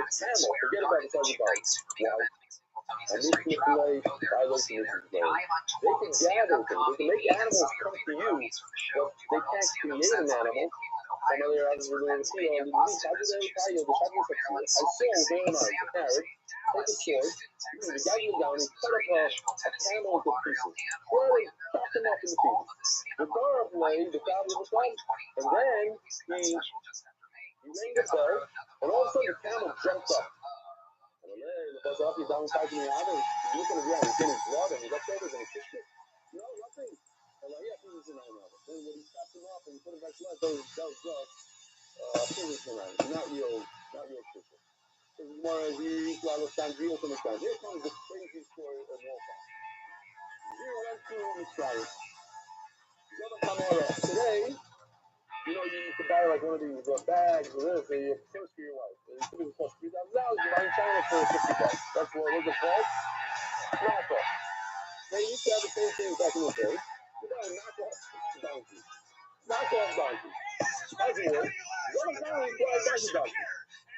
camel, forget about the size of dog. Why? And they manipulate violation issues going. They can gather things. They can make animals come to you, but they can't create an animal. Some other others were doing the field. And I saw very nice carrot. Take a sword. The guy went down and cut up a camel into pieces. Really chopped him up into pieces. The Dora played the father of the son, and then he rang the bell, and all of a sudden the camel jumped up. The buzz off, he's downside in the other. He's looking around, he's getting blood, and he's up there, and he's kissed it. No, nothing. And like, yeah, physics and I know. Then when he chopped him off and he put him back to life, that was physics and I, not real physics. This is more as he used to understand real to understand. Here comes the crazy story of Wolfgang. He went to Mitzrayim. Today, you know, you used to buy like one of these bags of this, and you purse for your wife. It typically costs $3,000. You buy in China for $50. That's what was it called? Knockoff. They used to have the same thing back in the day. You buy a knockoff donkey. Knockoff donkey. Doesn't work. What if now you buy a donkey?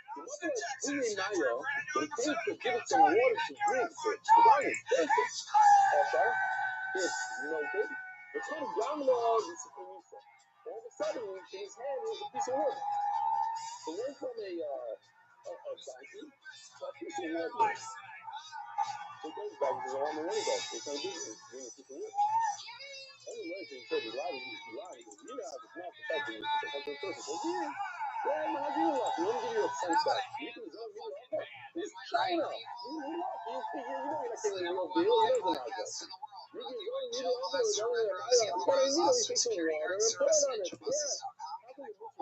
The mother of Queen Naya, when it came to give it some water to drink, the dog is basic. Okay? It's melted. It's called Gamla Disciplisa. All of a sudden, in his hand was a piece of wood. So went from a donkey to a piece of wood. So it goes back to the arm and money back. It's not doing it. It's doing a piece of wood. Anyway, so he said, he's lying. Because you have it's not protecting you. It's a person. Well, yeah. Yeah, I'm not doing that. Let me give you a sense that. You can go, it's China. You know you're not getting a real deal. You know the market. You can go, you know, I'm going to immediately take some water and pour it on it. Yeah. How can you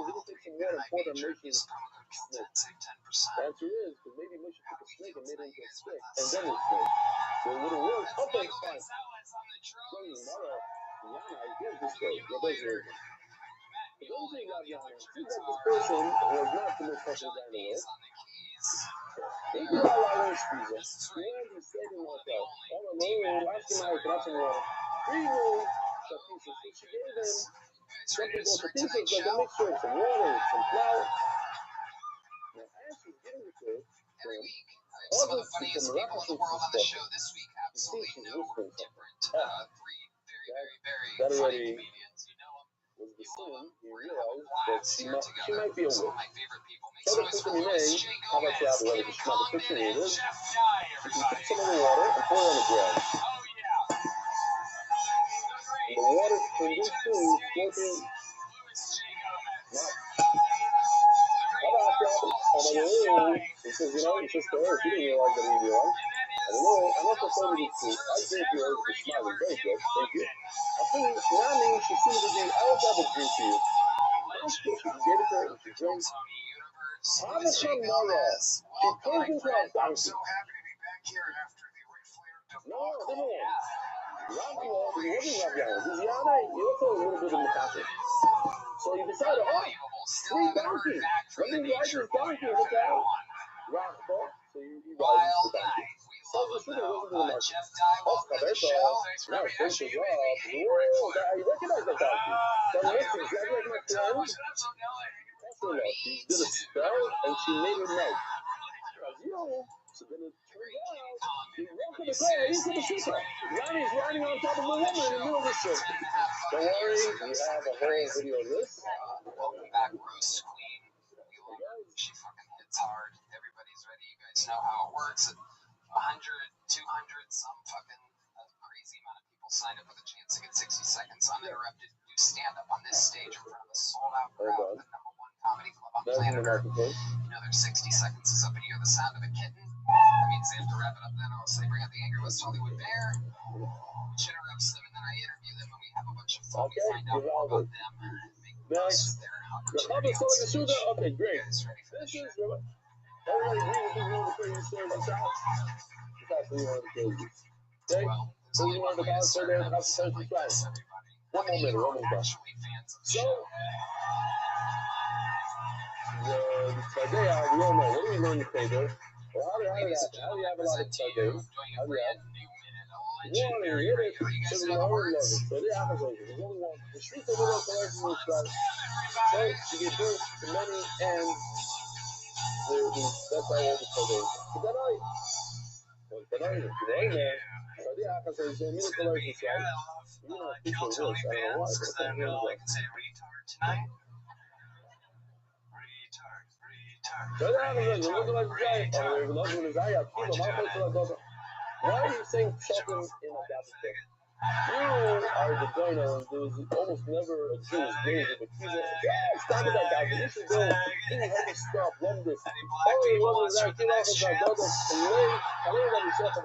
really take some water and pour it on Moshe's snake? The answer is, because maybe Moshe took a snake and made it into a stick, and then it's snake. So it would have worked. Okay, fine. So you know, Yana, here's the story. What does it? The only thing about Yana, seems like this person was not the most popular guy in the world. He did all our own speeches. And he said to himself, all alone, last night, I got some water. 3 little pieces. So she gave him something called the pieces, like a mixture of some water, some flour. Now, as she's giving it to him, some of the funniest people in the world on the show this week, absolutely no different. 3 very funny comedians. You know them. Was the scene, he realized that she might be a witch. So the company may, how about you have a ready to smell the kitchen either? You can put some in the water and pour it on the bread. And the water can be too floating. How about you? He says, you know, he says to her, she didn't realize that he realized. I don't know, I'm not so sorry to I drink yours, the smell is very good, thank you. I think Nami, she seems to be, I would have a drink to you. She gave it to her and she drinks. Hanukkah Mara, she turns into a donkey. No, different one. Raphael, he wasn't Raphael. He's Yana, he also a little bit of Mikasa. So he decided, 3 donkeys. Let me ride this donkey in the town. Raphael, so he rides the donkey. So the shooter wasn't in the market. Now it finishes off. Whoa, I recognize that donkey. So looks exactly like my friend. She did a spell and she made her melt. So then it turned out he walked in the car into the sukkah. Ronnie's riding on top of a woman in the middle of the sukkah. Don't worry, we have a whole video of this. Welcome back, Roast Queen. She fucking hits hard. Everybody's ready. You guys know how it works. 100, 200, some fucking crazy amount of people signed up with a chance to get 60 seconds uninterrupted to do stand-up on this stage in front of a sold-out crowd, the #1 comedy club on planet Earth. You know, their 60 seconds is up and you hear the sound of a kitten. That means they have to wrap it up then, or else they bring out the Angry West Hollywood Bear, which interrupts them, and then I interview them, and we have a bunch of fun. We find out more about them and make the most of their opportunity on stage. Okay, great. You guys ready for this shit? Everybody agree with the crazy story about that? It's actually one of the crazy. Okay? Well, So you want to go so there and have some time to try. One more minute, one more time. So, the Tzadea, we all know. What do we learn today, though? Well, how do you have a lot of Tzadea? How do you have? One, you hit it, so we all love it. So they have a version. There's only one. The streets of the world collection is right. So, you get birth to many and That's how old the code is. Kidanaoi. Kidanaoi. Kidanaoi. Saudi Akasa is a little color to say. You know, Kill people Tony wish. I don't know why, fans, but because then I can say retard tonight. Saudi Akasa is a little color to say. Oh, we love you, Zaya. Kilo, Malcolm, Philadelphia. Why are you saying something in a Dabbing? You are the joiner, and there was almost never a Jew who's crazy, but he's a stop with that guy. You should go eat heavy stuff, love this. All you love is that kid off of that dog, I don't know yourself.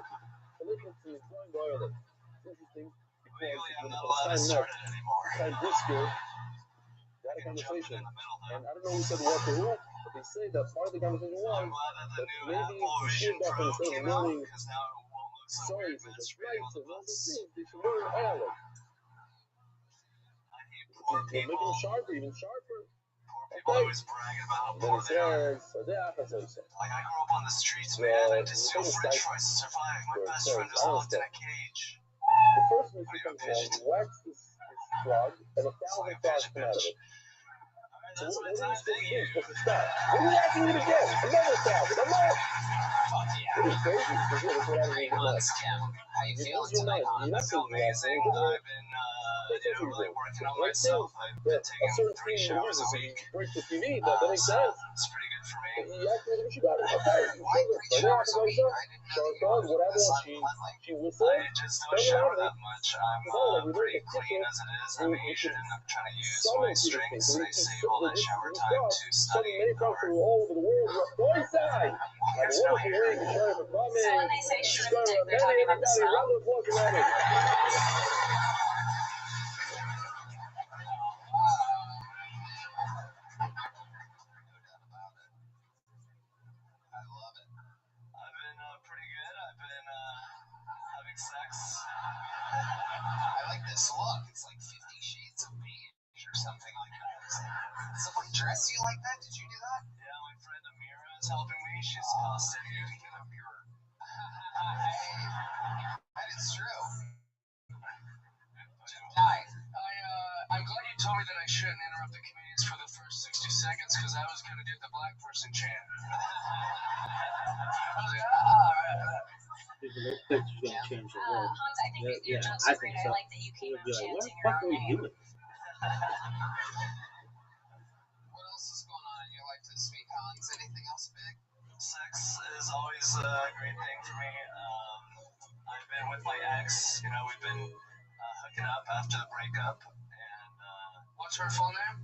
It's enjoying the oil. It's interesting because when I signed up, signed Brisker, they had a conversation, and I don't know who said what to who, but they say that part of the conversation was that maybe the sheer doctor instead of learning science and the flights and all these things, they should learn Ireland. They're making them sharper, even sharper. Okay. Then he says, like I grew up on the streets, man. I just steal French fries to survive. My best friend was locked in a cage. The first mission comes along, whacks this frog, and 1,000 frogs come out of it. So what are you supposed to do? You're supposed to stop. What are you whacking it again? Another 1,000. I'm not. Fuck yeah. It is crazy. Because yeah, that's what happens in your mind. How you You feeling lose your tonight, mind. hon? You're I not feel thinking about amazing. things. I've been, really working on myself. I've been taking 3 showers a week. Break the TV, that makes sense. It's pretty good for me. You asked me what you got. Okay, Why 3 showers a week? I didn't know that you were whatever. She whistled. I just don't shower that much. I'm pretty clean as it is. I mean, you shouldn't have trying to use my strengths. I save all that shower time to study hard. All over the world. One side. Here's no hair. So when they say shrimp dick, they're talking about the smell? I love it. I've been pretty good. I've been having sex. I like this look. It's like 50 Shades of Beige or something like that. Someone dress you like that? Did you do that? Yeah, my friend Amira is helping me. She's a Palestinian. Amira. That is true. I'm glad you told me that I shouldn't interrupt the comedians for the first 60 seconds because I was going to do the black person chant. I was like, Those pictures gonna change the world. Hans, I think your Yeah, jokes I are think great. so. I like that you came It'll out be like, what the chanting fuck your are we own name. doing? What else is going on in your life this week, Hans? Anything else big? Sex is always a great thing for me. I've been with my ex. You know, we've been hooking up after the breakup. And what's her full name?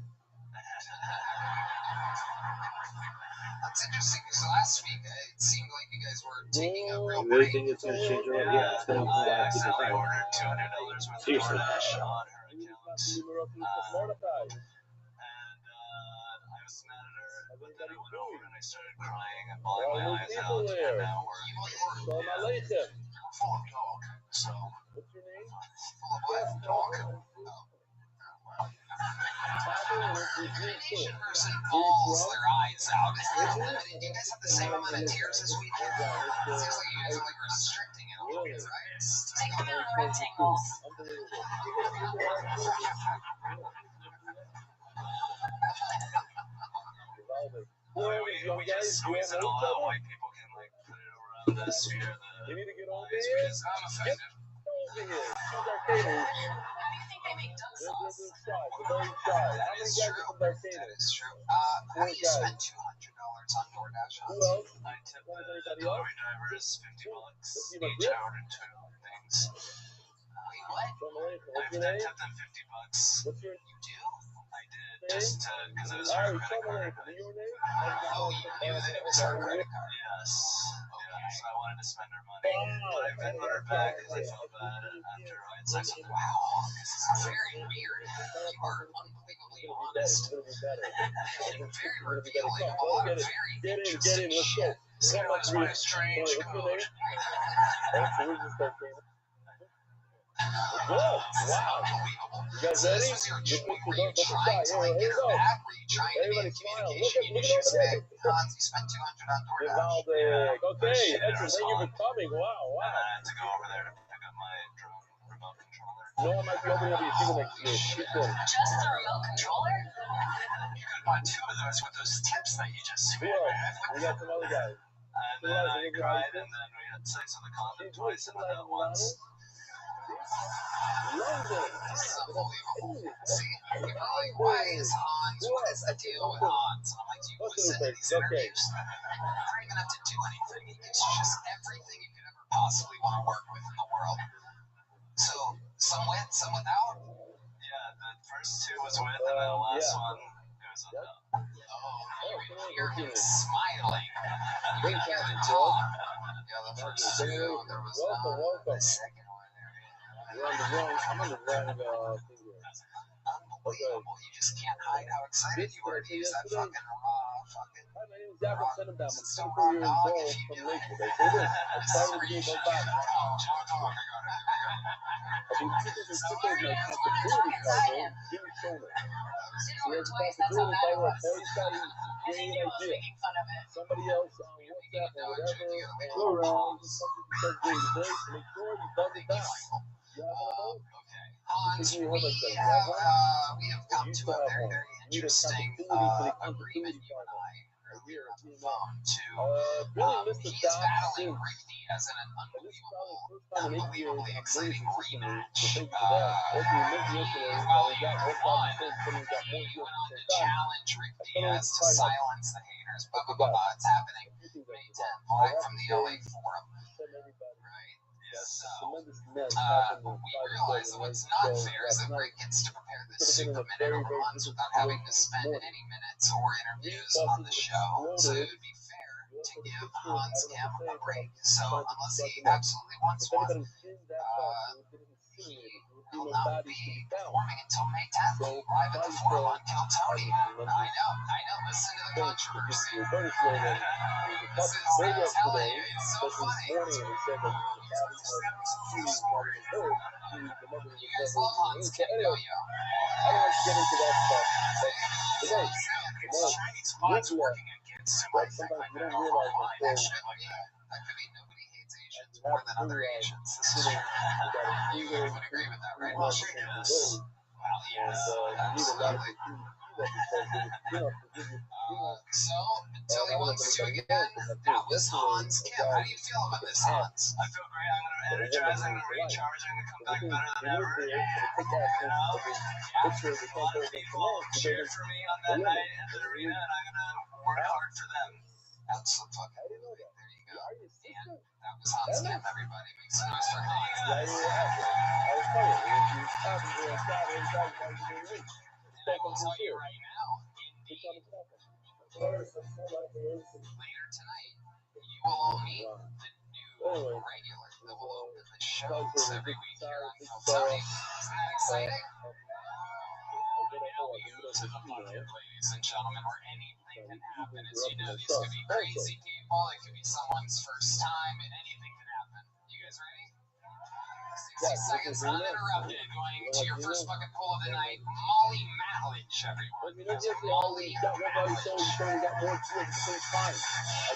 That's interesting because last week it seemed like you guys were taking a real You really break. think it's gonna change your life? Yeah, it's gonna open a lot of people's I eyes. ordered $200 worth of Seriously. DoorDash on her account. And I was mad at her, but then I went over and I started crying and bawling my eyes out. And now we're full of dog. So, What's your name? full of what? Dog? Asian person bawls their eyes out. Is that limited? Do you guys have the same amount of tears this weekend? It seems like you guys are like restricting it a little bit, right? Take them out of the rectangles. We just squeeze it all out. White people can like put it around the sphere. You need to get over It's here. because I'm offended. Over here. Choose our tables. How do you think they make duck They're sauce? shy. They're very shy. How many guys are from That Barcano? is true. How do you spend $200 on DoorDash? Who else? I tip the delivery drivers $50 each hour to do things. Wait, what? Assalamu alaikum. What's I your name? tipped them $50. What's your You do? I did, just because it was All her right, credit Assalamu card. alaikum. Your name? Oh, you knew that it was her credit card. Yes. Yeah, so I wanted to spend her money. But I Venmoed her back because I felt bad after I had sex with her. Wow, this is very weird. You are unbelievably honest. It's gonna be better. And very revealing of a lot of very Get in, interesting let's go. shit. This guy was my strange What's your code. name? So we're just Barcano. Good. Wow. Unbelievable. You guys So ready? this was your Just joke. make Were sure you don't trying to like get her back? Were you trying to be Everybody in smile. communication? Look You should over say, there. Hans, you spent $200 on DoorDash. Vivaldic. Okay, Shit, excellent. Thank you for coming. Wow, And wow. I had to go over there to pick up my drone remote controller. No, I might be opening up your people next year. Keep going. Just the remote controller? You could buy 2 of those with those tips that you just Who spent. else? We got some other guys. And then I cried, and then we had sex on the condom twice, and then once. London. This is unbelievable. See, people are like, why is Hans? What is the deal with Hans? And I'm like, do you listen to these interviews? You don't even have to do anything. He gives you just everything you could ever possibly want to work with in the world. So, some with, some without? Yeah, the first 2 was with, and then the last one, it was without. Oh, you can hear him smiling. You can hear the talk. Yeah, the first 2, there was the second one there. You're on the wrong. I'm on the wrong thing here. Unbelievable. You just can't hide how excited you were to use that fucking raw fucking. Hi, my name is Jacob Sennenbaum. I'm 24 years old from Lakewood. I say this. I'm starting to do my body. I've been keeping this chicken in my accountability partner, Jimmy Shona. He has responsibility if I were a police guy, he's a great idea. Somebody else on WhatsApp or whatever, and go around, just something he says during the day, so make sure you buzz it down. You have one of those? Hans, we have come to a very, very interesting agreement, you and I, earlier on the phone to, he is battling Ricky as an unbelievably exciting rematch. He went on to challenge Rick Diaz to silence the haters, blah, blah, blah, blah. It's happening May 10th, live from the LA Forum, right? So, we realize that what's not fair is that Rick gets to prepare this super minute over months without having to spend any minutes or interviews on the show. So it would be fair to give Hans Kim a break. So unless he absolutely wants one, he will not be performing until May 10th, live at the Forum on Kill Tony. I know, listen to the controversy. This is, I'm telling you, it's so funny. You guys love Hans Kim, don't you? I don't like to get into that stuff. Chinese bots working against him. But sometimes you don't realize That could be nobody hates Asians more than other Asians. You would agree with that, right? Well, sure does. Well, yes, absolutely. So, until he wants to again, that was Hans Kim. How do you feel about this, Hans? I feel great. I'm going to energize, I'm going to recharge, I'm going to come back better than ever. People cheered for me on that night in the arena, and I'm going to work hard for them. That's the fucking movie. There you go. And that was Hans Kim, everybody. Make some noise for Hans. I will tell you right now, indeed, later tonight, you will all meet the new regular that will open the shows every week here on Kill Tony. Isn't that exciting? Heroes in the pocket, ladies and gentlemen, where anything can happen. As you know, these could be crazy people, it could be someone's first time, and anything can happen. You guys ready? 60 seconds uninterrupted, going to your first fucking pull of the night. Molly Malich, everyone. That's Molly Malich. I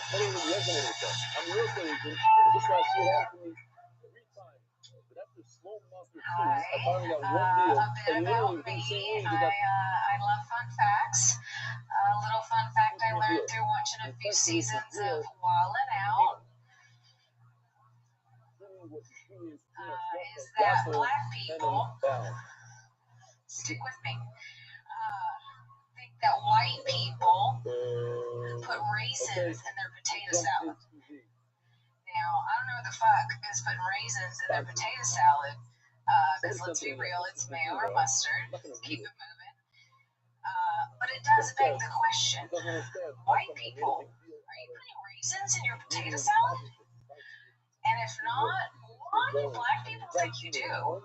totally resonate with that. I'm real crazy. Just like you have to me 3 times. But after slow monster 2, I finally got one deal. A bit about me. I love fun facts. A little fun fact I learned through watching a few seasons of Wildin' Out is that black people, stick with me, think that white people put raisins in their potato salad. Now, I don't know what the fuck is putting raisins in their potato salad, because let's be real, it's mayo or mustard. Keep it moving. But it does beg the question, white people, are you putting raisins in your potato salad? And if not, why do black people think you do? We'll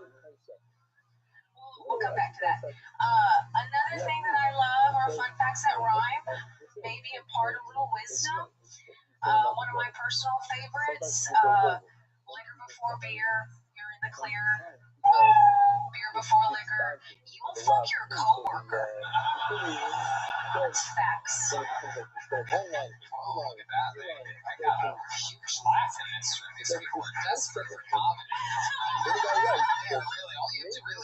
come back to that. Another thing that I love are fun facts that rhyme, maybe impart a little wisdom. One of my personal favorites, liquor before beer, you're in the clear. Beer before liquor, you will fuck your coworker. That's facts. Oh, look at that. I got a huge laugh in this room. These people are desperate for comedy. Really, all you have to really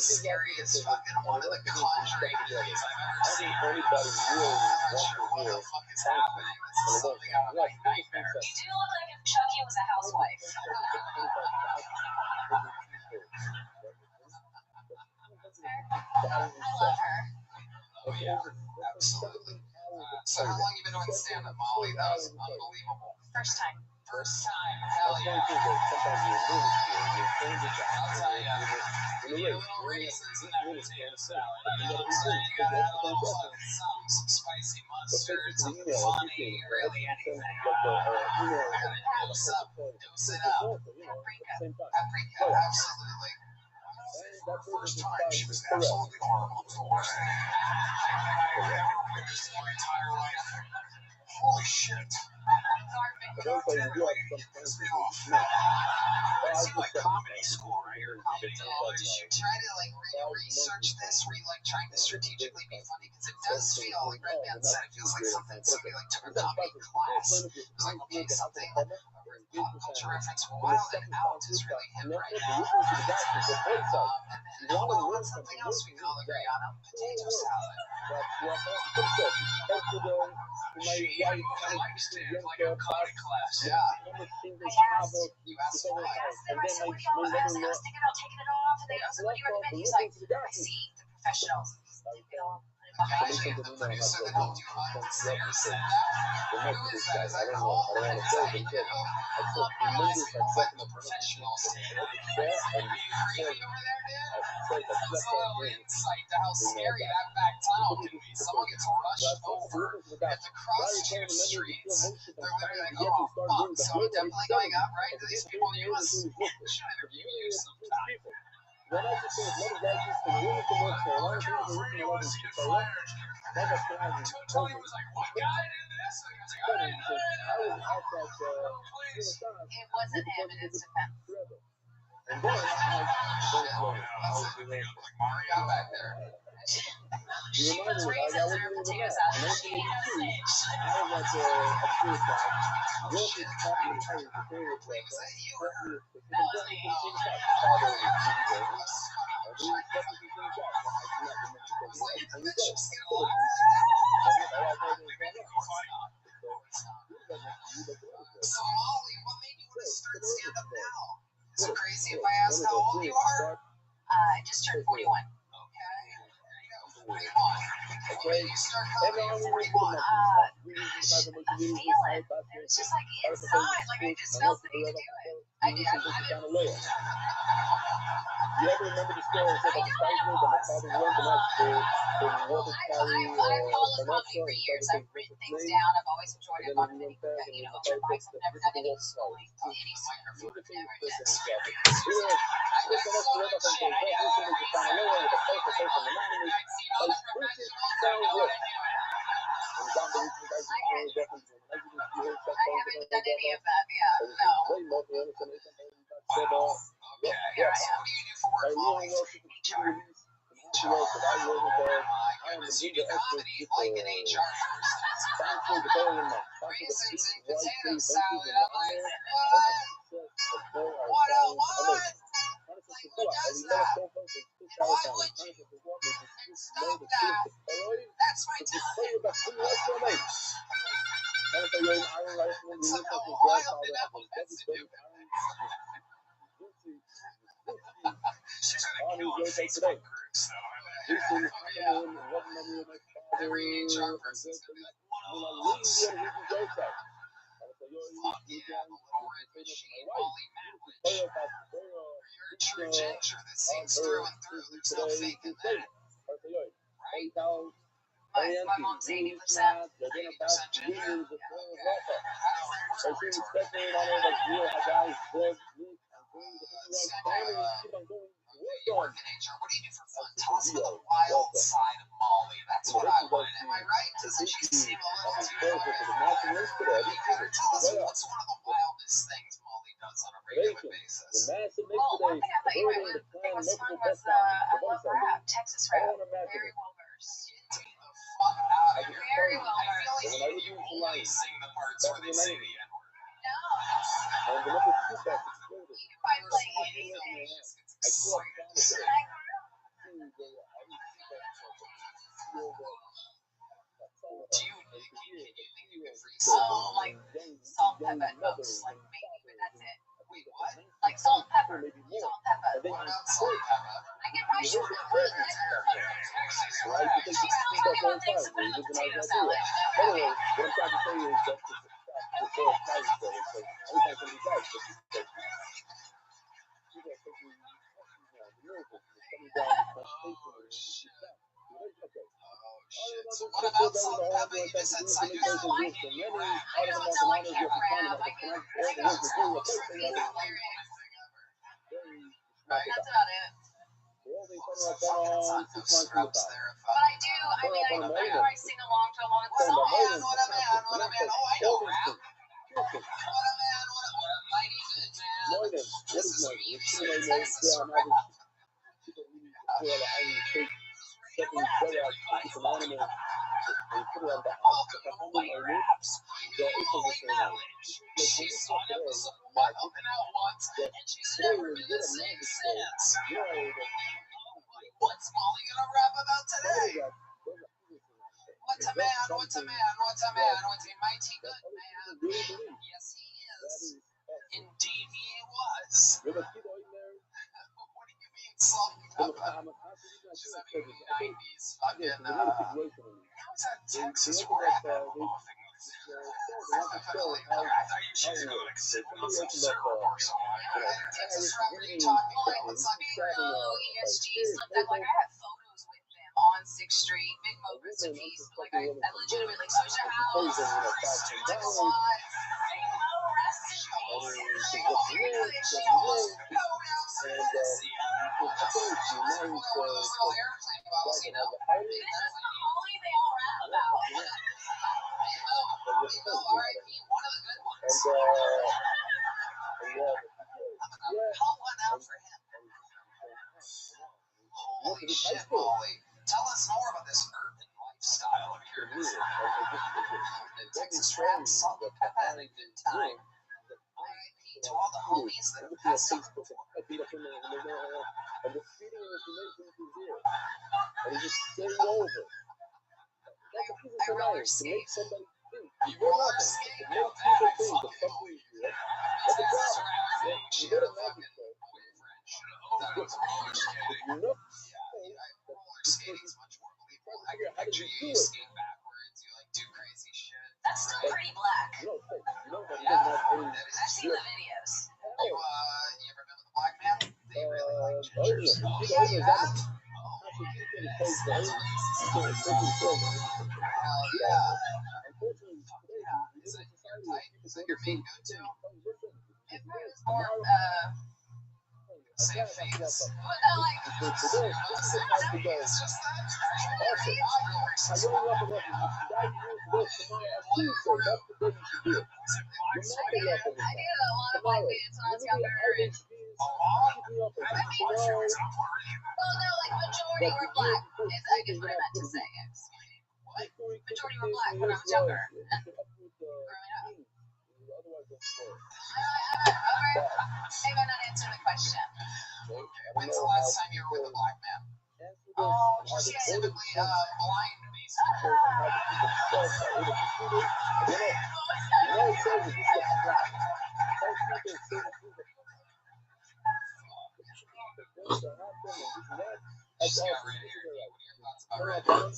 the scariest fucking one of the Conjuring movies I've ever seen. Anybody I'm really not wants sure to what hear the fuck is happening. This is something out of my nightmares. You do look like if Chucky was a housewife. I love her. Oh yeah, absolutely. So how long you been doing stand-up, Molly? That was unbelievable. First time. First time, hell yeah. I'll tell ya. You need a little raisins in that potato salad. You know what I'm saying? You gotta add a little fucking something, some spicy mustard, something funny, really anything. Gotta dose it up. Paprika. Paprika, absolutely. For her first time, she was absolutely horrible. It was the worst thing I've ever witnessed in my entire life. Holy shit. It's like comedy school, right? Or comedy college. You try to like research this, where you like trying to strategically be funny, because it does feel, like Red Man said, it feels like something somebody like took a comedy class. It's like, okay, something, a pop culture reference, Wild and Out is really hip right now. And then, what's something else we can all agree on? Potato salad. She likes to like a comedy class. Yeah. You asked I why? asked them, I said, what do y'all, I was thinking about taking it off, and I was like, what do you recommend? He's like, I see the professionals. You know, Actually, the producer that helped you find the stairs said that. Who is that? Is that Cole? Is that how you do? Amazing. It's like the professionals. Are you creepy over there, dude? That's a little insight to how scary that back tunnel can be. Someone gets rushed over. You have to cross two streets. They're literally like, oh, fuck. So I'm definitely going up, right? Do these people use us? Should interview you sometime. When I just think one of guys used to really come up to a lot of people who really wanted to get fired. That's a plan. Tony was like, what guy did this? And he was like, I didn't do it. I was out like, Please. it wasn't him in his defense. and then I was like Mario back there. She puts raisins in her potato salad. She knows it. I was like a school guy. What is happening here is the favorite Was that you? That was me. So Molly, what made you want to start stand up now? Is it crazy if I ask how old you are? I just turned 41. Okay, there you go, 41. When did you start comedy at 41? I feel it. It was just like inside. Like I just felt the need to do it. I didn't. You ever remember the story about the spice world and the father world and that's the water carry I've followed comedy for years. I've written things down. I've always enjoyed it. I've gone to many, open mics. I've never done any schooling, any microphone. I've never done. I haven't done any of that. Yeah, no. Wow. Okay. Here I So am. what do you do for work, Molly? HR. My goodness, you do comedy like an HR person. Raisins and potato salad. I'm like, what? 101? Like, who does that? Why would you? And stop that. That's my time. Somehow wild and apple has to do it. She's gonna kill on Facebook groups, though. Oh, yeah. Every HR person's gonna be like, 101. Fuck yeah, the little red machine, Molly Matwich. You're a true ginger that seems through and through. There's no faking that. Right? My mom's 80%. 80% ginger. Yeah, okay. How does it work? You work in HR. What do you do for fun? Tell us about the wild side of Molly. That's what I wanted. Am I right? Doesn't she seem a little too far? Tell us what's one of the wildest things Molly does on a regular basis. Well, one thing I thought you might think was fun was I love rap, Texas rap. Very well versed. Get the fuck out of here. Very well I feel versed. like you only sing the parts where they say the N-word. No. You can probably play anything. It's exciting. I grew pepper at most, like maybe, but that's it. Wait, what? Like salt and pepper. Maybe more. Salt and pepper. And then What you about salt and pepper? I get my You sugar. look at the Texas right? You think you speak up all the time. It's a nice idea. Anyway, what I'm trying to say is that it's a spicy story. So every time somebody dies, it's just people are taking miracles. Coming down the conversation. Okay. Shit. So what about salt and pepper? You just said cider. No, I can't rap. I can't rap. I can sing a song for me the lyrics. That's about it. So fucking son, no scrubs there. But I do. I mean, I sing along to a lot of What a songs. man, what a man, what a man. Oh, I know rap. What a man, what a mighty good man. This is music. Texas rap. Welcome to White Raps. Holy knowledge. She's on episode 1 up and out once, and she's never been the same since. What's Molly gonna rap about today? What's a man, what's a man, what's a man, what's a mighty good man? Yes, he is. Indeed, he was. What do you mean, salt and pepper? She's a 90s fucking, how's that Texas rap morphing with she's good like sitting on some syrup or something. Texas rap, what are you talking about? What's up, ESG, something like I have photos with them on 6th Street. Big Mo, rest in peace. Like I legitimately like Social House. Like a lot. Big Mo, rest in peace. She almost one of those little airplane bottles, you know. This is the Molly they all rap about. R.I.P. One of the good ones. I'm gonna pull one out for him. Holy shit, Molly. Tell us more about this urban lifestyle of yours. The Texas rap, salt and pepper, had a good time. R.I.P. to all the homies that have passed on before. And the feeding information is here. And it's just staying over. I roller skate. You roller skate? Now that I fucking believe you. Texas rap thing, she had a fucking boyfriend. Should have known that it was roller skating. Yeah, roller skating's much more believable. I can picture you skate backwards, you like do crazy shit. That's still pretty black. Yeah, that is I've seen the videos. You ever been with a black man? They really like gingers. Oh, yeah, you have? Hell yeah. Is it your type? Is that your main go-to? If I was more, Same face. well, no, like, It's just that. I did a lot of black bands when I was younger, and well, no, like majority were black. Is I guess what I meant to say. Majority were black when I was younger. And growing up. Maybe I'm not answering the question. When's the last time you were with a black man? Oh, Specifically, blind, basically. She's got red hair. What are your thoughts about red hair?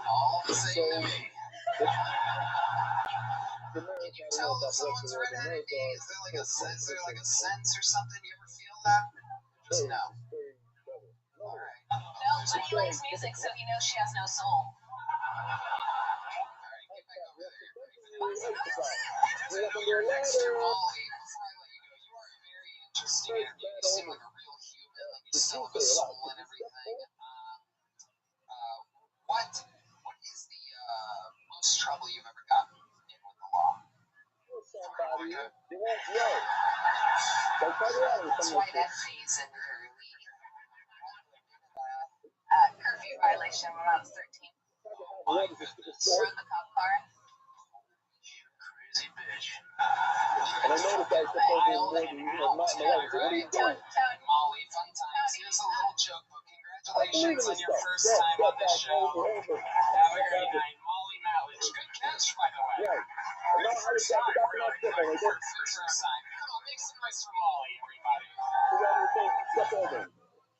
All the same to me. Can you tell if someone's redheaded? Is there like a sense or something? You ever feel that? Just no. Alright. no, Jenny likes music, so he knows she has no soul. Alright, get back over there. You're next to Molly. Before I let you go, you are very interesting and you seem like a real human. Like you still have a soul and everything. What is the most trouble you've ever gotten in with the law? That's why that phase in curly. Curfew violation when I was 13. My goodness. Run the cop car. Crazy bitch. And I noticed that Molly, fun times. Here's a little joke book. Congratulations on your first time on the show. Have a great night. Molly Malledge. Good Fort Fisher sign. Come on, make some noise for Molly, everybody. So rather than saying, step over him.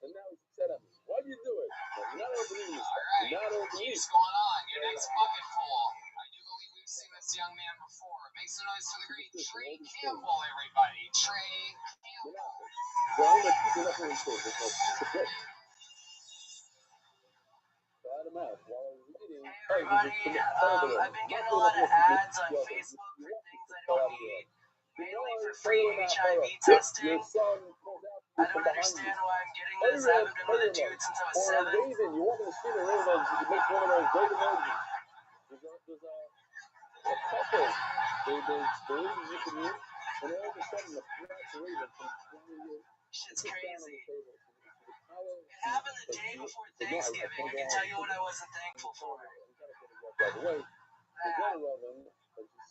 And now he's upset at me. Why do you do it? You're not overeating this stuff. You're not overeating. Keeps going on. Your next bucket full. I do believe we've seen this young man before. Make some noise for the great Trey Campbell, everybody. Trey Campbell. Well, I'm going to keep it up on his face. It's a bit. So I had him out while I was eating. Hey everybody, I've been getting a lot of ads on Facebook for things I don't need, mainly for free HIV testing. I don't understand why I'm getting this. I haven't been with a dude since I was 7. You want to see the rainbows, you can make one of those great emojis. There's a couple they you can use, and all of a sudden the flash raven from Shit's crazy. It happened the day before Thanksgiving. I can tell you what I wasn't thankful for. I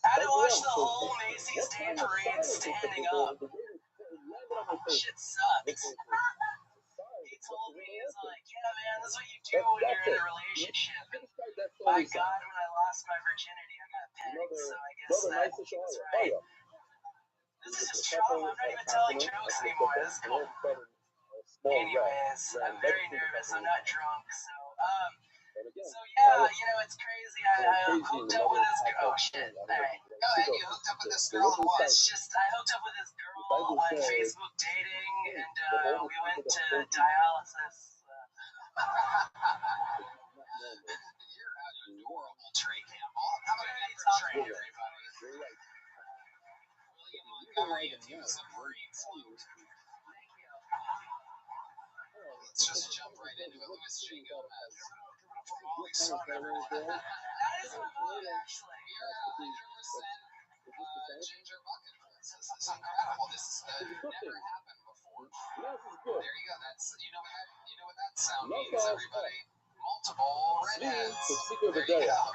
had to watch the whole Macy's Day Parade standing up. Shit sucks. He told me, he's like, yeah man, this is what you do when you're in a relationship. And by God, when I lost my virginity, I got pegged, so I guess that was right. This is just trauma. I'm not even telling jokes anymore. This is cool. Anyways, I'm very nervous. I'm not drunk, so yeah, you know, it's crazy. I hooked up with this girl. Oh shit! All right. Go ahead. You hooked up with this girl. What? It's just I hooked up with this girl on Facebook dating, and we went to dialysis. You're adorable, Trey Campbell. How about a for Trey, everybody? William Montgomery into submarine salute. Let's just jump right into it. Louis J. Gomez. For Molly Son, everyone. That is my mom, actually. You're 100% ginger bucket fulls. This is incredible. This has never happened before. There you go. That's you know what that sound means, everybody. Multiple redheads. There you go.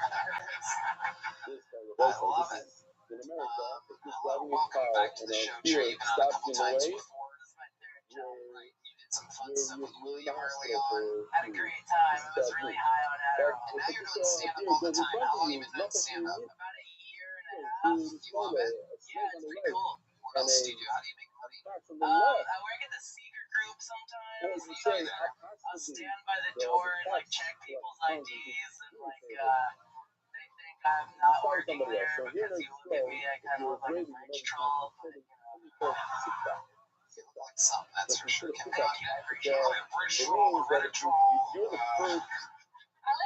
I love it. Welcome back to the show, Trey. You've been on a couple times before. This is my third time. Right. You did some fun stuff with William early on. Had a great time. I was really high on Adderall. And now you're doing stand-up all the time. How long have you been doing stand-up? About a year and a half. You love it? Yeah, it's pretty cool. What else do you do? How do you make money? I work at the secret group sometimes. I'll stand by the door and like check people's IDs and like they think I'm not working there because you look at me, I kind of look like a French troll. But, you know. You look like something, that's for sure. Thank you. I appreciate it. French troll, Reddit troll. I like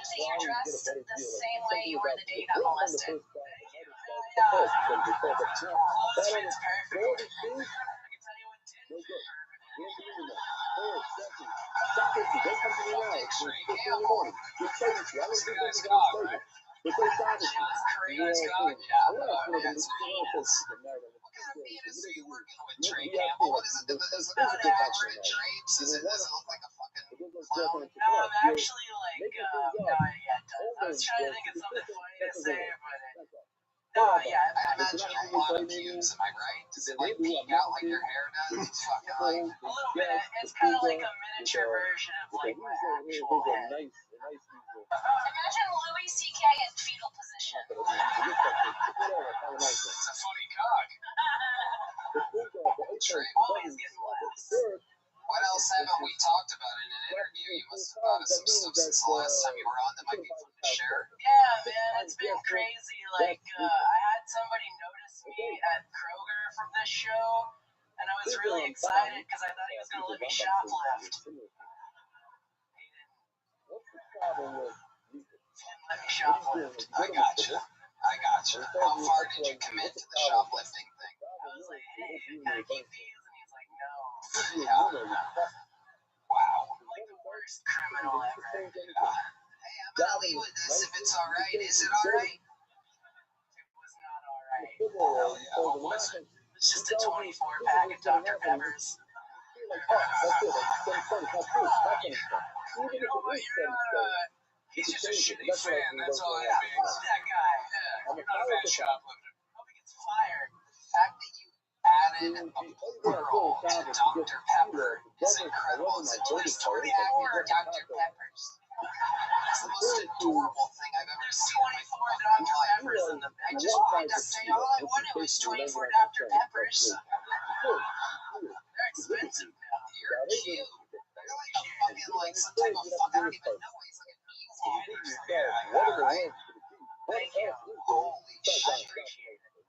that you're dressed the same way you were the day you got molested. Clothes fits perfect. I can tell you what didn't fit Penis are you working with, Trey Campbell? What is it? Is the accurate drapes? Does it look like a fucking clown? No, I'm actually like, I was trying to think of something funny to say, but I imagine a lot of pubes, am I right? Does it like peek out like your hair does? It's fucking like a little bit. It's kind of like a miniature version of like my actual head. Imagine Louis C.K. in fetal position. it's a funny cock. Trey, Always getting laughs. what else haven't we talked about in an interview? You must have thought of some stuff since the last time you were on that might be fun to share. Yeah, man, it's been crazy. Like, I had somebody notice me at Kroger from this show, and I was really excited because I thought he was going to let me shoplift. He didn't. Let me shoplift. I gotcha. How far did you commit to the shoplifting thing? I was like, hey, can I keep these? And he's like, no. Wow. I'm like the worst criminal ever. Hey, I'm gonna leave with this if it's alright. Is it alright? It was not alright. Hell yeah. What was it? It's just a 24-pack of Dr. Peppers. You know what? He's just a shitty fan, that's all I think. That guy. You're not a bad shoplifter. Hope he gets fired. The fact that you added a plural to Dr. Pepper is incredible. Is it just 24 Dr. Peppers? That's the most adorable thing I've ever There's seen in my 24 Dr. Peppers in the. I just wanted to say all I wanted was 24 Dr. Peppers. They're expensive now. You're cute. You're like a fucking, like, some type of fuck. I don't even know. He's like a Ewok. Yeah, right? Thank you. Holy shit.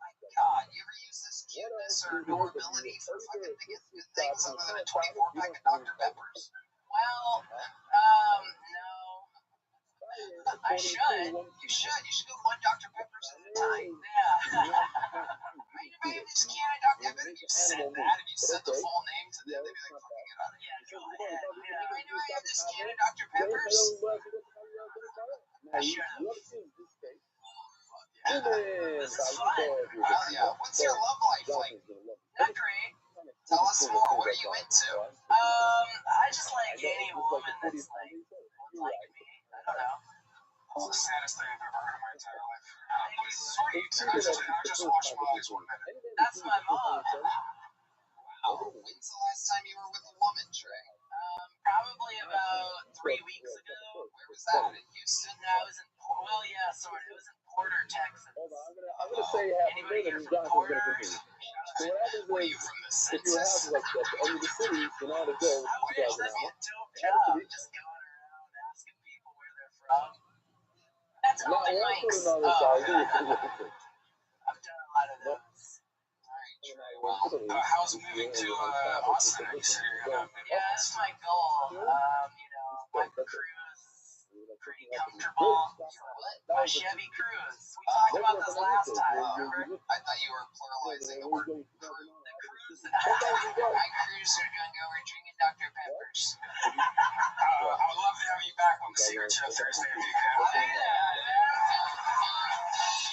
My God, you ever use this cuteness or normability for fucking to get good things other than a 24-pack of Dr. Peppers? Well, no. I should. You should. You should go one Dr. Peppers at a time. Yeah. Mind if I have this can of Dr. Pepper? If you said that, if you said the full name to them, they'd be like, fucking get out of here. Yeah, go ahead. Yeah. Mind if I have this can of Dr. Peppers? I should have. This is fun. Well, yeah. What's your love life like? Not great. Tell us more. What are you into? I just like any woman that's like me. I don't know. That's the saddest thing I've ever heard in my entire life. But it's sweet. I just watched Molly's 1 minute. That's my mom. Wow. When's the last time you were with a woman, Trey? Probably about 3 weeks ago. Where was that? In Houston? No, I was in sort of. It was in Porter, Texas. Hold on, I'm gonna say half a Anybody minute here and from Jonathan's Porter? gonna continue. So what happens What are is, you from the if you have census? like at the end of the city, you know how to go. I wish that'd be a dope job. Just going around asking people where they're from. That's Now, open one mics. foot on the other side. I've done a lot of those. Well, how's moving to Austin? You said you're gonna move. Yeah, that's my goal. My Cruise, pretty comfortable. My Chevy Cruise. We talked about this last time, remember? I thought you were pluralizing the word. The Cruise. My Cruise are gonna go. We're drinking Dr. Peppers. I would love to have you back on the Secret Chef Thursday if you can.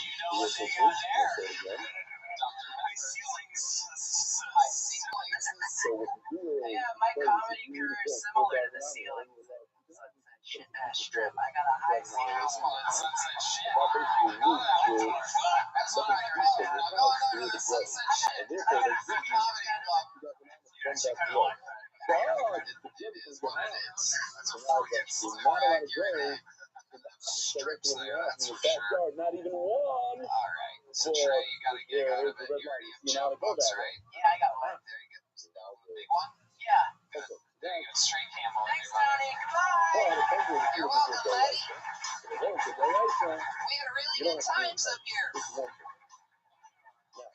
You know what they got there? My ceilings. So what you do is, Yeah, my comedy crew is similar to the ceiling. Shit, strip. I got a high ceiling. Sunset shit. that basically means you're That's what I heard. I'm going over to the sunset shit. and therefore they give you Comedy club. from that flow. So I like to get It is people what it out. is. That's a And I was fucking like, sliver not a lot of accurate gray name. in the opposite Strips direction of there, your house that's in your for sure. backyard, not even one. Alright. So For Trey, you gotta get out of the it. red You light. already have You know how joke to go books, that way. right? Yeah, I got one. There you go. Big one? Yeah. Good. There you go. Straight camo. Thanks, Tony. Well, Goodbye. the country is You're beautiful welcome, day buddy. like that. But it won't, 'cause they like that. We had really You good don't have to times up here. It's one thing. Now,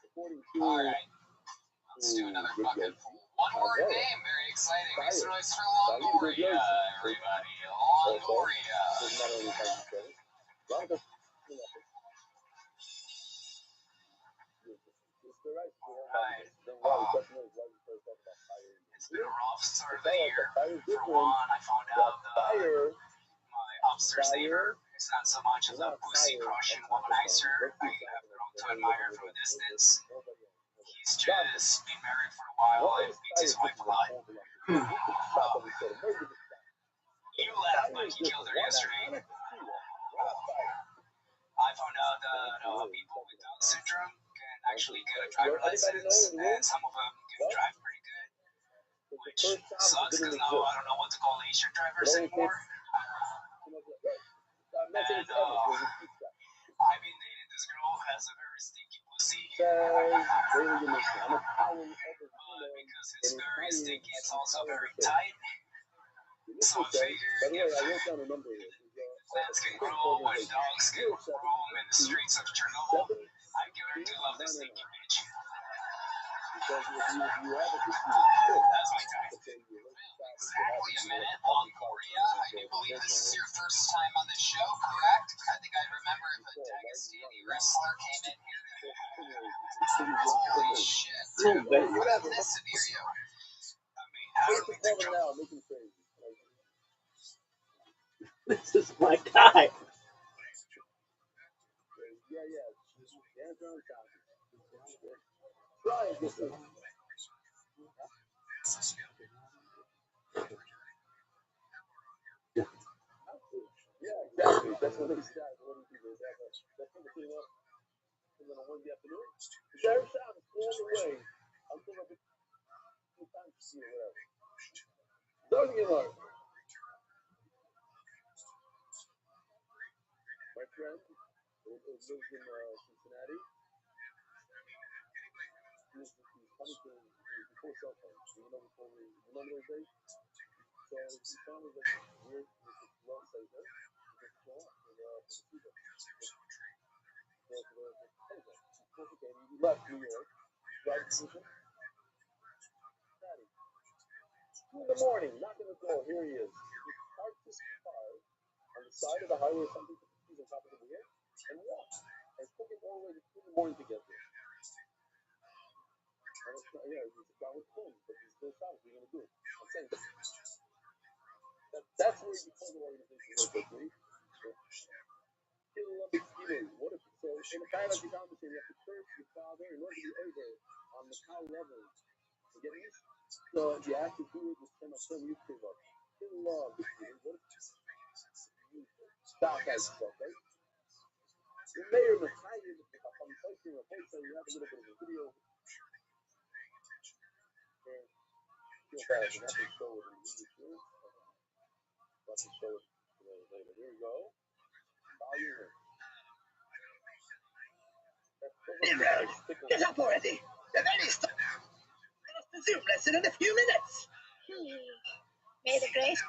according to Alright. Let's do another fucking poll. One word name. Very exciting. Make some noise for Longoria, everybody. Longoria. doesn't matter any time you say it. As long as it's, you know, it's the right thing. Right. Then why the question is, why you first talk about fire? It's been a rough start of It's the not like year. the fire's For different. one, I found The out fire, my upstairs neighbor is not so much as a pussy crush and womanizer. I have grown to admire from a distance. He's just been married for a while and beats his wife a lot. You laughed, but he killed her yesterday. I found out that people with Down syndrome can actually get a driver license, and some of them can drive pretty good, which sucks because now I don't know what to call Asian drivers anymore. And I've been dating this girl who has a very stinky pussy. Because it's very stinky, it's also very tight. So I figured plants can grow when dogs can roam in the streets of Chernobyl. I'm going to love this stinky bitch. That's my type. Exactly a minute. Longoria, I do believe this is your first time on the show, correct? I think I remember if a Dagestani wrestler came in here. Holy shit, dude. What ethnicity are you? I mean, how do we think trouble? This is my guy. Yeah, exactly. That's what they say. That's what they up. And then on Wednesday afternoon, the sheriff's out is all the way until like 2 times to see or whatever. Doesn't get hard. My friend who lives in Cincinnati. He was coming to before cell phones. You know, before we remember those days. So his phone was like weird with this low saver. Just show up for the receiver. So for the telephone. He left New York. Drive to Cincinnati. 2 in the morning, knocking the door. Here he is. He parked his car on the side of the highway or something, put the keys on top of the wheel, and walked. And it took him all the way to 2 in the morning to get there. Yeah, he's a guy with twins, but he's still shot. What are you going to do? I'm saying that's where you call the organization real quickly. What if, so in a kind of conversation, you have to curse your father in order to be able on the cow level to get this. So you have to do it with some YouTube of love. What if you stop that stuff, right? You may or may not use it if I'm posting a post, so you have a little bit of a video. Feel bad, you have to show it in YouTube. Let's show it later. Here we go. Volume. Nimrod, get up already. The very start. Past the Zoom lesson in a few minutes. May the grace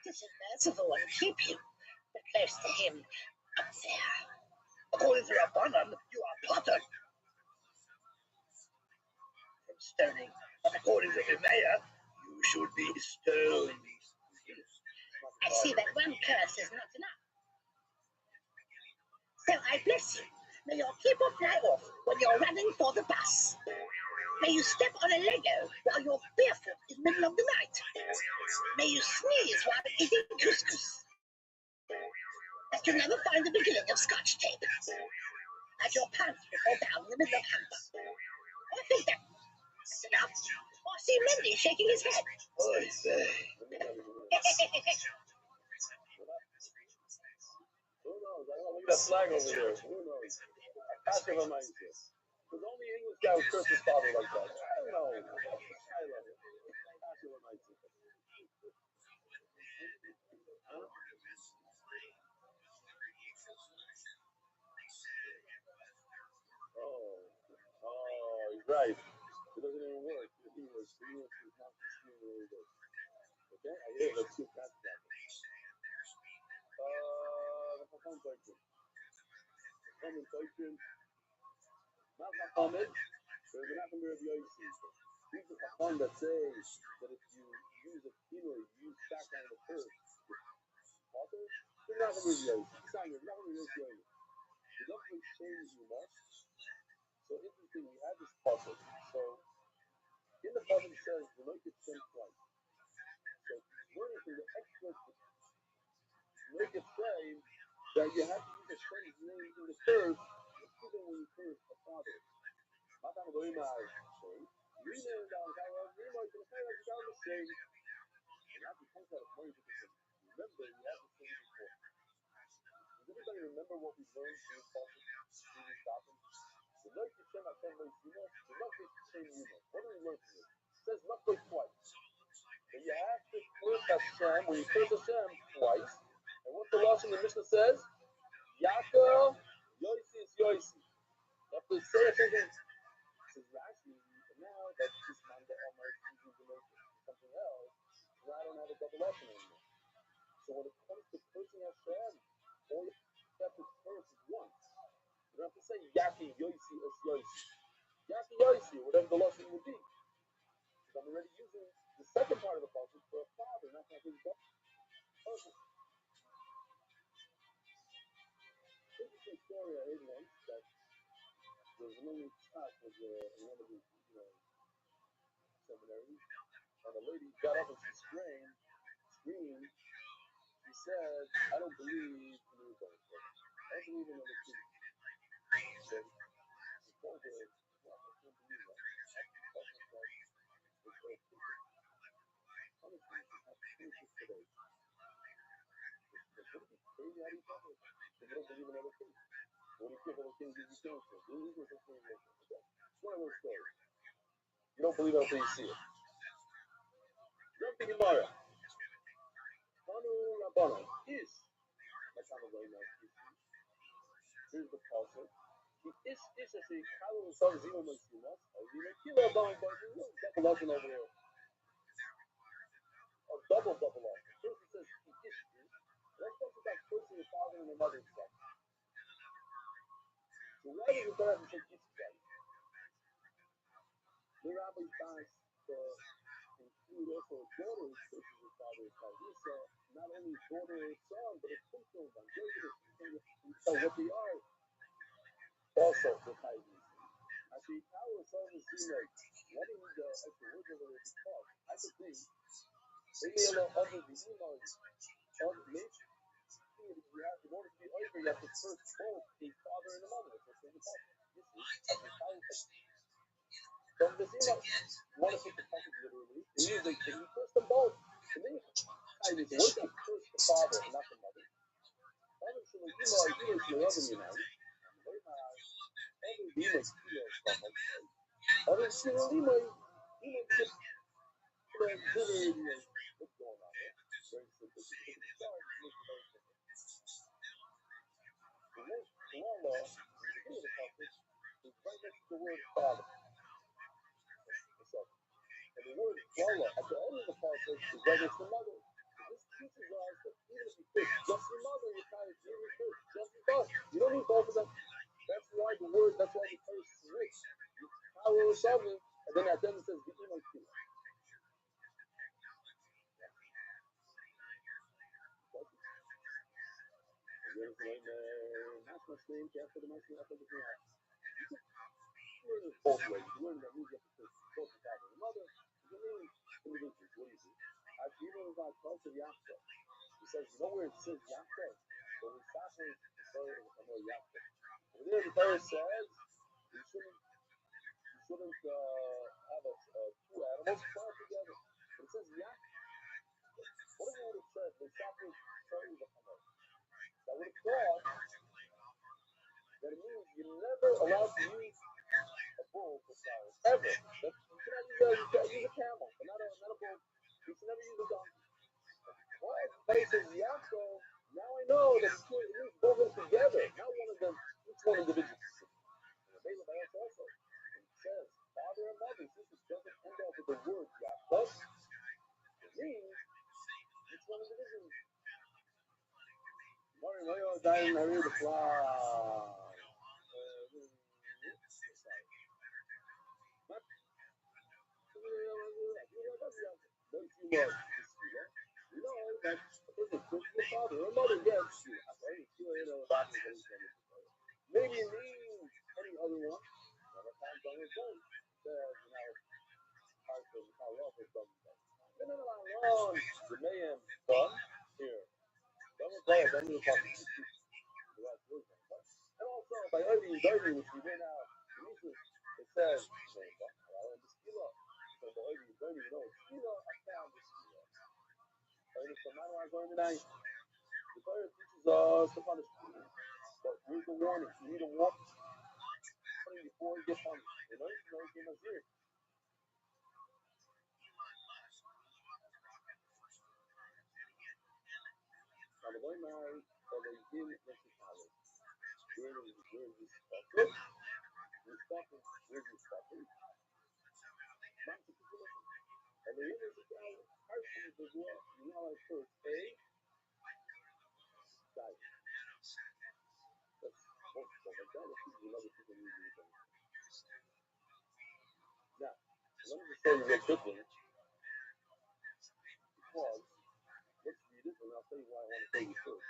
is merciful and keep you close to him up there. According to Rabbanan, you are Potter. From stoning, but according to the mayor, you should be stoned. I see that one curse is not enough. So I bless you. May your keyboard fly off when you're running for the bus. May you step on a Lego while you're barefoot in the middle of the night. May you sneeze while eating couscous. That you never find the beginning of Scotch tape. That your pants will fall down in the middle of hamper. I think that's enough. Or see Mindy shaking his head. Oy vey. Who knows? I don't know. Look at that flag over there. Who knows? Pastor reminds you. Because only English guy would curse his father like that. I don't know. I love it. Pastor reminds you. Huh? Oh, he's right. It doesn't even work. English is not really good. Okay? I hear it. Let's get past that. The conversation. Not Muhammad. There's an Akhmir of Yossi. These are Chacham that say that if you use a kilo, you use back on the first. Water? You're not going to use Yossi. You're not going to use Yossi. You don't exchange you must. So interesting, we had this puzzle. So in the puzzle it says the Loic Shem twice. So learning from the experts make it say that you have to use a Shem's name in the curse, even when you curse a father. Not on the way now. We know down Kara, we know to the Kara down the same. And that becomes out of money because remember, we have the same before. Does anybody remember what we learned in this puzzle? The Loic Shem Hashem Loisina, the Loic Shem Yuma. What do we learn from this? It says Loic twice. But you have to curse Hashem, when you curse Hashem twice. And what's the loss in the Mishnah says? Yaakov, Yossi is Yossi. You have to say a thing. This is Rashi, but now that's just Manda Omar using the something else. So I don't have a double lesson anymore. So when it comes to cursing Hashem, all you have to curse once. You don't have to say Yaki, Yossi is Yossi. Yaki, Yossi, whatever the lesson would be. Because I'm already using the second part of the puzzle for a father, not for his daughter. Interesting story I heard once that there was an only child was in one of the seminaries, and a lady got up and she screamed. She said, "I don't believe in you guys. I don't believe in other people." So she told her, "Well, I don't believe that. Honestly, you have to finish this today. What are you crazy out of each other? Because you don't believe in other things. What do you think other things give you cancer? These are the things like that. It's one of those stories. You don't believe it until you see it. Jump to Gemara. Tanu Rabbana. Is. That's not a very nice issue. Here's the pasuk. Ish asher kalu l'sav zino meisimas, zino kila b'am b'am. Double legend over here. A double up. First it says ish. Let's talk about cursing your father and your mother together. So why does the Torah have to say ish together? The rabbi finds include also a daughter who curses her father or Kalisa, not only daughter or son, but a kumpel, and David, you tell what they are. Also, the Taiwan. Actually, how is some of the like, why do you need the extra words over there? Because I could think, maybe a little under the email, maybe in order to be over, you have to first both a father and a mother. That's what the you see, from this email, you want to take the passage literally, it means like, you curse them both. And then you I mean, what's that curse the father and not the mother? Obviously, you know, I do it to the other, you know. What's going on here? Very simple. The word law, the beginning of the passage, is right next to the word father. And the word Lala at the end of the passage is right next to mother. This teaches us that even if you curse just your mother, you're kind of doing your curse just because. You don't need both of them. That's why the curse is rich. Power or something, and then at the end it says, "Be my kid." Both ways. You learn that means you have to curse both the father and the mother. You learn individuals. What do you do? Actually, even about culture, Yahweh. He says, you know where it says Yahweh? But we separate the Torah and the Yahweh. Over there, the Torah says you shouldn't have two animals plant together. But it says Yahweh. What if it would have said they separate the Torah and the Hamor? That would have thought that it means you're never allowed to use a bull for flowers. Ever. You cannot use a camel, but not a bull. You should never use a donkey. Well, but it says Yaakov, now I know that it means both of them together, not one of them, each one individually. And the Balaam also, it says, father and mother, since it doesn't end up with the word Yaakov, it means each one individually. Mario, dying, I read the fly. Father or mother, yes. Maybe it means any other one. Another time, don't report. Says, how love is done. No, the mayhem done here. Don't report, don't need to talk to you. And also, by Irving, which we went out, it says, so the Irving, you know, Skila, I found the Skila. And it's the man I'm going tonight. The Torah teaches us to punish people. But here's the warning. You need a warning before you get punished. You know, you give us here. Now, the boy married, so they give it to Chicago. Where is this stuff? Look, this stuff is, where's this stuff? And the image of God, person is as well. You know how it first, A, died. That's most of like that. Let's see another people need to do. Now, let me just show you real quickly. Because, let's read it, and I'll tell you why I want to tell you first.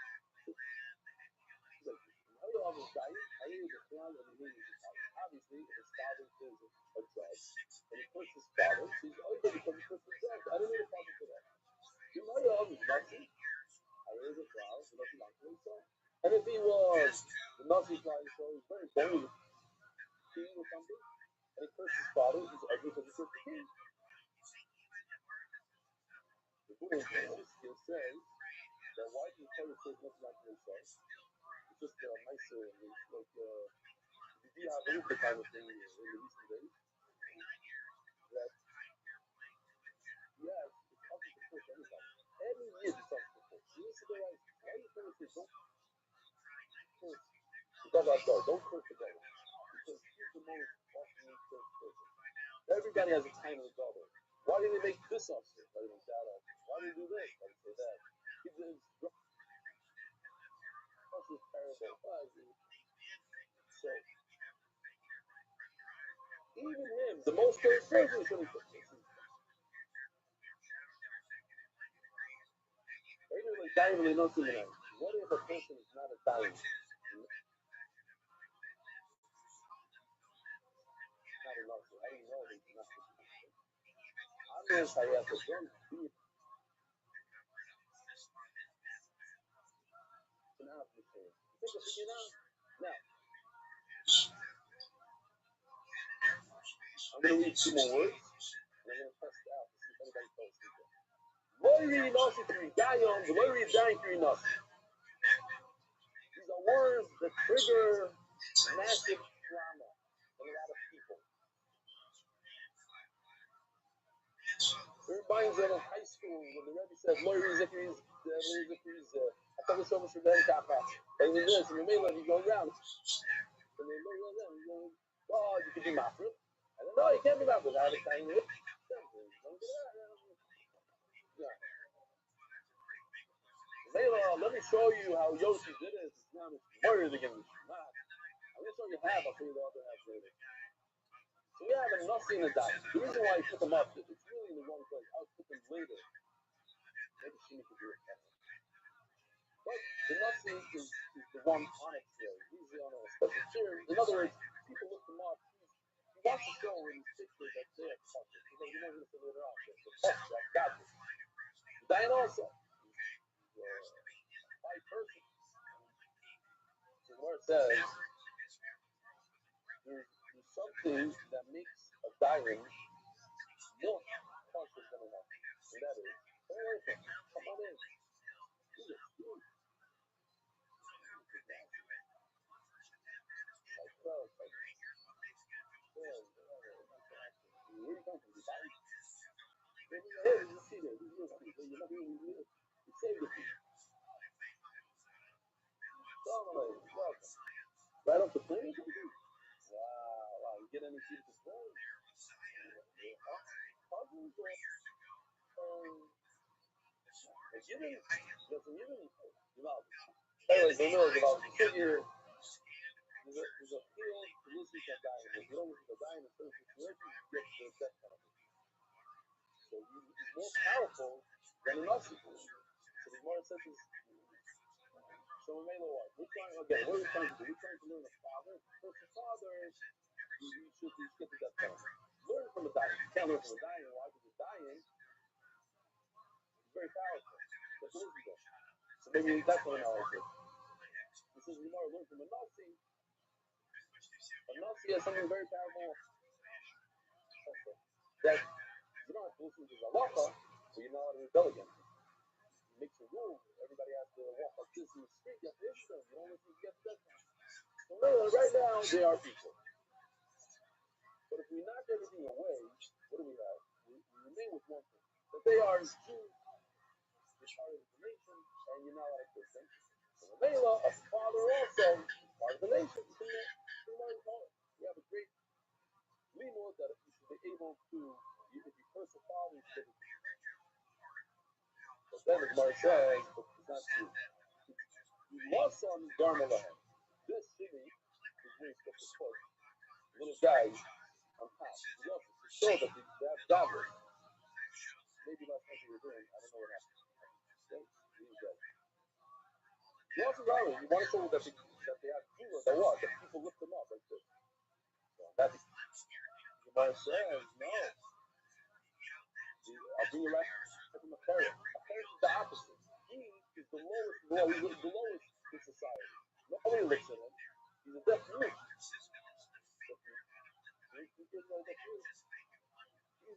Obviously, his father is a judge, and he puts his father, so he's only because he puts the judge. I don't need a father for that. You might have nothing. I raise a flower, so nothing like himself. And if he was the Nazi flying, so he's very bold, king or something, and he cursed his father, he's ugly because he cursed the king. The Buddha still says that why do you tell your kids nothing like themselves? It's just nicer, like, the Haruka kind of thing in the recent days. That, yeah, it's ugly to curse anybody. Every year it's ugly to curse. You need to realize, why are you trying to say don't curse the Don't curse the devil. Because he's the most awesome person. Everybody has a time with the devil. Why did they make this officer? Why did they make that officer? Why did they do this? Why did they say that? He did his is terrible. So even him, the most famous person, should have put this. Maybe like dying really not even know. What if a person is not a dying? Not enough. I don't know. It's not. I'm going to say yes. Don't be an application. Think of it now. Now, I'm going to read two more words, and I'm going to test it out to see if anybody tells me that. Loyri nasi kiri dayon, loyri dayon kiri nasi. These are words that trigger massive trauma in a lot of people. It reminds me of high school when the Rebbe said, Loyri zikri's, I thought so much for them, Kappa. And then this, and the Mela, you go around. And they look at them, you go, oh, you can be mafra. I don't know, you can't be mafra. I have a tiny lip. Let me show you how Yoshi did it. It's not murdered again. I'm going to show you half. I'll show you the other half later. So we have a nasi and a dime. The reason why I put them up is it's really in the wrong place. I'll put them later. Maybe Shimi could do it. But the nasi is the one on it here. He's on a special chair. In other words, people look them up. He wants to show in his picture that they're touching. Because you know he's going to later on. I've got this. Dine also. By person. So where it says, there's something that makes a diamond more conscious than enough. And that is, come on in. Do this. Where you come from? You buy it? Hey, you see that? You're not even real. You saved it. Right off the plane? Wow. You get any beautiful clothes? Puzzles or giving? Listen, giving. Anyway, they know about the figure. There's a field to listen to a guy. If you don't listen to a guy in a certain situation, you get the death penalty. So he's more powerful than an us. So the more senses. So we may know what. We're trying, again, what are we trying to do? We're trying to learn a father. First, the father, you should get the death penalty. Learn from the dying. You can't learn from the dying. Why? Because the dying is very powerful. That's what it is. So maybe that's what knowledge is. This is we want to learn from a Nazi. A Nazi has something very powerful. That you don't have to listen to the halacha, but you're not allowed to rebel against it. It makes a rule. Everybody has to walk like this in the street. You have to listen to them. You don't listen to get that. So right now, they are people. But if we knock everything away, what do we have? We remain with one thing. That they are Jews, they're part of the nation, and you're not allowed to kill them. So the Mela, a father also, part of the nation. We have a great limud that you should be able to, if you curse a father, you should be able to. But then the Gemara says, but it's not true. You lost on Dharma Lahem. This city is where you're supposed to put little guys on top. You lost it to show that they have daughters. Maybe last night you were doing, I don't know what happened. You lost on Dharma. You want to show that they have kingdom, that what? That people lift them up like this. So that's the Gemara says, no. I'll bring you back to the parent. A parent is the opposite. He is the lowest role. He's the lowest in society. Nobody looks at him. He's a deaf mute. He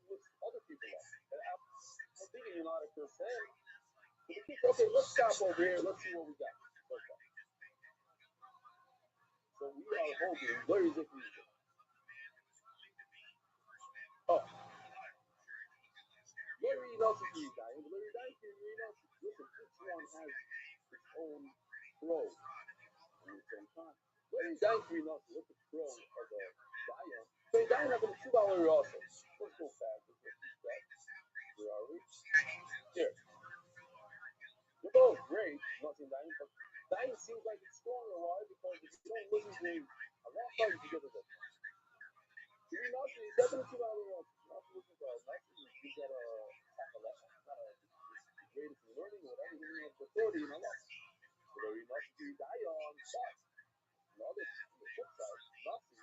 looks other people up. And I'm thinking you're not a person. Okay, let's stop over here. Let's see what we got. So we are holding. Where is it? Oh. Larry Nelson can die. Larry Nelson. Listen, each one has its own role and its own time. Larry dying 3 nothing. Look at throw of Dion. So Dion having a 2 dollar also. Let's go fast. Where are we? Here. They're both great, nothing Dion, but Dion seems like it's stronger. Why? Because if you don't listen to a lot of times you get it. You're not definitely 2 dollar also. Not listen to nothing. You get a not a greatest in learning or whatever. You have the authority in a lot. So they're not to Dion, but another the flip side, nothing.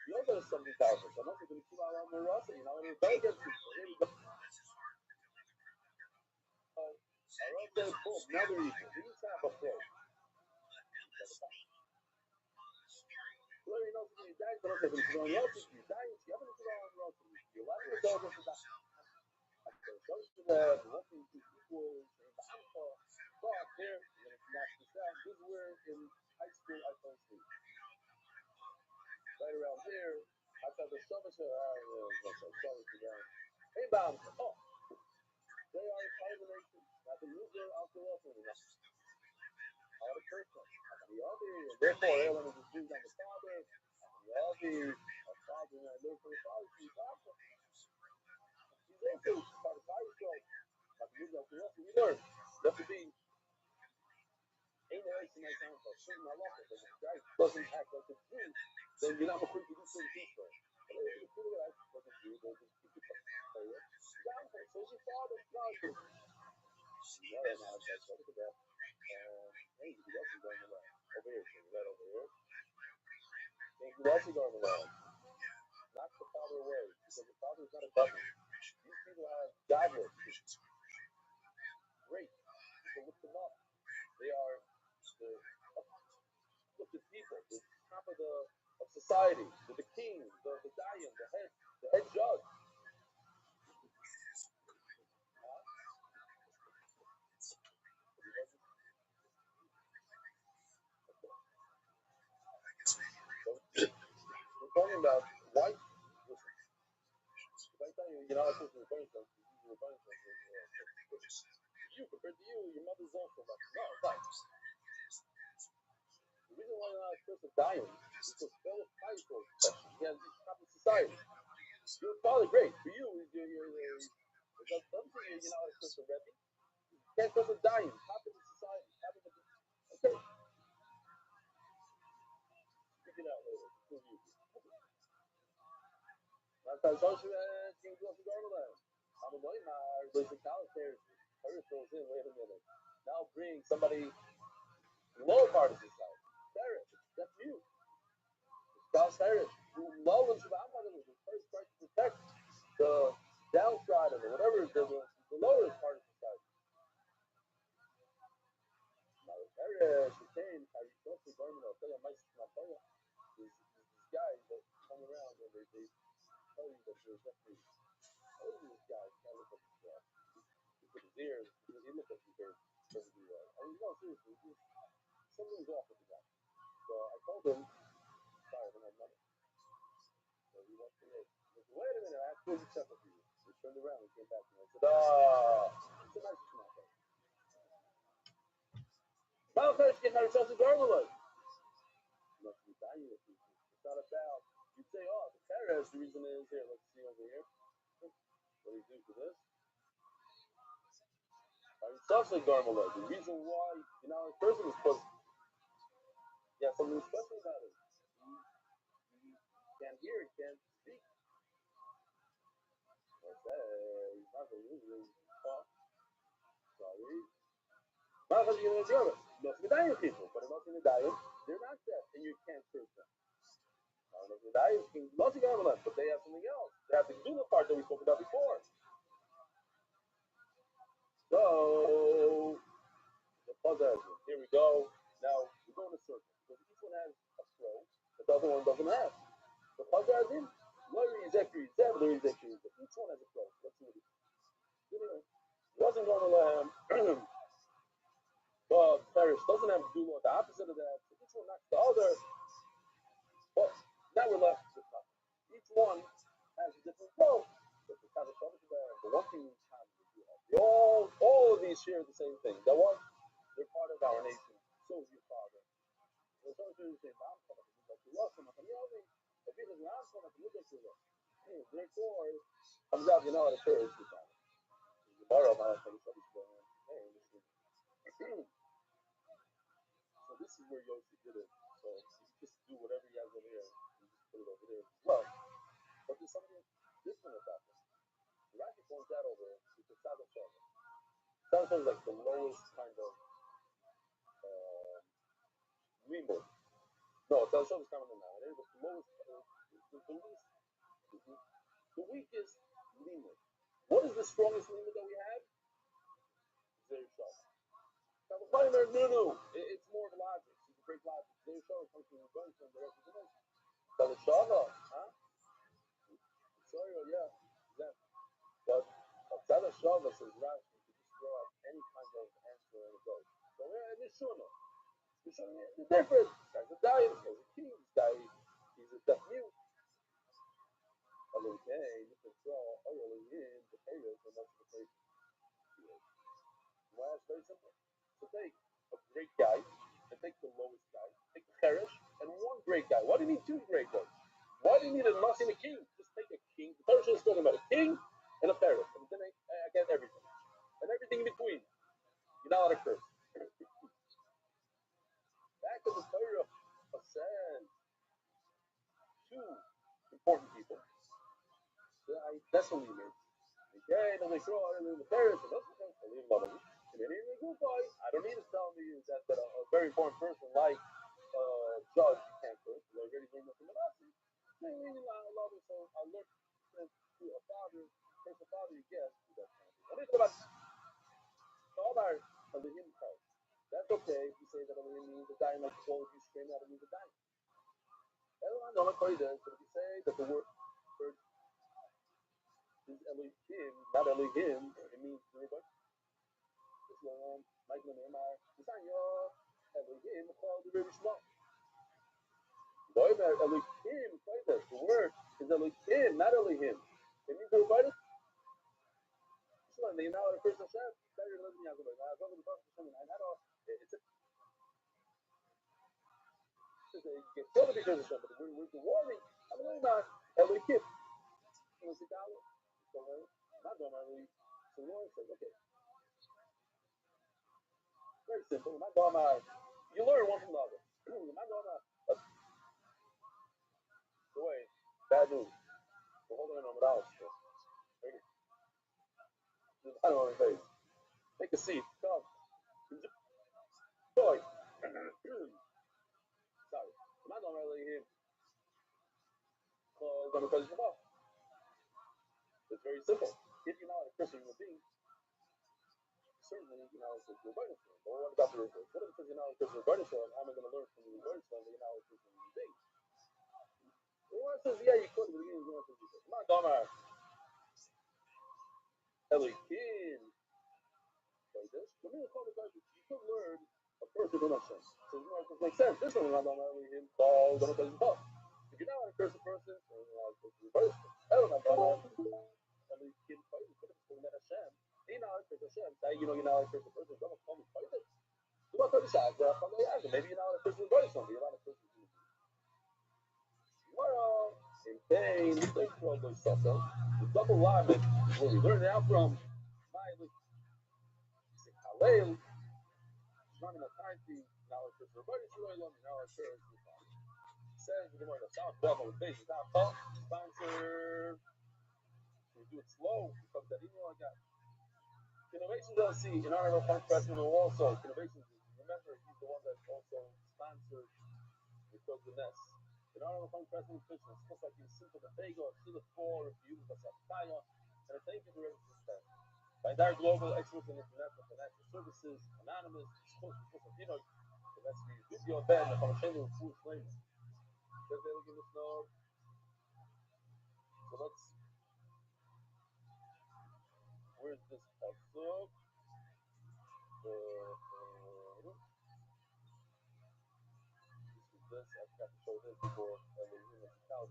You also have 70,000. So nothing going to 2 dollar more also. You know, and it's better against people. Here we go. Boom, now they're equal. We each have a flow. Larry knows that he's dying, but okay, but he's else if you're dying, you haven't put on else. You're allowed to go against the back. Those are the nothing to equal in the alpha. But here, you're going to knock this out. This is where in high school I fell asleep. Right around here, I thought the stomach hey, Bob. Oh, they are a part of the nation. Not the loser, I'll go up with it. All the person. Therefore, everyone is just doing on the father. The father, and I learn from the father. He's also part of Bible show. Like we learn. You have to be ain't no action like that for certain I love it. If the guy doesn't act like a Jew, then you're not going to do certain things for him. But if you do that, like a Jew, then just keep it up. So your father, God, you know that now. So look at that. Hey, you got some going around. Over here, so right over here. Hey, you got some going around. Knock the father away, because the father is not a government. These people have godless. Great. People lift them up. They are the uplifted people, the top of society, the king, the dayan, the head judge. We're talking about white. Listen, if I tell you, you're not supposed to refer to you compared to you, your mother's also like, no, right. The reason why you're not supposed to die is because fellow fight for protection. He has this top of society. Your father, great. For you, you're not supposed to ready. You can't supposed to die in top of the society. Okay. Speak it out later. That's how King Joseph Garland. I'm a white man. There's a college there. Hurry throws in. Wait a minute. Now bring somebody low part of society. Sarah, that's you. Spouse Sarah, who loves the first part to protect the downtrodden or whatever the lowest part of society. Now, Sarah, she came. I Joseph Garland. I'll tell you, my these guys that come around and they tell you that there's definitely this guy can't look at his with his ears. He looked at his ears perfectly well. I mean, no, seriously, something's off with the guy. So I told him, sorry, I don't have money. So he went to me. He said, wait a minute, I have 40 cents for you. He turned around and came back to me. I said, it's a nice small thing. How can I get my Chelsea Garland? You must be dying with people. It's not about, you say, the Perez, the reason is here. Let's see over here. What do you do for this? Chelsea Garland. The reason why, a person is because something special about it. You can't hear, you can't speak. What's that? He's not going to usually talk. Sorry. Not because you're going to do it. Not going to die with people, but not going to die. They're not deaf, and you can't curse them. Not going to die. Not going to but they have something else. They have to do the part that we spoke about before. So, the puzzle. Here we go. Now, we're going to circle. Because each one has a throw, but the other one doesn't have. The puzzle has in. Larry is Zachary, Larry is Zachary, but each one has a throw. Let's see what it is. Anyway, wasn't going to let him. But Paris doesn't have to do the opposite of that. So each one knocks the other. But now we're left with nothing. Each one has a different role. But the one thing in common is all of these share the same thing. That one, they're part of our nation. So is your father. Comes out, you know what occurs. Tomorrow, my so this is where Yoshi did it. So you just do whatever he has over here. You just put it over there as well. But there's something different about this. Rashi points out over here because Sada Shava. Sada Shava is like the lowest kind of limud. No, Sada Shava is kind of now. It is the lowest, the least, the weakest limud. What is the strongest limud that we have? Zero Shava. Now the primary, no. It's more of logic. It's a great logic. Zero Shava comes from the bunch and the rest of the nation. Sada Shava, huh? Sorry, yeah. Exactly. But Tzad Shava says Rashi, you can just throw out any kind of answer and it goes. So we're in Mishuna. Mishuna is different. This guy's a diet, this guy's a king, this guy, he's a deaf mute. Okay, you can throw oil in the potatoes and that's the case. Well, it's very simple. So take a great guy and take the lowest guy, take the Cherish and one great guy. Why do you need two great guys? Why do you need a Nasi and a king? Just take a king. The Torah is talking about a king and a Pharaoh. And then I get everything. And everything in between. You're not allowed to curse. Back to the Torah of says two important people. That's what we mean. Okay, then they throw out in the Paris and that's okay. I leave alone. And then they go by. I don't need to tell me that a very important person like Judge you can't curse. I already learned that from the last week. They leave me alone. So I learned to a father, curse a father, you guess. What is it about Omar of the hymn card? That's okay if you say that Elohim means a dying like clothes, you scream out it means a dying. Everyone don't like this, but if you say that the word is Elohim, not Elohim, it means everybody. This one, like when Omar, it's not your Elohim called the River Shmuel. Boy, Elohim, the word is Elohim, not Elohim. It means everybody. This one, they know how to curse Hashem. Better than living Yaakov. Now, I've the Baruch Hashem, and I know it's a you get killed because of something. With the warning, I'm really not Elohim. Was it down? Not done early. So Lord says, okay. Very simple. Not done. You learn one from the other. Not done. The way. Bad news. We're holding on without us. I don't know face. Take a seat. Come. Enjoy. Sorry. Not done early here. It's very simple. If you're not a Christian human being, certainly you know it's a rebellion. But what about the reverse? What if because you're not a Christian rebellion? How am I going to learn from the rebellion that you're not a Christian human being? The one says, yeah, you could, but again, the one says, come on, Dama. Elikim. Like this. Let me call the guy. You could learn a person in Hashem. So you know, it makes sense. This one, not Dama Elikim. Call Dama Elikim. If you're not a Christian person, or you're not a Christian rebellion, not Dama Elikim. But if it's talking about Hashem, you're not a Christian Hashem. Say, you know, you're not a Christian person. Don't call me Kodesh. Do not call me Shag. Maybe you're not a Christian rebellion. You're not a Christian. Tomorrow, in pain, they throw those stuff out. The double alignment, where we learn now from Miley, Halel, Shmami Natarti, now it's just everybody, Shloim, now it's sure it's the time. Says the word of South Bravo, base, not talk, sponsor. We do it slow, because that email I got. Innovations LC, in honor of Funk Festival also. Innovations, remember, he's the one that also sponsored because the Nest. In honor of Funk Festival Christian, it's just like you simple the Vega, see the four, if you use the Sapphire, and I thank you for everything that. By their global experts in international financial services, anonymous, you know, that's the video band of Hashem and Full Flame. Does they give us no? So let's. Where's this also? This I forgot to show this before. Okay, we're done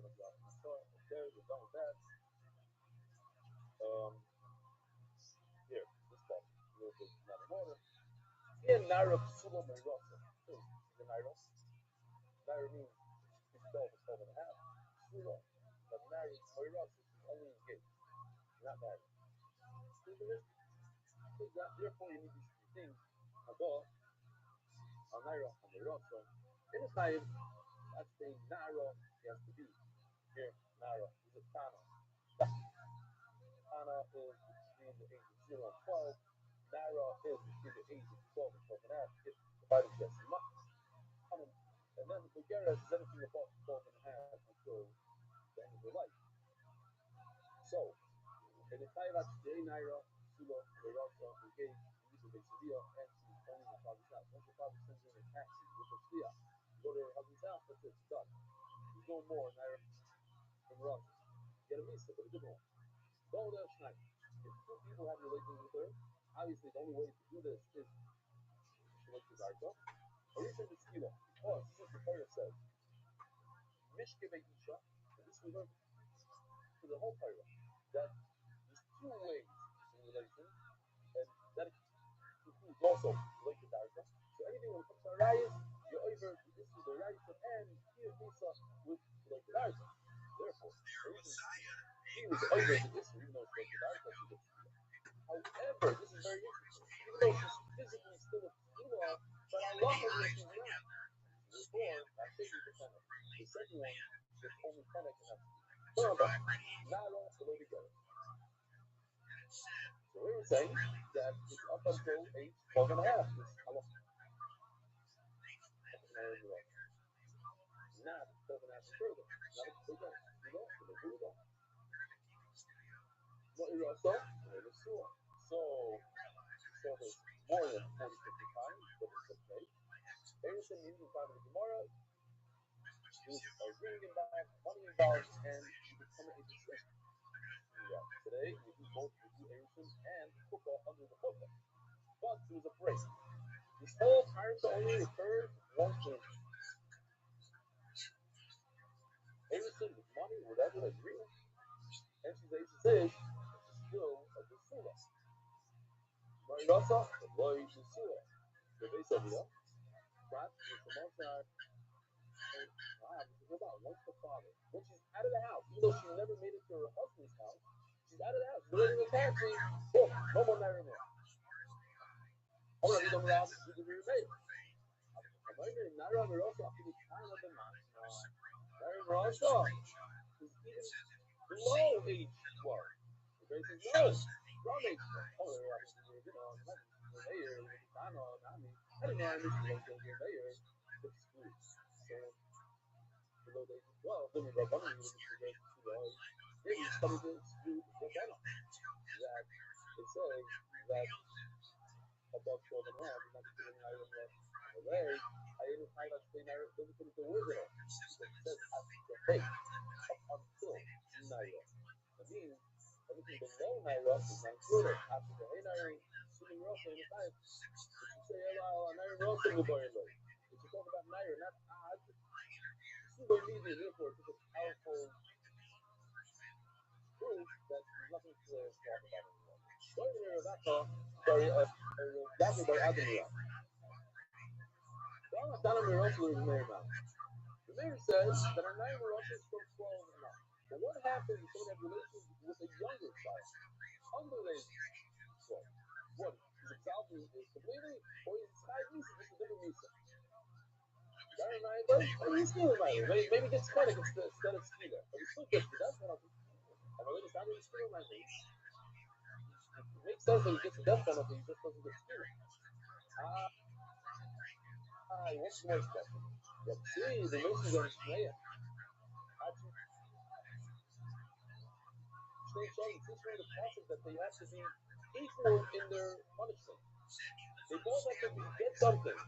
with that. Here, this part. Not in order. In Naira Psula Merosa. He's an idol. Naira means she's 12 or 12 and a half. Sula, but married Moira, so she's only engaged, not married. Therefore, you need these three things. Haba, Naira, and Moira. So, in the time, that's saying Naira, he has to be. Here, Naira is a Tana. Tana is between the age of 0 and 12. Naira is between the age of 12 and 12 and a half. If the Bible gets much. And then the Bulgaria is anything above 12 and a half until the end of their life. So, in the time that's J Naira, Sula, Verasa, engaged, Lisa Vesalia, and she's only in her father's house. Once her father sends her in a taxi with her Shia, you go to her husband's house, that's it, it's done. There's no more Naira and Verasa. Get a visa, but a different one. Go there, Schneider. If two people have relations with her, obviously the only way to do this is to make the Zarka. Or even the Skila, because since the Torah says, Mishke Isha, and this we learned to the whole Torah, that there's two ways in relation, and that includes also related Zarka. So anything when it comes to Arayas, you're over the issue of the Arayas and here Misa with related Zarka. Therefore, he was over the issue, even though it's related Zarka, she gets However, this is very interesting. Even though she's physically still a female, but Allah has she's not. Therefore, I think we defend it. The second one is only Fennec and that's not all the way together. So we were saying that it's up until age 12 and a half. This Allah. Not 12 and a half and further. Not a big one. You know, so they do that. What you're also, so there's more than 40, 50 times, but it's okay. Everything you can find in the Gemara is a ring involved, money involved, and you become a disciple. Yeah. Today, we do both Erusin and Kufa under the Kufa. But there was a break. This whole parasha only occurred once in Erusin with money, whatever they agree. And she's able to say, she's still a Disula. Marirasa, the boy Disula. The base of it, right? With the Mosai. About once the father, when she's out of the house, even though she never made it to her husband's house, she's out of the house, she's living in a taxi, boom, no more Naira more. I'm going to read them around, you can read it. I'm going to read Naira Mirosa, after the time of the man. Naira Mirosa is even below age 12. The grace is no, from age 12. Oh, I didn't know I understood the mayor, but school. So, below the age of 12, then we go running with the grace to the oil. Then he's coming to exclude the Ghana. That it says that above 12 and a half, you're not considering Naira in the way. I didn't find out say Naira doesn't put it the word in it. It says after hey, up until Naira. That means everything below Naira is not included. After the hey Naira, assuming Rosa in the time, if you say Naira Rosa will go in there. If you talk about Naira, not odd. Super media, therefore, it's a powerful proof that there's nothing to talk about anymore. Going to Ravaka, sorry, Ravaka by Adonai. Well, Adonai Mirosa is married now. The mayor says that Adonai Mirosa is from 12 and up. But what happens if someone has relations with a younger child? Under the age of 12. What? Is it South is completely, or is it Sky Misa, just a different Misa? Maybe still maybe gets Fennec instead of Skila. But it's still good, but that's what I'm I mean, it's not really still my age. It makes sense that he gets a death penalty, he just doesn't get Skila. What's the next question? Yeah, see, the Mason going to Shneya. Shnei Shani teach me the concept that they have to be equal in their punishment. They both have to get something.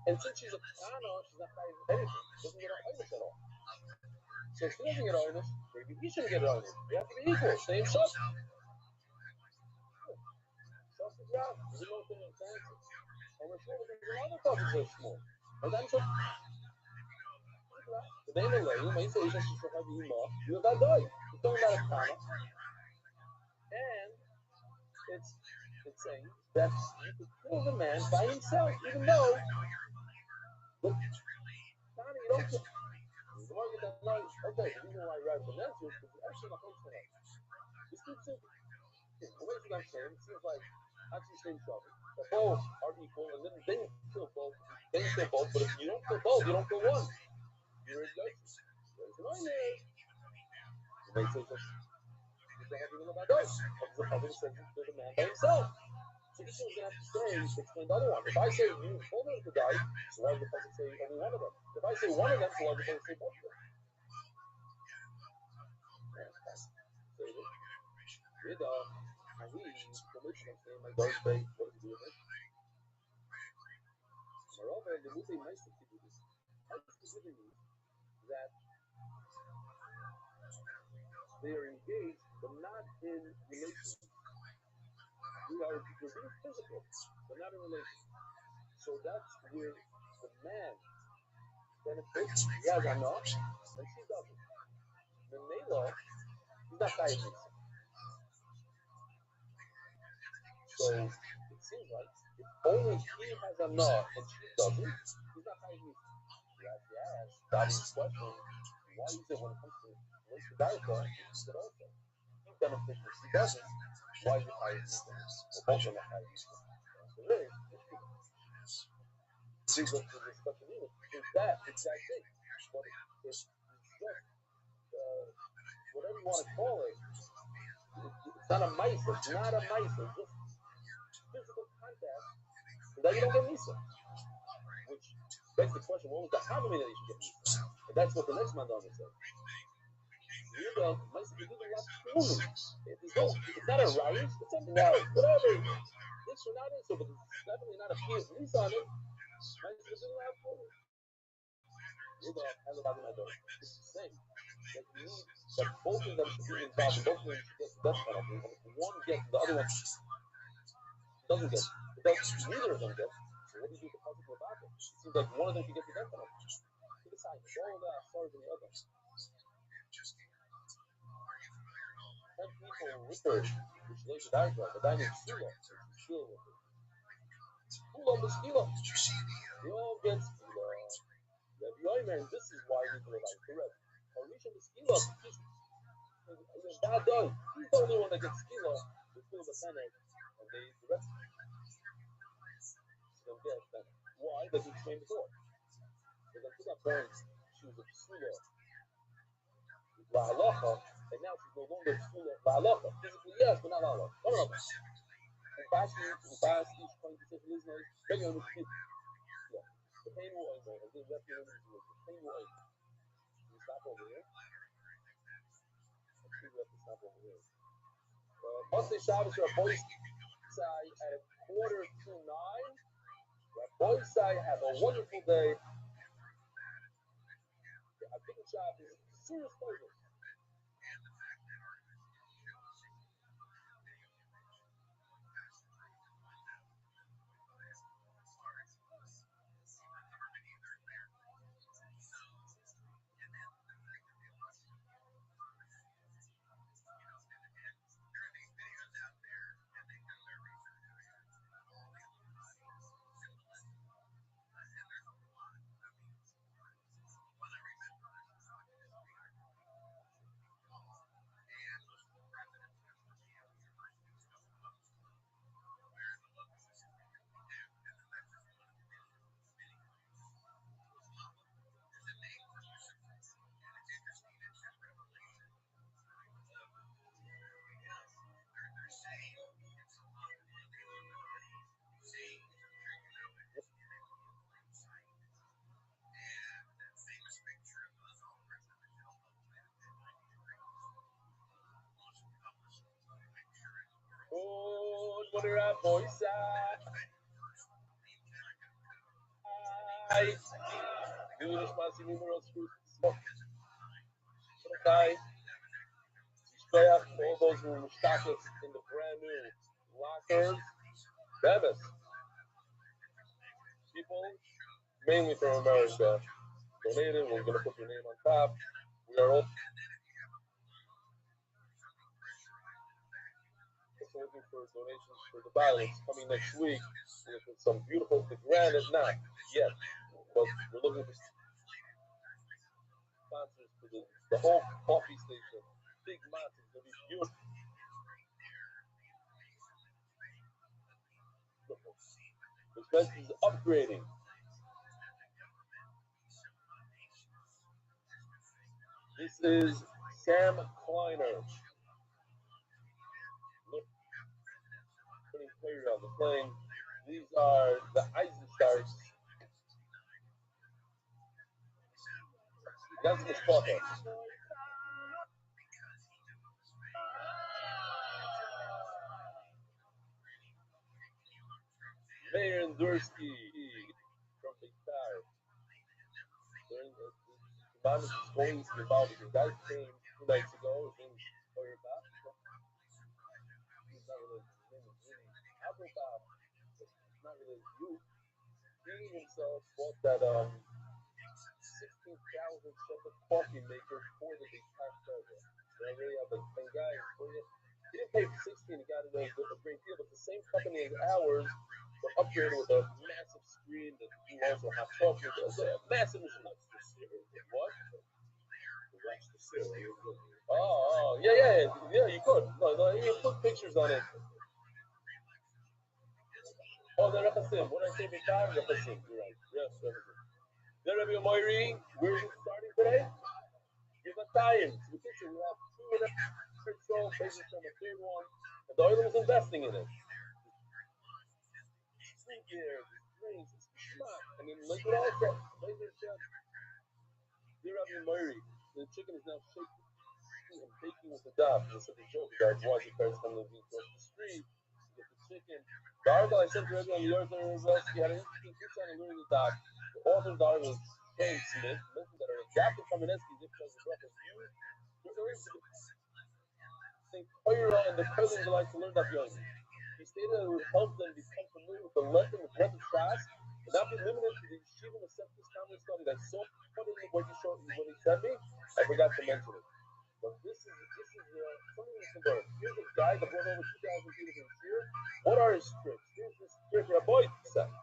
And since she's a Kana, she's not fighting anything. She doesn't get an Einish at all. So if she doesn't get an Einish, maybe he shouldn't get an Einish. They have to be equal. Same shot. Shot is out. There's no thing in fancy. And we're sure that there's another topic that's small. And that's what. The name of Lehi, my say, is that she's going to be more. You have that die. It's talking about a Kana. And it's saying that you could kill the man by himself, even though the Kana don't care. The market that night, okay, the reason why I ride Valencia is because actually not close tonight. This keeps it, the way that I'm saying, it seems like actually same trouble. The both are equal, and then they kill both. They kill both, but if you don't kill both, you don't kill one. You're a judge. There's an eye there. You may say just, you don't have even about us. Other said to the man by himself. So this one's gonna have to say, explain the other one. If I say you both of them could die, so why does the person say only one of them? If I say one of them, so why does the person say both of them? My dog say, what does he do with it? Moreover, the movie nice to do this. Nice to do that they are engaged, but not in relation. We are really physical, but not in relation. So that's where the man benefits. He has enough, and she doesn't. The Nela, he's not diagnosed. So it seems like if only he has enough and she doesn't, he's not diagnosed. You have to ask Daddy's question, why is it when it comes to race to diet, he also? He benefits, she doesn't. Why is it diagnosed? Or both of them are diagnosed. So really, brings us to the discussion either. It's that exact thing. But it's just, whatever you want to call it, it's not a mice. It's not a mice. It's just physical contact. And then you don't get Misa. Which begs the question, what was the Havamina that you should get Misa? And that's what the next Mandana said. Mice, you do the last food. It's not a rice. It's something else. Whatever. This or not this, but it's definitely not a piece of Misa on it. Mice, you do the last food. It's the same. That you need that both of them should be involved, both of them should get the death penalty. And if one gets, the other one doesn't get. Neither of them get. So what do you do with the positive about it? It seems like one of them should get the death penalty. You decide. All of that as far as the other. 10 people with her, which lays the diagram, but I need Skila. Skila with it. Who loves the Skila? They all get Skila. Rabbi Omer, this is why we do it like the Rebbe. Orisha the Skila, God does. He's the only one that gets Skila. They feel the Senate, and the rest don't get Senate. Why? Because we explained before. Because until that point, she was a Psula La'alacha, and now she's no longer Psula La'alacha. Physically, yes, but not La'alacha. One of them. Upasi, she's trying to say to listeners, maybe on the kid. Yeah. The pain will end, man. The pain will end. Can you stop over here? I think we have to stop over here. Monday Shabbos, Rabbi Sai at 8:45. Rabbi Sai, have a wonderful day. I think the Shabbos is serious pleasure. What are our boys? Hi. Do you response numerals for okay. All those who were stocked in the brand new lockers. Bemis. People, mainly from America, donated. We're going to put your name on top. We are all looking for donations for the violence coming next week with some beautiful, the granite, not yet, but we're looking for The whole coffee station, big mats, it's gonna be beautiful. The place is upgrading. This is Sam Kleiner. Look, putting players on the plane. These are the Eisenstars. That's the spotlight. Mayor Endursky from Beitar. During the man is going to the ball because guy came 2 nights ago. His name is Feuerbach. He's not really, his name is really Abelbach. It's not really you. He himself bought that 16,000 shekel coffee maker for the Beitar program. And I really have a guy for you. He didn't pay for 16, he got it a great deal, but the same company as ours were upgraded with a massive screen that you also have chocolate. A massive machine. What? Oh, yeah, you could. No, you can put pictures on it. Oh, the Rechasim. What did I say before? Rechasim. You're right. Yes, Rechasim. The Rabbi Moiri, where is it starting today? Give us time. So we have 2 and a half so basically from the third one, and the other was investing in it. Street gear, drinks, and then look at all that. Laser chef. Dear Rabbi Moiri, the chicken is now shaking and baking with the dove. This is a joke. Guys, why the parents come to the street to get the chicken? The article I sent to everyone on the Earth University had an interesting insight on learning the dove. The author of the article is James Smith, mentioned that are adapted from an Esky because the book is used to urge the Torah and the cousins like to learn that young. He stated that it would help them become familiar with the lesson of breath of fast and not be limited to the Yeshiva Masechtas Common Study. That's so funny what he said me. I forgot to mention it. But this is something you can learn. Here's a guy that brought over 2,000 people to here. What are his tricks? Here's this trick Rabbi said.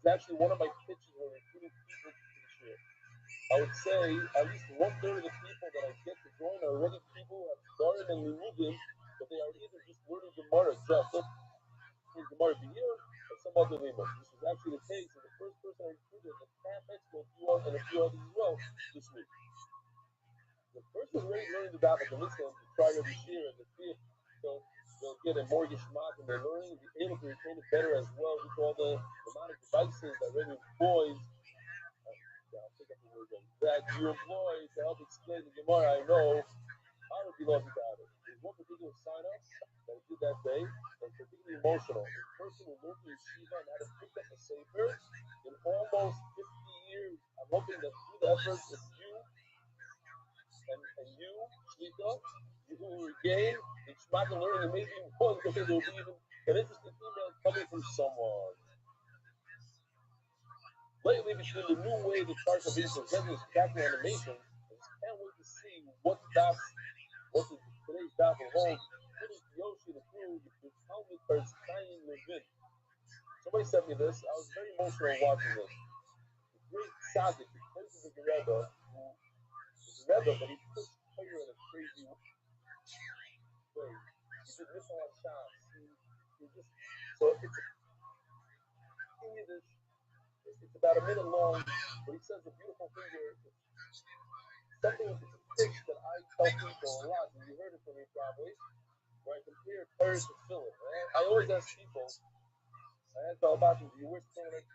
It's actually one of my pitches when recruiting people to the shir. I would say at least 1/3 of the people that I get to join are already people who have started in Limudim, but they are either just learning Gemara, just Gemara Behir, or some other limud. This was actually the case, and the first person I recruited at the Camp Expo, and a few others as well, this week. The person already learning the Daf at the Mitzvah to try to share and the fifth, so they'll get a mortgage schmack and they're learning to be able to retain it better as well with all the amount of devices that Rebbe employs. I'll pick up the word again. That you employ to help explain the Gemara. I know I would be lucky about it. There's one particular sign up that I did that day that's particularly emotional. The person who moved to Yeshiva and had to pick up a Sefer in almost 50 years. I'm hoping that through the efforts of you and you, Shlita, you will regain the Shmak and learning, and maybe more because there will be even an interesting email coming from someone. Lately, between the new way the charts are being presented as captain animation, I just can't wait to see what today's daf will hold. Including Yoshi, the crew, the Talmud first Chaim Levin. Somebody sent me this. I was very emotional watching this. The great tzaddik, the places of the Rebbe, who is a Rebbe, but he pushed Torah in a crazy way. He did this on Shas. He just so it's about a minute long, but he says a beautiful thing here. Something with the pitch that I tell people a lot, and you heard it from me probably, where I compare Torah to Philip. I always ask people, I ask all about you, do you wish Philip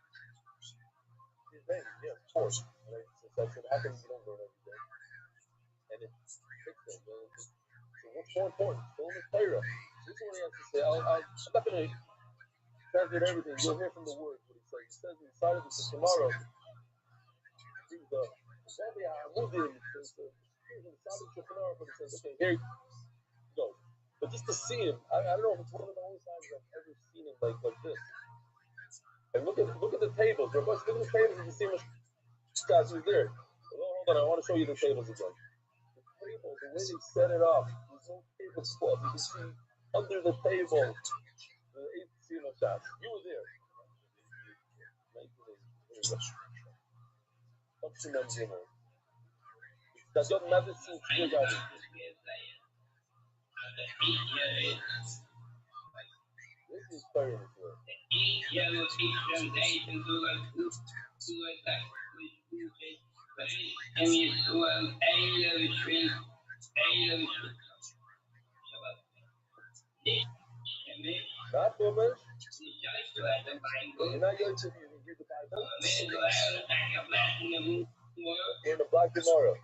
his name? Yeah, of course. And I said, how come you don't learn every day? And it fixed him. So what's more important? Philip is Torah. This is what he has to say. I'm not going to translate everything. You'll hear from the words what he says. He says inside of the tomorrow, okay, here you go. But just to see him, I don't know if it's one of the only times I've ever seen him like this. And look at the tables. Look at the tables and you see much guys who's there. Hold on, I want to show you the tables again. The tables, the way they set it up, there's no tablecloth. You can see under the table the 8 casino shots. You were there. Das dort Medicine Tiergarten. This is fire in here. Not woman. You're not going to read the Bible. We're in the Black tomorrow.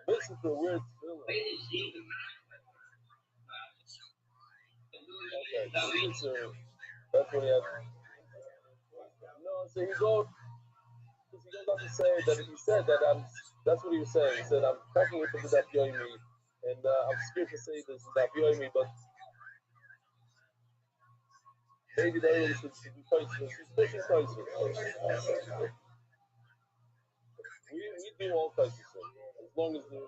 This is a weird feeling. Okay, that's what he has. No, so he goes on to say that he said that that's what he was saying. He said, I'm talking with him without viewing me, and I'm scared to say this without viewing me, but maybe the aliens should be priceless. He's pushing priceless. We do all priceless, as long as the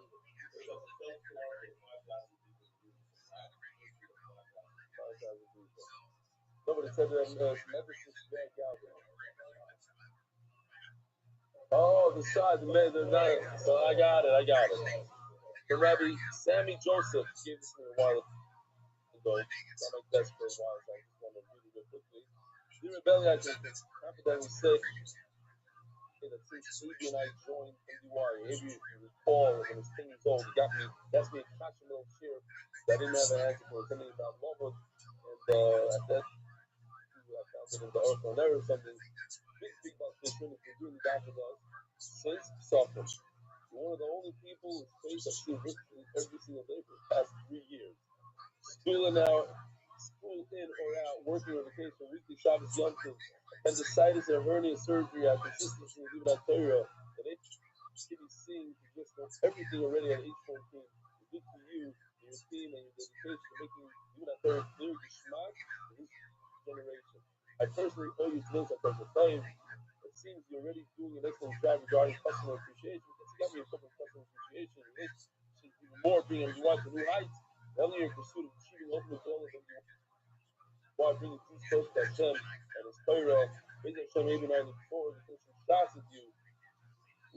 nobody said that medicine back out. Oh, the side, the night. So I got it. The Rabbi Sammy Joseph gave this to me a while ago. Not my best for a while, so I just want to read it real quickly. The rebellion, I think, confidently said that since Abby and I joined MDY, Abby, if you recall, when I was 10 years old, he asked me a catch a little cheer that I didn't have an answer for. Something about Lovewood, and at that, I found it in the Earth on Air or something. Big about this, really, for doing that with us. Since suffering. One of the only people whose face I've seen virtually every single day for the past 3 years. School in or out, working or vacation, weekly Shabbos Yom Tov, appendicitis or hernia surgery, I consistently leave it at Torah, and they should be seeing to just know everything already at age 14. It's good to you, your team, and your dedication to making even at Torah clear the Shema to this generation. I personally owe you today's personal time. It seems you're already doing an excellent job regarding customer appreciation. Because you got me a couple of customer appreciation. Should even more being able to watch the new heights. Earlier in pursuit of achieving ultimate goal of them, while bringing peace close to Hashem and His Torah, raising Hashem even on the forward to finish some shots with you.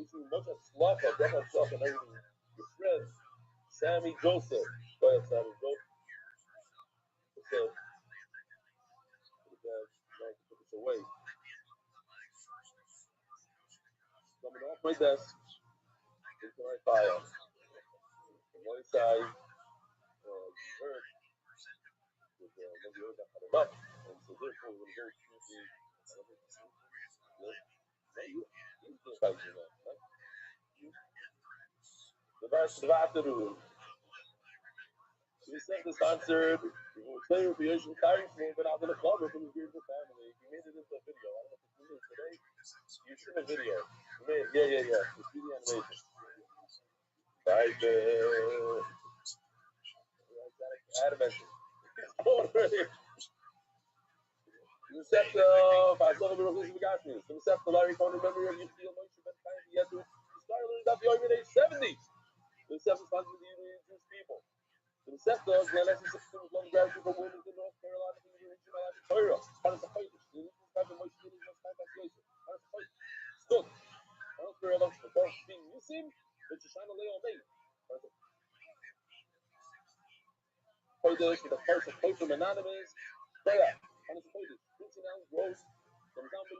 Wishing you much tzlacha, bracha tzlacha, and everything. Your friend, Sammy Joseph. Go ahead, Sammy Joseph. Okay. Now to put this away. Coming off my desk. Into my file. On one side, earth with maybe earth that had enough, and so therefore we're going to go through the verse of afternoon. We sent this answered. We will play with the Asian carry for but out of the club from the beautiful family. We made it into a video. I don't know if it's in today. You've seen a video. We made it. Yeah. It's video animation. Right there. I had to mention. Fazendo meu vídeo de gatinhos. Except the Larry Cohn memory of you feel much better time yet to start learning that the argument age 70. The seven sons of the Jewish people. The Septa, the lessons of the long gratitude for women in North Carolina from the region of Torah. How does the fight? The Egyptian type of motion in the translation. How does the fight? Stood. How does the Rebbe, the first being Nisim, the Shoshana lay on me. The first of play from Anonymous. Prayer. How does the fight? Now rose from down the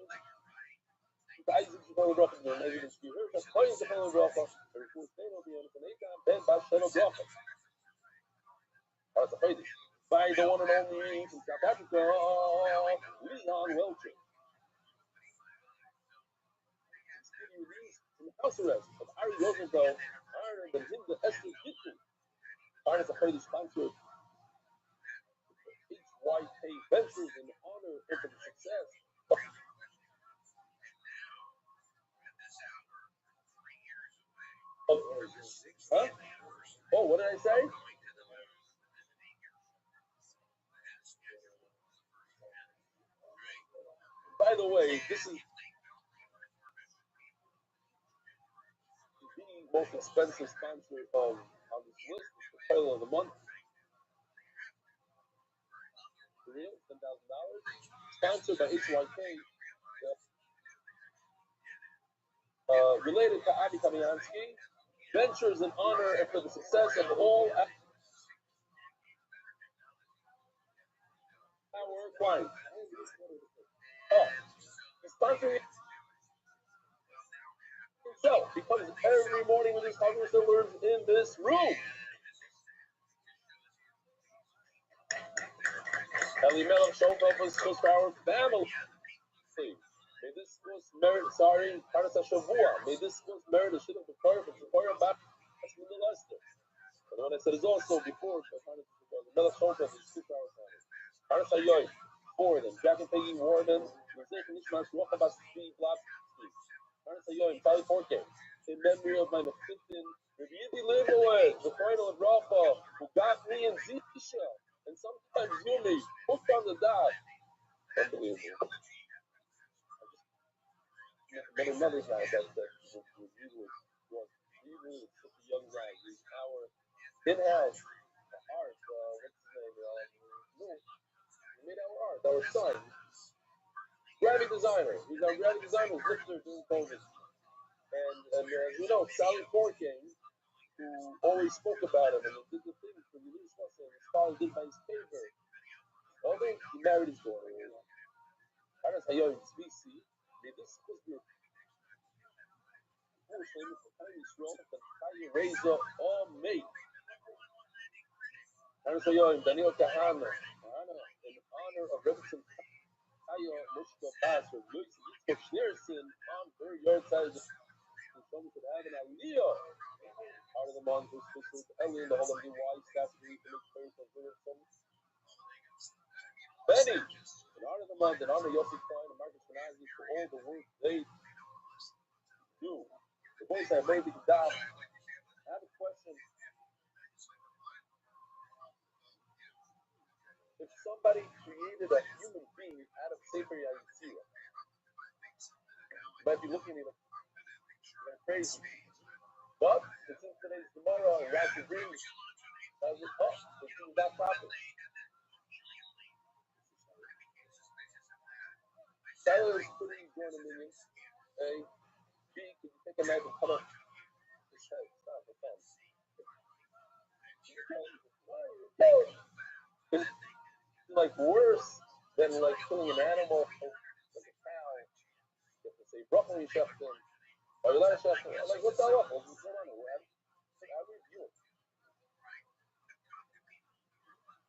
Isaac Shapel Bracha, and evidence you heard that Kohen Shapel Bracha, the report name of the Onifanaita, Ben Bas Shapel Bracha. That's a fight. By the one and only from South Africa, Leon Welcher. He's getting released from the house arrest of Ari Rosenfeld, Aaron and Hinda Esther Gittin. Aaron is a fight sponsored HYK Ventures in honor of the success. Huh? what did I say? By the way, this is the most expensive sponsor on this list. It's the title of the month. For real, $10,000. Sponsored by HYK. Related to Avi Kamiansky. Ventures in honor and for the success of all our clients. Oh, he's sponsoring himself. He comes every morning with his Congress alerts in this room. Eli Melech Shofar for our family. May this was merit, Parnas HaShavua. May this was merit a shit of the Torah from Sephora back to the Lester. And what I said is also before the Melech Shofar is our family. Parnas HaYoy, for them. Jack and Peggy Warden, Mosaic and Ishmael, Shwaka Basti, Blabski. Parnas HaYoy, Tali Forke. In memory of my Mephitin, Rabbi Yidi Livoway, the final of Rafa, who got me and Zisha, and sometimes Yumi, hooked on the dot. Unbelievable. Many mothers now that was usually such a young guy. He's our in-house art. What's his name? He made our art. Our son, graphic designer. He's our graphic designer. Lifter during COVID. And you know, Sally Forking, who always spoke about him and did the things for the Yiddish lesson. His father did by his favor. Although he married his daughter. Parnas HaYoy Tzvisi. May this was the Razor or me. Parnas HaYoy Daniel Kahana. In honor of Rebbetzin Kaya Mushka Pastor, Yitzchak Schneerson on her yard side. Someone could have an aliyah. Part of the month is with Eli and the whole of the wives, staff, to make praise of Benny. In honor of the month, in honor of Yosef Klein and Marcus Benazi for all the work they do. The boys have made the daf. I have a question. If somebody created a human being out of Sefer Yayitzirah, you might be looking at it crazy. But it's in today's Gemara and Rashi Green says it up. It's in that topic. Tyler is putting join a million. A B, can you take a knife and cut off his head? Stop, I can't. It's like worse than like killing an animal like a cow. You have to say broccoli shafton. Or you let a shafton. Like what's that up? What's going on? How do you view it?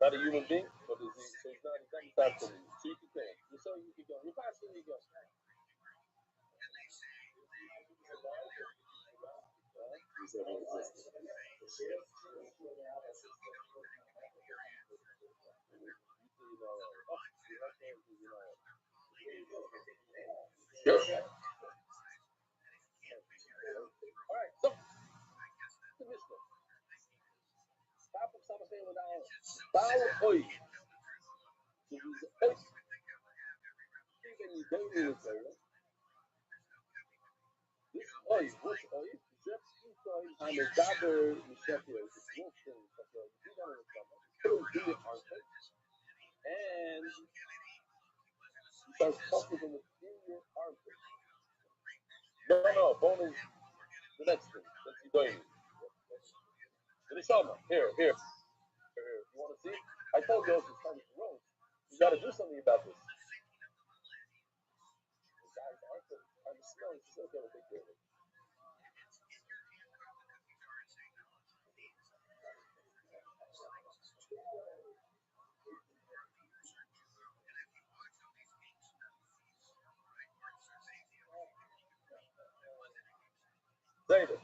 Not a human being, but is he, so he's not inside for me. So you can kill him. So you can go. You're faster than you go. Sure. All right, so the Mishnah. Top of something without Baal Oy. So he's Oy. Even you don't need it, this Oy, which Oy? Just Oy, and the Dabber Mishapio, the wolf thing, but you do that in the summer. Couldn't do it on it. And he starts talking from within your armpit. No, bone is the next thing. That's Yidoini. The Neshama. Here. You want to see? I told you it's time to roast. You got to do something about this. The guy's armpit, I'm smelling, still got to take care of it. David.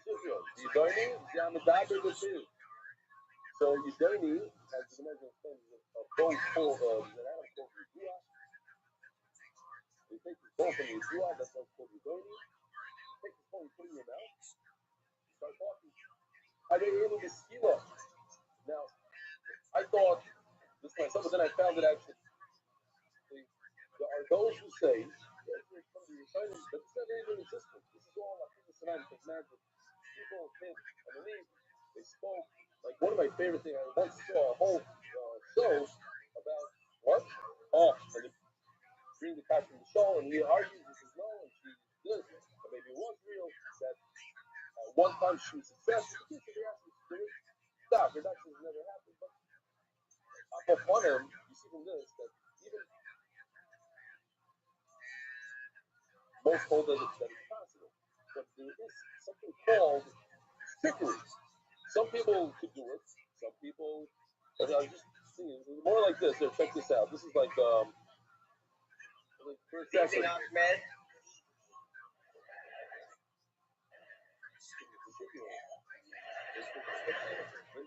Yidoini, Yamadaber the two. So Yidoini, as you imagine, a bone full of an animal called Yidua. You take the bone from Yidua, that's what's called Yidoini. You take the bone, you put it in your mouth, you start talking. I didn't able to skill up. Now, I thought this myself, but then I found that actually there are those who say that it's never even existed. This is all like this and because magic. People think underneath they spoke like one of my favorite things. I once saw a whole show about what? Oh, and they bring the cat from the show, and he argues and says no, and she this, or maybe it was real that one time she was successful. The kids are asking spirit. Stop, reductions never happened, but up on him, you see from this that even most hold that it's possible. But there is something called trickery. Some people could do it. Some people, I was just thinking, more like this. Here, check this out. This is like first Easy, Ahmed.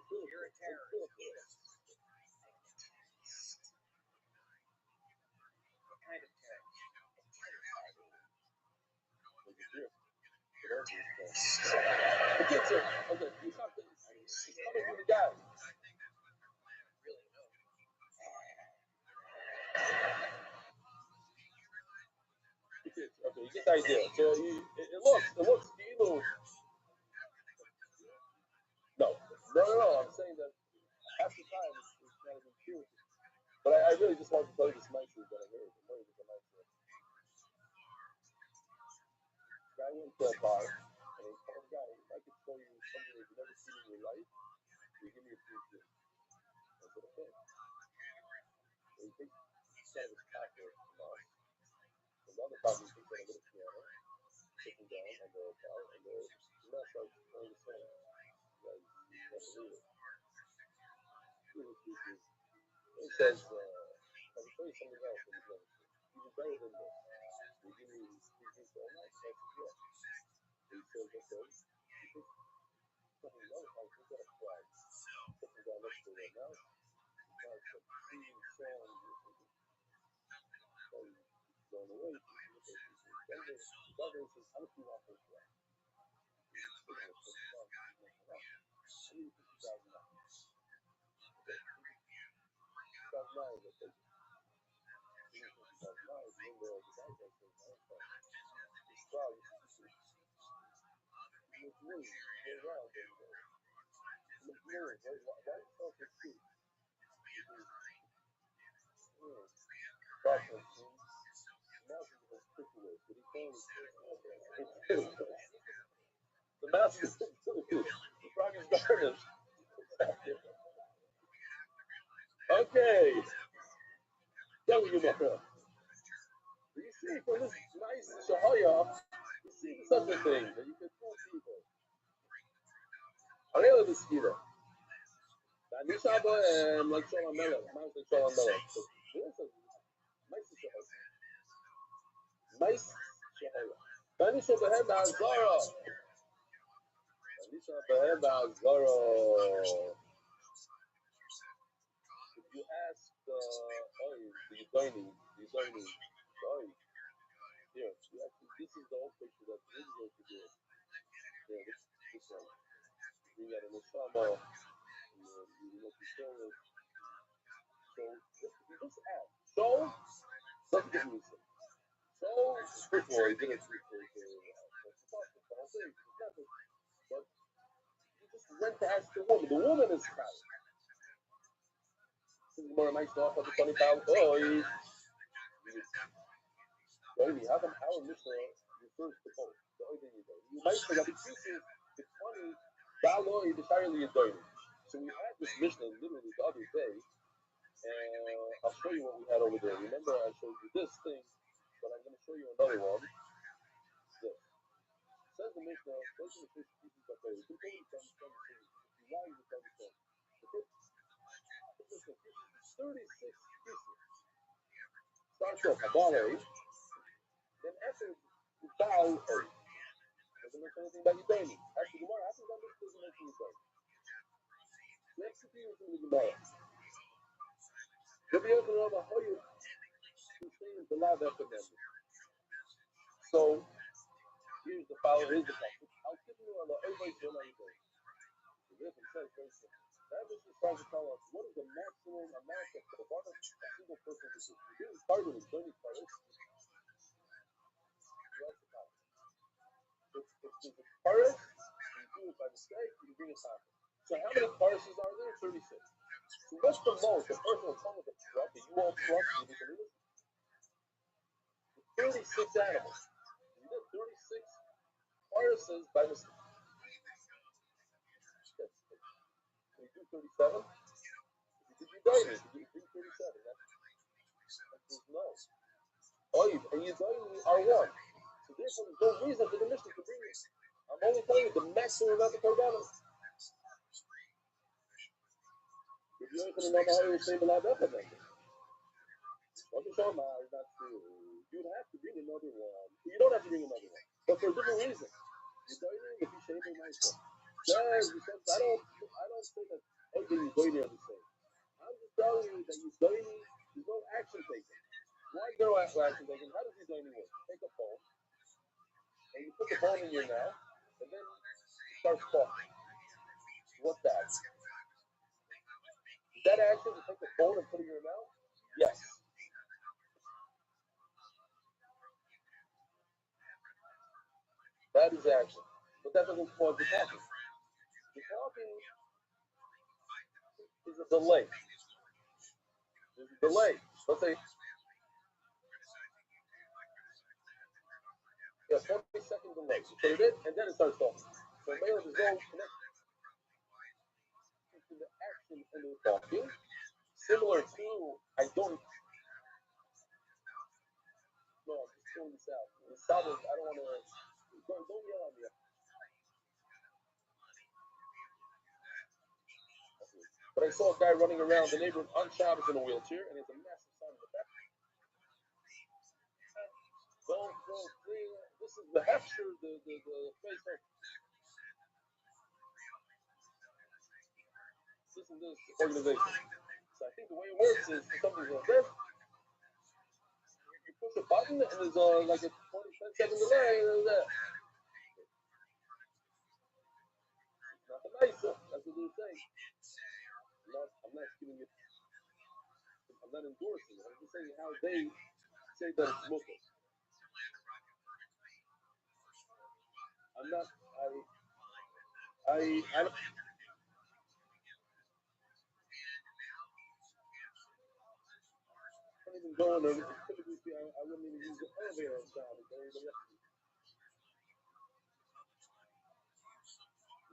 You're a terrorist. What kind of terrorist? The kids are, okay, he's not the, he's coming from the guy. Really, no. The kids, okay, you get the idea. So it looks, evil. No, I'm saying that half the time it's not even true. But I really just wanted to tell you this nicely that I heard. I heard it nicely. Guy went to a bar, and he told the guy, if I could show you something that you've never seen in your life, you give me a free drink. I said, okay. So he takes out of his pocket from us. From the other pocket, he takes out a little piano, sitting down on the bar, and the man starts playing the song. Like, you can't believe it. He says, I can show you something else that you've never seen. Even better than this. You give me free drinks all night? I said, yeah. He says, okay. He takes something else, I think that's flag. Something down next to it now. He tries to singing songs. So he's going away. Denver says, how much do you want for this flag? The mouse is the frog is garnished. Okay. Tell me about that. You see, for this nice shahaya, you see such a thing that you can fool people. I really mosquito. Nisha like Shalom Melech. Mine's like Shalom Melech. Nice shahaya. Nice shahaya. Tanisha behem ba'azara. Tanisha behem ba'azara. If you ask the Yidoni, here, you actually, this is the old picture that this is what you do. Yeah, this one. You got a neshama, you know, so just ask. So, let's get me some. So, first of all, he didn't speak for but you just went to ask the woman. The woman is tired. This is more nice off of the 20 pounds. Oh, how come our Mishnah refers to both? You might say that it uses the 20 Baloi, the Shirley Adoini. So we had this Mishnah literally the other day, and I'll show you what we had over there. Remember, I showed you this thing, but I'm going to show you another one. This. Says the Mishnah, those are the first pieces of the If you want, you can understand. The first 36 pieces. Starts off Abale, then after the Baal Earth. Doesn't mention anything about Yidoni. Actually, Gemara, after that, doesn't mention Yidoni. Next to you is in the Gemara. Rabbi Yochanan Rabbi Hoyu, who's saying the law of them. So, here's the following, here's the passage. I'll give you a everybody's going on Yidoni. this and says very simple. That is just trying to tell us what is the maximum amount of korbanos a single person can do. You're doing starting with 30 paris. If there's a paris, you do it by mistake, you bring it back. So how many parises are there? 36. So what's the most? The person will come with a truck, a U-Haul truck, with 36 animals. You did 36 parises by mistake. Can you do 37? Did you die? Did you do 37? That's no. Oiv and Yudayim are one. So therefore, there's no reason for the Mishnah to bring this. I'm only telling you the maximum amount of korbanos. If you're going to know how you're saying the lab then. What you're talking about is not true. You'd have to bring another one. You don't have to bring another one. But for a different reason. Yudayim, if you say the nice one. I don't say that Oiv and Yudayim are the same. I'm just telling you that Yudayim, there's no action taken. Why is there no action taken? How does Yudayim work? Take a phone. And you put the bone in your mouth, and then you start talking. What's that? Is that action to take the bone and put it in your mouth? Yes. That is action. But that doesn't cause the talking. The talking is a delay. There's a delay. Let's say, 20-second delay. You put it in, and then it starts talking. So there's no connection between the action and the talking. Similar to, I'm just throwing this out. The Sabbath, I don't want to, don't yell at me. But I saw a guy running around the neighborhood on Shabbos in a wheelchair, and it's a massive sign in the back. Don't clean. This is the hefsher, the face. This is this organization. So I think the way it works is something's like this. You push a button, and there's like a 20-second delay, and that. It's not the nice stuff. That's what they're saying. I'm not giving it. I'm not endorsing it. I'm just saying how they say that it's Muslim. I'm not. I don't. I don't even go in there. Typically, I wouldn't even use the elevator on time. Everybody else.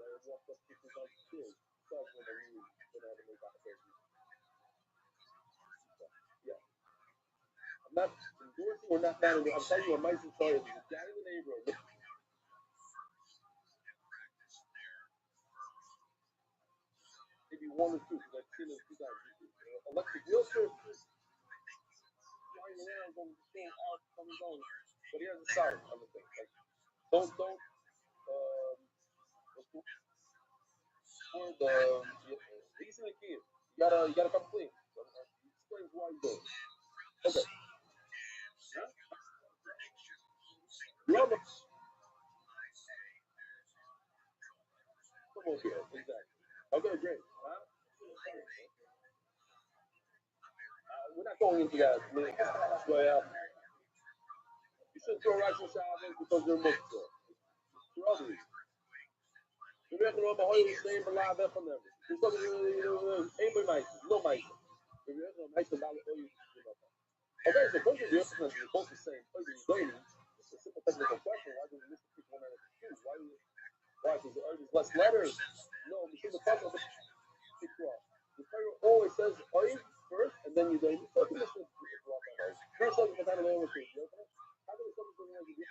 I walked up to like kids. Besides when I really went out and make opportunities. Yeah. I'm not endorsing or not mad. I'm telling you a nice story. There's a guy in the neighborhood. Maybe one or two, because I've seen it 2 times. Electric wheelchair. Flying around, going out, coming going. But he has a sign on the thing. Like, don't, for the, he's in the key. You gotta come clean. So, he explains why he's doing it. Okay. Huh? You're on the, exactly. Okay, great. Huh? We're not going into that. But, you shouldn't throw rice and Shabbos because they're mixed. For other reasons. We reckon on the oil is saying alive from them. There's something ain't nice, no nice. We reckon on nice about the oil. Okay, so first of all, you're supposed to say, it's a simple technical question. Why do we listen to people when they're confused? Why? Because there's less letters. No, because the problem is the Torah always says oil first, and then you don't. So you listen to first, like the time of the oil. How do we something like this?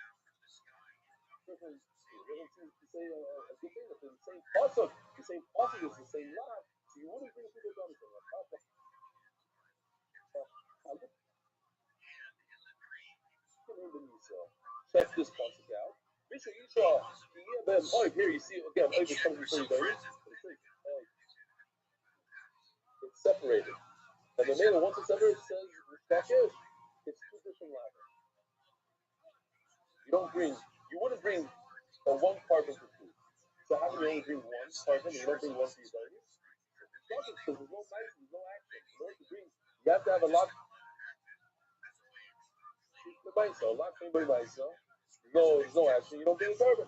To say a good thing, it's the same pasuk, is the same line, so you wouldn't bring people down to that. Check this pasuk out. Bishop Yisrael, here you see again, is coming before you there. It's separated. And the name, once it's separated, it says Rishtakish, it's 2 different lines. You wouldn't bring one part of the food. So how can you only bring one carbon and you don't bring one to your body? Because there's no mice, there's no action. In order to bring, you have to have a lot. The mice, a lot of mice. There's no action. You don't bring a carbon.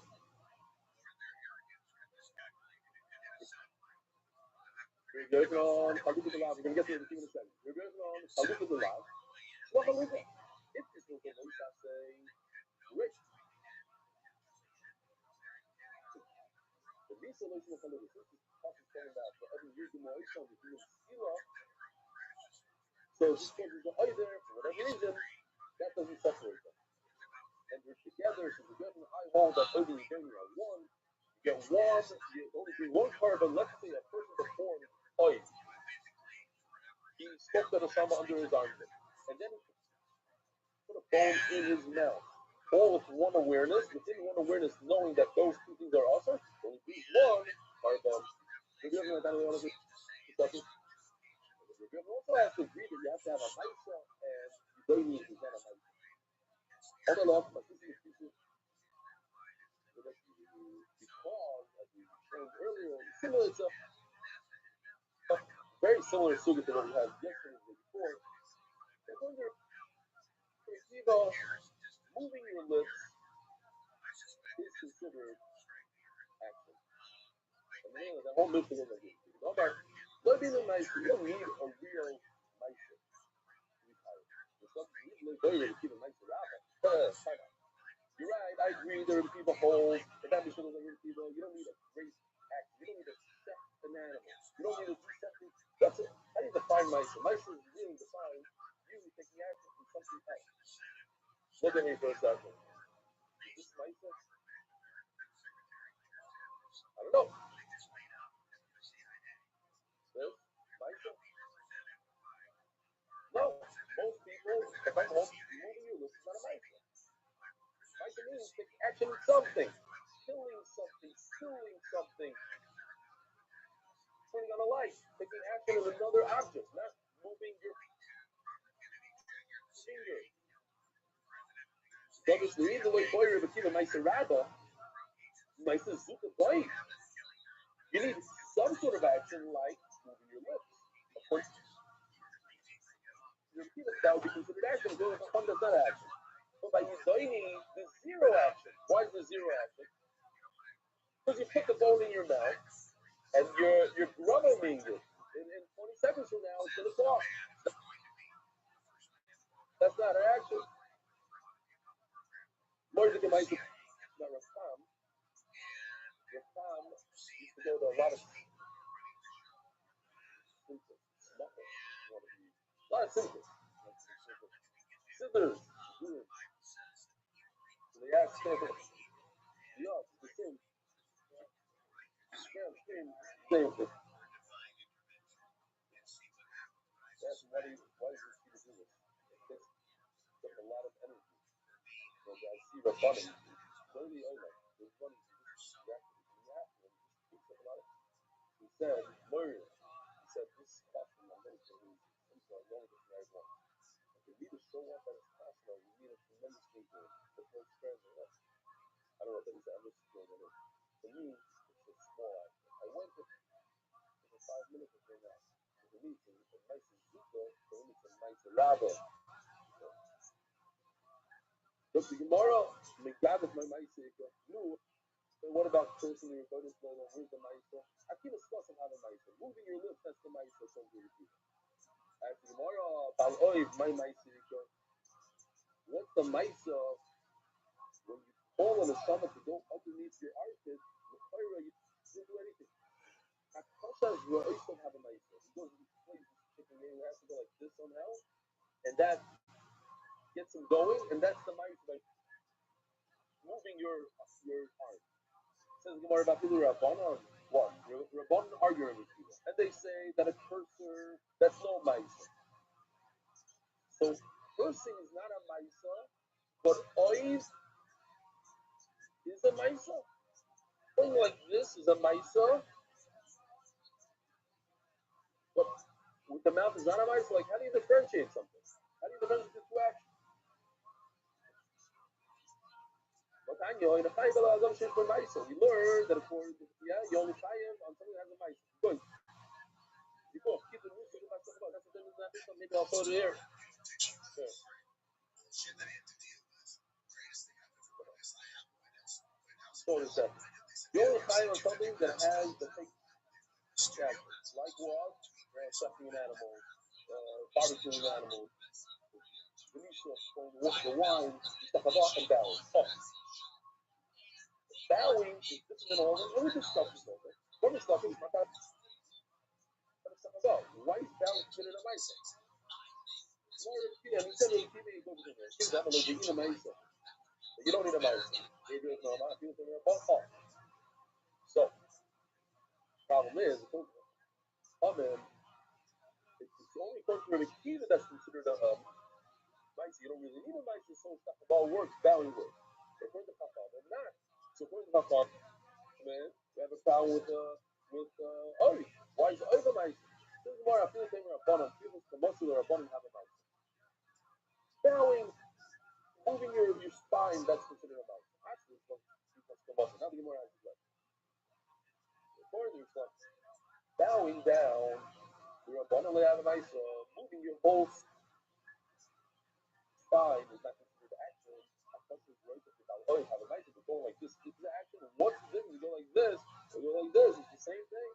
We're going on Chaluk with the Lav. We're going to get to it in a second. We're going on Chaluk with the Lav. What Chaluk? If this will go, we shall say, rich. The resolution of Chaluk. This is talking about for every year to more Isham, if you Sila. So this causes the either, for whatever reason, that doesn't separate them. And they're together, so the good and I hold that either you're getting a one, you get one, you only bring one carbon, let's say a person performed oil. He spoke to the Sama under his armpit. And then he put a bone in his mouth. All with one awareness, within one awareness, knowing that those two things are also, only be one carbon. Maybe I'm going to also has to agree that you have to have a Maisa and you don't need to have a Maisa. All along, but this is because, as we showed earlier, similar to very similar suga to what we had yesterday or before. They're going to perceive moving your lips is considered action. And then that whole lip is like this. But not being a nice, you don't need a real nice to be tired. There's something you need to keep a nice rapper. You're right, I agree, there are people hold, but that means there's people, you don't need a great act, you don't need to set an animal, you don't need to do something, that's it. How do you define Maisa? Maisa is really defined, you taking action from something else. Look at me for a second. Is this Maisa? I don't know. This? Maisa? No. Most people, if I'm moving you, this is not a Maisa. Maisa means taking action in something. Killing something, stealing something, turning on a light, taking action in another object, not moving your finger. So this lead the way boyer but even Maisa Rabba, Maisa Zuka Boy. You need some sort of action like moving your lips. Of course, that would be considered action. Doing one does not action. But by Yudaini, there's zero action. Why is there zero action? Because you put the bone in your mouth and you're grubbing it. In 20 seconds from now, it's going to talk. That's not an action. More than Maisa Rakam. Rakam used to go to a lot of a lot of symptoms. Scissors. So they asked him, yeah, it's the same. Same thing. That's why does this do this? It takes a lot of energy. So I see the funny. Clearly, there's funny. He said, Maria, he said, this is custom. I'm going to lose. And so I know this right one. For me to show up at his custom, we need a tremendous thinker. The first friend of us. I don't know if he's ever seen it. For me, it's a small act. I went to for 5 minutes and came out. For me, it's a nice Zuka, for me, it's a nice Rabba. Look, the Gemara, Megavis, my Maisika. No. And what about person you're going to know? Where's the Maisa? I keep discussing how the Maisa. Moving your lips, that's the Maisa. So after Gemara, Baloy, my Maisika. What's the Maisa? When you call on the stomach to go underneath your armpit, you didn't do anything. Akasha's Ra'is don't have a Maisa. He goes, he has to go like this somehow. And that gets him going, and that's the Maisa, like moving your arm. Says Gemara about the Rabbanon. What? Rabbanon arguing with people. And they say that a cursor, that's no Maisa. So, cursing is not a Maisa, but Oiz is a Maisa. Going like this is a Maisa, but with the mouth is not a Maisa. Like, how do you differentiate something? How do you differentiate the two actions? What time Tanya, in a Chayiv al Azam Shesh Ben Maisa. We learned that according to, yeah, you only Chayiv on something that has a Maisa. Good. Before, keep the news, that's the thing that maybe I'll put it here. Yeah. So it's that. You only Chayiv on something that has the fake actions. Like what? Stuffing an animal, barbecuing an animal. Venetia, the wine, stuff about and bowing. Oh. Bowing is different than all the other stuff. What is stuff is not that stuff about. Why is bowing considered a mice? You don't need a mice. So, problem is, it's only according to the key that's considered a mice. You don't really need a mice, so stuff about works, bowing works. According to Papa, they're not. So according to Papa, man, we have a problem with Ori. Why is Ori the mice? This is more I feel like we're abundant. People the muscular abundant have a mice. Bowing, moving your spine, that's considered a mice. Actually, it's the muscle. Now the more has left. According to yourself, bowing down, you're abundantly have a mice. Moving your whole spine is not considered action. A person's right to always have a mice. If you're going like this, this is action. What's the difference? You go like this, or you go like this. It's the same thing.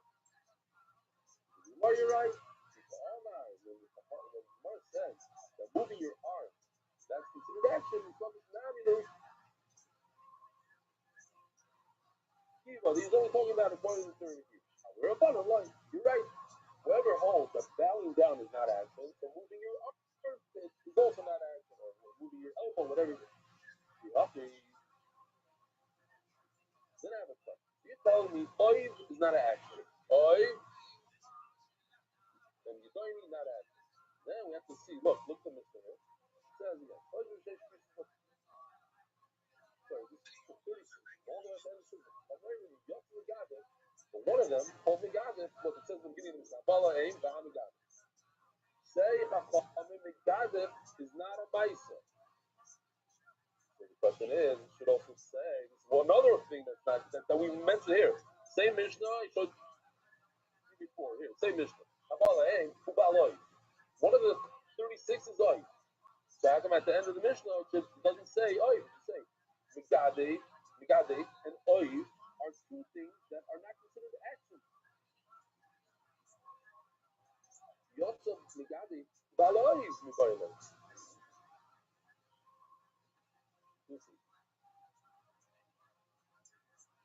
Are you right? It's all right. When Gemara says that moving your arm, that's considered action. It's not not. He's only talking about according to the third here. We're a bottom line. You're right. Whoever holds that bowing down is not action, so moving your arm is also not action, or moving your elbow, whatever. You're up there. Then I have a question. You're telling me oiv is not an action. Oiv, and you're telling me not action. Then we have to see. Look the Mishnah here. It says again. Sorry, this is 36. All the way to the Sukkah. But one of them, called Megadif, look, it says in the beginning of the Mishnah, Aim, Ba'am Megadif. Say Chachamim Megadif is not a Maisa. So the question is, it should also say, this is one other thing that's not, that we mentioned here. Same Mishnah, I showed you before, here, same Mishnah. Aim, Ubaloi. One of the 36 is Oy. So how come at the end of the Mishnah, it doesn't say Oy, it says Megadif, and Oy are two things that are not considered action. Yosef Megadi, Baloy is Mikoyle.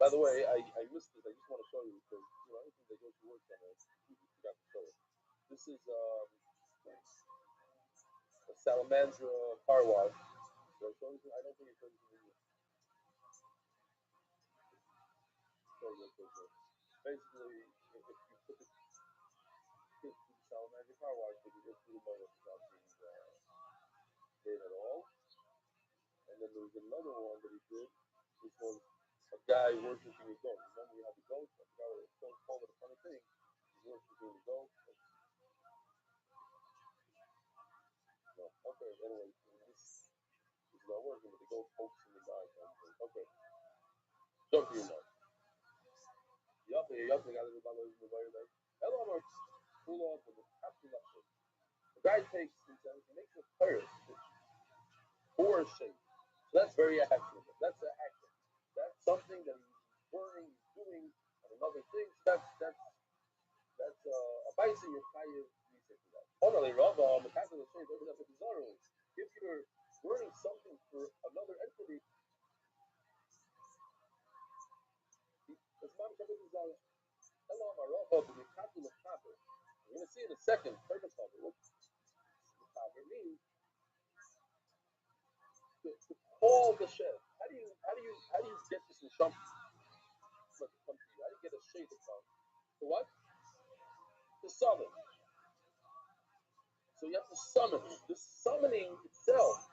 By the way, I missed this. I just want to show you because anything that goes to work on it, you forgot to show it. This is a Salamandra car wash. So I don't think it's going to be. Basically, if you put the Salamandra car wash, you just do the money without being paid at all. And then there was another one that he did. This was a guy worshiping a goat. Remember, you have the goat. Don't call it a funny thing. He's worshiping the goat. No. Okay. Anyway, this is not working, but the goat pokes in the guy. Okay. Jump to your mind. Yup, they got it about the way like. Hello, I'm full off with the absolute shit. The guy takes himself, he makes a purse for a shape. So that's very actionable. That's an action. That's something that he's burning, he's doing, and another thing. That's a bice in your fire. Only Rava on the path of the shape. That's a bizarre. If you're burning something for another entity, it's not a bizarre. Hello, my Rava, but the capital of Chaber. We're going to see in a second. Purpose of it. What Chaber means. To call the chef. How do you get this in Sham? How do you get a shade to come? To what? To summon. So you have to summon. The summoning itself.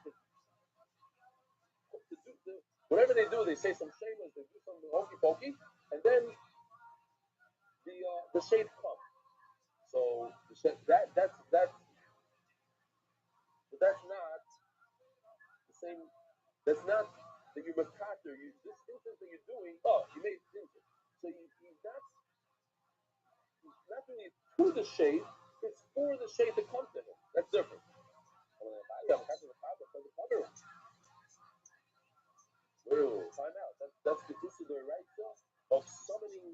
Whatever they do, they say some shameless, they do some hokey pokey, and then the shade comes. So the shade, that's not the same. That's not that you're makater, this instance that you're doing, oh, you made it. So he's not doing it to the shade, it's for the shade to come to him. That's different. Whoa, time out. That's the Issa right of summoning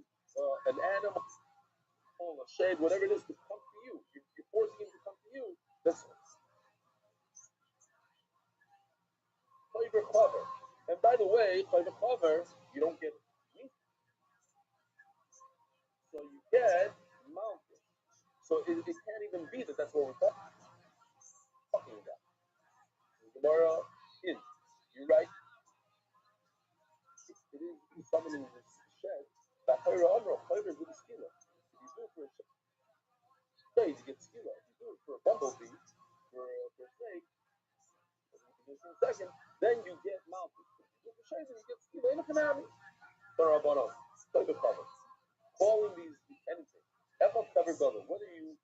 an animal, a shade, whatever it is, to come to you. You're forcing him to come to you. That's flavor cover. And by the way, flavor cover, you don't get meat. So you get mountain. So it can't even be that that's what we're talking about. Gemara is. You're right. It is summoning this shed. That Chayra Amra, Chayra is with a skila. If you do it for a shade, you get skila. If you do it for a bumblebee, for a snake, as we can do in a second, then you get mounted. If you do it for shade, then you get skila. In a kanami. Sarabana, Chayra cover. Calling these anything. Ephel cover brother. Whether you.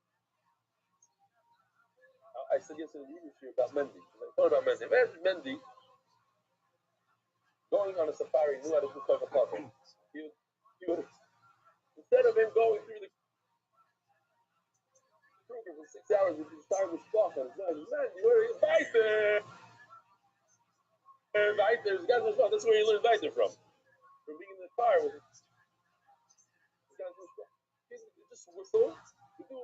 I said yesterday in the about Mendy. I thought about Mendy. Imagine Mendy going on a safari, knew how to do Chayra cover. He would, instead of him going through the Kruger for 6 hours, he just started with squawk on his nose. Man, where are you? Weiter! Weiter, that's where he learned Weiter from. From being in the car with his guys with squawk. He just whistle. He do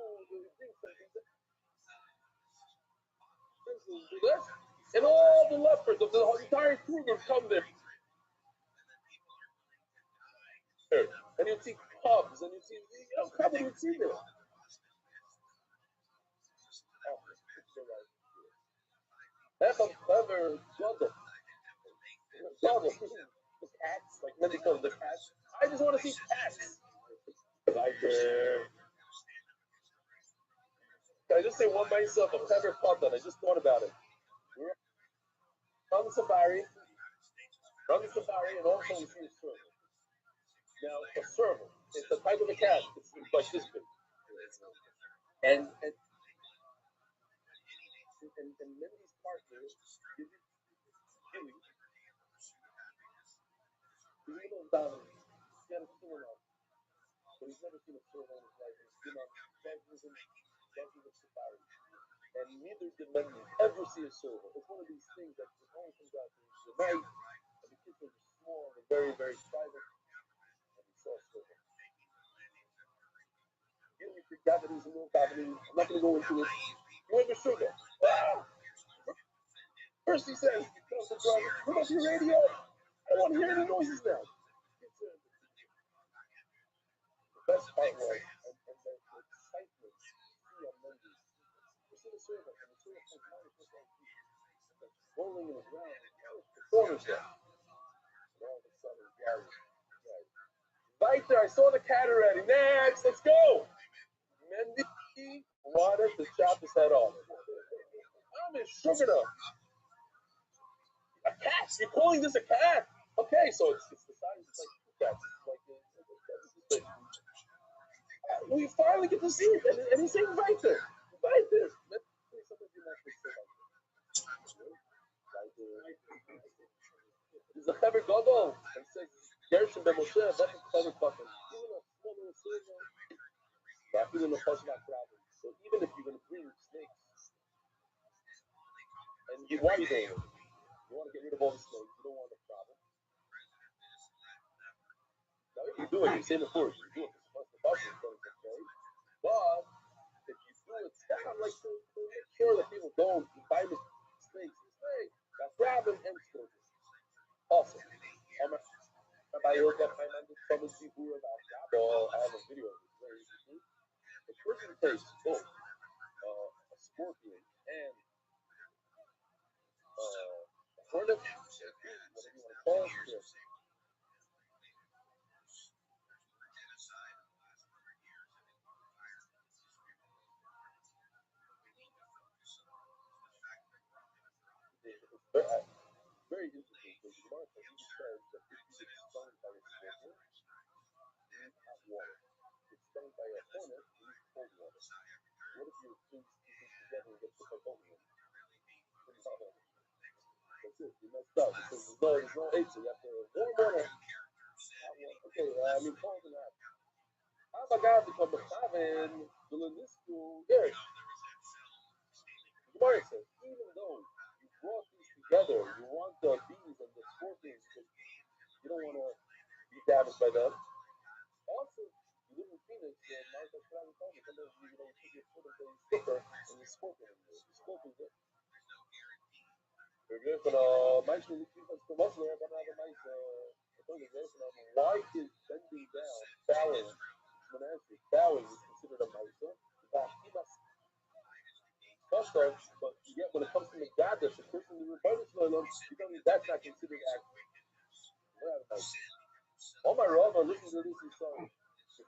things like this. And all the leopards of the entire Kruger come there. And you'd see cubs, and you'd see, cubs you'd see there. Clever, the cats, like many call the cats. I just want to see cats. Like, can I just say one myself? A clever pattern. I just thought about it. We're on the safari, and also we see a server. Now, a server, it's the type of a cat. It's like this big. And Mindy's partner, Gilly, he's a little dominant. He had a killer on, but he's never seen a server in his life. He's been on dozens of safaris. And neither did Mendy ever see a server. It's one of these things that only comes out in the night, and the kids are small and very, very private, and he saw a server. Gilly forgot that he was a little dominant. I'm not going to go into it. You went to sugar. Ah! First he says, put up your radio. I don't want to hear any noises now. The best part was, and the excitement you see on Mendy. You see the server, and the server comes out just like rolling in his round, the corners there. And all of a sudden, Gary. Weiter, I saw the cat already. Next, let's go. Mendy wanted to chop his head off. I'm in sugar now. A cat? You're calling this a cat? Okay, so it's the size of like two cats. It's like we finally get to see it, and he's saying Weiter. Weiter. He's a clever gadol. And says Gershon ben Moshe, that's a clever fucking. Even a small little problem. So even if you're gonna bring snakes, and why are you doing it? You want to get rid of all the snakes. You don't want a problem. Now, if you do it, you say before, you do it because the problem is going to get paid. But if you do it, I'm like to make sure that people don't buy the snakes. Got problem and children. Also, Rabbi Yoga Fernandez from the Zibur about Gabel. I have a video of it. Very interesting. The person takes both a scorpion and hornet, whatever you want to call it. Yes. Very interesting because the Martha says that if you get stung by a scorpion, you need hot water. If it's stung by a hornet, you need cold water. What if you two pieces together and get put by both of them? Pretty hot water. Because That's it. You messed up because there's no eight. So you have to warm water. Okay, I mean, close enough. How about God become a Chaven? In this school, yes. Gemara says, even though you brought these together, you want the bees and the scorpions because you don't want to be damaged by them. Also, you live in Phoenix, and Martha Shravi told me sometimes you put your foot into a slipper and the scorpion in there. The scorpion's there. We're going to mice will keep us from us there, but I have a nice why is bending down, bowing, bowing is considered a mice? He must custom, but yet when it comes to Megadash, the person who rebutted Shloim, you tell me that's not considered action. All my Rav are listening to this and saying,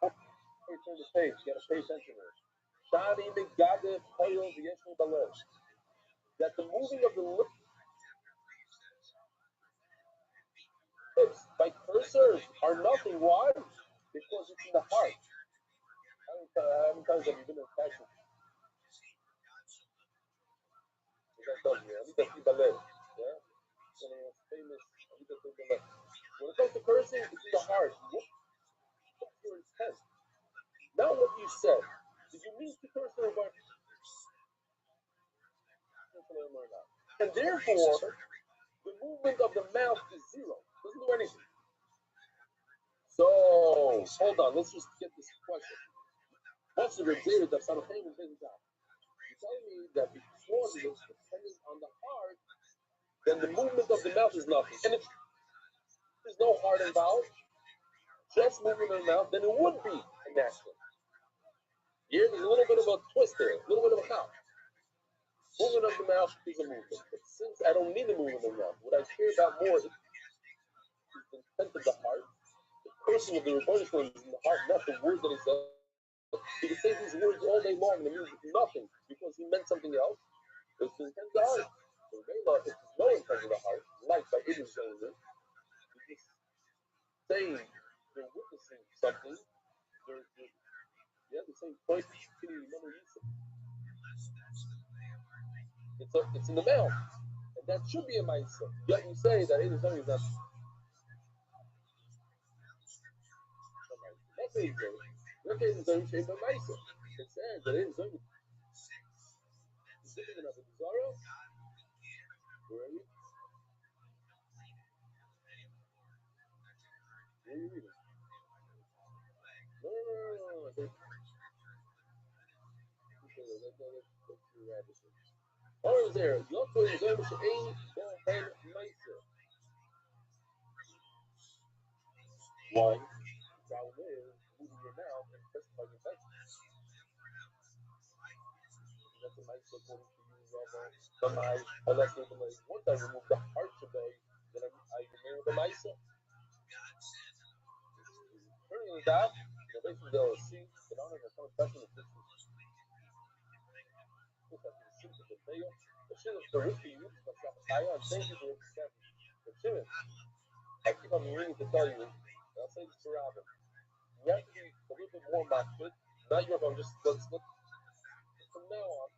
before you turn the page, you got to pay attention to it. Shani Megadash, Hoyo, V'yeshnu Balev. That the moving of the lips by cursors are nothing. Why? Because it's in the heart. How many times have you been in fashion? Yeah? Famous. When it comes to cursing, it's in the heart. What's your intent? Not what you said. Did you mean to curse or not? And therefore, the movement of the mouth is zero. Doesn't do anything. So, hold on. Let's just get this question. What's the result of something in business? You're telling me that because it is dependent on the heart, then the movement of the mouth is nothing. And if there's no heart involved, just moving of the mouth, then it would be a natural. Here, there's a little bit of a twist there, a little bit of a count. Movement of the mouth is a movement. But since I don't need the movement of the mouth, what I care about more is the intent of the heart. The person of the rebellious one is in the heart, not the words that he says. He can say these words all day long and it means nothing because he meant something else. It's the intent of the heart. So if there's no intent of the heart, like by Ibn Zayzin, you're just saying they're witnessing something. The same point. It's in the mouth. And that should be a Maisa. Yet you say that Ibn Zayzin is not. That's Ibn Zayzin. Look at Ibn Zayzin shape of Maisa. It says that Ibn Zayzin is different than Abu Zara. Where are you? Where are you reading? No. Or is there? Yoko is going to aim and Meiser. Why? The problem is moving your mouth and testifying your Meiser. That's a Meiser according to you, Rava. Unless once I remove the heart today, then I remove the Meiser. Turning it out, basically they'll see the honor of some person of this. I keep on meaning to tell you, I'll say this to Robin. You have to be a little bit more machmid. Not your phone, just let's from now on,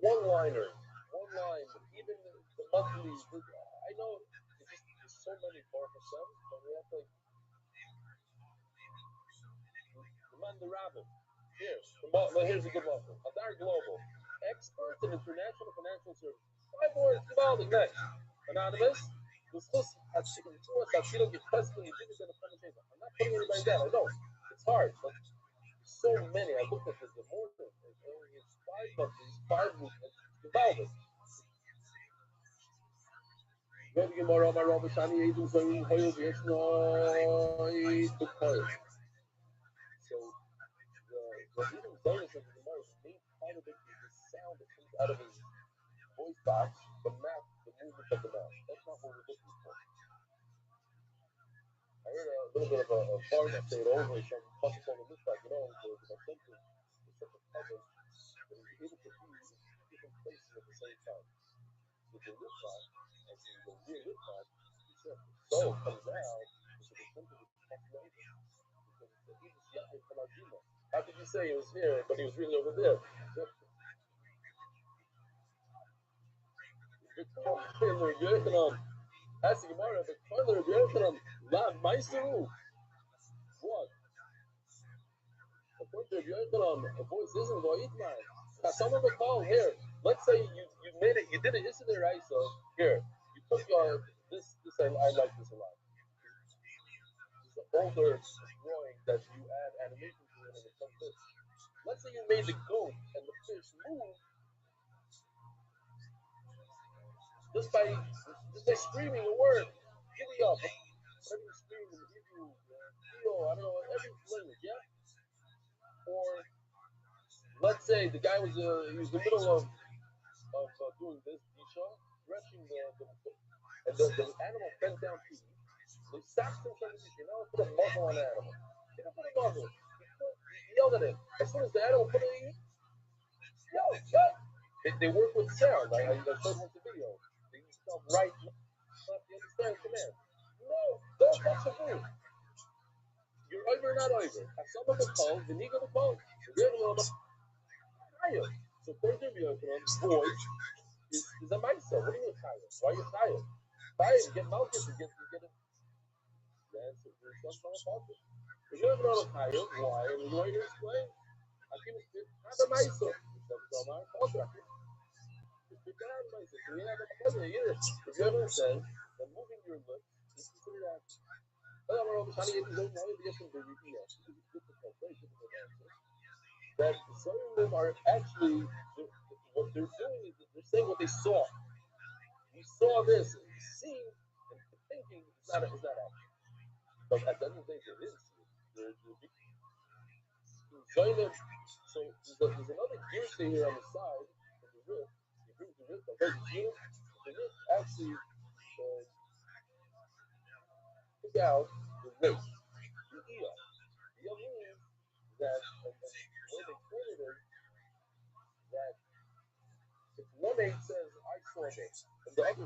one line, even the monthly. I know there's so many Baruch Hashem, but we have to remind the Rabbi. Here's a good one. Adar Global, experts in international financial services. 5 words, Givaldi, next. Anonymous. I'm not putting anybody down. I know it's hard, but there's so many. I looked at this the more than it's 5 months, 5 movements. Givaldi. Go to Gemara, my Rabbi Shani Edu Zayin Hoyel V'Yeshnoi B'Koyel. So the even Zayin says in Gemara, the main part of it is the sound that comes out of his voice box, the mouth, the movement of the mouth. That's not what we're looking for. I heard a little bit of a foreigner say it over some possible on this side, the sentence is such a puzzle that he's able to be in different places at the same time. With the lip side, and the real lip side, the soul comes out into the center of the population. How could you say he was here, but he was really over there? in the Yochanan. That's the Gemara. The father of Yochanan. La Maiseru. What? According to Yochanan, a voice isn't Loitman. Some of the call here. Let's say you made it. You did it yesterday, right? So here, you took this. I like this a lot. It's an older drawing that you add animation to it, and it comes this. Let's say you made the goat and the fish move just by screaming a word. Giddy up. Whatever you scream in Hebrew, I don't know, every language, yeah? Or let's say the guy was he was in the middle of doing this Isha, stretching and the animal bent down to eat. They stopped him from the Isha. Now put a muzzle on the animal. He didn't put a muzzle. He yelled at him. As soon as the animal put it in, yo. They work with sound. I showed one the video. They use stuff right, left, you understand command. No, don't touch the food. You're over or not over. Some of the call, the nigga the call. The other one, higher. So according to Yochanan, voice is a mindset. What do you mean higher? Why are you higher? Higher, you get malchus, you get it. That's it. There's something about it. The Yochanan is higher. Why? And the way to explain, I can have a mindset. That's my culture. If you ever said that moving your lips is considered action. That some of them are actually, what they're doing is they're saying what they saw. You saw this, and seeing and thinking is not action. But at the end of the day, there is. So there's another gear here on the side of the wrist. You bring the wrist, the wrist actually took out the wrist. The ear. The other means that, and the way they explain it is that if one eight says, I saw this, and the other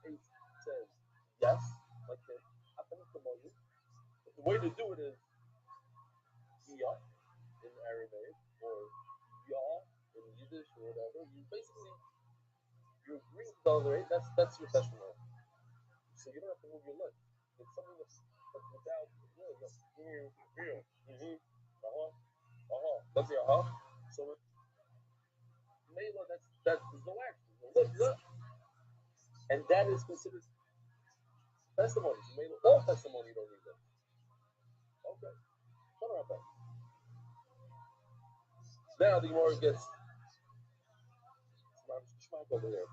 eight says, yes, like the Apanikamoyu, the way to do it is Iya in Aramaic, or Ya in Yiddish, or whatever. You basically, you agree with the other eight, that's your testimony. So you don't have to move your lips. It's something that's without, Let's say, So, Mela, there's no action. And that is considered testimony. So Mela, all testimony you don't need that. Okay. Shut up. Now the Gemara gets Shmak over here.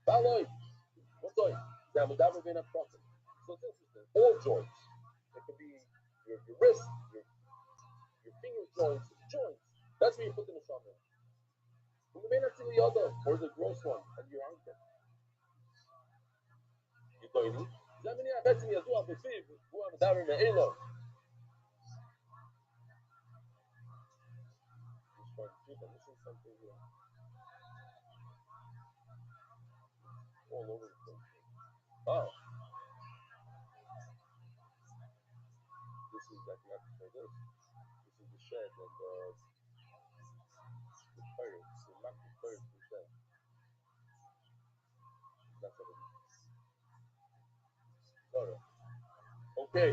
Baloi. What's on? So it's interesting. All joints. It could be your wrist, your finger joints. That's where you put the neshama. You may not see the other, or the gross one, and your ankle. You told me. Zamini abetzim yazu abefiv, hu amdarim me'elo. Something here. All over the place. Oh. This is, I forgot to say this. This is the shed and the pirates. The Mackie pirates the shed. That's what it is. Sorry. Okay.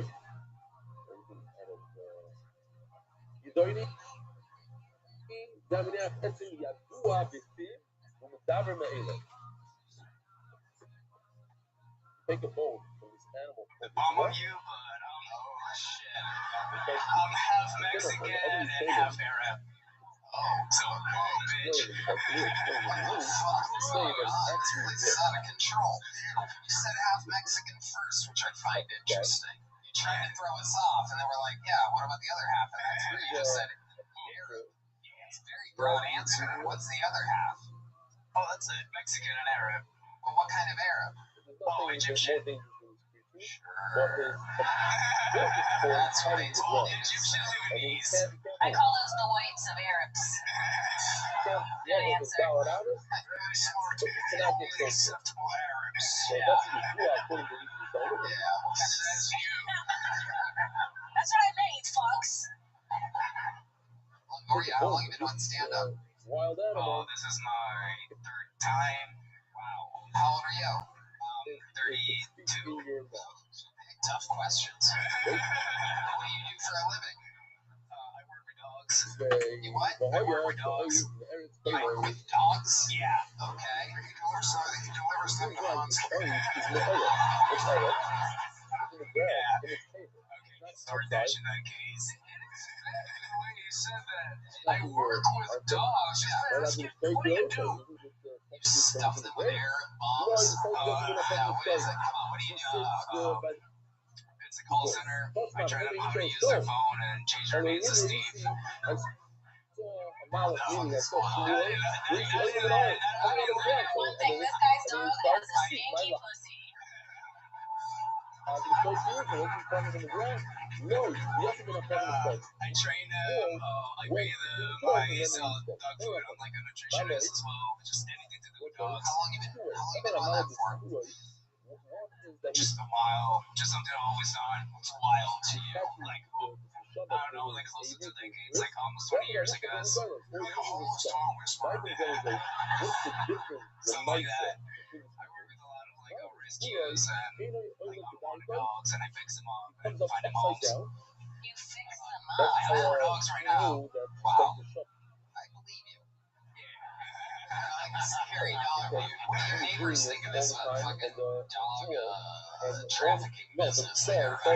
Everything out of Yidoini. Zamini abetzim yazu abefiv, hu amdarim me'elo. Take a bone from this animal. The bum of you, but shit. I'm half Mexican and half Arab. Oh, so bitch. What the fuck is going on? It's out of control. You said half Mexican first, which I find interesting. You tried to throw us off, and then we're like, yeah, what about the other half? And that's when you just said Arab. It's a very broad answer. What's the other half? Oh, that's it. Mexican and Arab. Well, what kind of Arab? Oh, Egyptian. Sure. That's what I told you. Egyptian Lebanese. I call those the whites of Arabs. Good answer. Very smart. Only acceptable Arabs. Yeah, well, says you. That's what I made, fucks. Gloria, how long have you been on stand-up? Wild Oh, animal. this is my third time. Yo, It's 32. 16 years old. Tough questions. What do you do for a living? I work with dogs. You what? I work with dogs. You work with dogs? Yeah. Okay. He delivers them to homes. Yeah. Okay, start dashing that case. The way you said that, I work with dogs. What do you do? You stuff them with air and bombs? What is it? Come on, what do you do? It's a call center. I try to know how to use their phone and change their names to Steve. One thing, this guy's dog has a stinky pussy. I train them, I weigh them, I sell dog food. I'm like a nutritionist as well. Just anything to do with dogs. How long you been doing that for? Just a while. Just something I've always done. What's wild to you? Like, I don't know, like close to 2 decades, like almost 20 years, I guess. Like a whole Star Wars something like that. I work with a lot of like rescues and like unwanted dogs, and I fix them up and find them homes. You fix them I up. have 4 dogs right now. Wow. I believe you. Yeah. Like a scary dog, dude. What do your neighbors think of this fucking dog trafficking business there? I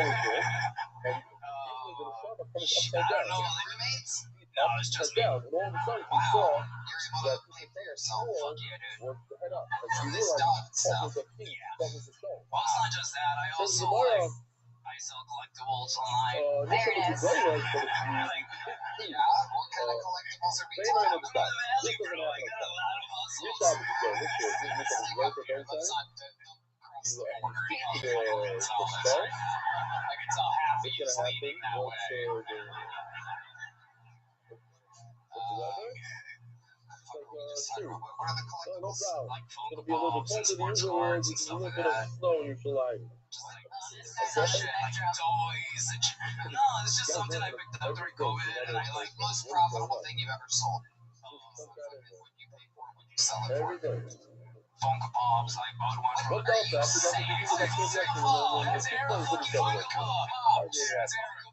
don't know. Inmates? No, it's just me. Wow. You're able to pay for yourself. Fuck yeah, dude. From this dog stuff. Yeah. Well, it's not just that. I also I sell collectibles online. There it is. Yeah, what kind of collectibles are we talking about? Valley, bro. I got a lot of hustles. Let's not cross the border. I can tell half of you is leaning that way. What are the collectibles? Like Funko Pops and sports cards and stuff like that. Just like shit, like toys and shit. No, it's just something I picked up during COVID, and I like most profitable thing you've ever sold. What you pay for? What you sell it for? Funko Pops. I bought one from. What are you saying? Oh, that's Eric fucking Funko Pops. That's Eric.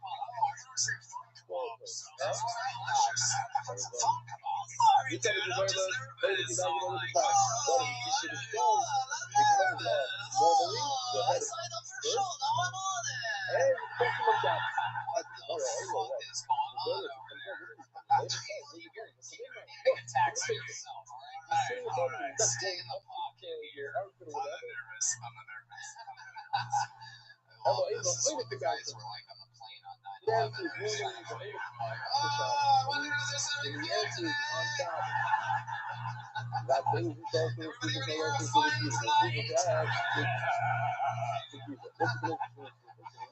That's delicious. Funko Pops. Sorry, dude. I'm just nervous. So I'm like, I signed up for a show. Now I'm on it. What the fuck is going on over there? You can tax yourself, alright? Stay in the pocket here. I'm not nervous. Well, this is what the guys were like on the plane on 9/11. When is there something good today? Everything in here is fine tonight.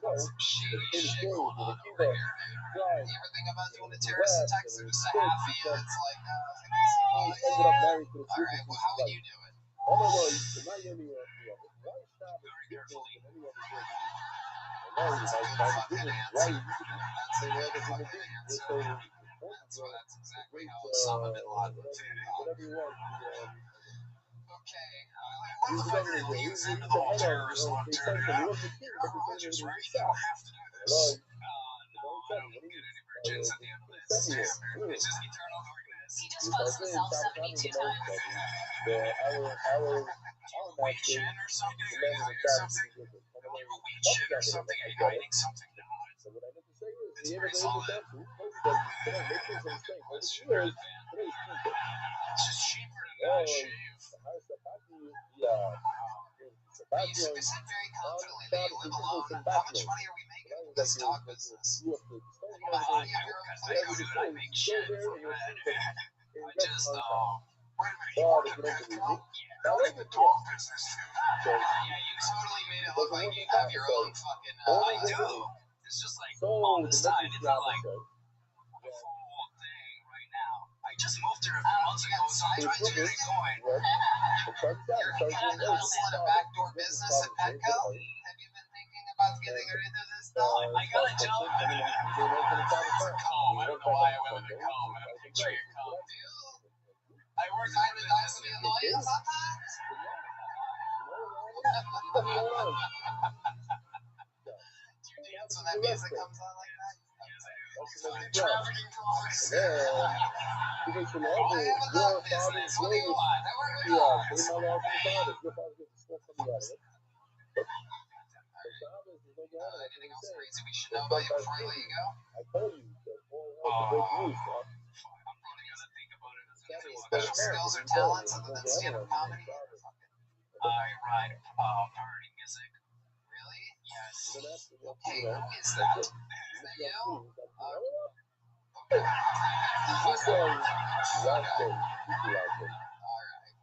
Some shady shit going on over here, dude. You ever think about doing a terrorist attack? So just a half of you, it's like, alright, well, how would you do it? Very carefully. That's a good fucking answer. That's a good fucking answer. That's exactly how Osama bin Laden would feel. Okay, what the fuck are the leads into the whole terrorist law, dude? You're religious, right? You don't have to do this. No, I don't get any virgins at the end of this. It's just eternal darkness. He just fucks himself 72 times. Ouija or something? Are you hiding something? You have a Ouija or something? Are you hiding something? No, it's pretty solid. That's true, man. It's just cheaper to not shave. You said very confidently that you live alone. How much money are we making from this dog business? You have your own place. Dude, I make shit for you, man. I just, wait a minute, you work at Petco? Yeah. You're in the dog business, too. Yeah, you totally made it look like you have your own fucking, I do. It's just like on the side. It's not like a full thing right now. I just moved here a few months ago, so I'm trying to get it going. You're gonna let a backdoor business at Petco? Have you been thinking about getting into this dog? I got a job at it. It's a comb. I don't know why I went with a comb. I'm picturing a comb. Dude, I work 9 to 9 to be annoying sometimes. dance when that music comes on like that? Trafficking calls. And then, because you know, I have a your love business. What do you father's want? I work with yeah, dogs. so my life is father. Your father gets the stuff coming out of it. But Shabbos is no good. Anything else crazy we should know about you before I let you go? I told you that all the great news. I'm probably gonna think about it as Any special skills or talents other than stand-up comedy? I write party music. Really? Yes. Okay, who is that? Is that you? Okay. This song, last day, you like it. Alright.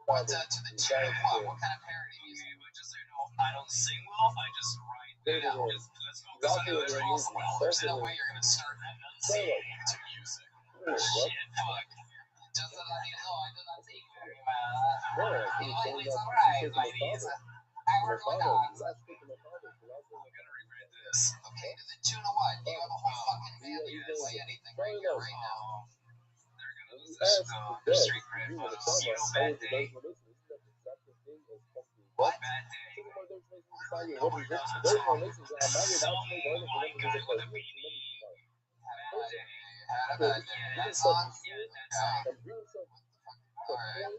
What To the tune of what? What kind of parody music? But just so you know, I don't sing well. I just write. Let's focus on the lyrics. There's no way you're gonna start enunciating to music. Shit, fuck. Just to let you know, I do not sing very well. It's alright, ladies. I work with dogs. I'm gonna regret this. Okay, to the tune of what? Do you have a whole fucking band that you can play anything right here, right now? They're gonna lose their street cred, but you know, bad day. What? Bad day. What is this? There's no listen to I'm not Some white guy with a beanie. Had a bad day. That song? Yeah, that song. Alright.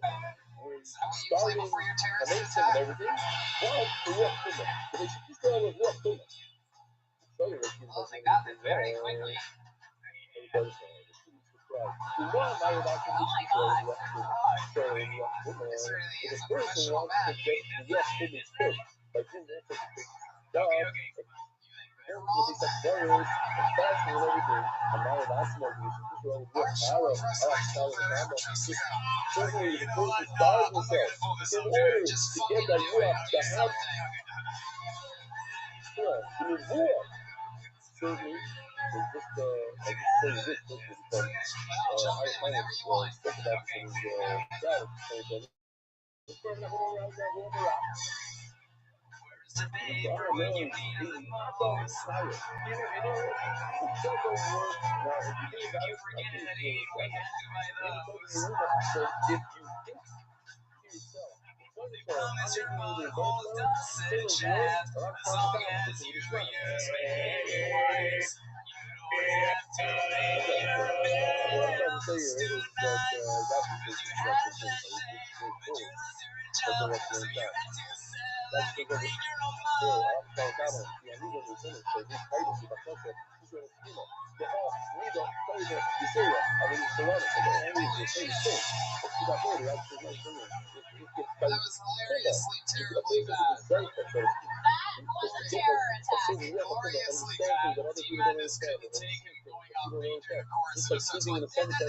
Is that what you play before your terrorist and attack? everything. Well, for what thing? But they should just go with what thing? Well, they got this very quickly. This really is a professional match. Just fucking do it. Do something. Jump in whenever you want. Where's the paper when you need it the most? You forgetting that we had to buy those. They promise your butthole doesn't chat as long as you use space. You don't have to make your bed tonight, 'cause you have that day, but you're not your job, so you have to let me clean your own That was hilariously terribly bad. That was a terror attack. Gloriously bad. T-Madness couldn't take him going on major choruses, so it's like so that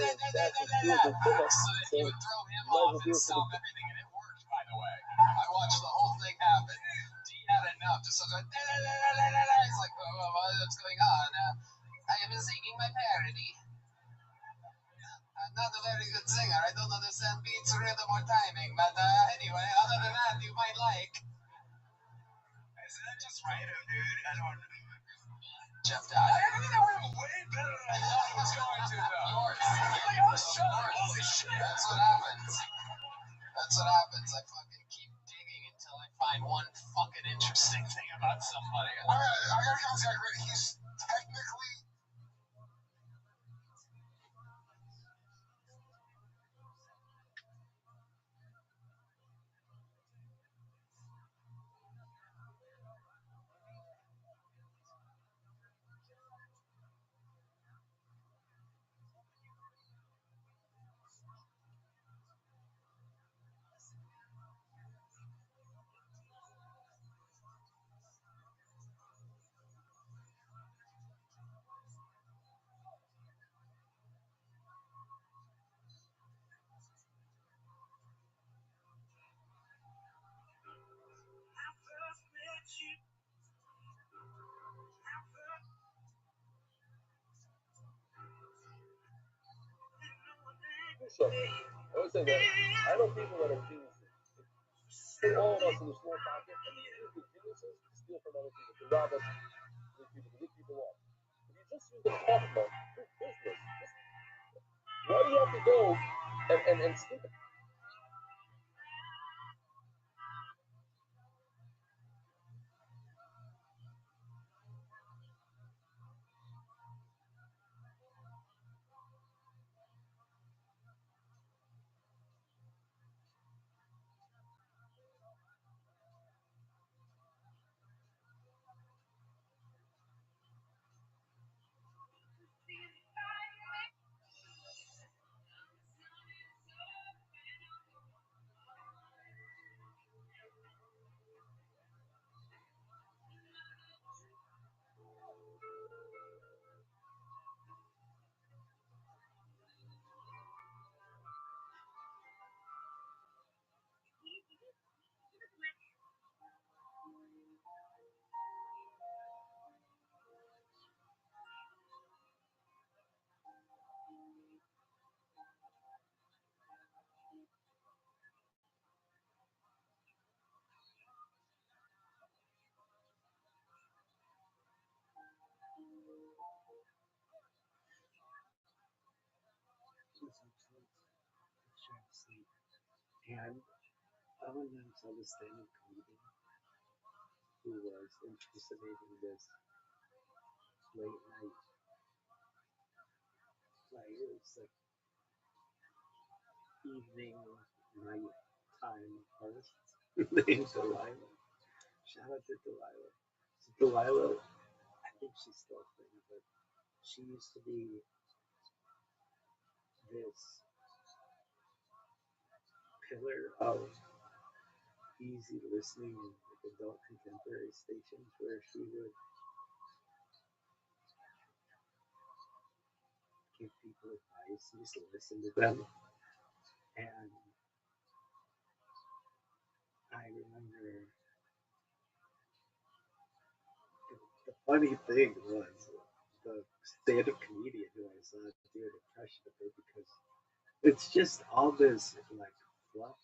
he would throw him off and stop everything, and it worked, by the way. I watched the whole thing happen. D had enough, just sort of he's like, what's going on? I am singing my parody. I'm not a very good singer. I don't understand beats, rhythm, or timing, but anyway, other than that, you might like. Is that just random, dude? I don't know. Jeff Dye. Way better than I thought it was going to, though. Holy shit. That's what happens. That's what happens. I fucking keep digging until I find one fucking interesting thing about somebody. Alright, I gotta go, Zachary. He's technically... So, I would say that I know people that are geniuses. Put all of us in a small pocket, and the geniuses steal from other people to rob us, to rip people off. If you just use the pocketbook, do business. Why do you have to go and steal it? And I one time saw the stand-up comedian who was impersonating this late night, like it was like evening, night time host named Delilah. Shout out to Delilah. So Delilah, I think she's still a thing, but she used to be this pillar of easy listening like adult contemporary stations where she would give people advice and just listen to them. And I remember the funny thing was the stand-up comedian who I saw do an impression of her because it's just all this like fluff.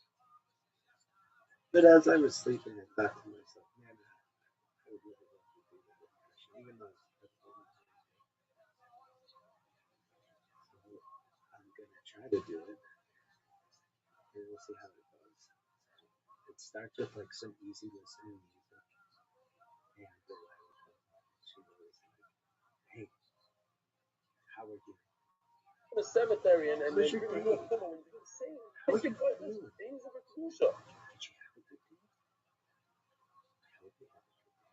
But as I was sleeping, I thought to myself, man, I would really love to do that impression, even though it's funny. So I'm gonna try to do it, and we'll see how it goes. It starts with like some easy listening music, and Delilah comes on, and she goes like, "Hey, how are you? The cemetery and How's your then day? insane. How are you Because feeling? things of a crucial. Did you have a good day? I hope you have a good day.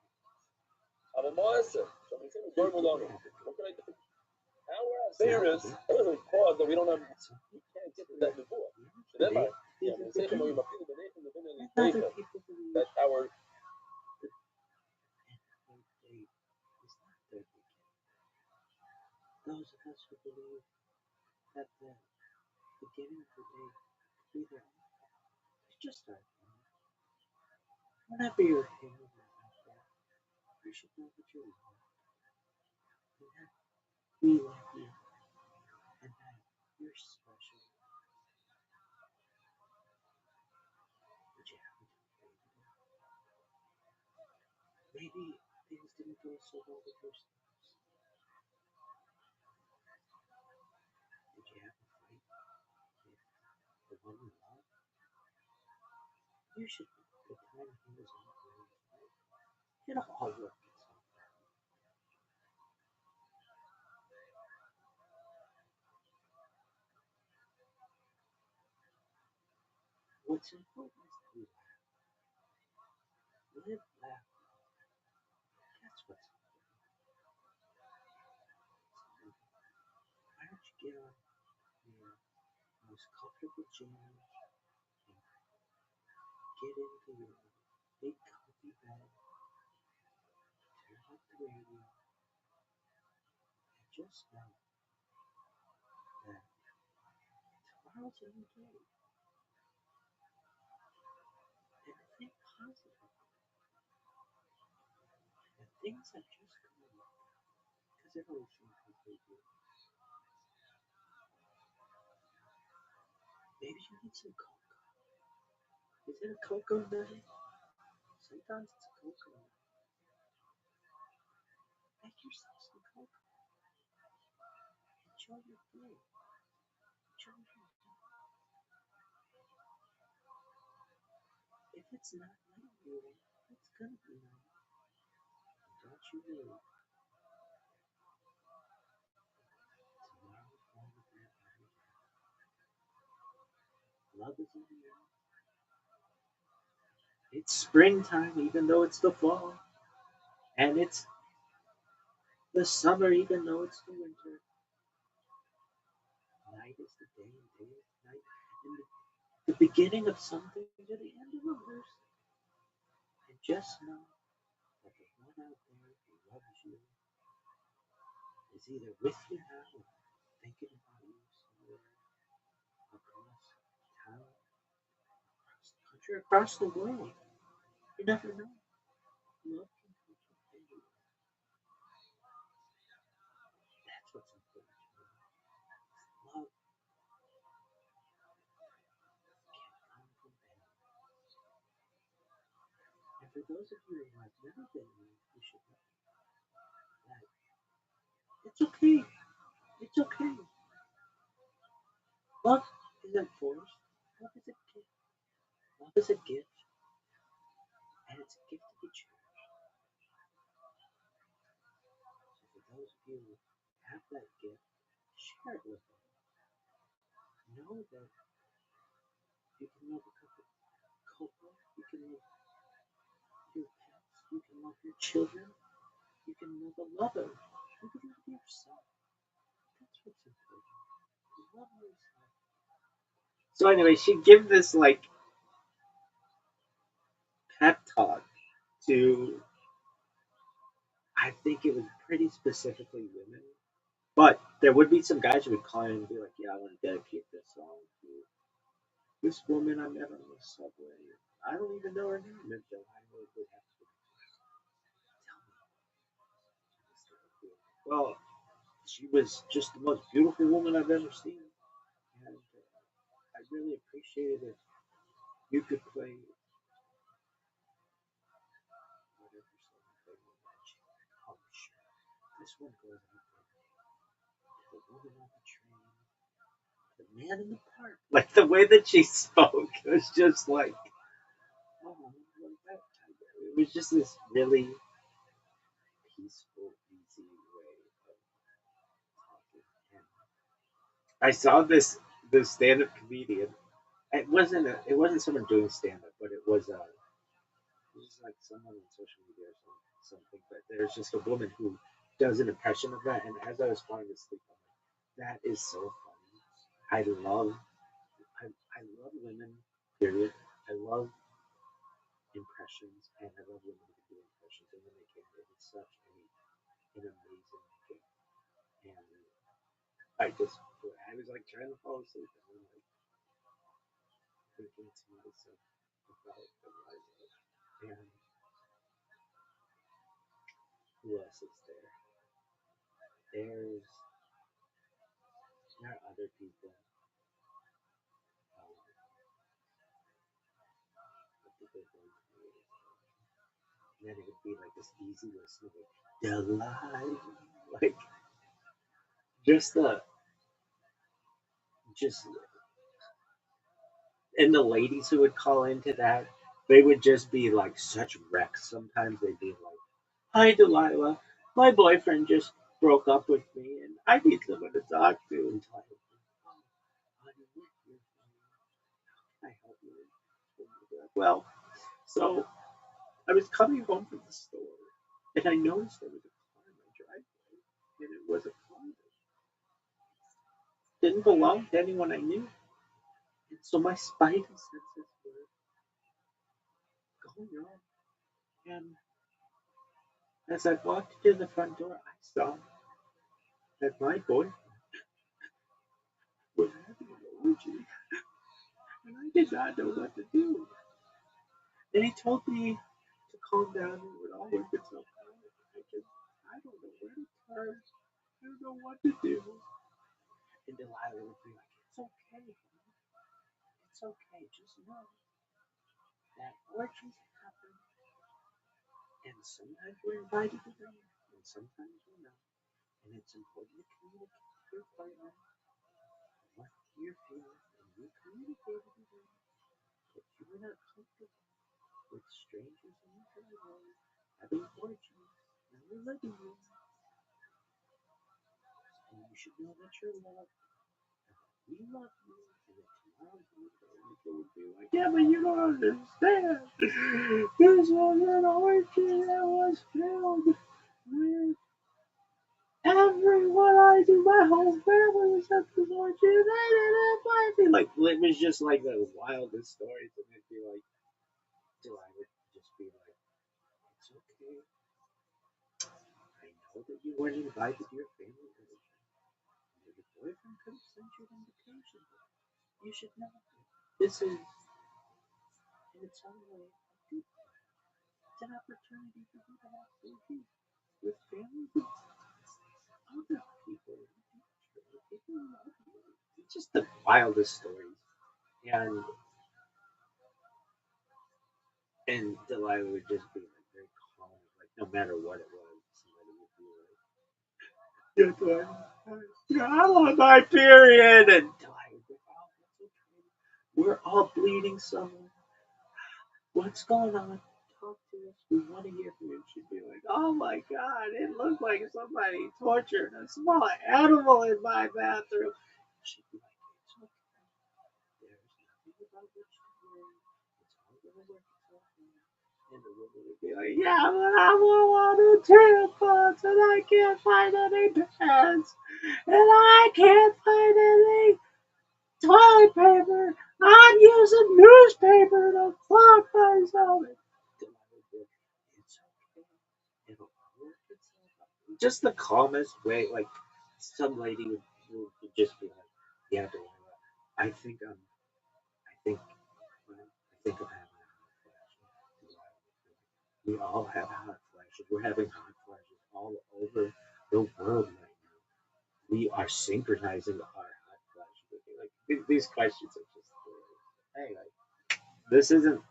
I'm a monster. So we say we're going along. Have a good What can I day. do? Now we're at Paris. Pause that we don't have. That's okay. We can't get to that before. You know, So then, today yeah, is a we say good from day. you, but people believe in the And Vinny other Baker people believe that our that their day is not their weekend. Those of us who believe that the beginning of the day could be their own. It's just our opinion. Whenever you're feeling that out there, you should know that you're loved. And that we love you. And that you're special. Did you have a good day today? Maybe things didn't go so well with your spouse. Did you have a fight with the one you love? You should know the time he was on the way. It'll all work itself out. What's important is that we laugh. Live, laugh. That's what's important. So why don't you get on your most comfortable jammies and get into your big comfy bed, turn up the radio, and just know that tomorrow's a new day. And think positive. And things are just going to work out. Because it always seems like they do. Maybe you need some cocoa. Is it a cocoa night? Sometimes it's a cocoa night. Make yourself some cocoa. Enjoy your day. Enjoy your day. If it's not night viewing, it's gonna be night. Don't you worry. Tomorrow's going to be a better day. Love is in the air. It's springtime, even though it's the fall. And it's the summer, even though it's the winter. Night is the day, and day is the night. And the beginning of something to the end of others. And just know that the one out there who loves you is either with you now or thinking about you somewhere across town, across the country, across the world. You never know. Love can come from anywhere. That's what's important to me. Love can come from anywhere. And for those of you who have never been there, you should know that it's okay. It's okay. Love isn't forced. Love is a gift. is a gift, and it's a gift to be cherished. So for those of you who have that gift, share it with them. Know that you can love a couple, you can love your pets, you can love your children, you can love a lover, you can love yourself. That's what's important. Love yourself. So anyway, she gave this like pep talk to, I think it was pretty specifically women, but there would be some guys who would call in and be like, "Yeah, I want to dedicate this song to this woman I met on the subway. I don't even know her name until I would have to tell me." Well, she was just the most beautiful woman I've ever seen, and I really appreciated if you could play whatever song you played with that. She's like, "Oh, sure. This one goes out to the woman on the train, the man in the park." Like the way that she spoke was just like, oh, it was just this really peaceful, easy way of talking. And I saw this stand-up comedian. It wasn't someone doing stand-up, but it was like someone on social media or something. But there's just a woman who does an impression of that, and as I was falling asleep, I'm like, that is so funny. I love women. Period. I love impressions, and I love women who do impressions, and when they can, it is such an amazing thing. And I was like trying to fall asleep, and I'm like thinking to myself about Eliza, and who else is there? There are other people. And then it would be like this easy listen, like Delilah, like just and the ladies who would call into that, they would just be like such wrecks. Sometimes they'd be like, "Hi, Delilah. My boyfriend just broke up with me, and I need someone to talk to." And Delilah would be, "Oh, honey, what can I help you?" And I'd be like, "Well, so I was coming home from the store, and I noticed there was a car in my driveway, and it was a car that didn't belong to anyone I knew. And so my spidey senses were going on. And as I walked to the front door, I saw that my boyfriend was having an orgy, and I did not know what to do. And he told me to calm down and it would all work itself out. I don't know where to turn. I don't know what to do." And Delilah would be like, "It's okay, honey. It's okay. Just know that orgies happen, and sometimes we're invited to them, and sometimes we're not. And it's important to communicate with your partner what you're feeling, and you communicated with them that you were not comfortable with strangers in your driveway having orgies in your living room. And you should know that you're loved, and that we love you, and that tomorrow's your day." And people would be like, "Yeah, but you don't understand. This was an orgy that was filled with everyone I do. My whole family was at this orgy, and they didn't invite me." Like, it was just like the wildest stories, and I'd be like, I would just be like, "It's okay. I know that you weren't invited to your family orgy. Your boyfriend could have sent you an invitation. You should know this is, in its own way, it's an opportunity for you to have orgies with families of other people. People who love you." It's just the wildest stories. And Delilah would just be like very calm, like no matter what it was, somebody would be like, "Yeah, Delilah, yeah, I'm on my period," and Delilah would be, "Oh, that's okay. We're all bleeding somewhere. what's going on? Talk to us. We want to hear from you. She'd be like, oh my God, it looked like somebody tortured a small animal in my bathroom. She'd be like, it's okay. There's nothing about what you're doing. It's all going to work itself out. And the woman would be like, yeah, but I want a tampons and I can't find any pads and I can't find any toilet paper. I'm using newspaper to clog myself. It's okay. It'll work itself out. Just the calmest way. Like some lady would just be like, "Yeah, Delilah, I think I'm having a hot flash." We all have hot flashes. We're having hot flashes all over the world right now. We are synchronizing our hot flashes. Like these questions are just hey, like this isn't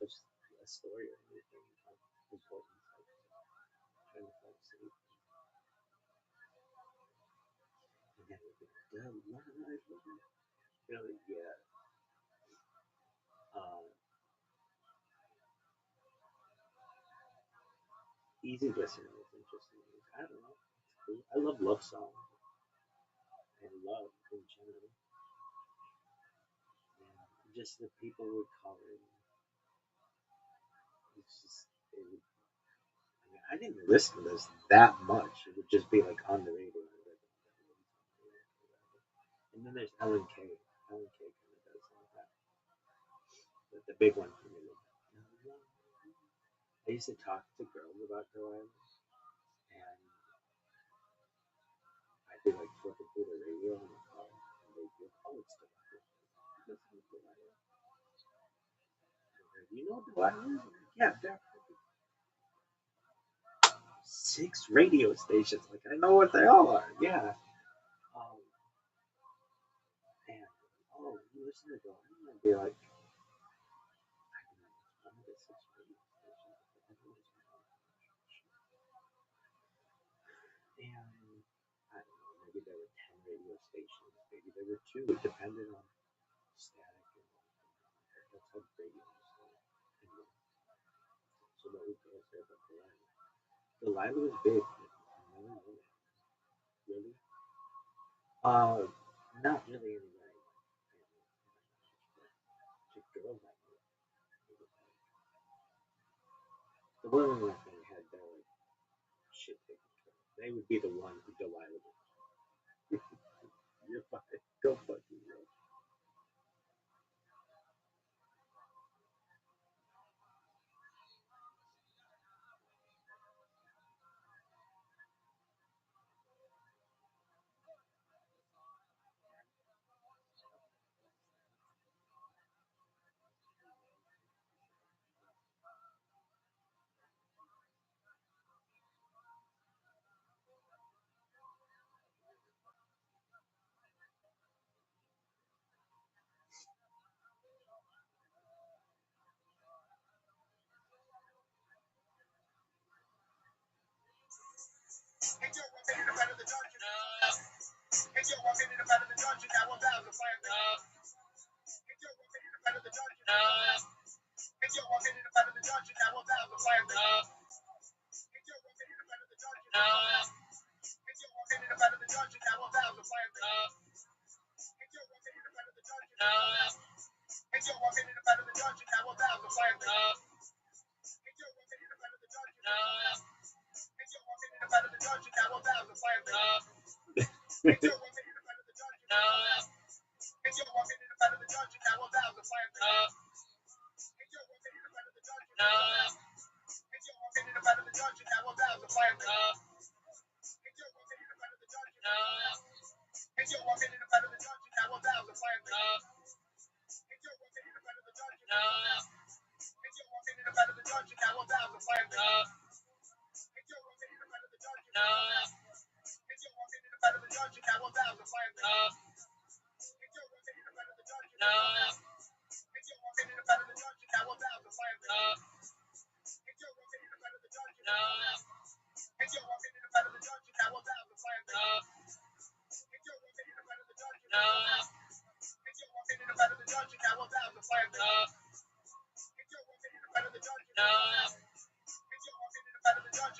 just a story or anything of importance. Trying to fall asleep. And then we'll be really, yeah. Easy listening is interesting. I don't know. It's cool. I love songs and love in general. And just the people would call in. It's just, I didn't listen to this that much. It would just be like on the radio. And then there's Ellen K. Ellen K. kind of does some of that. But the big one for me was I used to talk to girls about Delilah, and I'd be like flipping through the radio in the car, and they'd be like, oh, it's Delilah. Listen to Delilah. You know Delilah? Yeah, definitely. 6 radio stations. Like, I know what they all are. Yeah. And, oh, you listen to Delilah? And I'd be like, I don't know. One of the 6 radio stations. And, I don't know. Maybe there were 10 radio stations. Maybe there were 2. It depended on static and that's how radio was. Anyway, so what was I say about Delilah? Delilah was big. Really? Not really anyway. Just girls I knew. The women when they had their like shit taken care of. They would be the one who Delilah would. You're fine. Go fucking girl.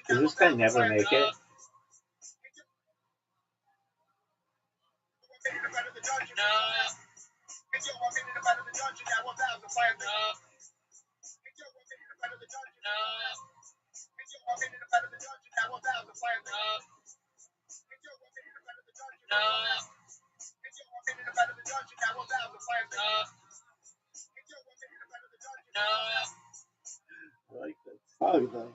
Does this guy never make it? I like that song though.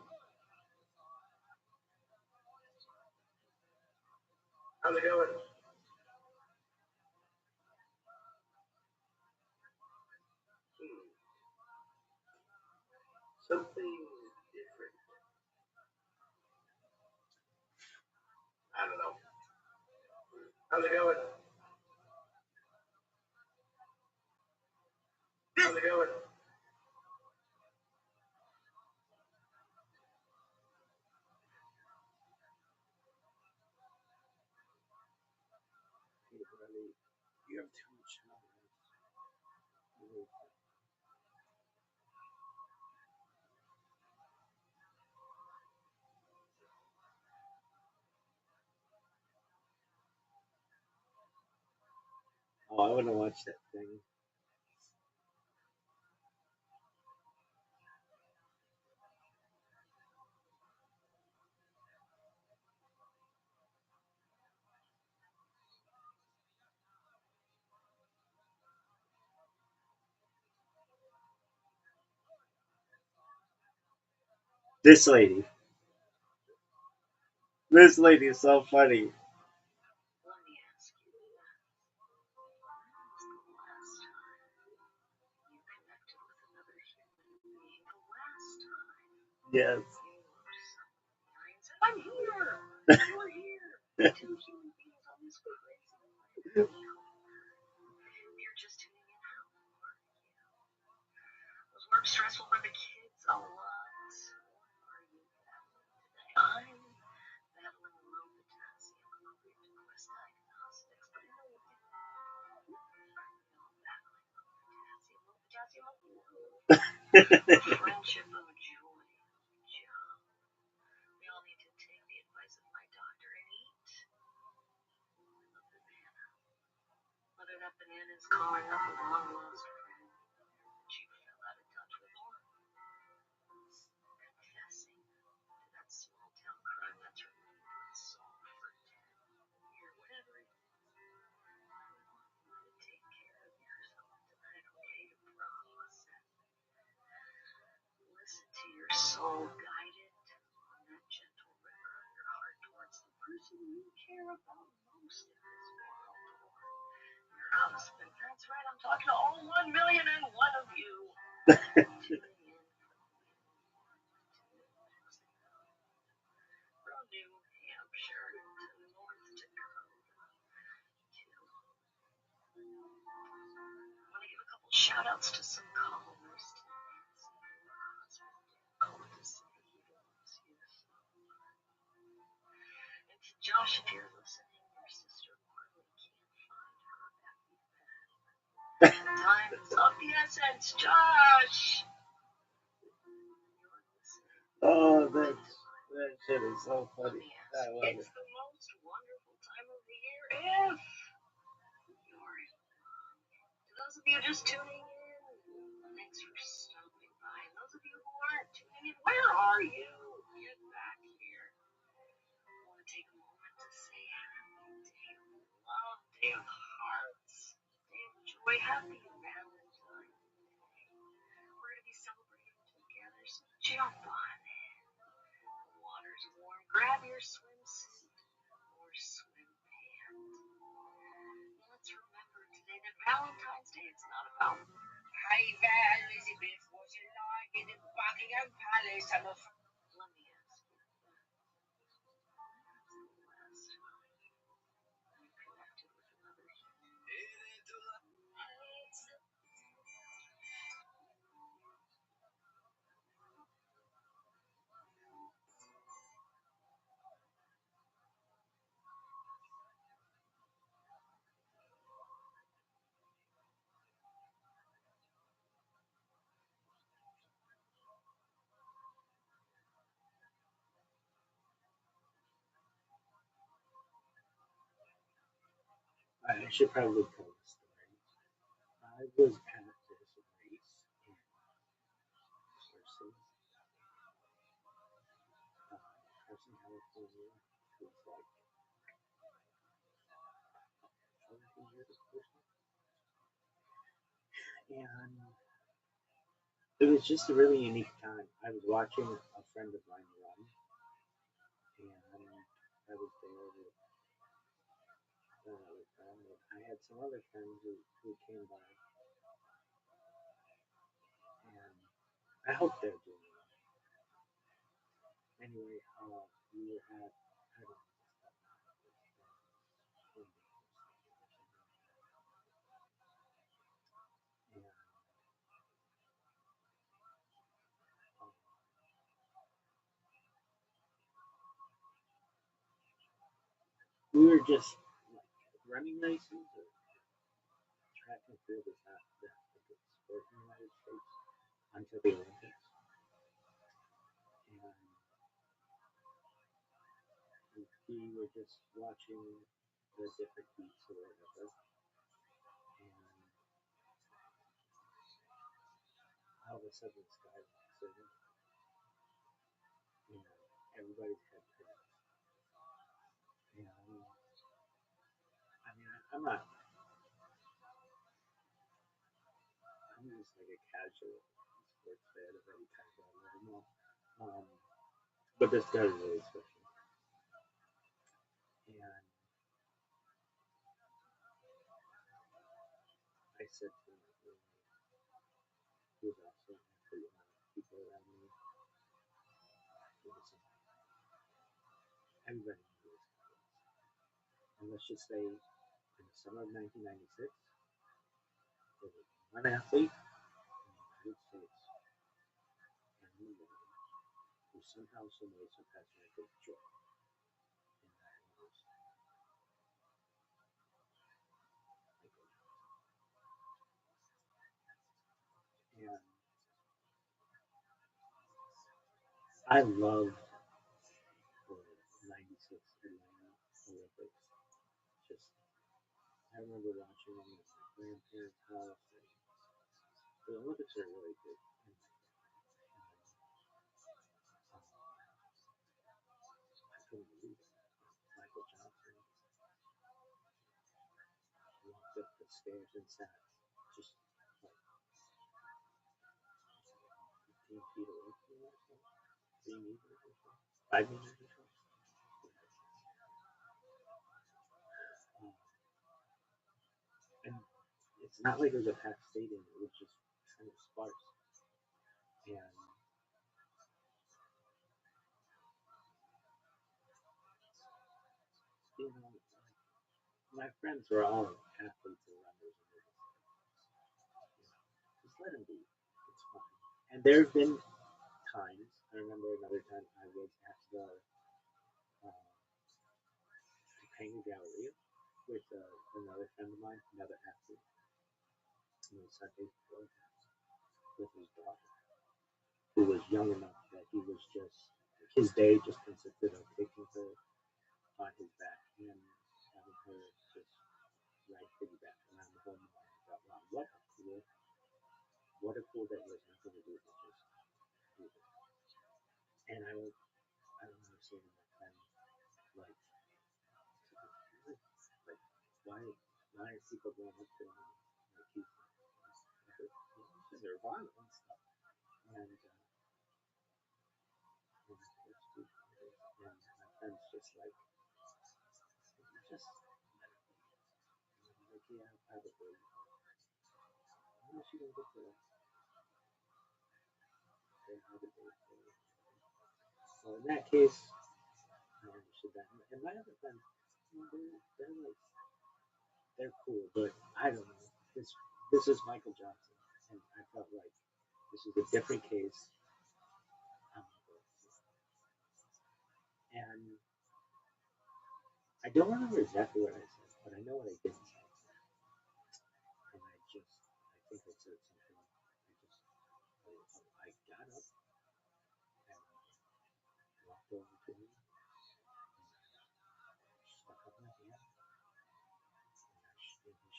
How's it going? Something different. I don't know. How's it going? How's it going? You have too much knowledge. Oh, I want to watch that thing. This lady. This lady is so funny. Yes. I'm here. You're here. Two human beings on this crazy. You're just tuning in now. Was work stressful for the kids? A lot. I'm battling low potassium request diagnostics, but I know friendship of joy. We all need to take the advice of my doctor and eat. Whether that banana is calling up a long lost friend that you fell out of touch with, or confessing to that small town crime that's remained unsolved for 10 years, whatever it is. Take care of yourself tonight, okay? To process. Listen to your soul, guide it on that gentle river of your heart towards the person you care about most in this world, or your husband. That's right, I'm talking to all 1,000,001 of you. Tuning in from New Hampshire to North Dakota. I want to give a couple shout outs to some callers today. Your husband called to say he loves you so much. And to Josh, if you're listening, your sister Marley can't find her happy bed. Time is of the essence, Josh. Oh, that shit is so funny. I love it. It's the most wonderful time of the year if you're in love. To those of you just tuning in, thanks for stopping by. And those of you who aren't tuning in, where are you? Get back here. I want to take a moment to say happy day of love, day of hearts, day of joy, happy Valentine's Day. We're going to be celebrating together, so jump on in. The water's warm. Grab your swimsuit or swim pant. Let's remember today that Valentine's Day, it's not about hey there, Elizabeth, what's it like in the Buckingham Palace? Let me ask you. I should probably tell the story. I was at this race in Carson, California. It was like 17 years ago. And it was just a really unique time. I was watching a friend of mine run, and I was there with another friend, and I had some other friends who came by, and I hope they're doing well. Anyway, we were at, I don't know, and we were just like running races or track and field is not the big sport in the United States until the Olympics. And we were just watching the different beats or whatever. And all of a sudden the sky was clear. And everybody's head turned. And I mean, I'm just like a casual sports fan of any kind of level. But this guy is really special. And I said to him, he was also an athlete, people around me. Everybody knew this guy was. And let's just say, in the summer of 1996, there was one athlete in the United States and in the world who somehow, some way, surpassed Michael Jordan. And that was Michael Johnson. And I love the 96 Atlanta Olympics. Just, I remember watching them at my grandparents' house. And the Olympics are really good. I couldn't believe it. Michael Johnson walked up the stairs and sat just like 15 feet away from me or something. 3 meters or so. 5 meters or so. And it's not like it was a packed stadium, it was just kind of sparse. And you know, my friends were all athletes and runners, and just let them be. It's fine. And there have been times. I remember another time I was at the Topanga Galleria with another friend of mine, another athlete. It was Sunday before with his daughter, who was young enough that he was just his day just consisted of taking her on his back and having her just ride piggyback around the whole mall. I thought, wow, what a cool day. There's nothing to do but just do this. And I don't remember saying to my friend, like, why are people going up to him like he's Nirvana and stuff? And my friend's just like, just like, yeah, probably. Why don't you go get the So in that case, I understood that. And my other friends, they're like, they're cool, but I don't know. This is Michael Johnson, and I felt like this is a different case. And I don't remember exactly what I said, but I know what I didn't say. And I think I said something. I got up and walked over to him, and stuck up my hand, and I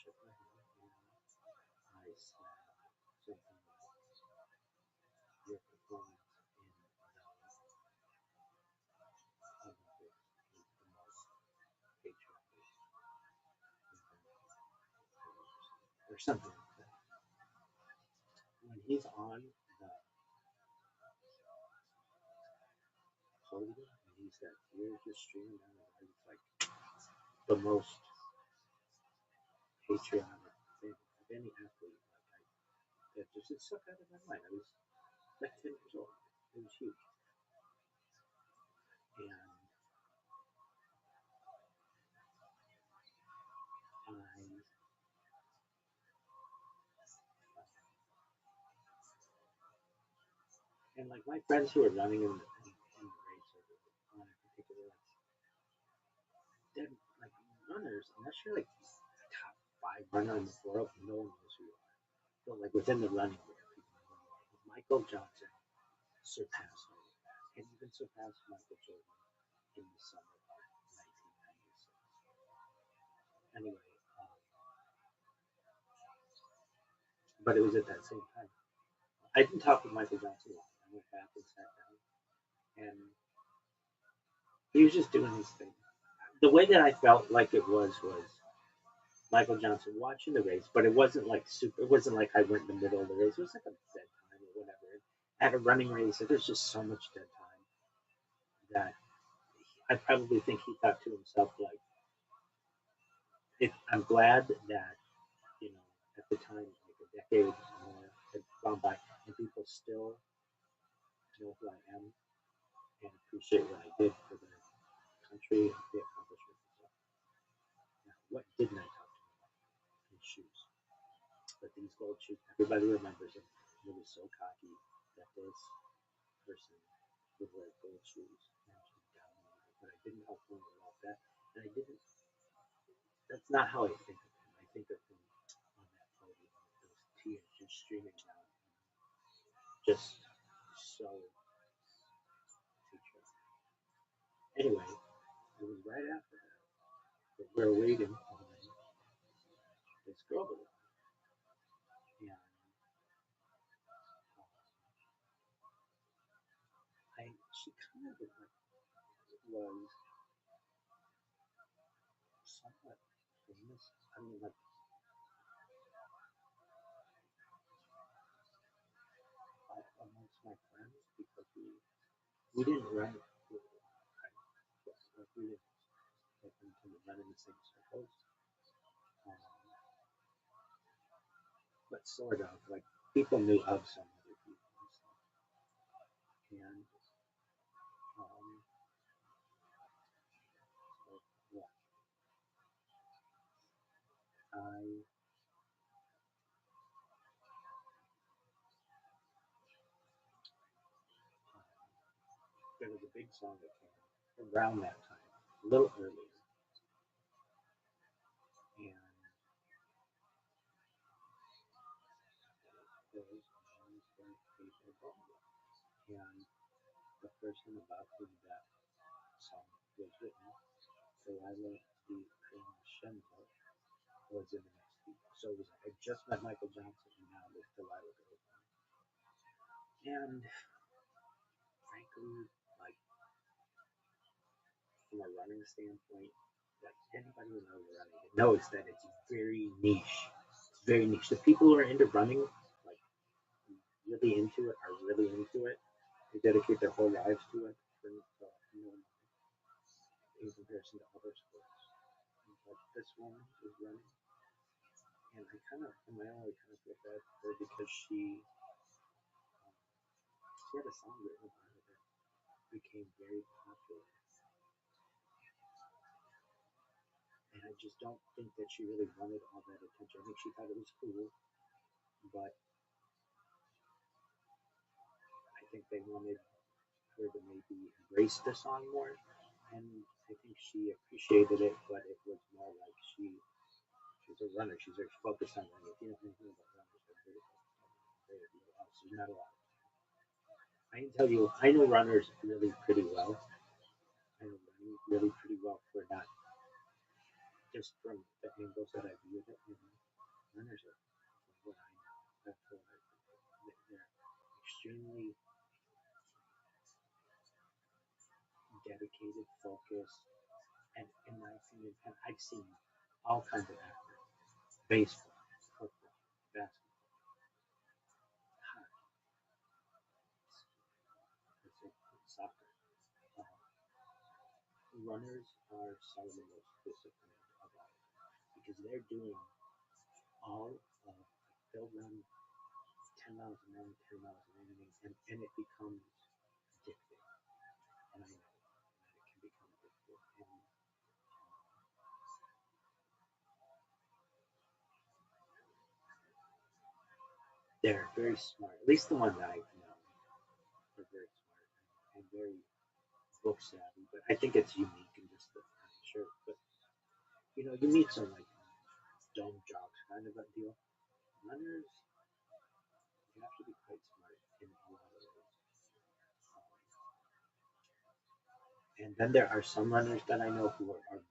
shook my hand and I said something like, your performance in the Olympics is the most patriotic or something like that. When he's on the podium and he's got tears just streaming down his eyes, it's like the most patriotic thing of any athlete. Like it stuck out of my mind. I was like 10 years old. It was huge. And like my friends who are running in the race or in particular, they're like runners, unless you're like top 5 runner in the world, no one knows who you are. But like within the running world, people know who you are. Michael Johnson surpassed me and even surpassed Michael Jordan in the summer of 1996. Anyway, but it was at that same time. I didn't talk with Michael Johnson a lot. I went back and sat down, and he was just doing his thing. The way that I felt like it was Michael Johnson watching the race, but it wasn't like super. It wasn't like I went in the middle of the race. It was like a dead time or whatever. At a running race, there's just so much dead time that I probably think he thought to himself like, I'm glad that at the time, like a decade more had gone by, and people still know who I am and appreciate what I did for the country and the accomplishments and stuff. Now, what didn't I talk to him about? His shoes. But these gold shoes, everybody remembers him. He was so cocky that this person would wear gold shoes and just dominate. But I didn't help him about that. And I didn't, that's not how I think of him. I think of him on that podium with those tears just streaming down. Just so teacher. Anyway, it was right after that we were waiting on this girl to run. And she kind of was somewhat famous. I mean, like amongst my friends because we didn't run. Like we didn't run in the same circles. But sort of like people knew of some other people and stuff. And so yeah, there was a big song that came out around that time, a little earlier, and there was and the person about whom that song was written, Delilah DiCrescenzo, was in the next week. So it was I just met Michael Johnson and now this Delilah goes on. And frankly, like from a running standpoint, like anybody who knows running knows that it's very niche. It's very niche. The people who are into running, like really into it, are really into it. They dedicate their whole lives to it. In comparison to other sports. But this woman was running, and I kind of, in my own way, kind of feel bad for her because she had a song written about her that became very popular. And I just don't think that she really wanted all that attention. I think she thought it was cool, but I think they wanted her to maybe embrace the song more. And I think she appreciated it, but it was more like she's a runner. She's very focused on running. If you know anything about runners, they're very focused on running. There's not a lot. I can tell you, I know runners really pretty well. I know running really pretty well for not just from the angles that I viewed it, runners are, from what I know, they're extremely dedicated, focused, and in my opinion, and I've seen all kinds of athletes, baseball, football, basketball, hockey, soccer. Runners are some of the most disciplined of all because they're doing all of, they'll run 10 miles an hour, 10 miles an hour, and it becomes addictive. And I know that it can become addictive. And they're very smart, at least the ones I've known are very smart and very book savvy. But I think it's unique in just the shirt. But you meet some like dumb jocks kind of a deal. Runners, you have to be quite smart in a lot of ways. And then there are some runners that I know who are like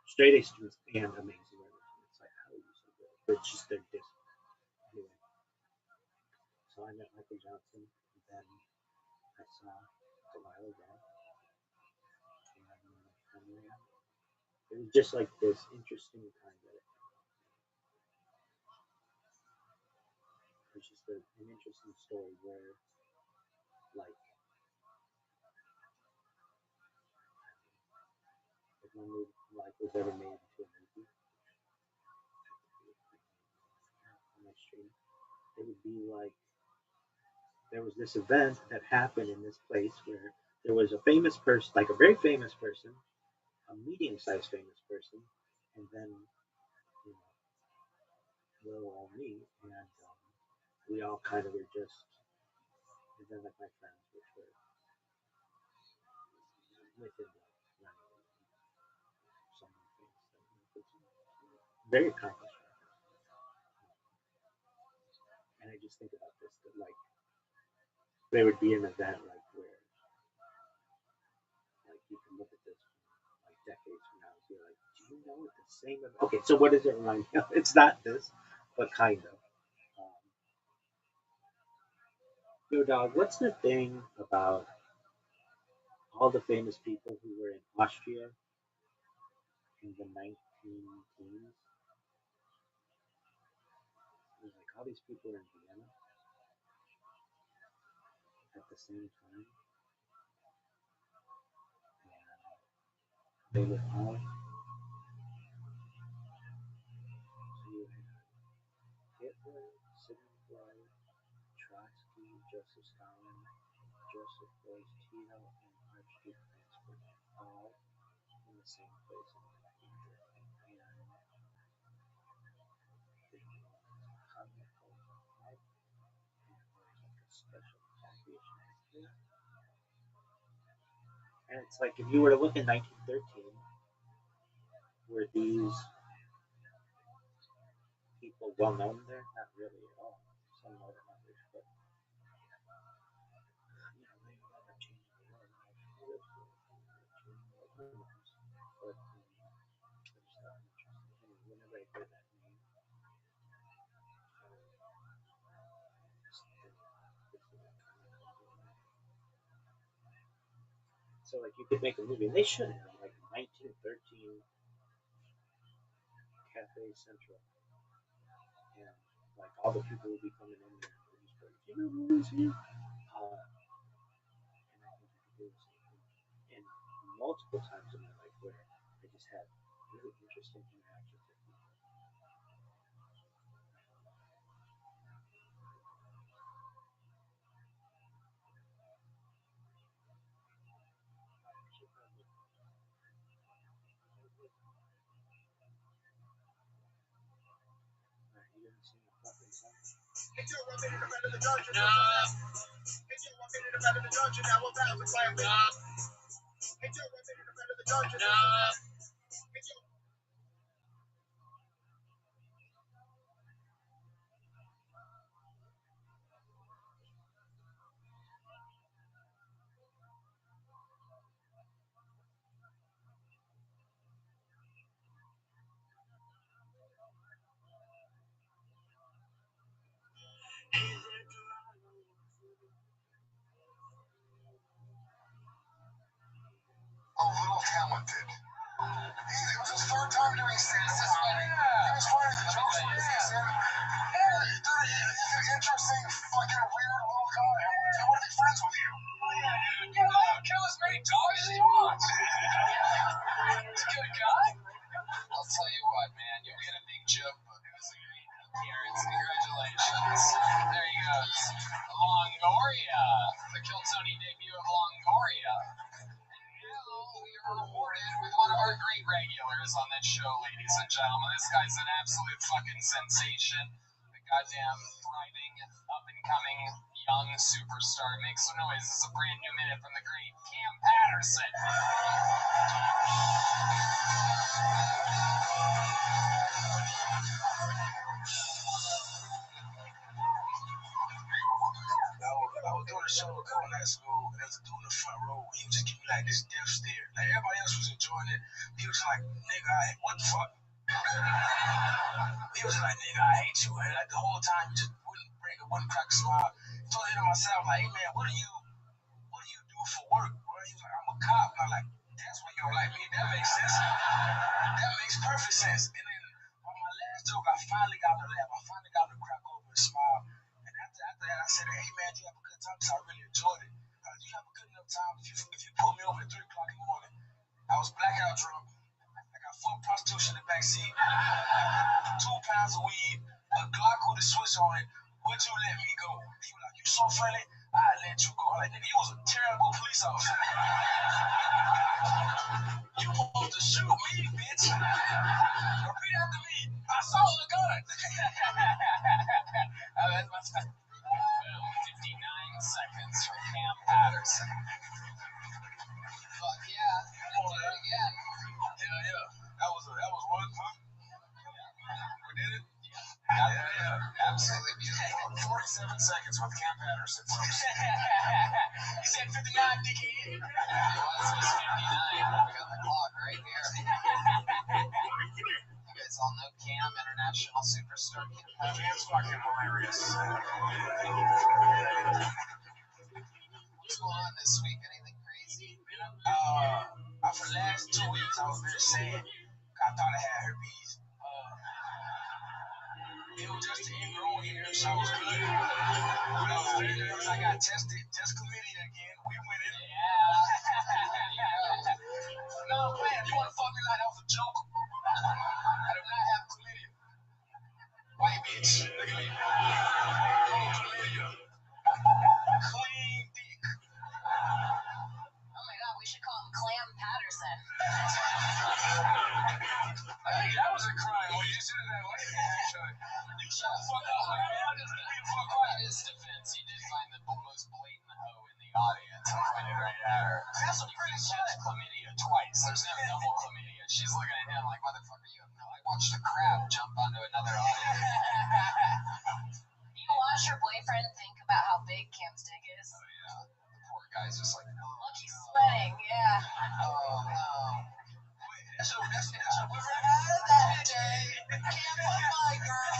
straight A students and amazing runners. And it's like, how are you so good? But it's just their discipline. Anyway, so I met Michael Johnson, and then I saw a while ago, and it was just like this interesting time that it was just an interesting story where, like, if my movie like was ever made into a movie on my stream, it would be like there was this event that happened in this place where there was a famous person, like a very famous person, a medium-sized famous person, and then little old me, and we all kind of were just, and then like my friends, which were within like some things, very accomplished, and I just think about this that like there would be an event like where like you can look at this like decades from now and be like, do you know what the same event? Okay, so what does it remind me of? It's not this, but kind of. Yo, dog, what's the thing about all the famous people who were in Austria in the 19 teens? It was like all these people were in Vienna at the same time, and they were all. So you had Hitler, Sigmund Freud, Trotsky, Joseph Stalin, Joseph Broz Tito, and Archduke Franz Ferdinand, all in the same place in the 1930s. And it's like if you were to look in 1913, were these people well known there? Not really at all. Some more than others, but they ended up changing the world. But whenever I hear that name, so like you could make a movie, and they should have like 1913 Cafe Central, and like all the people would be coming in there for these birds. You know who is here? And I think you could do the same thing. And multiple times in my life where I just had really interesting interactions with people. You didn't see a fucking song. Hey Joe, I'm ready to battle the dungeon. Hey Joe, I'm ready to battle the dungeon. Now we're about to play with. Hey Joe, I'm ready to battle the dungeon. Hey Joe. years on that show, ladies and gentlemen. This guy's an absolute fucking sensation. The goddamn thriving, up-and-coming young superstar. Make some noise. This is a brand new minute from the great Cam Patterson. I was doing a show a couple nights ago, and there was a dude in the front row. He was just giving me like this death stare. Like everybody else was enjoying it. He was just like, nigga, what the fuck? He was just like, nigga, I hate you. And like the whole time, he just wouldn't crack a smile. I told him to myself, like, hey man, what do you do for work? Bro? He was like, I'm a cop. And I'm like, that's why you don't like me. That makes sense. That makes perfect sense. And then on my last joke, I finally got to laugh. I finally got to crack over and smile. And after that, I said, hey man, do you have a good time? Because I really enjoyed it. Do you have a good enough time? If you pulled me over at 3 o'clock in the morning, I was blackout drunk. I got 4 prostitutes in the backseat, 2 pounds of weed, a Glock with a switch on it. Would you let me go? He was like, you so friendly, I'd let you go. I'm like, nigga, you was a terrible police officer. You want to shoot me, bitch. Repeat after me. I saw the gun. That's my time. 59 seconds from Cam Patterson. Fuck yeah. Do it again. Yeah. That was one, huh? We did it? Yeah. Absolutely beautiful. 47 seconds with Cam Patterson, folks. He said 59, dickhead. It was 59. We got the clock right here. You guys all know Cam, international superstar Cam Patterson. Cam's fucking hilarious. What's going on this week? Anything crazy? For the last 2 weeks, I was very sad. I thought I had herpes. It was just an ingrown hair, so I was good. When I was very nervous, I got tested. Test chlamydia again. We went in. No, man, you want to fuck me like that was a joke? I do not have chlamydia. White bitch. Look at me. No chlamydia. Clean dick. Oh my god, we should call him Clam Patterson. Hey, that was a crime when you said it that way. Actually, you shut the fuck up, man. I just leave the fuck quiet. In his defense, he did find the most blatant hoe in the audience and pointed right at her. That's a pretty She has chlamydia twice. There's no double chlamydia. She's looking at him like, motherfucker, you have no. I watched a crab jump onto another audience. You watch your boyfriend think about how big Cam's dick is? Oh, yeah. The poor guy's just like, oh, Look, he's sweating, yeah. oh no. That's a we're Out of that day. Can't fuck my girl.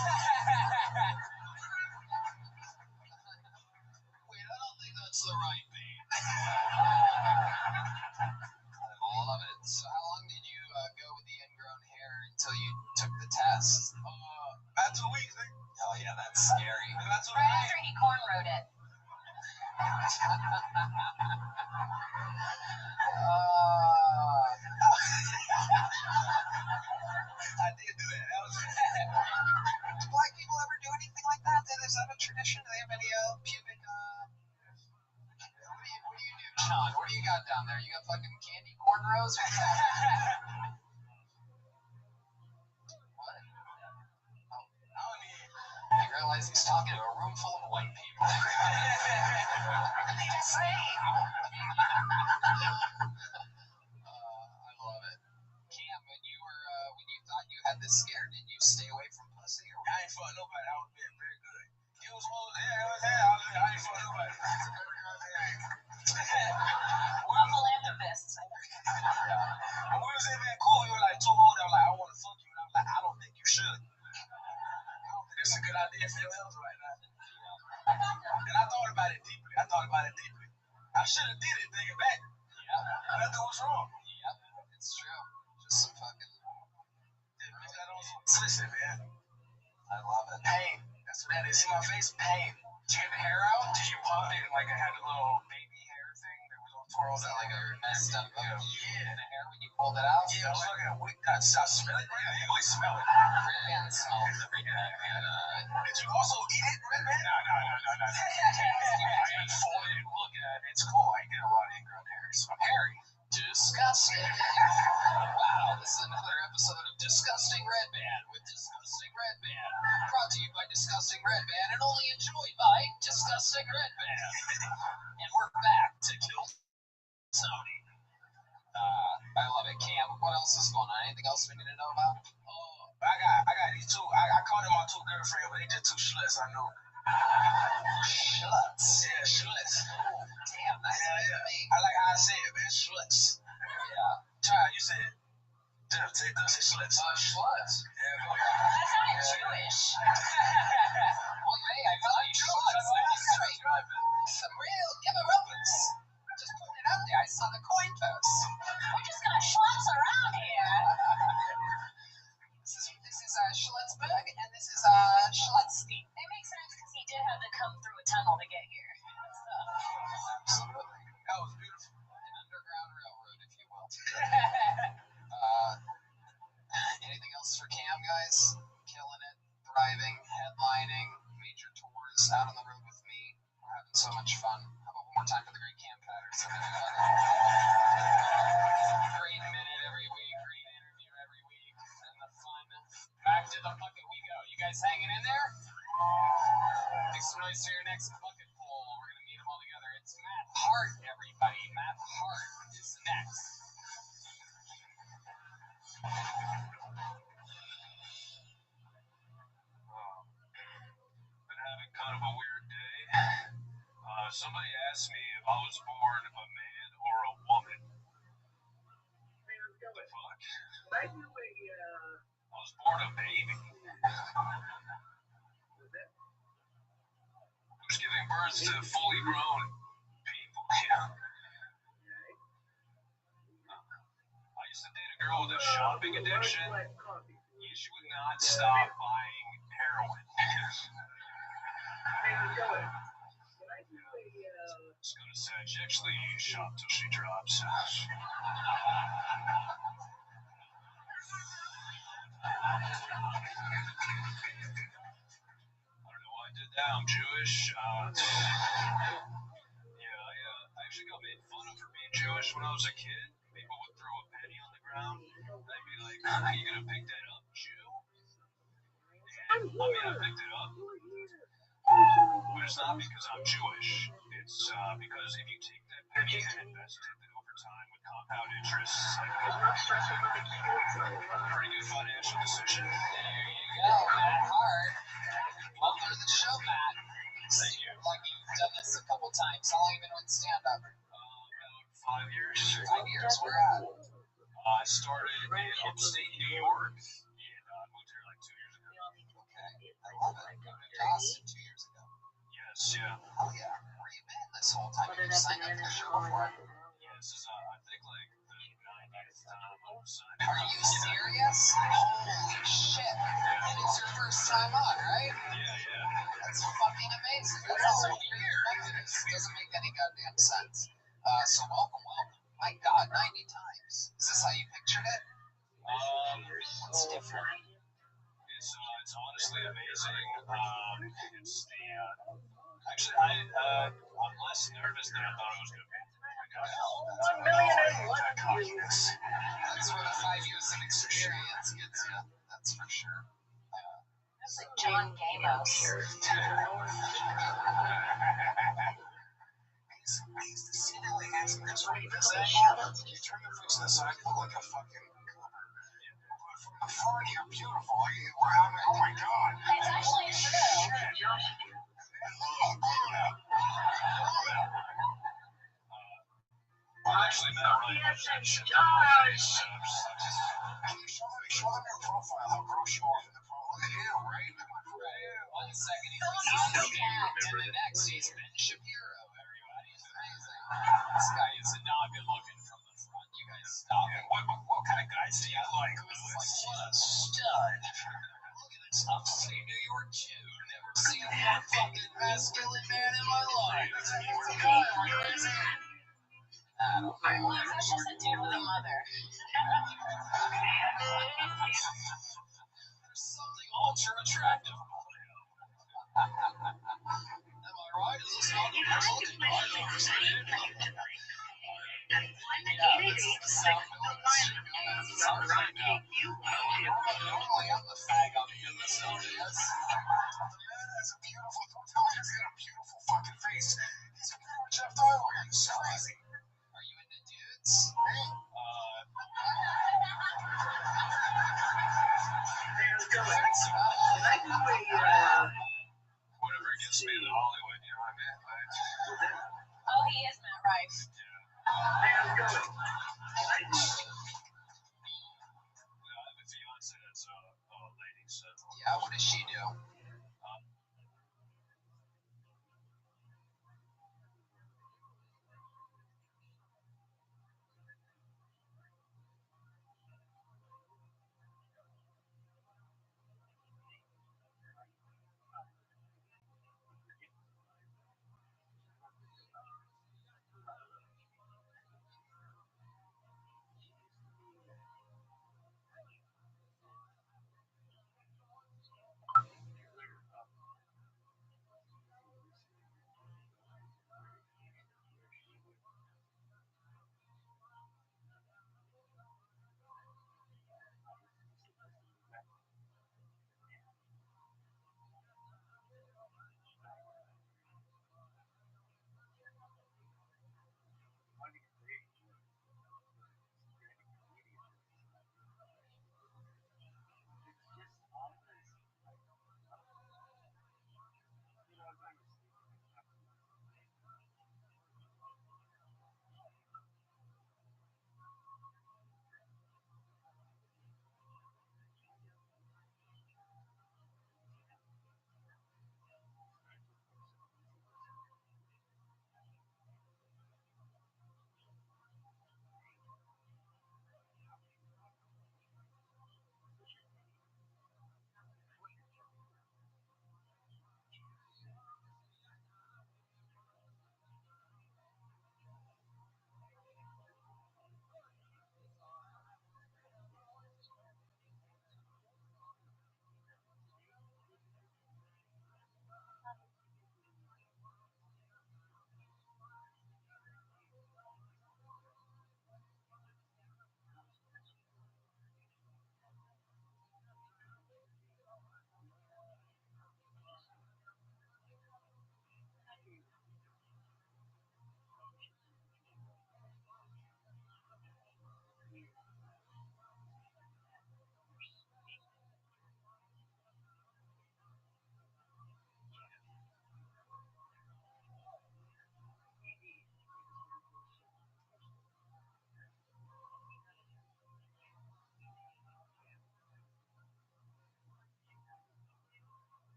Wait, I don't think that's the right thing. I love it. So how long did you go with the ingrown hair until you took the test? About 2 weeks, nigga. Oh yeah, that's scary. About 2 Right weeks. after he cornrowed it. I did do that. That was Do black people ever do anything like that? Is that a tradition? Do they have any pubic? What do you do, Sean? What do you got down there? You got fucking candy cornrows? What? I don't need. You realize he's talking to a room full of white people. Just say. I love it. Cam, when you thought you had this scare, did you stay away from pussy or I ain't fuck nobody. I was being very good. It was all I ain't fuck nobody. All philanthropists. When we was in Vancouver, we were like 2 old. I was like, I want to fuck you. And I was like, I don't think you should. I don't think it's a good idea for your health right now. And I thought about it deeply. I should have did it, thinking back. Yeah. Nothing was wrong. Yep, it's true. Just some fucking. Listen, man. I love it. Pain. That's what that is. See my face? Pain. Did you get the hair out? Did you pop it like it had a little baby hair thing that was all twirled Was that out? like a messed up? Yeah. The hair when you pulled it out? Yeah, I was looking at weak. I smell it. Yeah, you really smell it. Redman smells every day. Did you also eat it, Redman? No. I fold it and look at it. It's cool. I get a lot of ingrown hairs. I'm hairy. Disgusting. disgusting. Wow, this is another episode of Disgusting Red Band with Disgusting Red Band. Brought to you by Disgusting Red Band and only enjoyed by Disgusting Red Band. And we're back to Kill Tony. I love it. Cam, what else is going on? Anything else we need to know about? Oh, I got these two. I called them my two girlfriends, but they just two sluts. I know. Sluts. Yeah, sluts. Oh, damn, that's me. I like how I say it, man. Sluts. Yeah. Try, you said it. Say sluts. Sluts. Yeah, That sounded Jewish. Well, hey, I felt like sluts. Some real gimmerupers. Just putting it out there. I saw the coin toss. We're just gonna schlutz around here. This is Schlutzberg, and this is Schlutzky. It makes sense because he did have to come through a tunnel to get here. Absolutely. that was beautiful. An underground railroad, if you will. Anything else for Cam, guys? Killing it, thriving, headlining, major tours, out on the road with me. We're having so much fun. How about one more time for the great Cam Patterson, everybody? Great minute every week, great interview every week, and the fun. Back to the bucket we go. You guys hanging in there? Make some noise for your next bucket poll. We're going to meet them all together. It's Matt Hart, everybody. Matt Hart is next. Been having kind of a weird day. Somebody asked me if I was born a man or a woman. What the fuck? I was born a baby. Who's giving birth to fully grown people? Yeah. I used to date a girl with a shopping addiction. She would not stop buying heroin. It's gonna say she actually shopped till she drops. I don't know why I did that. I'm Jewish. I actually got made fun of for being Jewish when I was a kid. People would throw a penny on the ground. They'd be like, "Are you gonna pick that up, Jew?" And I picked it up. But it's not because I'm Jewish. It's because if you take that penny and invest it, then over time with compound interest, pretty good financial decision. There you go, Matt Hart. Welcome to the show, Matt. Thank you. Like you've done this a couple times. How long have you been doing stand-up? About 5 years. 5 years. Where at? I started in upstate New York, and I moved here like 2 years ago. Okay. I love it. You moved to Austin 2 years ago. Yes, yeah. Hell yeah. Where you been this whole time? You signed up for the show before? Yeah, this is, I think, like the 90th time I've signed. Are you serious? Holy shit. And it's your first time on, right? Yeah. That's fucking amazing. That's so weird. It doesn't make any goddamn sense. So welcome. My God, 90 times. Is this how you pictured it? What's different? It's honestly amazing. It's the actually I'm less nervous than I thought I was gonna be. That's what 5 years of experience gets you. That's for sure. It's like John Gamos. I used to see that like as you're trying to say, you turn your face to the side, you look like a fucking goober. But from the front, you're beautiful. Oh my God. It's actually true. I actually met really much that shit on my face. Show them your profile, how gross you are in the profile. Look at him, right? 1 second he's Cat, and the next he's Ben Shapiro. Everybody, he's amazing. This guy is not good looking from the front. You guys stop it. What kind of guys do you like? What a stud. Look at this upstate New York Jew. Never seen a more fucking masculine man in my life. I don't know. That's just a dude with a mother. There's something ultra attractive about him. Am I right? Is this not the best looking guy I've ever seen? Yeah, this is the Normally I'm the fag on the episode. Yes. The man has a beautiful. Don't tell me he's got a beautiful fucking face. He's a pure Jeff Tyler. He's crazy. Are you into dudes? Hey. Whatever gets me to Hollywood, you know what I mean? Oh, he is Matt Rife. I have a fiance that's a lady, so. Yeah, what does she do?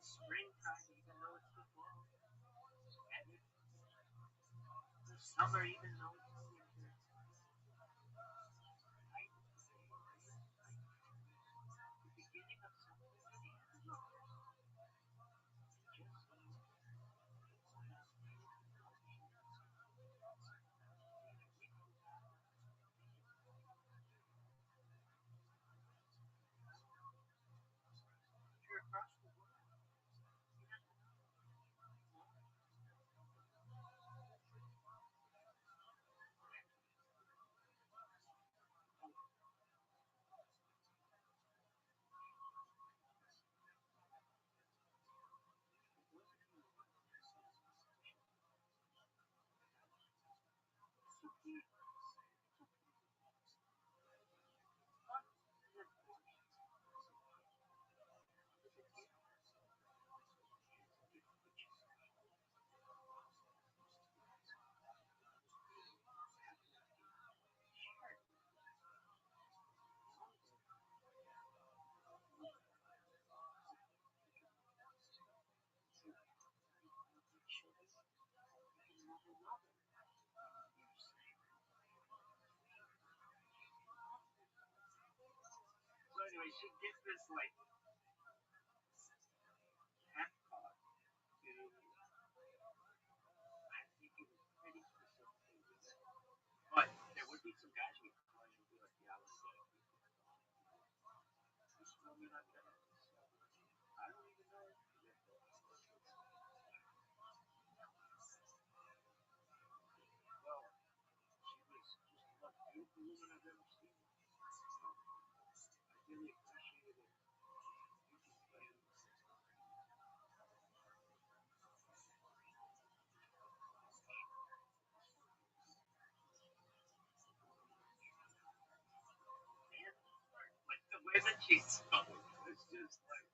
Springtime, even though it's the fall. The summer, even though it's the winter. The beginning of something at the end of So anyway, she gets this like cat talk to I think it was pretty specific. But there would be some guys who would call you and be like, yeah, let's go. Well, you're not gonna. I don't even know. Well, she was just the most beautiful woman I've ever seen. I really appreciated it. And like the way that she spoke, it's just like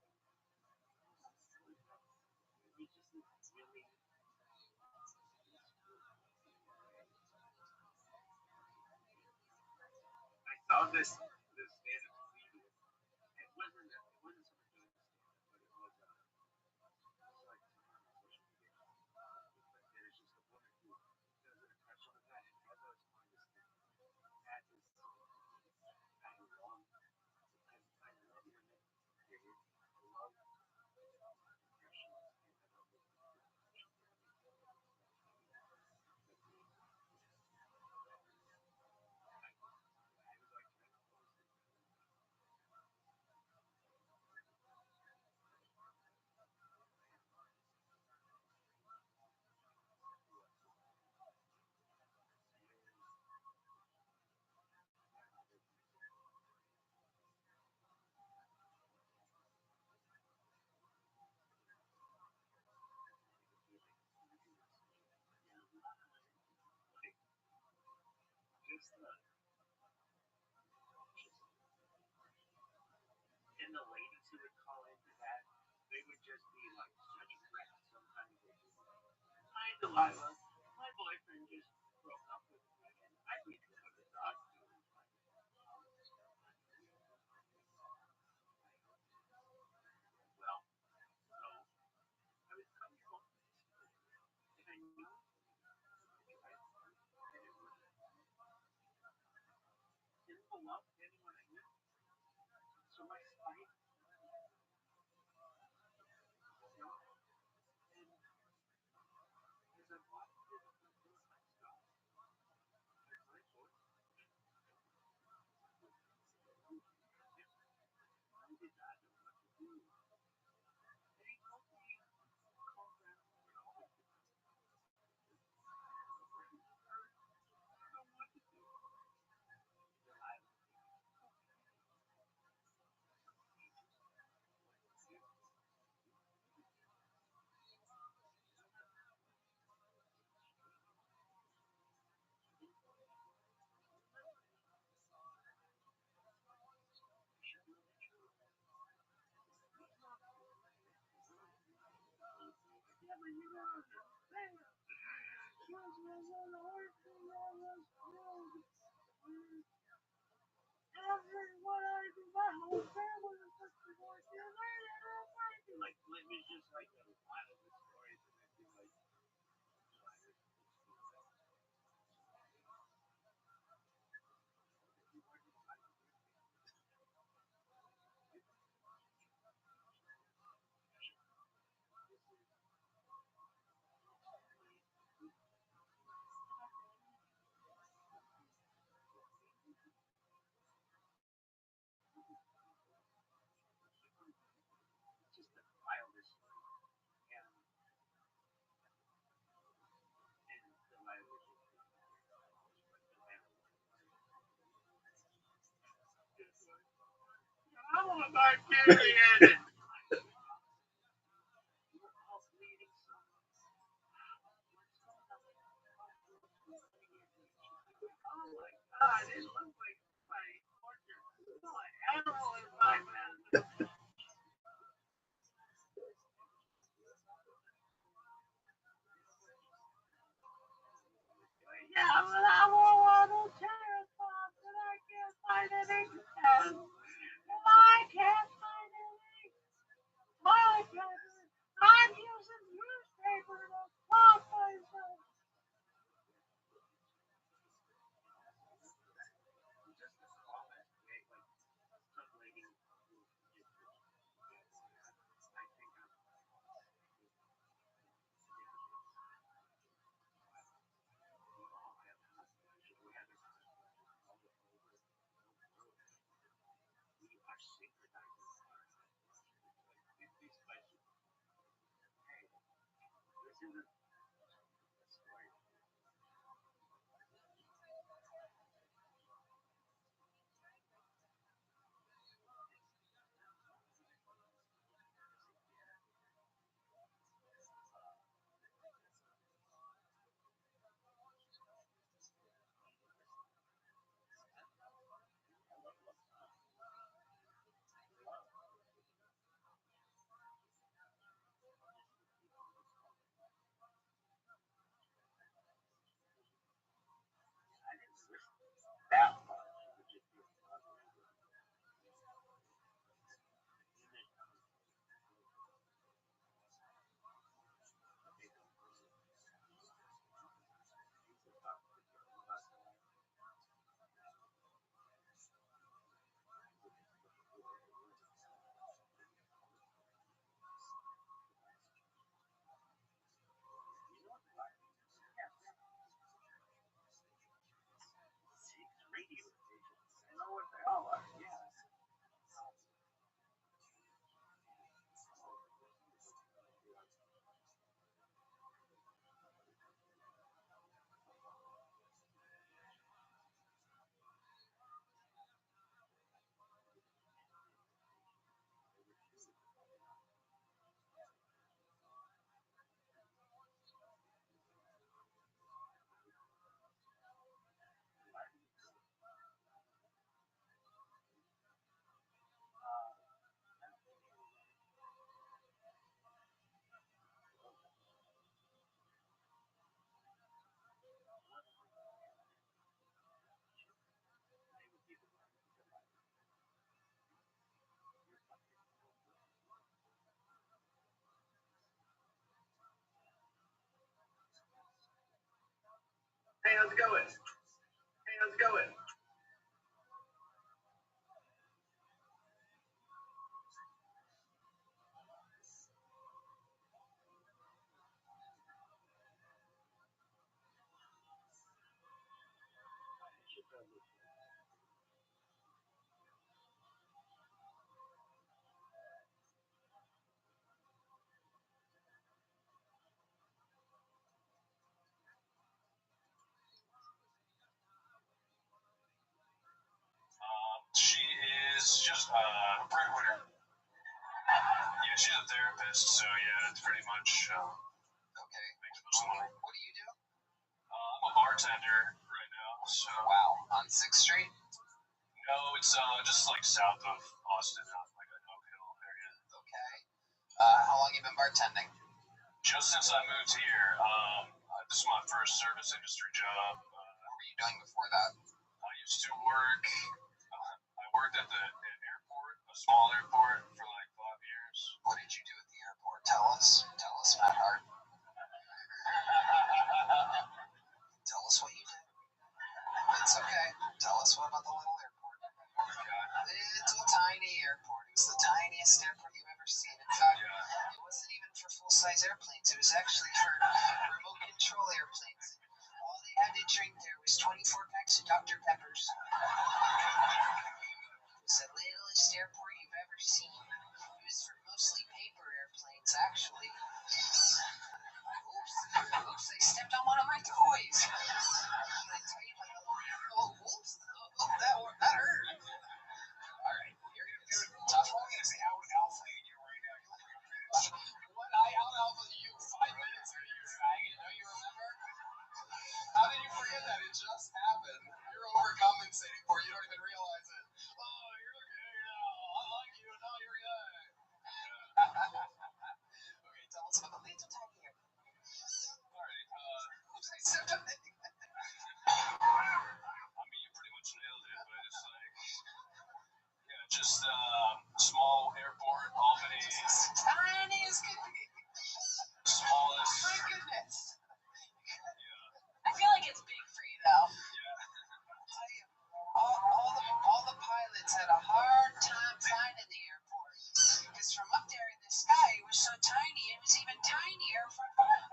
it just really. I saw this stand-up comedian. It wasn't so much of a stand-up, but it was like but there's just a woman who does an impression of that, and as I was on this thing, that is I love I love women. Period. I love impressions, and I love impressions. I was like, just and the ladies who would call into that, they would just be like such wrecks. Sometimes they'd be like, "Hi, Delilah. My boyfriend just broke up with me, and I need to go to the doctor." Well, so I was coming home, and I knew and it was didn't belong to anyone I knew. So my spine, you know, and as I walked through the front door, I stopped. And my voice, I did not know what to do. And he told me, calm down, you know, I don't know what to do. Delilah, like let me just like the wildest stories and I'd be like, just the wildest and Delilah was just I want my period. We're all bleeding so what's going on? Yeah, but I'm all on the Triceratops and I can't find any pen. And I can't find any toilet paper. I'm using newspaper to stop myself. Hey, how's it going? Hey, how's it going? She is just a breadwinner. Yeah, she's a therapist, so yeah, it's pretty much Okay. makes most of the money. What do you do? I'm a bartender right now, so Wow. On 6th Street? no, it's just like south of Austin, out like an Oak Hill area. Okay. How long you been bartending? Just since I moved here, this is my first service industry job. What were you doing before that? I used to work. I worked at the airport, a small airport, for like 5 years. What did you do at the airport? Tell us, Matt Hart. Tell us what you did. It's okay. Tell us what about the little airport. It's a tiny airport. It was the tiniest airport you've ever seen. In fact, it wasn't even for full-size airplanes. It was actually for remote control airplanes. All they had to drink there was 24 packs of Dr. Peppers. It was the littlest airport you've ever seen. It was for mostly paper airplanes, actually. Oops, I stepped on one of my toys. Oops. That hurt. All right, you're going to do it tough. I'm going to say out-alphaing you right now. You're pretty pissed. What? I out-alphaed you 5 minutes ago, you faggot. Don't you remember? mean, you pretty much nailed it, but it's like, yeah, just small airport, Albany. Tiny as could be. Smallest. My goodness. Yeah. I feel like it's big for you though. Yeah. All the pilots had a hard time finding the airport. Because from up there in the sky, it was so tiny, it was even tinier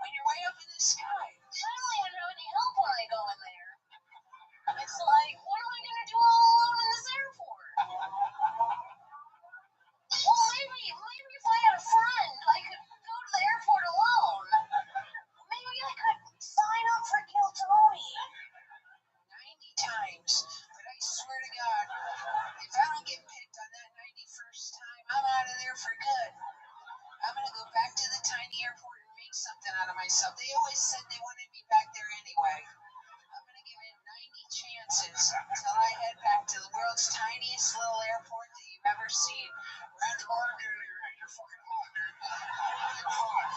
when you're way up in the sky. I don't even have any help when I go in there. It's like, what am I going to do all alone in this airport? Well, maybe if I had a friend, I could go to the airport alone. Maybe I could sign up for Kiltoni. 90 times. But I swear to God, if I don't get picked on that 91st time, I'm out of there for good. I'm going to go back to the tiny airport and make something out of myself. They always said they wanted me back there anyway. I'm going to give it 90 chances until I head back to the world's tiniest little airport that you've ever seen. Red Hot, you're fucking hot, dude. You're hot.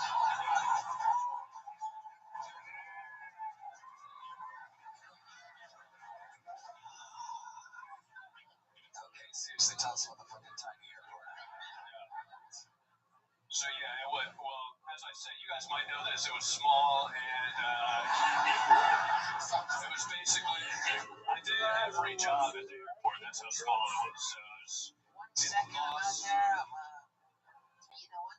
Okay, seriously, tell us about the fucking tiny airport. So yeah, well, as I said, you guys might know this. It was small, and it was basically, I did every job at the airport. That's how small it was. So it was 1 second I'm out there, I'm 1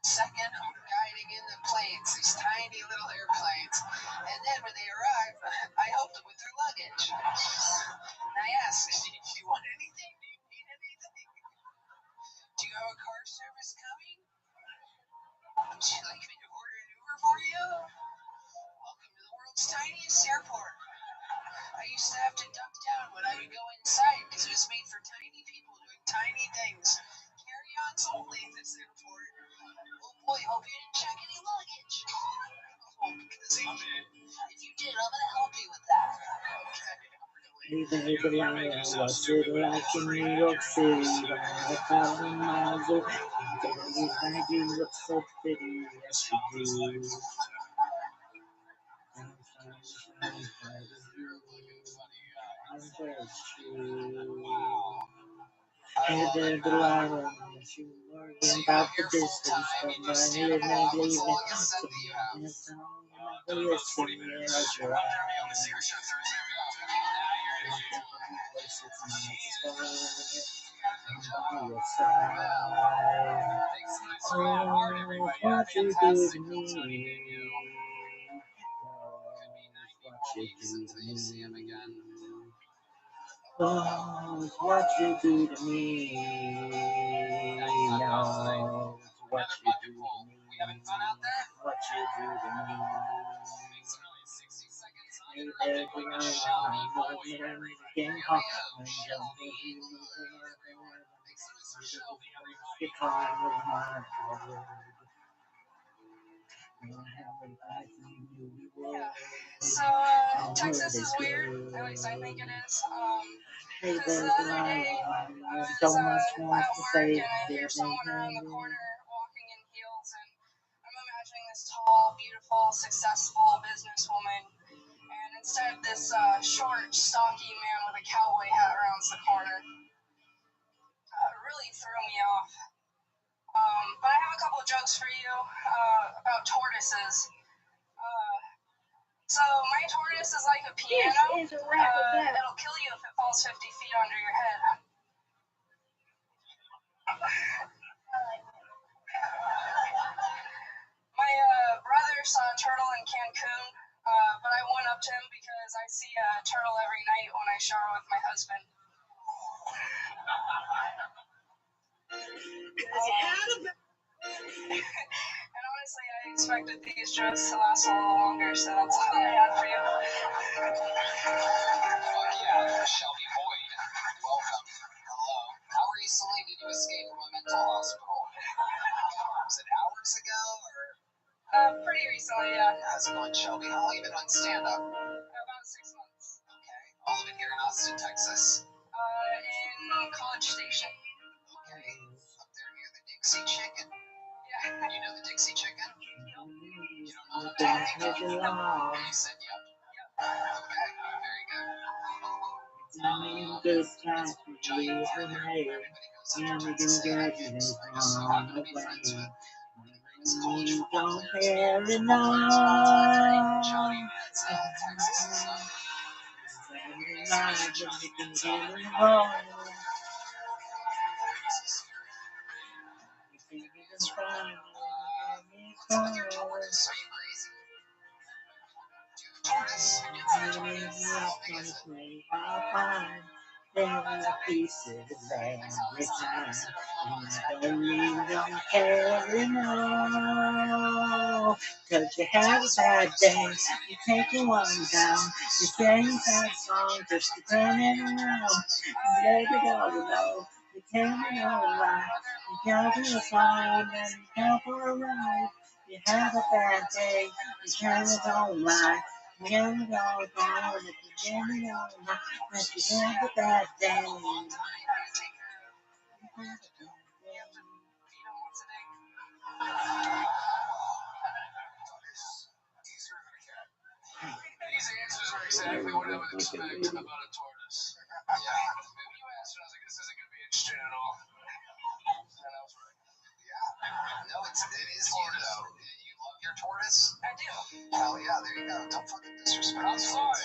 second I'm guiding in the planes, these tiny little airplanes. And then when they arrive, I help them with their luggage. And I ask, do you want anything? Do you need anything? Do you have a car service coming? Would you like me to order an Uber for you? Welcome to the world's tiniest airport. I used to have to duck down when I would go inside because it was made for tiny people doing tiny things. Carry-ons only in this airport. Oh boy, hope you didn't check any luggage. Oh, because if you did, I'm going to help you with that. Even if the line was it like in New York City, 1,000 miles away, you look so pretty, yes you do. Hey there, Delilah, she worrying about the distance from my here and leaving. So listen, as you're what you do to me. Oh, what you do to me. No, what you do to me. What you do to me. Hey there, when I'm getting hot, I'm jumping you can't with my heart. So, Texas is weird, at least I think it is. Hey Because there, the other day, I was so much at more work to say. and I hear someone around the corner walking in heels, and I'm imagining this tall, beautiful, successful businesswoman, and instead this short, stocky man with a cowboy hat rounds the corner. Really threw me off. But I have a couple of jokes for you about tortoises. So my tortoise is like a piano. It'll kill you if it falls 50 feet under your head. My brother saw a turtle in Cancun, but I went up to him because I see a turtle every night when I shower with my husband. And honestly, I expected these jokes to last a little longer, so that's all I had for you. Fuck yeah, Shelby Boyd. Welcome. Hello. How recently did you escape from a mental hospital? Was it hours ago, or? Pretty recently, yeah. How's it going, Shelby? How long have you been on stand-up? About 6 months. Okay. All of it here in Austin, Texas? In College Station. Okay. Up there near the Dixie Chicken? Yeah. You know the Dixie Chicken? You don't know the Things make it long. You said yep. good times we live in here. And we can get it on the way. You don't care enough. You can get it wrong. You think it's fine. There are pieces every time. You don't care enough. Cause you have a bad day. You're taking one down. You're saying that song just to turn it around. You let it all go. You tell me all right. You got me a sign and you go for a ride. You have a bad day. You turn it on right. You get it all down. If you get it all right. But you have a bad day. These answers are exactly what I would expect about a tortoise. Yeah. When you asked it, I was like, this isn't going to be interesting at all. And I was right. Yeah. No, it is you, though. You love your tortoise? I do. Hell yeah, there you go. Don't fucking disrespect I'm sorry.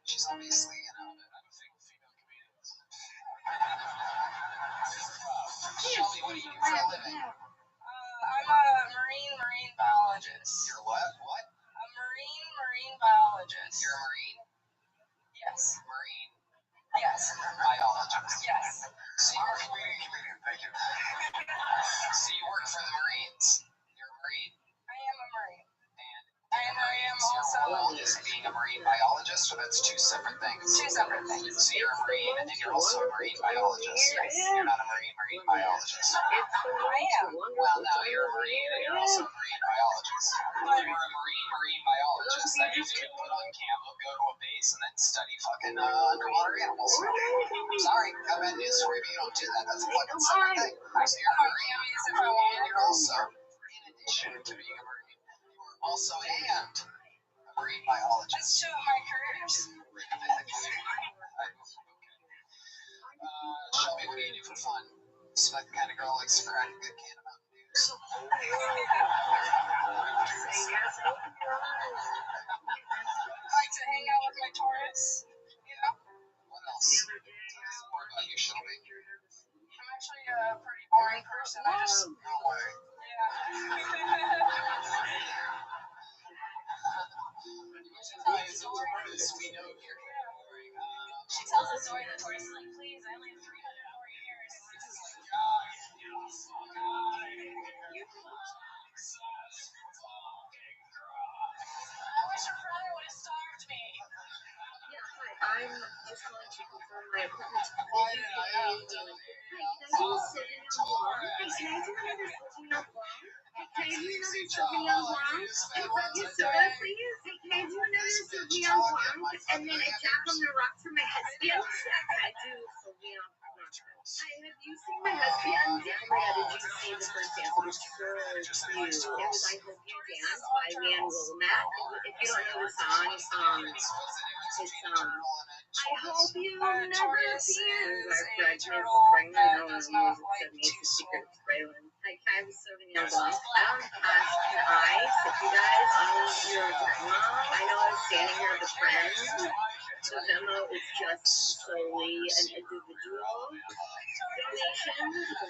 She's obviously, I'm a thing with female comedians. Shelby, what do you do for a living? I'm a marine biologist. You're what? What? A marine biologist. You're a marine? Yes. Marine. Yes. Biologist. Yes. So you work comedian, thank you. So you work for the Marines. You're a marine. I am a marine. And I am your also role is being a marine biologist, or that's two separate things? two separate things. So you're a marine and you're also a marine biologist. Yes. You're not a marine biologist. I am. Well, no, you're a marine and you're also a marine biologist. If you were a marine biologist, that means you could put on camo, go to a base, and then study fucking underwater animals. Sorry, I've bad news for you, but you don't do that. That's a fucking separate thing. So you're a marine, and you're also, in addition to being a marine, you are also and a marine biologist. That's two of my careers. Shelby, what do you do for fun? You seem like the kind of girl who likes to crack a good can of Mountain Dews. I like to hang out with my tortoise. You know? What else? Tell us more about you, Shelby. I'm actually a pretty boring person. I just. No way. We know you're boring. She tells the story that tortoise is like, please, I only have 300 more years. I wish her brother would have starved me. I'm just going to confirm my appointment. Why did I have to? Can I do a Sauvignon Blanc? Hey, can I do another Sauvignon Blanc? Hey, can I do another Sauvignon Blanc? And vodka soda, please? Hey, can I do another Sauvignon Blanc? And then a Jack on the Rocks for my husband? Yeah, can I do Sauvignon Blanc? Hi, have you seen my husband? Oh my God, did you see the first dance? It was so cute. It was I Hope You Dance by Van Willamette. If you don't know the song, it's I hope you never see our friend is pregnant. No one knows it's secret of Braylon. Hi, can I have a Sauvignon Blanc? Can I sit you guys on your Venmo? I know I was standing here with a friend. The Venmo is just solely an individual donation.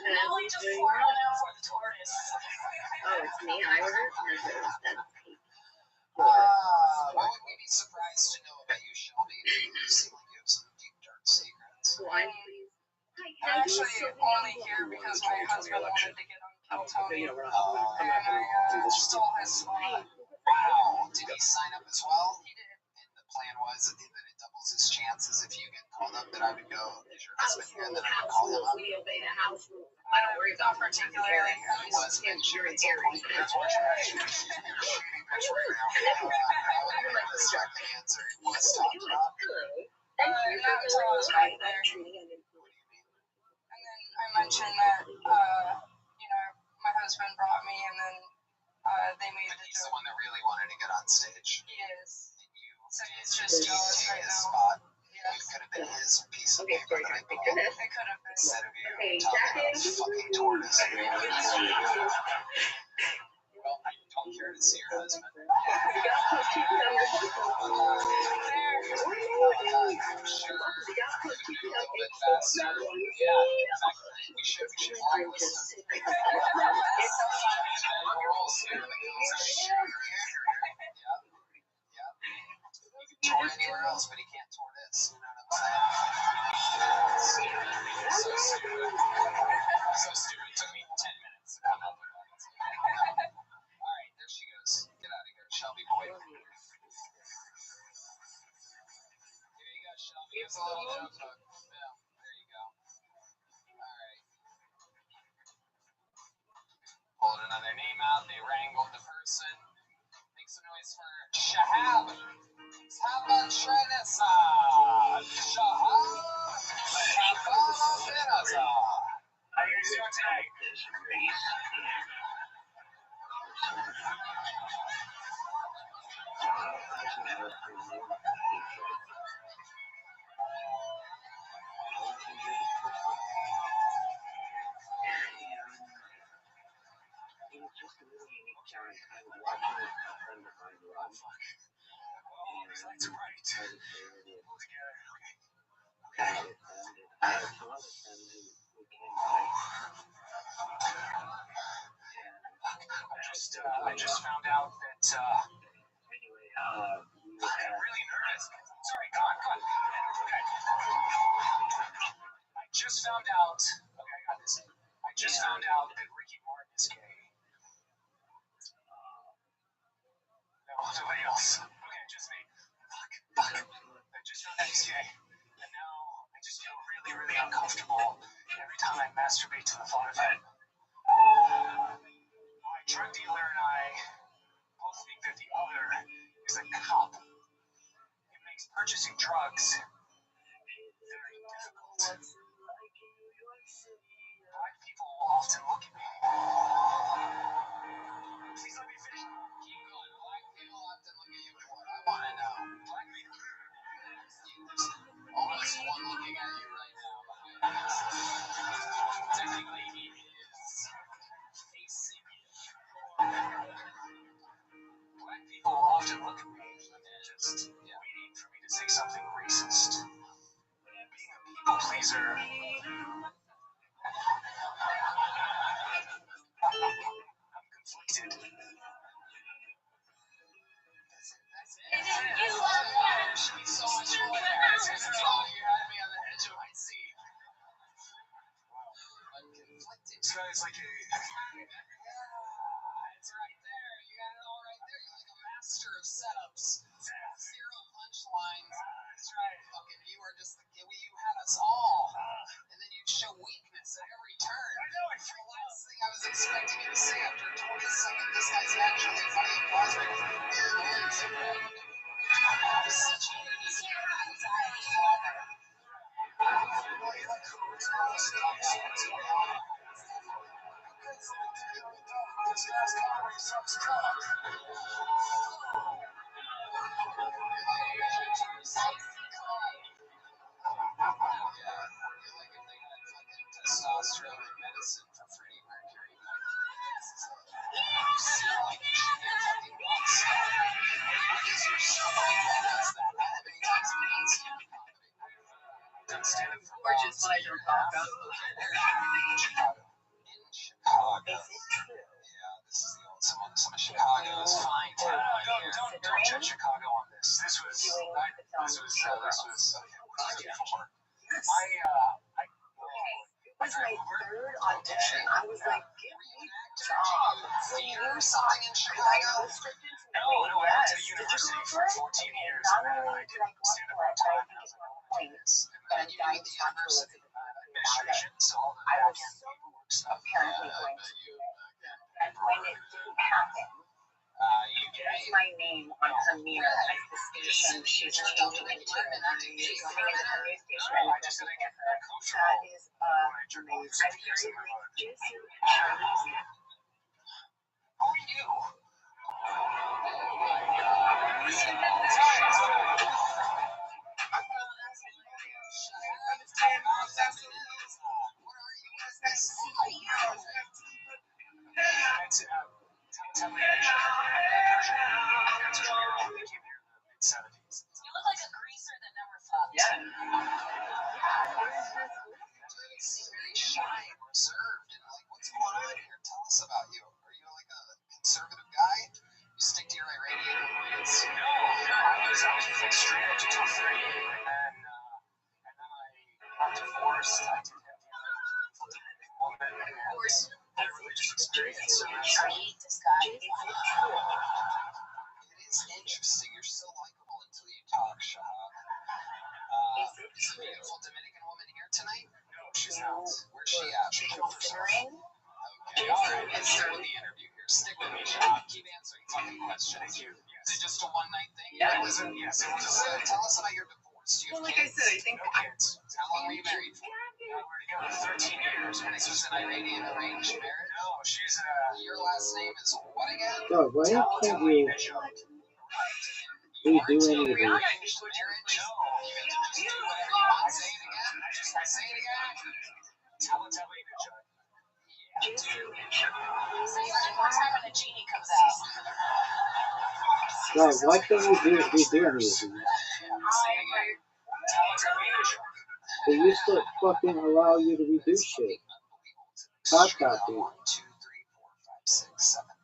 Nelly just poured one out for the tortoise. Oh, it's me. I ordered. That's What would we be surprised to know about you, Shelby? You seem like you have some deep, dark secrets. wine, please. Hi, can I'm I do a actually Sauvignon only Blanc? here because my husband wanted to get on Tony. And Oh, I stole his spot. wow. Did he sign up as well? He did. And the plan was that it doubles his chances if you get called up, that I would go, is your husband here, and then I would call him up. We obey the house rules. I don't worry about Not particularly. He was mentioned at some point. That's what you're That's right now. I would have never expected the answer. It was talked about. Not until I was right there. And then I mentioned that, my husband brought me, and then they made But the he's the joke. one that really wanted to get on stage. He is. And you So he's did just jealous take right his now. spot. Yeah. could have been his piece of Okay, paper story that I time. Picture pulled this. instead of you Okay, talking about Jackson. fucking tortoise. Well, I don't care to see your husband. We got plus 2 feet on your horse. I'm sure We got plus 2 a feet on little bit your faster. Yeah, in fact, we should walk with them. It's so funny. We're all scared of the hills. Yeah. He can tour anywhere else, but he can't tour this. You know what I'm saying? So stupid. So stupid. It took me 10 minutes to come up with that. Alright, there she goes. Get out of here. Shelby boy. Here you go, Shelby. Here's a little joke hook. Boom. There you go. Alright. Pulled another name out. They wrangled the person. Make some noise for Shahab. How about Shahab? Shahab. How are you doing today? It was just a really unique time. I was watching a friend of mine run, and I was there Pull together. Okay. and it ended. I had some other friends who came by, and I just found out that anyway, we I'm had really nervous. Sorry, go on. Okay. I just found out. Okay, I got this. I just found out that Ricky Martin is gay. No, nobody else. Okay, just me. Fuck. I just found out he's gay. And now I just feel really, really uncomfortable every time I masturbate to the thought of it. My drug dealer and I both think that the other is a cop. It makes purchasing drugs very difficult. Black people will often look at me. Please let me finish. Keep going. Black people often look at you and what? I want to know. Black people. There's almost one looking at you right now behind us. Technically, he is facing you. Black people will often look at me and just waiting for me to say something racist. Being a people pleaser. I'm conflicted. There should be so much more there. You had me on the edge of my seat. Wow. I'm conflicted. This guy's like a... It's right there. You got it all right there. You're like a master of setups. Zero punchlines. That's right. Fucking, you are just the... You had us all. And then you show weakness at every turn. I know. It's the last thing I was expecting you to say after 20 seconds. This guy's actually funny. Pause right here. Such a unique anxiety level. This guy's comedy sucks cock. Testosterone and medicine for Freddie Mercury. You seem like you should be a fucking rock star. What is your story? What is that? How many times have you done stand-up comedy? Done stand-up for Gorgeous when I don't talk about in Chicago. Yeah, this is the old some of Chicago's fine town. Don't judge Chicago on this. This was okay. What was it for? It was my third audition. I was like, give me a job. Theater or something in Chicago? No, I went to the university for 14 years, and then I did stand-up part time, and I was like, oh, I do this. And then you need the university administration, so all the I was back-end so paperwork stuff. apparently going to do it. And when it didn't happen, there's my name on her mirror as the station she's changing into. She's coming into her new station and it's nothing at her. That is amazing. I'm very religious and Chinese. Who are you? Yeah. It's very shy and reserved and like, what's going on here? Tell us about you. Are you like a conservative guy? You stick to your irradiated ways? No, I was straight edge until 30, and then I got divorced. I did have a woman, and of course, that religious experience. So I hate this guy. it is interesting. You're so likable until you talk, Shahab. Is the beautiful Dominican woman here tonight? No, she's not. Where's she at? Considering. Okay, all right. Let's start with the interview here. Stick with me, Shahab. Keep answering fucking questions. Is it just a one-night thing? Yeah, it was a, yes, it was a, Tell us about your divorce. Do you have like I kids? said, I think No kids. How long were you married for? we're together 13 years. And this was an Iranian arranged marriage? No, she's Your last name is what again? God, why can't you redo any of Arranged these? marriage? You get to just do whatever you want. Say it again. Say it again. Yeah, dude. Say it one more time and a genie comes out. God, why can't you redo any of these? They used to fucking allow you to redo shit. Hot copy. 1, 2, 3, 4, 5, 6, 7, 8,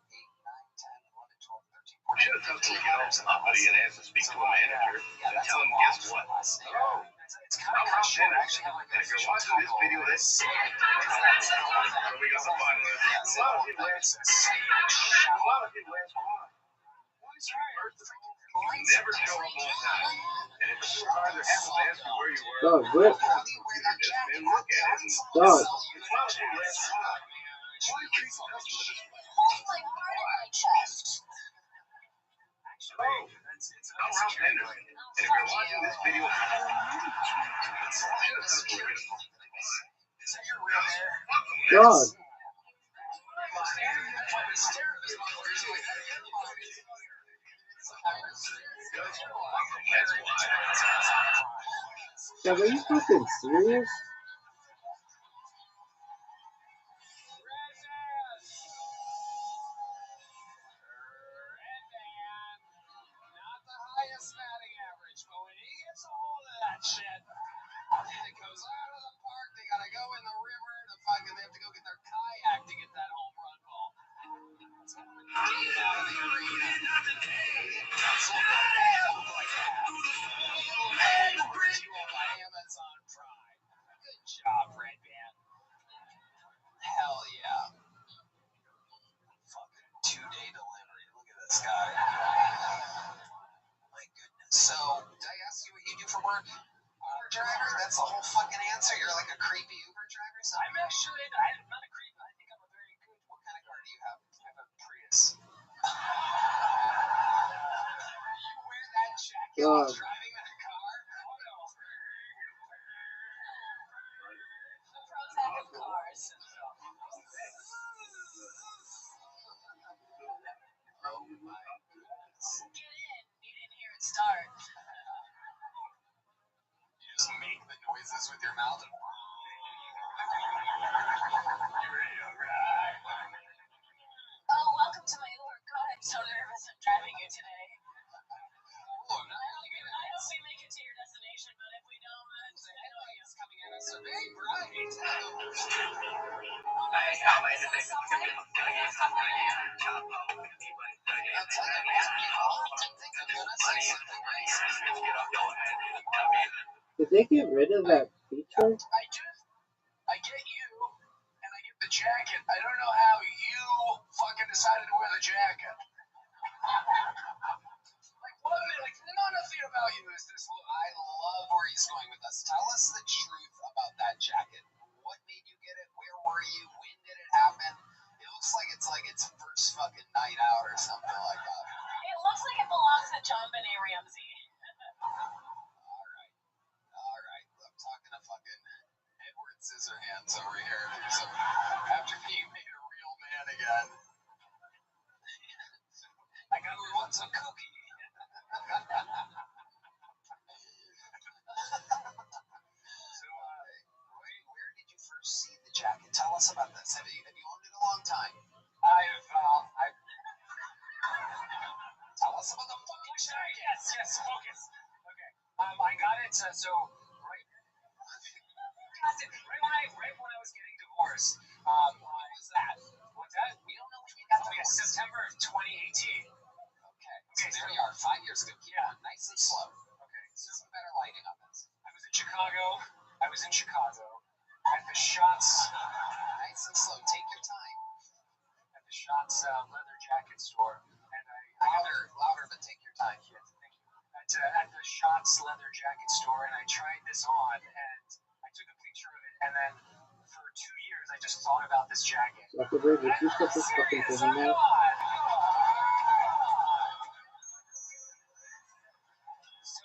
9, 10, 11, 12, 13, 14. Should have told him to get off somebody and ask to speak to a manager. Yeah, And that's tell a him, long guess what? Oh, it's kind I'm of Rob short. I Dennis. actually have like And a if you're watching this video, that's we got the bottom of it. A lot of people ask, a lot of people ask why. Why is your birthday? You never show up on time. And if a supervisor happens to ask you where you were, Dog, rip. How do you wear that jacket? then look at it. Dog. A lot of people ask why. Why do you treat the customer this way? That's like hard in my chest. Hello, I'm Rob Henderson. And if you're watching this video, should have told you to get a phone. Is that your real hair? God. That's why. God, are you fucking serious? Not the highest batting average, but when he gets a hold of that shit, it goes out of the park. They gotta go in the river to fucking. They have to go get their kayak to get that home run ball. It's kind of a deep out of the arena. That's what they look like that. You on Amazon Prime. Good job, Red Band. Hell yeah. Fucking 2-day delivery. Look at this guy. My goodness. So, did I ask you what you do for work? Uber driver? That's the whole fucking answer. You're like a creepy Uber driver? So I'm actually, I'm not a creep. I think I'm a very good. What kind of car do you have? I have a Prius. You wear that jacket while God. driving that car? Oh no. The Prozac of cars. Oh my goodness. Get in. You didn't hear it start. You just make the noises with your mouth. Oh, welcome to my Uber. God, I'm so nervous. I'm driving you today. Oh, I'm not really good at I this. hope we make it to your destination, but if we don't, The headlights coming at us are very bright. I'll tell you, man, you often think I'm gonna say something nice. Did they get rid of that feature? I get you, and I get the jacket. I don't know how you fucking decided to wear the jacket. Like, what? Like, nothing about you is this. I love where he's going with us. Tell us the truth about that jacket. What made you get it? Where were you? When did it happen? It looks like it's first fucking night out or something like that. it looks like it belongs to John Benet Ramsey. Alright. I'm talking to fucking Edward Scissorhands over here. So, after being made a real man again. I got her once a cookie. So, where did you first see the jacket? Tell us about this. Have you owned it a long time? Tell us about the fucking jacket. Yes, focus. Okay. I got it It's so right when I was getting divorced. Was that? What's that? We don't know when you got divorced. September of 2018. Okay, so there we are, 5 years ago. Keep on, nice and slow. Okay, so some better lighting on this. I was in Chicago. At the Shots. Nice and slow. Take your time. At the Shots leather jacket store, and louder, but take your time. Thank you. At the Shots leather jacket store, and I tried this on, and I took a picture of it, and then for 2 years I just thought about this jacket. Zuckerberg, if you put this fucking thing in there. So,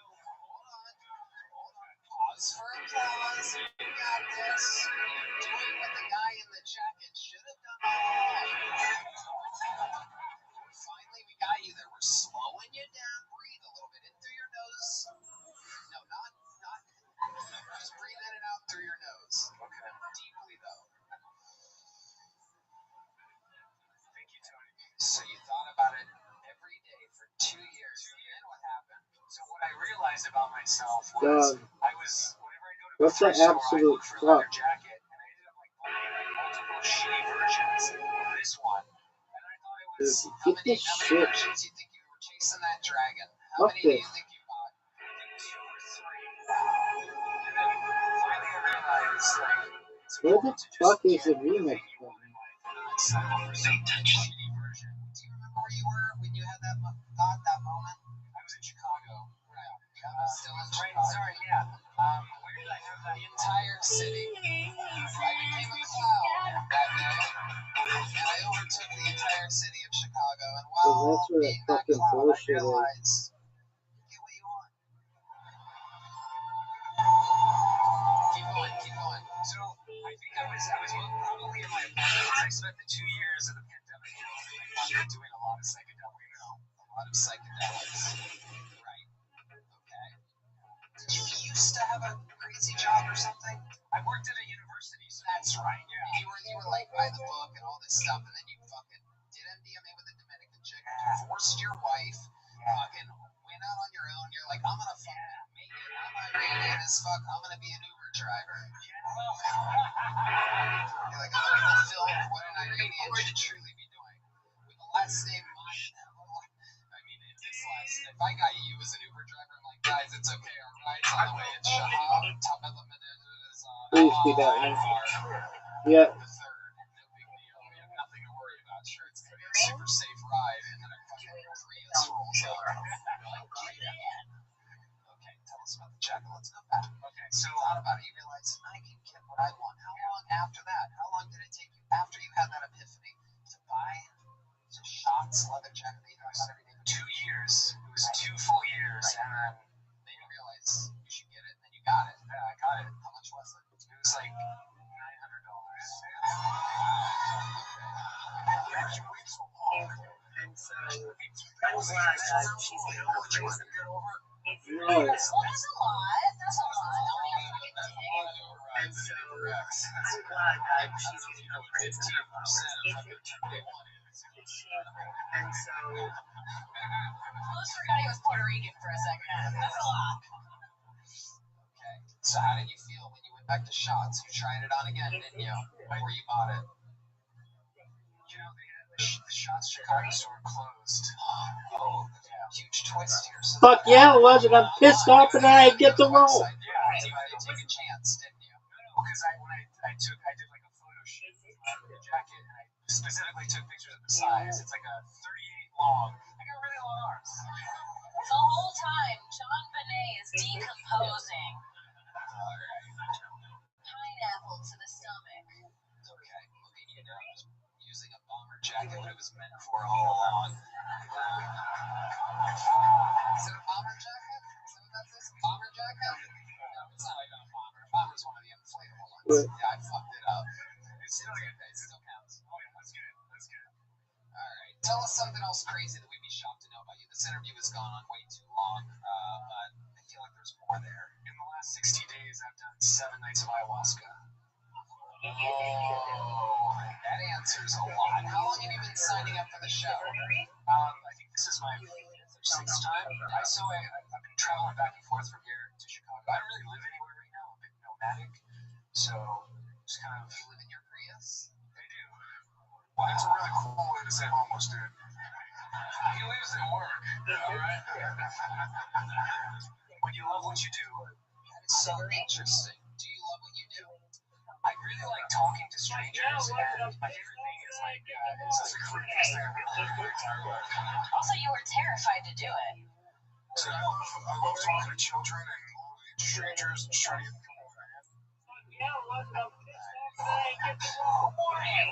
hold on. Pause for applause. You got this. Doing what the guy in the jacket should have done. Finally, we got you there. We're slowing you down. Breathe a little bit in through your nose. No, not. Just breathe in and out through your nose. Okay. Deeply, though. Thank you, Tony. So you thought about it every day for 2 years. And then what happened? So what I realized about myself was whenever I go to What's the the store, I absolute look for a leather fuck? jacket, and I ended up buying multiple shitty versions of this one. And I thought it was Dude, get this how many shit. versions do you think you were chasing that dragon? How Fuck many do you this. think you bought? I think 2 or 3. And then finally I realized it's Where the important to fuck just is the get remix everything you want button? in life and not settle for some shitty version. Do you remember where you were when you had that thought, that moment? I was in Chicago. Right. Yeah, still in Chicago. Right, sorry, yeah. Where did I have that? The entire city. I became a cloud that day, and I overtook the entire city of Chicago. And So while that's where that being that fucking cloud, I bullshit is. realized, get what you want. Keep going. So I think I was probably in my apartment. I spent the 2 years of the pandemic doing a lot of psychedelics. Right. Okay. Did you used to have a crazy job or something? I worked at a university. So that's right. Yeah. You were like by the book and all this stuff, and then you fucking did MDMA with a Dominican chick, divorced your wife, fucking went out on your own. You're like, I'm gonna fucking make it. I'm Iranian as fuck. I'm gonna be an Uber driver. You're like, I'm gonna fulfill what an Iranian should truly be doing. With the last name I mean, if I got you as an Uber driver, I'm like, guys, it's okay. Our ride's on the way. It's Shahab. Please be that one. Yeah. The third. No big deal. We have nothing to worry about. Sure, it's gonna be a super safe ride, and then a fucking Prius rolls up. Like, great. Okay, tell us about the jacket. Let's go back. Okay, so you thought about it. You realized I can get what I want. How long after that? How long did it take you after you had that epiphany to buy the Shots leather jacket that you thought about every day? 2 years. It was 2 full years, and then you realized you should get it, and then you got it. Yeah, I got it. How much was it? It was like $900. And so I'm glad that she's been over Grayson. No. That's a lot. Don't even forget to take it. And so I'm glad that she's getting her praise and her flowers. And so I almost forgot he was Puerto Rican for a second. That's a lot. Okay. So how did you feel when you went back to Shots? You tried it on again, didn't you? Before you bought it. You know, the Shots Chicago store closed. Oh, yeah. Huge twist here. So Fuck yeah, it was, and I'm pissed off and I get the roll. Yeah, you had to take a chance, didn't you? No, because I did like a photo shoot with the jacket, and I specifically took pictures of the size. It's like a 38 long. I got really long arms. The whole time, John Bonet is decomposing. Pineapple to the stomach. Okay, look at you now, just using a bomber jacket, what it was meant for all along. Is it a bomber jacket? Is that what that says? Bomber jacket? No, it's not even a bomber. A bomber's one of the inflatable ones. Yeah, I fucked it up. It still counts. Oh yeah, that's good. Alright, tell us something else crazy that we'd be shocked to know about you. This interview has gone on way too long, but I feel like there's more there. In the last 60 days, I've done 7 nights of ayahuasca. Oh, that answers a lot. How long have you been signing up for the show? I think this is my 5th or 6th time. I've been traveling back and forth from here to Chicago. I don't really live anywhere right now. I'm a bit nomadic. So, just kind of. You live in your Prius? I do. Well, that's a really cool way to say homeless, dude. He lives at work, alright? When you love what you do. That is so interesting. Do you love what you do? I really like talking to strangers, and my favorite thing is like, this is the creepiest thing I've ever done in my entire life. Also, you were terrified to do it. So I love talking to children and strangers and just trying to get them comfortable.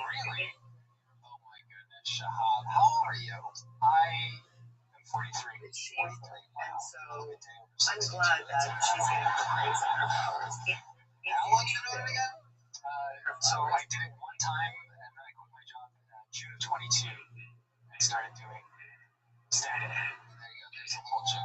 Really? Oh my goodness, Shahab. How old are you? I am 43. It's shameful, and so I'm glad that she's getting her praise and her flowers. How long you been doing it again? So I did it one time, and then I quit my job in June of 22. I started doing stand-up. There you go. There's a whole joke.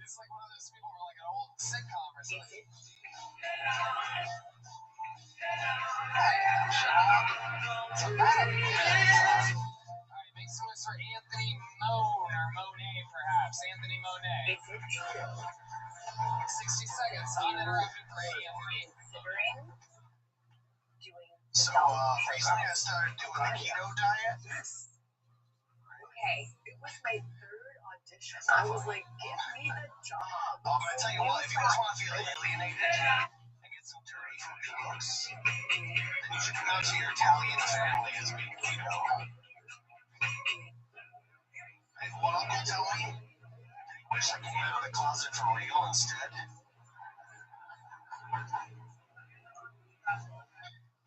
It's like one of those people who are like an old sitcom or something. Alright, make some noise for Anthony Moan or Monet, perhaps. Anthony Monet. 60 seconds, uninterrupted for Anthony. Considering doing So, recently I started doing the keto diet. okay, it was my third audition. I was like, give me the job. I'm gonna tell you what, if you guys want to feel alienated and get some dirty food jokes, then you should come out to your Italian family as being keto. I had one uncle tell me that he wished I came out of the closet for real instead.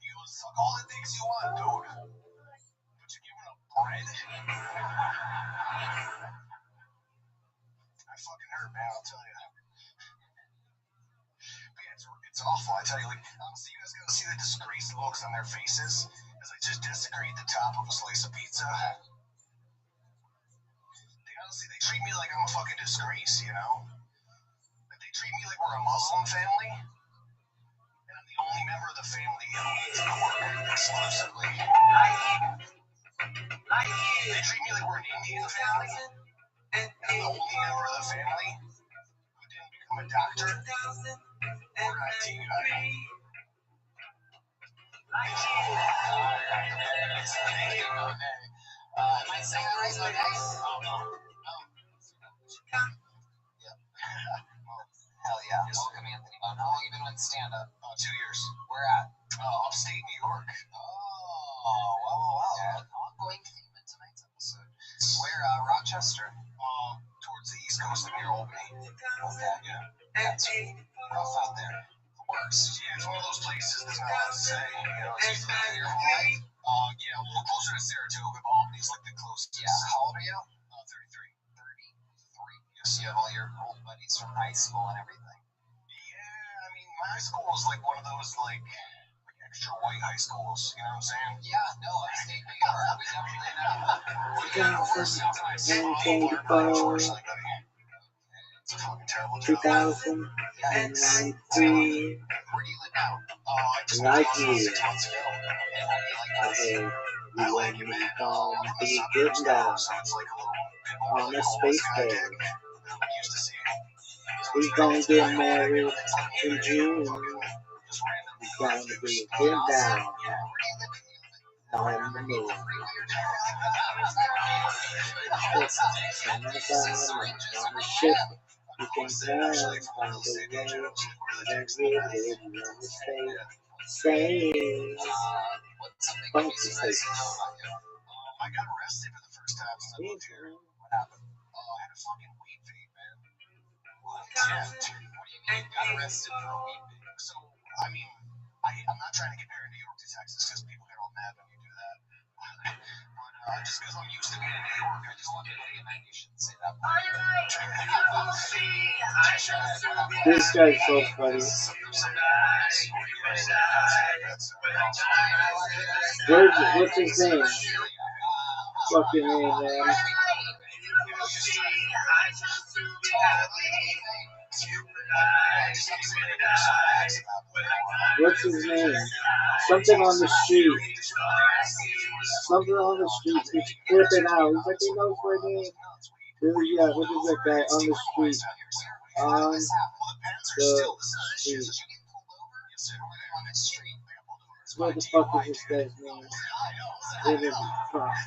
He goes, suck all the things you want, dude. But you're giving up bread? I fucking hurt, man, I'll tell you. But yeah, it's awful, I tell you. Like, honestly, you guys gotta see the disgraced looks on their faces as I just desecrate the top of a slice of pizza. They treat me like I'm a fucking disgrace, you know? Like, they treat me like we're a Muslim family, and I'm the only member of the family who eats pork exclusively. They treat me like we're an Indian family, and I'm the only member of the family who didn't become a doctor or an IT guy. Am I saying the right name? Oh, no. Hell yeah. Welcome, Anthony Moan. How long have you been with stand-up? 2 years. Where at? Upstate New York. Oh, wow. Yeah. Ongoing theme in tonight's episode. Where, Rochester? Towards the East Coast of near Albany. Okay. Yeah. It's rough out there. The worst. Yeah, it's one of those places there's not a lot to say. You know, it's just like your whole life. Yeah, a little closer to Saratoga, but Albany's like the closest. Yeah. How old are you? 33. 33. Yes, you have all your old buddies from high school and everything. Yeah, I mean, my high school was like one of those like extra white high schools. You know what I'm saying? Yeah, no, upstate New York. We definitely It's a fucking terrible job. 2019. Where do you live now? I just Right moved here. 6 months ago. And how do you like I this? heard I you like and it, me man. gonna I'm be from the getting suburbs down now, so it's like a little bit more on like the homeless space kind of bed. gig than I'm used to seeing. We gonna get married in June. Just random We gonna be just getting down. Yeah, where do you live? I am the moon. On the ship, you can drown by the way. Don't really know the state. Say, funky face. I got arrested for the first time since I moved here. What happened? Oh, I had a fucking weed vape, man. What? Yeah. What do you mean? Got arrested for a weed vape. So, I mean, I'm not trying to compare New York to Texas because people get all mad when you do that. But just because I'm used to being in New York, I just want people to get mad. You shouldn't say that. This guy's so funny. What's his name? Fucking name, man. What's his name? Something on the street. Something on the street. He's flipping out. He's like, he knows my name. Yeah, what is that guy on the street? On the street. What the fuck is this guy's name? He was on Parks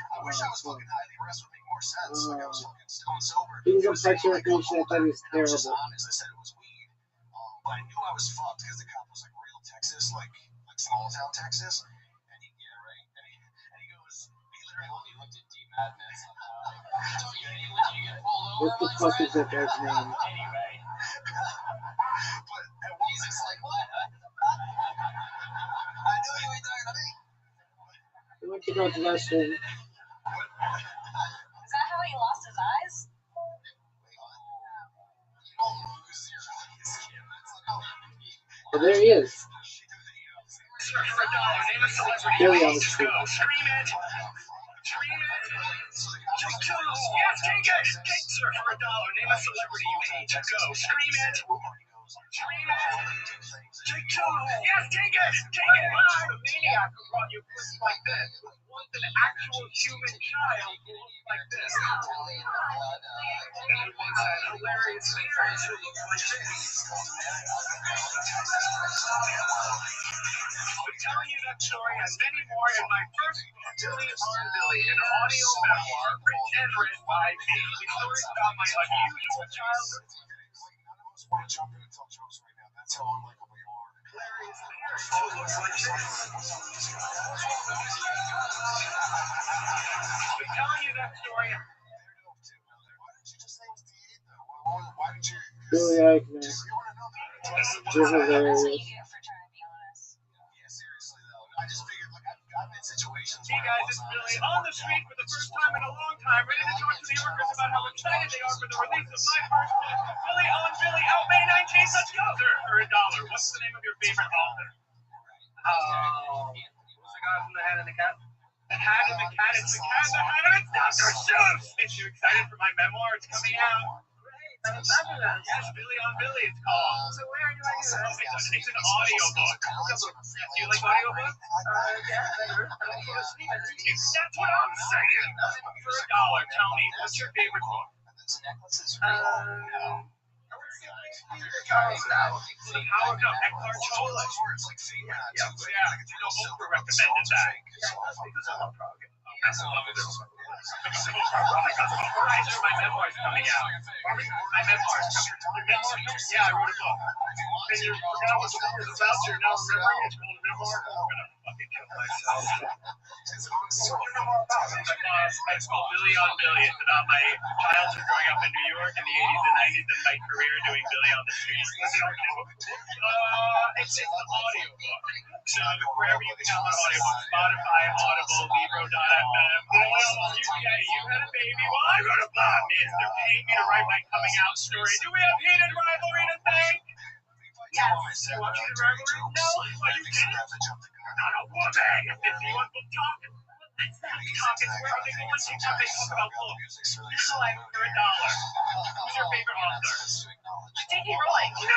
and Recreation. I thought he was terrible. But I knew I was fucked because the cop was like real Texas, like small town Texas. And he, yeah, right. And he goes, he literally only looked at D Madness. What the fuck is that guy's name? Anyway. But he's just like, what? I knew you were talking to me. He went to go to that street. Is that how he lost his eyes? Well, there he is. For $1, name a celebrity. Billy on the street. Go. Scream it. Scream it. Just two. Yes, take it. Sir, for $1, name a celebrity you hate. Go. Scream it. Scream it. Take two. Yes, take it. Take it. I'm a maniac who brought you pussy like this. Once an actual human child who looks like this. And once a hilarious parent who looks like this. I'm telling you that story and many more in my first book, Billy on Billy, an audio memoir written and read by me. The story about my unusual childhood. None of us want to jump in and tell jokes right now. That's how unlikable you are. Hilarious parent who looks like this. I'm telling you that story. Why didn't you just say it was D8 though? Why didn't you? Billy Eichner. You want to know that? You're hilarious. That's what you get for trying to be honest. Yeah, seriously though. I just figured, like, I've gotten in situations. Hey guys, it's Billy on the street for the first time in a long time, ready to talk to New Yorkers about how excited they are for the release of my first book, Billy on Billy, out May 19th. Let's go! Sir, for $1, what's the name of your favorite author? What's the guy from The Hat and the Cat? The Hat and the Cat, it's the Cat and the Hat, and it's Dr. Seuss! Is you excited for my memoir? It's coming out. Great, I'm fabulous. Yes, Billy on Billy, it's called. So where do I do that? It's an audiobook. Do you like audiobooks? Yeah, I don't go to sleep. That's what I'm saying. For $1, tell me, what's your favorite book? Charles Now. The Power of Eckhart Tolle. Yeah. Oprah recommended that. Because of Oprah. My memoir's coming out. My memoir's coming. Your memoir's coming? Yeah, I wrote a book. And you forgot what the book is about, so you're now remembering it's called a memoir. I'm gonna fucking kill myself. What's your memoir about? It's called Billy on Billy. It's about my childhood growing up in New York in the 80s and 90s and my career doing Billy on the street. It's an audio book. So wherever you can download audiobooks, Spotify, Audible, Libro.fm. You had a baby while I wrote a book. They're paying me to write my coming out story. Do we have heated rivalry to thank? Yes. You want heated rivalry? No. Well, you didn't. You're not a woman. If you want book talk, let's not talk. It's where they go on TikTok. They talk about books. This is like for $1. Who's your favorite author? J.K. Rowling. No!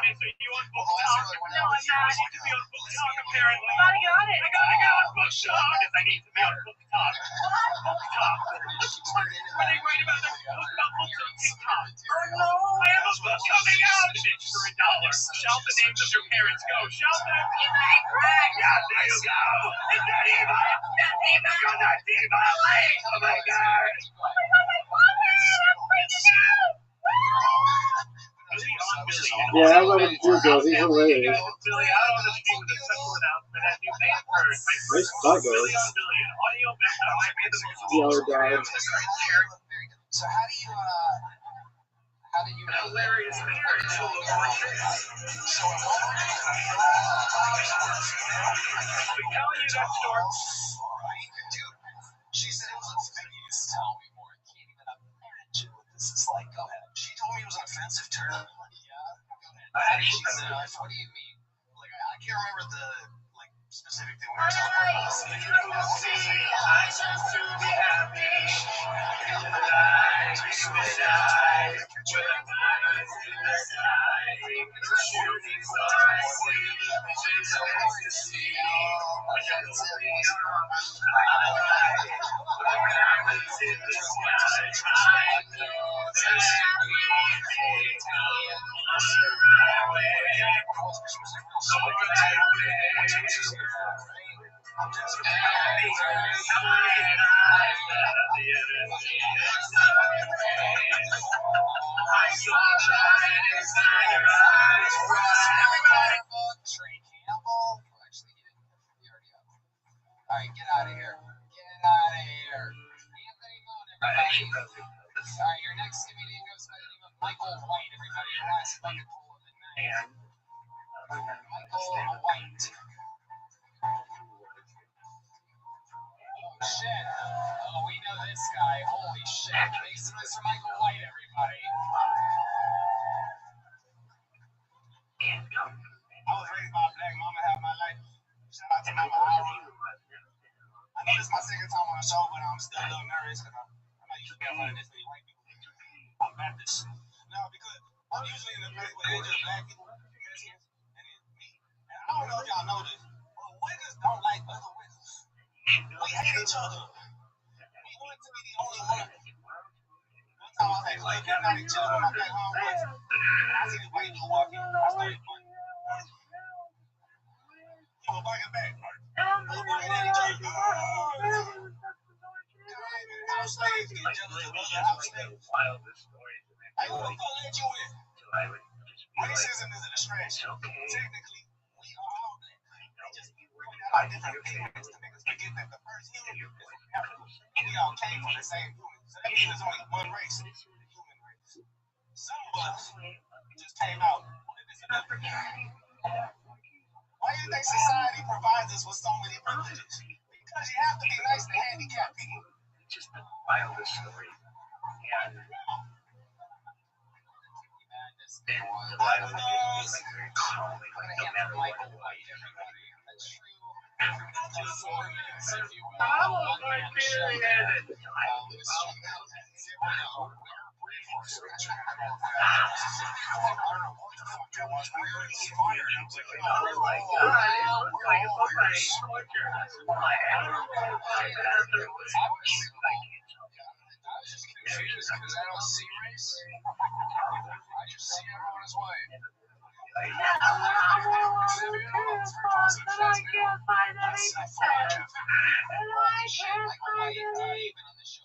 Okay, so you on Book Talk? No, I'm not. I need to be on Book Talk, apparently. Gotta get on it. I gotta get on Book Talk. Yes, I need to be on Book Talk. Book Talk. Where they write about their post about books on TikTok. Oh no. I have a book coming out, bitch, for $1. Shout the names of your parents. Go. Shout them. Yeah, there you go. Is that Eva? That's Eva. You're not Eva. Oh my god. Yeah, I love him too, though. He's hilarious. Billy, out on the street with a special announcement. As you may have heard, my Nice first buggers. Billy on Billy, an audio memo might be the most Yellow dog. So how did you know that? hilarious lyrics. So We telling you that story. Dude, she said it was offensive. Tell me more. I can't even imagine what this is like. Go ahead. She told me it was an offensive term. Yeah. Go ahead. She said, what do you mean? Like, I can't remember the specific thing we were talking about. I just to be happy. Alright, get out of here. Get out of here. Anthony Moan, everybody. Alright, your next comedian goes by the name of Michael White, everybody. Your last bucket full of the night. Michael White. Oh shit. Oh, we know this guy. Holy shit. Make some noise for Michael White, everybody. I was raised by a black mama half my life. Shout out to Mama Ira. I know this is my second time on the show, but I'm still a little nervous because I'm not used to being around this many white people. I'm Baptist. No, because I'm usually in a place where it's just black people, Mexicans, and then me. And I don't know if y'all know this, but wiggers don't like other wiggers. We hate each other. We want to be the only one. One time I was like, everybody chilling with my black homeboys. I see this white dude walking. I started funny. He was barking back. We were barking at each other. House slaves get jealous of other house slaves. Hey, who the fuck let you in? Racism is a distraction. Technically, we are all black. They just point out our different pigments to make us forget that the first human is African. And we all came from the same human. So that means there's only one race, the human race. Some of us just came out with this another. Why do you think society provides us with so many privileges? Because you have to be nice to handicapped people. Just the wildest story. And very calming, no matter what it was. A true performance, if you will. One-man show there. I was just confused because I don't see race. I just see everyone as white.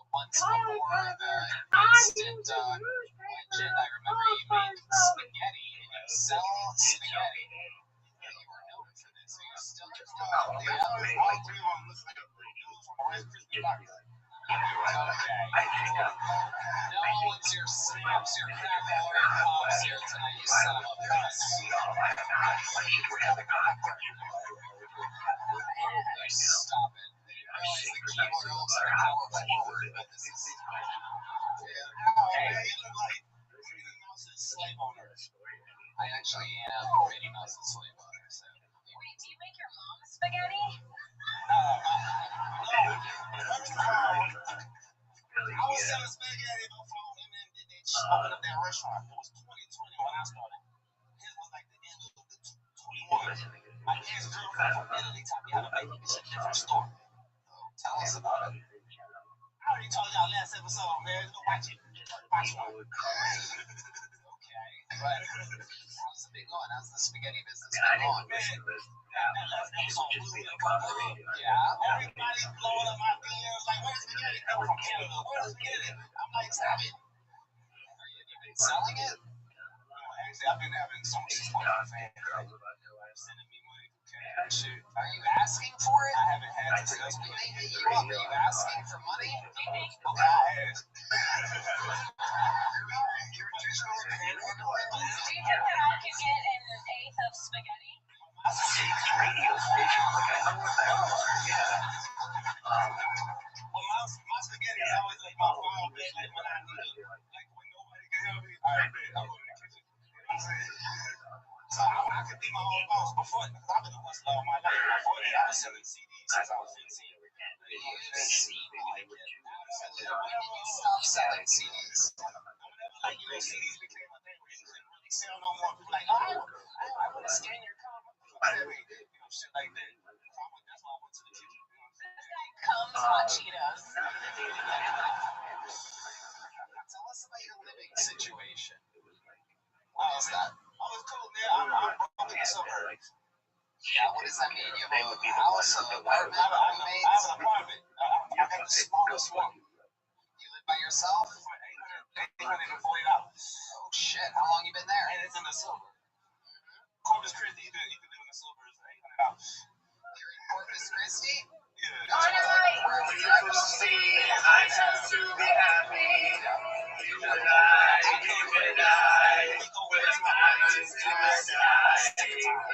Once before the instant legend, I remember you made spaghetti and you sell spaghetti. And you were known for this. Are you still okay. No one's your snaps, your crackle, or pops here tonight, you son of a bitch. Stop it. I realize the keyboard looks like a power forward, but this is... Hey. I actually am Minnie Mouse's slave owner, so... Wait, do you make your mom spaghetti? I was selling spaghetti before M&M did that shit. Opened up that restaurant. It was 22 My ex-girlfriend from Italy taught me how to make it. It's a different story. Tell us about it. I already told y'all last episode, man. Go watch it. Watch one. Okay, but how's it been going? How's the spaghetti business been going? That last episode blew me up. Yeah. Everybody blowing up my DMs like, where's spaghetti come from Canada? Where's spaghetti? I'm like, stop it. Are you even selling it? Actually, I've been having so much support from fans. Sending me money through cash and shit. Are you asking for it? I haven't had to When successfully. they hit you up, are you asking for money? Okay, I asked. Do you think that I could get an eighth of spaghetti? Radio station, like I know what that was. Yeah. Well, my spaghetti is always like my final bet, like when I need it. Like when nobody can help me, all right, bet. I'm going to the kitchen. You know what I'm saying? So I could be my own boss before, because I've been a hustler all my life. Before that, I was selling CDs since I was 15. When did you stop selling CDs? Like, you know, CDs became a thing where you couldn't really sell no more. People like, oh, I want to scan your car. You know, shit like that. So that's why I went to the kitchen. You know what I'm saying? This guy comes hot Cheetos. Tell us about your living situation. What is that? Oh, it's cool, man. I'm broke in the suburbs. Yeah, what does that mean? You have a house, an apartment, I have an roommates? apartment. I got the smallest one. You live by yourself? $840. Oh shit, how long you been there? And it's in the silver. Corpus Christi, you can live in the silver. It's $800. You're in Corpus Christi? Yeah. Wherever you I just to be happy. You and I, with eyes in the sky.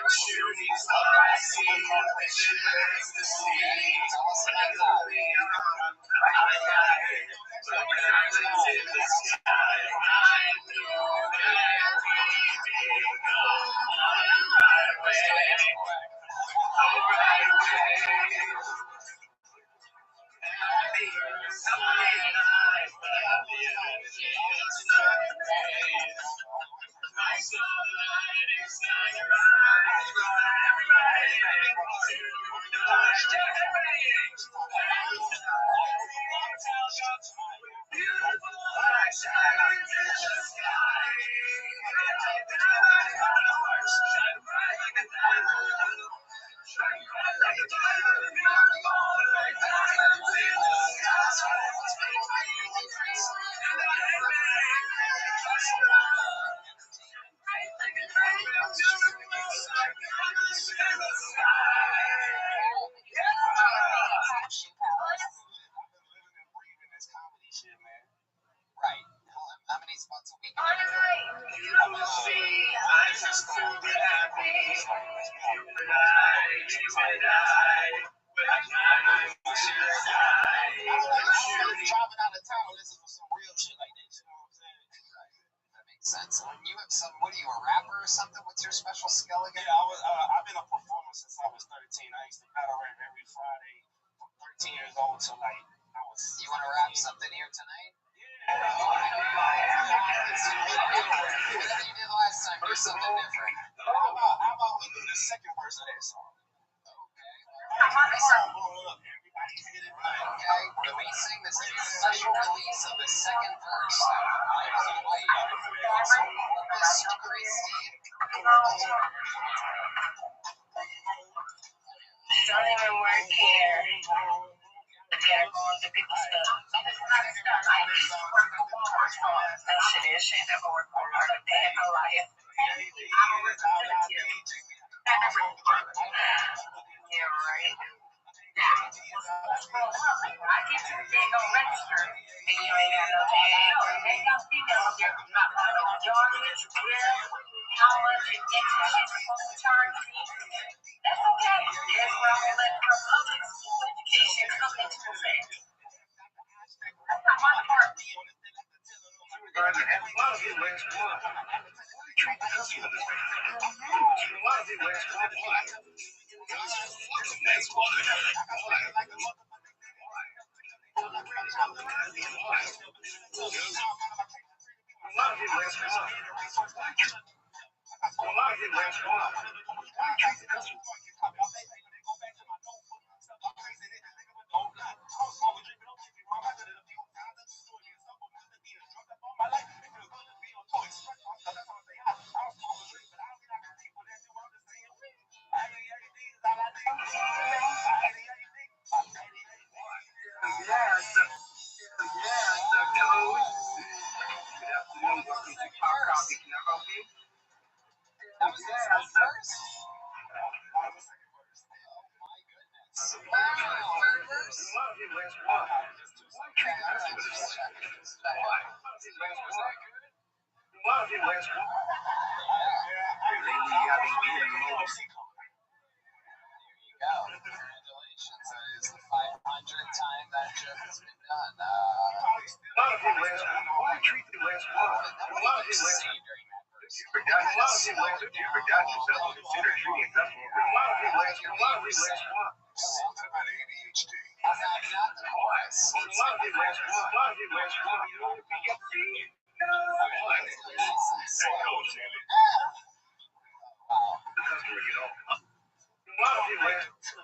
Shooting stars, see visions to see. Tell us about that. Diamonds in the sky. I knew that we'd be on the right way. Right. How many spots a week? Driving out of town, listen to some real shit like this. You know what I'm saying? That makes sense. And you have some, what are you, a rapper or something? What's your special skill again? Yeah, I've been a performer since I was 13. I used to battle rap every Friday from 13 years old till like I was. You want to rap something here tonight? Yeah. Whatever you did last time, do something different. How about we do the second verse of that song? Okay, releasing this special release of the second verse of Miles and White. Corpus Christi. Don't even work here. But they're going through people's stuff. And it's not a stuff. I used to work at Walmart. That shit is shit. Never worked for her a day in my life. Yeah, right. I get to the day, don't register, and you ain't got no damn. They got females up there, not no yardage, how much internship supposed to charge me. That's okay. That's where I'm gonna let her public school education come into effect. That's not my part. treat the customer. Congratulations, that is the 500th time that joke has been done. A lot of people ask, why treat the last one? A lot of people ask, you forgot yourself to consider treating a customer. A lot of people ask, why? About ADHD. A lot of people ask, why?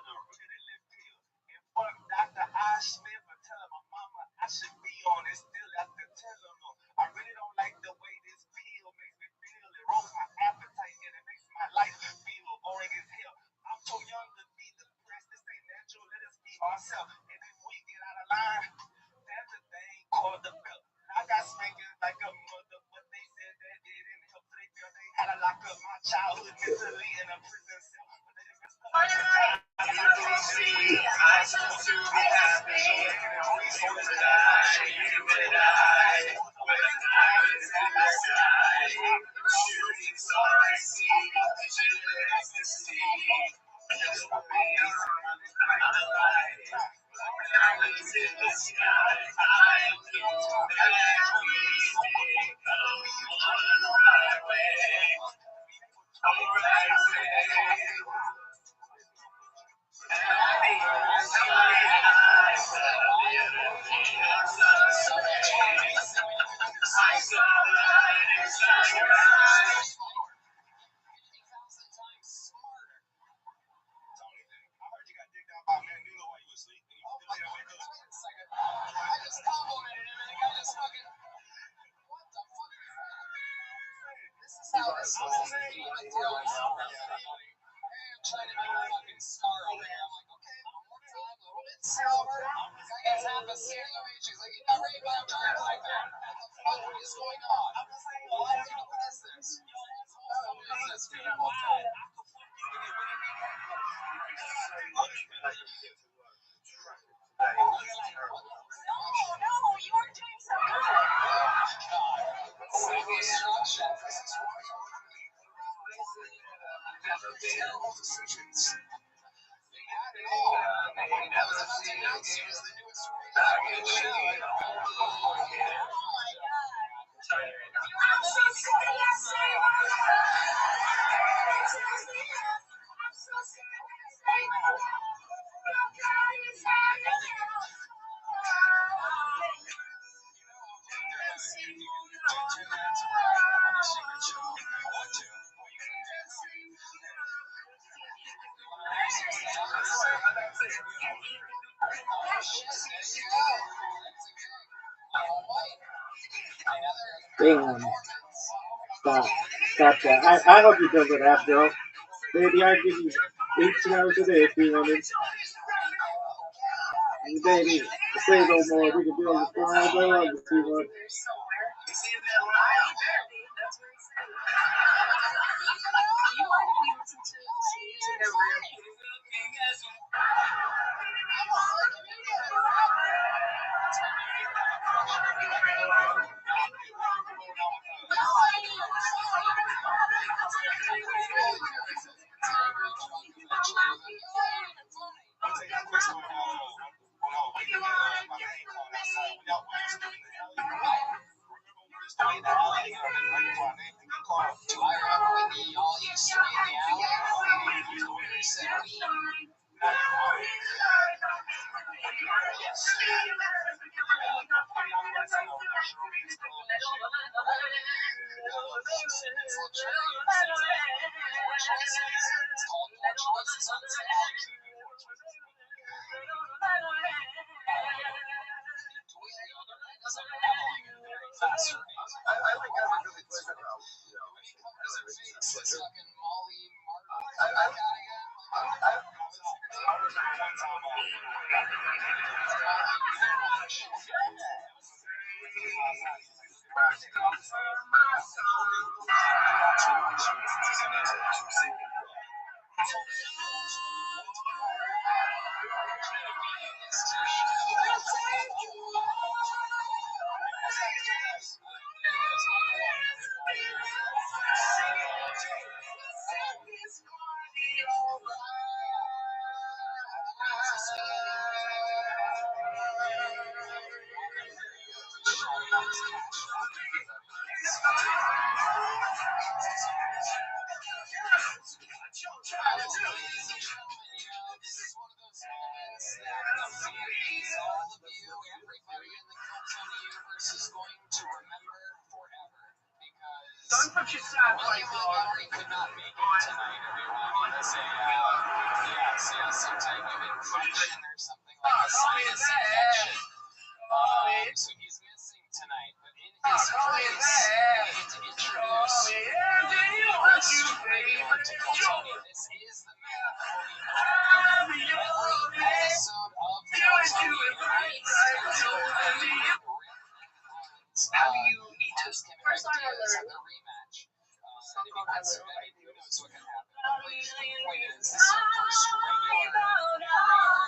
Dr. I. Smith would tell my mama I should be on it. Still have to tell her no. I really don't like the way this pill makes me feel. It rolls my appetite and it makes my life feel boring as hell. I'm too young to be depressed. This ain't natural. Let us be ourselves. And if we get out of line, there's a thing called the belt. I got spankings like a mother, but they said that didn't help. They felt they had to lock up my childhood mentally in a prison cell. But they just messed up. I supposed to be happy. Damn. Stop that. I hope you build it up, girl. Baby, I'll give you 18 hours a day if you wanted. Baby, say no more. We can build it 4 hours a day if you want. Congratulations on this accomplishment. Faster. I like how it really plays out. When he covers her face, it's fucking Molly Martin. Don't put your sad face on. Montgomery could not make it tonight, everyone. It's a, sometime you've been function or something like a sinus infection. So he's missing tonight, but in his place, we get to introduce Tony. This is the man. Every episode of Tony How do you eat it? First time I learned a rematch. Who knows what can happen? The point is, this is our first regular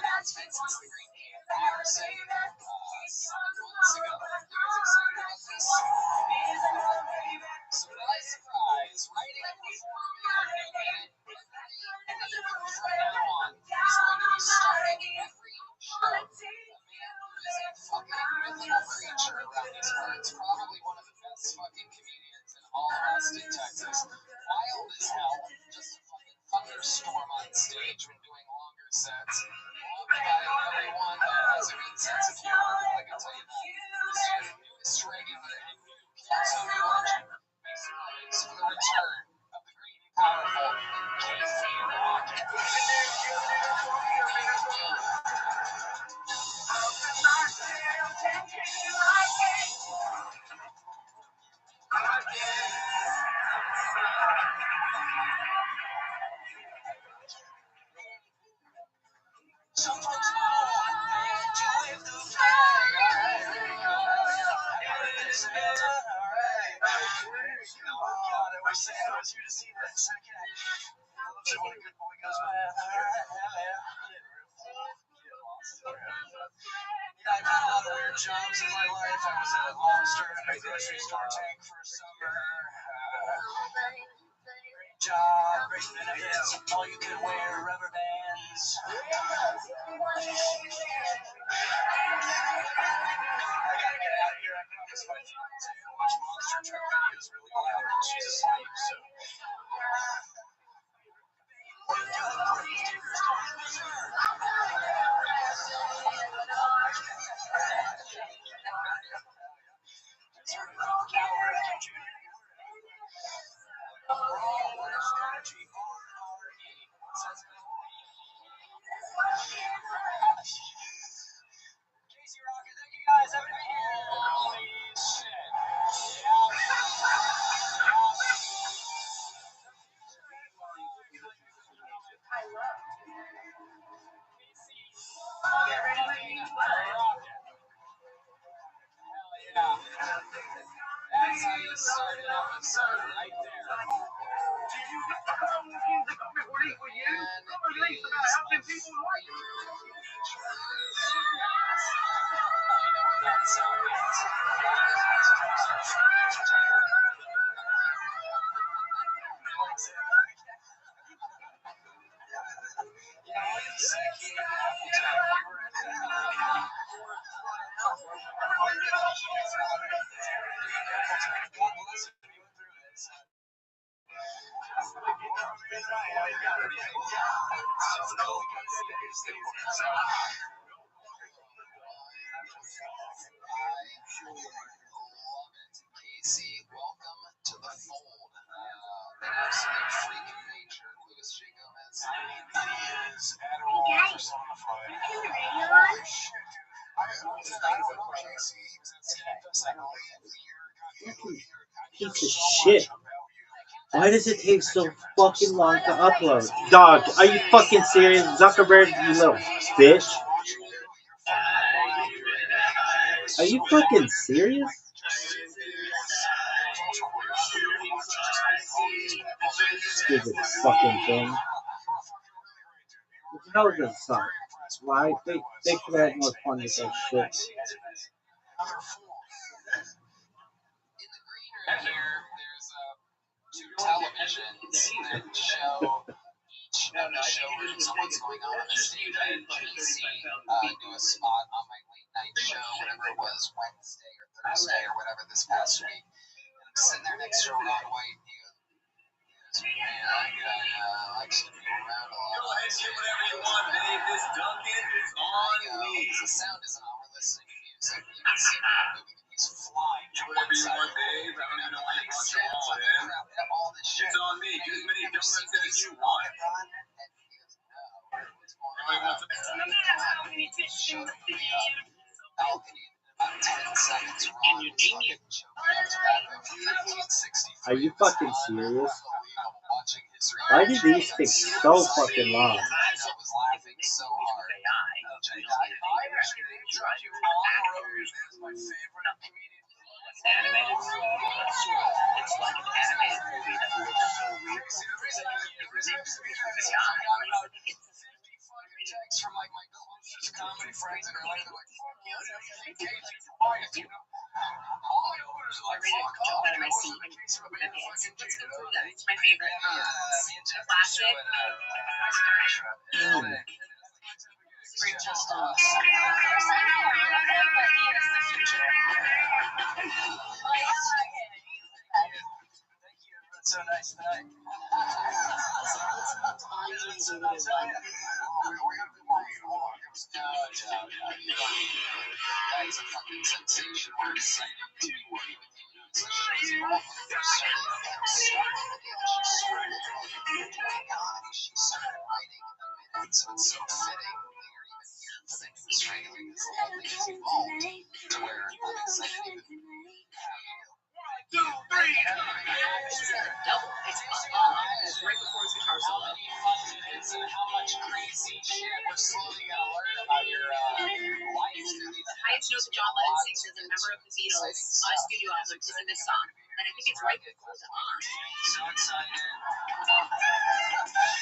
that's been since the Green Day at Patterson 7 months ago. You guys excited about this? Surprise, surprise, right in before midnight. From now on, he's going to be starting every show. A man who is a fucking mythical creature around these parts. Probably one of the best fucking comedians in all of Austin, Texas. Wild as hell. Just a fucking thunderstorm on stage when doing longer sets. Loved by everyone that has a good sense of humor. I can tell you that. This is your newest regular and new Tony legend. Make some noise for the return of the great and powerful Casey Rocket. I've had a lot of weird jobs in my life. I was a lobster in a grocery store tank for a summer. Great job, great benefits, all you could wear rubber bands. I gotta get out of here. I promised my fiance to watch monster truck videos really loud while she's asleep, so. Casey Rocket, thank you guys. Happy to be here. Holy shit. That's how you start an episode right there. Casey, welcome to the fold. An absolute freak of nature, Louis J. Gomez. Piece of shit. Why does it take so fucking long to upload? Dog, are you fucking serious? Zuckerberg, you little bitch. Are you fucking serious? Stupid fucking thing. What the hell is this song? Why? They could have more fun with that shit. In the green room here, there's two televisions that show each of the showrooms of what's going on the stage. I had JC do a spot on my late night show, whatever it was, Wednesday or Thursday or whatever this past week. And I'm sitting there next to Ron White. He goes, man, that guy likes to be around a lot. Go ahead, get whatever you want, babe. This Duncan is on me. The sound isn't on. We're listening to music. You can see him moving. He's flying. Do whatever you want, babe. I don't even know why you brought your wallet in. All this shit. It's on me. Get as many donuts as you want. Everybody wants a balcony in about 10 seconds. Can you name me? Are you fucking serious? Why do these take so fucking long? I was laughing so hard. Animated movie. It's like an animated movie that looks so real. From like my closest comedy friends in LA, they're like, fuck yeah, that's quiet, you know? All my owners are like, fuck off. It's my favorite classic. Just so nice tonight. So nice. That is a fucking sensation. We're excited to work with you. She started writing the minutes, so it's so fitting that you're even here for the news training because the whole thing is evolved to where I'm excited to even have you. 1, 2, 3. Double. It's right before his guitar solo. How fun it is and how much crazy shit we're slowly gonna learn about your life. The highest note that John Lennon sings as a member of the Beatles on a studio album is in this song. And I think it's right before the on. So excited.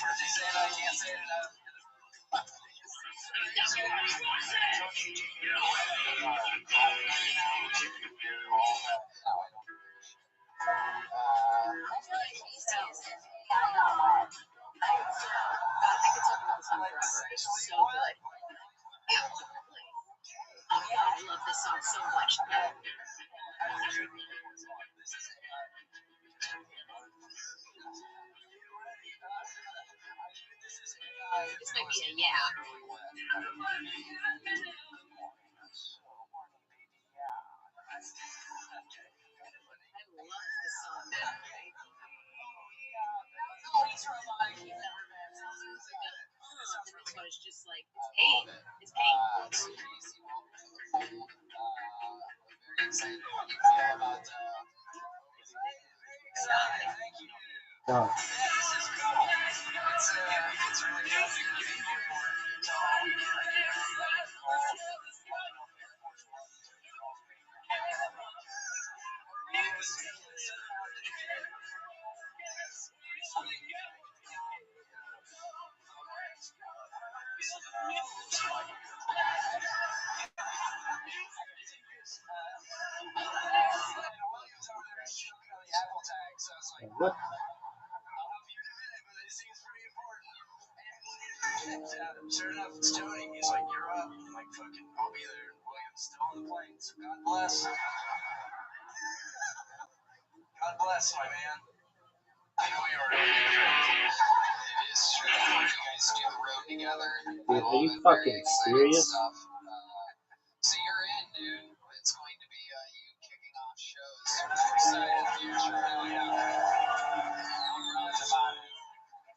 Birthday saying I can't say it enough. I could talk about this song forever. It's so good. Oh yeah, I love this song so much. This might be a yeah. I love this song. But it's just like, it's pain. It's pain. Dog. What? Sure enough, it's Tony. He's like, you're up. I'm like, fucking, I'll be there. William's still on the plane, so God bless. God bless, my man. I know you already did. It is true. You guys do the road together. Dude, are you fucking serious? Stuff. So you're in, dude. It's going to be you kicking off shows for the future.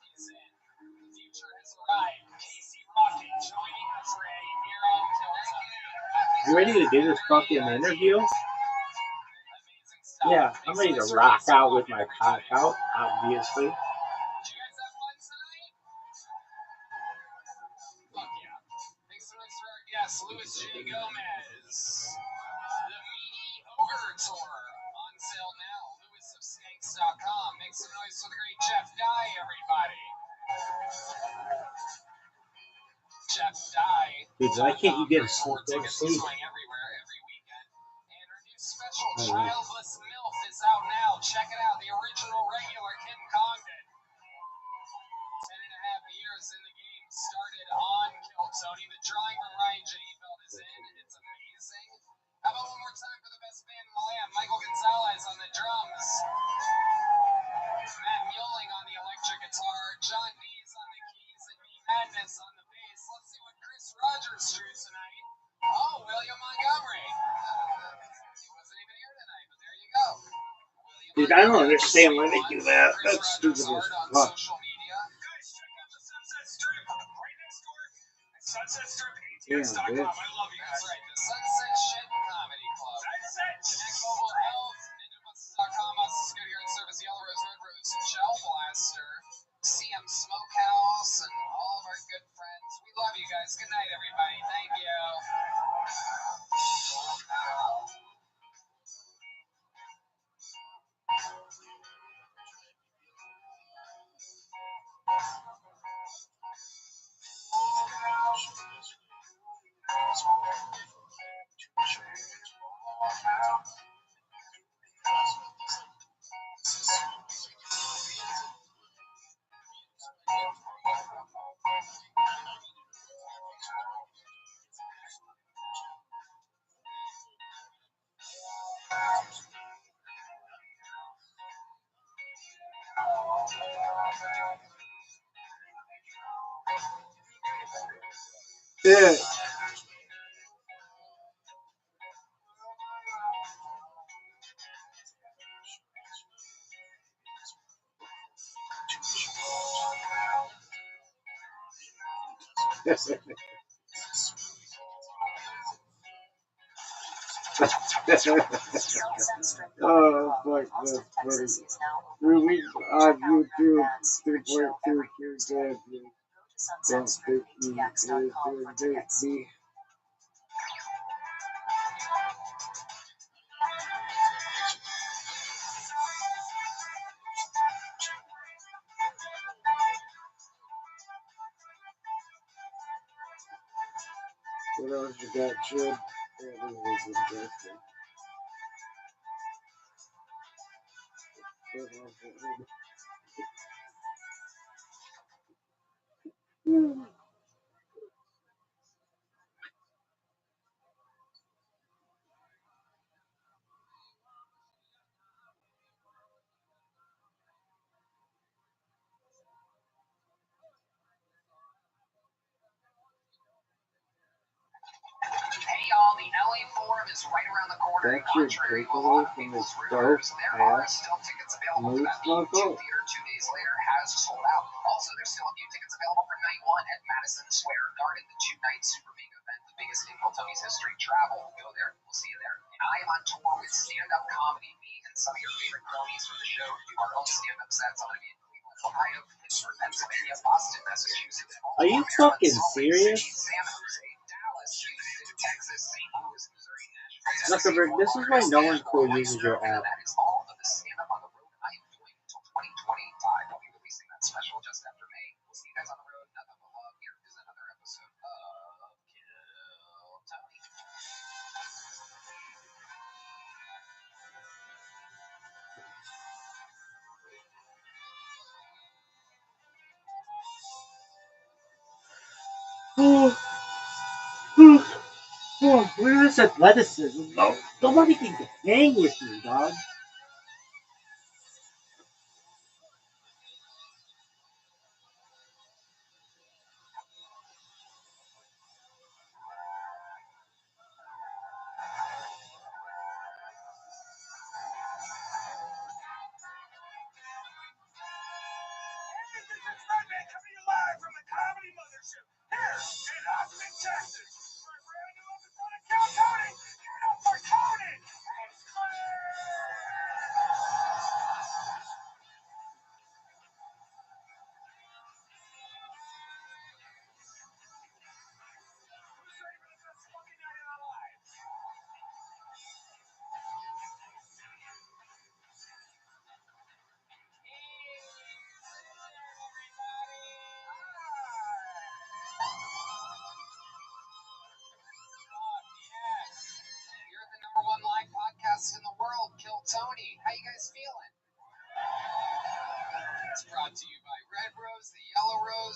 He's in. The future has arrived. Casey Rocket joining us right here on Tilted. You ready to do this fucking interview? Yeah, I'm ready to rock out with my cock out, obviously. Did you guys have fun tonight? Fuck yeah. Thanks so much for our guest, Louis J. Gomez. The Meaty Ogre Tour on sale now. LouisofSkanks.com. Make some noise for the great Jeff Dye, everybody. Jeff Dye. Dude, why can't you get a Tour sleep? Go to tickets sleep. going everywhere every weekend. And our new special, Childless MILF, is out now. Check it out. The original regular Kim Congdon. 10.5 years in the game. Started on Kill Tony. The drawing for Ryan J. Feld is in. It's amazing. How about one more time for the best band in the land? Michael Gonzalez on the drums. Matt Muelling on the electric guitar. John Dees on the keys. And me Madness on the bass. Let's see what Chris Rogers drew tonight. Oh, William Montgomery. He wasn't even here tonight, but there you go. Dude, I don't understand why they do that. That's stupid as fuck. Social media. Guys, check out the Sunset Strip right next door. Yeah, SunsetStripATS.com. bitch. I love you guys. That's right, the Sunset Shit Comedy Club. Sunset. Connect Mobile Health, NinjaBuses.com, Austin Studio and Service, Yellow Rose, Red Rose, Gel Blaster, CM Smokehouse, and all of our good friends. We love you guys. Good night, everybody. Thank you. Yeah. Oh, fuck, that's funny. Release on YouTube 3.2 Q Don't think he is doing this. Me. What else you got, Chid? Yeah, this was interesting. Hey y'all, the LA Forum is right around the corner. That's your Contrary to a takeaway lot of from people's this rumors, dope there are ass still tickets available for mood that meeting. snuggle? Theater 2 days later has sold out. Also, there's still a few tickets available for night 1 at Madison Square Garden, the 2-night super mega event, the biggest in Tony's history. Travel, go there. We'll see you there. And I am on tour with stand-up comedy. Me and some of your favorite cronies from the show do our own stand-up sets. I'm going to be in Cleveland, Ohio, Pittsburgh, Pennsylvania, Boston, Massachusetts, Are you Baltimore, fucking Maryland, Salt Lake serious? City, San Jose, Dallas, Houston, Texas, St. Louis, Missouri, Nashville. Zuckerberg, this is why no one cool uses your app. That is all of the stand-up on the road I am doing until 2025. I'll be releasing that special just after May. We'll see you guys on the road. Nothing but love. Here is another episode of Kill Tony. Where is athleticism? No, nobody can hang with me, dog. Coming to you live from the Comedy Mothership here in Austin, Texas. For a brand new episode of Kill Tony.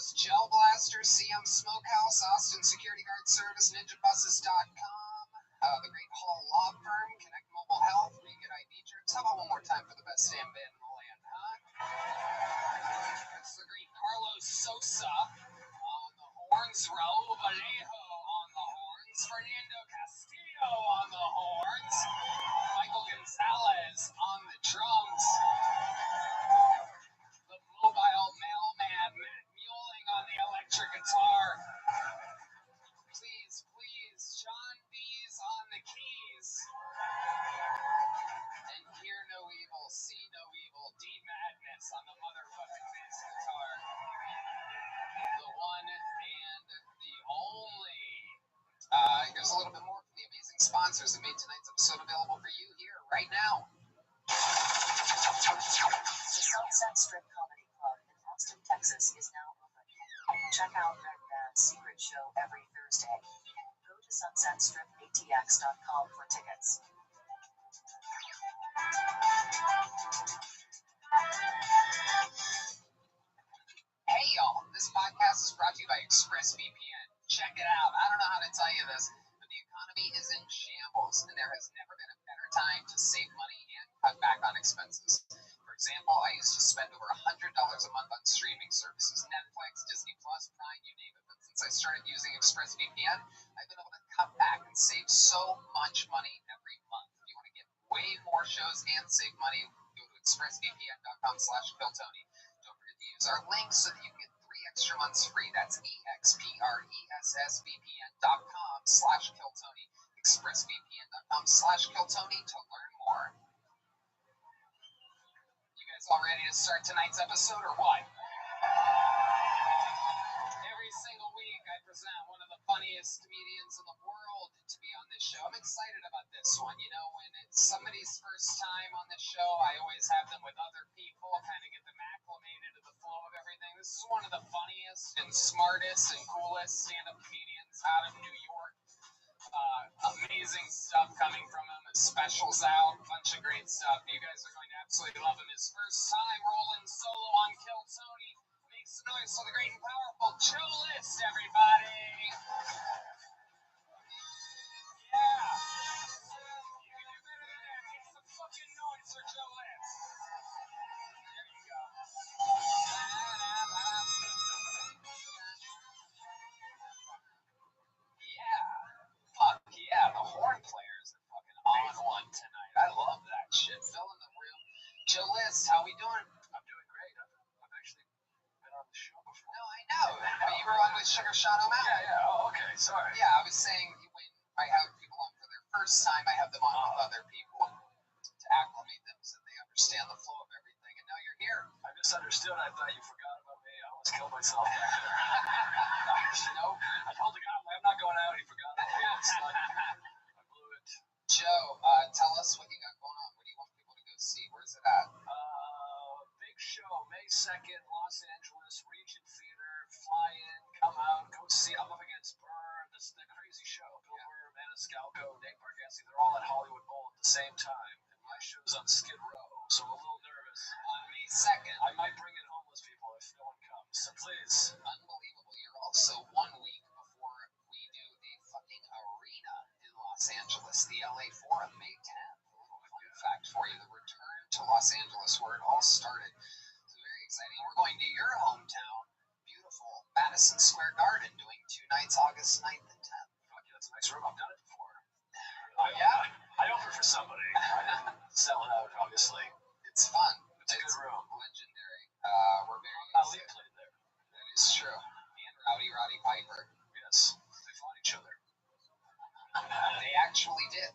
House, Gel Blaster, CM Smokehouse, Austin Security Guard Service, NinjaBuses.com, the Great Hall Law Firm, Connect Mobile Health, where you get ID jerks. How about one more time for the best damn band in the land, huh? It's the great Carlos Sosa on the horns, Raul Vallejo on the horns, Fernando Castillo on the horns, Michael Gonzalez on the drums, the mobile mailman Matt Mueling on the electric guitar. Please, please, John B's on the keys. And hear no evil, see no evil, D Madness on the motherfucking bass guitar. The one and the only. Here's a little bit more from the amazing sponsors that made tonight's episode available for you here right now. The Sunset Strip Comedy Club in Austin, Texas is now open. Check out Red Band's secret show every Thursday. Go to sunsetstripatx.com for tickets. Hey y'all, this podcast is brought to you by ExpressVPN. Check it out. I don't know how to tell you this, but the economy is in shambles, and there has never been a better time to save money and cut back on expenses. For example, I used to spend over $100 a month on streaming services, Netflix, Disney Plus, Prime, you name it. But since I started using ExpressVPN, I've been able to cut back and save so much money every month. If you want to get way more shows and save money, go to expressvpn.com/KillTony. Don't forget to use our link so that you can get 3 extra months free. That's expressvpn.com/KillTony. expressvpn.com/KillTony to learn more. You guys all ready to start tonight's episode or what? Every single week I present one of the funniest comedians in the world to be on this show. I'm excited about this one. You know, when it's somebody's first time on the show, I always have them with other people, kind of get them acclimated to the flow of everything. This is one of the funniest and smartest and coolest stand-up comedians out of New York. Amazing stuff coming from him. His specials out, a bunch of great stuff. You guys are going to absolutely love him. His first time rolling solo on Kill Tony. Make some noise for the great and powerful Joe List, everybody. Yeah. You can do better than that. Make some fucking noise for Joe List. There you go. Yeah. Fuck yeah, the horn players are fucking on one tonight. I love that shit. Filling the room. Joe List, how we doing? I'm doing great. I've actually been on the show before. No, I know. But you were on with Sugar Sean O'Malley. Yeah. Oh, okay. Sorry. Yeah, I was saying when I have people on for their first time, I have them on with other people to acclimate them so they understand the flow of everything. And now you're here. I misunderstood. I thought you forgot about me. I almost killed myself back there. Nope. I told the guy I'm not going out. He forgot about me. It's like, I blew it. Joe, tell us what you got going on. What do you want people to go see? Where's it at? Big show, May 2nd, Los Angeles, Regent Theater. Fly in, come out, go see. I'm up against Burr. This is the crazy show. Bill Burr, Maniscalco, Nate Bargatze. They're all at Hollywood Bowl at the same time. And my show's on Skid Row, so I'm a little nervous. On May 2nd. I might bring in homeless people if no one comes. So please. Unbelievable. You're also 1 week before we do a fucking arena in Los Angeles, the LA Forum, May 10th. A little fun fact for you, the return to Los Angeles where it all started. So very exciting. We're going to your hometown, beautiful Madison Square Garden, doing 2 nights, August 9th and 10th. Fuck yeah, that's a nice room. I've done it before. Yeah? I opened for somebody. Sell it out, obviously. It's fun. It's a good room. Legendary. We're very Ali excited. played there. That is true. And Roddy Piper. Yes. They fought each other. They actually did.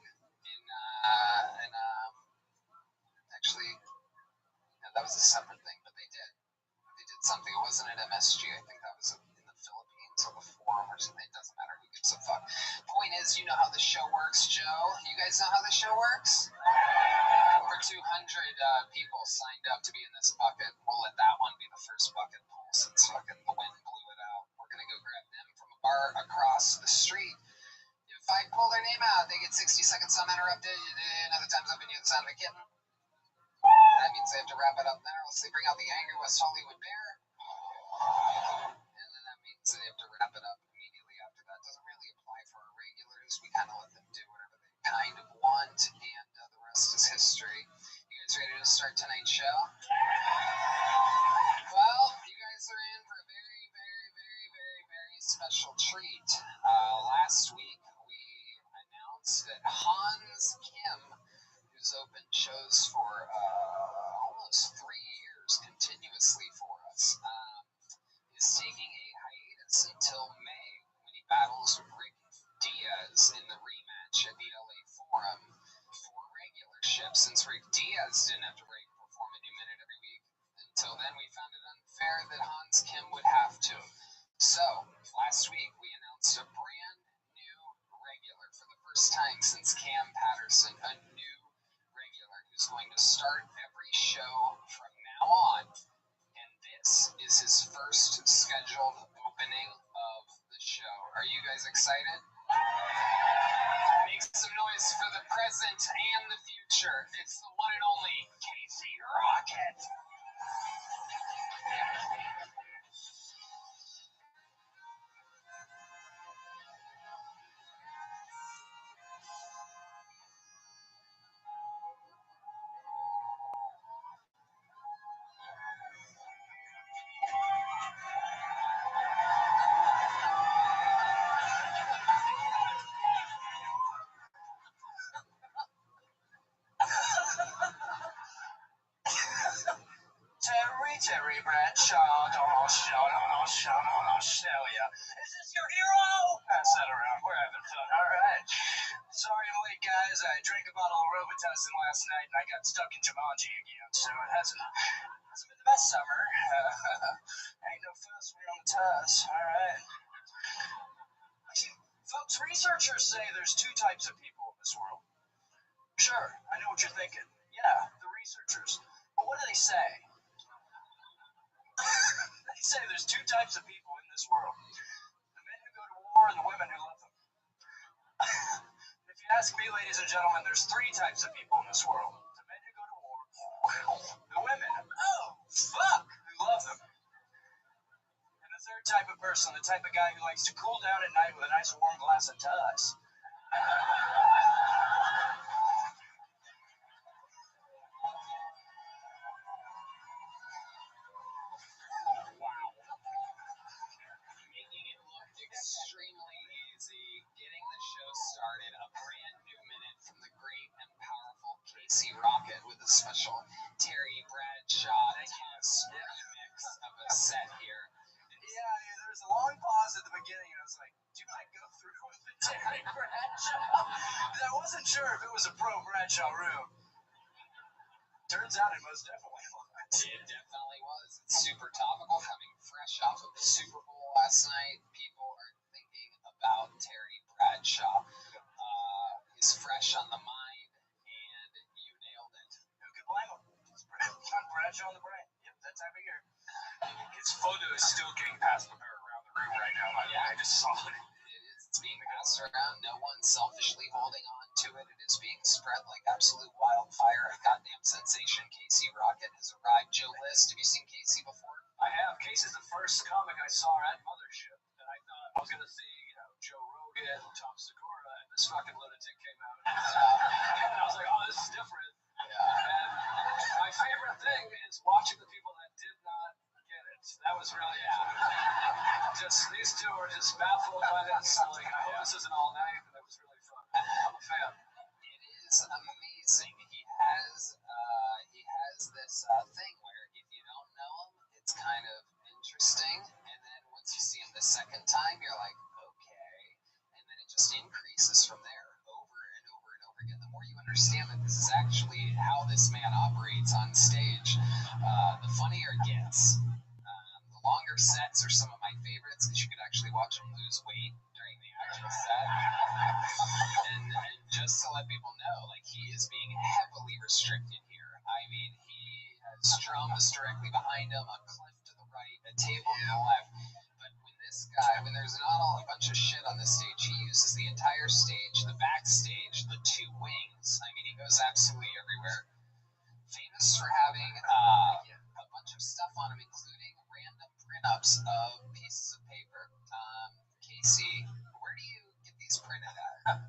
Actually, no, that was a separate thing, but they did. They did something. It wasn't at MSG. I think that was in the Philippines or the Forum or something. It doesn't matter. Who gives a fuck? Point is, you know how the show works, Joe. You guys know how the show works? Over 200 people signed up to be in this bucket. We'll let that one be the first bucket pool since fucking the wind blew it out. We're going to go grab them from a bar across the street. If I pull their name out, they get 60 seconds uninterrupted. Other times I've been near the sound of a kitten. That means they have to wrap it up there, else they bring out the angry West Hollywood Bear. And to start tonight's show? Well, you guys are in for a very, very, very, very, very special treat. Last week, we announced that Hans Kim, who's opened shows for almost 3 years continuously for us, is taking a hiatus until May when he battles Rick Diaz in the rematch at the LA Forum for regularship, since Rick Diaz didn't have to perform a new minute every week. Until then, we found it unfair that Hans Kim would have to. So, last week, we announced a brand new regular for the first time since Cam Patterson, a new regular who's going to start every show from now on. And this is his first scheduled opening of the show. Are you guys excited? Make some noise for the present and the future. It's the one and only Casey Rocket. Terry Bradshaw, don't show ya. Is this your hero? Pass that around. We're having fun. All right. Sorry I'm late, guys. I drank a bottle of Robitussin last night and I got stuck in Jumanji again. So it hasn't been the best summer. Ain't no fuss when you're on the tuss. All right. Folks, researchers say there's 2 types of people in this world. Sure, I know what you're thinking. Yeah, the researchers. But what do they say? They say there's 2 types of people in this world. The men who go to war and the women who love them. If you ask me, ladies and gentlemen, there's 3 types of people in this world. The men who go to war, the women, who love them. And the 3rd type of person, the type of guy who likes to cool down at night with a nice warm glass of Tuss. Extremely easy, getting the show started, a brand new minute from the great and powerful Casey Rocket with a special Terry Bradshaw remix of a set here. Yeah, there was a long pause at the beginning, and I was like, do I go through with the Terry Bradshaw? Because I wasn't sure if it was a pro Bradshaw room. Turns out it most definitely was. It definitely was. It's super topical, coming fresh off of the Super Bowl last night. People are thinking about Terry Bradshaw. He's fresh on the mind, and you nailed it. Who could blame him? It's Bradshaw on the brain. Yep, that time of year. His photo is still getting passed around the room right now. I just saw it. It's being passed around. No one's selfishly holding on to it. It is being spread like absolute wildfire. A goddamn sensation. Casey Rocket has arrived. Joe List, have you seen Casey before? I have. Casey's the first comic I saw at Mothership. And I thought I was going to see, Joe Rogan, Tom Segura, and this fucking lunatic came out. And I was like, oh, this is different. Yeah. And my favorite thing is watching the people that did not get it. That was really just these 2 are just baffled by this. Like, I hope this isn't all night, but it was really fun. I'm a fan. It is amazing. He has this thing where if you don't know him, it's kind of interesting, and then once you see him the second time, you're like, okay, and then it just increases from there over and over and over again. The more you understand that this is actually how this man operates on stage, the funnier it gets. The longer sets are some of my favorites because you could actually watch him lose weight during the actual set. And just to let people know, like, he is being heavily restricted here. I mean, he has drums directly behind him, a cliff to the right, a table to the left. But when there's not a bunch of shit on the stage, he uses the entire stage, the backstage, the 2 wings. I mean, he goes absolutely everywhere. Famous for having a bunch of stuff on him, including random print-ups of pieces of paper. Casey, where do you get these printed at?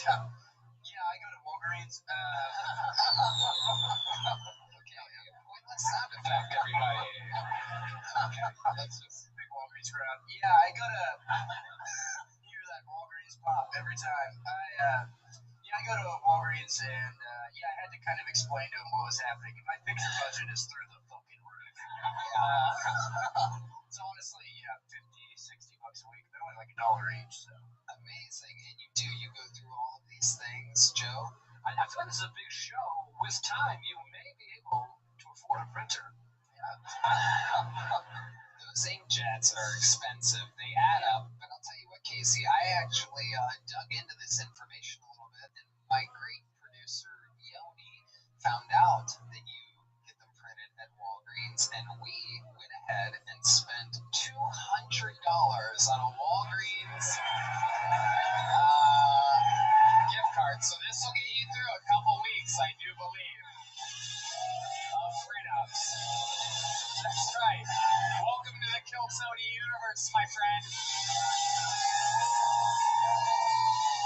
Yeah, I go to Walgreens. Walgreens. Okay, pointless sound effect, everybody. Okay, let's just big Walgreens crowd. Yeah, I go to hear that Walgreens pop every time. I go to Walgreens and I had to kind of explain to him what was happening. My picture budget is through the fucking roof. It's honestly, $50-$60 a week. They're only like $1 each, so. Amazing. And you go through all of these things, Joe? I feel like this is a big show. With time, you may be able to afford a printer. Those inkjets are expensive. They add up. But I'll tell you what, Casey, I actually dug into this information a little bit, and my great producer, Yoni, found out that you get them printed at Walgreens, and we went ahead and spent $200 on a Walgreens gift card. So this will get you through a couple weeks, I do believe, of print-ups. That's right. Welcome to the Kiltony universe, my friend.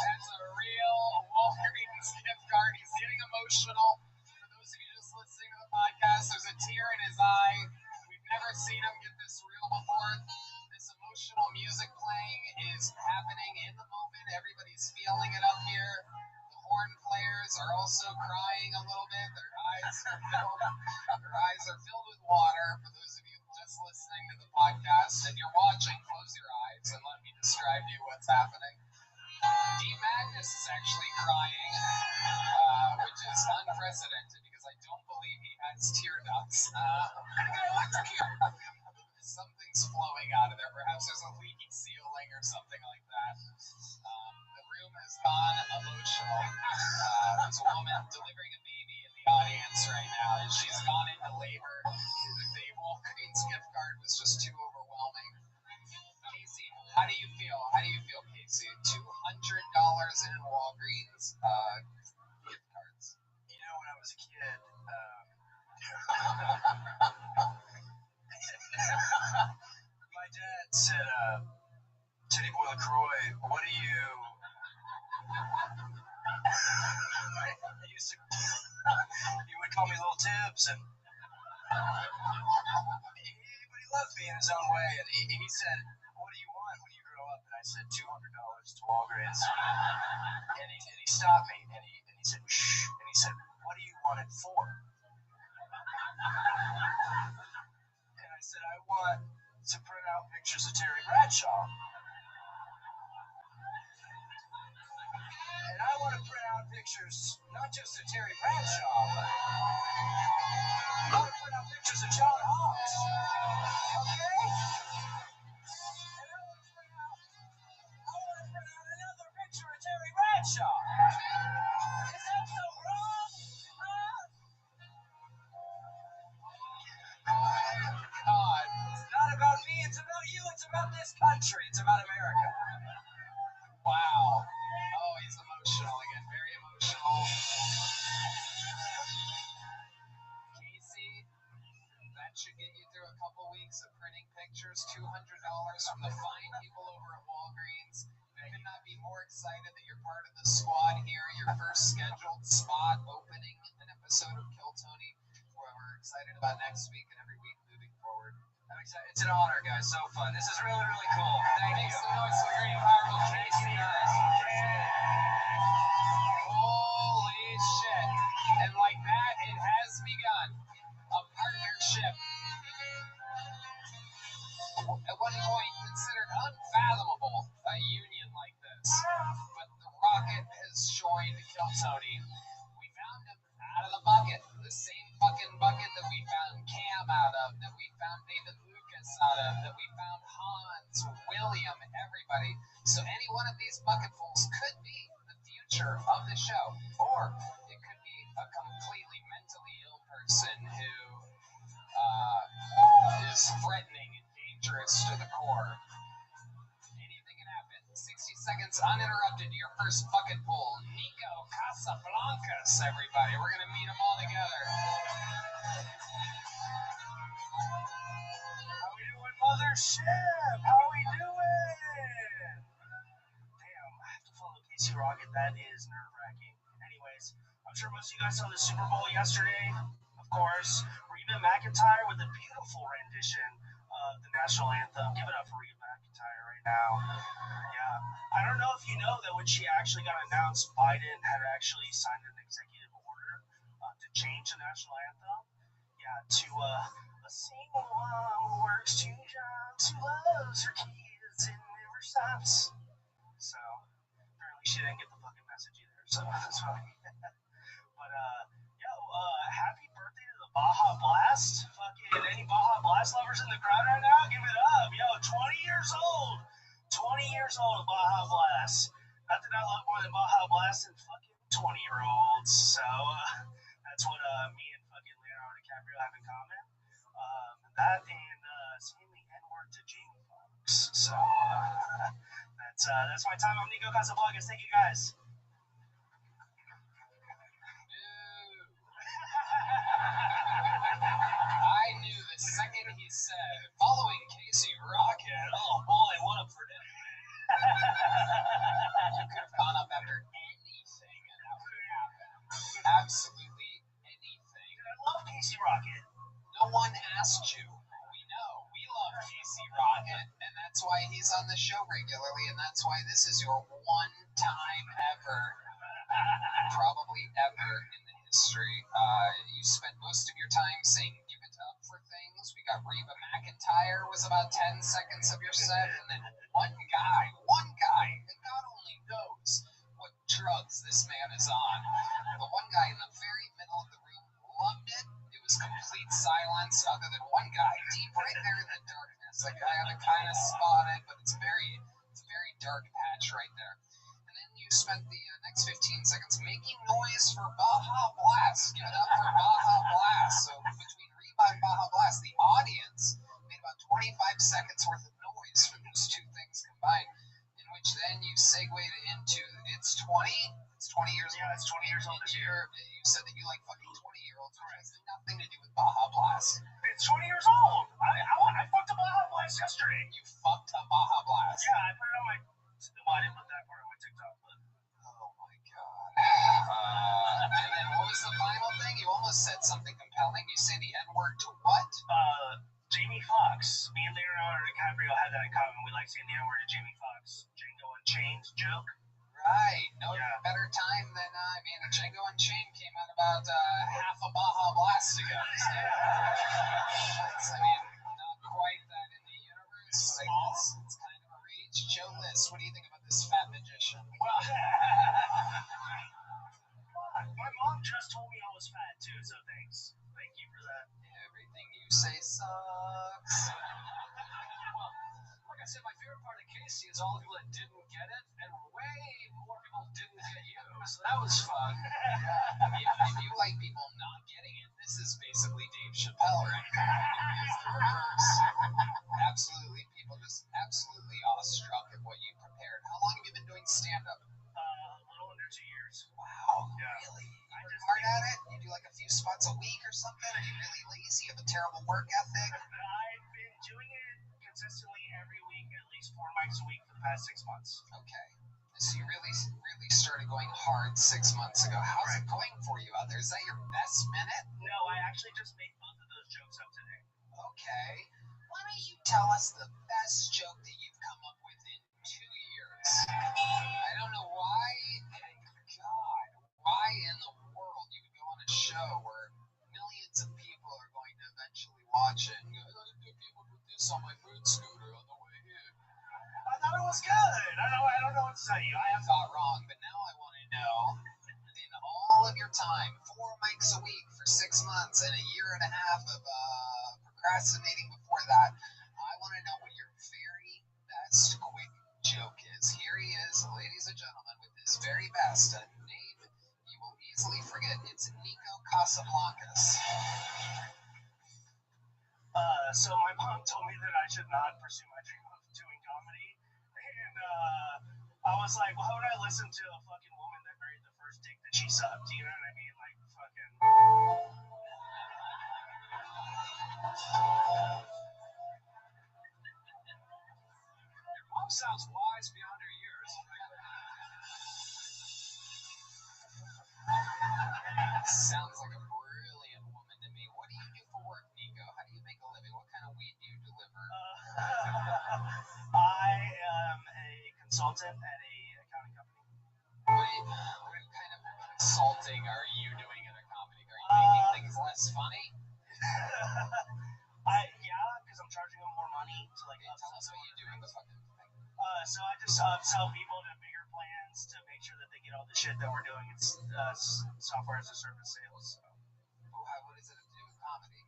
That's a real Walgreens gift card. He's getting emotional. For those of you just listening to the podcast, there's a tear in his eye. We've never seen him get this real before. This emotional music playing is happening in the moment. Everybody's feeling it up here. The horn players are also crying a little bit. Their eyes are filled with water. For those of you just listening to the podcast, if you're watching, close your eyes and let me describe to you what's happening. D. Magnus is actually crying, which is unprecedented because I don't believe he has tear ducts. Something's flowing out of there. Perhaps there's a leaky ceiling or something like that. The room has gone emotional. There's a woman delivering a baby in the audience right now, and she's gone into labor. The Walgreens gift card was just too overwhelming. Casey, how do you feel? Casey? $200 in Walgreens gift cards. You know, when I was a kid, my dad said, Teddy Boy LaCroix, what do you... he would call me Little Tibbs, and but he loved me in his own way, and he said, what do you want when you grow up? And I said, $200 to Walgreens. And he stopped me, and he said, shh, and he said, what do you want it for? And I said, I want to print out pictures of Terry Bradshaw. And I want to print out pictures, not just of Terry Bradshaw, but I want to print out pictures of John Hawkes. Okay? And I want to print out another picture of Terry Bradshaw. Is that so wrong? God, it's not about me, it's about you, it's about this country, it's about America. Wow. Oh, he's emotional again, very emotional. Casey, that should get you through a couple weeks of printing pictures. $200 from the fine people over at Walgreens. I could not be more excited that you're part of the squad here, your first scheduled spot opening an episode of Kiltony, where we're excited about next week and every week moving forward. I'm excited. It's an honor, guys. So fun. This is really, really cool. Thank you. Make some noise for great, powerful Casey. Holy shit. And like that, it has begun. A partnership. At one point considered unfathomable, a union like this. But the Rocket has joined Kiltony. We found him out of the bucket. The same fucking bucket that we found Cam out of, that we found David Lucas out of, that we found Hans, William, everybody. So any one of these bucketfuls could be the future of the show. Or it could be a completely mentally ill person who is threatening and dangerous to the core. Anything can happen. 60 seconds uninterrupted to your first bucket pull. Nico Casablancas, everybody. We're going to meet them all together. How we doing, Mothership? How we doing? Damn, I have to follow Casey Rocket. That is nerve-wracking. And anyways, I'm sure most of you guys saw the Super Bowl yesterday. Of course, Reba McEntire with a beautiful rendition of the national anthem. Give it up for Reba McEntire right now. Yeah. I don't know if you know that when she actually got announced, Biden had actually signed an executive order to change the national anthem. Yeah, to a single mom who works 2 jobs, who loves her kids and never stops. So apparently she didn't get the fucking message either. So that's fine. But happy birthday to the Baja Blast. Fucking any Baja Blast lovers in the crowd right now? Give it up. Yo, 20 years old. 20 years old, Baja Blast. Not that I love more than Baja Blast and fucking 20-year-olds. So that's what me and fucking Leonardo DiCaprio have in common. That and saying the N-word to Jamie Foxx. So that's my time. I'm Nico Casablancas. Thank you guys. I knew the second he said, following Casey Rocket, oh boy, what a prediction. You could have gone up after anything and that would have happened. Absolutely anything. I love Casey Rocket. No one asked you. We know. We love Casey Rocket, and that's why he's on the show regularly, and that's why this is your one time ever, probably ever in the history. You spent most of your time saying give it up for things. We got Reba McEntire was about 10 seconds of your set, and then one guy, and God only knows what drugs this man is on. The one guy in the very middle of the room loved it. It was complete silence, other than one guy deep right there in the darkness. Like I had to kind of spot it, but it's a very dark patch right there. And then you spent the next 15 seconds making noise for Baja Blast. Give it up for Baja Blast. So between Reba and Baja Blast, the audience made about 25 seconds worth of noise for those two things combined, in which then you segued into it's 20 years old. Yeah, it's 20 years old this year. You said that you like fucking 20-year-olds, which has nothing to do with Baja Blast. It's 20 years old. I fucked a Baja Blast yesterday. You fucked a Baja Blast. Yeah, I put it on my. Well, I didn't put that part on my TikTok, but. Oh my god. And then what was the final thing? You almost said something compelling. You say the N-word to what? Jamie Foxx. Me and Leonardo DiCaprio had that in common. We like saying the N-word to Jamie Foxx. Django Unchained joke. Right. No better time than, Django Unchained came out about half a Baja Blast ago. So, not quite that in the universe. I guess it's kind of a reach. Joe List, what do you think about this fat magician? Well, my mom just told me I was fat too, so thanks. Thank you for that. Everything you say sucks. Well, like I said, my favorite part of Casey is all the people that didn't get it, and way more people didn't get you. So that was fun. If you like people not getting it, this is basically Dave Chappelle right now. It's the reverse. Absolutely, people just absolutely awestruck at what you prepared. How long have you been doing stand-up? A little under 2 years. Wow, Yeah. really? You work hard at it? You do like a few spots a week or something? Are you really lazy? You have a terrible work ethic? I've been doing it consistently every week, at least 4 mics a week for the past 6 months. Okay. So you really started going hard 6 months ago. How's it going for you out there? Is that your best minute? No, I actually just made both of those jokes up today. Okay. Why don't you tell us the best joke that you've come up with in 2 years? I don't know why. God, why in the world you would go on a show where millions of people are going to eventually watch it and go, I people put this on my food scooter on the way in. I thought it was good. I don't know what to tell you. I have thought wrong, but now I want to know, in all of your time, 4 mics a week for 6 months and a year and a half of procrastinating before that, I want to know what your very best quick joke is. Here he is, ladies and gentlemen, with his very best, a name you will easily forget. It's Nico Casablancas. So my mom told me that I should not pursue my dream of doing comedy, and I was like, why would I listen to a fucking woman that married the first dick that she sucked? You know what I mean? Like, fucking. Your mom sounds wise beyond her years. Sounds like a brilliant woman to me. What do you do for work, Nico? How do you make a living? What kind of weed do you deliver? I am a consultant at a accounting company. What kind of consulting are you doing at a comedy? Are you making things less funny? Because I'm charging them more money to like. Tell us what you do in the fucking thing. So I just sell people to bigger plans to make sure that they get all the shit that we're doing. It's software as a service sales. So. What does it have to do with comedy?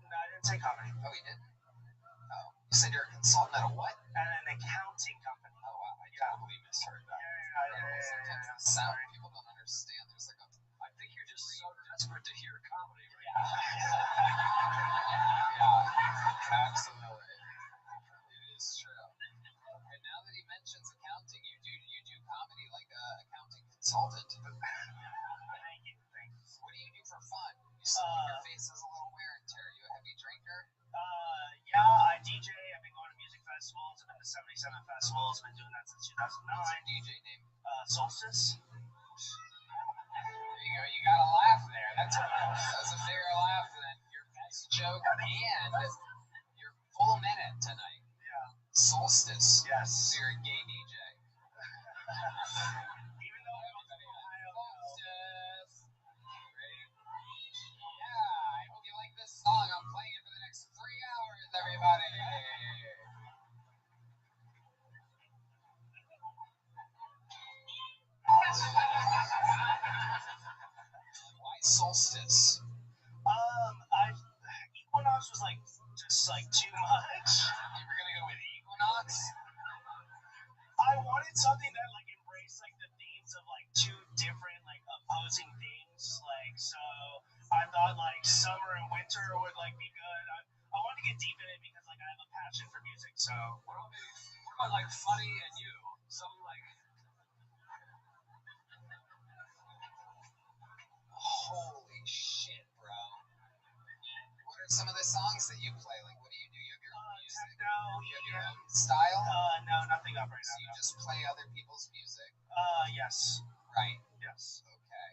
No, I didn't say comedy. Oh, you didn't? Oh. You said you're a consultant at a what? At an accounting company. Oh, wow. I totally misheard that. Sometimes the sound people don't understand. There's like a. I think you're just so desperate to hear comedy right now. Yeah, absolutely. It is true. And now that he mentions accounting, you do comedy like a accounting consultant. Thank you. Thanks. What do you do for fun? You seem like your face is a little wear and tear. Are you a heavy drinker? I DJ. I've been going to music festivals. I've been to 77 festivals. I've been doing that since 2009. What's your DJ name? Solstice. There you go. You got a laugh there. That's a bigger laugh than your best joke and your full minute tonight. Yeah. Solstice. Yes. So you're a gay DJ. Even though I'm from Ohio. Solstice. Ready? Yeah. I hope you like this song. I'm playing it for the next 3 hours, everybody. Why Solstice? Equinox was just too much. You were gonna go with Equinox? I wanted something that embraced the themes of two different opposing things. So I thought summer and winter would be good. I wanted to get deep in it because I have a passion for music. So what about Funny and You? Something like. Holy shit, bro. What are some of the songs that you play? What do you do? You have your own music? Techno, You have your own style? No, nothing up right now. So you just play other people's music? Yes. Right. Yes. Okay.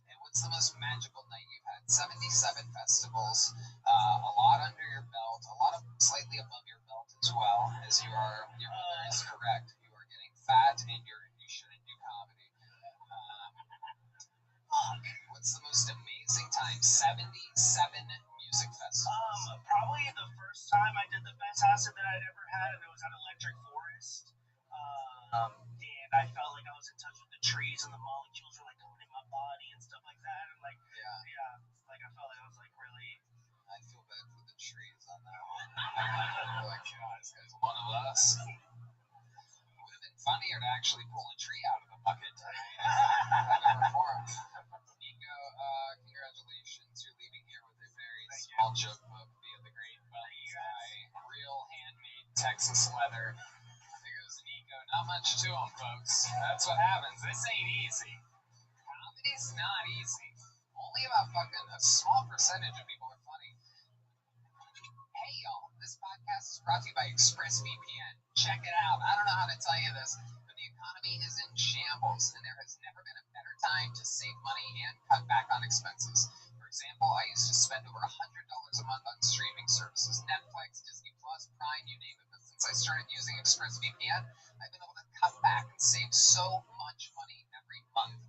And what's the most magical night you've had? 77 festivals, a lot under your belt, a lot of slightly above your belt as well, as your mother is correct. You are getting fat and you shouldn't do comedy. What's the most amazing time? 77 music festivals. Probably the first time I did the best acid that I'd ever had, and it was at Electric Forest. And I felt like I was in touch with the trees, and the molecules were coming in my body and stuff like that. And I felt like I was really. I feel bad for the trees on that one. God, this guy's one of us. It would have been funnier to actually pull a tree out of the bucket. Nico, congratulations. You're leaving here with a very small joke book via the Great Buns Guy. Real handmade Texas leather. There goes Nico. Not much to him, folks. That's what happens. This ain't easy. Comedy's not easy. Only about a small percentage of people are funny. Hey, y'all. This podcast is brought to you by ExpressVPN. Check it out. I don't know how to tell you this, but the economy is in shambles, and there has never been a better time to save money and cut back on expenses. For example, I used to spend over $100 a month on streaming services, Netflix, Disney Plus, Prime, you name it. But since I started using ExpressVPN, I've been able to cut back and save so much money every month.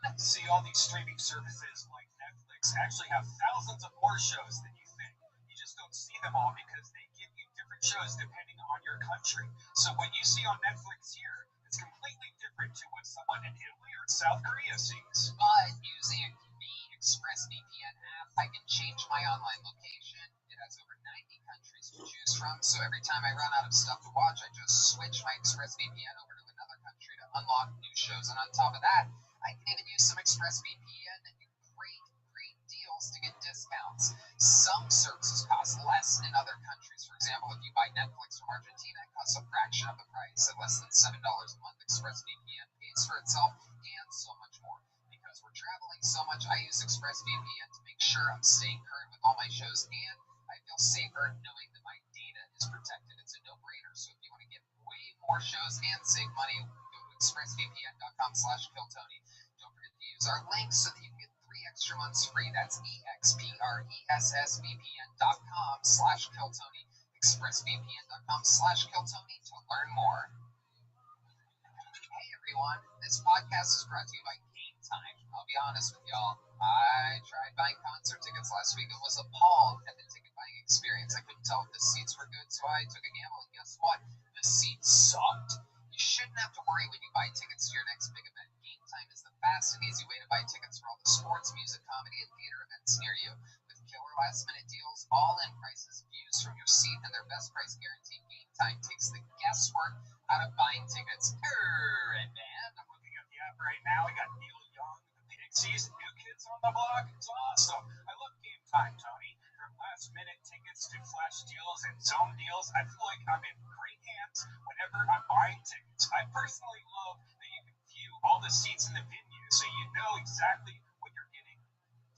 And see, all these streaming services like Netflix actually have thousands of more shows than you think. You just don't see them all because they give you different shows depending on your country. So what you see on Netflix here is completely different to what someone in Italy or South Korea sees. But using the ExpressVPN app, I can change my online location. It has over 90 countries to choose from, so every time I run out of stuff to watch, I just switch my ExpressVPN over to another country to unlock new shows. And on top of that, I can even use some ExpressVPN great deals to get discounts. Some services cost less in other countries. For example, if you buy Netflix from Argentina, it costs a fraction of the price at less than $7 a month. ExpressVPN pays for itself and so much more. Because we're traveling so much, I use ExpressVPN to make sure I'm staying current with all my shows, and I feel safer knowing that my data is protected. It's a no-brainer. So if you want to get way more shows and save money, go to expressvpn.com/killtony. Don't forget to use our link so that you can get 3 extra months free. That's expressvpn.com/killtony. expressvpn.com/killtony to learn more. Hey everyone, this podcast is brought to you by Game Time. I'll be honest with y'all, I tried buying concert tickets last week and was appalled at the ticket buying experience. I couldn't tell if the seats were good, so I took a gamble, and guess what? The seats sucked. You shouldn't have to worry when you buy tickets to your next big event. Game Time is the fast and easy way to buy tickets for all the sports, music, comedy, and theater events near you. With killer last-minute deals, all-in prices, views from your seat, and their best price guarantee, Game Time takes the guesswork out of buying tickets. And man, I'm looking at the app right now. We got Neil Young, the Pixies, New Kids on the Block. It's awesome. I love Game Time, Tony. From last-minute tickets to flash deals and zone deals, I feel like I'm in great hands whenever I'm buying tickets. I personally love that you can view all the seats in the venue, so you know exactly what you're getting.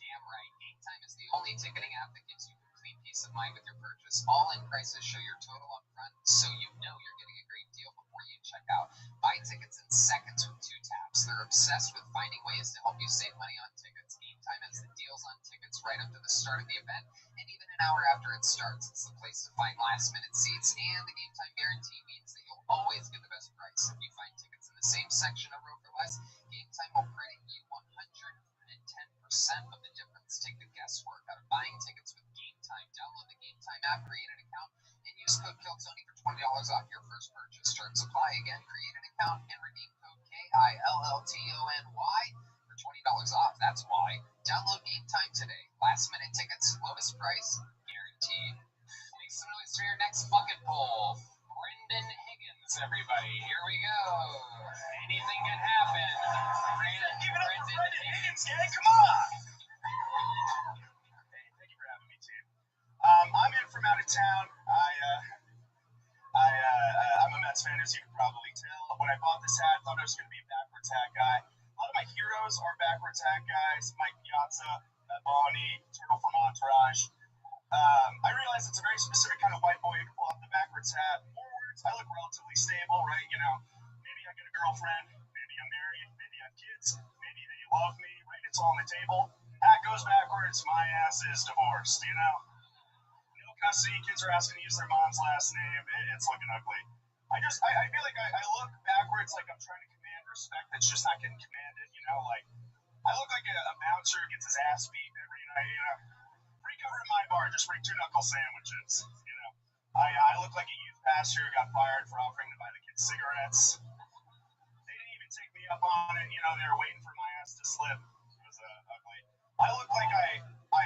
Damn right. Game Time is the only ticketing app that gives you complete peace of mind with your purchase. All-in prices show your total up front, so you know you're getting a great deal before you check out. Buy tickets in seconds with 2 taps. They're obsessed with finding ways to help you save money on tickets. Game Time has the deals on tickets right up to the start of the event, and even an hour after it starts. It's the place to find last-minute seats, and the Game Time guarantee means that you'll always get the best price. If you find tickets in the same section a row for less, Game Time will credit you 110% of the difference. Take the guesswork out of buying tickets with Game Time. Download the Game Time app, create an account, and use code KILLTONY for $20 off your first purchase. Terms apply. Again, create an account and redeem code KILLTONY for $20 off. That's why. Download Game Time today. Last-minute tickets, lowest price, guaranteed. Make some noise for your next bucket poll. Brendan Higgins, everybody. Here we go. Anything can happen. Give it up for Brendan Higgins, gang. Come on. Hey, thank you for having me, team. I'm in from out of town. I'm a Mets fan, as you can probably tell. When I bought this hat, I thought I was going to be a backwards hat guy. A lot of my heroes are backwards hat guys. Mike Piazza, Bonnie, Turtle from Entourage. I realize it's a very specific kind of white boy who can pull off the backwards hat. Forwards, I look relatively stable, right? You know, maybe I get a girlfriend, maybe I'm married, maybe I have kids, maybe they love me, right? It's all on the table. Hat goes backwards, my ass is divorced, you know? No custody, kids are asking to use their mom's last name. It's looking ugly. I feel like I look backwards like I'm trying to command respect that's just not getting commanded, you know? Like, I look like a bouncer who gets his ass beat every night, you know? Freak over at my bar, just bring 2 knuckle sandwiches, you know? I look like a youth pastor who got fired for offering to buy the kids cigarettes. They didn't even take me up on it, you know? They were waiting for my ass to slip. It was ugly. I look like I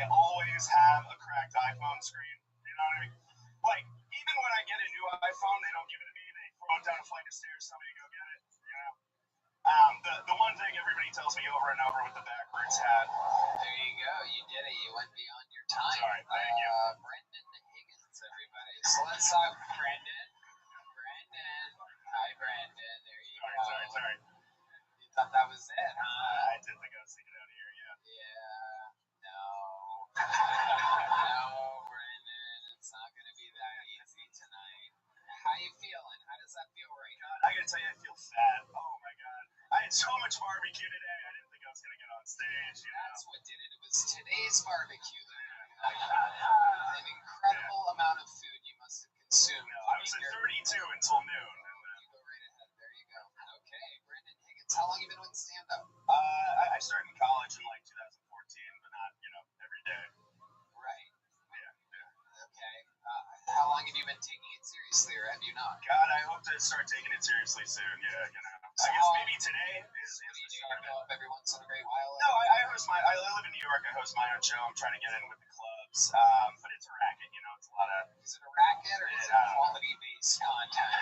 always have a cracked iPhone screen, you know what I mean? Like, even when I get a new iPhone, they don't give it to me. They throw it down a flight of stairs, somebody go get it, you know? The one thing everybody tells me over and over with the backwards hat. There you go. You did it. You went beyond your time. Sorry, thank you. Brendan Higgins, everybody. So let's talk Brendan. Hi, Brendan. There you go. Sorry. You thought that was it, huh? I did think I was thinking out of here, yeah. Yeah. No, Brendan. It's not going to be that easy tonight. How you feeling? How does that feel right now? I gotta tell you, I feel fat. Oh my god. I had so much barbecue today, I didn't think I was gonna get on stage, you know? That's what did it. It was today's barbecue that an incredible amount of food you must have consumed. No, I was at 32 until noon. You go right ahead. There you go. Okay, Brendan Higgins. How long have you been doing stand-up? I started in college in like 2014, but not, you know, every day. Right. Yeah. Okay. How long have you been taking it seriously, or have you not? God, I hope to start taking it seriously soon, yeah, you know. I guess maybe today is What do you the do? start You of it. go up every once in a great while? No, I live in New York, I host my own show, I'm trying to get in with the clubs, but it's a racket, you know, it's a lot of... Is it a racket, or is it quality-based content?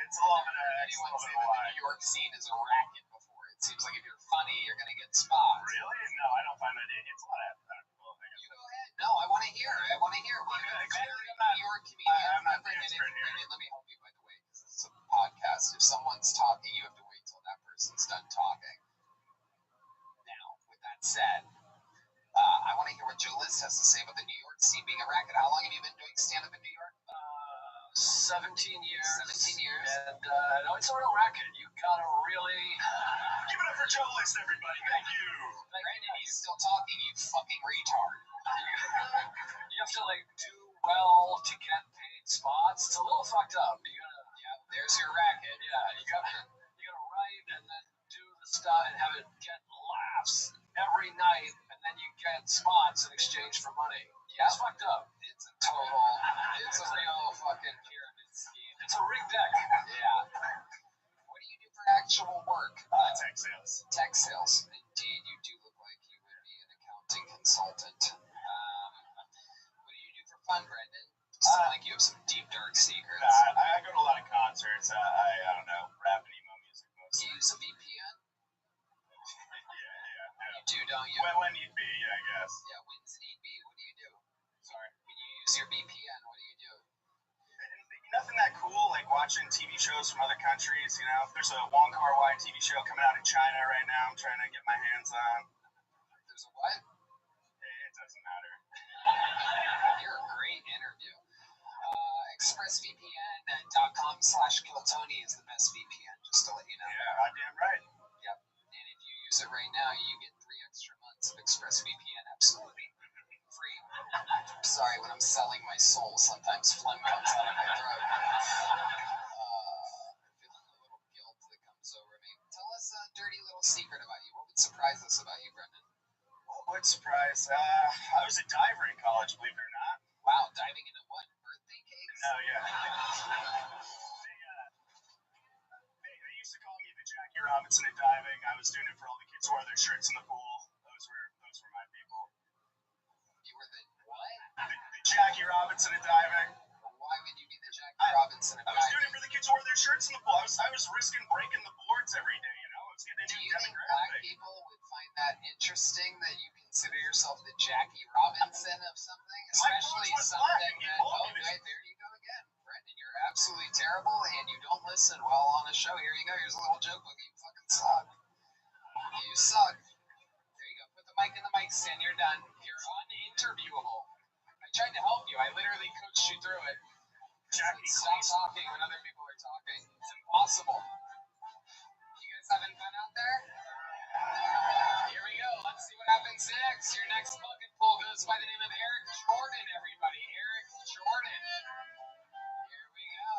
It's a little bit of... Anyone say that the New York scene is a racket before? It seems like if you're funny, you're going to get spots. Really? No, I don't find that. It's a lot of people. You go ahead. No, I want to hear. We're a very New York comedian. I'm not the expert here. Let me help you, by the way, because this is a podcast. If someone's talking, you have to wait till that person's done talking. Now, with that said, I want to hear what Joe List has to say about the New York scene being a racket. How long have you been doing stand-up in New York? 17 years. 17 years. And no, it's a real racket. You gotta really. Give it up for Joe List, everybody. Thank you. Brandon, he's still talking, you fucking retard. You have to like do well to get paid spots. It's a little fucked up. You gotta, yeah, there's your racket. Yeah, you gotta write and then do the stuff and have it get laughs every night, and then you get spots in exchange for money. Yeah, it's fucked up. It's a real fucking pyramid scheme. It's a rigged deck. Yeah. What do you do for actual work? Tech sales. Tech sales. Indeed, you do look like you would be an accounting consultant. What do you do for fun, Brendan? You sound like you have some deep, dark secrets. I go to a lot of concerts. I don't know, rap and emo music Do mostly. you use a VPN? Yeah. You do, don't you? When need be, I guess. Yeah, when's need be? What do you do? Sorry. When you use your VPN, what do you do? Nothing that cool, like watching TV shows from other countries, you know. There's a Wong Kar-wai TV show coming out in China right now I'm trying to get my hands on. There's a what? It doesn't matter. You're a great interview. ExpressVPN.com/Kiltony is the best VPN, just to let you know. Yeah, goddamn right. Yep. And if you use it right now, you get 3 extra months of ExpressVPN absolutely free. Sorry, when I'm selling my soul, sometimes phlegm comes out of my throat. Feeling a little guilt that comes over me. Tell us a dirty little secret about you. What would surprise us about you, Brendan? What surprise? I was a diver in college, believe it or not. Wow, diving into what? Birthday cakes? No, yeah. They used to call me the Jackie Robinson of diving. I was doing it for all the kids who wore their shirts in the pool. Those were my people. You were the what? The Jackie Robinson of diving. Why would you be the Jackie Robinson of I was diving? doing it for the kids who wore their shirts in the pool. I was risking breaking the boards every day, you know. I was getting a Do new you think black demographic. people would find that interesting that you consider yourself the Jackie Robinson of something? Especially voice was something black, and he that, told oh, me this. right, there you go again. Brendan, you're absolutely terrible and you don't listen while on a show. Here you go. Here's a little joke book. You fucking suck. You suck. There you go. Put the mic in the mic stand. You're done. You're uninterviewable. I tried to help you. I literally coached you through it. Jackie, Stop talking when other people are talking. It's impossible. You guys having fun out there? Here we go. Let's see what happens next. Your next bucket pull goes by the name of Eric Jordan, everybody. Eric Jordan. Here we go.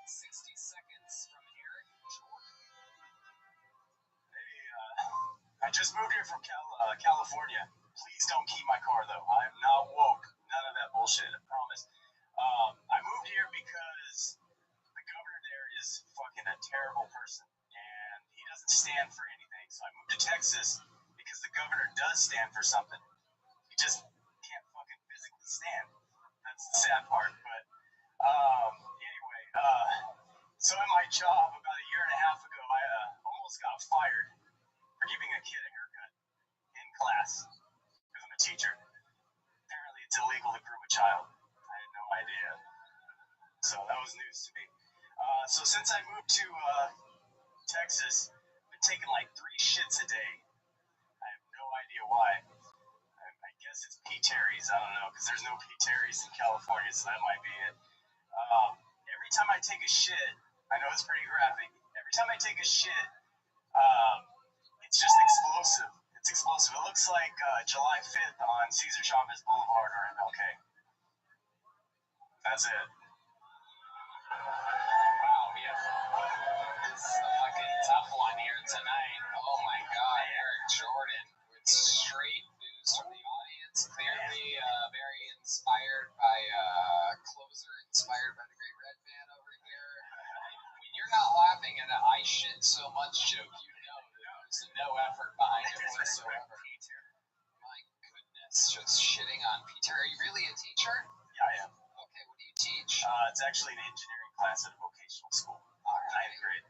60 seconds from Eric Jordan. I just moved here from California. Please don't keep my car, though. I'm not woke. None of that bullshit, I promise. I moved here because the governor there is fucking a terrible person, and he doesn't stand for anything. So I moved to Texas because the governor does stand for something. He just can't fucking physically stand. That's the sad part. But anyway, so at my job about a year and a half ago, I almost got fired for giving a kid a haircut in class because I'm a teacher. Apparently, it's illegal to groom a child. I had no idea. So that was news to me. So since I moved to Texas, I've been taking like 3 shits a day. I have no idea why. I guess it's P. Terry's. I don't know, because there's no P. Terry's in California, so that might be it. Every time I take a shit, I know it's pretty graphic. Every time I take a shit, it's just explosive. It's explosive. It looks like July 5th on Cesar Chavez Boulevard or MLK. That's it. Wow, we have this fucking tough one here tonight. Oh my God, Eric Jordan with straight news from the audience. Clearly very inspired by closer, inspired by the Great Red Band over here. When you're not laughing at a I shit so much joke, you know there's no effort behind it whatsoever. My goodness, just shitting on Peter. Are you really a teacher? Yeah, I am. Okay, what do you teach? It's actually an engineering class at a vocational school. All right. 9th grade.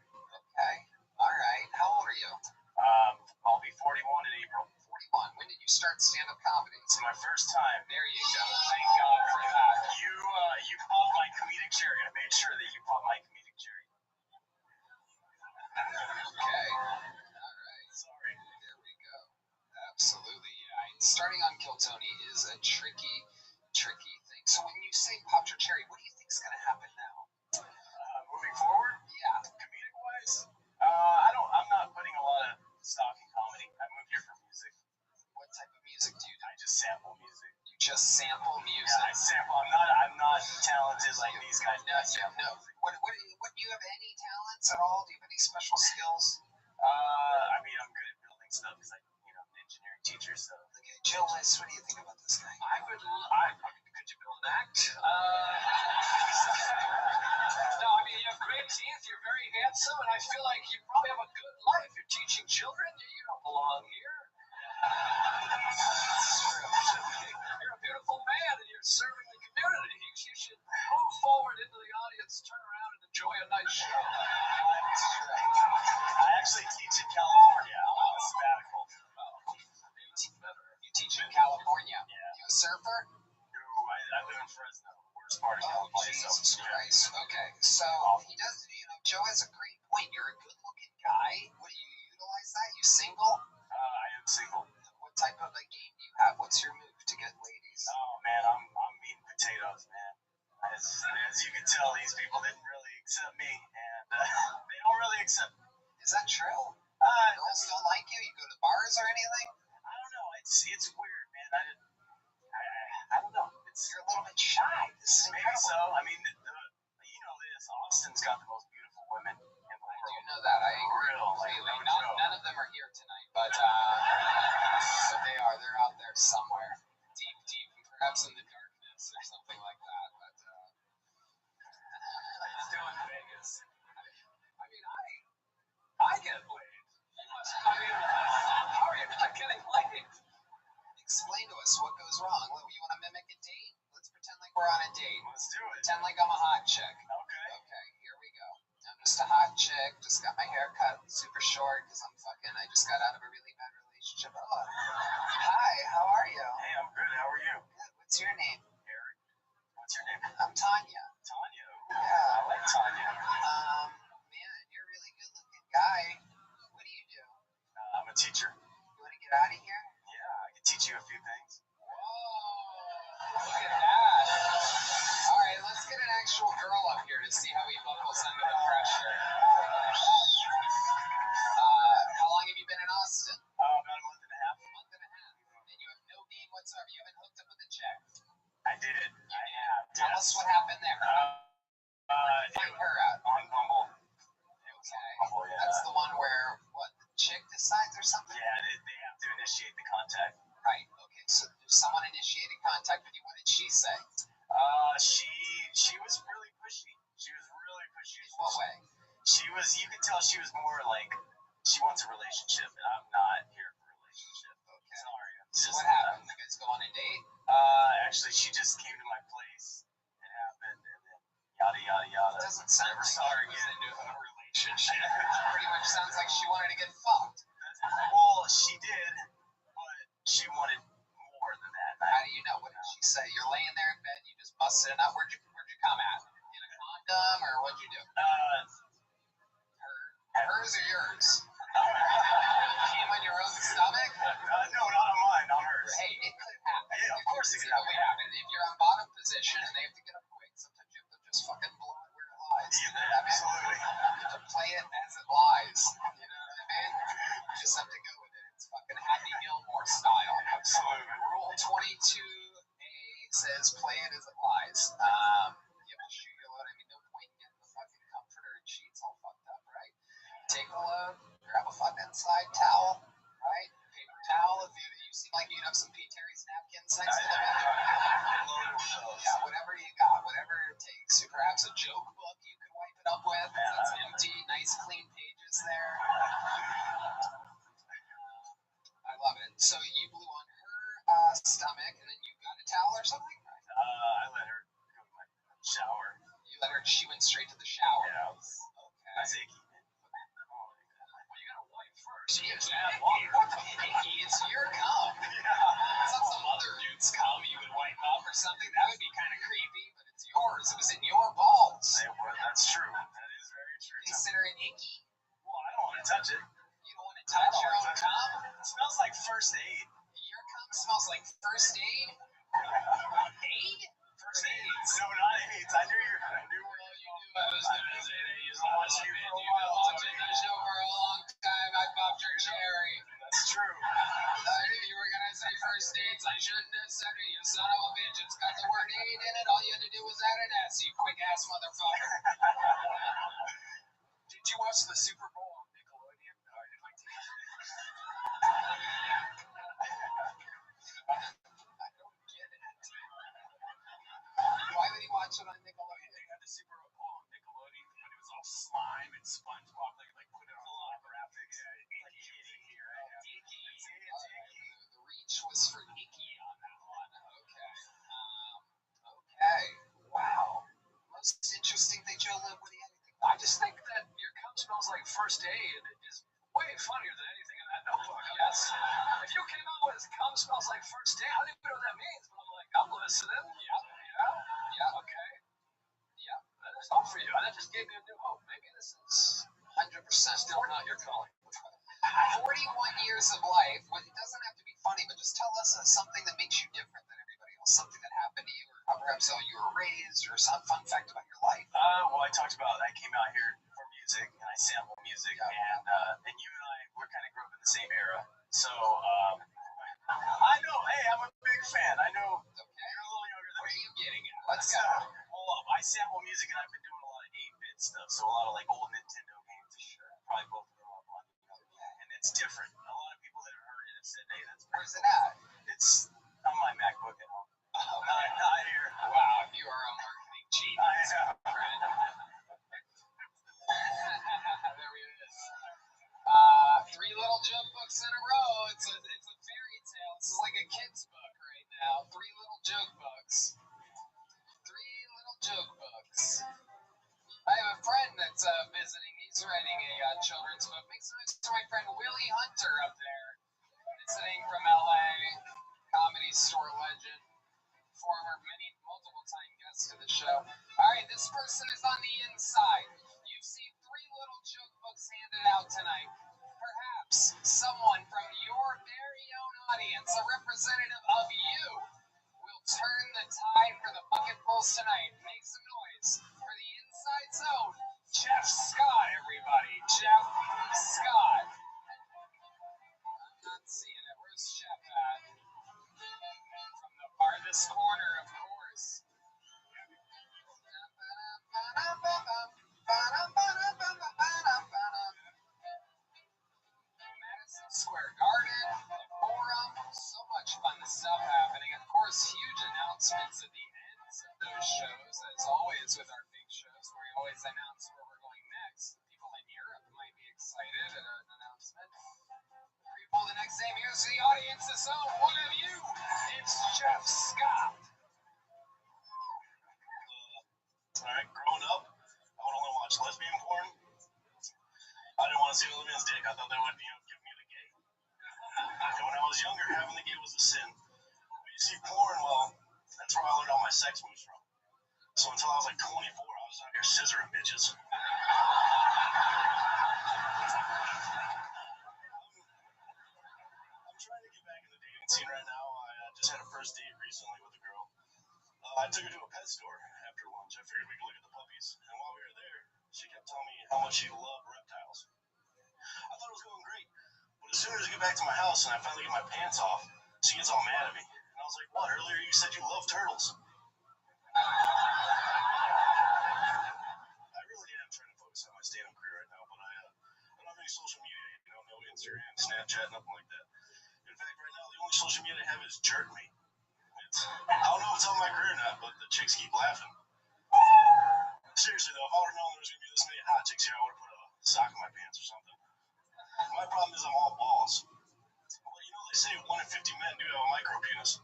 Okay. All right. How old are you? I'll be 41 in April. 41. When did you start stand-up comedy? It's my first time. There you go. Thank God for that. You popped my comedic cherry. I made sure that you popped my comedic cherry. Okay. All right. Sorry. There we go. Absolutely. Yeah. Starting on Kiltony is a tricky thing. So when you say popped your cherry, what do you think is going to happen now? Moving forward, Yeah. comedic-wise, just sample music. Yeah, I sample. I'm not talented like these guys. No. What do you have any talents at all? Do you have any special skills? I mean, I'm good at building stuff because I'm an engineering teacher. So. Okay, Joe List, what do you think about this guy? Could you build an act? No, I mean, you have great teeth, you're very handsome, and I feel like you probably have a good life. You're teaching children, you don't belong here. You're a beautiful man, and you're serving the community. You should move forward into the audience, turn around, and enjoy a nice show. I actually teach in California. I'm on a sabbatical. You teach in California? Yeah. You a surfer? No, I live in Fresno, the worst part of California. Jesus Christ. Okay, so he does, Joe has a great point. You're a good-looking guy. What do you utilize that? You single? I am single. What type of a game do you have? What's your move to get ladies? Oh man, I'm eating potatoes, man. As you can tell, these people didn't really accept me, and they don't really accept me. Is that true? Girls don't like you? You go to bars or anything? I don't know. It's weird, man. I don't know. You're a little bit shy. This is maybe incredible. so. I mean, this Austin's got the most beautiful women in the world. I do know that. I agree. None of them are here tonight, but they are. They're out there somewhere, deep, perhaps in the darkness or something like that. But Still in Vegas. I mean, I get laid. How are you not getting laid? Explain to us what goes wrong. You want to mimic a date? Let's pretend like we're on a date. Let's do it. Pretend like I'm a hot chick. Okay, here we go. I'm just a hot chick. Just got my hair cut super short because I just got out of a really bad relationship. Oh. Hi, how are you? Hey, I'm good. How are you? Good. What's your name? Eric. What's your name? I'm Tanya. Tanya? Yeah. I like Tanya. Man, you're a really good-looking guy. What do you do? I'm a teacher. You want to get out of here? Yeah, I can teach you a few things. Look at that. All right, let's get an actual girl up here to see how he buckles under the pressure. How long have you been in Austin? About a month and a half. And you have no game whatsoever. You haven't hooked up with a chick. I did. I have. Tell us what happened there. Find her out. On Bumble. Okay. Bumble, yeah. That's the one where, the chick decides or something? Yeah, they have to initiate the contact. Right. Okay, so someone initiated contact with you. What did she say? She was really pushy. She was really pushy. What way? You could tell she was more like, she wants a relationship, and I'm not here for a relationship. Okay. Sorry. So what happened? You guys go on a date? Actually, she just came to my place. It happened, and then yada, yada, yada. It doesn't sound Never like saw her she was again. into a relationship. It pretty much sounds like she wanted to get fucked. Well, she did, but she wanted more than that. How do you know? What did she say? You're laying there in bed, you just busted it out. Where'd you come at? In a condom, or what'd you do? Hers or yours? You came on your own stomach? No, not on mine, on hers. Hey, it could happen. Yeah, of course it could happen. If you're on bottom position and they have to get up quick, sometimes you have to just fucking blow it where it lies. Yeah, absolutely. You have to play it as it lies. You know what I mean? You just have to go with it. It's fucking Happy Gilmore style. Absolutely. Rule 22A says play it as it lies. You have to shoot your load. I mean, no point in getting the fucking comforter and sheets all fucked up, right? Take a load, grab a fucking side towel, right? Paper towel. If you seem like you'd have some P. Terry's napkins next to them. Yeah, whatever you got, whatever it takes. Perhaps a joke book you could wipe it up with. That's empty, nice clean pages there. I love it. So you blew on her stomach, and then you got a towel or something? I let her go to my shower. You let her, she went straight to the shower. Yeah, I was icky. You gotta wipe first. It's your cum. It's not some other dude's cum you would wipe up or something. That would be kind of creepy, but it's yours. It was in your balls. That's true. That is very true. Consider it icky. Well, I don't want to touch it. You don't want to touch your own cum? It smells like first aid. Your cum smells like first aid? Aid? First aid. No, not AIDS. I knew you. I was watching the show for a long time. I popped your cherry. That's true. I knew you were gonna say first dates. I shouldn't have said it, you son of a Dade is way funnier than anything in that notebook. Yes. If you came out with "Cum smells like first day," I don't even know what that means, but I'm like, I'm listening. Yeah, okay. Yeah, that's all for you. That just gave me a new hope. Maybe this is 100% still not your calling. 41 years of life. Well, it doesn't have to be funny, but just tell us something that makes you different than everybody else. Something that happened to you, or perhaps how you were raised, or some fun fact about your life. Well, I talked about I came out here for music, and I sample music, and you and I, we're kind of grew up in the same era. So, I know, hey, I'm a big fan. I know you're a little younger than me. What are you getting at? Let's go. Hold up. I sample music, and I've been doing a lot of 8-bit stuff, so a lot of like old Nintendo games. Sure. Probably both grew up on. And it's different. A lot of people that have heard it have said, hey, that's Where's it at? It's on my MacBook at home. Not here. Wow, you are a marketing genius. There he is. 3 little joke books in a row. It's a fairy tale. This is like a kid's book right now. 3 little joke books. 3 little joke books. I have a friend that's visiting. He's writing a children's book. Make some noise for my friend Willie Hunter up there, visiting from LA. Comedy store legend, former multiple time guest to the show. All right, this person is on the inside. You've seen 3 little joke books handed out tonight. Perhaps someone from your very own audience, a representative of you, will turn the tide for the bucket bulls tonight. Make some noise for the inside zone. Jeff Scott, everybody. Jeff Scott. I'm not seeing it. Where's Jeff at? From the farthest corner, of course. Madison Square Garden, the Forum, so much fun stuff happening. Of course, huge announcements at the ends of those shows, as always with our big shows, where we always announce where we're going next. People in Europe might be excited at an announcement. People the next name, here's the audience's own one of you. It's Jeff Scott. Alright, growing up, I would only watch lesbian porn. I didn't want to see another man's dick. I thought that would, give me the gay. And when I was younger, having the gay was a sin. When you see porn, well, that's where I learned all my sex moves from. So until I was like 24, I was out here scissoring bitches. I'm trying to get back in the dating scene right now. I just had a first date recently with a girl. I took her to a pet store after lunch. I figured we could look at the puppies. And while we were there, she kept telling me how much she loved reptiles. I thought it was going great. But as soon as I get back to my house and I finally get my pants off, she gets all mad at me. And I was like, what? Earlier you said you love turtles. I really am trying to focus on my stand-up career right now, but I don't have any social media, no Instagram, Snapchat, nothing like that. In fact, right now, the only social media I have is Jerk Me. I don't know if it's on my career or not, but the chicks keep laughing. Seriously, though, if I would have known there was going to be this many hot chicks here, I would have put a sock in my pants or something. My problem is I'm all balls. Well, they say 1 in 50 men do have a micro penis.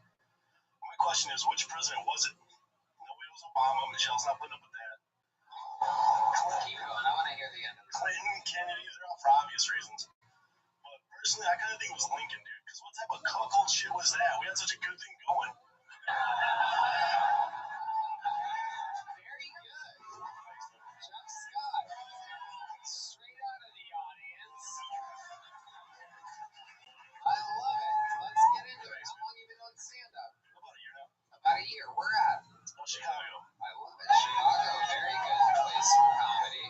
My question is, which president was it? No way it was Obama. Michelle's not putting up with that. Keep going. I want to hear the end of this. Clinton, Kennedy, they're all for obvious reasons. But personally, I kind of think it was Lincoln, dude. Because what type of cuckold shit was that? We had such a good thing going. Very good. Jeff Scott. Straight out of the audience. I love it. Let's get into it. How long have you been doing stand-up? About a year now. About a year. Where at? Chicago. I love it. Chicago. Very good place for comedy.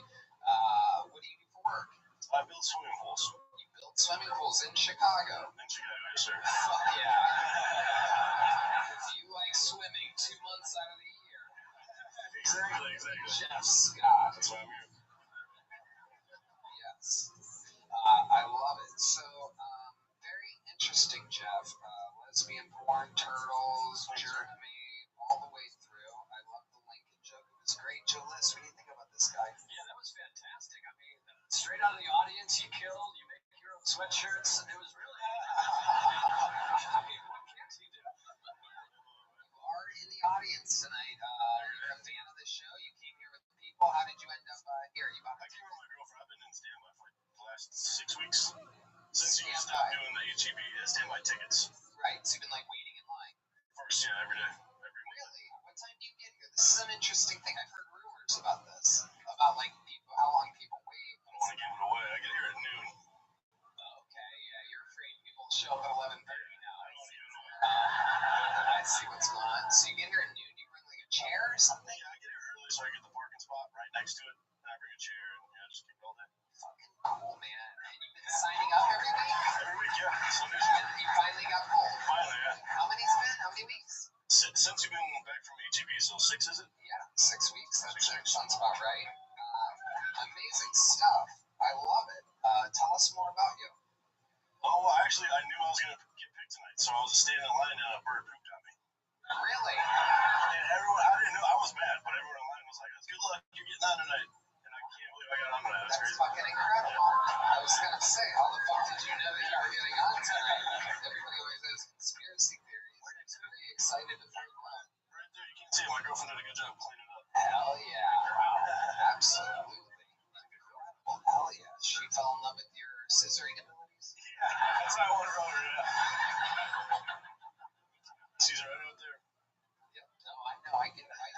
What do you do for work? I build swimming pools. You build swimming pools in Chicago? In Chicago, yes, sir. Fuck yeah. Do you like swimming 2 months out of the year? Exactly. Jeff Scott. That's why I'm here. Yes. I love it. So, very interesting, Jeff. Lesbian porn, turtles, Jerk Me, all the way through. I love the Lincoln joke. It was great. Joe List, what do you think about this guy? Yeah, that was fantastic. I mean, straight out of the audience, you killed, you make your own sweatshirts. It was really, I mean, what can't you do? You are in the audience tonight. You're a fan of the show. You came here with people. How did you end up here? You bought I came with my girlfriend. I've been in standby for the last 6 weeks since you stopped doing the HEB standby tickets. Right, so you've been like waiting in line. First, yeah, every day, every week. Really? What time do you get here? This is an interesting thing. I've heard rumors about this, about like people, how long people wait. I don't want to give it away. I get here at noon. Okay, yeah, you're afraid people will show up at 11:30 now. I don't want to give it away. I see what's going on. So you get here at noon. Do you bring like a chair or something? Yeah, I get here early so I get the parking spot right next to it. And I bring a chair and just keep it all day. Fucking cool, man. And you've been signing up every week? Every week, yeah. Sundays. And you finally got pulled. Finally, yeah. How many's been? How many weeks? Since you've been back from HEB, so 6 is it? Yeah, 6 weeks. That sounds about right. Amazing stuff. I love it. Tell us more about you. Oh, well, actually, I knew I was going to get picked tonight, so I was just standing in line and a bird pooped on me. Really? And everyone, I didn't know, I was mad, but everyone in line was like, good luck, you're getting on tonight. And I can't believe I got on tonight. That's crazy. Fucking incredible. I was going to say, how the fuck did you know that you were getting on tonight? Everybody always has conspiracy theories. I'm really excited to find out. Right there, you can't see it. My girlfriend did a good job cleaning up. Hell yeah. Absolutely. Incredible. Hell yeah. She fell in love with your scissoring abilities? Yeah, that's how I want to roll her, yeah. She's right out there. Yep. No, I know. I get it. You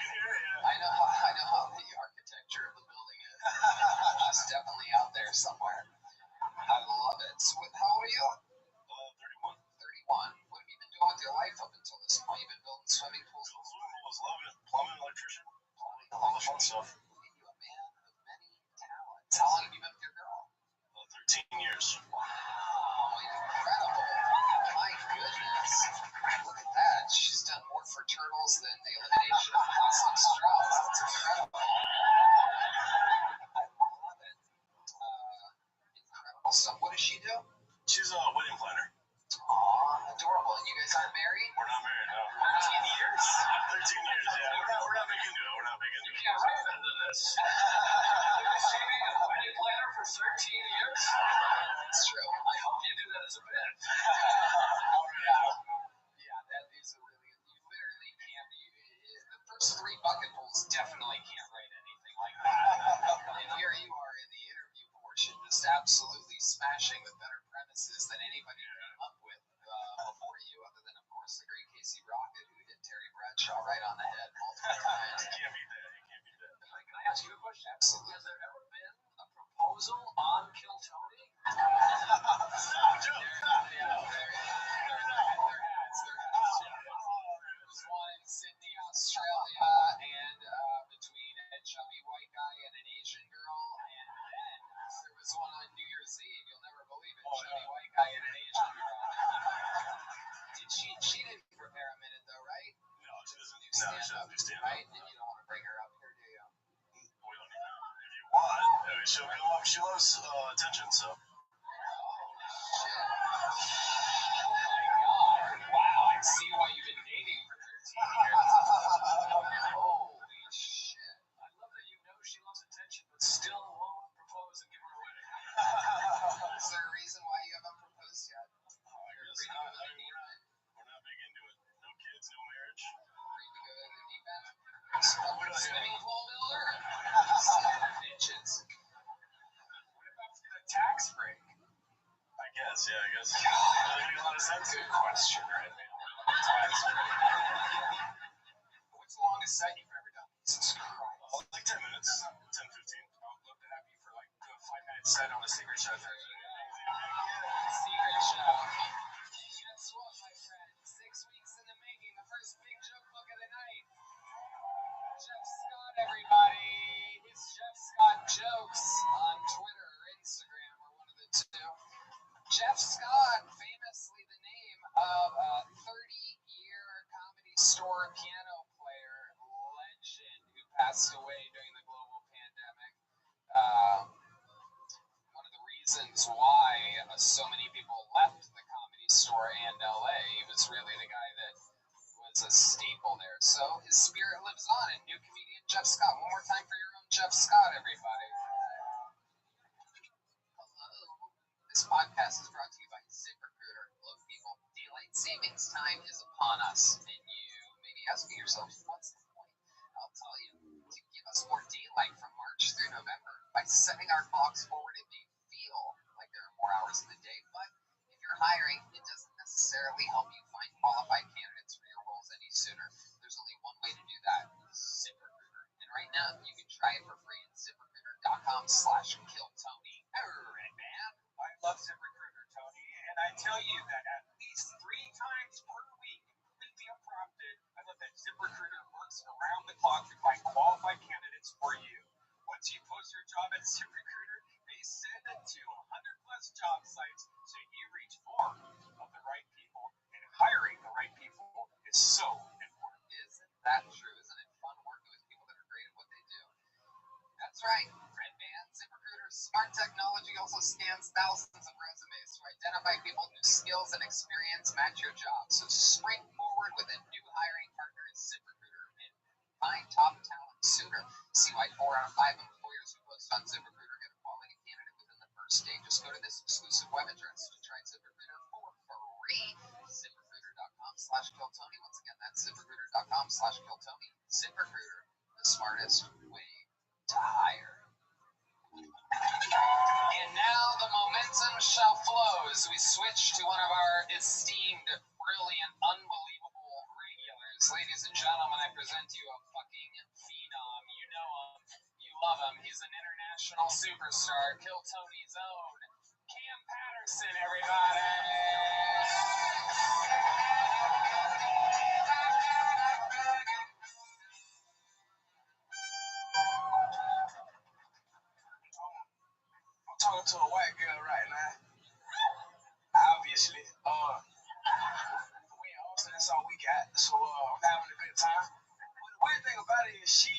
can hear it, yeah. I know how the architecture of the building is. She's definitely out there somewhere. I love it. So, how old are you? 31. 31. What have you been doing with your life up until this point? You've been building swimming pools. Swimming pools, loving it. Plumbing, electrician, Plumbing, all the fun stuff. You a man of many talents. How long have you been with your girl? 13 years. Wow, incredible. My goodness. Look at that. She's done more for turtles than the elimination of plastic straws. That's incredible. I love it. Incredible stuff. What does she do? She's a wedding planner. Aw, adorable. And you guys aren't married? We're not married, no. 13 years? 13 years, yeah. We're not big into it. We're not big into it. Yeah, right. Into this. She being a wedding planner for 13 years? That's true. I hope you do that as a bit. Yeah, that is a really, you literally can't, the first 3 bucket pulls definitely can't write anything like that. And here you are in the interview portion, just absolutely smashing with better premises than anybody came up with before you, other than, of course, the great Casey Rocket, who hit Terry Bradshaw right on the head multiple times. You can't beat that. You can't beat that. Can I ask you a question? Absolutely. Has there ever been a proposal on Kill Tony? Stop, Joe. Stop. Yeah, there has. There was one in Sydney, Australia, and between a chubby white guy and an Asian girl, and then there was one on New Year's Eve. You'll never believe it. Chubby white guy and an Asian girl. She didn't prepare a minute though, right? No, she doesn't. Do stand-up, right? And you don't want to bring her up here, do you? We don't need that. If you want, she'll come up. She loves attention, so. Oh, shit. Oh, my God. Wow, I see why you've been dating for 13 years. Holy shit. I love that you know she loves attention, but still won't propose and give her a wedding. Is there a reason why you haven't proposed yet? We're not big into it. No kids, no marriage. Afraid to go to the deep end? Swimming pool builder? Bitches. What about the tax break? I guess, yeah, I guess. Does that make a lot of sense? Good question, right now. Tax break. What's the longest set you've ever done? Jesus Christ. Like 10 minutes. 10, 15. I would love to have you for like a 5-minute set on a Secret Show. Secret Show. Guess what, my friend? 6 weeks in the making, the first big joke book of the night. Jeff Scott, everybody. It's Jeff Scott Jokes on Twitter or Instagram or one of the two. Jeff Scott, famously the name of a 30-year Comedy Store piano player legend who passed away during the global pandemic. One of the reasons why so many people left the Comedy Store and LA, he was really the guy that was a staple there. So his spirit lives on in new comedian Jeff Scott. One more time for your own Jeff Scott, everybody. Hello. This podcast is brought to you by ZipRecruiter. Look, people, daylight savings time is upon us, and you may be asking yourself, what's the point? I'll tell you, to give us more daylight from March through November by setting our clocks forward, it may feel feel like there are more hours in the day, but if you're hiring, it doesn't necessarily help you find qualified candidates for your roles any sooner. There's only one way to do that: ZipRecruiter. And right now, you can try it for free at ZipRecruiter.com/KillTony. Alright, man. I love ZipRecruiter, Tony, and I tell you that at least 3 times per week, completely unprompted, I love that ZipRecruiter works around the clock to find qualified candidates for you. Once you post your job at ZipRecruiter, they send it to 100+ job sites so you reach more of the right people, and hiring the right people is so important. Isn't that true? Isn't it fun working with people that are great at what they do? That's right, friend man. ZipRecruiter's smart technology also scans thousands of resumes to identify people whose skills and experience match your job. So spring forward with a new hiring partner at ZipRecruiter and find top talent sooner. See why 4 out of 5 employers who post on ZipRecruiter get a quality candidate within the first day. Just go to this exclusive web address to try ZipRecruiter for free. ZipRecruiter.com/KillTony. Once again, that's ZipRecruiter.com/KillTony. ZipRecruiter, the smartest way to hire. And now the momentum shall flow as we switch to one of our esteemed, brilliant, unbelievable regulars. Ladies and gentlemen, I present to you a fucking phenom. You know him. You love him. He's an international superstar. Kill Tony's own Cam Patterson, everybody. I'm talking to a white girl right now. Obviously. We in Austin, that's all we got. So I'm having a good time. But the weird thing about it is she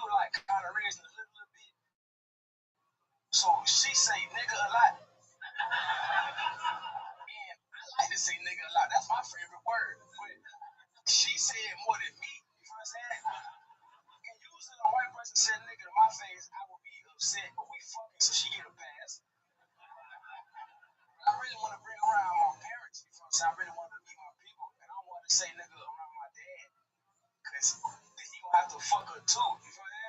was like kind of raised a little bit. So she say nigga a lot. And I like to say nigga a lot. That's my favorite word. But she said more than me. You know what I'm saying? And usually a white person said nigga to my face, I would be upset, but we fucking, so she get a pass. I really want to bring around my parents. You know what I'm saying? I really want to meet my people. And I want to say nigga around my dad. Because then he gonna have to fuck her too. You know what I'm saying?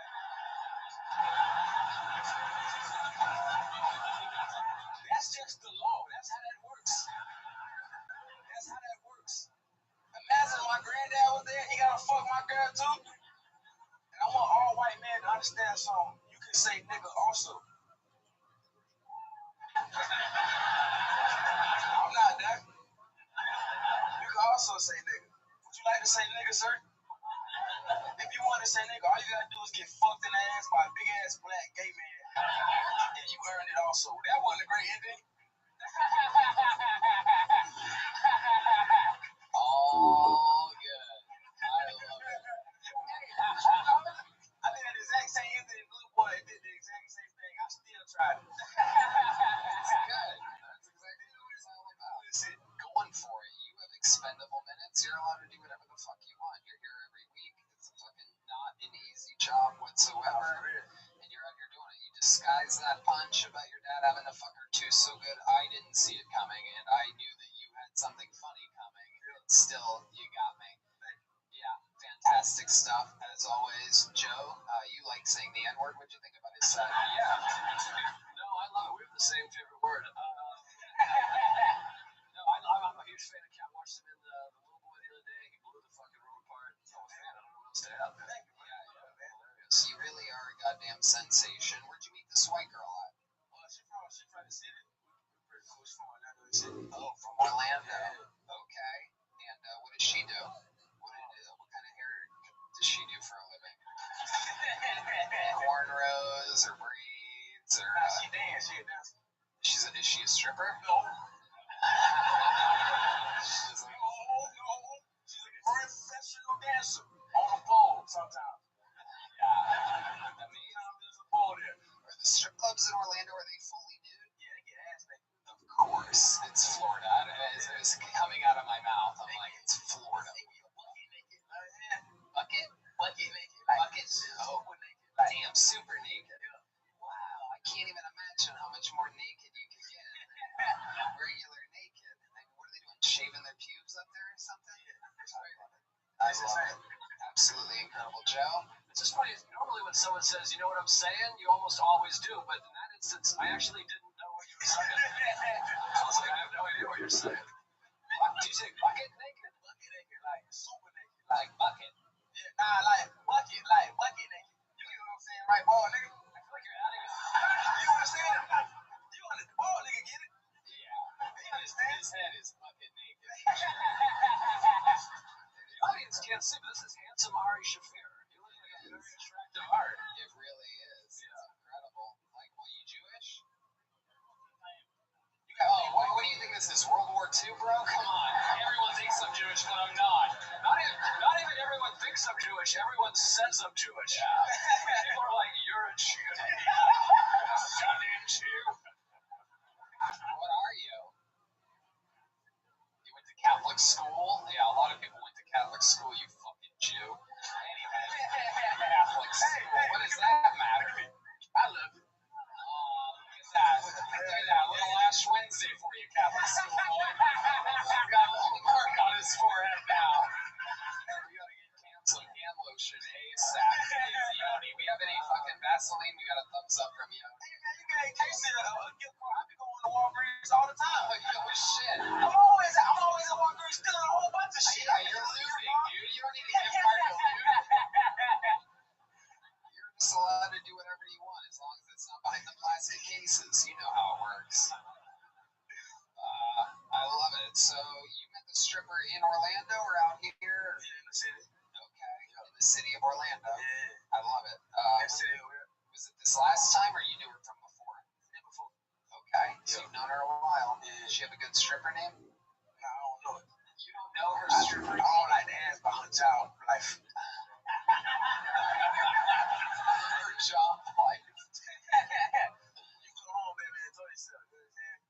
That's just the law. That's how that works. That's how that works. Imagine my granddad was there, he gotta fuck my girl too. And I want all white men to understand something. You can say nigga also. I'm not that. You can also say nigga. Would you like to say nigga, sir? If you want to say nigga, all you gotta do is get fucked in the ass by a big ass black gay man. And you earned it also. That wasn't a great ending. All good. I love it. I did the exact same ending. Blue Boy did the exact same thing. I still tried it. It's good. That's exactly what it's all about. Listen, Going for it. You have expendable minutes. You're allowed to do whatever the fuck you want. You're here every week. It's fucking not an easy job whatsoever. And you're out here doing it. You disguise that punch about your dad having a fucker too so good. I didn't see it coming, and I knew that you had something funny coming. And still, you got me. Yeah, fantastic stuff as always. Joe, you like saying the N-word. What'd you think about his set? Yeah. No, I love it. We have the same favorite word. No, I'm a huge fan of Cam. Watched him in the Little Boy the other day. He blew the fucking room apart. I'm a fan. I don't know what else to add. Hilarious. You really are a goddamn sensation. Where'd you meet this white girl at? she from the city. We're pretty close from Orlando City. Oh, from Orlando. Okay. And what does she do? What kind of hair does she do for a living? Cornrows or braids or? She dance. She a dancer. Is she a stripper? No. She's like, No. She's a professional dancer on a pole sometimes. yeah. I mean, Sometimes there's a pole there. are the strip clubs in Orlando, are they fully nude? Yeah, they get ass naked. Of course. It's Florida. It was coming out of my mouth. I'm like, it's Florida. Bucket naked. Oh, damn, super naked. Wow, I can't even imagine how much more naked you could get. Regular naked. Like, what are they doing? Shaving their pubes up there or something? I love it. Absolutely incredible, Joe. It's just funny. Normally when someone says, you know what I'm saying, you almost always do. But in that instance, I actually didn't know what you was like, I have no idea what you're saying. Do you say bucket naked? Bucket naked, like super naked. Like bucket. Yeah, nah, like bucket naked. You know what I'm saying, right, ball nigga? I feel like you're adding a... You understand? You understand? Ball nigga get it? Yeah. You understand? His head is bucket naked. The audience can't see, but this is handsome Ari Shafir. You look like a very attractive art. It really is. It's incredible. Like, well, you Jewish? Oh, what do you think this is? World War II, bro? Come on. Everyone thinks I'm Jewish, but I'm not. Not even everyone thinks I'm Jewish. Everyone says I'm Jewish. Yeah. People are like, you're a Jew. Goddamn Jew. What are you? You went to Catholic school? Yeah, a lot of people went to Catholic school, you fucking Jew. Anyway, Catholic school. What does that matter? I love it. Look at that. Little Ash Wednesday for you, Catholic school boy. Got a little mark on his forehead now. We gotta get canceled. Hand lotion ASAP. Yoni, we have any fucking Vaseline? We got a thumbs up from Yoni. You can't say that. I be going to Walgreens all the time. Like, yo, shit. I'm always at Walgreens stealing a whole bunch of shit. Yeah, you're looting, dude. You don't need to give part of loot. You're just allowed to do whatever you want as long as it's not behind the plastic cases. You know how it works. I love it. So, you met the stripper in Orlando or out here? Yeah, in the city. Okay, in the city of Orlando. Yeah. I love it. Was it this last time or you knew her from before? Yeah, before. Okay, so you've known her a while. Yeah. Does she have a good stripper name? No, I don't know it. You don't know her stripper I name? don't like to ask about her job life. Her job life. You go home, baby, and enjoy yourself. You know what I'm saying?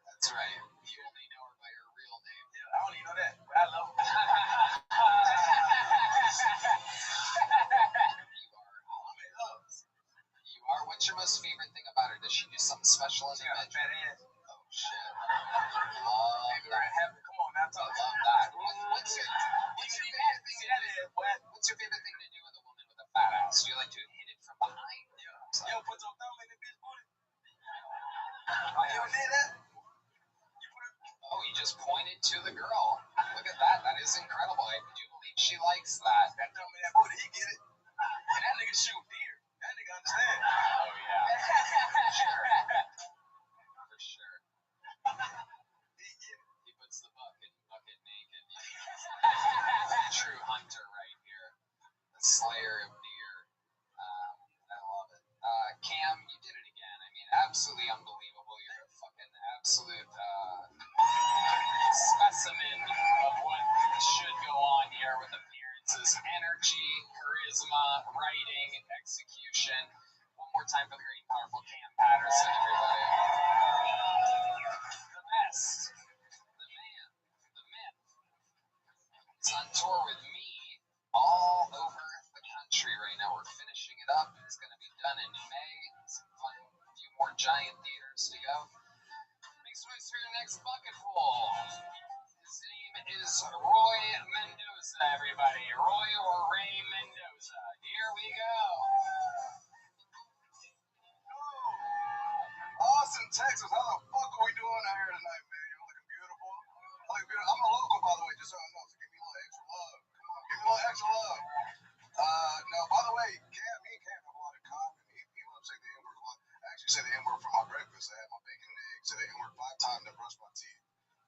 That's right. You only know her by her real name. Yeah, I don't even know that, but I love her. You are. What's your most favorite thing about her? Does she do something special in the Fat bedroom? ass. Oh shit. Love Baby, that. come on now, I love that. What's your favorite thing to do? What? What's your favorite thing to do with a woman with a fat ass? Do you like to hit it from behind? Yo, put your thumb in the bitch booty. You ever did that? Oh, you just pointed to the girl. Look at that. That is incredible. I do believe she likes that. That thumb in that booty, he get it. And that nigga shoot deer. That nigga understand. Oh, yeah. For sure. For sure. He puts the bucket naked. True hunter right here. The slayer of deer. I love it. Cam, you did it again. I mean, absolutely unbelievable. You're a fucking absolute specimen of what should go on here with appearances, energy, charisma, writing, execution. One more time for the great, powerful Cam Patterson, everybody. The best, the man, the myth. He's on tour with me all over the country right now. We're finishing it up. It's going to be done in May. Some fun, a few more giant theaters to go. Make space for your next bucket full. His name is Roy Mendoza, everybody. Roy or Ray Mendoza. Here we go. Austin, Texas. How the fuck are we doing out here tonight, man? You're looking beautiful. I'm a local, by the way, just so I know. So give me a little extra love. Come on, give me a little extra love. No, by the way, me and Cam have a lot in common. He loves saying the N-word a lot. I actually say the N-word for my breakfast. I had my bacon and eggs. Say the N-word 5 times and brush my teeth.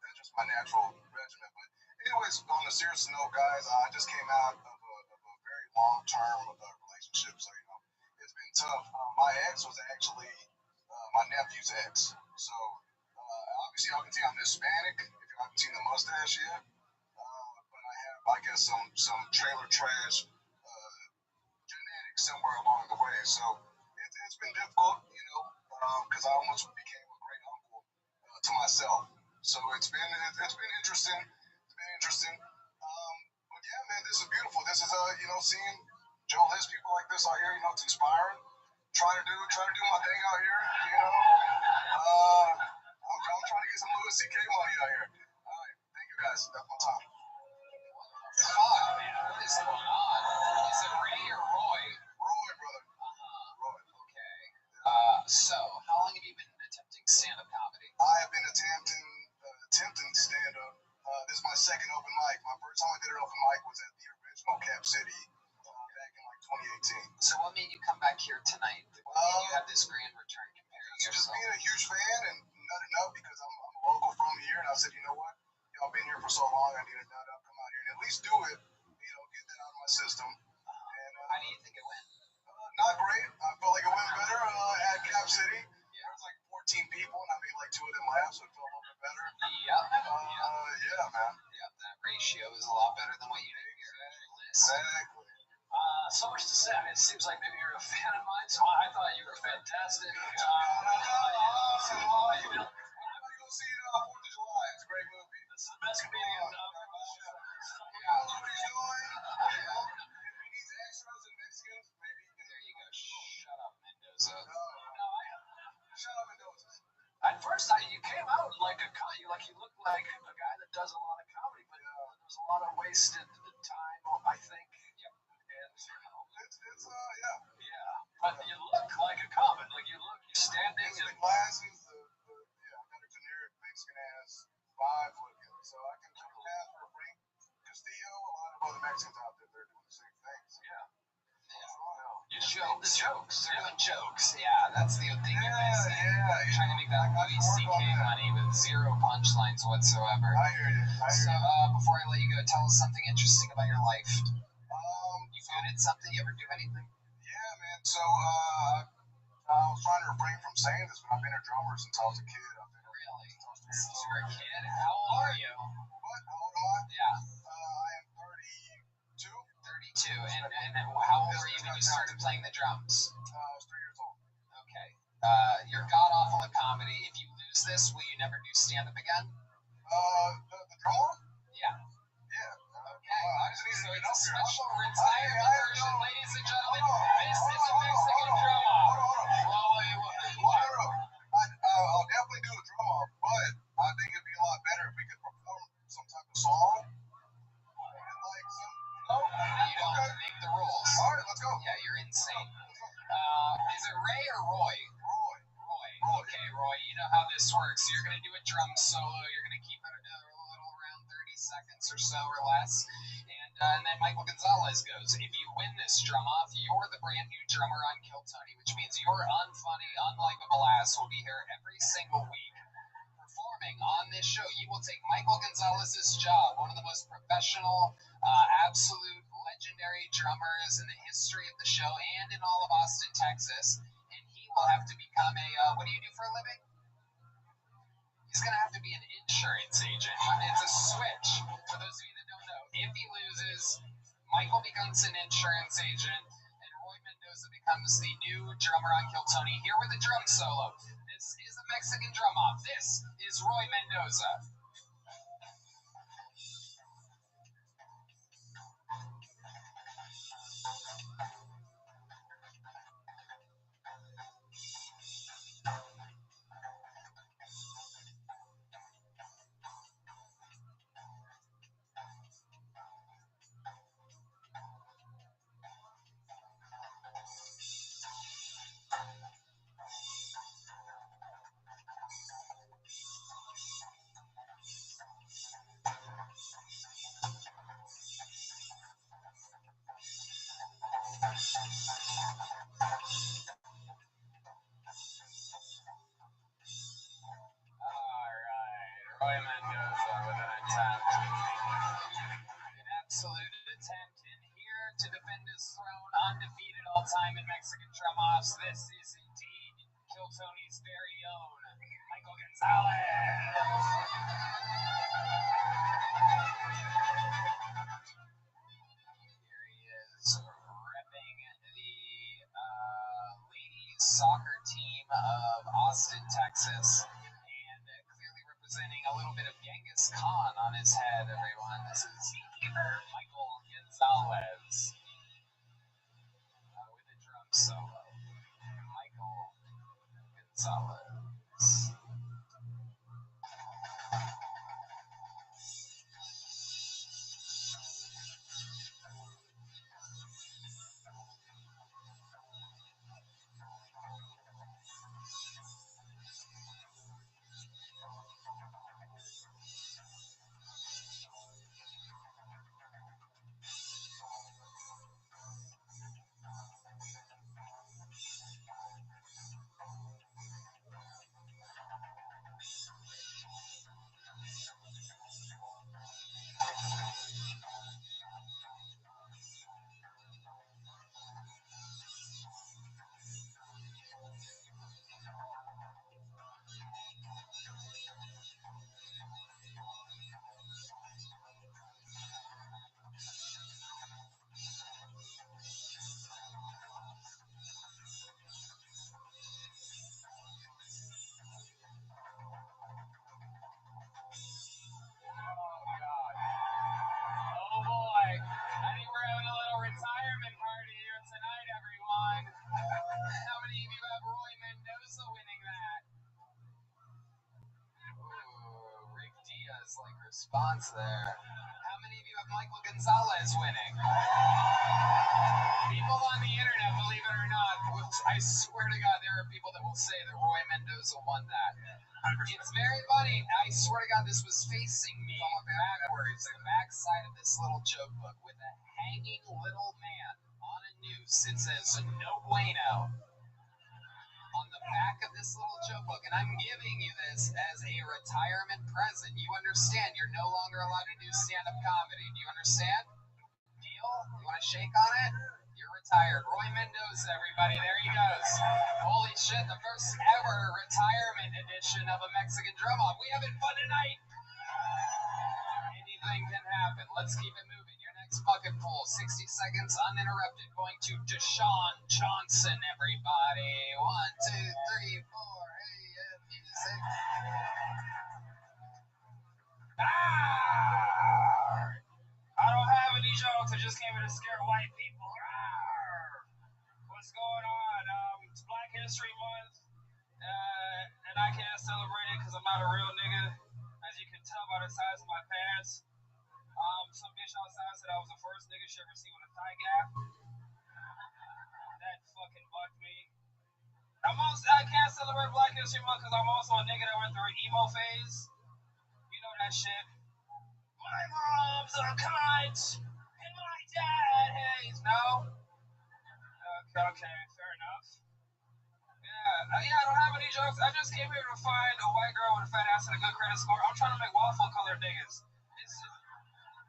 That's just my natural regimen. But anyways, on a serious note, guys, I just came out of a very long-term relationship. So, it's been tough. My ex was actually my nephew's ex. So, obviously, y'all can see I'm Hispanic, if you haven't seen the mustache yet. But I have, I guess, some trailer trash genetics somewhere along the way. So, it's been difficult, because I almost became a great uncle to myself. So, it's been interesting. But yeah, man, this is beautiful. This is, seeing Joe List, people like this out here, it's inspiring. Trying to do my thing out here, I'm trying to get some Louis C.K. money out here. All right, thank you guys. That's my time. Fuck, man. What is going on? Is it Ray or Roy? Roy, brother. Roy. Okay. So, how long have you been attempting stand-up comedy? I have been attempting stand up. This is my second open mic. My first time I did an open mic was at the original Cap City back in like 2018. So what made you come back here tonight? What made you have this grand return comparing Just yourself? being a huge fan and nutting up because I'm a local from here, and I said, you know what? Y'all been here for so long, I need to nut up, come out here and at least do it. You know, get that out of my system. And How do you think it went? not great. I felt like it went better at Cap City. There was like 14 people, and I made like 2 of them laugh, so it felt a little bit better. Yep. Yeah, man. Yep, that ratio is a lot better than what you did here. Exactly. So much to say. I mean, it seems like maybe you're a fan of mine, so I thought you were fantastic. I'm gonna go see 4th of July. It's a great movie. This is the best comedian I don't know what he's doing. If he needs extras and Mexicans, maybe he can. There you go. Shut up, Mendoza. Shut up, Mendoza. At first, you came out like you looked like a guy that does a lot of comedy, but there was a lot of wasted time, I think. It's Yeah. But you look like a comic. Like you're standing the and glasses, I got a generic Mexican ass vibe looking, so I can pass for a Frank Castillo. A lot of other Mexicans out there, they're doing the same thing. So. you show the jokes. They're doing jokes. Yeah, that's the thing you're missing. You're trying to make that Louis C.K. money with 0 punchlines whatsoever. I hear you. So, before I let you go, tell us something interesting about your life. You good at something? You ever do anything? Yeah, man. So, I was trying to refrain from saying this, but I've been a drummer since I was a kid. Really? Since you were a kid? How old are you? What? How old am I? Yeah. I am 32. 32. And how old were you when you started playing the drums? I was 3 years old. Okay. You're god awful at comedy. If you lose this, will you never do stand up again? The drummer? Yeah. Yeah. Okay. I just need So to it's get a up here. special retirement version, ladies and gentlemen. This is a Mexican Hold drum off. on. I'll definitely do a drum off, but I think it'd be a lot better if we could perform some type of song. You don't make the rules. All right, let's go. Yeah, you're insane. Is it Ray or Roy? Roy. Okay, Roy, you know how this works. You're going to do a drum solo. You're going to keep it a little around 30 seconds or so or less. And then Michael Gonzalez goes. If you win this drum off, you're the brand new drummer on Kill Tony, which means your unfunny, unlikable ass will be here every single week. Performing on this show, you will take Michael Gonzalez's job, one of the most professional, absolute legendary drummers in the history of the show and in all of Austin, Texas. And he will have to become what do you do for a living? He's going to have to be an insurance agent. It's a switch. For those of you that don't know, if he loses, Michael becomes an insurance agent, and Roy Mendoza becomes the new drummer on Kill Tony. Here with a drum solo. This is a Mexican drum off. This is Roy Mendoza. Roy Mendoza with an attempt. An absolute attempt in here to defend his throne, undefeated all time in Mexican drum offs. This is indeed Kill Tony's very own Michael Gonzalez. Here he is, repping the ladies soccer team of Austin, Texas. Representing a little bit of Genghis Khan on his head, everyone. This is Michael Gonzalez with a drum solo. Michael Gonzalez. like response there. How many of you have Michael Gonzalez winning? People on the internet, believe it or not, I swear to God, there are people that will say that Roy Mendoza won that. It's very funny. I swear to God, this was facing me backwards, the backside of this little joke book with a hanging little man on a noose. It says "No bueno" on the back of this little joke book, and I'm giving you this as a retirement present. You understand? You're no longer allowed to do stand-up comedy. Do you understand? Deal? You want to shake on it? You're retired. Roy Mendoza, everybody. There he goes. Holy shit, the first ever retirement edition of a Mexican drum-off. We having fun tonight. Anything can happen. Let's keep it moving. Your next bucket pool, 60 seconds uninterrupted. Going to Deshaun Johnson, everybody. 1, 2, 3, 4. Hey, music. I don't have any jokes. I just came here to scare white people. What's going on? It's Black History Month, and I can't celebrate it because I'm not a real nigga, as you can tell by the size of my pants. Some bitch outside said I was the first nigga she ever seen with a thigh gap. That fucking bugged me. I can't celebrate Black History Month because I'm also a nigga that went through an emo phase. You know that shit. My mom's a cunt, and my dad hates. No? Okay, fair enough. Yeah, I don't have any jokes. I just came here to find a white girl with a fat ass and a good credit score. I'm trying to make waffle colored niggas.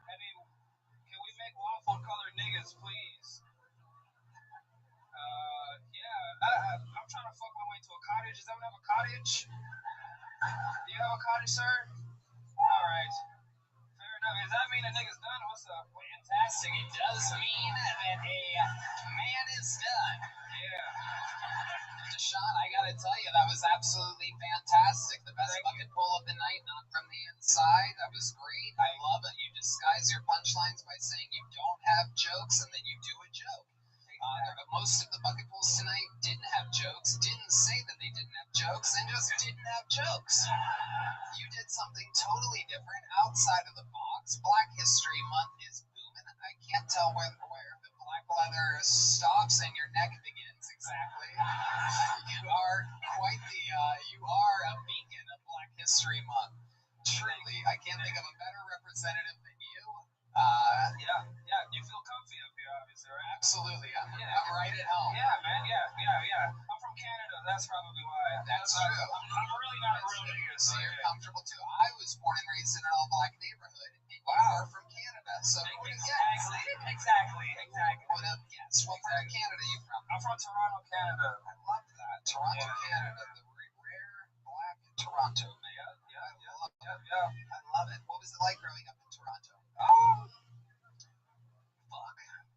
Can we make waffle colored niggas, please? I'm trying to fuck my way to a cottage. Does anyone have a cottage? Do you have a cottage, sir? Alright. Fair enough. Does that mean a nigga's done? What's up? Fantastic. It does mean that a man is done. Yeah. Deshaun, I gotta tell you, that was absolutely fantastic. The best bucket pull of the night, not from the inside. That was great. I love it. You disguise your punchlines by saying you don't have jokes and then you do a joke. Most of the bucket pulls tonight didn't have jokes, didn't say that they didn't have jokes, and just didn't have jokes. You did something totally different outside of the box. Black History Month is booming. I can't tell where the black leather stops and your neck begins exactly. You are you are a beacon of Black History Month. Truly, I can't think of a better representative than you. Yeah. You feel comfy up here, obviously, right? Absolutely. I'm right at home. Yeah, man. Yeah. I'm from Canada. That's probably why. That's true. I'm really not a real nigga, so you're comfortable too. I was born and raised in an all-black neighborhood. You are from Canada, so who would have guessed? Exactly. Would have guessed. What part of Canada are you from? I'm from Toronto, Canada. I love that. Toronto, Canada. The rare black Toronto. Yeah. I love it. What was it like growing up in Toronto? Fuck.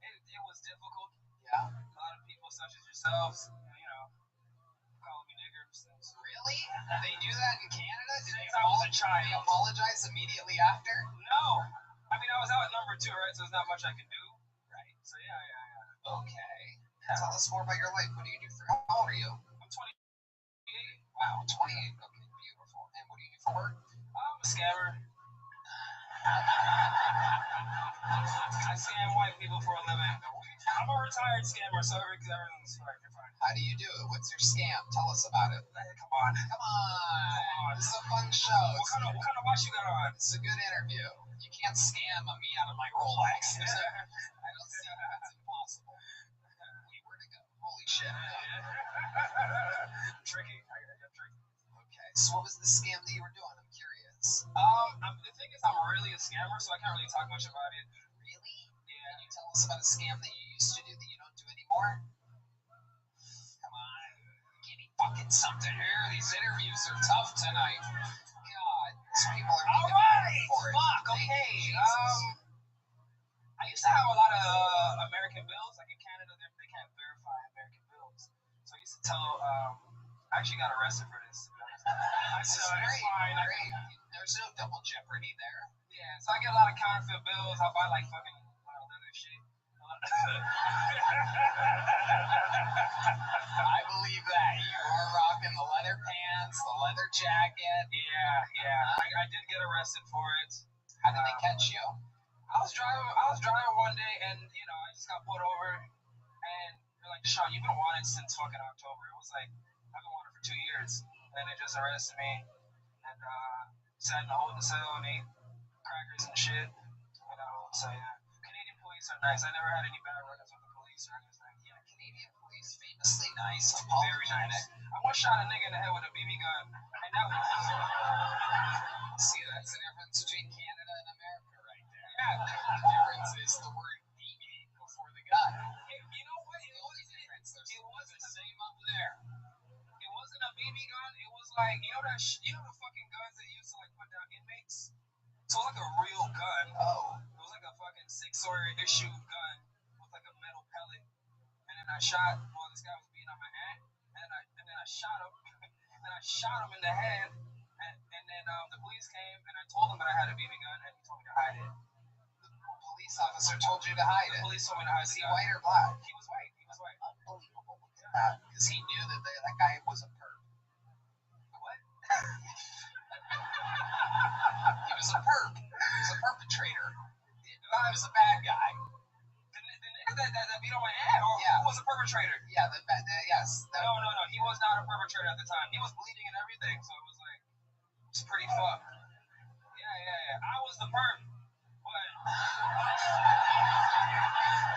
It was difficult. Yeah. A lot of people such as yourselves, calling me niggers. Really? They do that in Canada? Did Since I was a child. They apologize immediately after? No. I mean, I was out at number 2, right? So there's not much I can do. Right. So yeah. Okay. Tell us more about your life. What do you do how old are you? I'm 28. Wow, 28. Okay, beautiful. And what do you do for work? I'm a scammer. I scam white people for a living. I'm a retired scammer, so everything's fine. You're fine. How do you do it? What's your scam? Tell us about it. Come on. This is a fun show. What kind of watch you got on? It's a good interview. You can't scam me out of my Rolex. I don't see how that's impossible. Wait, where'd it go? Holy shit. Tricky. I got tricky. Okay, so what was the scam that you were doing? I'm curious. The thing is, I'm really a scammer, so I can't really talk much about it. Really? Yeah. Can you tell us about a scam that you used to do that you don't do anymore? Come on. Give me fucking something here. These interviews are tough tonight. God, these people are making Alright! for it. Fuck, okay. I used to have a lot of American bills. Like in Canada, they can't verify American bills. So I used to tell, I actually got arrested for this. Great. There's no double jeopardy there. Yeah, so I get a lot of counterfeit bills. I buy like fucking a lot of leather shit. A lot of I believe that. You are rocking the leather pants, the leather jacket. Yeah. I did get arrested for it. How did they catch you? I was driving one day, and I just got pulled over, and they're like, "Sean, you've been wanted since fucking October." It was like, I've been wanted for 2 years, and they just arrested me, and sat in a holding cell and ate crackers and shit. So yeah, Canadian police are nice. I never had any bad records with the police or anything. Yeah, Canadian police famously nice. Very nice. I once shot a nigga in the head with a BB gun, and that was. See, that's the difference between Canada and America, right there. Yeah, the difference is the word BB before the gun. You know what? It wasn't the same up there. It wasn't a BB gun. It was like the fucking guns they used to like put down inmates. So it was like a real gun. Oh. It was like a fucking 6-story issue gun with like a metal pellet. And then I shot. Well, this guy was beating on my hand, and then I shot him. And then I shot him in the head. And then the police came, and I told him that I had a BB gun, and he told me to hide it. The police officer told you to hide it. The police told me to hide it. Was he white or black? He was white. Unbelievable. Look at that. Because he knew that that guy was a perp. What? He was a perp. He was a perpetrator. He was a bad guy. The nigga that beat on my ass? Or who was a perpetrator? Yeah, yes. No. He was not a perpetrator at the time. He was bleeding and everything, so it was like, it was pretty fucked. Yeah. I was the perp. But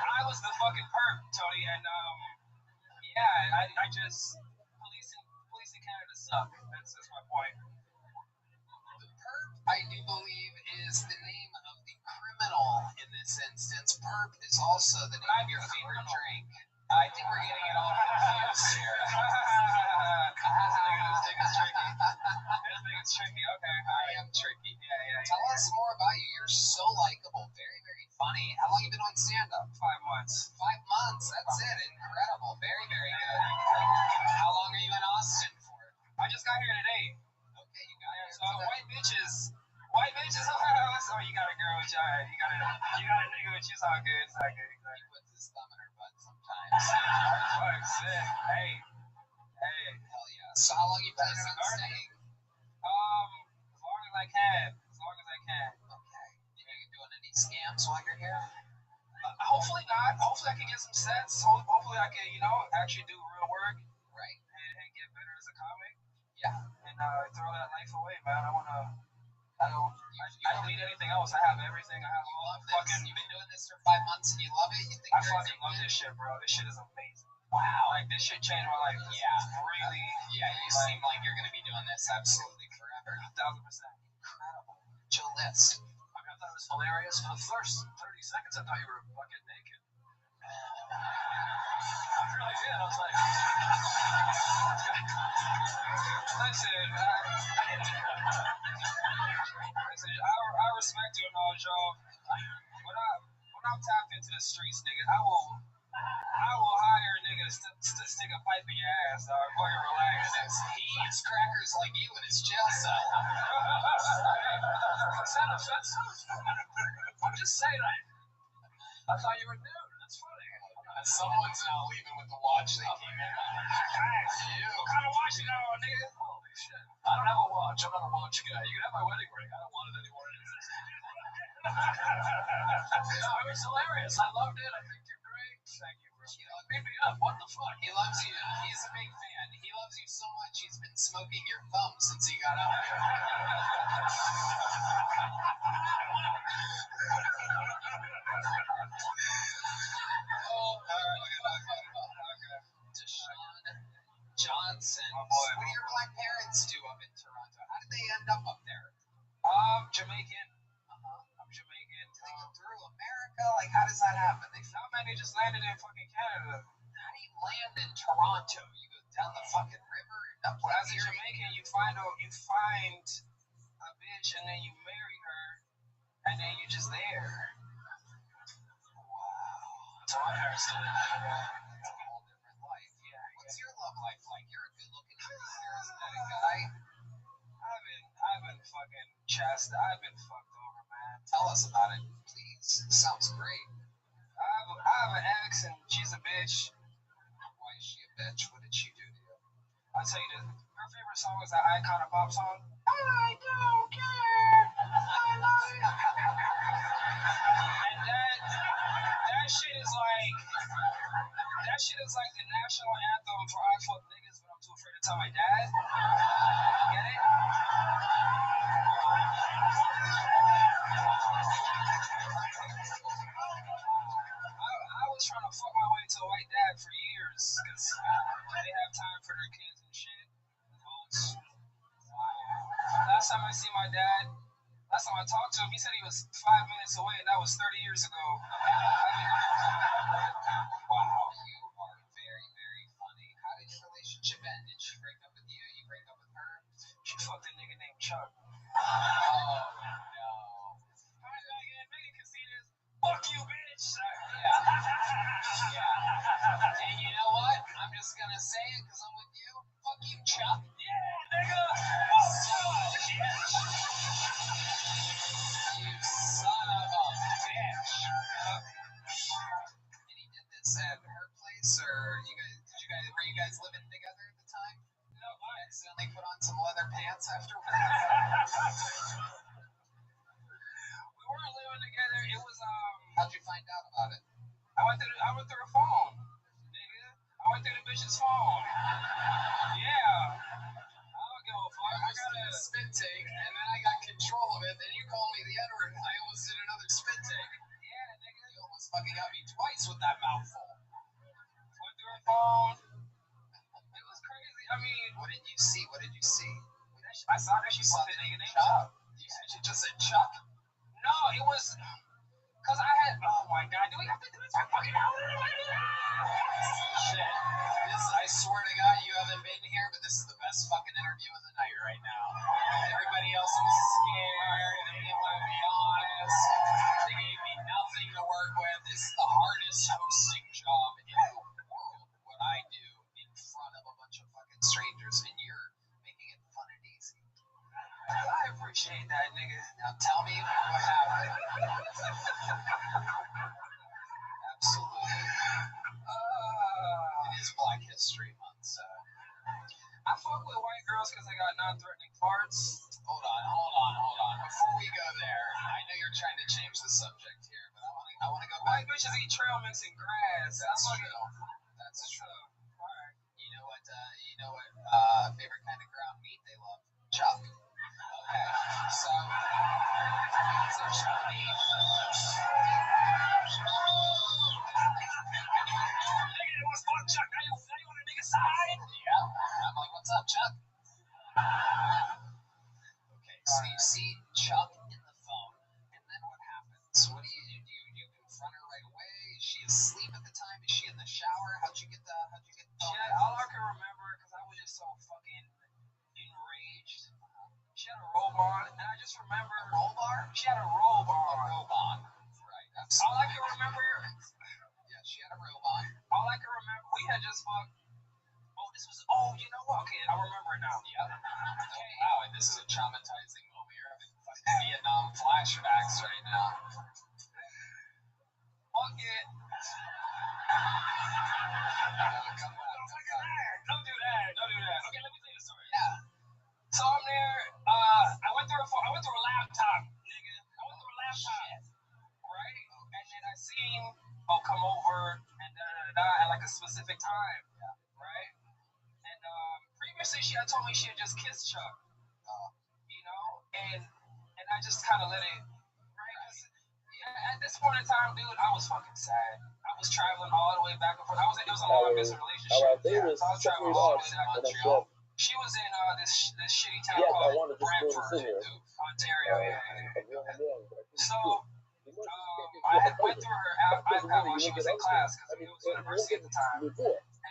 I was the fucking perp, Tony, and I just police in Canada suck. That's my point. The perp, I do believe, is the name of the criminal in this instance. Perp is also the name of your favorite drink. I think we're getting it all confused here. This thing is tricky. Okay. I am tricky. Yeah. Tell us more about you. You're so likable. Very, very funny. How long have you been doing stand-up? 5 months. 5 months. That's it. Incredible. Very, very good. How long are you in Austin for? I just got here today. Okay, you got here. So white bitches. Oh, you got a girl with you. You got a nigga with you. It's all good. He puts his thumb in her butt sometimes. Fuck, sick. Hey. Hell yeah. So how long you planning on staying? As long as I can. Okay. You doing any scams while you're here? Hopefully not. Hopefully I can get some sets. Hopefully I can, actually do real work. Right. And get better as a comic. Yeah. And throw that life away, man. I don't need anything else. I have everything. I have all the fucking. You've been doing this for 5 months and you love it? You think I fucking love this shit, bro. This shit is amazing. Wow. Like, this shit changed my life. Really. Yeah, you seem like you're going to be doing this absolutely forever. 1,000%. Incredible. Chill this. I thought it was hilarious. For the first 30 seconds, I thought you were fucking naked. I really did. I was like, listen, I respect you and all, Joe. When I'm tapped into the streets, nigga, I will hire a nigga to stick a pipe in your ass, dog. Fucking relax. He eats crackers like you in his jail cell. Is that offensive? I'm just saying. I thought you were nude. That's funny. Someone's now leaving with the watch they came in. What kind of watch you got on, nigga? Holy shit. I don't have a watch. I'm not a watch guy. You can have my wedding ring. I don't want it anymore. No, it was hilarious. I loved it. I think you're great. Thank you, bro. Beat me up. What the fuck? He loves you. He's a big fan. He loves you so much he's been smoking your thumb since he got up here. Deshaun Johnson. Oh, boy. What do your black parents do up in Toronto? How did they end up there? Jamaican. I'm Jamaican. Did they go through America? Like, how does that happen? They just landed in fucking Canada. How do you land in Toronto? You go down the fucking river and up Well, as a Jamaican, you find a bitch and then you marry her and then you're just there. Wow. So my parents did it. It's a whole different life. Yeah. What's your love life like? You're a good-looking, charismatic guy. I've been fucking I've been fucked over, man. Tell us about it, please. It sounds great. I have an ex and she's a bitch. Why is she a bitch? What did she do to you? I'll tell you this. Her favorite song is that Icon of Pop song. I don't care. I love it. And that shit is like the national anthem for I fuck niggas, but I'm too afraid to tell my dad. Get it? I was trying to fuck my way to a white dad for years because they have time for their kids and shit. Votes. Last time I see my dad, last time I talked to him, he said he was 5 minutes away, and that was 30 years ago. Wow, you are very, very funny. How did your relationship end? Did she break up with you? You break up with her? She fucked a nigga named Chuck. Oh, no. Megan can see this. Fuck you, bitch. Yeah. And you know what? I'm just gonna say it because I'm with you. Fuck you, Chuck. Yeah, nigga. Fuck Chuck. You son of a bitch. And he did this at her place, or were you guys living together at the time? No, I accidentally put on some leather pants afterwards. We weren't living together. It was How'd you find out about it? I went through her phone, nigga. I went through the bitch's phone. Yeah. I don't give a fuck. I got a spit take, and then I got control of it, and you called me the N-word, and I almost did another spit take. Yeah, nigga. You almost fucking got me twice with that mouthful. Went through her phone. It was crazy. I mean, what did you see? I saw that she saw the nigga named Chuck. She just said Chuck? No, it was... Because I had... Oh, my God. Do we have to do this for fucking hour? Shit. I swear to God, you haven't been here, but this is the best fucking interview of the night right now. Everybody else was scared. They didn't want to be honest. They gave me nothing to work with. This is the hardest hosting job in the world. What I do in front of a bunch of fucking strangers, and you're making it fun and easy. I appreciate that, nigga. Now tell me what happened. Absolutely. It is Black History Month, so. I fuck with white girls because they got non-threatening farts. Hold on. Before we go there, I know you're trying to change the subject here, but I want to go back. White bitches eat trail mix and grass. That's true. All right. You know what favorite kind of ground meat they love? Chuck. Okay. So chuck meat. Nigga, it was fun, Chuck. Now you on the nigga side? Yeah. I'm like, what's up, Chuck? Okay, so you see Chuck in the phone, and then what happens? What do you do? Do you confront her right away? Is she asleep at the time? Is she in the shower? How'd you get the phone? Yeah, all I can remember, because I was just so fucking enraged. She had a robe on, and I just remember... A robe bar? She had a robe on. A robe on. Right, absolutely. All I can remember... Yeah, she had a robe on. All I can remember, we had just fucked... you know what? Okay, I remember it now. Yeah. Okay. Wow, and this is a traumatizing moment. You're having fucking Vietnam flashbacks right now. Fuck it. Don't do that. Okay, let me tell you the story. Yeah. So I'm there. I went through a laptop, nigga. Right? And then I seen come over and at like a specific time. Yeah. Right? And previously she had told me she had just kissed Chuck. You know? And I just kind of let it. Right? At this point in time, dude, I was fucking sad. I was traveling all the way back and forth. It was a long distance relationship. So I was traveling all the way to Montreal. She was in this shitty town called Brantford, Ontario. So I had went through her iPad while she was in class because it was university at the time.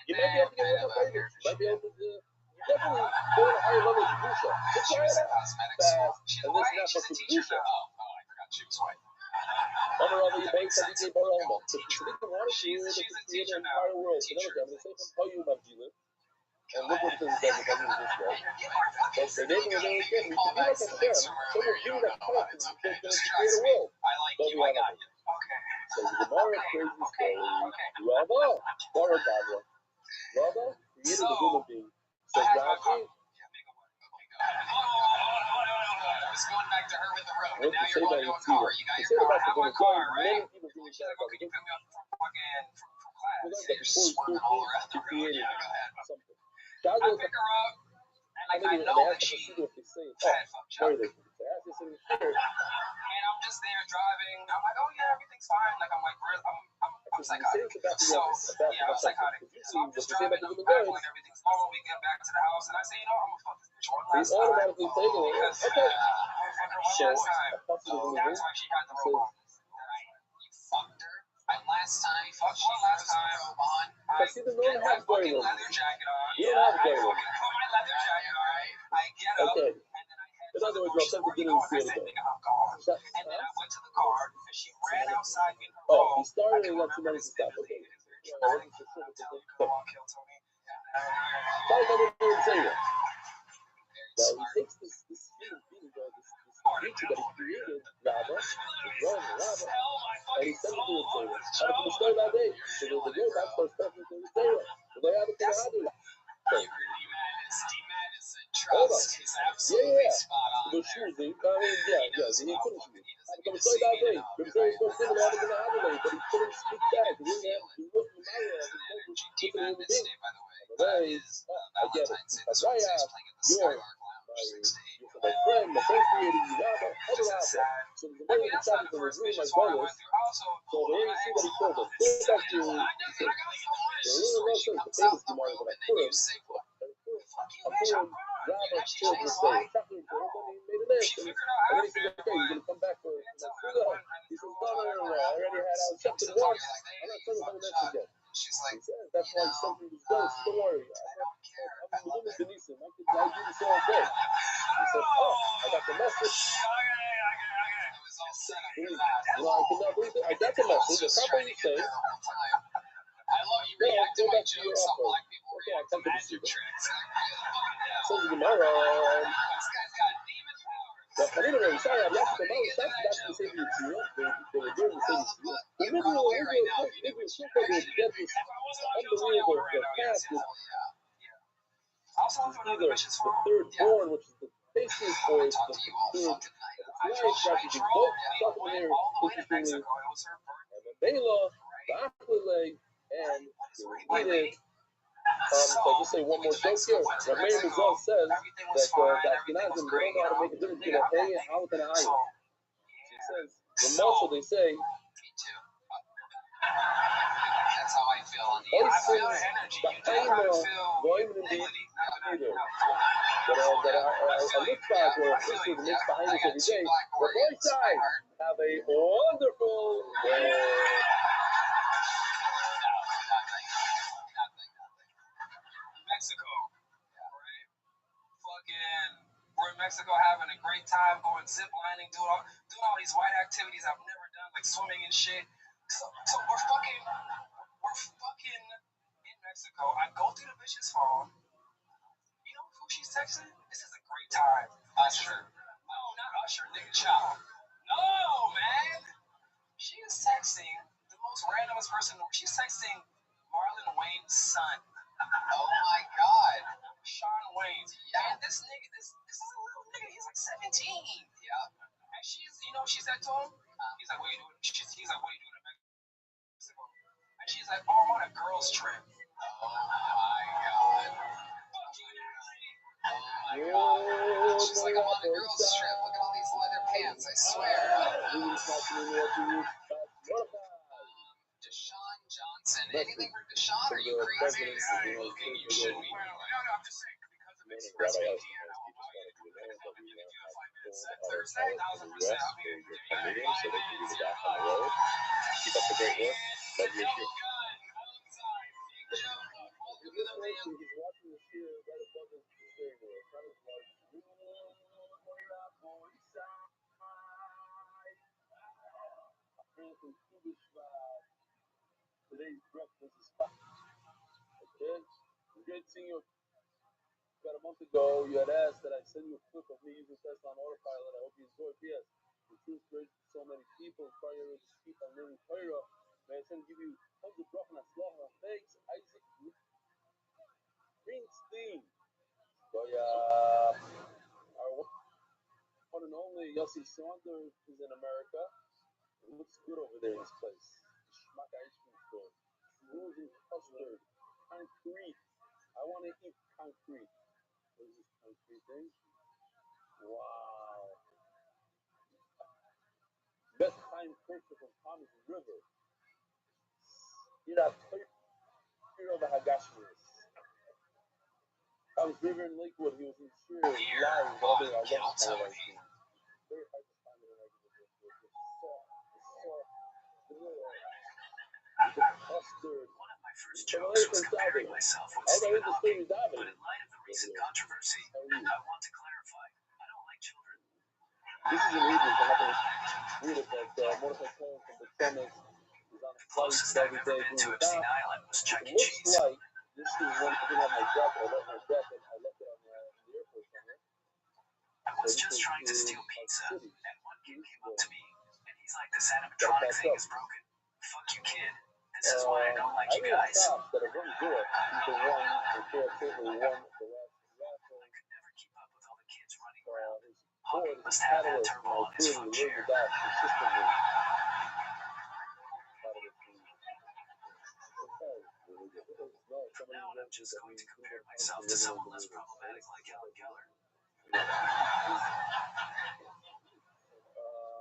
You might be able to get one of my favorites. You might be able to definitely go to a higher level of Kedusha. Just try it out. Fast, and this is not for Kedusha. I forgot she was white. Honorable Banks and DJ Baroma. She's a teacher now. Entire world. You know, they say from how you might be with. And look what this is because of this way. But they didn't really get me. You like a fan. So we're doing that class. They're going to create a world. I like you. I got you. Okay. So the Gemara crazy story. or Gaza. Rava created the human being. So I had my Rashi, car. Yeah, make a word. I was going back to her with the road, but went now to you're say going that to a in Syria. car. You got They your said car. I about have the my car, Venezuelans, right? many people doing She's that. like, oh, can you pick me up from class? Well, Yeah, you're before swerving all around the road. created Yeah, go ahead. something. I Gaza is pick her up, and like I and know they that asked she them to see if they say it. had fucked Where up. are they? They asked us in the spirit. And I'm just there driving. I'm like, oh yeah, everything's fine. Like I'm like, I'm psychotic. So yeah, I'm psychotic. So I'm just driving. I'm back when everything's normal. We get back to the house, and I say, you know, I'm gonna fuck this bitch one last He's time. automatically taking it. Because Okay. I'm gonna fuck her one So, last time. possibly That's why she had the robe on. You fucked her. And last time, fucked one last time. I see, the get normal my has going fucking on. leather jacket on. You don't have a I going on. fucking put my leather jacket on. I get up, Okay. and then I head In to other the words, door. She's like, where you going? I said, nigga, I'm gone. And then I went to the car, and she ran outside in her Oh, robe. he started I can and got remember somebody this to stop. vividly. Okay. It is very traumatic. I'm telling you, come on, kill Tony. Probably never did say that. Very Now, he smart. takes this human being, this creature that he created, Rava, his role in Rava, and he sends it to the Torah. How to destroy that day. So the robot starts talking to the Torah. So they have to figure out how to do that. Hold on. Yeah. The shoes, he couldn't shoot. So the story that day, the story is going to have it in the Adelaide, but he couldn't speak back. He wasn't married. He wasn't a human being. Today, I get it. That's why I asked, you're my friend created you, Rava, other Rava. So there's a very good chapter from his room, my brothers. So they already see that he killed them. Go back to the Lord says the famous Gemara that I put him. I put him, Rava's children say, chapter in Torah, then he made an answer. And then he said, okay, you're going to come back for my Suda. He says, no, I already had out accepted once. I'm not telling him next again. He says, that's why something was done. So don't worry. I'm a little Denisim. I do this all day. He said, oh, I got the message. I got the message. The proper you say. I love you react to my jokes on black people. Okay, I come to the Suda. Tricks. So the Gemara. This guy's got demon powers. Now, anyway, sorry, I'm not the most. That's the same Yitzhak. They were doing the same Yitzhak. The maybe we'll still get this unbelievable path with either the third born, which is the basis, or it's the third life, Rashi both talking here, interestingly, and the Bela, the Achille, and the Edith. So I just say one more joke here. Rameir Mizal says that Ashkenazim, they don't know how to make a difference between a hey, a out, and a ayin. He says, the muscle, they say, That's how I feel on the I feel energy. You don't have to feel dignity. But a mitzvah or a priesthood makes behind us every day. The boys side have a wonderful Mexico, right? Fucking, we're in Mexico having a great time, going zip lining, doing all these white activities I've never done, like swimming and shit. So we're fucking in Mexico. I go through the bitch's phone. You know who she's texting? This is a great time. Usher. No, not Usher, nigga, child. No, man. She is texting the most randomest person. She's texting Marlon Wayne's son. Oh my God. Sean Wayne. Yeah. And this nigga, this is a little nigga. He's like 17. Yeah. And she's, you know what she said to him? He's like, what are you doing? He's like, what are you doing in Mexico? And she's like, oh, I'm on a girls' trip. Oh my God. Fuck you, Natalie. Oh my God. She's like, I'm on a girls' trip. Look at all these leather pants, I swear. Deshaun Johnson. Anything for Deshaun? Are you crazy? You shouldn't be. No, I'm just saying because of ExpressVPN, Thursday, 1,000%. I'll be meeting so they can do the back on the road. Keep up the great work. Love you too. He's watching this here right above the steering wheel. Kind of like, today's breakfast is fun. Okay? It's great seeing you. About a month ago, you had asked that I send you a clip of me using Tesla on autopilot. I hope you enjoyed. Yes, the truth brings to so many people. Prior to speak on learning Torah, Man, it's gonna give you tons of broken and slaughter. Thanks, Isaac Greenstein. So yeah, our one and only Yossi Saunders is in America. It looks good over there in this place. Schmack ice cream store. Frozen custard. Concrete. I want to eat concrete. What is this concrete thing? Wow. Best time purchase from Thomas River. Ira Toyiro the Hagashimi's. Thomas River in Lakewood. He was in cheer live. I love this kind of ice cream. Very hard to find it in Lakewood. The custard. One of my first jokes was comparing myself with Stephen Hawking, but in light of the recent controversy, I want to clarify, I don't like children. This is an evening to have to read it, but Mordecai Cohen from the Summit is on The a flight closest I've every ever day been doing to the Epstein bath. Island was Chuck It E. looks Cheese. like this is when I didn't have my jacket. I left my jacket. I left it on the airport somewhere. I was So just this trying to is steal Park pizza, City. and one kid came up to me, and he's like, this Gotta animatronic catch thing up. is broken. Fuck you, kid. This is why I don't like I you know a guys. cop that has run Europe. He's the one who theoretically won the last raffle. I could never keep up with all the kids running around. His Hawking board is must a have that catalyst, turbo and I on his clearly front live chair. with that consistently. From now on, I'm just going to compare myself to someone less problematic like Helen Keller.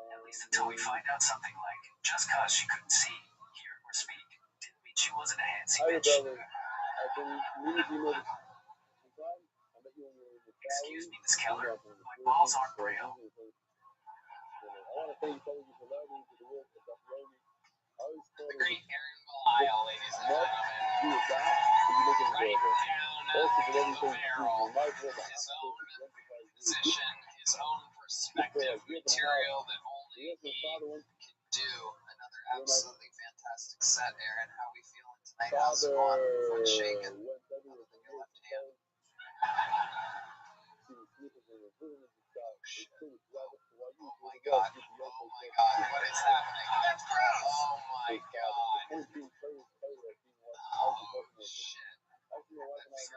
At least until we find out something like, just cause she couldn't see, hear, or speak, didn't mean she wasn't a handsy Hi, bitch. Rebellion. I've been meaning to know this time. I met you when you were in the Excuse valley. me, Miss Keller, You know, my balls aren't braille. I want to thank you for your popularity to the world of Dr. I always thought The it was great Aaron Belial, ladies and smart gentlemen. to do it back, but you make it Right enjoyable. down Also, for the everything, barrel. remarkable, the His hospital own is identified as position, his own perspective, material that only he can do. Another absolutely fantastic set, Aaron. How we feeling tonight? How's it going? What's shaking? Other than your left hand. Oh my God. Oh my God. What is happening? That's gross. Oh my God. Oh shit.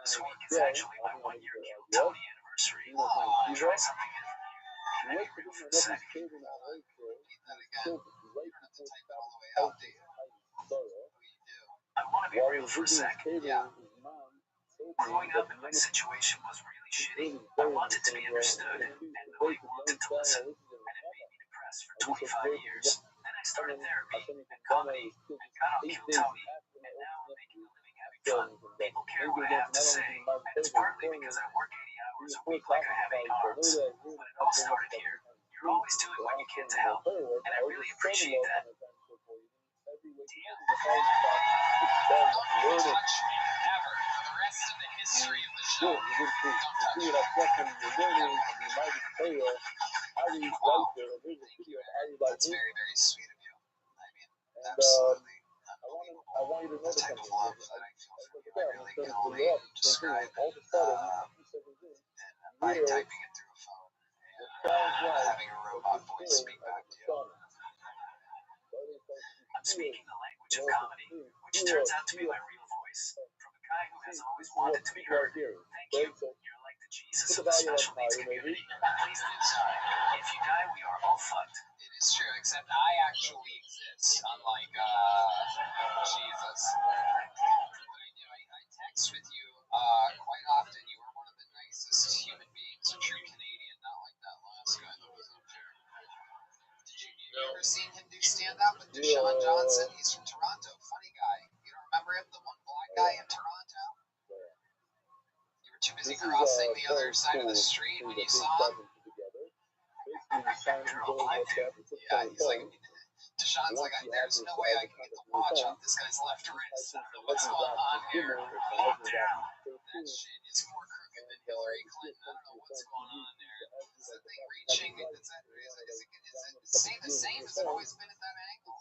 This week is actually my 1 year Kill Tony anniversary. Oh, Try something different here. Can I be real for a sec? repeat that again. You don't have to type it all the way out, do you? Oh, you do. I want to be real for a sec. Yeah. Growing up, my situation was really shitty. I wanted to be understood, and nobody wanted to listen. And it made me depressed for 25 years. Then I started therapy and comedy and got on Kill Tony. And now I'm making a living having fun. People care what I have to say, and it's partly because I work 80 hours a week like I have 8 arms. But it all started here. You're always doing what you can to help, and I really appreciate that. Don't touch me ever for the rest of the history of the show. That's very, very sweet of you. I mean, absolutely unbelievable. I want you to know The type of love that I feel from you, I really can only describe by typing it through a phone and having a robot voice speak back to you. I'm speaking the language of comedy, which turns out to be my real voice, from a guy who has always wanted to be heard. Thank you. You're like the Jesus of the special needs community. Please live sign. If you die, we are all fucked. It is true, except I actually exist, unlike Jesus. I text with you quite often. You are one of the nicest human beings, a true Canadian, not like that last guy that was up there. Did you ever seen him do stand-up with Deshaun Johnson? He's from Toronto. Funny guy. You don't remember him? The one black guy in Toronto? You were too busy crossing the other side of the street when you saw him? Yeah, he's like, Deshaun's like, there's no way I can get the watch off this guy's left wrist. I don't know what's going on here. That shit is more crooked than Hillary Clinton. I don't know what's going on there. Is that thing reaching? Is it stay the same? Has it always been at that angle?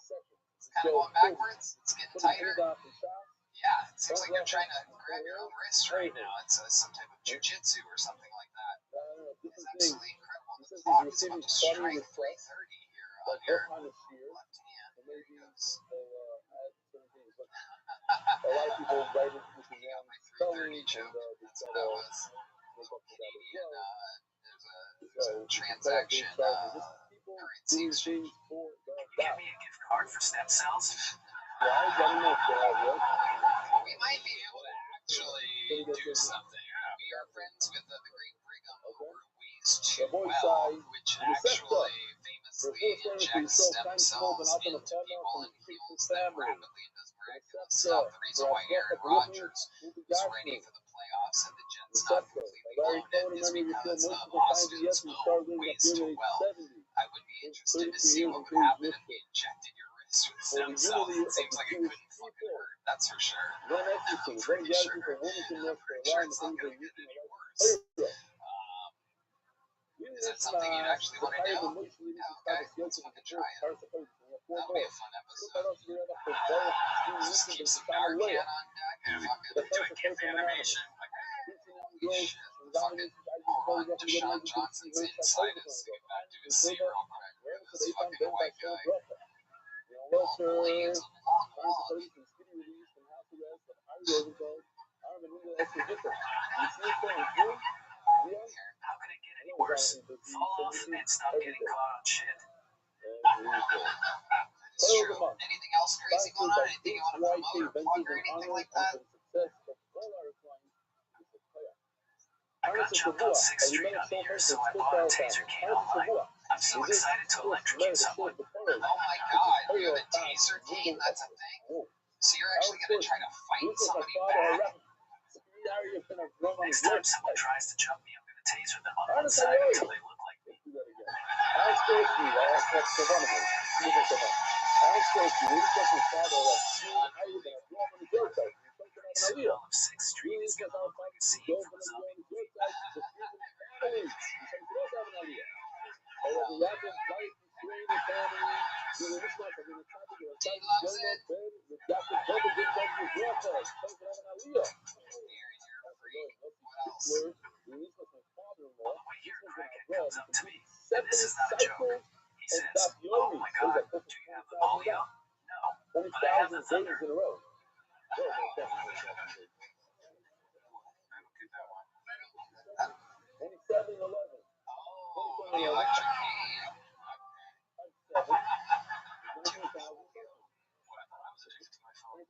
It's kind of going backwards. It's getting tighter. Yeah, it seems like you're trying to grab your own wrist right now. It's some type of jujitsu or something like that. It's absolutely incredible. The clock is about to strike 3:30 here. on like your her kind of sheer, left hand. and maybe Goes. they'll add certain things. But a lot of people write it with the wrong spelling, and they That's try what that to was. make up for that as Canadian, well. there's a transaction People currency doing exchange. things for the Give dollar. me a gift card for stem cells. Yeah, I don't know if they have yet. We might be able to actually do something. We are friends with the Great Brigham over Ways to Well, which actually famously injects stem cells into people and heals them rapidly and does miraculous stuff. The reason why Aaron Rodgers is ready for the playoffs and the Jets not completely loaded is because of Austin's Ways to Well. I would be interested to see what would happen if we injected your wrist with stem cells. It seems like it couldn't fucking hurt, that's for sure. One everything, one Pretty reality sure. for women to And North I'm pretty sure Carolina, it's not things going are to get using any a lot. worse. Is that something you'd actually want to do? Yeah, okay. Let's fucking try it. That'll be a fun episode. Just keep some Narcan on deck and fucking do a gift animation. Like, holy shit. Fucking hold on. Deshaun Johnson's insides to get back to his seat real quick. Where this fucking white guy. Oh, bullies and long walk. How could it get any worse? Fall off and stop getting caught on shit. It's true. Anything else crazy going on? Anything you want to promote or plug or anything like that? I got jumped on 6th Street on New Year's, so I bought a taser key online. I'm so excited to electrocute someone. Oh my god, you have a taser team? That's a thing? So you're actually going to try to fight somebody back? Next time someone tries to jump me, I'm going to taser them on one side until they look like me. Pretty soon all of 6th Street is going to look like a scene from a zombie movie. Dean loves it. You're a freak. What else? On the way here, Crackhead comes up to me, and this is not a joke. He says, "Oh my god, do you have the polio?" "No, but I have the thunder." I don't get that one. Oh, the electric key. What, I thought I was addicted to my phone.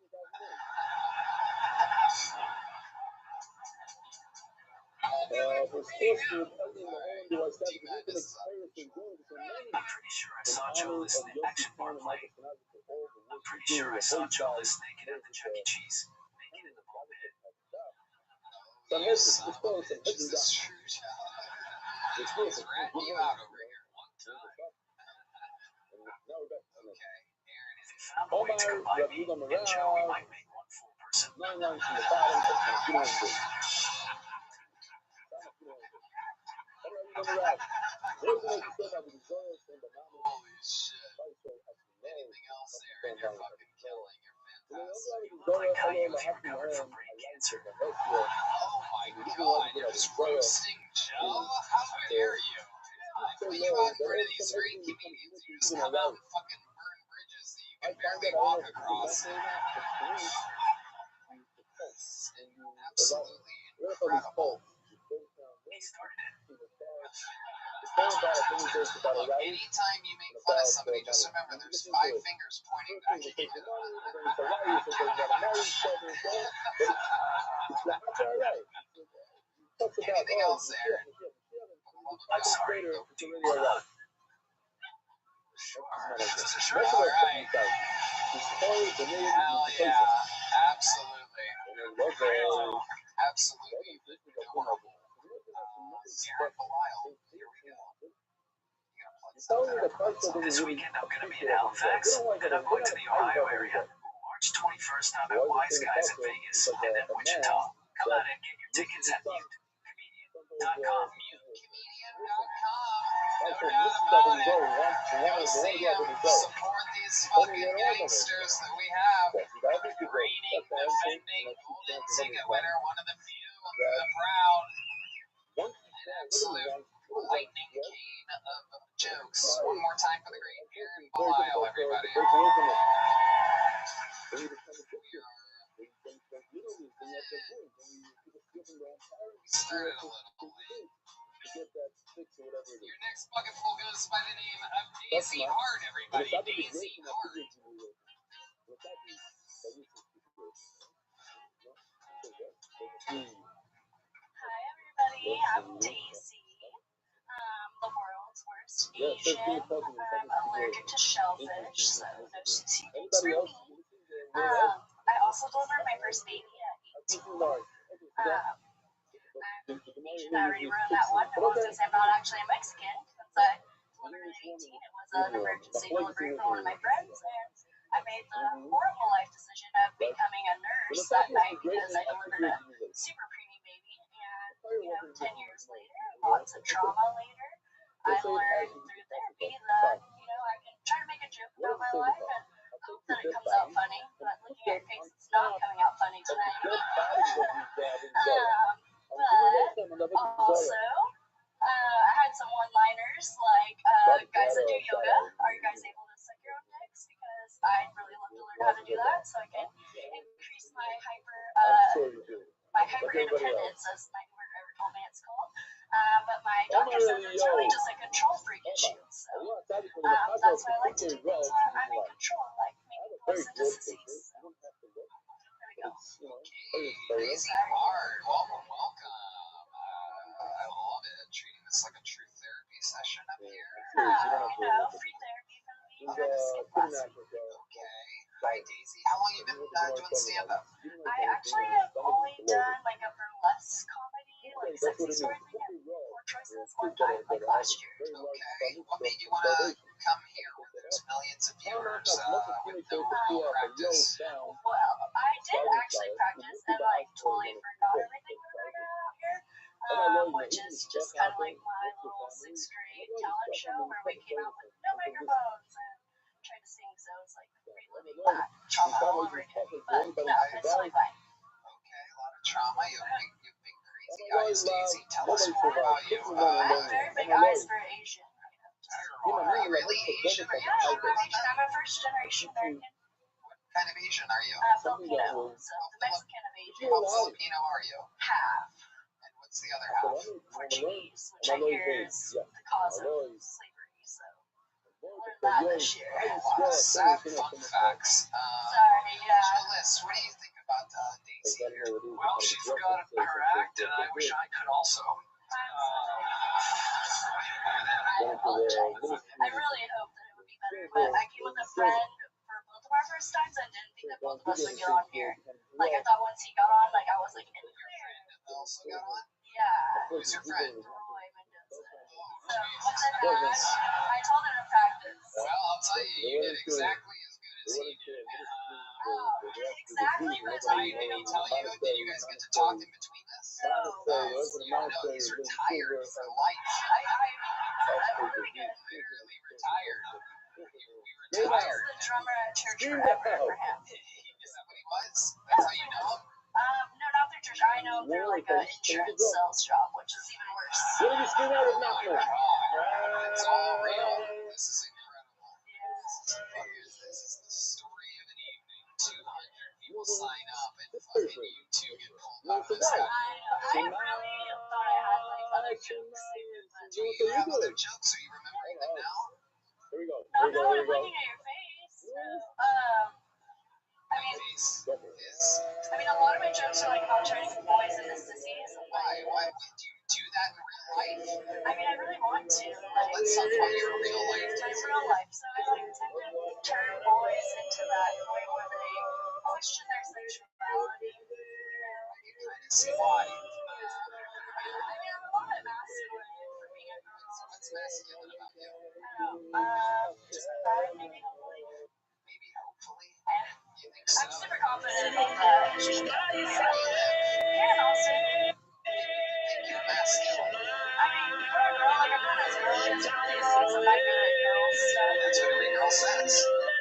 I'm pretty sure I saw Joe listen to Action Bar play. I'm pretty sure I saw Joe listen naked at the Chuck E. Cheese. Naked in the ball pit. You son of a bitch. Is this true, child? He's ratting you out over here. One time. Okay, Aaron, If you found a way to combine me and Joe, we might make one full person. holy shit. Anything else, Aaron? You're fucking killing. You're fantastic. You look like Caillou if you recovered from brain cancer. Oh my god, you're just roasting Joe? How dare you? I put you out in front of these great comedians. You just come out and fucking burn bridges that you can barely walk across. Absolutely incredible. He started it. Look, anytime you make fun of somebody, just remember there's 5 fingers pointing back at you. Anything else, Aaron? I'm sorry. Do you want to? Sure. Sure. All right. Hell yeah. Absolutely. Absolutely adorable. Aaron Belial, here we go. You gonna plug something? This weekend I'm going to be in Halifax, then I'm going to the Ohio area. March 21st I'm at Wise Guys in Vegas, and then Wichita. Come out and get your tickets at mutecomedian.com. Mutecomedian.com. No doubt about it. Go see him. Support these fucking gangsters that we have. Reigning, defending, golden ticket winner, one of the few, the proud, and absolute lightning cane of jokes. One more time for the great Aaron Belial, everybody. We started a little late. Your next bucketful goes by the name of Daisy Hart, everybody. Daisy Hart. Hi everybody, I'm Daisy. The world's worst Asian. I'm allergic to shellfish, so no secrets for me. I also delivered my first baby at 18. I'm Asian, I already ruined that one. I was going to say I'm not actually a Mexican, since I delivered at 18. It was an emergency delivery for one of my friends, and I made the horrible life decision of becoming a nurse that night because I delivered a super preemie baby, and 10 years later, lots of trauma later, I learned through therapy that, I can try to make a joke about my life and hope that it comes out funny, but looking at your face, it's not coming out funny tonight. But also, I had some one-liners like, guys that do yoga, are you guys able to suck your own dicks? Because I'd really love to learn how to do that so I can increase my hyper independence, as my Uber driver told me it's called. But my doctor says it's really just a control freak issue. So that's why I like to do things when I'm in control, like making photosynthesis. So there we go. Daisy Hart, welcome. I love it. Treating this like a true therapy session up here. Free therapy from me for the skip last week. Okay. Hi, Daisy. How long have you been doing stand-up? I actually have only done like a burlesque comedy, like sexy story thing at Poor Choices one time, like last year. Okay. What made you want to come here where there's millions of viewers with no practice? Well, I did actually practice and like totally forgot everything when I got out here. Which is just kind of like my little 6th grade talent show where we came out with no microphones and tried to sing, so it's like reliving that trauma all over again. But no, it's totally fine. Okay, a lot of trauma. You have big crazy eyes, Daisy. Tell us more about you. I have very big eyes for Asian. Are you really Asian? Yeah, I'm Asian. I'm a first-generation American. What kind of Asian are you? Filipino, so the Mexican of Asian. How Filipino are you? Half. What's the other half? Portuguese, which I hear is the cause of slavery, so learned that this year. Wow, sad fun facts. Sorry, So Liz, what do you think about Daisy here? Well, she forgot her act, and I wish I could also. I apologize. I really hoped that it would be better, but I came with a friend for both of our first times. I didn't think that both of us would get on here. Like, I thought once he got on, like, I was like, in the clear. Also got on? Yeah. Who's your friend? Roy Mendoza. So, once I passed, I told him to practice. Well, I'll tell you, you did exactly as good as he did. Exactly, but it's like, Did he tell you? Did you guys get to talk in between this? No. No, he's retired for life. I'm really good. Literally retired. He was the drummer at church forever for him. Is that what he was? That's how you know him? No, not through church. I know through like an insurance sales job, which is even worse. It's all real. This is incredible. This is the story of an evening. 200 people sign up and fucking you two get pulled out of this guy. I really thought I had like other jokes. Do you have other jokes? Are you remembering them now? Here we go. No, I'm looking at your face. I mean, a lot of my jokes are like about Chinese boys and this disease. Why would you do that in real life? I mean, I really want to. Well, let's talk about your real life. My real life. So I like tend to turn boys into that point where they question their sexuality. I can kind of see why. I mean, I'm a little bit masculine for being a girl. What's masculine about you? Just that, maybe hopefully. Maybe hopefully? You think so? I'm super confident about that. Here in Austin. Think you're masculine? I mean, for a girl, like, I'm not as girly as really girls. I'm not good at girl stuff. That's what every girl says.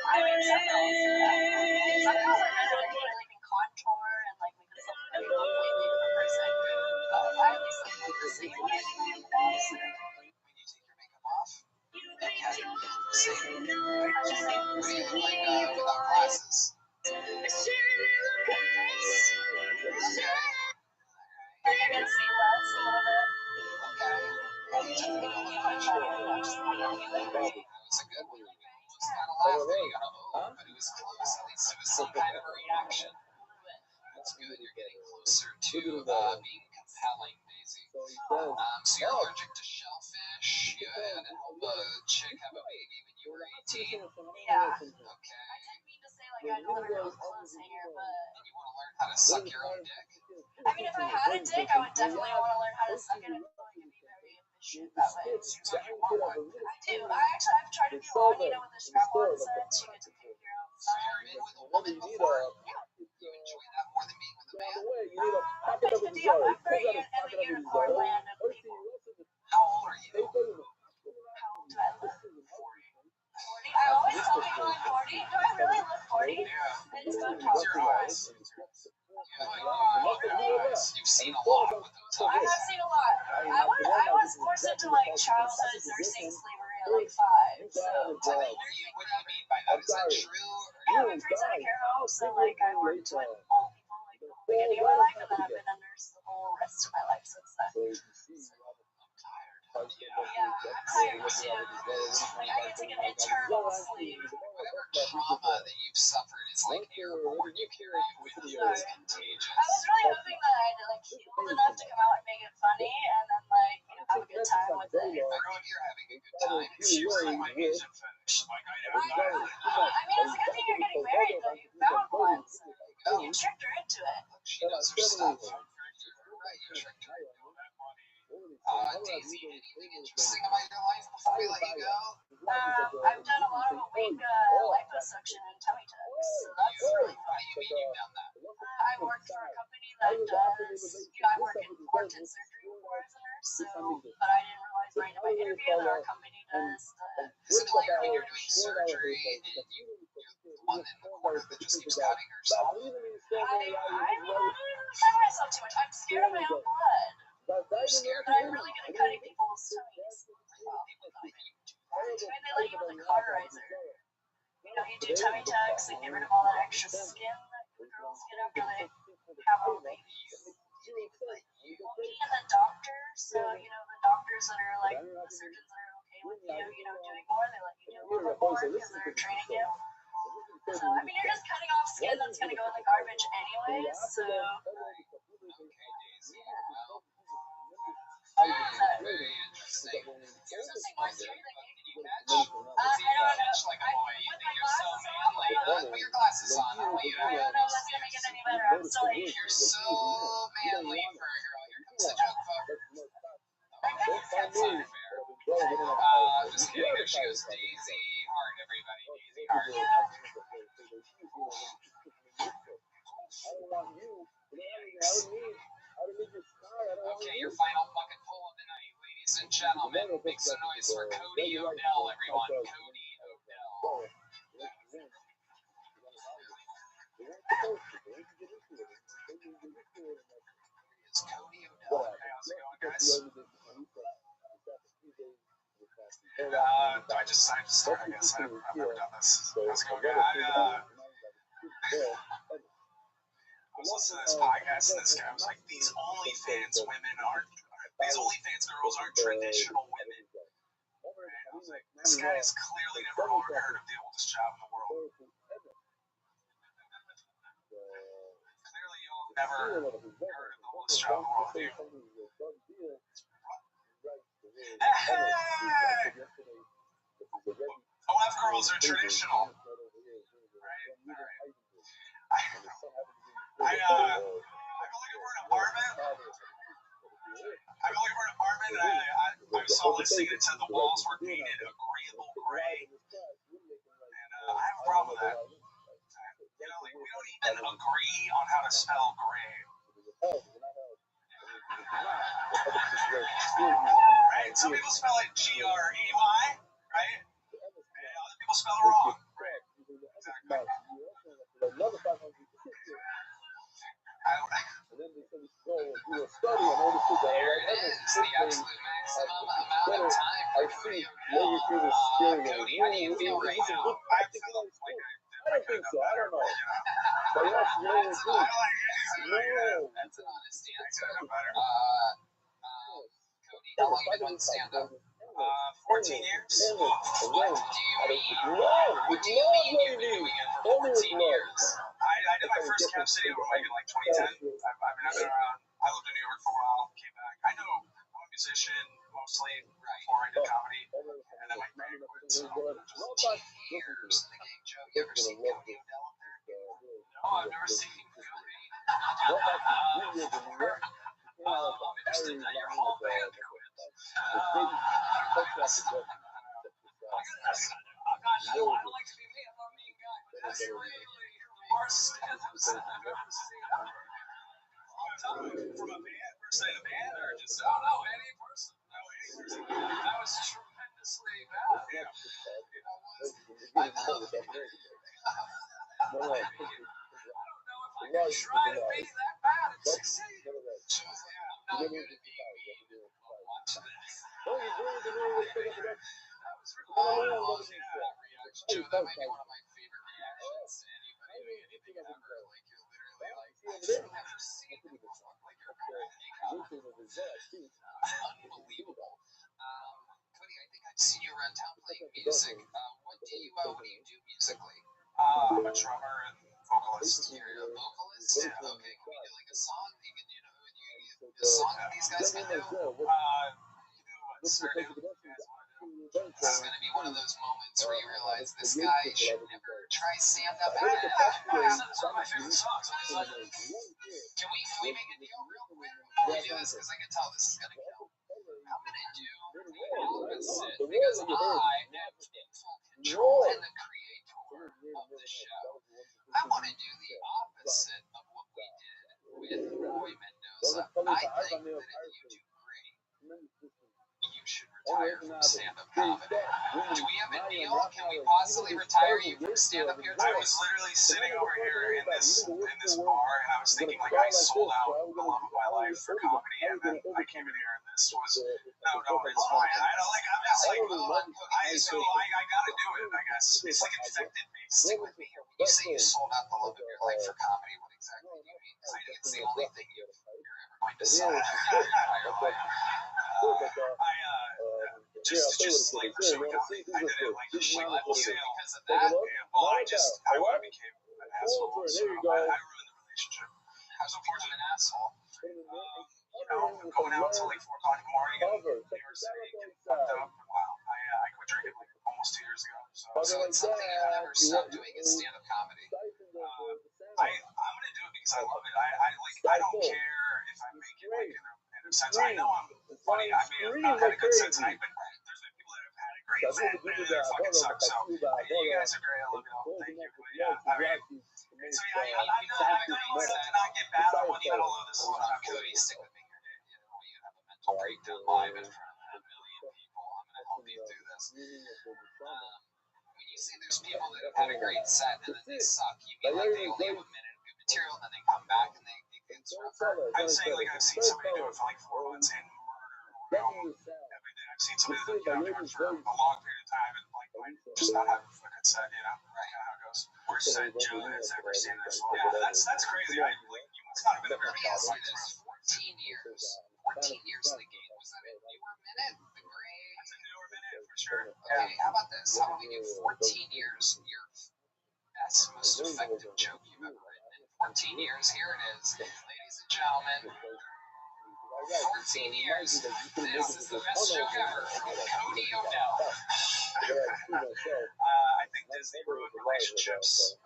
I mean, some girls, yeah. Some girls are good at, like, can contour and, like, make themselves a completely different person. I at least like to see. glasses. I can see less a little bit. Okay. That was a good one. You almost got a laugh there. You got a but it was close. At least it was some kind of a reaction. That's good. You're getting closer to being compelling, Daisy. So you're allergic to shellfish. You had to help a chick have a baby when you were 18. Yeah. Okay. I didn't mean to say like I delivered those clothes here, but And you want to learn how to suck your own dick. I mean, if I had a dick, I would definitely want to learn how to suck it. I feel like it'd be very efficient that way. Seems like you want one. I do. I've tried to do one, you know, with the strap-on sense. You get to pick your own So you've been with a woman before? You enjoy that more than being with a man? I'm 50-50. I'm very in the unicorn land of people. How old are you? How old do I look? 40. I always tell people I'm 40. Do I really look 40? Yeah. I just don't It's talk your to eyes. You've seen a lot with those I eyes. have seen a lot. I was forced into like childhood nursing slavery at like 5. So What do you mean by that? Is that true? yeah, I worked at a care home. So like I worked with old people like the whole beginning of my life, and then I've been a nurse the whole rest of my life since then. I'm tired. Yeah, I'm tired too. Like I get to take an internal sleep. Whatever trauma that you've suffered is like airborne. You carry it with you. It's contagious. I was really hoping that I'd like healed enough to come out and make it funny, and then like have a good time with it. I know you're having a good time. It's usually my Asian fetish. Like, I never got it. I mean, it's a good thing you're getting married though. You found one, so you tricked her into it. She knows her stuff. You're right, you tricked her. Daisy, anything interesting about your life before we let you go? I've done a lot of awake liposuction and tummy tucks, so that's really What fun. do you mean you've done that? I worked for a company that does, you know, I work in important surgery before as a nurse, so, but I didn't realize right in my interview that our company does Is it like when you're doing surgery and you're the one in the corner that just keeps cutting herself? I mean, I don't concern myself too much. I'm scared of my own blood. You're scared? But I'm really good at cutting people's tummies. I mean, they let you with the cauterizer. You know, you do tummy tucks and get rid of all that extra skin that the girls get after they have all the babies. Me and the doctors, so, you know, the doctors that are like the surgeons that are okay with you know, doing more, they let you do a little bit more because they're training you. So, I mean, you're just cutting off skin that's going to go in the garbage anyways, so. Very interesting. Here's something more scary than you. Can you catch? I don't know. Like a boy. You think you're so manly. Put your glasses on. I'll let you I don't know if that's going to make it any better. I'm still 8. You're so manly for a girl. Here comes the joke, folks. That's unfair. Just kidding. There she goes. Daisy Hart, everybody. Daisy Hart. Okay, your final bucket full of the night, ladies and gentlemen. Make some noise for Cody Odell, everyone. Cody Odell. Is Cody Odell. Hey, how's it going, guys? I just decided to start, I guess. I've never done this. How's it going, guys? I was listening to this podcast, and this guy was like, these OnlyFans women aren't, these OnlyFans girls aren't traditional women. And I was like, this guy has clearly never heard of the oldest job in the world. Clearly, you'll have never heard of the oldest job in the world, dude. Hey! OF girls are traditional. Right? I've been looking for an apartment. And I saw listing it said the walls were painted agreeable gray. And I have a problem with that. You know, like, we don't even agree on how to spell gray. Right? Some people spell it Grey, right? And other people spell it wrong. Right. Exactly. There it is, the absolute maximum amount of time for Cody Odell. Cody, how do you feel right now? I feel like I could have done better. What do you mean you've been doing it for 14 years? I did my first Cap City open mic in like 2010. I've been around. I lived in New York for a while, came back. I know I'm a musician mostly before I did comedy, and then my band quit. So just 14 years in the game, Joe. You ever seen Cody Odell up there? no, I've never seen Cody. I'm interested that your whole band quit. I don't like to be me. I'm not a mean guy, but that's really the worst stand-up set I've ever seen ever. Long time. From a band, per se, a band, or just No, any person. That was tremendously bad. yeah. I love it. I don't know if I can try to be that bad and succeed. I'm not good at being me. Watch this. That was really reaction. Joe, that might be one of my favorite reactions to anybody doing anything ever. Like, you're literally like, I've never seen it before. Like, you're unbelievable. Cody, I think I've seen you around town playing music. What do you do musically? I'm a drummer and vocalist. You're a vocalist? Yeah. Okay, can we do like a song? You can, a song that these guys can do? This is going to be one of those moments where you realize this guy should never try stand-up. one of my favorite songs. Can we make a deal real quick before we do this? Because I can tell this is going to kill. I'm going to do the opposite because I am in full control and the creator of this show. I want to do the opposite of what we did with Roy Mendoza. I think that if you do great, you should retire from stand-up comedy. Do we have a deal? Can we possibly retire you from stand-up here? I was literally sitting over here in this bar, and I was thinking, like, I sold out the love of my life for comedy, and then I came in here, and this was no, it's fine. I'm just like, I gotta do it. I guess it's like infected me. Stick with me here. When you say you sold out the love of your life for comedy, what exactly do you mean? I think it's the only thing you're ever going to sell out your entire life. Just like pursuing comedy. I did it like full sale. Because of that? Well, I became an asshole. So I ruined the relationship. I was unfortunately an asshole. Going out until like 4 o'clock in the morning in New York City, getting fucked up. Wow. I quit drinking like almost 2 years ago. So it's something you'll never stop doing is stand-up comedy. I'm gonna do it because I love it. I don't care if I make it like in a sense. I know I'm funny. I may have not had a good set tonight, but there's been people that have had a great set and it fucking sucks. So you guys are great. I love you all. Thank you. But yeah, I mean, so yeah, I know it to not get bad. I want you to know this is what I'm Cody, stick with me here. You have a mental breakdown live in front of a million people. I'm gonna help you through this. When you say there's people that have had a great set and then they suck, you mean like they only have a minute of good material and then they come back and they get rougher? I'm saying like I've seen somebody do it for like 4 months and murder every day. I've seen somebody that do it for a long period of time and like just not have a good set, you know, right how it goes. Worst set Joe has ever seen this. Yeah, that's crazy. You must not have been there. 14 years. 14 years in the game. Was that a newer minute? The gray? That's a newer minute for sure. Okay, how about this? How about we do 14 years? Your best, most effective joke you've ever written in 14 years. Here it is. Ladies and gentlemen, 14 years. This is the best joke ever from Cody Odell. I think Disney ruined relationships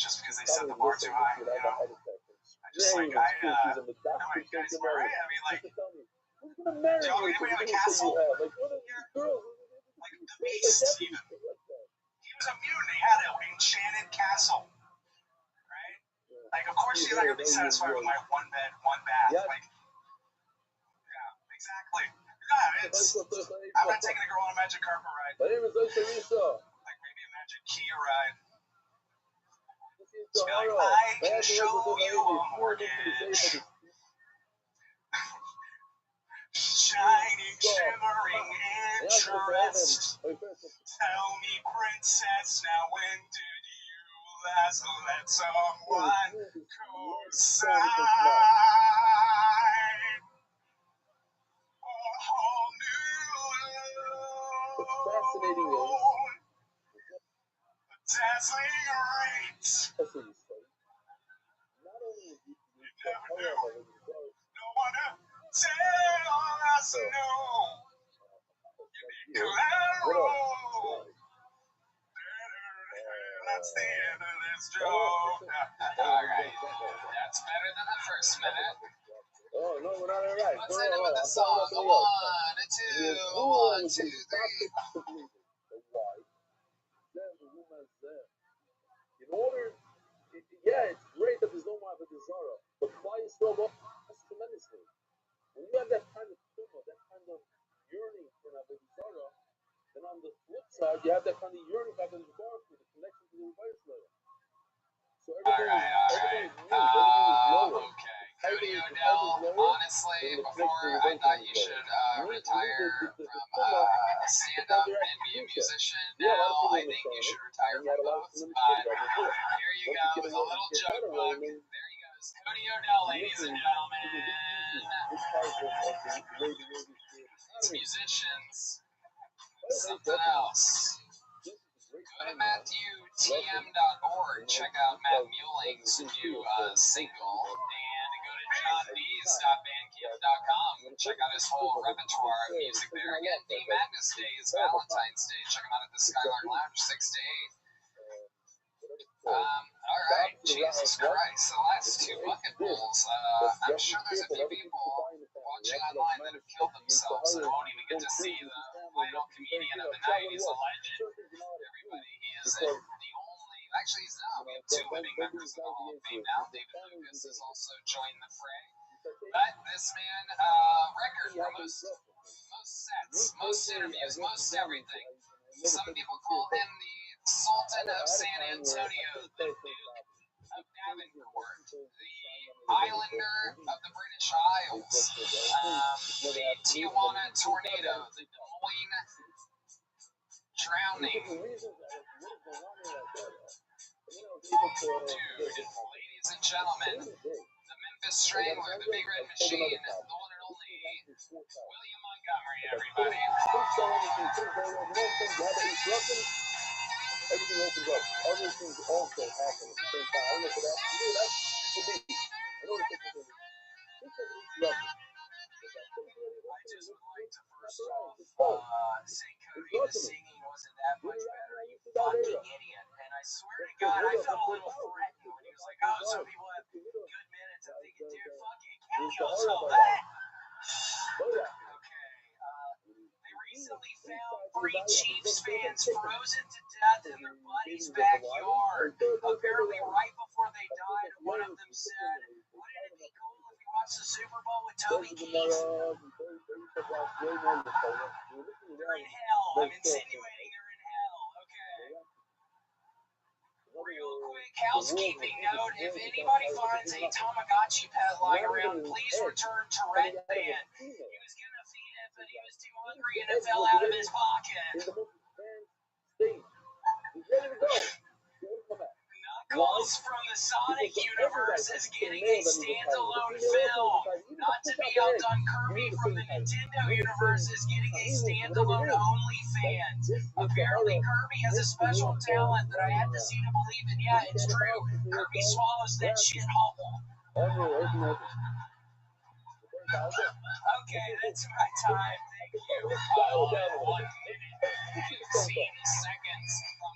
just because they set the bar too high, you know? Just like, no, you guys were right. I mean, like, Joe, anybody have a castle? Like, the Beast, even. He was a mutant. He had an enchanted castle, right? Like, of course, you're not going to be satisfied with my one bed, one bath. Like, yeah, exactly. Yeah, I'm not taking a girl on a magic carpet ride. Like, maybe a magic Kia ride. Just be like, I can show you a mortgage. Shining, shimmering interest. Tell me, princess, now when did you last let someone co-sign? A whole new fascinating is dazzling rays. That's what you say. Not only would you Never hurry knew. up and go, No one to tell us no. Collateral. That's the end of this joke. Alright, that's better than the first minute. oh, no, we're not all right. Let's No, end it no, with I'm a talking song. about A something else. 1, 2, 1, 2, 3. Why? Then the woman's there. In order, yeah, it's great that there's no more Avodah but why is still up? That's tremendously. When you have that kind of tumor, that kind of yearning for Avodah, then on the flip side, you have that kind of yearning for Avodah for the connection to the Reverse layer. So everything is new, everything is lower. Okay. Cody Odell, honestly, before I thought you should retire from stand-up and be a musician, now I think you should retire from both. But here you go with a little joke book. There he goes. Cody Odell, ladies and gentlemen. These musicians, something else. Go to MatthewTM.org, check out Matt Muelling's new single, and go to johnbees.bandcamp.com and check out his whole repertoire of music there. Again, D Magnus Day is Valentine's Day. Check him out at the Skylark Lounge 6 to 8. Alright, Jesus Christ, the last two bucket bowls. I'm sure there's a few people watching online that have killed themselves and won't even get to see the final comedian of the night. He's a legend. Everybody, he is the only, actually he's now, we have two living members of the Hall of Fame now. David Lucas has also joined the fray. But this man, record for most sets, most interviews, most everything. Some people call him the Sultan of San Antonio, the Duke of Davenport, the Islander of the British Isles, the Tijuana Tornado, the Des Moines Drowning. Dude, ladies and gentlemen, the Memphis Strangler, the Big Red Machine, the one and only William Montgomery, everybody. Everything opens up. Other things also happen at the same time. I don't know if that's you. That's for me. I know it's for me. I just would like to first off say, Cody, the singing wasn't that much better, you fucking idiot. And I swear to God, I felt a little threatened when he was like, oh, some people have good minutes. I'm thinking, dude, fucking kill yourself. Okay, they recently found 3 Chiefs fans frozen to death in their buddy's backyard. Apparently, right before they died, one of them said, wouldn't it be cool if we watched the Super Bowl with Toby Keith? They're in hell. I'm insinuating they're in hell. Okay. Real quick housekeeping note, if anybody finds a Tamagotchi pet lying around, please return to Red Band. He was gonna feed it, but he was too hungry and it fell out of his pocket. Knuckles from the Sonic universe is getting a standalone film. Not to be outdone, Kirby from the Nintendo universe is getting a standalone OnlyFans. Apparently, Kirby has a special talent that I had to see to believe in. Yeah, it's true. Kirby swallows that shit whole. Okay, that's my time. Thank you. 1 minute, 15 seconds from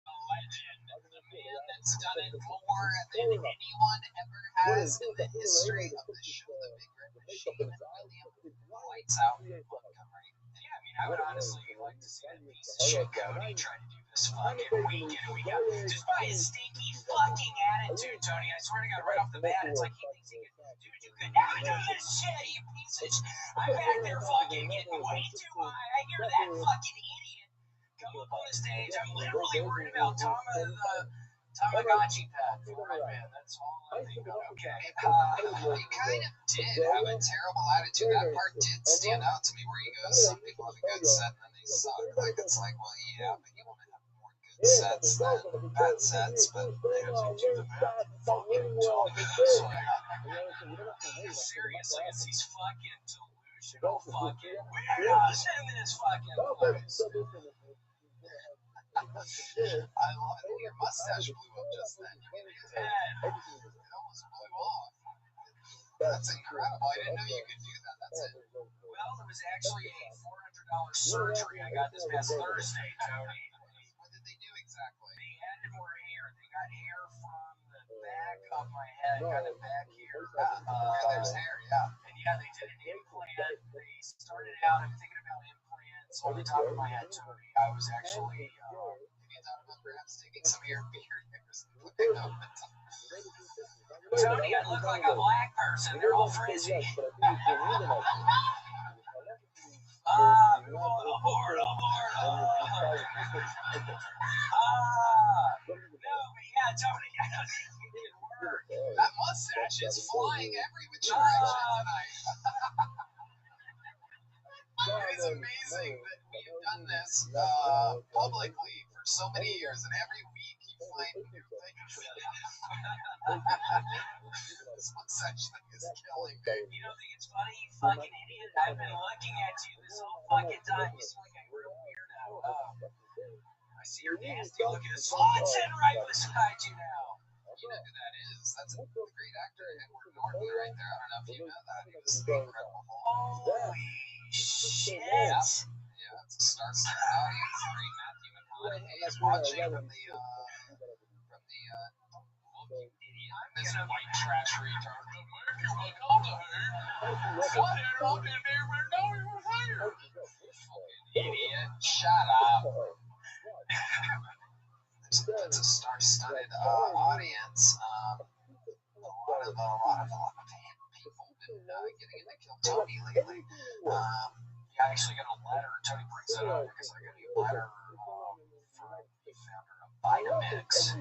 the legend, the man that's done it more than anyone ever has in the history of the show, The Big Red Machine, William Lights Out Montgomery. Yeah, I mean, I would honestly like to see that piece of shit Cody try to do this fucking week in, week out. Just by his stinky fucking attitude, Tony. I swear to God, right off the bat, it's like he thinks he can do now do this shit, you piece of shit. I'm back there fucking getting way too high. I hear that fucking idiot come up on the stage. I'm literally worried about Tamagotchi pet for Red Band. That's all I'm thinking. Okay. He kind of did have a terrible attitude. That part did stand out to me where he goes, some people have a good set and then they suck. Like, it's like, well, yeah, but you want to have more good sets than bad sets, but they have to do the math. Fucking Tony. Seriously, it's these fucking delusional fucking weirdos in this fucking place. I love it. Your mustache blew up just then. It almost blew off. That's incredible. I didn't know you could do that. That's it. Well, it was actually a $400 surgery I got this past Thursday, Tony. What did they do exactly? They added more hair. They got hair from the back of my head, kind of back here. Where there's hair, yeah. And yeah, they did an implant. They started out, I'm thinking about implants on the top of my head, Tony. I was actually, Have you thought about perhaps taking some of your beard hairs and putting them on the top? Tony, I look like a black person. They're all frizzy. Abort. No, but yeah, Tony, I don't think we did work. That mustache is flying every which direction tonight. It is amazing that we have done this publicly for so many years, and every week you find new things. This mustache thing is killing me. You don't think it's funny, you fucking idiot? I've been looking at you this whole fucking time. You seem like a real weirdo. I see your nasty looking slot sitting right beside you now. You know who that is? That's a great actor, Edward Norton, right there. I don't know if you know that. He was the Incredible Hulk. Holy shit. Yeah, it's a star-studded audience. The great Matthew McConaughey is watching from the This white trash retard. Idiot. Shut up. It's a star-studded audience. A lot of people have been getting into Kill Tony lately. I actually got a letter. Tony brings it up because I got a letter from the founder of Vitamix.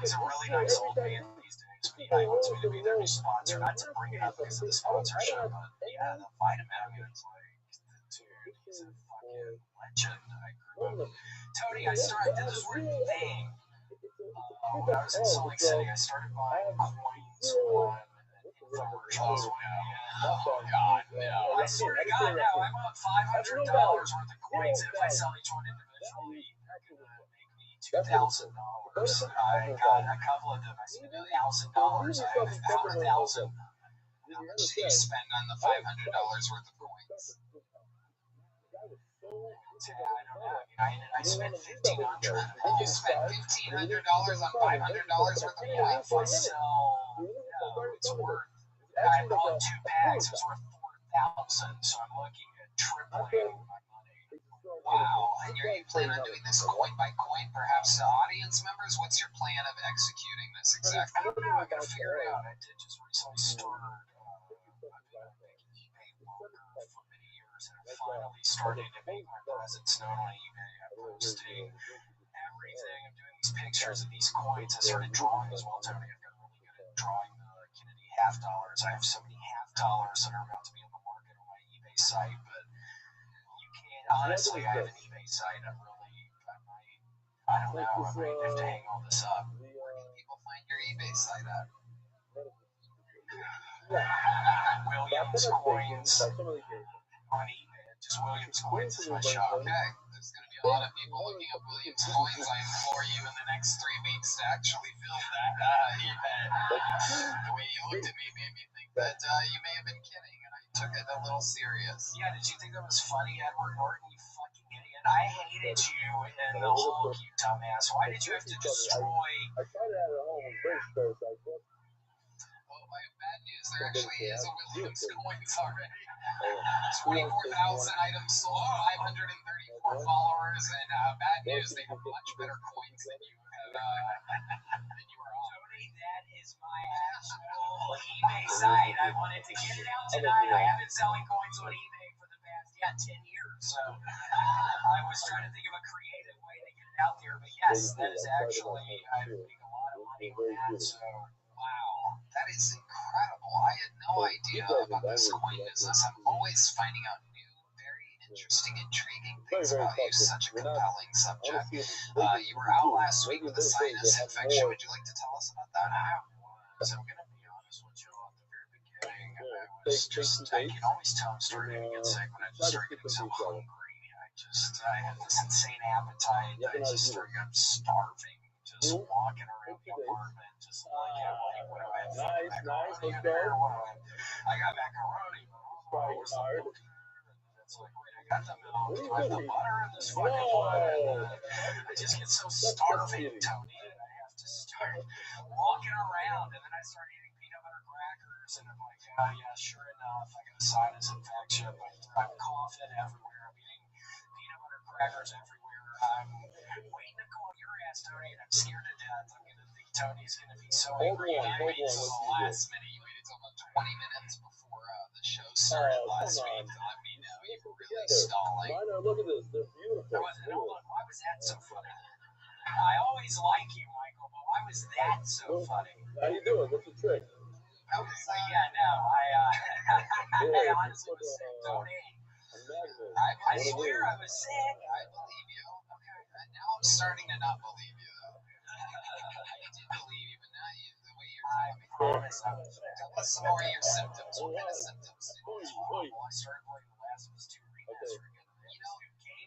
He's a really nice old man these days, but yeah, he wants me to be their new sponsor. Not to bring it up because of the sponsorship, but yeah, the Vitamix, like, dude, he's a fucking legend. I grew up. Tony, I did this weird thing. When I was in Salt Lake City, I started buying coins on infomercials. Oh, God, no. I swear to God, now I bought $500 worth of coins, and if I sell each one individually, they're going to make me $2,000. I got a couple of them. I spent $1,000. I have 100,000. How much did you spend on the $500 worth of coins? I don't know. I spent $1,500. You spent $1,500 on $500 worth of coins? Yeah, if I sell, it's worth. I bought 2 packs. It was worth $4,000. So I'm looking at tripling my money. Wow. And you plan on doing this coin by coin, perhaps to audience members? What's your plan of executing this exactly? I don't know. I gotta figure it out. I did just recently start. I've been a big eBay worker for many years, and I'm finally starting to make my presence known on eBay. I'm posting everything. I'm doing these pictures of these coins. I started drawing as well, Tony. I've got really good at drawing the Kennedy half dollars. I have so many half dollars that are about to be on the market on my eBay site, but you can't. Honestly, I have an eBay site. I don't know. I might have to hang all this up. Where can people find your eBay site at? Williams Coins on eBay. Just Williams Coins is my shop. Okay. There's going to be a lot of people looking up Williams Coins. I implore you in the next 3 weeks to actually build that eBay. The way you looked at me made me think that you may have been kidding, and I took it a little serious. Yeah, did you think that was funny, Edward Norton? You fucking idiot. I hated you and the Hulk, you dumbass. Why did you have to destroy... I tried it at home in first. Oh, I have bad news. There actually is a Williams Coins already. 24,000 items sold, 534 followers, and bad news, they have much better coins than you have, than you are on. Tony, that is my actual eBay site. I wanted to get it out tonight. I have been selling coins on eBay for the past 10 years, so I was trying to think of a creative way to get it out there, but yes, that is actually, I'm making a lot of money on that, so wow. That is incredible. I had no idea about this coin business. I'm always finding out new, very interesting, intriguing things about you. Such a compelling subject. You were out last week with a sinus infection. Would you like to tell us about that? So I'm going to be honest with you. At the very beginning, I was just, I can always tell I'm starting to get sick when I just start getting so hungry. I I had this insane appetite. I just started starving, just walking around the apartment, just like, what do I have? Macaroni in there? I got macaroni. Where's the milk? It's like, wait, I got the milk. Do I have the butter in this fucking one? I just get so starving, Tony, and I have to start walking around, and then I start eating peanut butter crackers, and I'm like, yeah, sure enough, I got a sinus infection. I'm coughing everywhere. I'm eating peanut butter crackers everywhere. I'm waiting to call your ass, Tony, and I'm scared to death. I'm gonna think Tony's gonna be so angry at me until the last minute. You waited until about 20 minutes before the show started last week to let me know you were really stalling. Look at this, they're beautiful. Why was that so funny? I always like you, Michael, but why was that so funny? How you doing? What's the trick? I honestly was sick, Tony. I swear I was sick. I believe you. Okay. Now I'm starting to not believe you, though. I did believe you, but now the way you're telling me. Promise I was sick. Tell us some more of your symptoms. What kind of symptoms? I started playing The Last of Us 2 remaster again.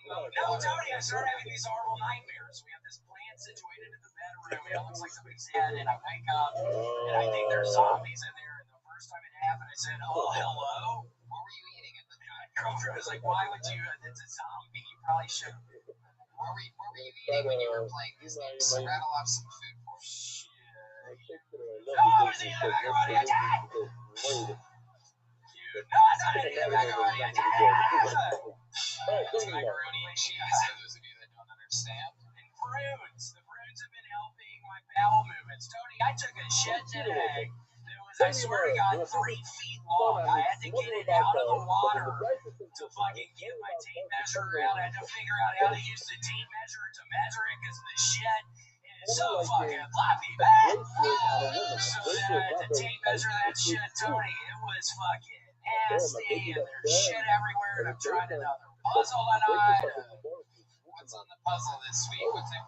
No, Tony, I started having these horrible nightmares. We have this plant situated in the bedroom. It looks like somebody's head, and I wake up, and I think there's zombies in there. And the first time it happened, I said, "Oh, hello." What were you eating at the time? Girlfriend was like, "Why would you? It's a zombie. You probably should." What were you eating when you were playing these games? Rattle off some food for me. No, it's eating a macaroni attack. You know it's not eating a macaroni attack. Macaroni and cheese, for those of you that don't understand. And prunes. The prunes have been helping my bowel movements. Tony, I took a shit today. It was, I swear to God, 3 feet long. I had to get it out of the water to fucking get my tape measure out. I had to figure out how to use the tape measure to measure it because the shit is so fucking floppy, man. So then I had to tape measure that shit, Tony. It was fucking nasty, and there's shit everywhere, and I'm trying another puzzle that What's on the puzzle this week? What's it?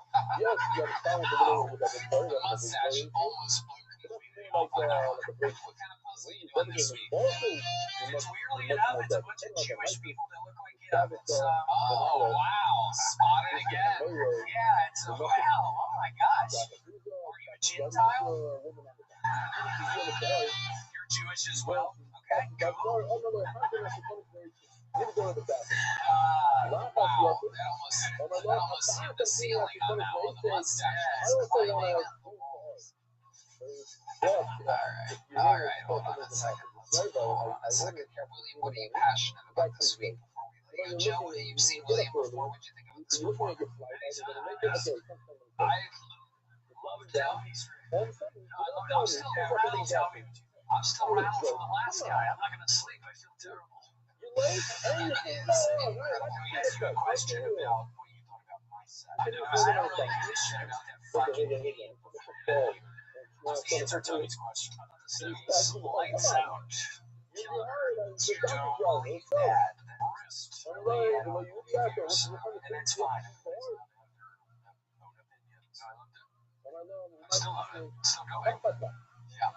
The mustache almost blew completely off. What kind of puzzle are you doing this week? It's weirdly enough, it's a bunch of Jewish people that look like him. It's, oh, wow. Spotted again. Yeah, it's, wow, oh my gosh. Are you a Gentile? You're Jewish as well? Okay, cool. Wow, that almost hit the ceiling on that one. The mustache was climbing up the walls. Alright, hold on a second. Here, William, what are you passionate about this week before we let you go? Joe, you've seen William before. What did you think about this performance? I love Delby Street. I'm still rattled. I'm still rattled from the last guy. I'm not going to sleep. I feel terrible. It is incredible. Let me ask you a question about what you thought about my set. I don't really give a shit about that fucking idiot. What's the answer to Tony's question about the series? Lights out. Killer. You don't believe that. Wrist. Really, I don't believe yours. And it's fine. Still love it. Still going. Yeah.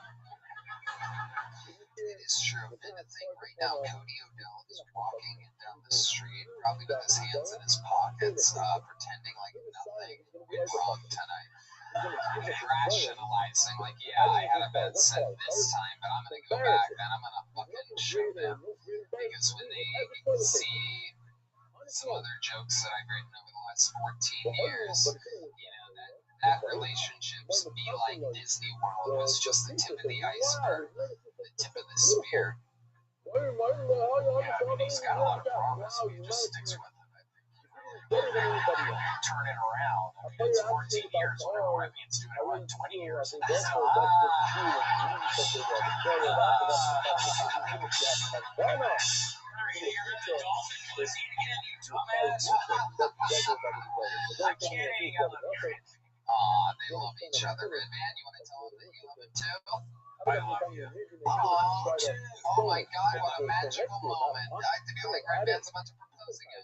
It is true. And the thing right now, Cody Odell is walking down the street, probably with his hands in his pockets, pretending like nothing went wrong tonight. Rationalizing, like, yeah, I had a bad set this time, but I'm going to go back, then I'm going to fucking show them. Because when they see some other jokes that I've written over the last 14 years, you know, that relationships be like Disney World was just the tip of the iceberg, the tip of the spear. Yeah, I mean, he's got a lot of promise. He just sticks with it. Turn it around. I mean, it's 14 years. Whatever it means doing it in 20 years. I'm kidding. I love you. Aw, they love each other. Red Man, you want to tell them that you love him too? I love you. Oh my God, what a magical moment. I feel like Red Man's about to propose again.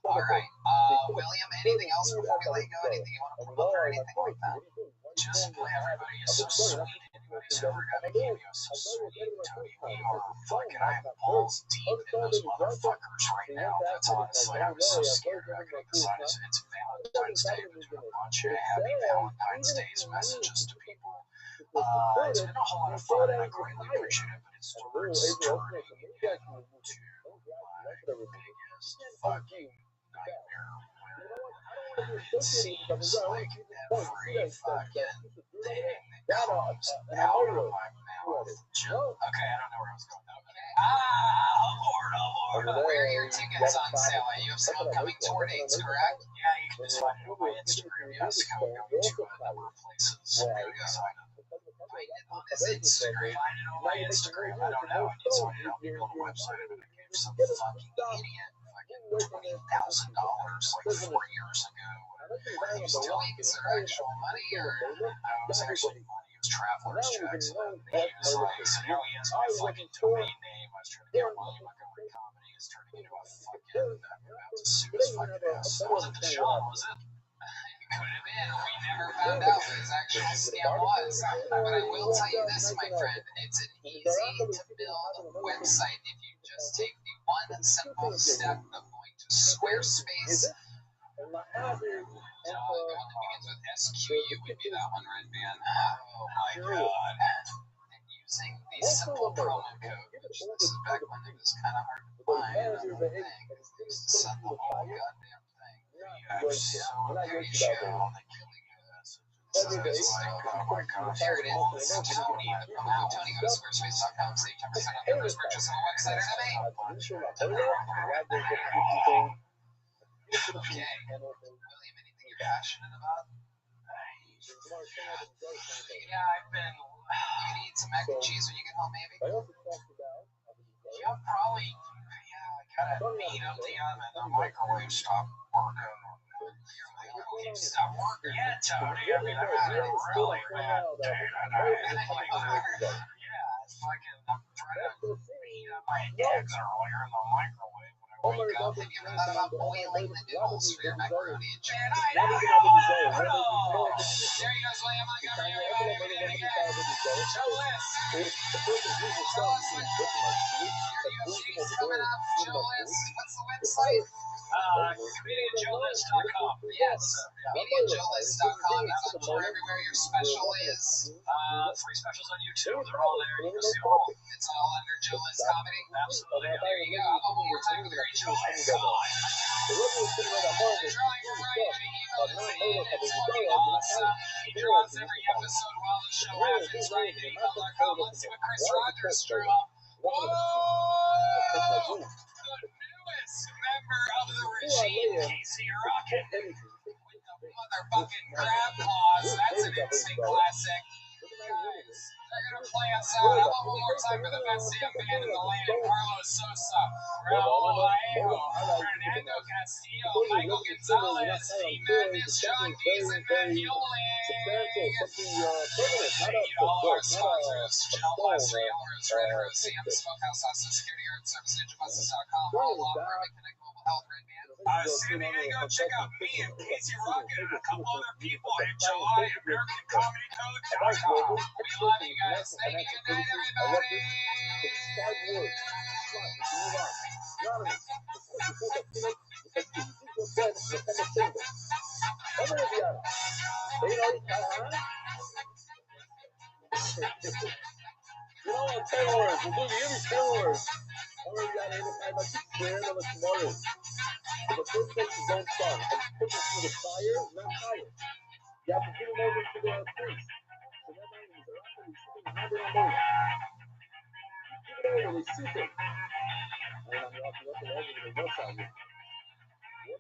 Alright, William, anything else before we let you go? Anything you want to promote or anything like that? Just play everybody is so sweet. anybody's ever gonna give you so sweet, Tony. We are fucking, I'm balls deep in those motherfuckers right now. That's honestly, I was so scared about getting decided. It's Valentine's Day. I've been doing a bunch of happy Valentine's Day's messages to people. It's been a whole lot of fun, and I greatly appreciate it, but it starts turning into my biggest fucking nightmare where it seems like every fucking thing that comes out of my mouth. Okay, I don't know where I was going. Lord, where are your tickets on sale at? You have some upcoming tour dates, correct? Yeah, you can just find it on my Instagram. Yes, going to a number of places. There you go. Sign up. Find it on his Instagram. Find it on my Instagram. I don't know. I need someone to help me build a website. I'm going to give some fucking idiot fucking $20,000 like 4 years ago. Were these tweets or actual money, or it was actually money? It was traveler's checks. He was like, so now he has my fucking domain name. I was trying to get William Montgomery Comedy is turning into a fucking, I'm about to sue his fucking ass. That wasn't the Sean, was it? It could have been. We never found out what his actual scam was. But I will tell you this, my friend. It's an easy to build website if you just take the one simple step of going to Squarespace. The one that begins with SQU would be that one, Red Band. Oh my god. And using the simple promo code, which this is back when it was kind of hard to find on the thing, because they used to send the whole goddamn thing. So there you go. So it's like, oh my god, here it is. Tony, the promo code Tony. Go to squarespace.com, save 10% on your first purchase on the website or domain. Okay. William, anything you're passionate about? Yeah, I've been. You gonna eat some mac and cheese when you get home, maybe? Yeah, probably. Yeah, I gotta heat up the oven. The microwave stopped working. Your microwave stopped working? Yeah, Tony. I mean, I've had a really bad day tonight. Yeah, it's fucking. I'm trying to heat up my eggs earlier in the microwave. Wake up. Have you ever thought about boiling the noodles for your macaroni and cheese? There he goes, William Montgomery, everybody. Joe List. Tell us what your UFC's coming up. Joe List. What's the website? ComedianJoeList.com. Yes, ComedianJoeList.com. That's a tour everywhere your special is. 3 specials on YouTube. They're all there. You can see them all. It's all under Joe List Comedy. Absolutely. There you go. One more time with your Joe List. Drawing right into email is fucking awesome. He draws every episode while the show happens right at email.com. Let's see what Chris Rogers drew up. Whoa! The newest member of the regime, Casey Rocket. With the motherfucking crab claws. That's an instant classic. Guys, they're gonna play us out. How about one more time for the best damn band in the land? Carlos Sosa, Raul Vallejo, Fernando Castillo, Michael Gonzalez, T-Madness, John Dees, and Van Heuling. Thank you to all of our sponsors, Gel Blaster, Yellow Rose, Red Rose, CM, Smokehouse, Austin Security Guard Service, NinjaBuses.com, all along Burbank Connect Mobile Health, Red Band. San Diego, check out me and Casey Rocket and a couple other people in July, AmericanComedyCoach.com. We love you guys. Thank you. Good night, everybody. You know what? 10 words. We'll give you 10 words. Already got it. I like to clear it tomorrow. But the first place is don't stop. And put it through the fire, not fire. You have to put it over to the priest. So that means they're actually sitting hand in hand. You put it over, they see it. And I'm walking up and over to the left side. You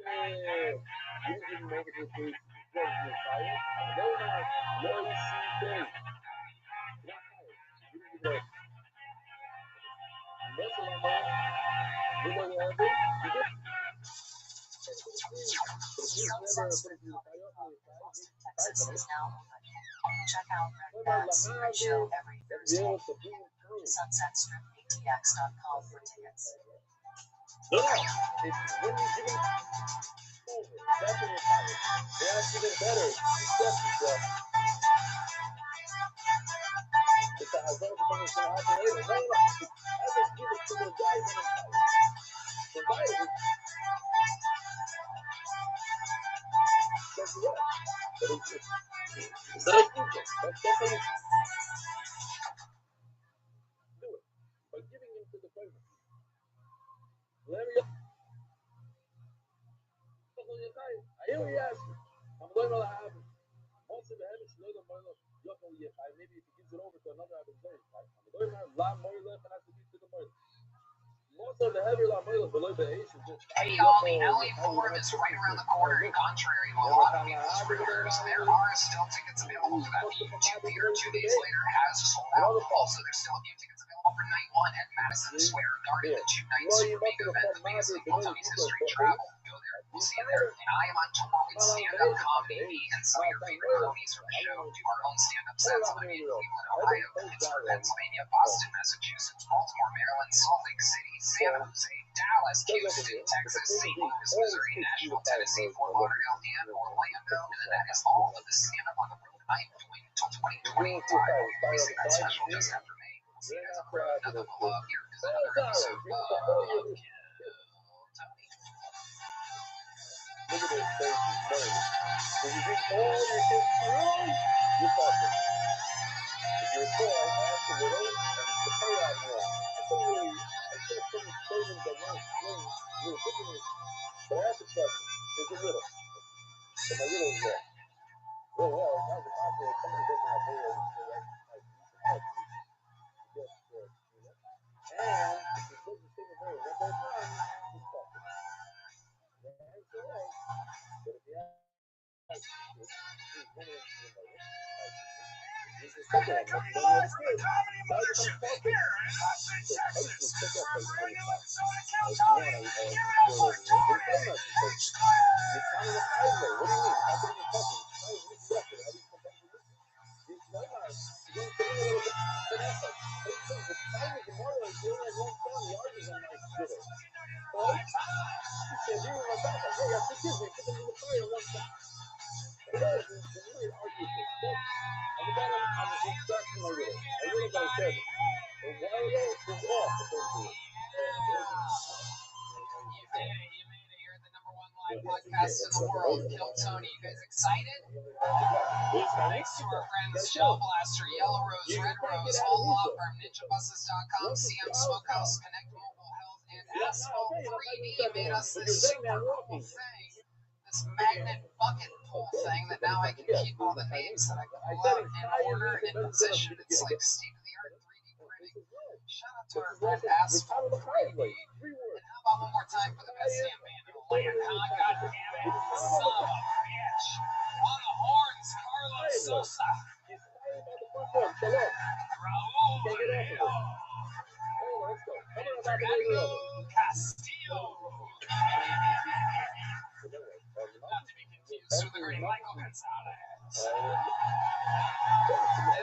didn't make it to the priest. You put it through the fire. And very nice. Very sweet. Not fire. You didn't know. That's what I'm on. You know what I do? You did. Austin, Texas is now open. Check out Red Bad's Secret Show every Thursday. Go to SunsetStripATX.com for tickets. No, it's when you give them over. That's when you're tired. They ask you better. You step yourself. has something that's going to happen later. No. I just give it to the guys in the fight. The guys, that's it. But it's that's equal. That's how you do it. By giving into the fighter. Whenever you here we ask you. I'm going to have most of the heavy slugger mother. Maybe if he gives it over to another adversary. I'm going to have La Moila and has to be to the mother. Most of the heavy La Moila below the ace is just. Hey y'all, the LA Forum is right around the corner, and contrary to a lot of people's rumors, there are still tickets available for that YouTube theater 2 days later. It has sold out. Also, there's still a few tickets available for night 1 at Madison Square Garden, the 2-night Super Mega event, the biggest thing in Tony's history. Travel, go there, we'll see you there. And I am on tour with stand-up comedy. Me and some of your favorite homies from the show do our own stand-up sets in Cleveland, Ohio, Pittsburgh, Pennsylvania, Boston, Massachusetts, Baltimore, Maryland, Salt Lake City, San Jose, Dallas, Houston, Texas, St. Louis, Missouri, Nashville, Tennessee, Fort Lauderdale, and Orlando. And then that is all of the stand-up on the road I am doing until 2025. We say that special just after May. We'll see you guys on the road. Nothing but love. Here is another episode of Kill Tony. Look at this face, money. If you get all your kids through, you're talking. If you're poor, ask the widow and the payout more. I said some savings that won't swing little differently. But I asked the question, is it little? So my little is there. Well, that was possible. Somebody doesn't have more. And if you're supposed to sing a very one more time, just talk. The answer is, but if you have Podcast in the world, Kill Tony. You guys excited? Thanks to our friends Shell Blaster, Yellow Rose, Red Rose, All Law Firm, NinjaBuses.com, CM Smokehouse, Connect Mobile Health, and Asphalt 3D made us this super cool thing. This magnet bucket pull thing that now I can keep all the names that I pull out in order and in position. It's like state-of-the-art 3D printing. Shout out to our friend Asphalt 3D. And how about one more time for the best damn band in the land, huh? God damn it. Son of a bitch. On the horns, Carlos Sosa. Raul Moreno. Fernando Castillo. Not to be confused with the great Michael Gonzalez. And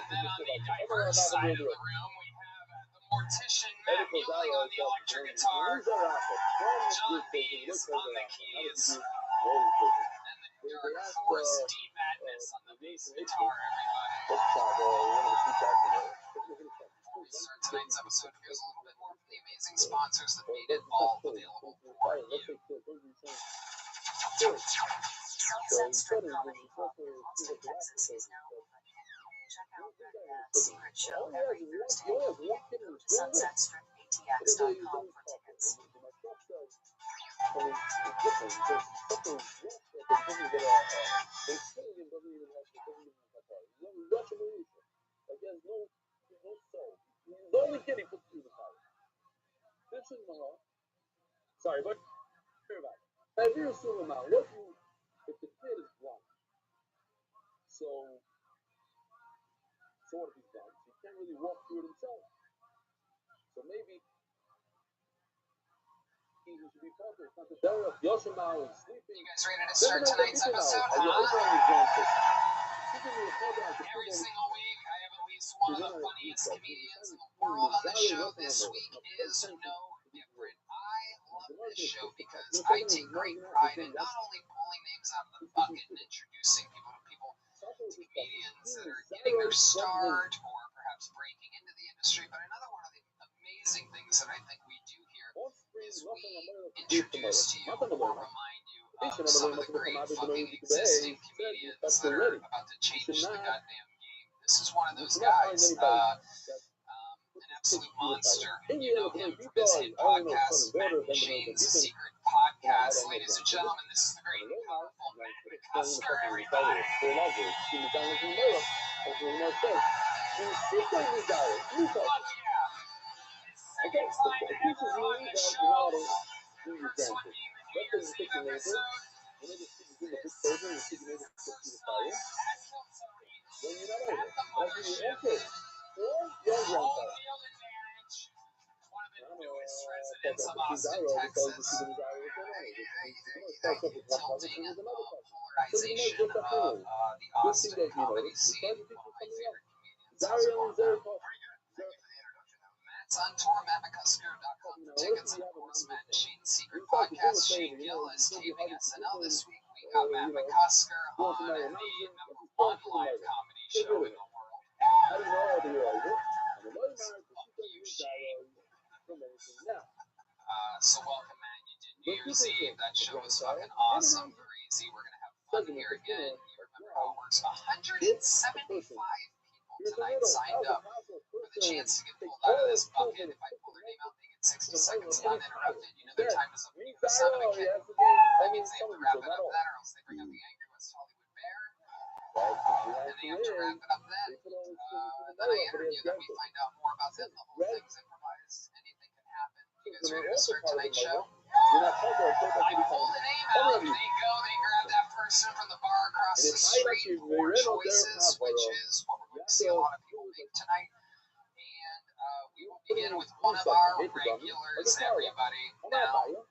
then on the diverse side of the room, we have the mortician Matt Mueling on the electric guitar, John Bees on the keys, and the dark force D Madness on the bass guitar, everybody. Before we start tonight's episode, here's a little bit more from the amazing sponsors that made it all available for you. Sunset Strip Comedy Club in Austin, Texas is now open. Check out Red Dad's Secret Show every Thursday. Go to sunsetstripatx.com for tickets. Sorry, but hear about it. Now, if you're a single mom, what you if the kid is blind? So what if he's blind? He can't really walk through it himself. So maybe he should be talking. It's not the better of Yoshimao is sleeping. You guys ready to start tonight's episode, huh? Every single week, I have at least one of the funniest comedians in the world on the show. This week is no different. I love this show because I take great pride in not only pulling names out of the bucket and introducing people to comedians that are getting their start or perhaps breaking into industry. But another one of the amazing things that I think we do here is we introduce to you or remind you of some of the great fucking existing comedians that are about to change the goddamn game. This is one of those guys, an absolute monster. You know him from his hit podcast, Matt Machine's Secret Podcast. Ladies and gentlemen, this is the great and powerful Matt McCusker, everybody. Okay, the pieces you need that you know how to do your damn thing. Let's say you take your neighbor, you need to see the big person, you see the neighbor to the fire, then you're not over. That's when you're okay. Or your grandfather. One of the newest residents of Austin, Texas. Tilting the polarization of the Austin comedy scene. One of my favorite comedians. How's it going, man? Matt's on tour, MattMcCusker.com for tickets, and of course, Matt Machine's Secret Podcast. Shane Gill is taping SNL this week. We got Matt McCusker on the #1 live comedy show in the world. I don't know how to realize it. I'm a lawyer, You, Shane. now. So welcome, Matt. You did New Year's Eve. That show was fucking awesome, crazy. We're gonna have fun here again. You remember how it works? 175 people tonight signed up for the chance to get pulled out of this bucket. If I pull their name out, they get 60 seconds uninterrupted. You know their time is up for 7 again. That means they have to wrap it up then, or else they bring out the angry West Hollywood Bear. And they have to wrap it up then. Then I interview them. We find out more about them. The whole thing's improvised. Anything can happen. You guys ready to start tonight's show? I pulled a name out. They go. They grab that person from the bar across the street. Poor choices, which is what we're going to see a lot of people make tonight. And we will begin with one of our regulars, everybody. Now,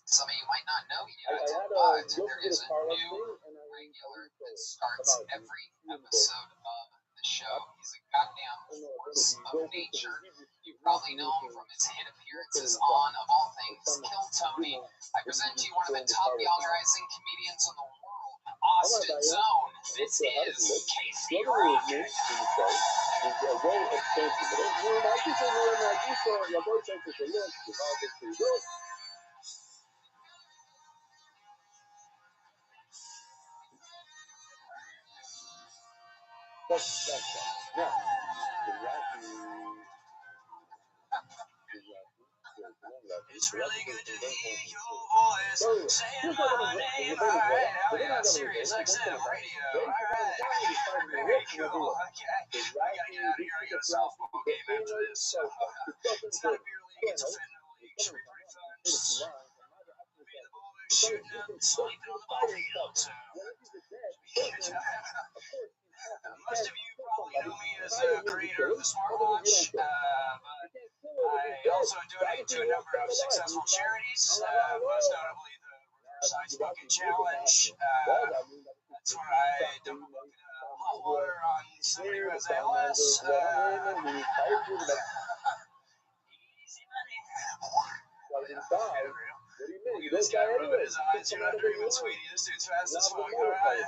some of you might not know yet, but there is a new regular that starts every episode of the show. He's a goddamn force of nature. You probably know him from his hit appearances on, of all things, Kill Tony. I present to you one of the top young rising comedians in the world, Austin Zone. This is Casey Rocket. It's really good to hear your voice saying my name. Alright, now we got Sirius XM radio. Alright, very cool. Okay, I gotta get out of here. I got a softball game after this. So it's not a beer league, it's a fentanyl league. Should be pretty fun. Me and the boys shooting up and sleeping on the ball field. So most of you probably know me as a creator of the smartwatch, but I also donate to a number of successful charities, most notably the Riverside Smoking Challenge. That's where I dump a bucket of hot water on somebody who has ALS. Easy money. Look at this guy rubbing his eyes. You're not dreaming, sweetie. This dude's fast as fuck. All right.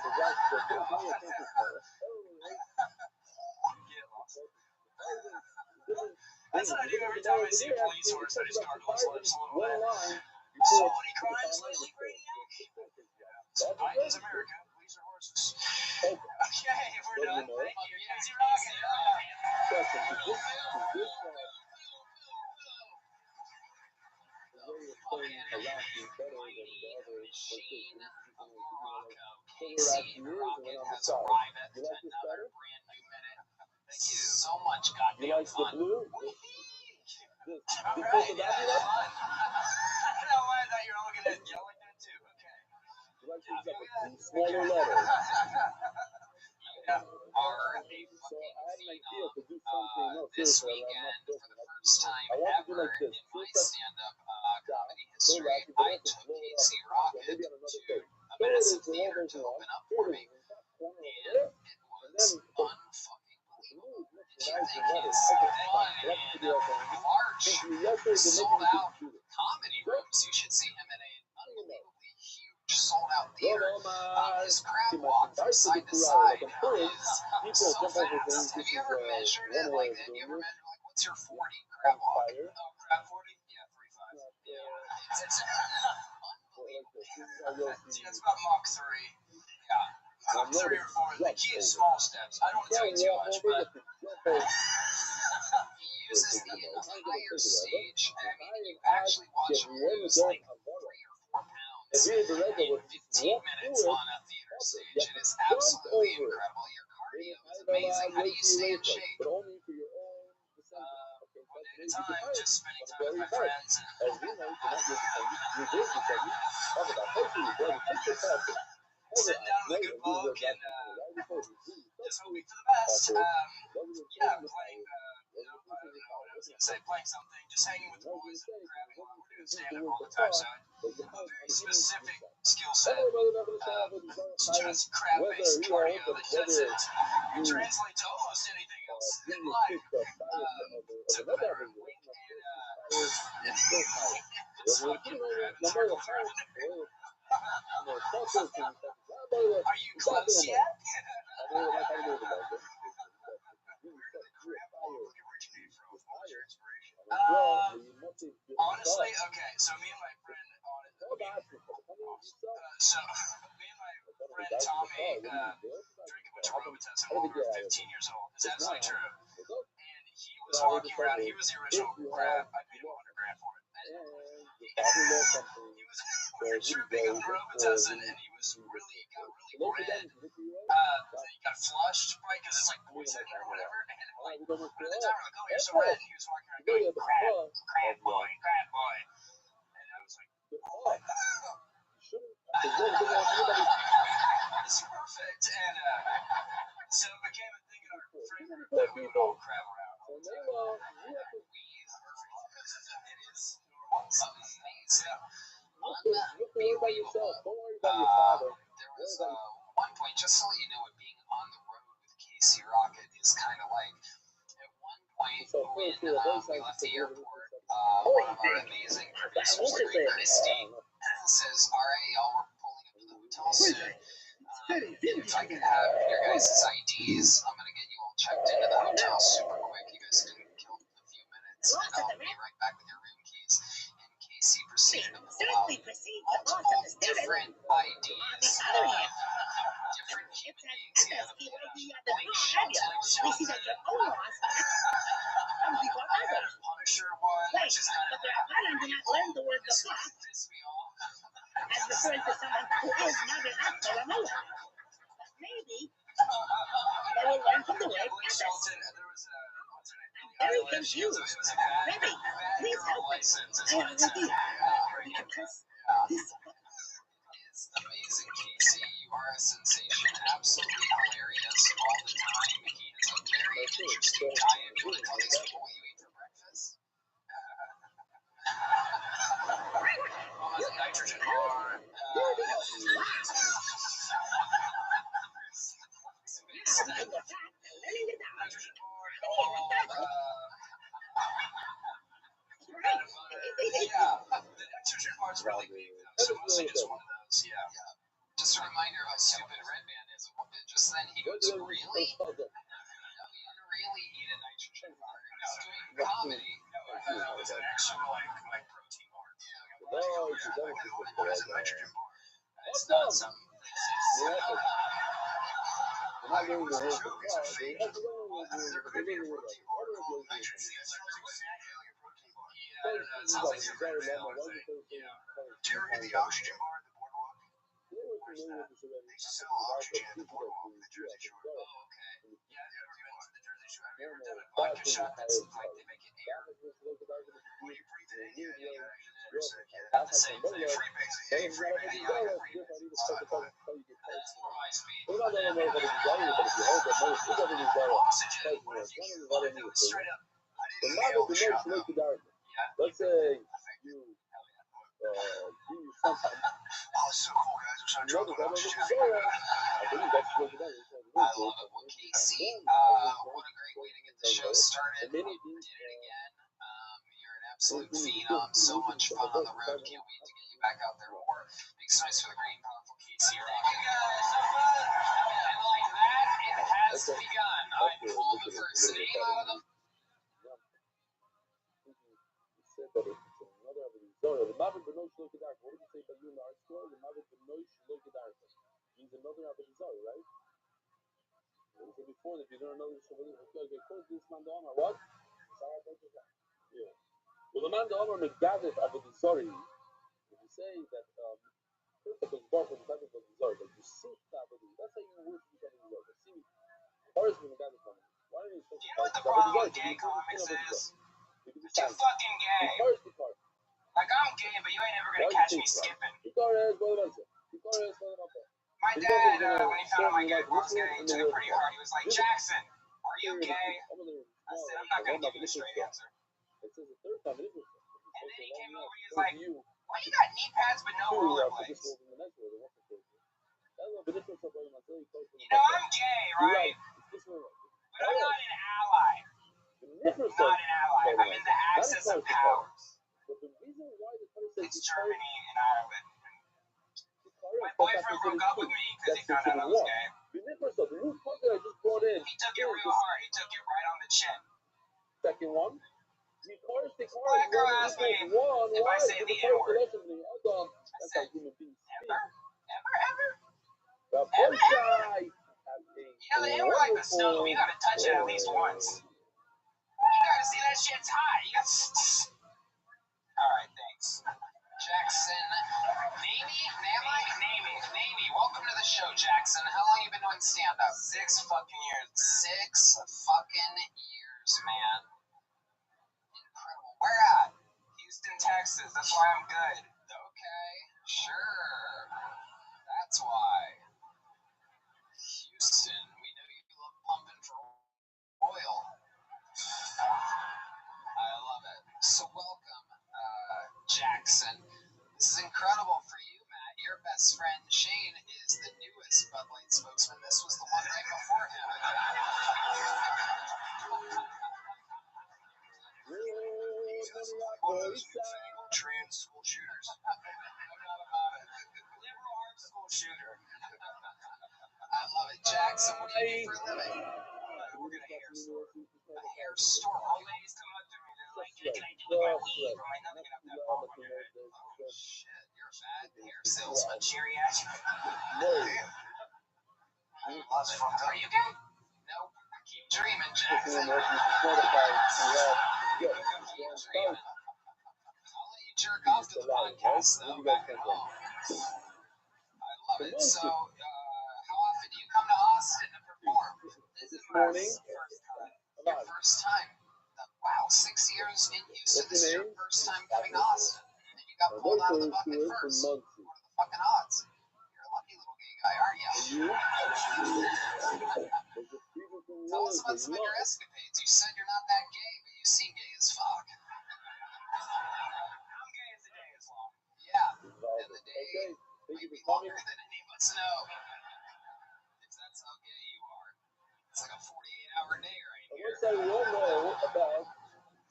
That's what I do every time I see a police horse. I just gargle his lips a little bit. So many crimes lately, Brainiac? Mine is America. Police are horses. Okay, we're done. Thank you. Easy Machine of Morocco. Casey Rocket has arrived at another brand new minute. Thank you so much, goddamn fun. Alright, yeah, fun. I don't know why I thought you were all gonna yell like that too. Okay. Smaller letter. Yeah, are a fucking phenom. This weekend, for the first time ever in my stand-up comedy history, I took Casey Rocket to a massive theater to open up for me, and it was unfucking believable. Did you think his fun and large, sold-out comedy rooms? You should see him in an unbelievably huge sold-out theater. His crowd walk from side to side is so fast. Have you ever measured it? Like, have you ever measured, like, what What's your 40? Crab walk. Fire. Oh, crab 40? Yeah, 3.5. Yeah. It's unbelievable. It's about Mach 3. Yeah. Mach 3 or 4. The key is small steps. I don't want to tell you too much, but he uses the entire stage. I mean, you actually watch him lose like 3 or 4 pounds in 15 minutes on a theater stage. It is absolutely incredible. Your cardio is amazing. How do you stay in shape? But only for your own One day at a time, just spending time with my friends. As we know, you're not your descendants, you're their descendants. Talk about hopefully your brother, take your passion. Sitting down with a good book and just hoping for the best. Yeah, playing, playing something, just hanging with the boys and grabbing on. We're doing stand-up all the time, so a very specific skill set. Just crab-based cardio that doesn't translate to almost anything else in life. To better link and just fucking circle around. Are you close yet? Where did the crab walk originate from? What was your inspiration? Honestly, okay, so me and my friend Tommy drank a bunch of Robitussin when we were 15 years old. It's absolutely true. And he was walking around. He was the original crab. I paid him $100,000 for it. He was tripping on the Robitussin, and he was got really red. He got flushed, right? Because it's like poison or whatever. And like, at the time, we're like, oh, you're so red. And he was walking around going, crab boy. And I was like, oh. It's perfect. And so it became a thing in our friend group that we would all crab around all the time. It is amazing. Unbelievable. There was one point, just so you know, it being on the road with Casey Rocket is kind of like, at one point when we left the airport, one of our amazing producers, the great Christine, says, all right, y'all, we're pulling up to the hotel soon. If I could have your guys' IDs, I'm going to get you all checked into the hotel super quick. You guys can kill a few minutes, and I'll be right back with your room keys. And Casey proceeded to pull out multiple different IDs, different human beings. He had a blank Shelton Punisher one, which is kind of pissed me off. As referring to someone who is not an actor or no. Maybe they will learn from the word ethics. I'm very confused. Maybe, please help me. I have an idea. We can press this button. It's amazing, Casey. You are a sensation. Absolutely hilarious all the time. He has a very interesting diet. You want to tell these people what you eat for breakfast? A nitrogen bar. Yeah, the nitrogen bar is really big though, so mostly just one of those. Yeah. Just a reminder of how stupid Redman is. Just then he goes, really? No, you didn't really eat a nitrogen bar. No, doing comedy. No, I thought it was an actual like protein bar. What is a nitrogen bar? It's not something. Not going to work. They're creating a protein bar called nitrogen. I don't know. It sounds like some very vanilla thing. Yeah. Did you ever get the oxygen bar at the boardwalk? Where's that? They used to sell oxygen at the boardwalk in the Jersey Shore. Oh, okay. Yeah, I've never been to the Jersey Shore. Have you ever done a vodka shot that's like they make it air? When you breathe it in, yeah, pretty sick, yeah. Not the same thing. Free base, yeah, you free base. Yeah, you got free base. It's fine. It's more high speed. Oxygen. What if it was straight up? The model makes liquid darkness. Yeah. Let's say you sometime. Oh, it's so cool, guys. We're trying to drop on oxygen. I believe that's liquid darkness. I love it. Well, Casey, what a great way to get the show started. Did it again. You're an absolute phenom. So much fun on the road. Can't wait to get you back out there more. Big smiles for the great and powerful Casey. Thank you guys. So fun. And like that, it has begun. I pulled the first name out of the Sorry, the Maverick Benoit Shlokidarka. What did you say about you in the art store? The Maverick Benoit Shlokidarka means another Abedizari, right? What we said before that you don't know this. Okay, close this man down or what? Yeah. Well, the man down on the Gadet Abedizari, if you say that, first of all, it's bar from the Gadet Abedizari, but you see that Abedizari, that's how you worship the Abedizari. See, Horus from the Gadet family. Why don't you Do you know what the problem with gay comics is? You're too fucking gay. Like, I'm gay, but you ain't ever gonna catch me skipping. My dad, when he found out my dad was gay, he took it pretty hard. He was like, Jackson, are you gay? I said, I'm not gonna give you a straight answer. And then he came over and he was like, why you got knee pads but no rollerblades? You know, I'm gay, right? But I'm not an ally. Not an ally. I'm in the axis of powers. It's Germany and Ireland. My boyfriend broke up with me because he found out I was gay. He took it real hard. He took it right on the chin. Second one. Black girl asked me if I say the N-word. I said, ever? You know, the N-word like the stove. You gotta touch it at least once. You gotta see that shit's hot. You got. Alright, thanks. Jackson. Namey. Welcome to the show, Jackson. How long you been doing stand-up? 6 fucking years. 6 fucking years, man. Incredible. Where at? Houston, Texas. That's why I'm good. Okay, sure. That's why. Houston. We know you love pumping for oil. I love it. So welcome, Jackson. This is incredible for you, Matt. Your best friend Shane is the newest Bud Light spokesman. This was the one right before him. One of those newfangled trans school shooters. Liberal arts school shooter. I love it. Jackson, what do you do for a living? We're gonna hair store. A hair store. Old ladies come up to me. They're like, "What can I do with my weave?" I'm like, "Nothing up that ball on your head." Oh shit, you're a bad hair salesman. Geriatric. Are you gay? Nope. Keep dreaming, Jackson. Certified. Keep dreaming. I'll let you jerk off to the podcast, though, back at home. I love it. So, how often do you come to Austin to perform? This is my first time. Your first time. Wow, 6 years in Houston. This is your first time coming to Austin. And you got pulled out of the bucket first. What are the fucking odds? You're a lucky little gay guy, aren't you? Tell us about some of your escapades. You said you're not that gay, but you seem gay as fuck. I'm gay as the day is long. Yeah, and the day might be longer than any of us know. If that's how gay you are. It's like a 48-hour day right here.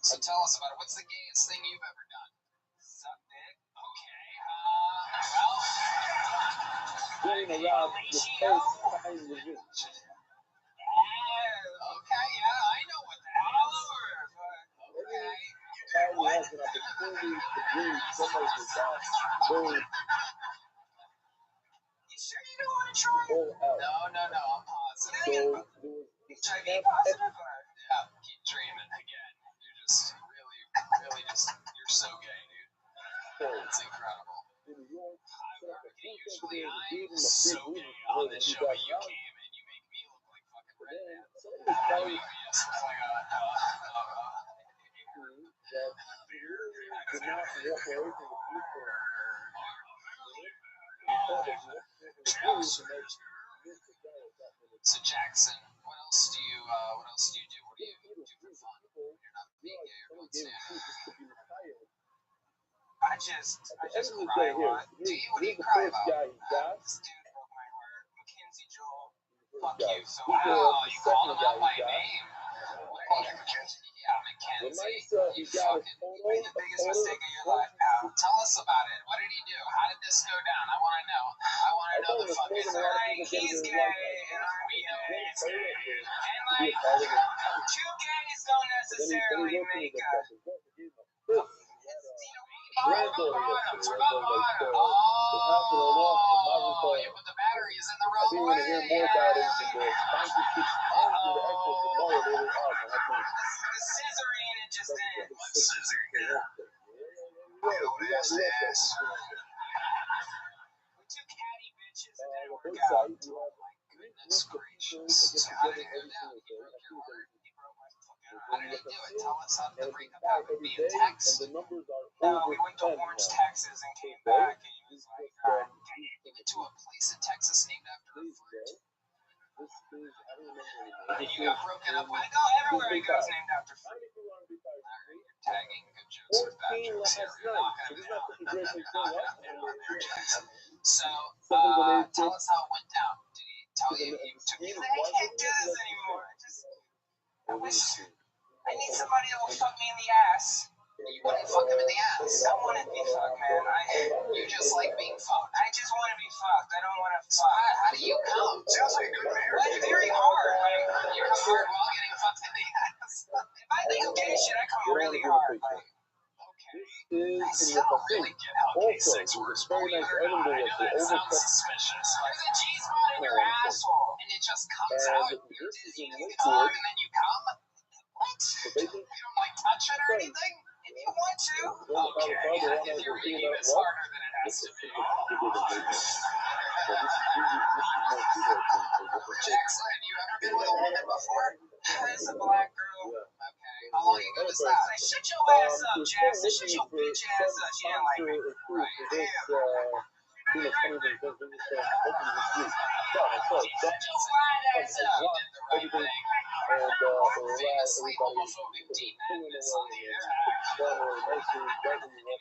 So tell us about it. What's the gayest thing you've ever done? Suck dick. Okay, well... Going around the first time with it. Okay, yeah, I know what that is. Okay. Finally has an opportunity to breathe somebody to that goal You sure you don't want to try it? out. No, I'm positive. So there was HIV positive? Yeah, keep dreaming again. You're just really you're so gay, dude. It's incredible. Usually I'm so gay on this show, but you came and you make me look like fucking Red Man. You just look like did not walk away from the So Jackson, what else do you do? What do you do for fun? You're not being gay or going stand. I just cry a lot. What do you cry about? This dude broke my heart. Mackenzie Joel. Fuck you. So wow, you called him out by name. Yeah, Mackenzie. You made the biggest mistake of your life, pal. Tell us about it. What did he do? How did this go down? I want to know. I want to know the fucking Like, he's gay, and we know he's gay. And like, two gays don't necessarily make a granddaughter yesterday. I was like, the Oh, happened on off from Marvin Cole. you put the batteries in the I wrong think we're way. gonna hear more about it in the sponsorship and in the actual tomorrow daily album. I think The scissoring it just in. Let's scissor it. we got that. We're two catty bitches and On then the we're big out. side, you have Goodness groups of people gracious. that So get how together did it go every down? single He day. broke I your think heart? that He broke my fucking How did he do it? Tell us how did the and it's breakup back happen? every Via day, text? and the numbers are No, over we went to 10 Orange, now. Texas and came back and he was like, He went to a place in Texas named after a Please fruit. go. This is, I don't remember anymore. And you got broken up with. I go everywhere I go is named after How fruit. many people want to be fired? Alright, you're tagging good jokes with bad 14 jokes here. last You're night. not So gonna this is nail not it. such a great big thing. You're not What? gonna nail it there, Jackson. So, Something related to tell us how it went down. Did he tell you he took you? I can't do this anymore. I wish I need somebody that will fuck me in the ass. You wouldn't fuck him in the ass. I want to be fucked, man. You just like being fucked. I just want to be fucked. I don't want to So fuck. how do you come? Sounds like a good marriage. It's very hard. You come hard while getting fucked in the ass. If I think I'm gay shit, I come You don't really want to hard. give a picture. Okay. This I is in still your don't really thing. get how gay Also, sex there's works. a very nice Believe it or edible not, I know yesterday. that sounds Overcut. suspicious. There's a G-spot in your asshole. And it just comes And out. this You're is dizzy in and you talk, Lakewood. and then you come. What? So basically, You don't like touch it or anything? If you want to. Okay, if you're eating, it's harder than it has to be. Jackson, have you ever been with a woman before? It's a black girl. Okay, how long ago was that? Like, shut your ass up, Jackson. Shut your bitch ass up. She didn't like me. Shut your fine ass up. You did the right thing. Famous homophobic D-man is on the air.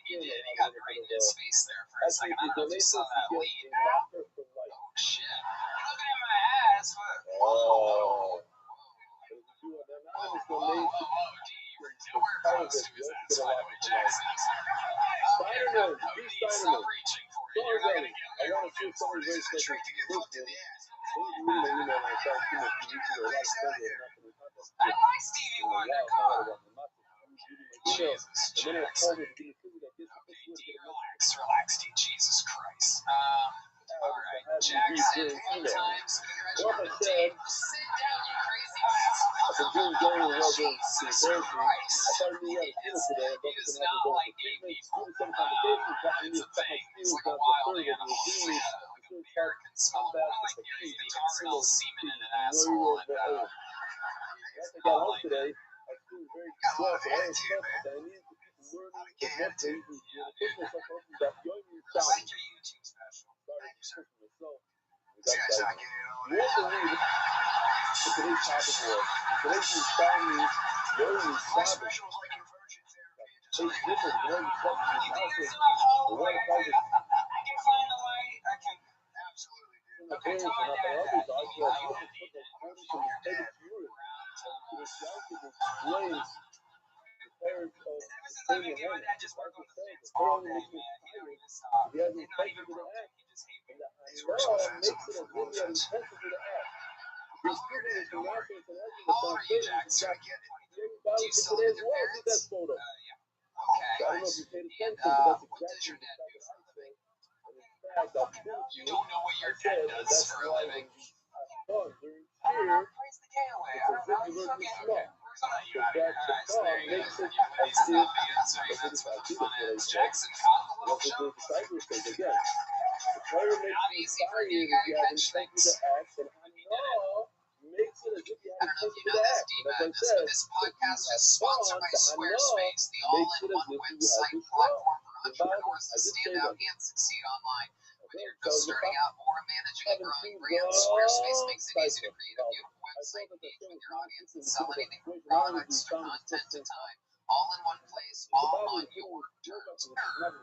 You did. He got right in his face there for a second. I don't know if you saw that lead. Oh, shit. You're looking at my ass, but Whoa, D. You were nowhere close to his ass, by the way, Jackson. Okay, no, D, stop reaching for it. You're not going to get I want to see somebody very special. I like Stevie Wonder. Come on. Jesus, Jackson. Okay, D, relax, D. Jesus Christ. Alright, Jackson, fun times. Congratulations. Dave, sit down, you crazy ass. Jesus Christ. He does not like gay people. It's a thing. He's like a wild animal. Like a bear can smell a woman like his guitar and all semen in an asshole. And, Today, I feel very well, so I expect that I need to keep learning the what they do. Put myself up in that young I sound. like your YouTube special. Started pushing myself. You won't believe what today's topic was. Today's news found me learning My Sabbath. special was like conversion therapy. It's different. You know, you You think the there's enough hope? one Like, part I can find a light. I can. Absolutely, dude. the parents and not the others. I feel like you have to put those parents in the head of yours. To the young displays the parents of Ever since I've been gay, my dad just worked on the fence the all parents day, of man. He don't even stop. He hasn't He's not taken even to the broke. act. He just hates me. And that makes it a really intensive to the act. He's giving it to nothing and everything. how old are you, Jackson? Everybody you still today live as with your well. See that parents? photo. Yeah. I don't know Okay. if you paid And, attention, but that's what does your exactly dad do for a living? and in fact, I proved You don't know what I your said dad that does that's for a why living. when fun during I don't know. cheer, Praise the gay away. I it's don't as know. if you You learn to fucking. smell. Where's all You you? out of here, That guys. the There fun you go. makes it Yeah, as he's if not the answer. That's where the fun ends. Jackson caught the little what the joke. disciples say again. The prayer makes Not you easy for tired you if guys you to haven't catch taken things. the act, and Hana makes it as if you I haven't don't know if taken you the know this, act. And as I D-Madness, said, but this podcast is sponsored by Squarespace, the all-in-one website platform for entrepreneurs to stand out and succeed online. Whether you're just starting out or managing a growing brand, Squarespace makes it easy to create a beautiful website, engage with your audience, and sell anything from products to content to time, all in one place, all on your terms. I've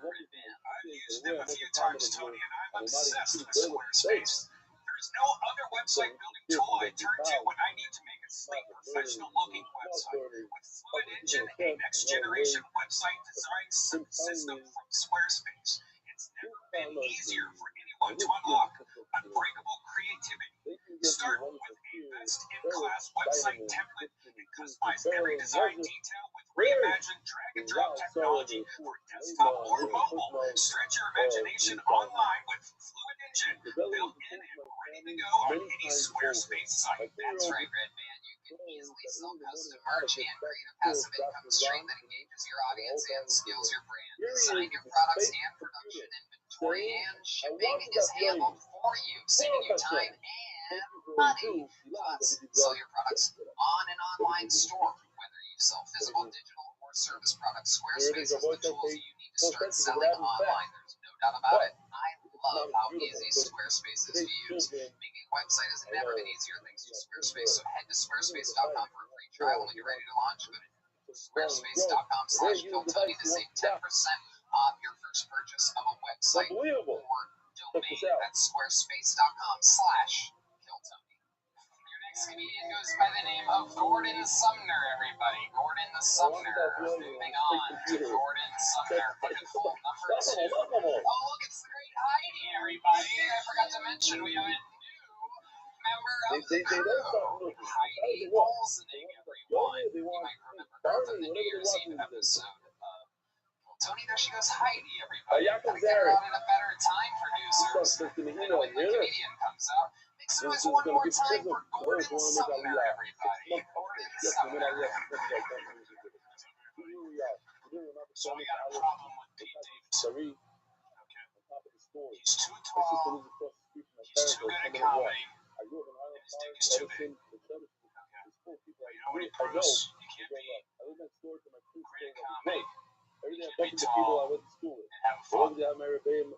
used them a few times, Tony, and I'm obsessed with Squarespace. There's no other website building tool I turn to when I need to make a sleek, professional-looking website. With Fluid Engine, a next-generation website design system from Squarespace, it's never been easier for anyone to unlock unbreakable creativity. Start with a best-in-class website template and customize every design detail with Reimagine drag and drop technology for desktop or mobile. Stretch your imagination online with Fluid Engine, built in and ready to go on any Squarespace site. That's right, Red Man. You can easily sell custom merch and create a passive income stream that engages your audience and scales your brand. Design your products and production, inventory, and shipping is handled for you, saving you time and money. Plus, sell your products on an online store. Whether you sell physical, digital, or service products, Squarespace has the tools you need to start selling online. There's no doubt about it. I love how easy Squarespace is to use. Making a website has never been easier thanks to Squarespace. So head to squarespace.com for a free trial. When you're ready to launch, go to squarespace.com/KillTony to save 10% off your first purchase of a website or domain. That's squarespace.com/KillTony. Your next comedian goes by the name of Gordon Sumner, everybody. Gordon the Sumner. Moving on to Gordon Sumner. Fucking cool. Number 2. Oh, look, it's the great Heidi, everybody. I forgot to mention we have a new member of the crew. Heidi Olsening, everyone. You might remember her from the New Year's Eve episode of Tony. There she goes, Heidi, everybody. Gotta get her out at a better time, producers. And when the comedian comes out, make some noise one more time for Gordon Sumner, everybody. Gordon Sumner. So we got a problem with Pete Davidson. Okay. He's too tall. He's too good at comedy. And his dick is too big. Okay. But you know what he proves? He can't be great at comedy. He can't be tall and have fun. Anybody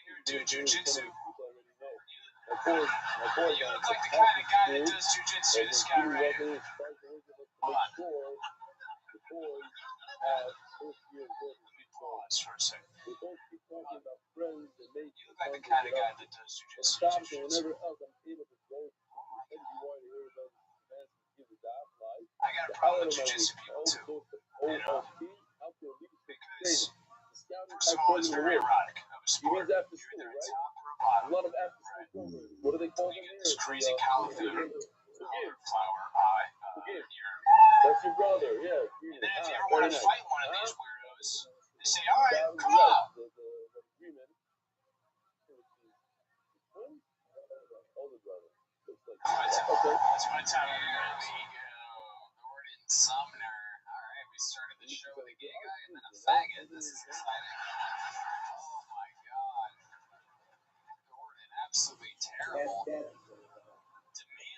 here do jujitsu? You look like the kind of guy that does jujitsu. This guy right here. Hold on. Let me pause for a second. You look like the kind of guy that does jujitsu. I got a problem with jujitsu people too. You know? Because, first of all, it's very erotic of a sport. You're either a top or a bottom. Right? You get this crazy cauliflower eye. That's your brother, yeah. And then if you ever want to fight one of these weirdos, they say, all right, come on. That's one time here we go. Gordon Sumner. All right, we started the show with a gay guy and then a faggot. This is exciting. Oh my God. Gordon, absolutely terrible. Demanding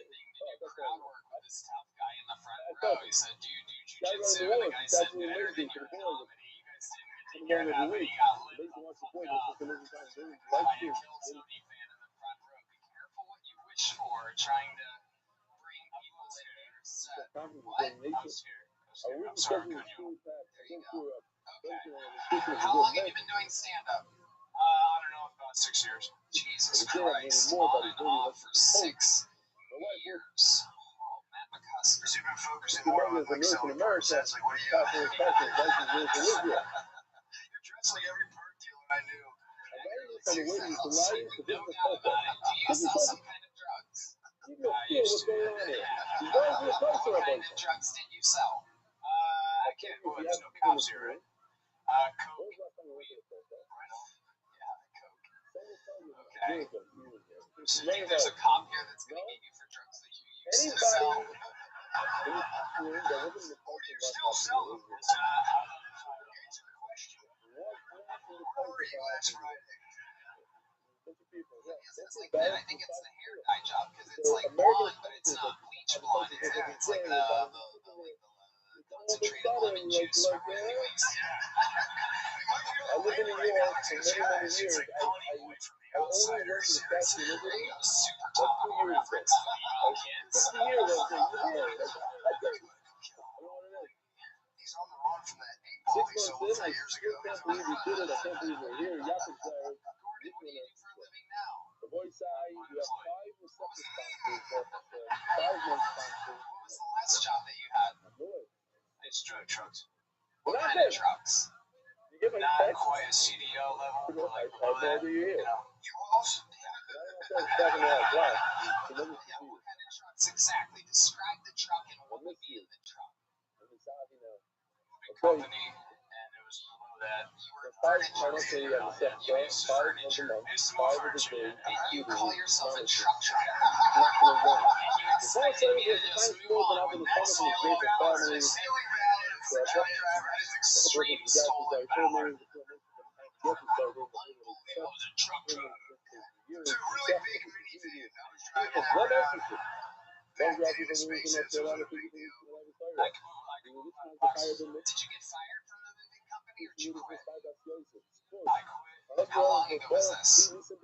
to do crowd work with this tough guy in the front row. He said, do you do jujitsu? And the guy said, better than your comedy. You guys didn't even get that, but he got lit the fuck up. By a KillTony fan in the front row. Be careful what you wish for, trying to bring people to your set. What? I was here. I'm sorry, could you? There you go. Okay. How long have you been doing stand-up? I don't know, about 6 years. Jesus Christ. On and off for 6 years. Oh, Matt McCusker. So you've been focusing more on like selling parts. Like, what do you? You're dressed like every part dealer I knew. No doubt about it. Do you sell some kind of drugs? I used to. What kind of drugs did you sell? I can't. Well, there's no cops here, right? Coke. Weed. Right on. Yeah, coke. Okay. So you think there's a cop here that's going to get you for drugs that you used to sell? Or do you still sell them? Answer the question. Where were you last Friday? It's like that. I think it's the hair dye job because it's like blonde, but it's not bleach blonde. It's like the concentrated lemon juice. Anyways. I live in New York for many years. Outsiders. Super topical reference to the kids. 50 years ago, He's on the run from that 8 ball he sold 3 years ago. I can't believe he did it. I can't believe we're here. Gordon, what do you do for a living now? The voice side, you have 5 reception sponsors, 5 months sponsors. What was the last job that you had? It's drug trucks. What kind of trucks? You get my Not text? quite a CDO level, but like below that, you know. You also? Back in the last Yeah, what kind of trucks Yes, exactly. Describe the truck and what would be in the truck. And it's out, you know. Big company, and it was below that. You were Five furniture. minutes, you got the set, You used five furniture. of the month, There's some more five of the furniture. day, And you eating, call yourself a management. truck driver. Not gonna run. And you The phone expected me to service was just the move time on smooth, with and that after the ceiling phone was great for balance. The families. ceiling balance for a truck driver is extreme stolen power. Unbelievable. I was a truck driver. It's a really big minivan. I was driving that around. One guy people moving North Carolina, people moving I can move Did you get fired from the moving company or did you quit? I quit. How long ago was this? You've been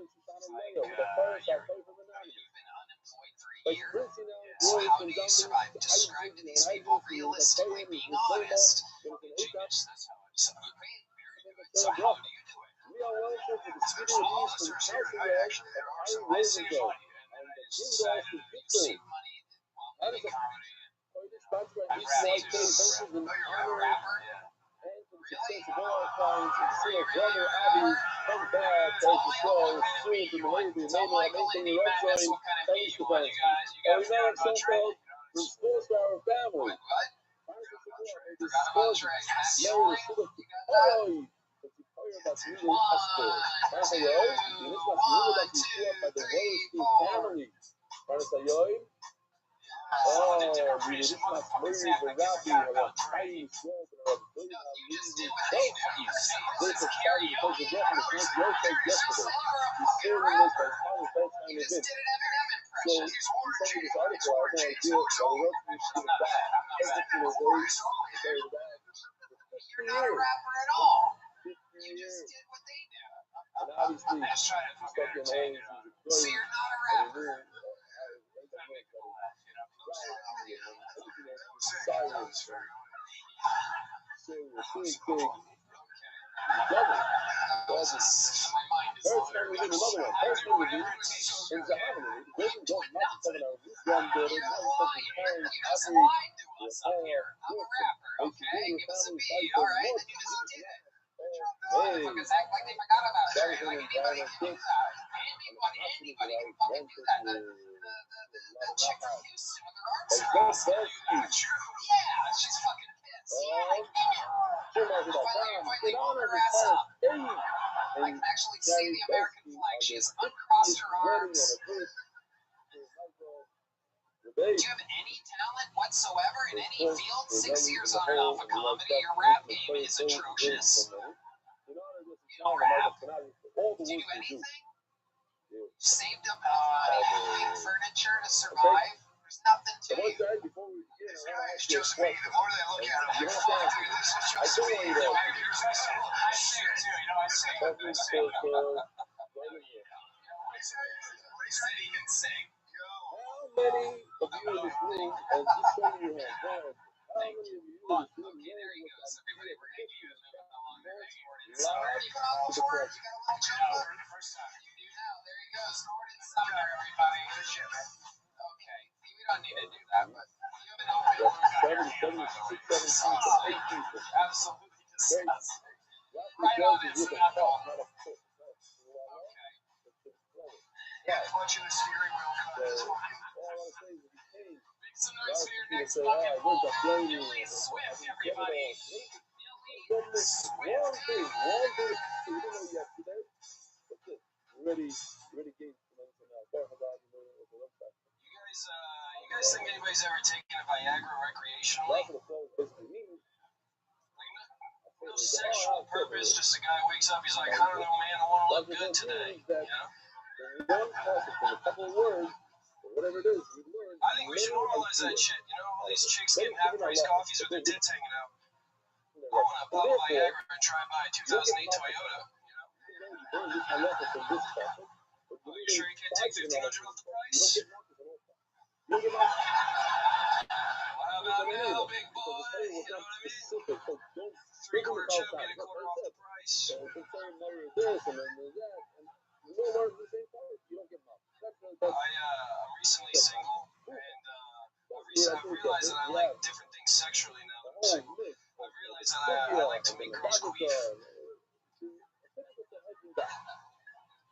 unemployed for a year? So how do you survive? Describe to these people realistically, being honest. Genius, that's how I so, okay, very good. So how do you do it? There's no officers here tonight, actually. There are some. I save money, and I just decided to save money while moving comedy. I'm rapping too. Oh, you're a rapper? Yeah. Really? Really? Do Michael Indy Madness, what kind of beat you want? You got Forgot About Trey? The sports our family. What? Forgot About Trey. That's the only? You got that? 1, 2, 1, 2, 3, 4. Different British motherfuckers have to forgot about Trey. You just did what they do. You sing this karaoke hours and hours. You sing a rapper. You just did an Eminem impression. He's Warren G. He's Warren G. I'm not bad. I'm not bad. You're not a rapper at all. You just did what they do. And obviously, I just try to fucking entertain you. So you're not a rapper. Motherfuckers act like they forgot about Trey. Like anybody can do that. Anybody can fucking do that. The chick from Houston with her arms crossed can do that. Yeah, she's fucking pissed. Yeah, I know. Finally, you finally woke her ass up. I can actually see the American flag. She has uncrossed her arms. Do you have any talent whatsoever in any field? 6 years on and off of comedy. Your rap game is atrocious. You don't rap. Do you do anything? You saved up enough money moving furniture to survive? There's nothing to you. This guy is just me. The more they look at him, the more dude, this is just me. I say it too. I say it. What he said he can sing. How many of you in this room, and just show me your hand, how many of you in this room Okay, there he goes. Everybody, we're going to use him. How long are they recording? live You got all to the the press? You got a little jumper. The first time. You do now. There he goes. Gordon Sumner, everybody. Good shit, man. Okay. We don't need to do that, but you have an open room down here. 8 people. Absolutely disgusting. Right on it, with a Snapple. cup, not a foot. Okay. Yeah, clutching the steering wheel. So, all I want to say is, if you came, Make some noise for your next say, fucking "Ah, poll. where's that flame in?" Billy Swift, everybody. Billy One Swift. thing you didn't know yesterday. That's it. Ready game. You guys think anybody's ever taken a Viagra recreationally? No sexual purpose, just a guy wakes up, he's like, I don't know, man, I want to look good today. You know? A couple of words, or whatever it is, you learn. I think we should normalize that shit. You know, all these chicks getting half-price coffees with their tits hanging out. I want to pop a Viagra and try and buy a 2008 Toyota. You sure you can't take 1,500 off the price? Well, how about now, big boy? You know what I mean? 3/4 chub, get a quarter off the price. I'm recently single, and I've realized that I like different things sexually now that I'm single. I've realized that I like to make girls queef.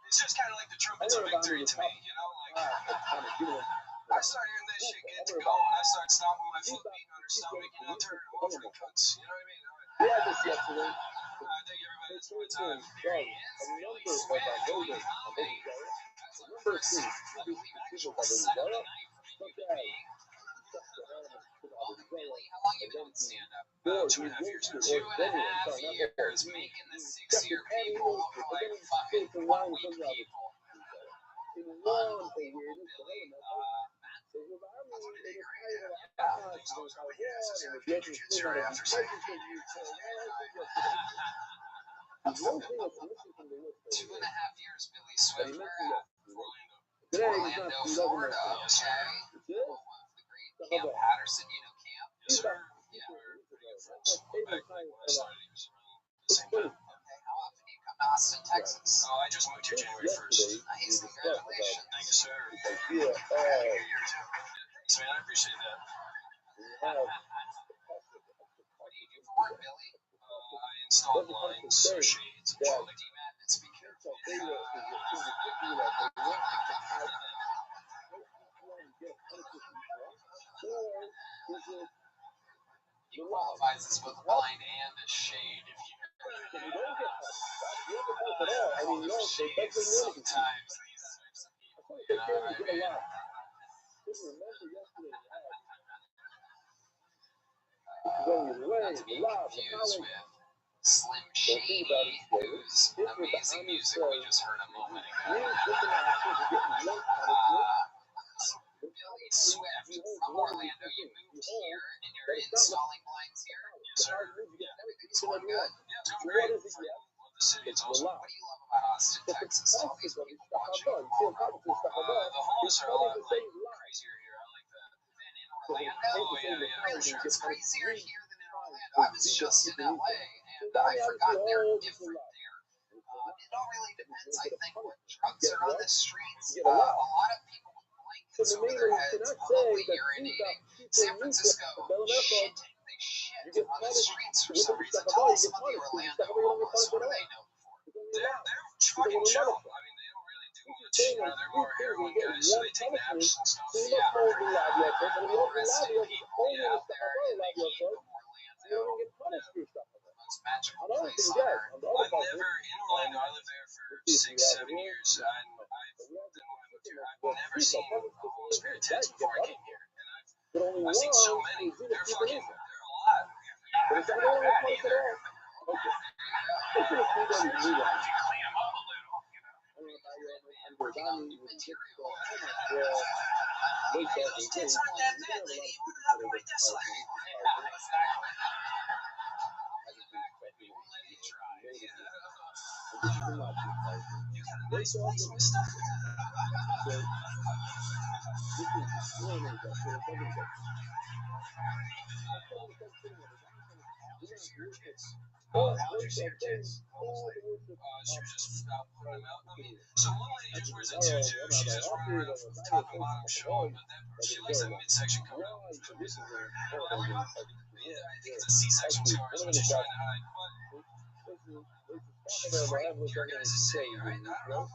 It's just kind of like the trumpets of victory to me, you know? Like, I started hearing that shit get to go, and I started stomping my foot, beating on her stomach, you know, turning her over the cuts. You know what I mean? We had this yesterday. I think everybody that's my time. There he is. Billy Swift doing comedy. That's the first, I believe, actual set of the night for a human being. Welcome, Billy. How long you been doing stand-up? 2.5 years now. 2.5 years, making the 6-year people look like fucking 1 week people. Unbelievable, Billy. Things always go with yes. I started doing jiu-jitsu right after second. 2.5 years, Billy Swift. Where at? Today, Orlando, Florida. Okay. Home of the great Camp Patterson. You know Camp? Yes, sir. Yeah. Back when I started, he was around the same time. Okay. How often do you come to Austin, Texas? Oh, I just moved here January 1st. Nice. Congratulations. Thank you, sir. yeah, Happy New Year, too. Thanks, man. I appreciate that. What do you do for work, Billy? I install blinds, so shades, and shit like that. Madness, be careful. He qualifies as both a blind and a shade. If you sometimes these types of people, you know what I mean? Not to be confused with Slim Shady, whose amazing music we just heard a moment ago. Billy Swift from Orlando, you moved here and you're installing blinds here? Yes, sir. Everything's going good. Yeah, it's going great. Love the city. It's awesome. What do you love about Austin, Texas? Tell these people watching. The homeless are a lot crazier here. I like that. Than in Orlando? Oh, yeah. Are you sure it's crazier here than in Orlando? I was just in LA and I forgot they're different there. It all really depends, I think, what drugs are on the streets. A lot of people with blankets over their heads, probably urinating. San Francisco, shitting. They shit on the streets for some reason. Tell us about the Orlando homeless. What are they known for? They're fucking chill. I mean, they don't really do much. You know, they're more heroin guys, so they take naps and stuff. Yeah. Well, rest in peace, Billy, out there in the heat of Orlando. Most magical place on earth. I've never, in Orlando, I lived there for 6-7 years. Then when I moved here, I've never seen a homeless pair of tits before I came here. And I've seen so many. They're a lot. Yeah, they're not bad either. If you clean them up a little, you know. New material. Those tits aren't that bad, lady. You wouldn't have to wait this long. Yeah, exactly. We won't let you try. You got a nice place, mister. How'd you see your tits? She was just out putting them out. I mean, so one lady just wears a tutu. She's just running around with top and bottom showing, but she likes that midsection coming out. For some reason. Yeah, I think it's a C-section scar is what she's trying to hide. But she's framed your guys' city, right? I don't know.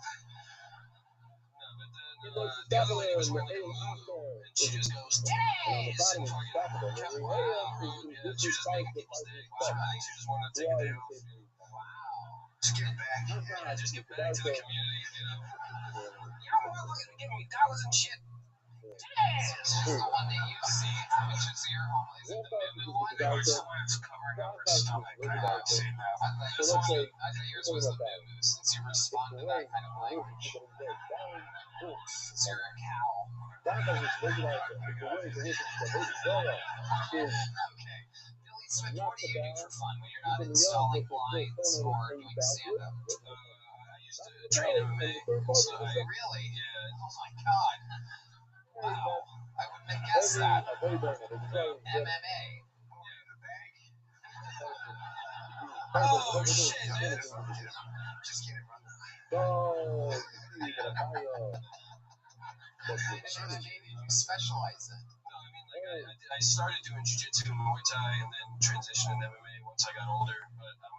No, but the other lady was wearing like a logo, and she just goes, titties, and fucking kept walking around the room. Yeah, she was just making people stay. Wow, I think she just wanted to take a day off. Wow. Just give back. Yeah, just give back to the community, you know. You're more looking to give me dollars and shit. This is the one that you see. I mean, should see your homeless. The new one. The one that's covering up her stomach. I've seen that. I thought yours was the moo since you respond to that kind of language. Since you're a cow. Okay. Billy Swift, what do you do for fun when you're not installing blinds or doing stand-up? I used to train MMA. So Really? Yeah. Oh my god. Wow. I wouldn't have guessed that. MMA. Oh shit, dude. Just kidding, brother. MMA, did you specialize in? No, I mean, like, I started doing jiu-jitsu and Muay Thai and then transitioned into MMA once I got older. But I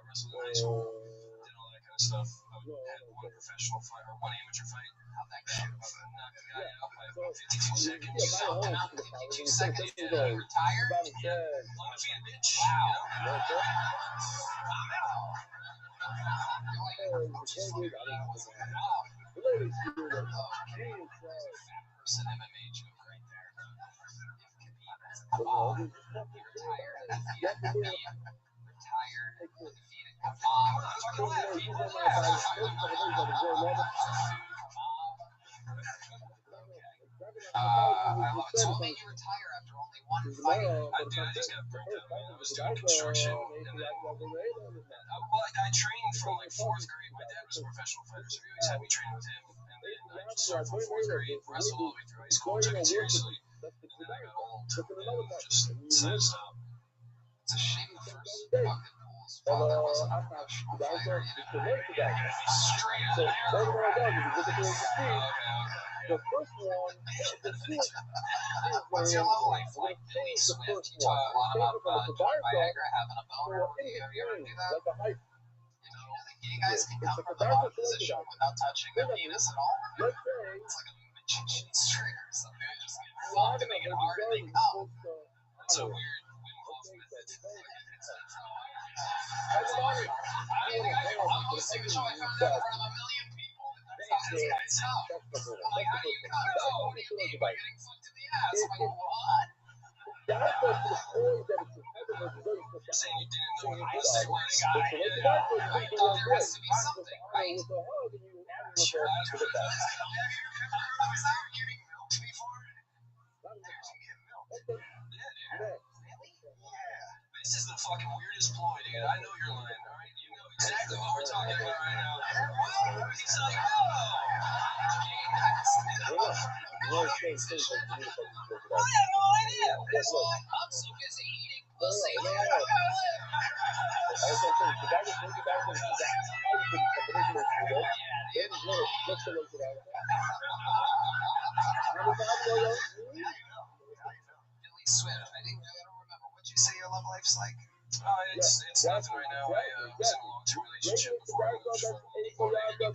wrestled in high school, did all that kind of stuff. I had one professional fight or one amateur fight. How'd that go? Knocked the guy out by about 52 seconds. Yeah, So, home and to the power. 52 seconds. Yeah, Yeah, he retired. said, Undefeated bitch. Wow. you know what I'm saying? I'm out. Hey, the thing is, I don't know. The ladies do that. Fat person MMA joke right there. If Khabib has a But no, Khabib, he's he retired undefeated. you have to be Retired undefeated Khabib. Fucking laugh, people I love it. So what made you retire after only one fight? Dude, I just got burnt out, man. I was doing construction, and then I trained from like 4th grade. My dad was a professional fighter, so he always had me training with him. And then I just started from 4th grade, wrestled all the way through high school, took it seriously, and then I got old and just decided to stop. It's a shame the first fucking Bulls father wasn't a professional fighter, you know? Straight out of there. the first one, the second, What's your love life like? Billy Swift, you talk a lot about Viagra having a boner. You ever do that? like a hype. You know, the gay guys can come from the bottom position without touching their penis at all. Let's say, It's like a Minchin string or something. They just get fucked and they get hard and they come. It's a weird Wim Hof method. I'm hosting a show. I found out in front of 1 million people. That's this guy's tough. I'm like, how do you cut? Oh, what do you mean by getting fucked in the ass? I'm like, what? You're saying you didn't know what I said? Where the guy? I thought there has to be something, right? Sure, that's what it does. Was I getting milk before? There's you get milk. Yeah, dude. Really? Yeah. This is the fucking weirdest ploy, dude. I know you're lying, alright? You know exactly what we're talking about right now. He's like, oh! I have no idea. I'm so busy eating pussy. Billy Swift, I don't remember. What'd you say your love life's like? It's nothing right now. I was in a long-term relationship before I moved from Florida. But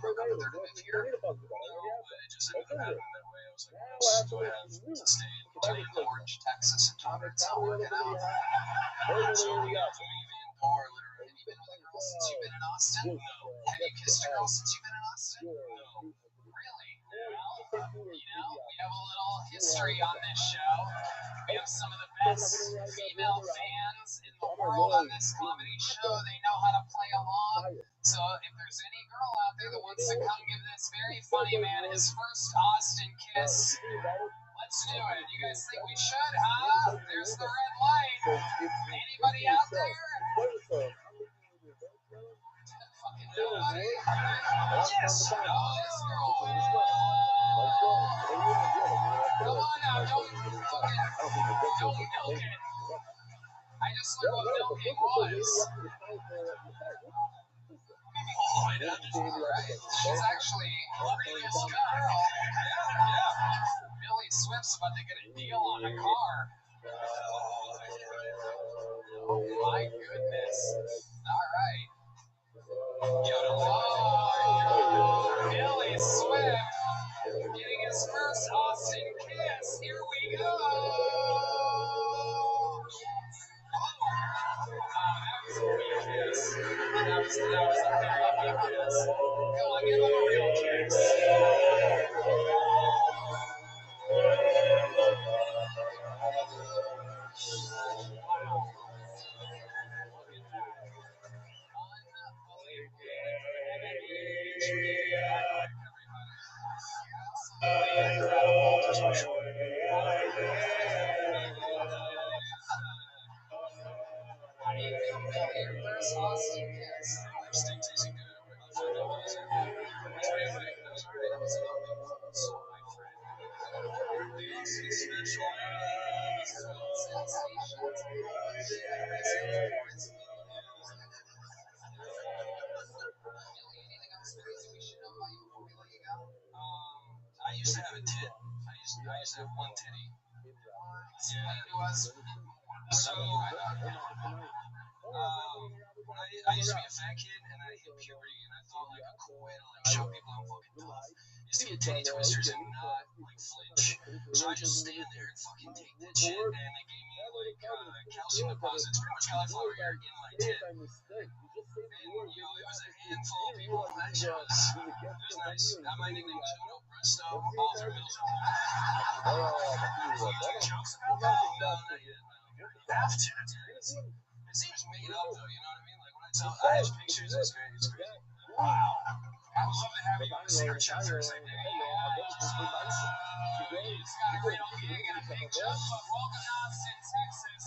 it just ended up happening that way. I was like, what else do I have to stay and continue to Orange, Texas, and it's not working out. So we got to move in, or literally. Have you been with a girl since you've been in Austin? No. Have you kissed a girl since you've been in Austin? No. Really? Well, we have a little history on this show. We have some of the best female fans in the world on this comedy show. They know how to play along. So if there's any girl out there that wants to come give this very funny man his first Austin kiss, let's do it. You guys think we should, huh? There's the red light. Anybody out there? Fucking nobody? Yes. No, this girl. Come on now, don't milk it. I just learned what milking was. Oh, I know. Right. She's actually a previous girl. Yeah. Billy Swift's about to get a deal on a car. Oh my goodness. All right. Oh, Billy Swift getting his first Austin kiss. Here we go. That was a real kiss. That was a very good kiss. Come on, give him a real kiss. Wow. Look at that. How do you feel about your first Austin kiss? Their steak tasting good. That was alright. That was enough. So my friend. The Austin special. Anything else crazy we should know about you before we let you go? I used to have a tit. I used to have one titty. Explain to us. So, I used to be a fat kid, and I hit puberty, and I thought like a cool way to like show people I'm fucking tough is to get titty twisters and not like flinch. So I just stand there and fucking take that shit, and they gave me like calcium deposits, pretty much cauliflower ear in my tit. And you know, it was a handful of people at that show. It was nice. My nickname was Uno Presto all through middle school. Jokes about that? No, not yet. You have to. It seems made up though, you know what I mean? Like when I have pictures, it's great. It's crazy. Wow. I would love to have you on the secret show for a second. Just got a real gig and a big jump. Welcome to Austin, Texas.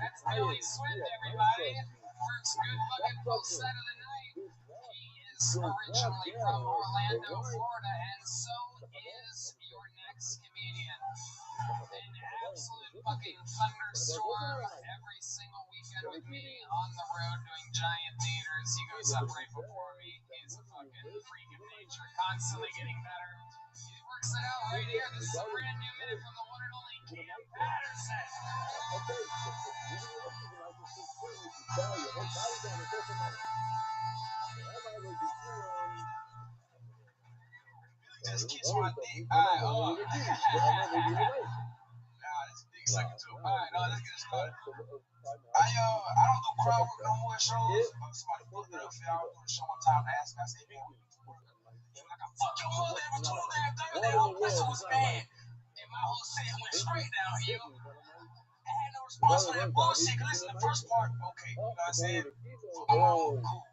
That's Billy Swift, everybody. Works good looking both side of the night. He is originally from Orlando, Florida, and so is your next comedian. An absolute fucking thunderstorm every single weekend with me on the road doing giant theaters. He goes up right before me. He's a fucking freak of nature, constantly getting better. He works it out right here. This is a brand new minute from the one and only Cam Patterson. Just kiss my dick. Alright, hold on. Nah, that's a big second too. Alright, no, let's get it started. I don't do crowd work no more shows. Somebody fucked it up for y'all. I was doing a show one time. I asked, I said, man, like, I fuck your mother every 2 damn thing. That whole pussy was bad. And my whole set went straight downhill. I had no response for that bullshit. Cause listen, the first part, okay, you know what I'm saying? My mom, cool.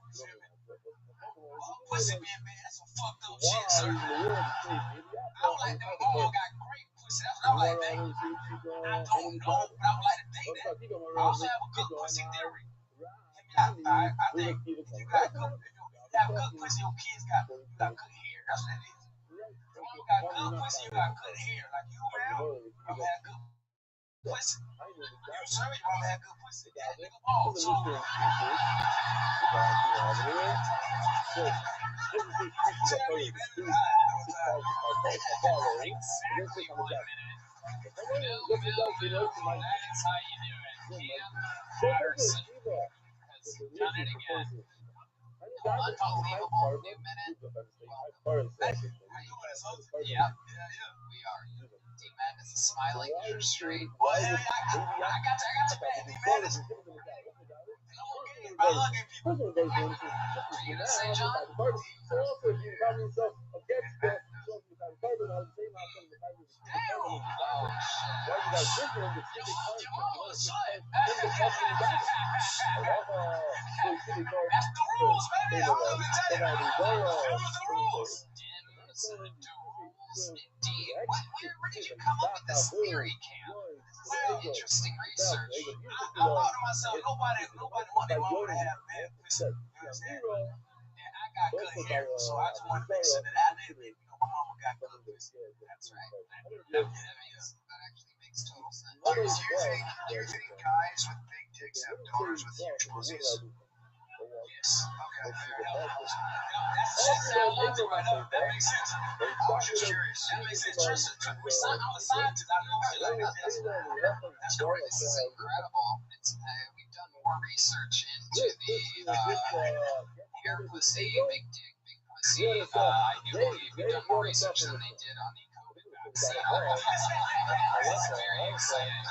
Pussy being bad, that's some fucked up shit, sir. I was like, them all got great pussy. That's what I was like, dang. I don't know, but I would like to date that. I also have a good pussy theory. I think if you got good, if you have good pussy, your kids got good hair. That's what it is. If you got good pussy, you got good hair. Like you, man, you have good pussy. You sir, you don't have good pussy. That nigga ball. So exactly 1 minute. Bill, that is how you do it. Cam Patterson has done it again. Unbelievable new minute. Welcome. How you doing? Yeah, we are. D-Madness is smiling. You're straight. Well, hell yeah, I got you back. D-Madness. I love you people. Are you gonna say, John? That's the rules, baby. I'm gonna tell you. Them are the rules. Dims and the rules, indeed. Where did you come up with this theory, Cam? Well, interesting research. I thought to myself, nobody would have bad pussy. You understand? And I got good hair, so I just want to make sure that I didn't, my mama got good pussy. That's right. That actually makes total sense. Do you think guys with big dicks have daughters with huge pussies? Yes. Okay. That's that logic right up. That makes sense. I was just curious. That makes sense. I'm a scientist. I know shit like that. That's great. This is incredible. We've done more research into the hair pussy, big dick, big pussy. I do believe we've done more research than they did on the COVID vaccine. It's very exciting.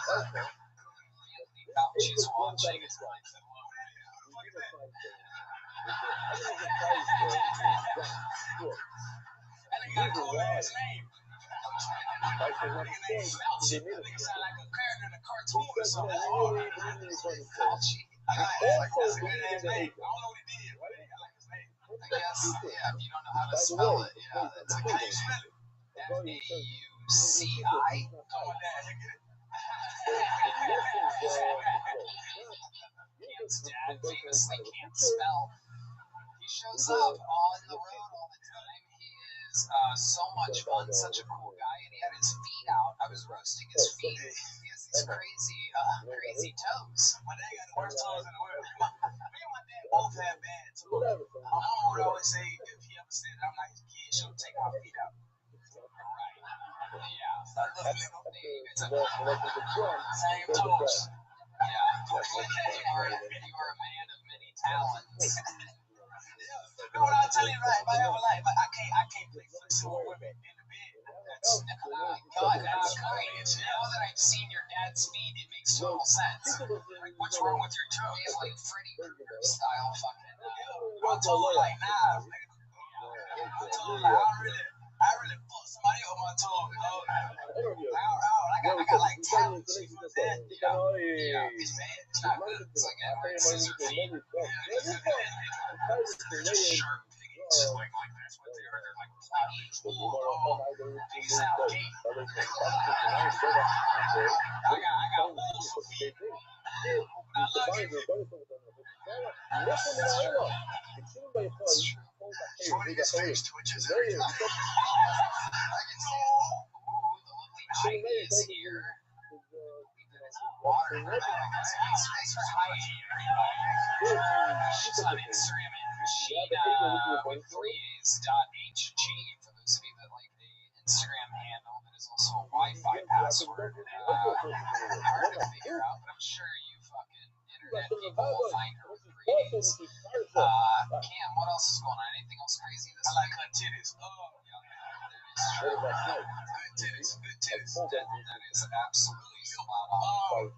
Fauci's watching. It's like and he got a cool ass name. Fauci. That nigga sound like a character in a cartoon or something. Fauci. That's a good ass name. I don't know what he did, but I like his name. I guess, yeah, if you don't know how to spell it, yeah, that's a good name. F-A-U-C-I. Come on down, you get it. Cam's dad famously can't spell. He shows up all in the road all the time. He is so much fun, such a cool guy, and he had his feet out. I was roasting his feet. He has these crazy toes. My dad got the worst toes in the world. Me and my dad both have bad toes. My mom would always say if he ever said I'm not his kid, she'll take my feet out. Right. Yeah. Same toes. Yeah. You are a man of many talents. know what I'm telling you, right? If I ever like, but I can't play footsie with women in the bed. That's God, that's great. Now that I've seen your dad's feet, it makes total sense. like, what's wrong with your toe? It's like Freddie Krueger style fucking. I told her like, nah, nigga. I told her like, I really fucked somebody on my toe. I got like talents. You know what I'm saying? Yeah, it's bad. It's not good. It's like scissor feet. Sharp piggies. Like that's what they are. They're like flashy. Piggies out gate. I got wolves for feet. I love it. Shorty his face twitches every time. I can see it. Ooh, the lovely Heidi is here. Water. Thanks for Heidi, everybody. She's on Instagram at Gina with 3A's.hg for those of you that like the Instagram handle that is also a Wi-Fi password. Hard to figure out, but I'm sure you fucking internet people will find her with 3A's. Cam, what else is going on? Anything else crazy this week? I like her titties. Oh, yeah. Good titties. Good titties. That is absolutely spot on.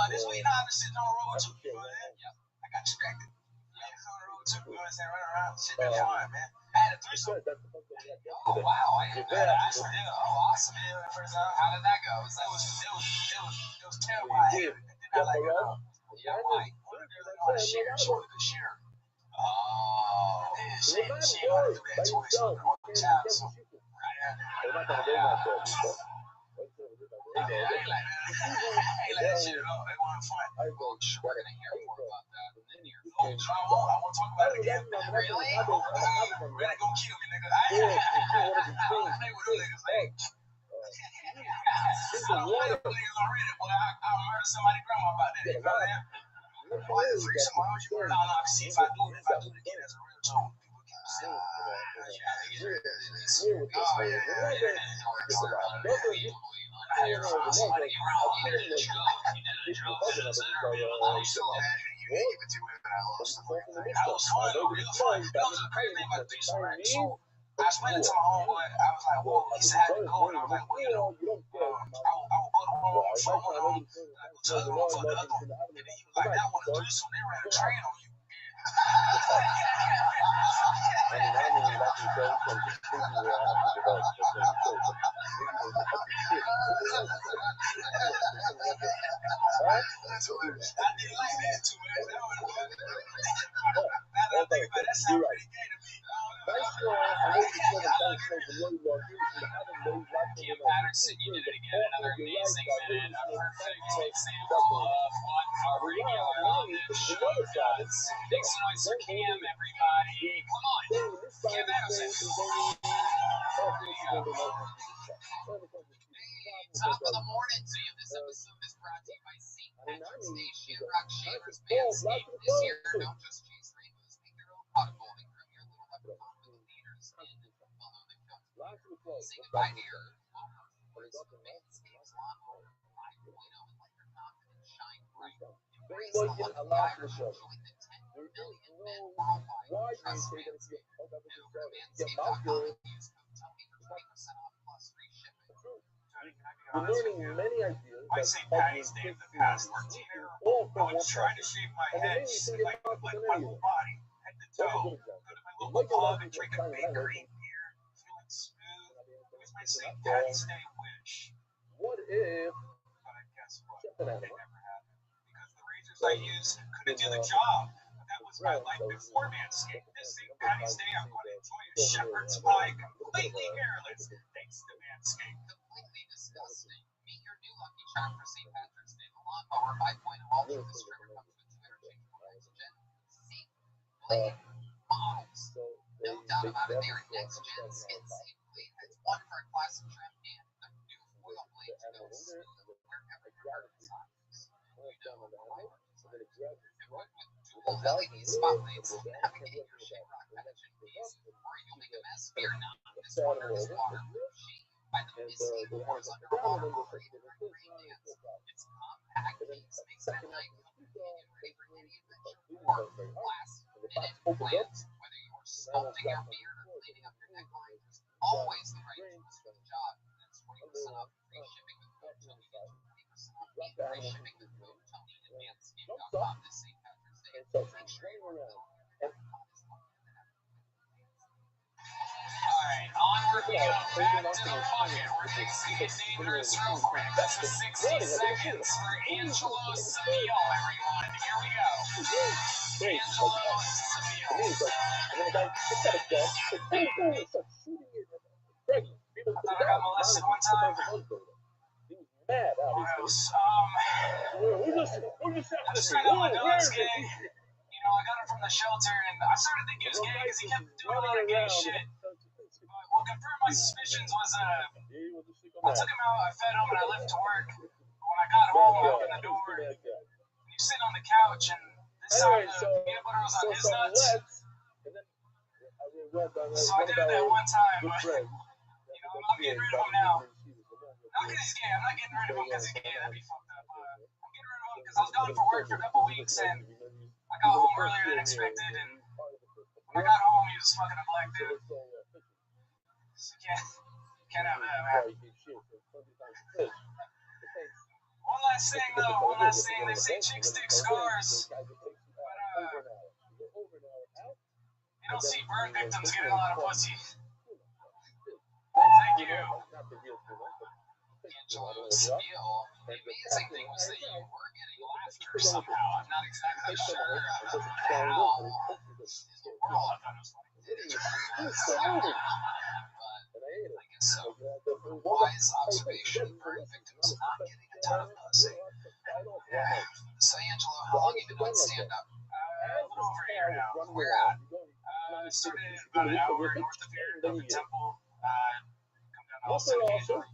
This week, I'm just sitting on the road too. You know that? Yep. I got distracted. Yeah, it's on the road too. You know what I'm saying? Running around, shit, that's fun, man. I had a threesome. Oh, wow. I didn't know that. Oh, awesome. How did that go? It was terrible. I hated it. Did not like it at all. Yeah, why? One of the girls I wanted to share. She wanted to share. Oh. Yeah, she wanted to do that twice. So I wanted to chat. So, right. I ain't like that shit at all. They want to fight. Well, sure, we're gonna hear more about that in the near I future. want to talk about it again. Really? Really gonna kill me, nigga. I play with them niggas, like. I don't play with niggas already, but I murder somebody's grandma about that. You know what I'm saying? Why the freak somebody? How would you murder? No, I can see if I do it again as a real tone. People keep saying, I was fun though. It was fun. That was the crazy thing about the piece, right? So I explained it to my homeboy. I was like, well, he said I had to go, and I was like, well, you know, I will go to one for one arm, and I go to the other one for the other one. And then he was like, that one, the threesome, they ran a train on you. That's hilarious. I didn't like that too, man. Now that I think about it, that sounds pretty gay to me. Kim Patterson, you did it again. Another amazing minute, a perfect example of what a regular on this show does. Make some noise for Cam, everybody. Come on, Kim Patterson. Top of the morning to you. This episode is brought to you by St. Patrick's Day Shamrock Shavers Manscaped. This year, don't just chase rainbows, make your own pot of gold and groom your little leprechaun with the leaders in below the belt. Say goodbye to your local boys with Manscaped's Lawnmower 5.0 and let your confidence shine bright. Embrace the look of the Irish and join the 10 million men worldwide who trust Manscaped. Head over to manscaped.com and use code TONY for 20% off plus free shipping. We're learning many ideas. My St. Patty's Day of the past were terrible. I was trying to shave my head, like my whole body, head to toe. Go to my local pub and drink a big green beer, feeling smooth. It was my St. Patty's Day wish. What if? But I guess what? It never happened. Because the razors I used couldn't do the job. But that was my life before Manscaped. This St. Patty's Day, I'm going to enjoy a shepherd's pie completely hairless. Thanks to Manscaped. Completely disgusting. Meet your new lucky charm for St. Patrick's Day. The Lawnmower 5.0 Ultra. This trimmer comes with 2 interchangeable next-gen safe blade models. No doubt about it, they are next-gen skin-safe blade. That's one for a classic trim and a new foil blade to go smooth wherever your heart desires. You know why? Equipped with dual LED spotlights, navigate your Shamrock Patch and Bees, or you'll make a mess. Fear not. This wonder is waterproof. By the misty pours underwater for even a great dance. Its compact case makes it a night comfy and ready for any adventure or blast minute plans, whether you're sculpting your beard or cleaning up your neckline, there's always the right tools for the job. That's 20% off free shipping with code Tony. Get 20% off free shipping with code Tony at manscaped.com this St. Patrick's Day. Make sure you're Alright, onward we go. Back to the pocket. We're mixing it dangerous real quick. That's the 60 seconds for Angelo Savio, everyone. Here we go. Angelo Savio. I thought I got molested one time. I just tried out my dog's gay. You know, I got him from the shelter, and I started thinking he was gay because he kept doing a lot of gay shit. But what confirmed my suspicions was, I took him out, I fed him, and I left to work. But when I got home, I opened the door, and he was sitting on the couch, and this time the peanut butter was on his nuts. So I did it that one time, but, you know, I'm getting rid of him now. Not because he's gay, I'm not getting rid of him because he's gay, that'd be fucked up. I'm getting rid of him because I was gone for work for a couple weeks, and I got home earlier than expected, and when I got home, he was fucking a black dude. So can't have that, man. One last thing, though. They say chicks dig scars, but you don't see burn victims getting a lot of pussy. Thank you. Angelo Savio. The amazing thing was that you were getting laughter somehow. I'm not exactly sure how in the world. I thought it was like, but I guess so. Wise observation. Burn victims not getting a ton of pussy. Yeah. So Angelo, how long have you been doing stand-up? A little over a year now. Where at? I started about an hour north of here, up in Temple. Come down to Austin occasionally.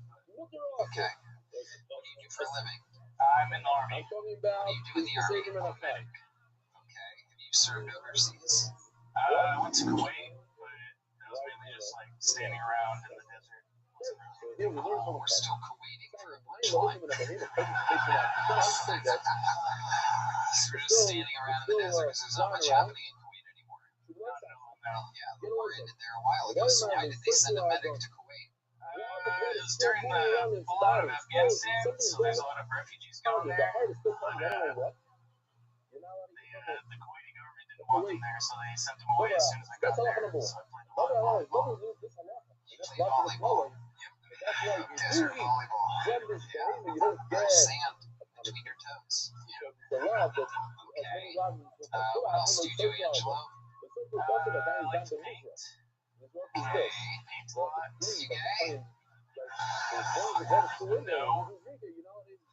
Okay. What do you do for a living? I'm in the Army. What do you do in the Army? Medic. Okay. Have you served overseas? I went to Kuwait, but that was mainly just like standing around in the desert. Oh, we're still waiting for a punchline. So we're just standing around in the desert because there's not much happening in Kuwait anymore. Yeah, the war ended there a while ago, so why did they send a medic to Kuwait? It was during the fallout of Afghanistan, so there's a lot of refugees going there. But the Kuwaiti government didn't want them there, so they sent them away as soon as I got there. So I played a lot of volleyball. You played volleyball. Desert volleyball. Yeah. Sand between your toes. Okay. What else do you do, Angelo? I like to paint. Okay. Paint a lot. You gay? No.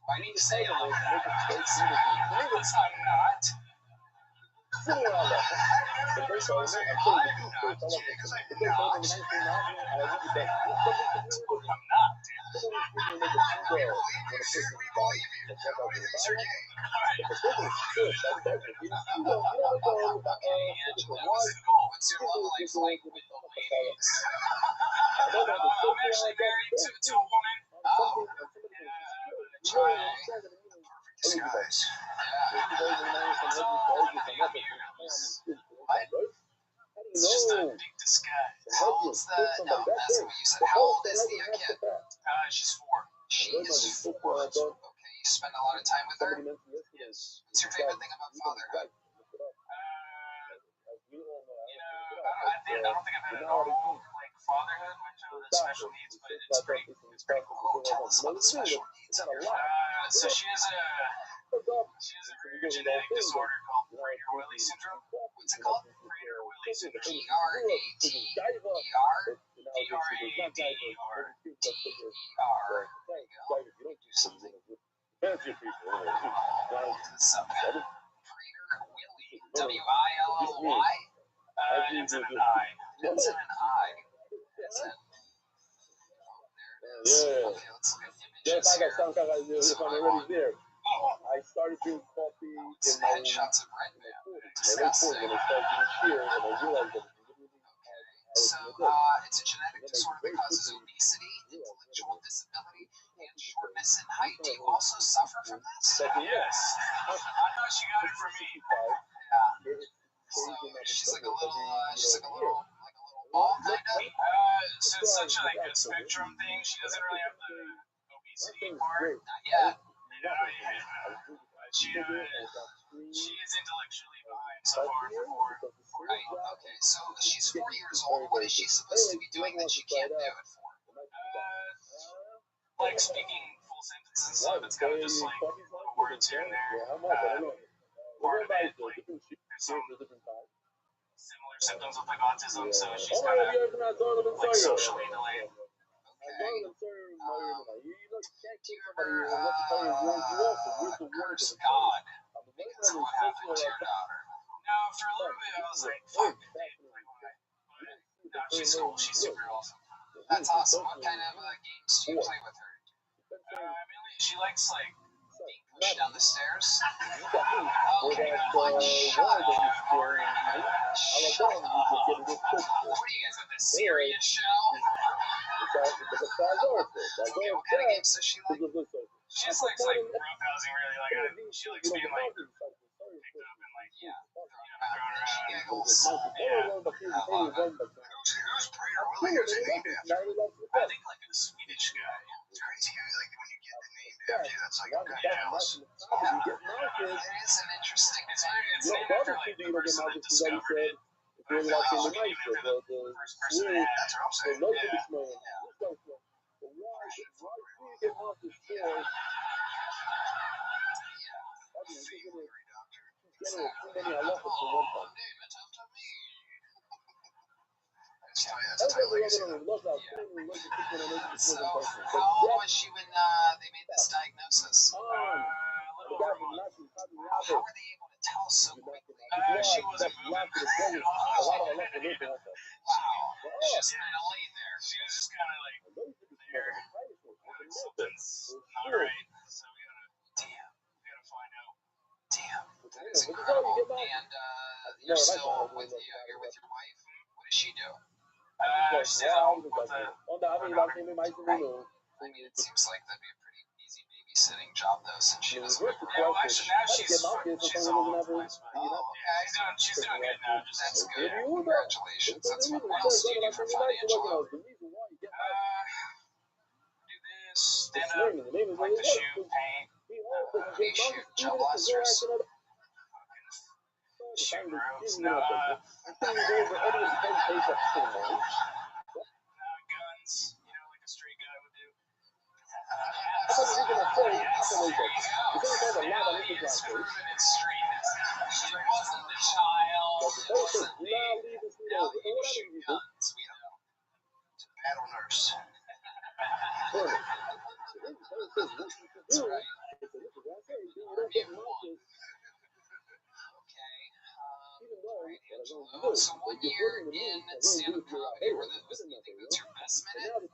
Why do you say I'm not? Because I'm not. I'm not. What's your love life like with the ladies? I'm actually married to a woman. Oh. Try. Perfect disguise. It's all in the views. What? It's just a big disguise. How old's the... No, that's what you said. How old is the kid? She's 4. She is 4. Okay, you spend a lot of time with her? Yes. What's your favorite thing about fatherhood? I don't think I've had a normal like fatherhood. My child has special needs, but it's pretty cool. Oh, tell us about the special needs of your father. So she has a rare genetic disorder called Prader-Willi syndrome. What's it called? Prader-Willi syndrome. P-R-A-T-E-R. P-R-A-D-E-R. T-E-R. There you go. Do something. Prader-Willi. W-I-L-L-Y? Ends in an I. Ends in an I. Ends in... Oh, there it is. Okay, let's look at images here. So I started doing coffee it's in my headshots of Red Man. Disgusting. When I started doing cheer, and I realized that So, it's a genetic disorder that causes obesity, intellectual disability, and shortness in height. Do you also suffer from this? Yes. I thought she got it from me. Yeah. So, she's like a little ball kind of. So it's such like a spectrum thing. She doesn't really have the obesity part. Not yet. You know, but she is intellectually behind so far for 4. Right. Okay. So she's 4 years old. What is she supposed to be doing that she can't do it for? Like speaking full sentences and stuff. It's kind of just like little words here and there. Part of it, like there's some similar symptoms with like autism, so she's kind of like socially delayed. Okay. Do you ever curse God because of what happened to your daughter? No, for a little bit I was like, fuck, dude, like why? But no, she's cool. She's super awesome. That's awesome. What kind of games do you play with her? Mainly she likes like Being pushed down the stairs? oh, Okay, fine. Shut up. Shut up. What are you guys at, the serious show? Okay, what kind of games does she like? she just likes like roughhousing really. Like she likes being like picked up and like thrown around. She giggles. Yeah. I love it. Who's Prater Williams named after? I think like a Swedish guy. It's crazy how like when you get the name after you, that's like I'm kind of jealous. Yeah, it is an interesting It's thing. weird. It's named after like the person that discovered it. But it's also named after the first person that had That's what I'm saying. Favorite doctor. Exactly. Oh, name it after me. That's my legacy. So, how old was she when they made this diagnosis? a little over a month. How were they able to tell so quickly? She wasn't moving at all. Wow. She Just kind of laid there. was just kind of like there. Something's not right. So we gotta find out. Damn, that is incredible. And you're still with you're with your wife. What does she do? She stays at home with the I mean, it seems like that'd be a pretty easy babysitting job, though, since she doesn't work. yeah, well, actually now she's all over the place. But Oh, okay. she's doing good now. Just That's good. Congratulations. That's what else do you do for financial help? do this, stand up, like to shoot, paint, Hey, shoot, child blasters. shoot roads. No, guns. You know, like a straight guy would do. Yes, there you go. Now he is proven his streetness. She wasn't the child. It wasn't me. Now you shoot guns. We know. Battle nurse. That's right. Give one. Okay. Right, Angelo. So 1 year in stand-up comedy, do you think that's your best minute?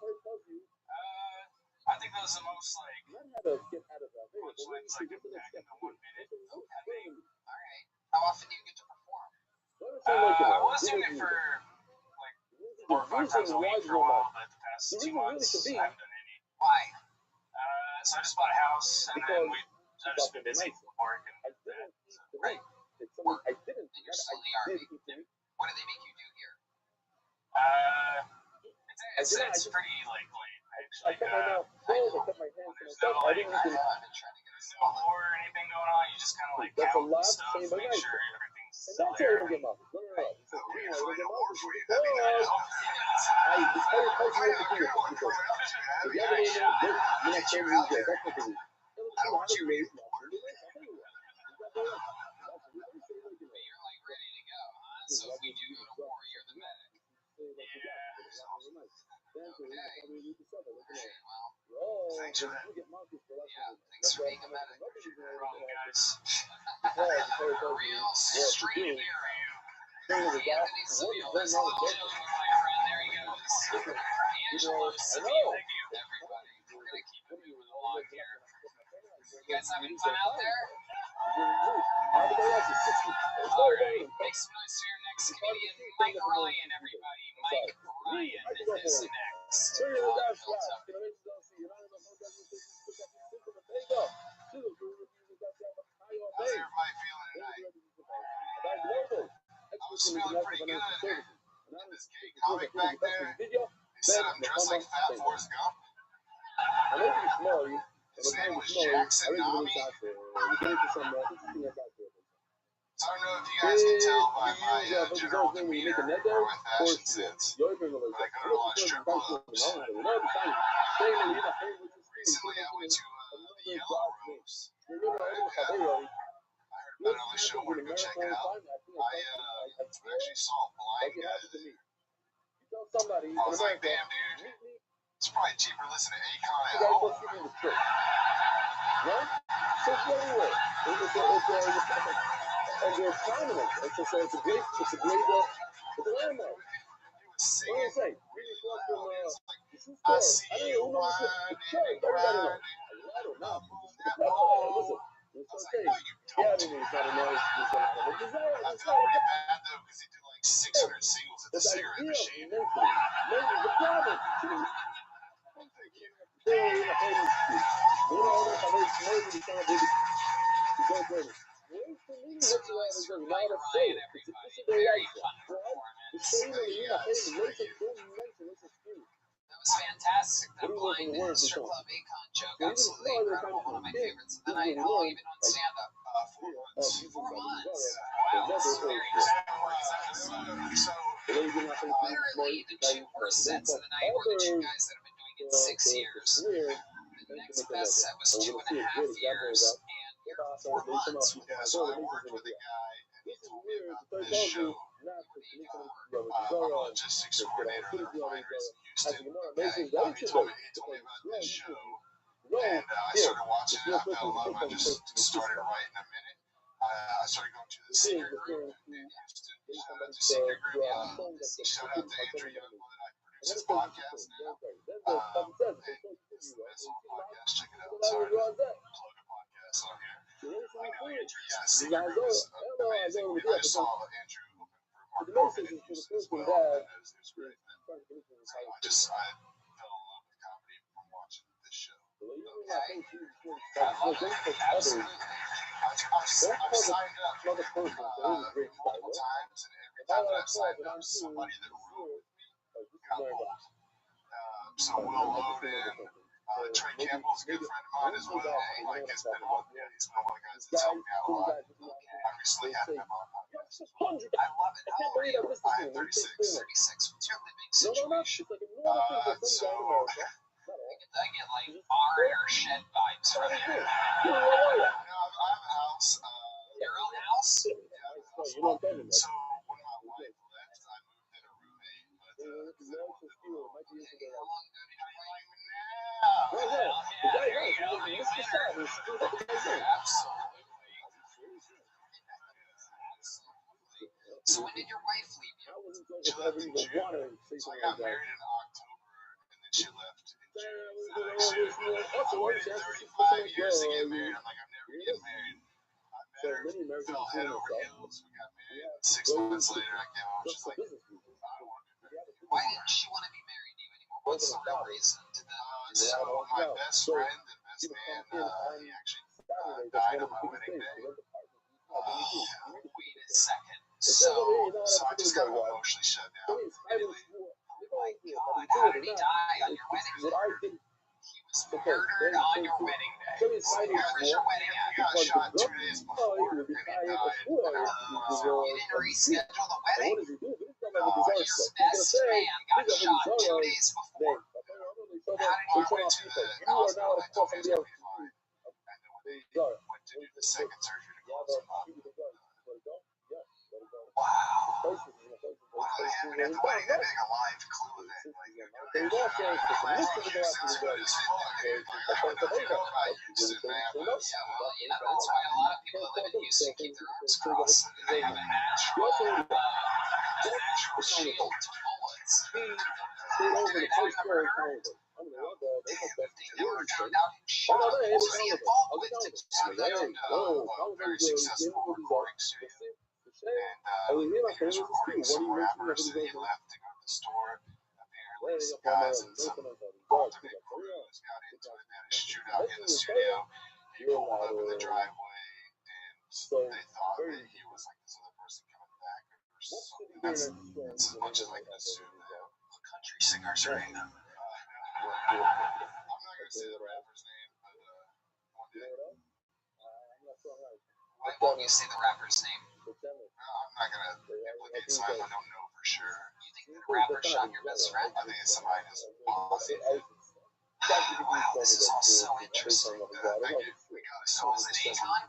I think that was the most like punchlines I could pack into 1 minute. Okay. All right. How often do you get to perform? I was doing it for like 4 or 5 times a week for a while, but the past 2 months I haven't done any. Why? So I just bought a house, and then I've just been busy work and that. So. Right. Work. And you're still in the Army. What do they make you do here? It's pretty like late, actually. I know. There's no like I've been trying to get us no war or anything going on. You just kind of like count stuff, make sure everything's still there. We can find a war for you. That'd be nice. Good one for us. That'd be nice. Get you out there. I want you ready for war. But you're like ready to go, huh? So if we do go to war, you're the medic. Okay. Well, Thanks for that. yeah, thanks for being a medic. Wrong, guys. Real straight area. Anthony Seville, there's a little joke, my friend. There he goes. Angelo Seville. Everybody, we're going to keep it moving along here. You guys having fun out there? All right. Make some noise for your next comedian, Mike Ryan, everybody. Mike Ryan is next. Built up. How's everybody feeling tonight? How was feeling pretty good. And this gay comic back there, he said I'm dressed like Fat Forrest Gump. I know you smell you. His name was Jackson Nami. So I don't know if you guys can tell by my general demeanor or my fashion sense, but I go to a lot of strip clubs. Recently, I went to the Yellow Rose. I heard about another show. I want to go check it out. I actually saw a blind guy there. I was like, damn, dude, it's probably cheaper to listen to Akon at home. Right? So it's everywhere. And they're prominent. It's a great, it's a landmark. He was singing What do you say? really loud. He was like, The shoe I store. see I don't you know who knows whining it. Sure, and everybody knows. grinding Now. up on that Listen, pole. it's I was okay. like, no, you Yeah, I don't. mean, it's not a noise. It's a lot of it. I felt pretty bad though because he did like 600 singles at the It's cigarette ideal. machine. Mentally. Mentally, the problem. Thank you. They're in a famous street. You know, if I make smoke, it's not a big. It's so good. So nice for Mike Ryan, everybody. Very fun performance. That was fantastic. That blind strip club Akon joke, absolutely incredible. One of my favorites of the night. How long have you been on stand-up? 4 months. 4 months. Wow, that's very nice. Literally the 2 worst sets of the night were the 2 guys that have been doing it 6 years. The next best set was 2.5 years, and here 4 months. Yeah, so I worked with a guy, and he told me about this show. I'm a logistics coordinator at the refineries in Houston. Okay, he told me about this show, and I started watching it. I fell in love. I just started writing a minute. I started going to the Secret Group in Houston. Shout out to Secret Group. Shout out to Andrew Youngblood. I produce his podcast now. And it's the best little podcast. Check it out. Sorry to plug a podcast on here. I know Andrew. Yeah, Secret Group is amazing. I just saw Andrew open for Mark Norman in Houston as well. And it was great. I fell in love with comedy from watching this show. Okay. I love it. Absolutely. I've signed up multiple times, and every time that I've signed up, somebody that wrote with me got bold. So Will Loden, Trey Campbell's a good friend of mine as well. Like he's been one of the guys that's helped me out a lot. I recently had him on my podcast. I love it. How old are you? I am 36. 36. What's your living situation? So I get like barn or shed vibes from you. I have a house. Your own house? Yeah, I have a house. So when my wife left, I moved in a roommate, but because I didn't want to live alone. Okay, how long ago did you Like move? now. Well, yeah, there you go. You winner. Absolutely. So when did your wife leave you? She left in June. So I got married in October, and then she left in June. I waited 35 years to get married. I'm like, I'm never getting married. I met her, fell head over heels. We got married. 6 months later, I came home. She's like, I don't want to be married. Why didn't she want to be married to you anymore? What's the real reason? So my best friend and best man, he actually died on my wedding day. Wait a second. So I just kind of emotionally shut down immediately. Oh my God, how did he die on your wedding day? He was murdered on your wedding day. Where was your wedding He at? got shot 2 days before, and he died an hour So you didn't reschedule the wedding? No, Your best man got shot 2 days before. How did he I went to the hospital. They told me he was going to be fine. And then when they went to do the second surgery to close him up, Wow. what did I happen at the wedding? That big a live clue event. Like, Houston's good as fuck, dude. Like, I don't know if you know about Houston, man, but Yeah, well, you know, that's why a lot of people that live in Houston keep their arms crossed. They have a natural shield to bullets. Did they die in the murder? They were drowned out and shot. What was he involved with? they owned a very successful recording studio. And he was recording some rappers, and he left to go to the store. Apparently, some guys and some alternate crews got into it. They had a shootout in the studio. He pulled up in the driveway, and they thought that he was like this other person coming back or That's as much as I can assume now. Country singers, right? I'm not gonna say the rapper's name, but one day. Why won't you say the rapper's name? I'm not gonna implicate someone I don't know for sure. You think the rapper shot your best friend? I think it's somebody just bossy. Wow, this is all so interesting. Thank you. So was it Akon?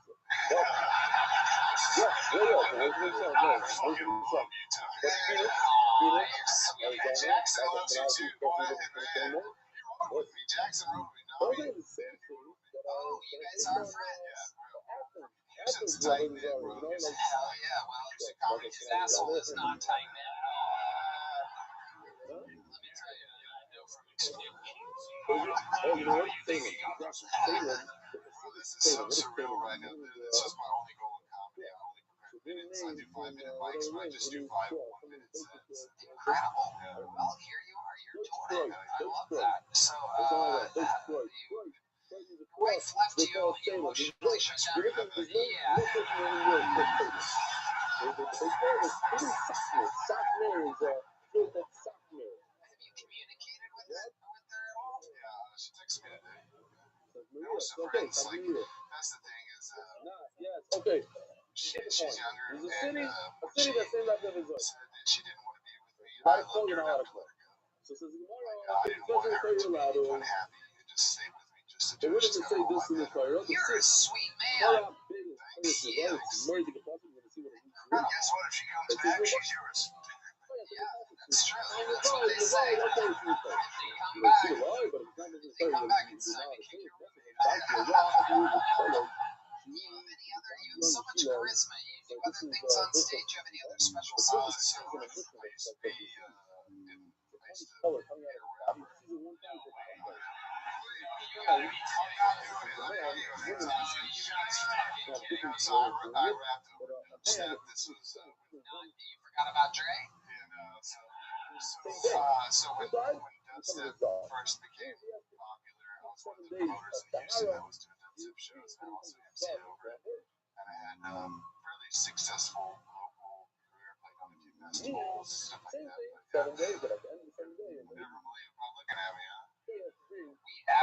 Jackson loves you too, boy. Jackson wrote me. Oh, you guys are friends. Houston's tight knit, bro. Hell yeah. Well, music comedy, his asshole is not tight knit at all. Let me tell you, I know from experience. This is so surreal right now. This is my only goal in comedy. I only prepare minutes. I do 5-minute mics, but I just do 5 1-minute sets. Incredible. Well, here you are. You're doing it. I love that. So, your wife left you. You emotionally shut down. Yeah. Have you communicated with her at all? Yeah, she texted me today. That was super. It's like, that's the thing is, Okay. she's younger, and There's a city, she that's named after his life. said that she didn't want to be with me. Not I a loved phone, her you know and how I to let her go. So it says, I didn't want her to be unhappy and just stay with me just to But do what it. does it say this in the fire? You're a sweet man. Guess what? If she comes back, she's yours. Yeah, that's true. That's what they say. If they come back and say me kick your you have so much charisma. You do other things on stage. You have any other special sauce? I used to be I rapped over Steph. This was you forgot about Dre? So when Dubstep first became popular, I was one of the promoters in Houston that was doing Dubstep shows, and I also MC'd over it. And I had fairly successful local career, played on a few festivals, stuff like that. But yeah, never believe about looking at me, huh? We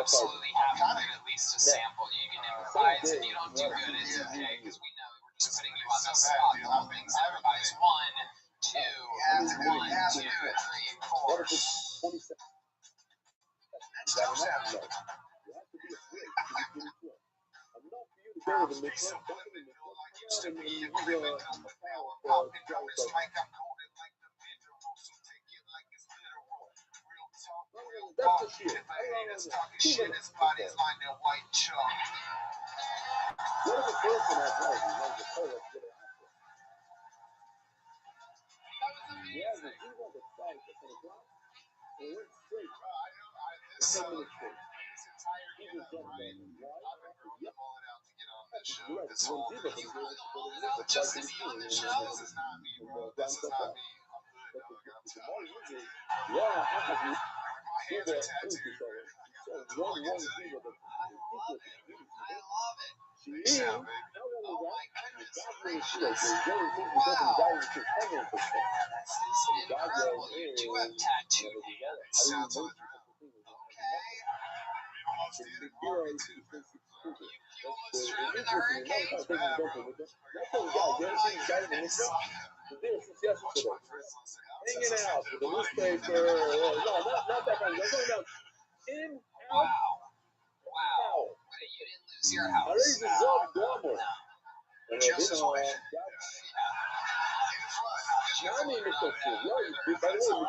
absolutely have to get at least a sample. You can improvise. If you don't do good, it's okay, because we know we're just putting you on the spot. All things improvise. 1, 2, 1, 2, 3, 4. That's Dubstep. Enough for you to be so subliminal like used to be criminal, but now I'm popping from this mic. I'm coded like the mineral, so take it like it's literal. Real talk, real talk. If I hate us talking shit, his body's lined in white chalk. what is the person that does? He runs the toilet to get it out there. Yeah, but he went to fight for the block. It went straight. This entire He just jumped right? on him. I've been growing the mullet out to get on this show. Right. This whole thing. You grew the mullet out just to be on the show? This is not me, bro. This is not me. I'm good, dog. I'm telling you. Yeah, I My hands are tattooed. I love it. Peace out, baby. Oh my goodness gracious. Wow. This is incredible. You do have tattooed hands. Sounds okay. Almost did it. Harvey, too. You almost drowned in the hurricane? Hanging out with the newspaper. No, not that kind of stuff. In Wow. Wow. Wait, you didn't lose your house. I raised a dog double. Just his wife. I mean, it's so cool. By the way, the guy was in the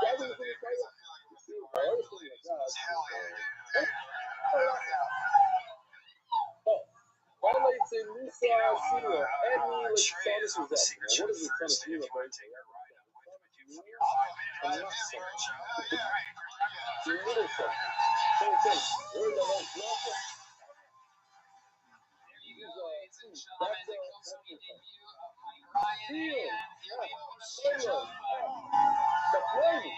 fire. Hell yeah, Violates in New South City and Lake Status is that. What is the first thing about it? Little something. Same thing. Where the hell is Malta? That's the company debut of Mike Ryan and The plane.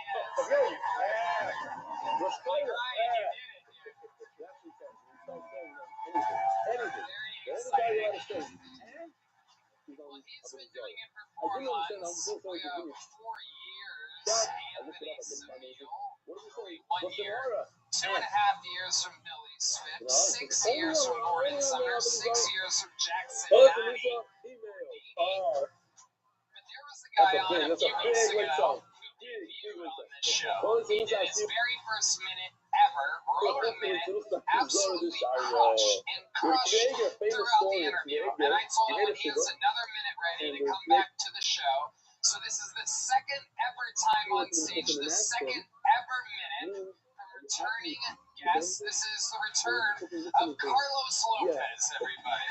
Anything. The only guy who had a state. He's been doing it for 4 months. We have 4 years. Anthony Saville. Only 1 year. 2.5 years from Billy Smith. 6 years from Gordon Sumner. 6 years from Jackson Downey. But there was a guy on a few weeks ago who debuted on this show. He did his very first minute ever, rolling minute, absolutely crushed throughout the interview. And I told him when he has another minute ready to come back to the show. So this is the second ever time on stage, the second ever minute from returning guest. This is the return of Carlos Lopez, everybody.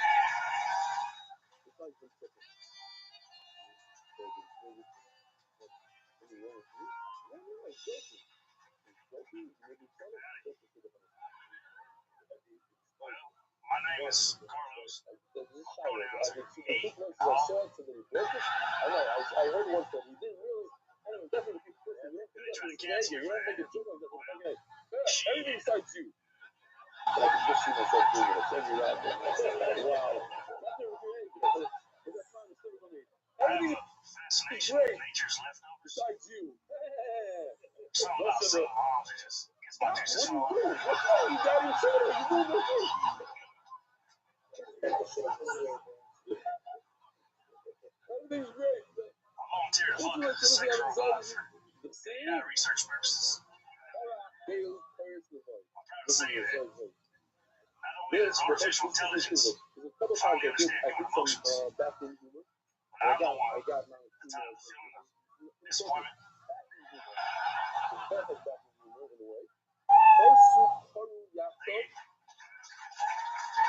My name is Carlos. I heard once that he didn't really. I don't know, definitely the people listen. You don't make a joke like that. Okay, everything besides you. But I can just see myself doing it. Send you that. Wow. Everything is great besides you. Some about some moms are just gets my juices flowing. What are you doing? You got your soda. You doing no good. Everything's great. I'm volunteer to fund the sexual revive for AI research purposes. I'm proud to say that not only does artificial intelligence finally understand human emotions, but I'm the one that's out of feeling of disappointment.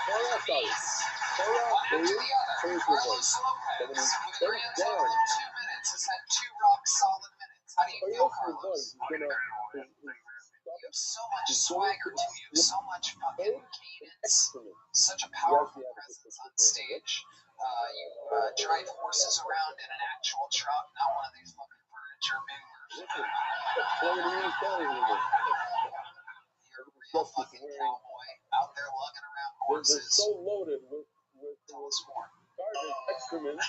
One after the other, Carlos Lopez, with a grand total of 2 minutes, has had 2 rock-solid minutes. How do you feel, Carlos? You have so much swagger to you, so much fucking cadence, such a powerful presence on stage. You drive horses around in an actual truck, not one of these fucking furniture movers. You're a real fucking cowboy out there lugging around horses. So loaded with Tell us more. garbage, excrement. I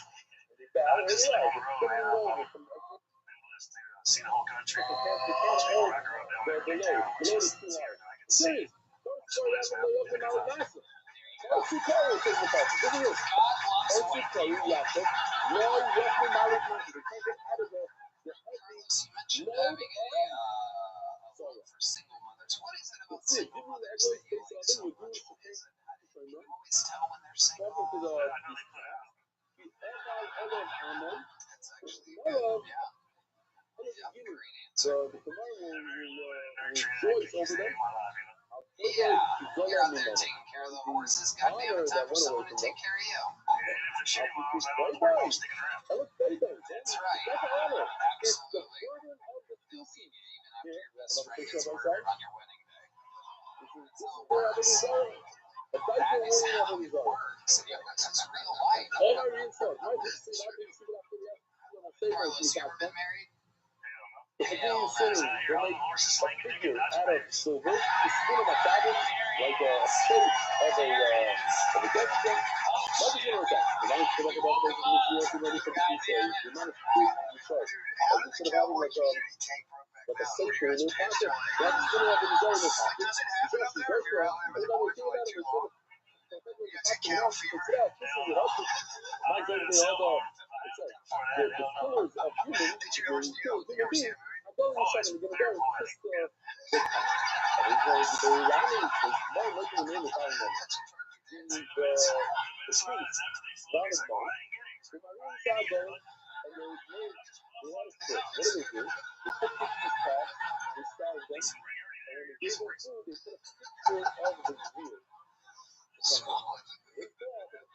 just live on the road, man. I'm blessed to see the whole country. Most people where I grew up down there in big town, just here I can see. Just blessed, man. Living good life. Carlos, you mentioned having a vote for single mothers. What is it about single mothers that you like so much? What is it? Can you always tell when they're single? I know they put out. That's actually good, yeah. Yeah, great answer. Yeah, you're out there taking care of the horses. Goddamn, it's time for someone to take care of you. That's right. Absolutely. They'll leave you even after your best friend gets murdered on your wedding day. That's how it works. That is how it works. That's real life. Carlos, you ever been married? Hell, that's how You're on the horses slinging digging Dodge out of silver, the skin of my cabin, like a shape of a death thing. That's just one of the times. The longest put up about the ready for the amount of food you charge. Instead of having like a safer in their pocket, that's just gonna have a desire in their pocket. You can actually go for it. Everybody think about it. The killers of humans, human beings, are going to second to go kiss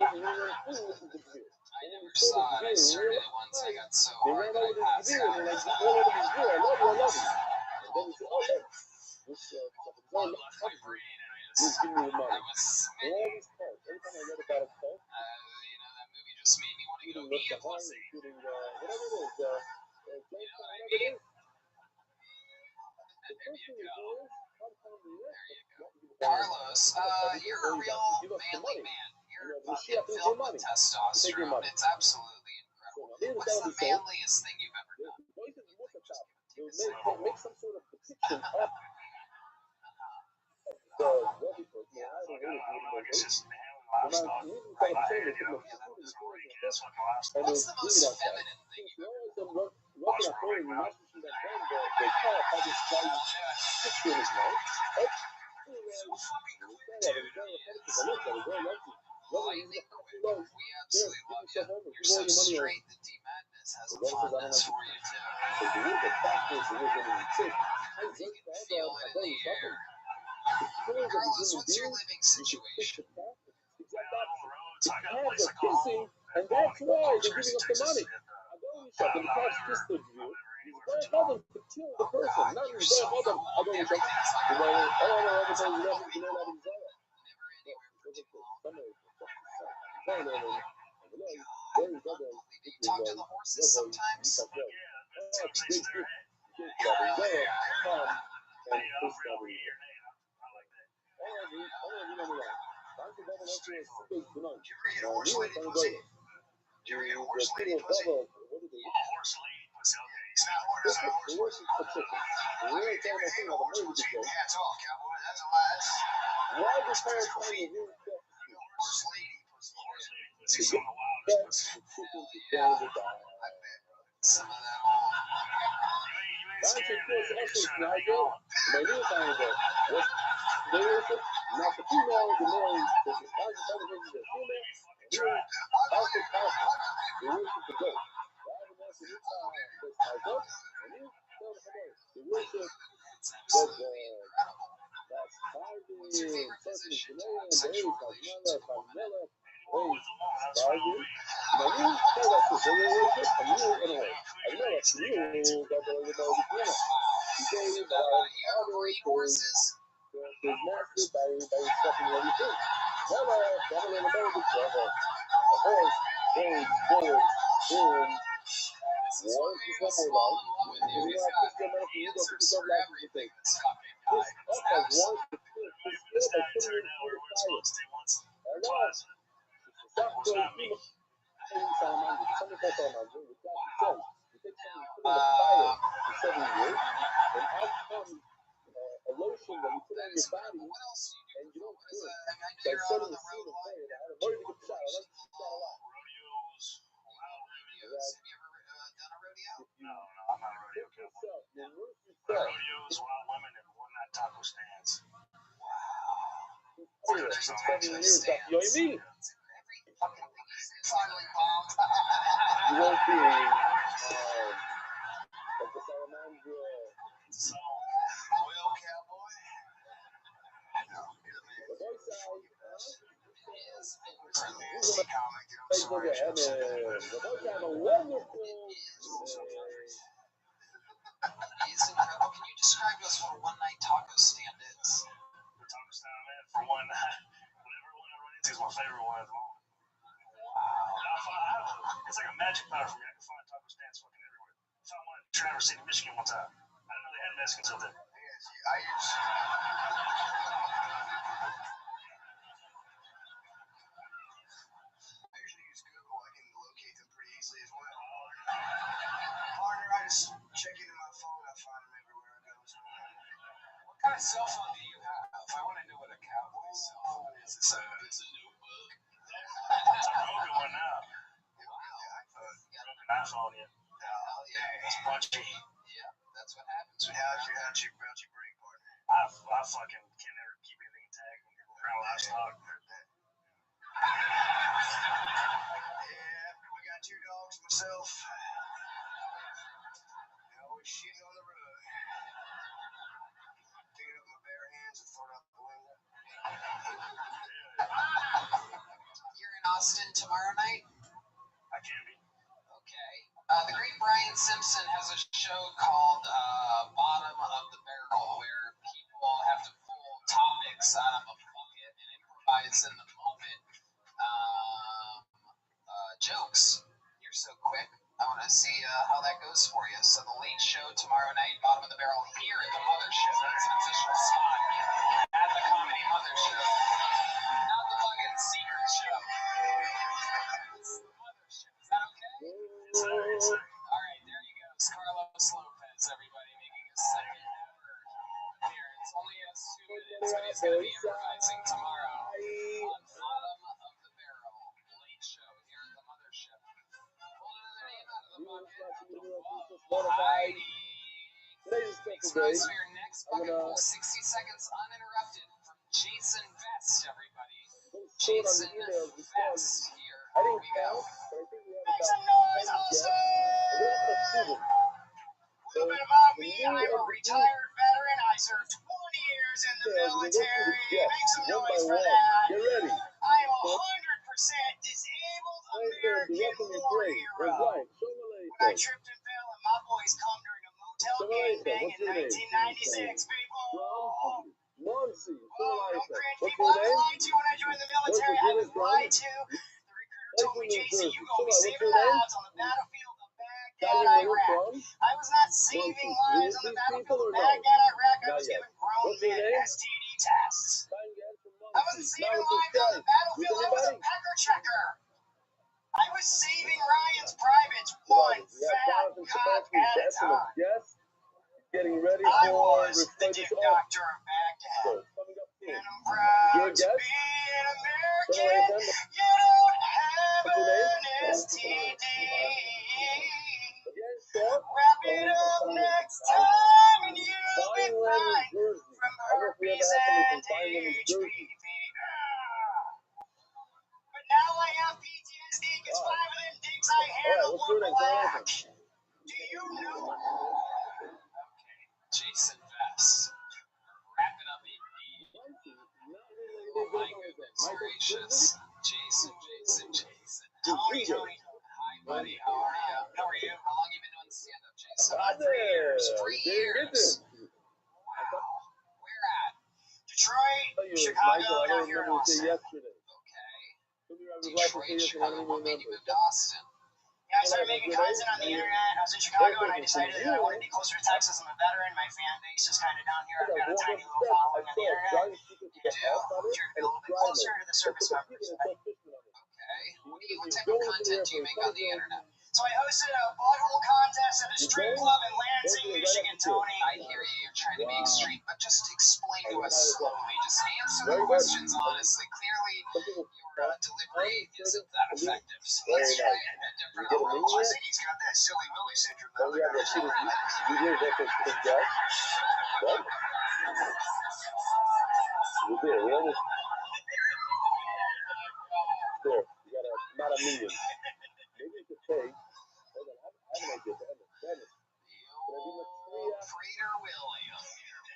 I never saw it. I started it once. I got so hard that I passed out. I left my brain and I was smitten. That movie just made me want to go eat a pussy. You know what I mean? There you go. Carlos, you're a real manly man. You're fucking filled with testosterone. It's absolutely It's What's gotta the be sold. manliest thing you've ever done? What's the top? They would make some sort of depiction of the wealthy person. I don't know what it is. When I usually tell the same, they put the and What's the they most read outside. feminine thing Since we always done working at home, and not just that done, but the car had this giant picture in his mouth. We absolutely love you. You're so straight that D Madness has a fondness for you too. You can feel it in the air. Carlos, what's your living situation? The cabs are kissing, and that's why they're giving up the money. I go to shop, and the cabs kiss the view. His grandmother could kill the person, not his grandmother. I go to shop. You know, all the other things you love, you know that he's there. Do you talk to the horses sometimes? Some of that old. It's absolutely incredible. What's your favorite position to have sexual relations with a woman in? You ever breed horses? This is why I almost fall in love with you. You've got answers for everything this fucking guy. It's absolutely. That is incredible. What else do you do? What is that? I know you're out on the road a lot. Rodeos. Have you ever done a rodeo? No, I'm not a rodeo cowboy. Rodeos, wild women, and one-night taco stands. Wow. Years, 7 years after you and me. Every fucking thing he says, totally bombed. You won't be like the Salamandra. So, oil cowboy. The boy side. Is He's gonna play for the the boy side a wonderful. It's incredible. Can you describe to us what a one-night taco stand is? The taco stand I'm at for one night. Whatever one I run into is my favorite one at the moment. Wow. It's like a magic powder for me. I can find taco stands fucking everywhere. I found one in Traverse City, Michigan one time. I didn't know they had Mexicans up there. I usually use Google. I can locate them pretty easily as well. Partner, I just check into my phone. I find them everywhere I go. What kind of cell phone do you have? I want to know what a cowboy cell phone is. It's a notebook. It's a Rogan one now. Wow. Rogan iPhone, yeah. Hell yeah. It's punchy. Yeah, that's what happens. How'd you break, partner? I fucking can never keep anything intact when you're around livestock. Yeah, I got 2 dogs myself. Always shitting on the road. Picking up my bare hands and throwing out the window. You're in Austin tomorrow night? I can be. Okay. The great Brian Simpson has a show called Bottom of the Barrel, where people have to pull topics out of a bucket and improvise in the moment jokes. You're so quick. I want to see how that goes for you. So the late show tomorrow night, Bottom of the Barrel, here at the Mothership. That's an official spot at the Comedy Mothership. Not the fucking secret show. It's the Mothership. Is that okay? everybody making his second ever appearance. Only has 2 minutes, but he's going to be improvising tomorrow on Bottom of the Barrel Late Show here at the Mothership. Pulled another name out of the bucket. Heidi. Makes noise for your next bucket full. 60 seconds uninterrupted from Jason Vest, everybody. Jason Vest here. I didn't count, but I think we have Make about some noise, 10 guests. Austin! A little bit A little bit about me. I'm a retired veteran. I served 20 years in the military. Make some noise for that. Get ready. I am a 100% disabled American war hero. When I tripped and fell and my boys come during a motel gangbang in 1996, people. Monsi. Don't cringe, people. I was lied to when I joined the military. I was lied to. The recruiter told me, Jason, you gonna be saving lives on the battlefield of Baghdad, Iraq. I was not saving lives on the battlefield of Baghdad, Iraq. I was giving grown men STD tests. I wasn't saving lives on the battlefield. I was a pecker checker. I was saving Ryan's privates one fat cock at a time. Getting ready I for was the dick doctor of Baghdad. And I'm proud to be an American. You don't have an STD. Wrap it up next time and you'll be fine from herpes and HPV. But now I have PTSD because 5 of them dicks I handled were black. Do you know? Okay, Jason Vest. Wrap it up indeed. Oh my goodness gracious. Jason. Tony. Hi, buddy. How are you? How are you? How long have you been doing stand-up, Jason? 3 years. Wow. Where at? Detroit, Chicago, down here in Austin. Okay. Detroit, Chicago. What made you move to Austin? Yeah, I started making content on the internet. I was in Chicago and I decided that I wanted to be closer to Texas. I'm a veteran. My fan base is kind of down here. I've got a tiny little following on the internet. You do? You're a little bit closer to the service members. Okay. What type of content do you make on the internet? So I hosted a butthole contest at a strip club in Lansing, Michigan, Tony. I hear you. You're trying to be extreme, but just explain to us slowly. Just answer the questions honestly. Clearly, your delivery isn't that effective. So let's try a different approach. I think he's got that silly Willy syndrome. There, you got not a million. Maybe you could take. Hold on, I have an idea. Prater William.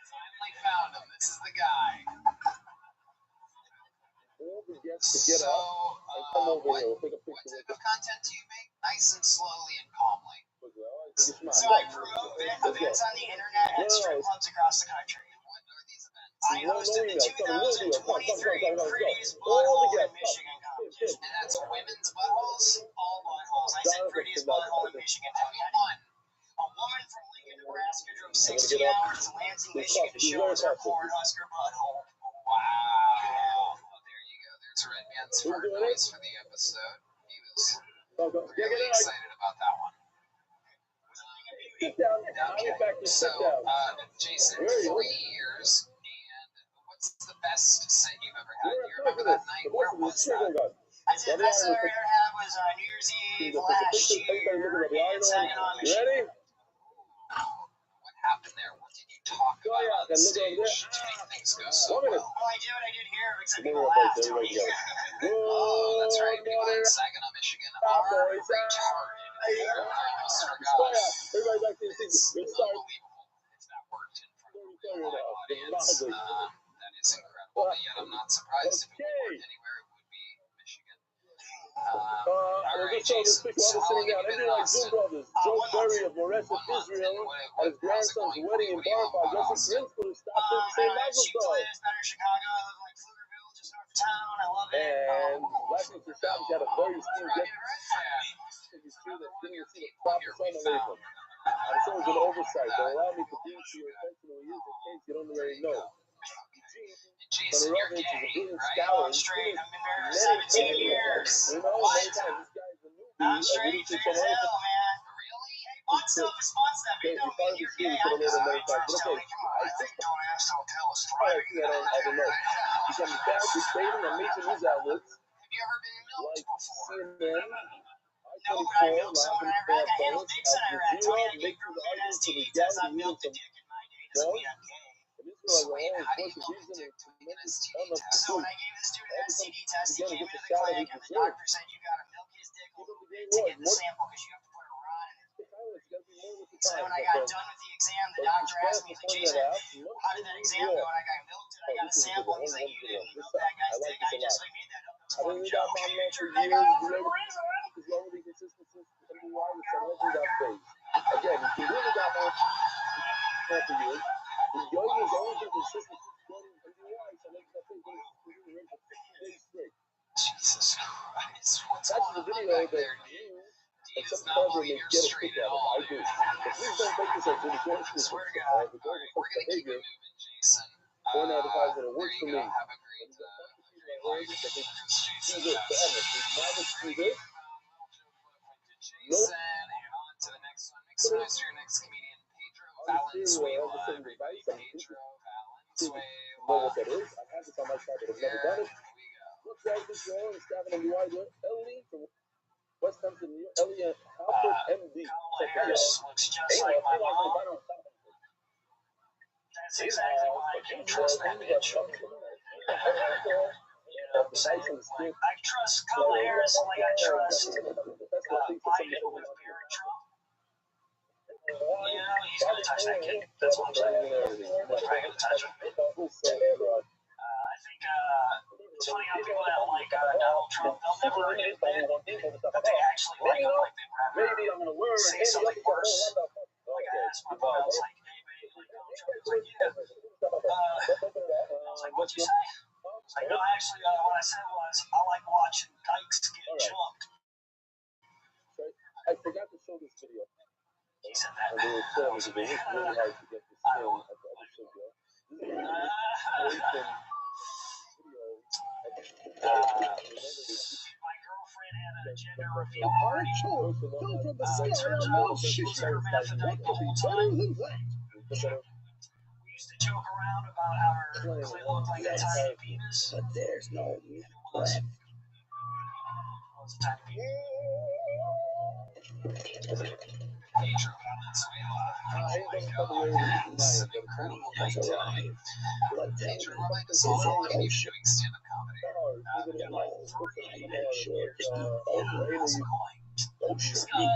Finally found him. This is the guy. All the guests to get up and come over here. We'll take a What picture. type of content do you make? Nice and slowly and calmly. So I promote events on the internet at strip clubs across the country. What are these events? I hosted the 2023 Prettiest Butthole in Michigan competition. And that's women's buttholes? All buttholes. I said Prettiest Butthole in Michigan. Who won? A woman from Lincoln, Nebraska drove 16 hours to Lansing, Michigan to show us her Cornhusker butthole. Wow. Well, there you go. There's Red Man's fart noise for the episode. He was really excited about that one. Sit down. Okay. So, Jason, 3 years, and what's the best set you've ever had? Do you remember that night? Where was that? I said the best I ever had was New Year's Eve last year in Saginaw, Michigan. What happened there? What did you talk about on the stage to make things go so well? Well, I did what I did here, except people laughed, Tony. Oh, that's right. People in Saginaw, Michigan are retarded. It's unbelievable if that worked in front of a live audience. That is incredible, but yet I'm not surprised if it would work anywhere. It would be Michigan. All right, Jason. So how long have you been in Austin? Joe Berry of Moresnet, Israel, at his grandson's wedding in Bar Joseph Prince stopped at St. Michael's Cheap place, better Chicago. I live in like Pflugerville, just north of town. I love it. And last week your family got a very esteemed guest. It's true that didn't receive a proper son of Abram. I'm sure it was an oversight, but allow me to bring to your attention who he is in case you don't already know. Jason, you're gay, right? I'm straight. I've been married for 17 years. You know, many times this guy's a newbie. I'm straight, figure it out, man. Really? Hey, Fun stuff is fun stuff. It don't mean you're gay. I'm just Don't ask, don't tell. It's Friday. I don't know. You can understand debating and making news outlets Have you ever been milked like before? CNN, No, but I milked someone in Iraq. I handled dicks in Iraq. Tony, I gave girlfriend STD tests. I milked a dick in my day. Doesn't mean I'm gay. Sweet. How do you milk a dick to make an STD test? So when I gave this dude an STD test, he came into the clinic and the doctor said you gotta milk his dick a little bit to get the sample because you have to put a rod in it. So then when I got done with the exam, the doctor asked me, he's like, Jason, how did that exam go? And I got milked it. I got a sample. He's like, you didn't milk that guy's dick. I just like made that up. That was a funny joke. You turned that guy over to Marines, all right? Again, if you really got more for you, the young is always been consistent since 20 so make that thing go for 50 days straight. Jesus Christ. What's That's going the on video back that there? you He and does some not cover believe may you're get a straight kick at out of. all, I do. dude. But please don't take this as an I swear to God. All right, we're going to keep it moving, Jason. Porn advertising, it There works you for go. me. Have a great life. This is Jason Do this Best. forever. We managed to do this. Jason, and on to the next one. Make some noise for your next comedian, Pedro Valenzuela. Everybody, Pedro Know what that Valenzuela. is? I've had this on my side, but I've Here never done it. we go. Looks like this girl is having a UI with Ellie from West Hampton, New York. Ellie and Halford, MD. Kamala Harris looks just like my mom. That's exactly why I can't trust that bitch. You know what I'm saying? Like, I trust Kamala Harris like I trust Biden with Barron Trump. You know, he's gonna touch that kid. That's what I'm saying. He's probably gonna touch him. I think it's funny how people that like Donald Trump, they'll never admit that they actually like him. Like they'd rather say something worse. Like I asked my boy, I was like, hey man, you like Donald Trump? He was like, yeah. I was like, what'd you say? I was like, no, actually, what I said was, I like watching dykes get jumped. I forgot to show this video. He said that. And they were telling me that it was really hard to get this film at the other studio. This is my girlfriend had a gender reveal party. from the It turns out she was hermaphrodite the whole time. We used to joke around about how her clit looked like a tiny penis. But there's no It was a tiny penis. Pedro Valenzuela. Oh my God, that's an incredible night tonight. Pedro, remind us all how long have you been doing stand-up comedy? Like 3 years now. Yeah, how's it going? It's going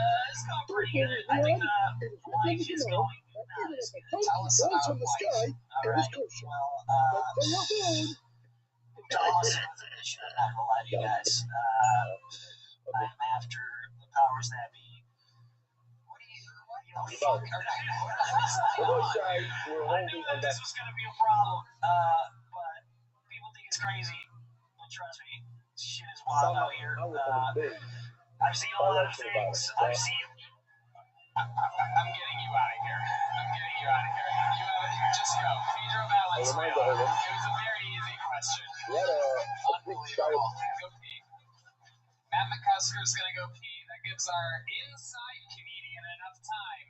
pretty good. I think life is going nuts. Tell us about life. All right. Well, Dallas is a mission. I'm not gonna lie to you guys. I'm after the powers that be. What the fuck? I knew that this was gonna be a problem, but people think it's crazy. But trust me, shit is wild out here. I've seen a lot of things. I've seen. I'm getting you out of here. You just go. Pedro Valenzuela. It was a very easy question. Unbelievable. Go pee. Matt McCusker's gonna go pee. That gives our inside comedian enough time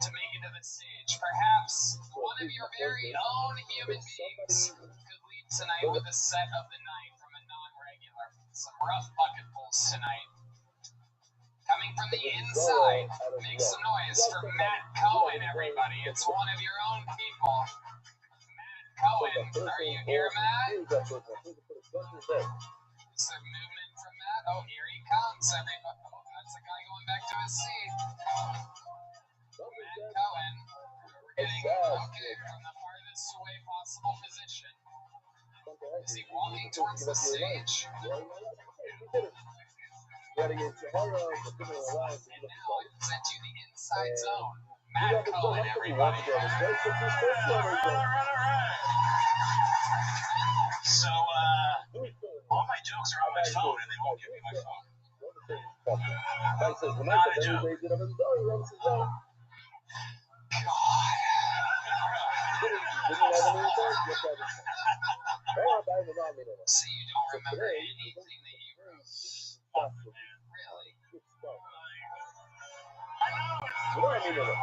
to make it to the stage. Perhaps one of your very own human beings could lead tonight with a set of the night from a non-regular. Some rough bucket pulls tonight. Coming from the inside, make some noise for Matt Cohen, everybody. It's one of your own people. Matt Cohen, are you here, Matt? Is there movement from Matt? Oh, here he comes, everybody. Oh, that's a guy going back to his seat. Matt Cohen, we're getting okay from the farthest away possible position. Is he walking towards the stage? And now I present you the inside zone. Matt Cohen, everybody. So, all my jokes are on my phone and they won't give me my phone. Not a joke. So you don't remember anything that you wrote? Really? I know it's No, míralo.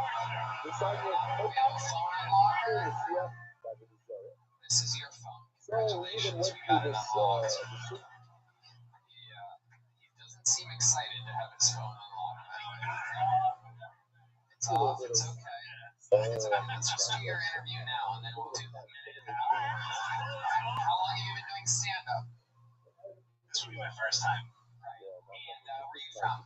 This on your We have a phone unlocker. yeah, that is This is your phone. So we even Congratulations, went we through got it this unlocked. the shoot. He doesn't seem excited to have his phone unlocked. It's A little off, bit it's of okay. Let's just do your interview now, and then we'll do the minute and a half. How long have you been doing stand-up? This will be my first time. Right. And where are you from?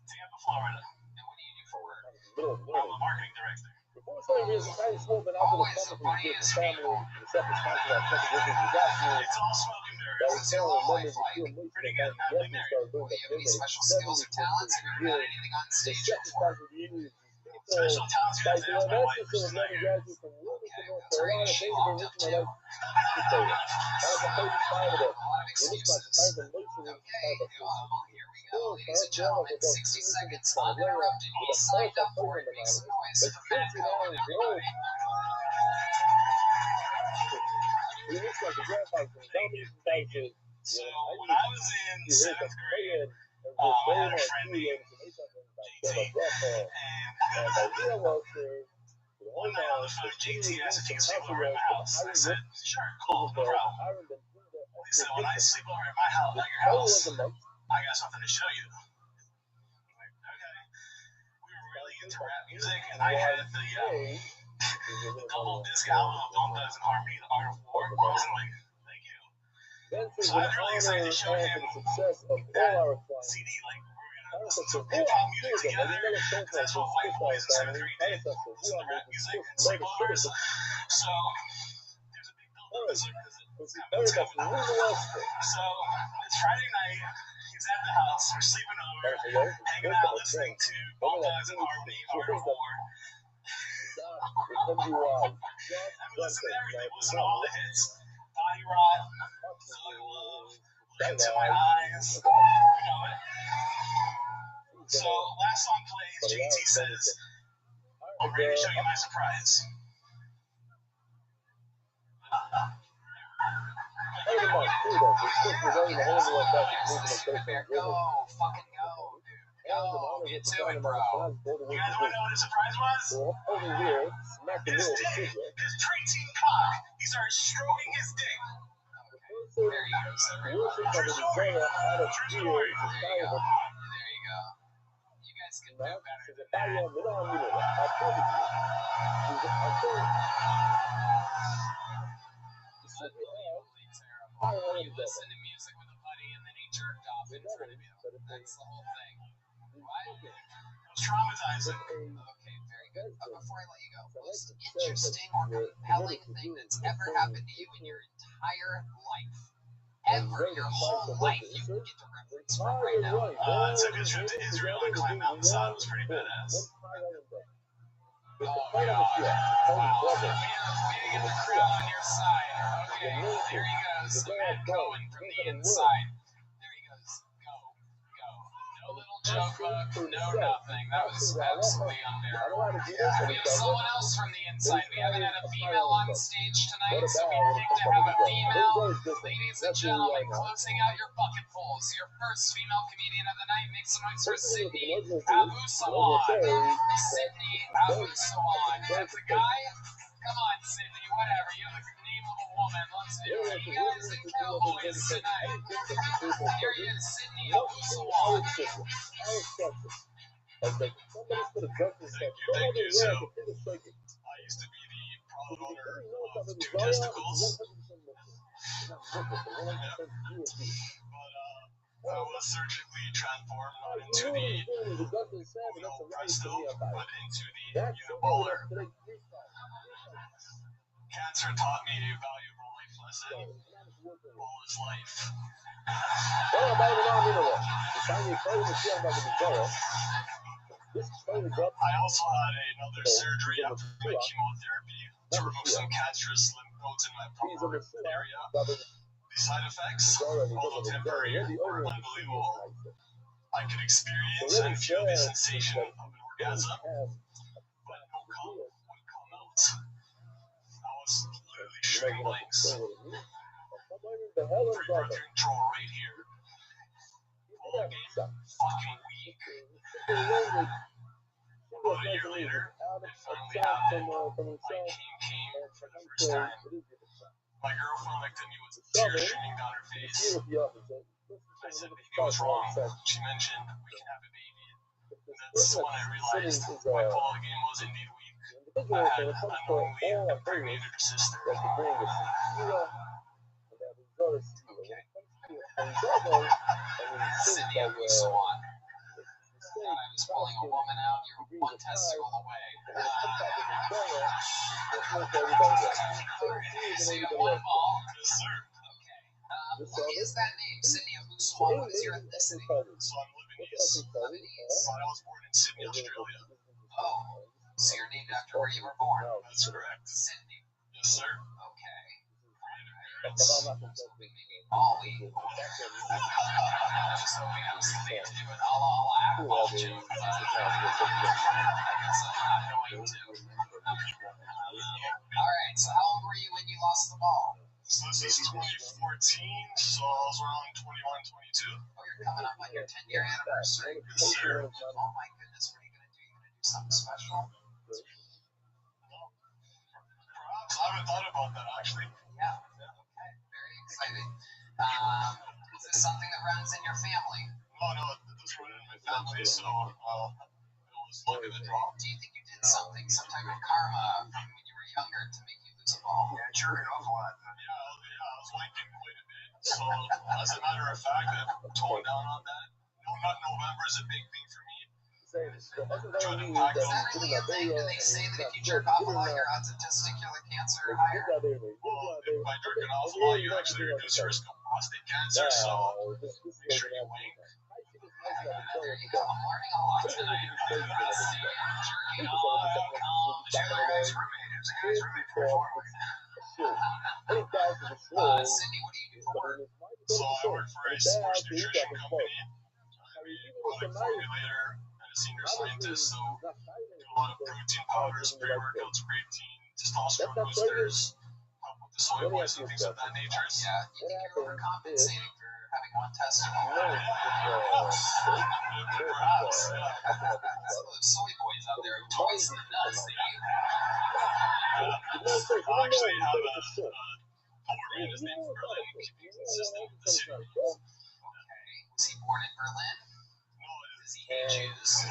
Tampa, Florida. And what do you do for work? I'm a marketing director. Before saying here's a tiny swoop and out to the summer from his family, the second sponsor of second business is asking It's all smoke and that mirrors. was telling the members of Pure Mix Pretty that good. Happily yes, married. started doing Do you have any the special skills or talents? Have you ever done anything on The stage second before? sponsor of the year is Special talents, you have like to the ask my wife. announcers She's of not Lemon here. graduates from Wilmington, Okay, North what's her Carolina. age? She Thank you for locked up reaching too? my life. That was the first time of A it. lot of It looks like the excuses. type of motion Okay, type of here we go, ladies and gentlemen. 60 seconds uninterrupted. You signed up for it. Make some noise But for since you Madco now and is everybody. it looks like the grandfather from Dominican Tyson. So when I was in You heard the 7th grade, and I had a friend named JT, and by real welfare, one night on the phone, JT asked if he could sleep over at my house. I said, sure, cool, no problem. He said, when I sleep over at my house, at your house, I got something to show you. I'm like, okay. We were really into rap music, and I had the double disc album of Bone Thugs and Harmony, The Art of War. I was like, thank you. So I was really excited to show him that CD, like, we were going to listen to hip-hop music together, because that's what white boys in 7th grade did, listen to rap music and sleepovers. So there's a big build-up because it's coming. So it's Friday night, he's at the house, we're sleeping over, hanging out, listening to Bone Thugs and Harmony, Art of War. And we listen to everything, we listen to all the hits. Body Rock, Silly Love, Look Into My Eyes, you know it. So last song plays, JT says, I'm ready to show you my surprise. Go, fucking go, dude. Go, get to it, bro. You guys want to know what his surprise was? His dick. His preteen cock. He started stroking his dick. There he goes, everybody. True story. True story. There you go. You guys can do better than that. Unbelievably terrible. You listen to music with a buddy and then he jerked off in front of you. That's the whole thing. What? It was traumatizing. Okay, very good. Before I let you go, most interesting or compelling thing that's ever happened to you in your entire life. Ever, your whole life, you can get the reference from right now. I took a trip to Israel and climbed Mount Sinai. It was pretty badass. Oh, God. Wow. We get the crew on your side. Okay, there he goes. Matt Cohen from the inside. There he goes. Go. No little joke book, no nothing. That was absolutely unbearable. We have someone else from the inside. We haven't had a female on stage tonight, so we picked to have a female. Ladies and gentlemen, closing out your bucket pulls. Your first female comedian of the night. Make some noise for Sydney Abu Salon. Sydney Abu Salon. That's a guy? Come on, Sydney, whatever. You have the name of a woman. Let's do it. You guys and cowboys tonight. Here he is, Sydney Abu Salon. Thank you. So, I used to be the proud owner of 2 testicles. But I was surgically transformed not into the Presto, but into the Uniballer. Cancer taught me a valuable life lesson. All is life. I also had another surgery after my chemotherapy to remove some cancerous lymph nodes in my proper area. The side effects, although temporary, were unbelievable. I could experience and feel the sensation of an orgasm, but no cum would come out. I was literally shooting blanks. Free birth control right here. Ball game, fucking weak. about a year later, it finally happened. My king came for the first time. My girlfriend looked at me with tears streaming down her face. I said, baby, what's wrong? She mentioned, we can have a baby. And that's when I realized my polo game was indeed weak. I had unknowingly impregnated her sister. Sydney of Busawan. Thought I was pulling a woman out. You're one testicle away. So you got one ball. Yes, sir. Okay. What is that name? Sydney of Busawan. What is your ethnicity? So I'm Lebanese, Lebanese. but I was born in Sydney, Australia. Oh, so you're named after where you were born? That's correct. Sydney. Yes, sir. Okay. Parents. Maybe Molly. I was just hoping I was something to do with Allah Akbar joke, but I guess I'm not going to. Alright, so how old were you when you lost the ball? So this is 2014, so I was around 21, 22. Oh, you're coming up on your 10-year anniversary. Yes, sir. Oh my goodness, what are you going to do? You going to do something special? Perhaps. I haven't thought about that, actually. Yeah. Okay. Very exciting. Is this something that runs in your family? No, it doesn't run in my family, so it was luck of the draw. Do you think you did something, some type of karma from when you were younger to make you lose a ball? Yeah, jerking off a lot. Yeah, I was liking quite a bit. So, as a matter of fact, I've toned down on that. No Nut November is a big thing for me. Trying to pack Is out. that really a thing? Do they say that if you jerk off a lot, your odds of testicular cancer are higher? Well, by jerking off a lot, you actually reduce your risk of prostate cancer, so make sure you wait. There you go. I'm learning a lot tonight. Jerking off, alcohol, Two guys roommate. It was a guy's roommate for 4 weeks. Sydney, what do you do for work? So I work for a sports nutrition company. I'm a product formulator and a senior scientist, so do a lot of protein powders, pre-workouts, creatine, testosterone boosters, help with the soy boys and things of that nature. Yeah, you think you're overcompensating for having one testicle? Perhaps, yeah. Some of those soy boys out there have twice the nuts that you have. I actually have a doorman. His name's Berlin. Keeping consistent with the city. Okay. Was he born in Berlin? No, Does he hate Jews?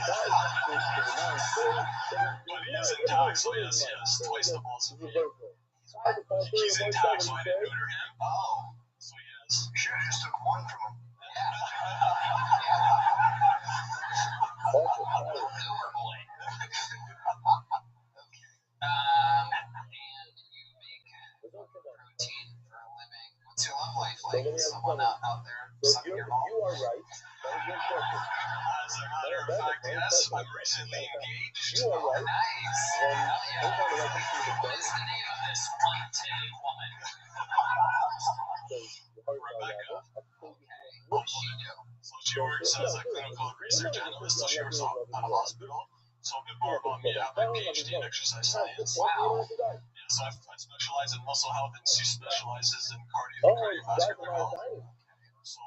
but he is intact, so yes, twice the balls of me. He's intact, so I didn't neuter him. Oh. So yes. You should have just took one from him. Newer boy. And you make protein for a living. What's your love life like? Someone out there sucking your ball? As a matter of fact, yes, I'm recently engaged. Nice. Hell yeah. What is the name of this one-titted woman? Rebecca. Okay. What does she do? So she works as a clinical research analyst, so she works at a hospital. So a bit more about me, I have my PhD in exercise science. Wow. So I specialize in muscle health, and she specializes in cardiovascular health. So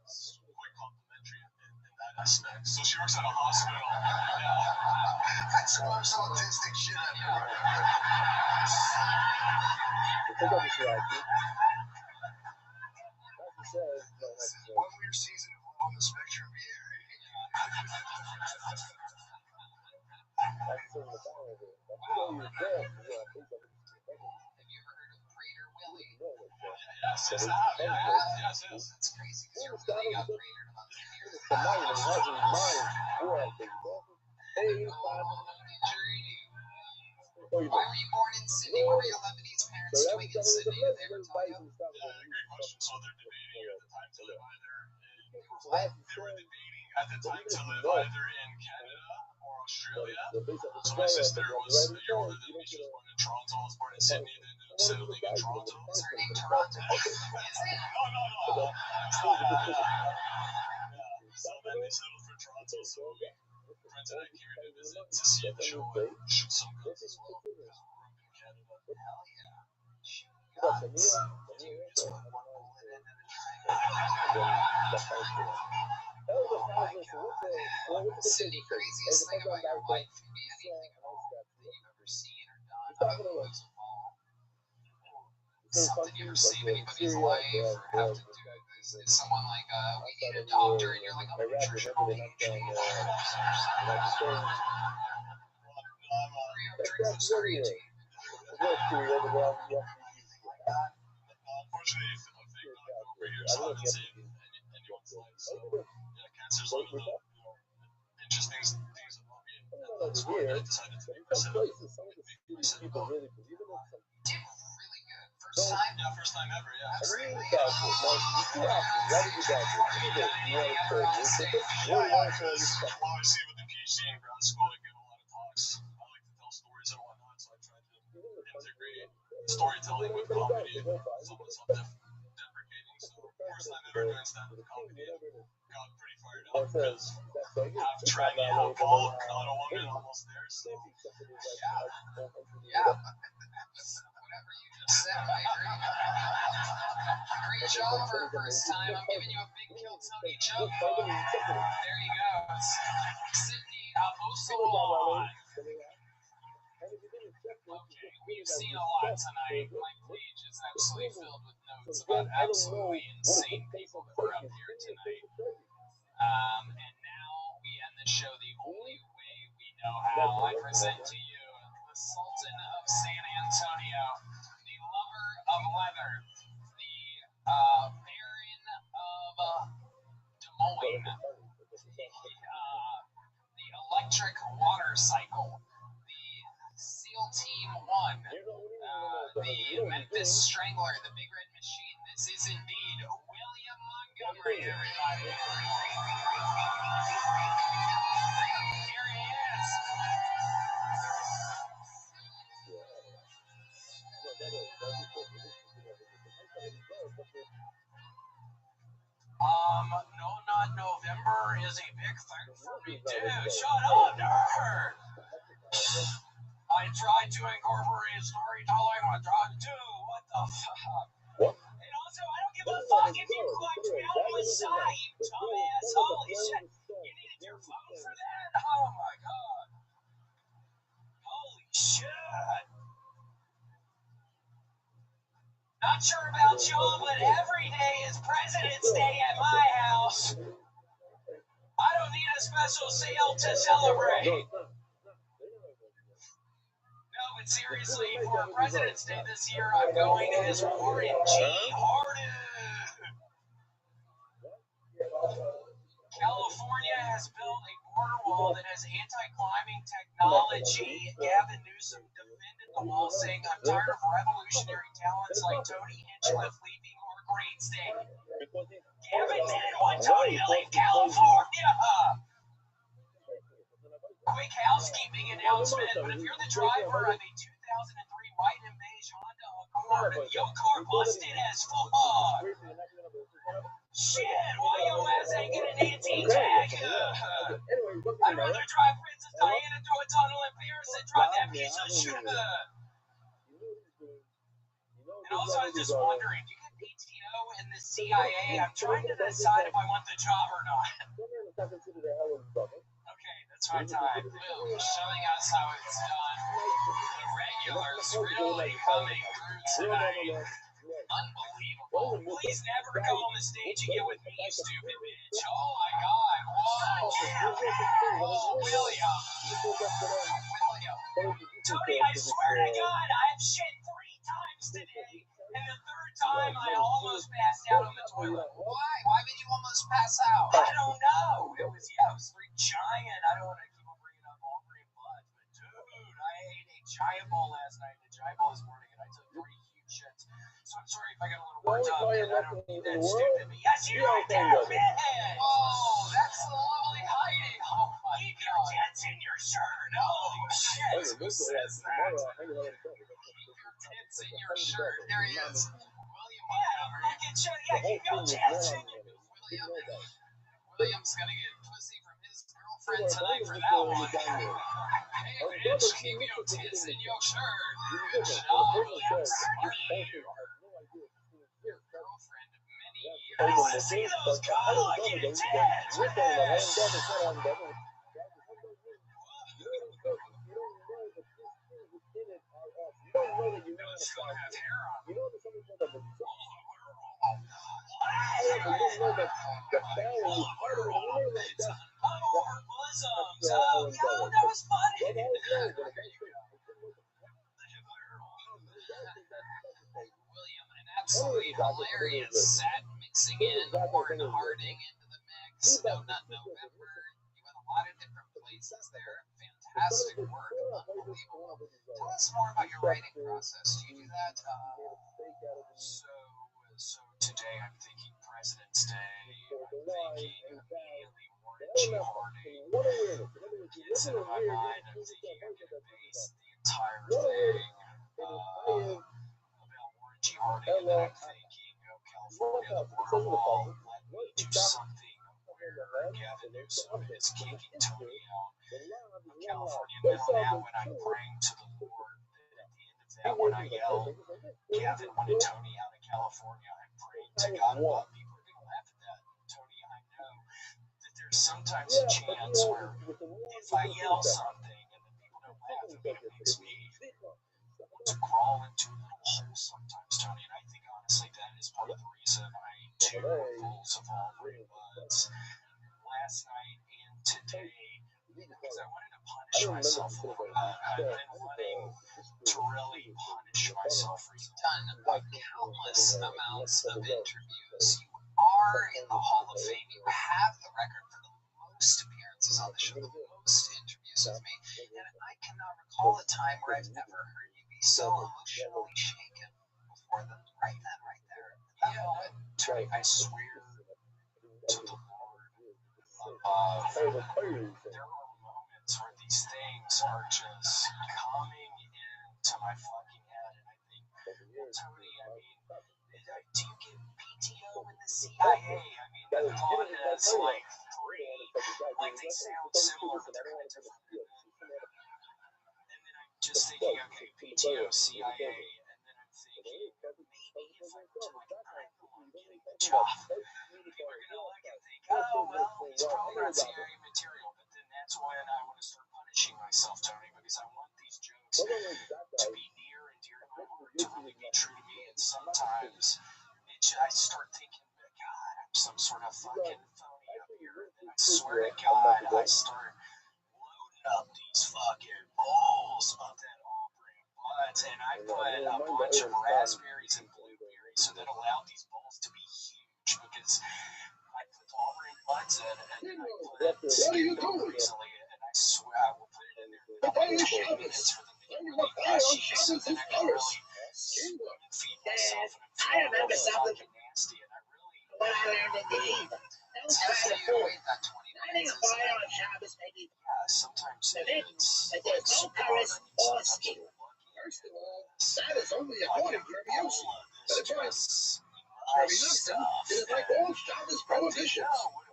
it's quite complementary in that aspect. So she works at a hospital. Yeah. That's some most autistic shit I've ever heard. One weird season of Love on the Spectrum beer. Have you ever heard of Prater Willie? Yes, I have. Yes. That's crazy because your Willie got pratered about 10 years ago. Why were you born in Sydney? What were your Lebanese parents doing in Sydney? Did they ever tell you? Great question. So they're debating at the time to live either in they were debating at the time to live either in Canada or Australia. So my sister was a year older than me. She was born in Toronto. I was born in Sydney. They ended up settling in Toronto. Is her name Toronto? Is it? No. So then they settled for Toronto. So friends and I came here to visit to see the show and shoot some guns as well because we grew up in Canada. Hell yeah. Shooting guns. Dude, just put one bullet into the trigger. Oh my god. Cindy, craziest thing about your life could be anything at all that you've ever seen or done. Other than lose a ball. Something you ever save anybody's life or have to do is someone like, we need a doctor, and you're like, I'm a nutritional PhD. Dreams of creatine. Unfortunately, I think over here, so I haven't seen anyone's life. So yeah, cancer's one of the interesting things about me. And that's why I decided to make myself. Did really good. First time? Yeah, first time ever. Yeah. That's really good. Obviously, with the PhD in grad school, I give a lot of talks. I like to tell stories and whatnot, so I try to integrate storytelling with comedy, somewhat self-deprecating. So first time ever doing stand-up comedy, got pretty fired up because half tranny, half Paul, not a woman, almost there. So yeah. Whatever you just said, I agree. Great job for the first time. I'm giving you a big Kill Tony joke. There he goes. Sydney Aboussalam. Okay, we've seen a lot tonight. My page is absolutely filled with notes about absolutely insane people that were up here tonight. And now we end the show the only way we know how. I present to you the Sultan of San Antonio, the lover of leather, the Baron of Des Moines, the electric water cycle, the SEAL Team 1, the Memphis Strangler, the Big Red Machine. This is indeed William Montgomery, everybody. Here he is. No, not November is a big thing for me, dude. Shut up, nerd. I tried to incorporate storytelling with Drug 2. What the fuck? And also, I don't give a fuck if you clicked me on the side, you dumbass. Holy shit. You needed your phone for that? Oh my god. Holy shit. Not sure about y'all, but every day is President's Day at my house. I don't need a special sale to celebrate. No, but seriously, for President's Day this year, I'm going as Warren G. Hardin. California has built a border wall that has anti-climbing technology. Gavin Newsom defended the wall, saying, I'm tired of revolutionary talents like Tony Hinchcliffe leaving our great state. Gavin didn't want Tony to leave California. Quick housekeeping announcement, but if you're the driver of a 2003 white and beige Honda Accord, your car busted as fuck. Shit, why your ass ain't get an antique tag? I'd rather drive Princess Diana through a tunnel in Paris than drive that piece of shit. And also, I was just wondering, do you get PTO in the CIA? I'm trying to decide if I want the job or not. Okay, that's my time. Boom, showing us how it's done. The regulars really coming through tonight. Unbelievable. Please never go on the stage again with me, you stupid bitch. Oh my god. Whoa. William. Tony, I swear to God, I've shit 3 times today. And the 3rd time, I almost passed out on the toilet. Why? Why did you almost pass out? I don't know. It was 3 giant. I don't want to keep on bringing up all green blood, but dude, I ate a giant bowl last night and a giant bowl this morning, and I took 3 huge shits. So I'm sorry if I got a little worked up, and I don't need that stupid. But yes, you right there, man. Whoa, that's lovely hiding. Oh my Keep God. Your tits in your shirt. Holy shit. Who says that? Keep your tits in your shirt. There he is. William Montgomery. Keep your tits in your shirt. William's gonna get pussy from his girlfriend. friend tonight for that one. Hey, man, keep your tits in your shirt. Good job, Williams. Smart you. Your girlfriend of many years. I want to see those God-looking tits. William, an absolutely hilarious set mixing in Warren Harding into the mix. No Nut November. You went a lot of different places there. Fantastic work. Unbelievable. Tell us more about your writing process. Do you do that? So today I'm thinking President's Day. I'm thinking immediately Warren G. Harding. Kids in my mind, I'm thinking I'm going to base the entire thing about Warren G. Harding, and then I'm thinking, oh, California, the border wall, let me do something where Gavin Newsom is kicking Tony out of California middle now when I'm praying to the Lord that at the end of that, when I yell, Gavin wanted Tony out of California, I'm praying to God, but people are going to laugh at that. Tony, I know that there's sometimes a chance where if I yell something and then people don't laugh, it makes me want to crawl into a little hole sometimes, Tony, and I think honestly that is part of the reason I do Bulls of All Buds last night and today, because I wanted to punish myself a little bit. I've been wanting to really punish myself recently. Done countless amounts of interviews. You are in the Hall of Fame. You have the record for the most appearances on the show, the most interviews with me, and I cannot recall a time where I've ever heard you be so emotionally shaken before the right then, right there. That moment, Tony, I swear to the Lord above, there are moments where these things are just coming into my fucking head, and I think, well, Tony, I mean, do you get PTO in the CIA? I mean, the thought is like three, like they sound similar, but they're kind of different. And then I'm just thinking, okay, PTO, CIA, and then I'm thinking, maybe if I were to like, I'm the one getting the job, people are gonna look and think, oh, well, he's probably not CIA material, but then that's when I want to start punishing myself, Tony, because I want these jokes to be near and dear to my heart, to really be true to me, and sometimes I start thinking, God, I'm some sort of fucking phony up here, and then I swear to God, I start loading up these fucking bowls of that all-brand buds, and I put a bunch of raspberries and blueberries, so that allowed these bowls to be huge, because I put the all-brand buds in, and then I put skim milk recently, and I swear I will put it in there for about 20 minutes for them to get really mushy, so then I can really swim and feed myself, and I'm feeling really fucking nasty, and I really... What I learned in the evening. Don't and try so to you fool. wait that 20 Lighting a minutes. fire on Shabbos may be Yeah, sometimes it's but there's no super courage hard, and or sometimes skill. you're lucky. First of all, that is only according to Rabbi Yossi. But it's right. Rabbi Rabbi Yossi is like all Shabbos prohibitions.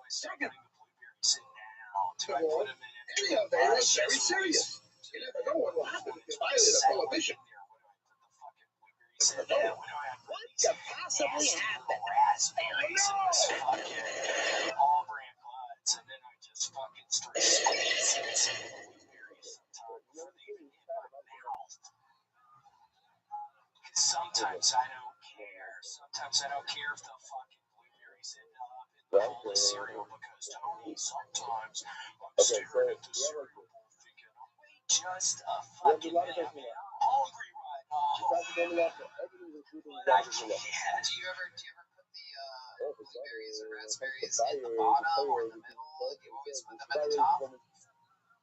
Second, Putting the blueberries in now. Do I put them in? any of them is very serious. You never know what will happen if you violate a prohibition. What do I put the fucking blueberries in? What do I put What these could possibly nasty happen? raspberries in this fucking all-brand buds, and then I just fucking start squeezing some blueberries sometimes before they even hit my mouth. Sometimes I don't care. Sometimes I don't care if the fucking blueberries end up in the bowl of cereal, because Tony, sometimes I'm staring at the cereal bowl thinking, wait just a fucking minute, man, I'm hungry right now. But I can't. Do you ever put the blueberries or raspberries in the bottom or in the middle? You always put them at the top?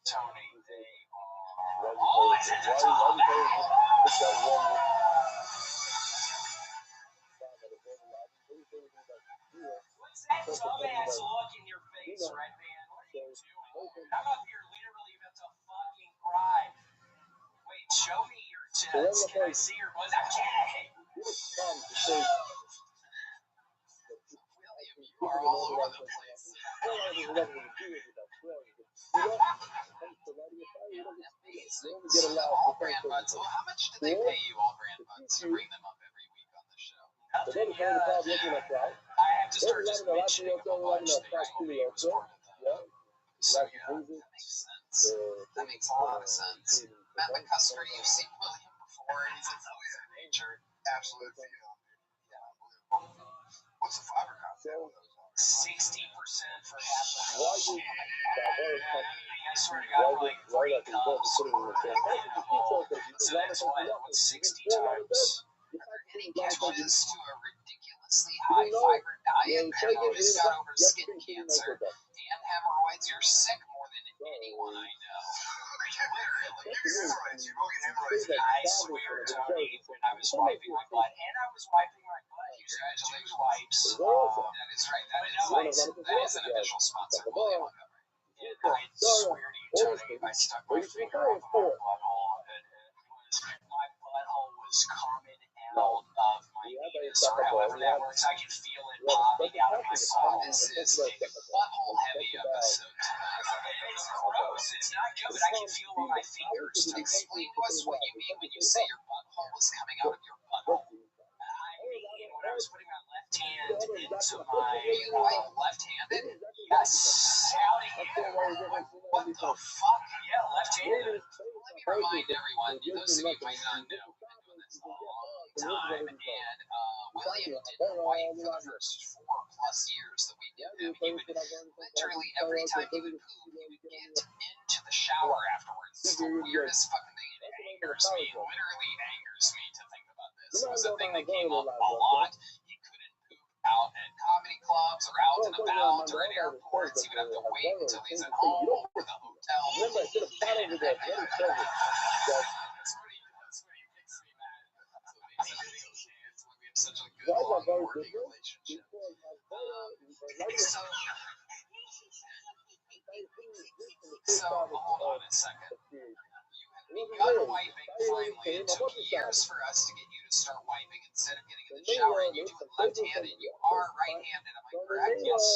Tony, they are always at the top. What's that dumbass look in your face, Red Man? What are you doing? I'm up here literally about to fucking cry. Wait, show me your tits. Can I see your boys? I can't. William, you are all over the place. Amazing. All brand buds. Well, how much do they pay you, all brand buds, to bring them up every week on the show? Nothing yet. I have to start just mentioning them a bunch. They just will be as part of the. So yeah. That makes sense. That makes a lot of sense. Matt McCusker, you've seen William before. He's a nature. Absolute phenom. Yeah. What's the fiber content? 60% for half the house. I swear to God, like 3 cups. So that's why it's 60 times. Are there any catches to a ridiculously high fiber diet? Have you just got over skin cancer and hemorrhoids? You're sick more than anyone I know. Hemorrhoids. You will get hemorrhoids. I swear, Tony, when I was wiping my butt, and I was wiping my butt using two wipes. That is right. That is an official sponsor. William Montgomery. And I swear to you, Tony, I stuck my finger up my butthole, and my butthole was coming out of my anus, or however that works. I can feel it popping out of my butthole. This is a butthole heavy episode. It's gross. It's not good, but I can feel where my fingers touch. Explain to us what you mean when you say your butthole is coming out of your butthole. I mean, when I was putting my left hand into my Like left-handed? yes, howdy, yeah. What the fuck? Yeah, left-handed. Let me remind everyone, those of you who might not know, we've been doing this a long time, and William didn't wipe for the first 4+ years that we knew him. He would literally, every time he would poop, he would get into the shower afterwards. It's the weirdest fucking thing. It angers me, literally angers me to think about this. It was a thing that came up a lot. He couldn't poop out at comedy clubs or out and about or at airports. He would have to wait until he's at home or the hotel. Remember, I should have paddled with that. Very clever. That's what he makes me mad. That's what makes it any chance when we have such a good long working relationship. So hold on a second. You had begun wiping finally. It took years for us to get you to start wiping instead of getting in the shower. And you do it left-handed. You are right-handed. Am I correct? Yes.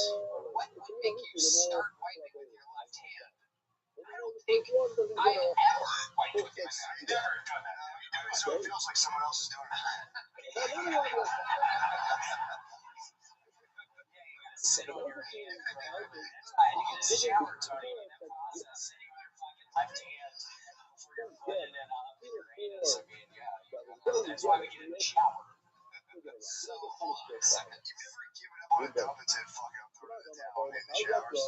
What would make you start wiping with your left hand? I don't think I've ever wiped with my left hand. Never done that. You do it so it feels like someone else is doing it. Sitting on your hand. I had to get a shower, Tony, in that process. Sitting on your fucking left hand before you're putting it up your anus. I mean, yeah. That's why we get in the shower. So hold on a second. You've never given up on a dump and said, fuck it, I'm throwing it down in the showers.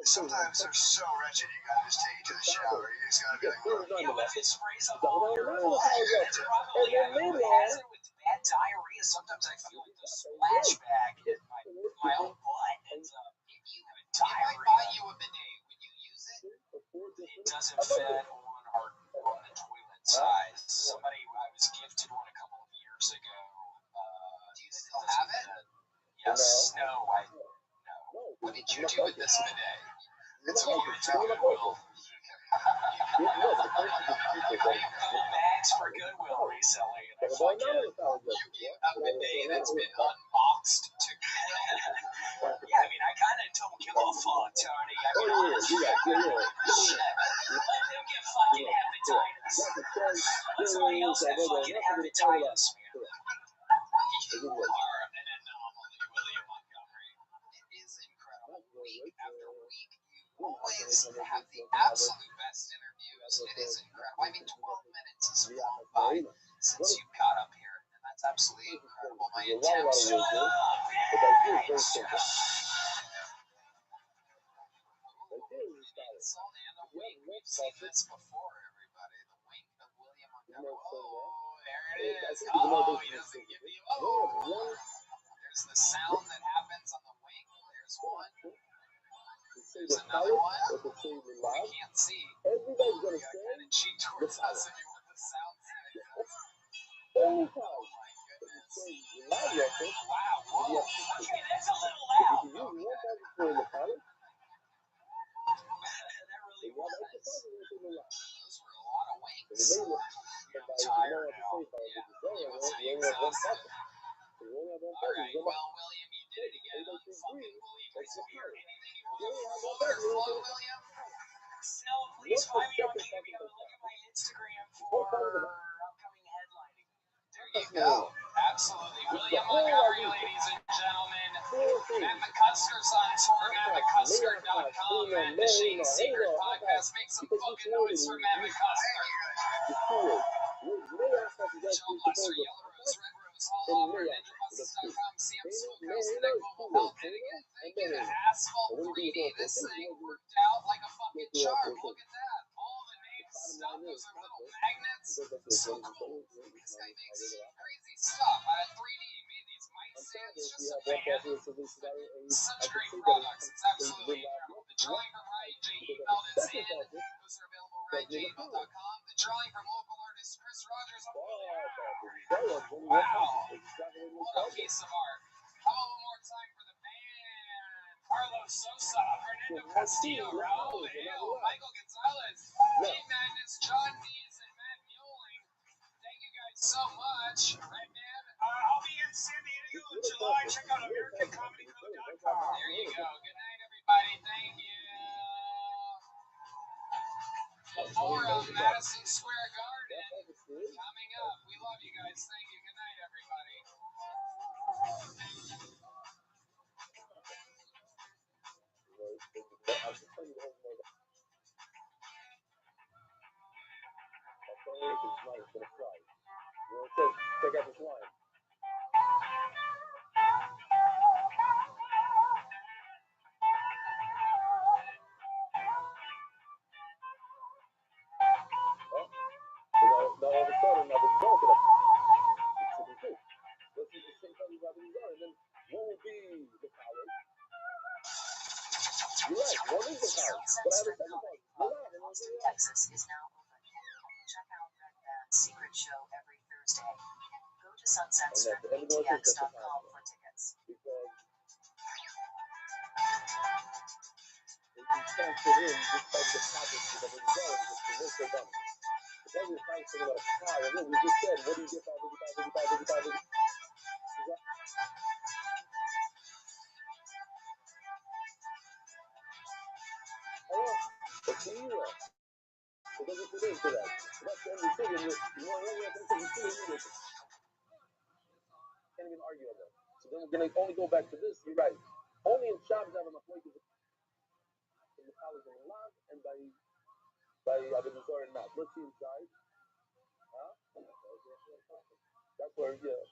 Sometimes they're so wretched, you gotta just take it to the shower. You just gotta be like, look. Yeah, what if it sprays up all your It's probably, I mean, who has it with bad diarrhea? Sometimes I feel like the splash bag in my own butt ends up If I buy you a bidet, would you use it? It doesn't fit on the toilet size. Somebody, I was gifted one a couple of years ago. Do you still have it? Yes. No. What did you do with this bidet? It's Give over it to Goodwill. Couple bags for Goodwill reselling. And I fucking You get a bidet that's been unboxed to yeah, I mean, I kind of don't give a fuck, Tony. I mean, honestly, shit. Let them get fucking hepatitis. Let somebody else have fucking hepatitis, man. You are an anomaly, William Montgomery. It is incredible. Week after week, you always have the absolute best interviews. It is incredible. I mean, 12 minutes has flown by since you got up here, and that's absolutely incredible. My attempts. Shut up, Insult and a wink. We've seen this before, everybody. The wink of William Montgomery. Oh, there it is. Oh, he doesn't give you. Oh, there's the sound that happens on the wink. There's one. There's another one. We can't see. Everybody's gonna You got say, kind of cheat towards us if you want the sound set. oh, Oh my goodness. Wow, whoa. Okay, that's a little if you loud. use one thousand for the pilot, That really was. Those were a lot of winks. I'm tired now. Alright, well, William, you did it again. Unfucking believable. Anything you Water flow, William. Snell, please find me on Cameo and look at my Instagram for upcoming headlining. There you go. Absolutely. William Montgomery, ladies and gentlemen. Matt McCusker's on tour. MattMcCusker.com. Matt the Shane Secret Podcast. Make some fucking noise for Matt McCusker. Joe Buster, Yellow Rose, Red Rose, all over. NinjaBuses.com. CM Swoophouse, Connect Mobile Health. And again, thank you to Asphalt 3D. This thing worked out like a fucking charm. Look at that. All the names stuff. Those are little magnets. So cool. This guy makes crazy stuff. 3D made these mic stands just a fan. Such great products. It's absolutely incredible. The drawing from Ryan J. Ebelt is in. Those are available at RyanJEbelt.com. The drawing from local artist Chris Rogers. Wow. What a piece of art. How about one more time for the band? Carlos Sosa, Fernando Castillo, Raul Hale, Michael Gonzalez, Dave Magnus, John Dees, and Matt Mueling. Thank you guys so much. Redman. I'll be in San Diego in July. Check out AmericanComedyClub.com. There you go. Good night, everybody. Thank you. The Forum, Madison Square Garden, coming up. We love you guys. Thank you. Good night, everybody. Check out this line. Now all of a sudden, now the result of that, it should be good. Let's see the same thing about the result, and then what will be the college? You're right, what is the college? But I have a second one. You're right, and Austin, Texas is now open. Check out Red Band's Secret Show every Thursday. Go to SunsetStripATX.com for tickets. Because if you can't fit in just like the topics of the result, it's the work they've done. Because we're trying to figure out a car, and then we just said, what do you get by 55? It's the era. It doesn't fit into that. That's the only thing. You want to can't even argue on that. So then we're going to only go back to this. You're right. Only in Shabbos have enough weight in the college of Milan and by Abu Nizar and not. Let's see inside. Huh? That's where, yeah.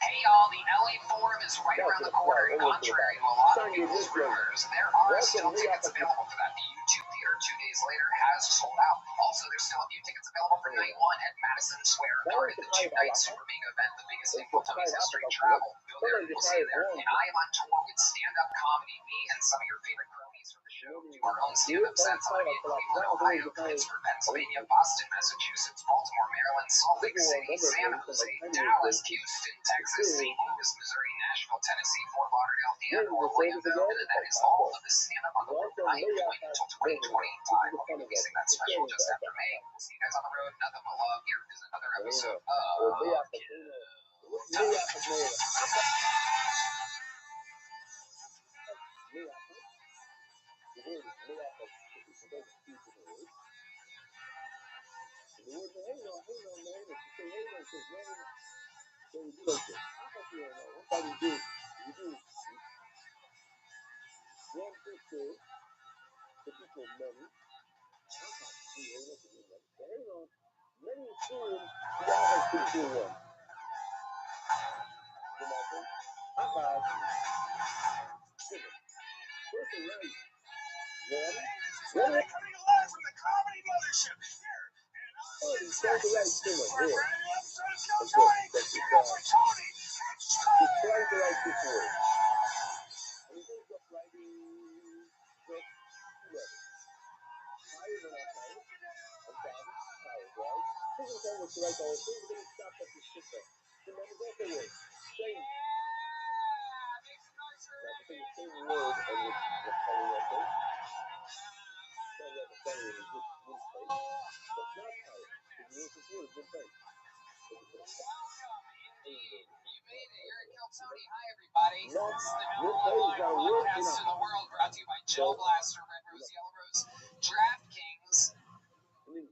Hey y'all, the LA Forum is right around the corner. Contrary to a lot of people's rumors, there are still tickets available for that. The YouTube Theater 2 days later has sold out. Also, there's still a few tickets available for night one at Madison Square Garden, the 2-night super mega event, the biggest thing for Tony's history in travel. Go there, we'll see you there. And I am on tour with stand-up comedy. Me and some of your favorite cronies from the show do our own stand-up sets. I'm going to be in Cleveland, Ohio, Pittsburgh, Pennsylvania, Boston, Massachusetts, Baltimore, Maryland, Salt Lake City, San Jose, Dallas, Houston, Texas, St. Louis, Missouri, Nashville, Tennessee, Fort Lauderdale, and Orlando. And that is all of the stand-up on the road I am doing until 2025. I'll be releasing that special just after May. We'll see you guys on the road. Nothing but love. Here is another episode Coming live from the Comedy Mothership here in Austin, Texas, for a brand new episode of Show Tony. Give it up for Tony. Welcome, indeed. You made it. You're at Kill Tony. Hi, everybody. podcast in the world, brought to you by Gel Blaster, Red Rose, Yellow Rose, DraftKings,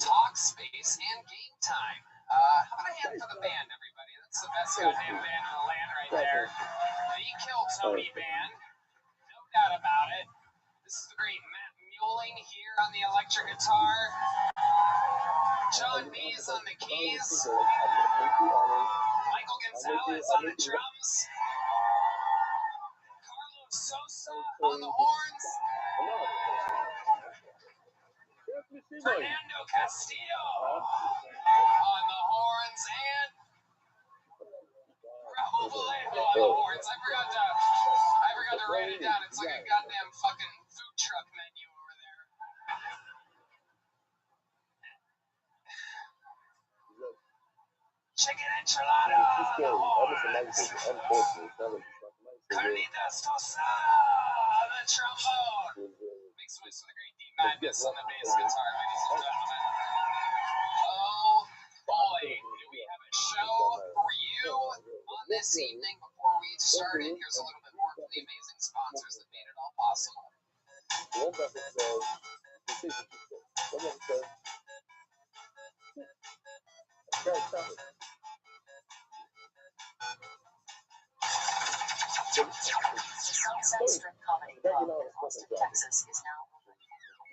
Talkspace, and Game Time. How about a hand for the band, everybody? That's the best goddamn band in the land right there. The Kill Tony Band. No doubt about it. This is the great Matt Mueling here on the electric guitar. John B's on the keys. Michael Gonzalez on the drums. Carlos Sosa on the horns. Fernando Castillo on the horns. And Raul Vallejo on the horns. I forgot to write it down. It's like a goddamn fucking food truck menu over there. Chicken enchilada on the horns. Carnitas tostada on the trombone. Makes noise for the great D Madness on the bass guitar, ladies and gentlemen. Oh boy, do we have a show for you on this evening. Before we start it, here's a little bit more from the amazing sponsors that made it all possible. The Sunset Strip Comedy Club in Austin, Texas is now open.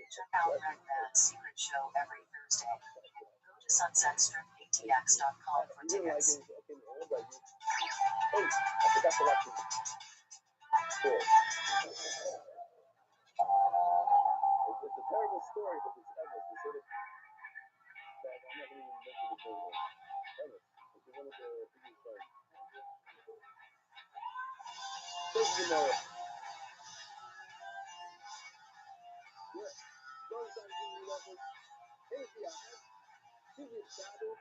Check out Red Band's secret show every Thursday. Go to sunsetstripatx.com for tickets. It's a terrible story, but it's Elvis. We said it back. I'm not going to even mention the name. Elvis. This is one of the biggest stars. Thank you, Mara. Yeah. Don't start giving me that one. Hey, see, I have. Give me a shadow.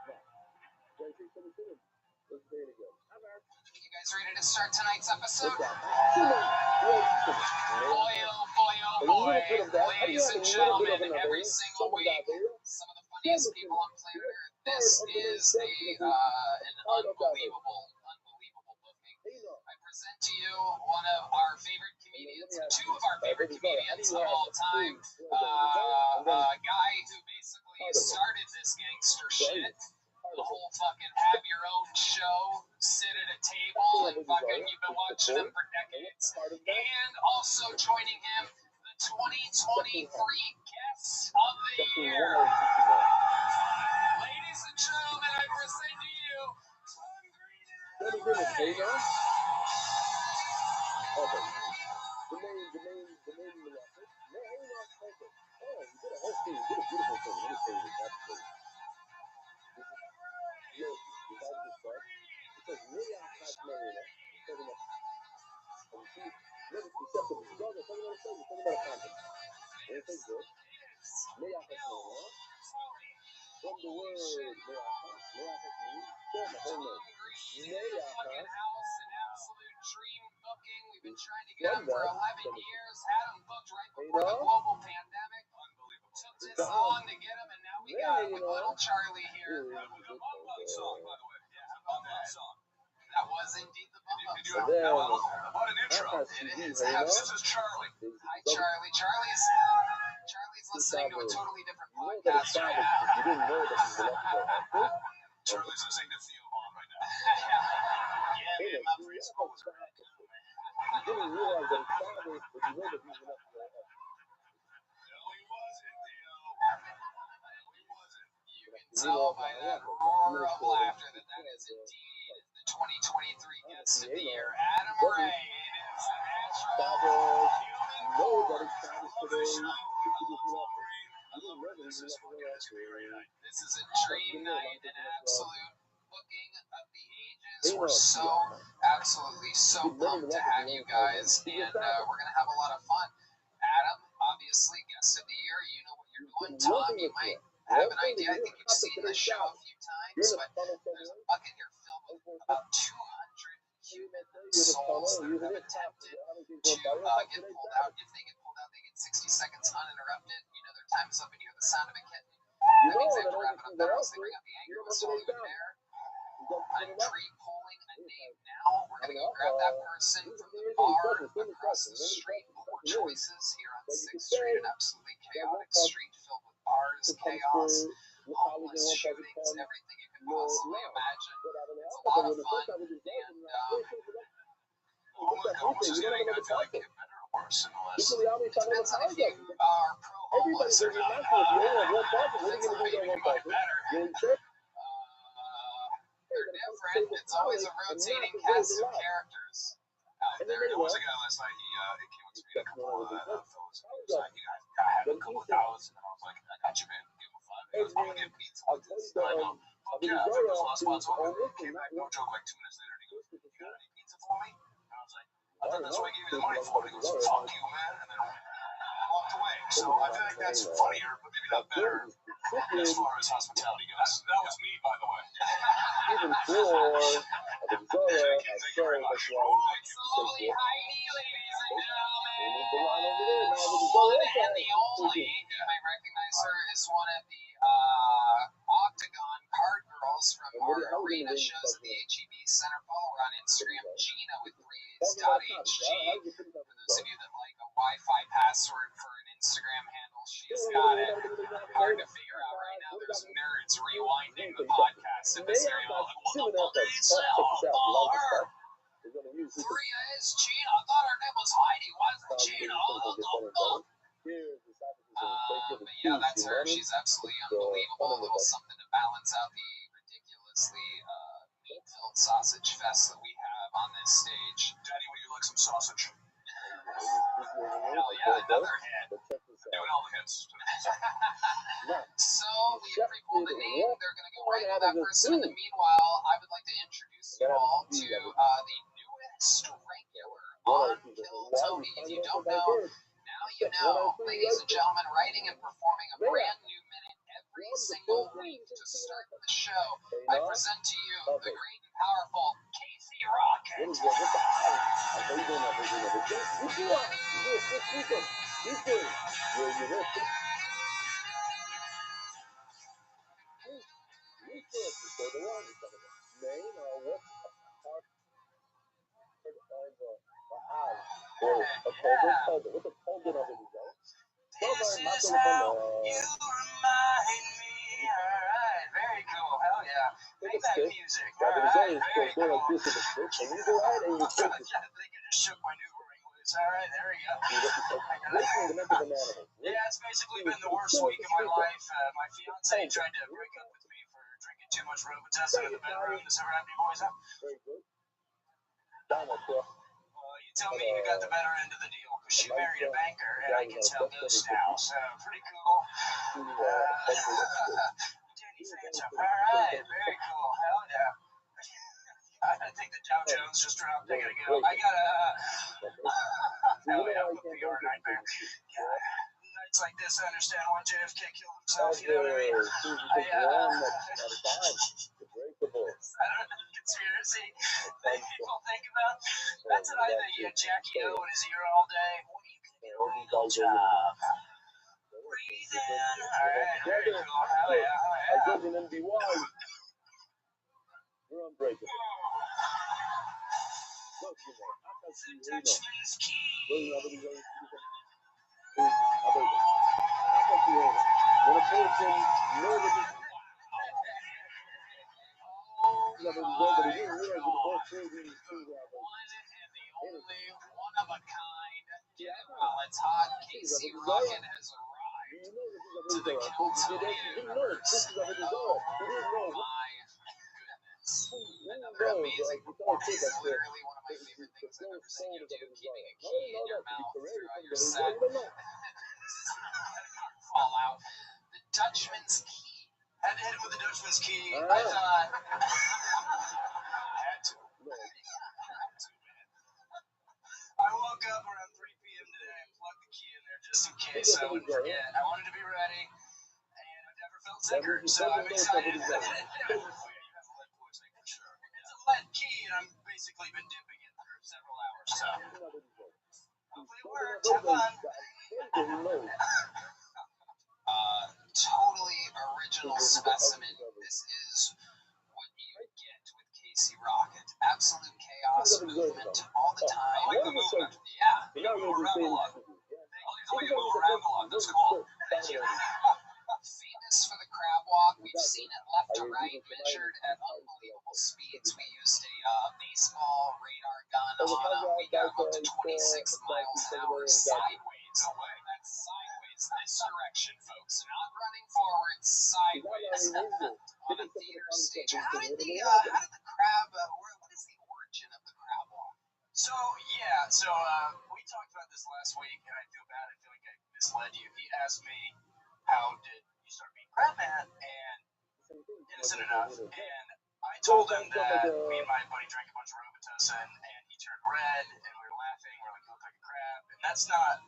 No. Gotta take some of it. Let's play it again. Hi, Mark. You guys ready to start tonight's episode? What's that? Boy, oh boy, oh boy. Ladies and gentlemen, every single week, some of the funniest people on planet Earth. This is an unbelievable booking. I present to you one of our favorite comedians, two of our favorite comedians of all time. A guy who basically started this gangster shit. The whole fucking have your own show, sit at a table, and fucking you've been watching him for decades. And also joining him, the 2023 Guest of the Year. Ladies and gentlemen, I present to you Tom Green. Okay. The main miracle. No, I'm not perfect. Oh, you did a whole thing. You did a beautiful thing. Let me say this. That's great. This is you guys just start. It says really outside Marina. It's talking about and you see, look, it's acceptable. You guys are talking about a thing. You're talking about a content. And it says this. Really outside Marina. From the word really outside means form a whole name. Really outside. Absolute dream booking. We've been trying to get him for 11 years. Had him booked right before the global pandemic. Unbelievable. Took this long to get him, and now we got him with little Charlie here. We got Bum Bum song, by the way. Yeah, Bum Bum song. That was indeed the Bum Bum Did you song. have what an intro? It is. This is Charlie. Hi, Charlie. Charlie's listening to a totally different podcast right now. You didn't know that he was elected. Charlie's listening to Theo Vaughn right now. Yeah, man, my friend's always right. You didn't realize that it's Saturday, but you know that he was elected. No, he wasn't, Theo. No, he wasn't. You can tell by that roar of laughter that is indeed the 2023 Guest of the Year, Adam Ray. It is the natural human born. This is a dream night, an absolute booking of the ages. We're so absolutely so pumped to have you guys, and we're gonna have a lot of fun. Adam, obviously, Guest of the Year. You know what you're doing. Tom, you might have an idea. I think you've seen the show a few times, but there's a bucket here filled with about 200 human souls that have attempted to get pulled out. If they get pulled out, they get 60 seconds uninterrupted. You know their time is up, and you hear the sound of it hitting. That means they have to wrap it up. That means they bring out the anger of a Sullivan Bear. I'm pre-polling a a name now. We're gonna go grab that person from the bar across the street. More choices here on 6th Street, an absolutely chaotic street filled with bars, chaos, homeless shootings, everything you can possibly imagine. It's a lot of fun, and Oh my God, what's his name? I feel like it better or worse in the list. depends on if you are pro-homeless or not. Maybe quite better. They're different. It's always a rotating cast of characters out there. There was a guy last night, he came up to me, a couple of fellas. He was like, I had a couple of dollars, and I was like, I got you, man. Give him $5. He goes, I'm gonna get pizza with this. And I go, fuck yeah, I took those last spots over. Came back, no joke, like 2 minutes later, and he goes, you got any pizza for me? And I was like, I thought that's what I gave you the money for. And he goes, fuck you, man. And then walked away. So I feel like that's funnier, but maybe not better as far as hospitality goes. That was me, by the way. Even floor of the Zora has sold that's why Absolutely, Heidi, ladies and gentlemen. the line over there now with the One Zora and the only, you might recognize her, is one of the Octagon card girls from our arena shows at the HEB Center. Follow her on Instagram, Gina with 3A's.hg. For those of you that like a Wi-Fi password for an Instagram handle, she's got it. Hard to figure out right now. There's nerds rewinding the podcast in this area. Like, what the fuck is that? Oh, her. 3A's Gina. I thought her name was Heidi. Why is it Gina? What the fuck? But yeah, that's her. She's absolutely unbelievable. A little something to balance out the ridiculously meat-filled sausage fest that we have on this stage. Daddy, would you like some sausage? Hell yeah, another hit. Doing all the hits. So we have pre-pulled the name. They're going to go right to that person. In the meanwhile, I would like to introduce you all to the newest regular on Kill Tony. If you don't know, now you know. Ladies and gentlemen, writing and performing a brand new minute every single week to start the show. I present to you the great and powerful Casey Rocket. This is how you remind me. Alright, very cool. Hell yeah. Playback music. Alright, very cool. I think I just shook my new ring loose. Alright, there we go. Yeah, it's basically been the worst week of my life. My fiance tried to break up with me for drinking too much Robitussin in the bedroom. This ever happen to you boys, huh? You tell me who got the better end of the deal, because she married a banker and I can tell ghosts now, so pretty cool. Danny Phantom, alright, very cool, hell yeah. I think the Dow Jones just dropped, I gotta go. Hell yeah, I'm a PR nightmare. Yeah. Nights like this, I understand why JFK killed himself, you know what I mean? Conspiracy that people think about. That's an idea you had Jackie O in his ear all day. When are you gonna get a real job? Breathe in. Alright, very cool. Hell yeah, hell yeah. You're unbreakable. Dutchman's key. Only one of a kind. While it's hot, Casey Rocket has arrived to the Kill Tony universe. Oh my goodness. Another amazing performance. Literally one of my favorite things I've ever seen you do, keeping a key in your mouth throughout your set. Fall out. The Dutchman's key. Had to hit him with the Dutchman's key. I thought. Had to. I woke up around 3 p.m. today and plugged the key in there just in case I wouldn't forget. I wanted to be ready, and I never felt sicker, so I'm excited. Oh yeah, you have lead poisoning for sure. It's a lead key, and I've basically been dipping it for several hours, so hopefully it worked. Have fun. Totally original specimen. This is what you get with Casey Rocket. Absolutely. chaos movement all the time. I like the movement. Yeah. You got a little ramble on. I'll leave the little ramble on. That's cool. Thank you. Famous for the crab walk. We've seen it left to right, measured at unbelievable speeds. We used a baseball radar gun on him. We got him up to 26 miles an hour sideways. Away. That's sideways. This direction, folks. Not running forward, sideways. On a theater stage. How did the crab? What is the origin of the crab walk? So we talked about this last week, and I feel bad. I feel like I misled you. He asked me, how did you start being Crabman? And innocent enough. And I told him that me and my buddy drank a bunch of Robitussin, and he turned red, and we were laughing. We're like, you look like a crab. And that's not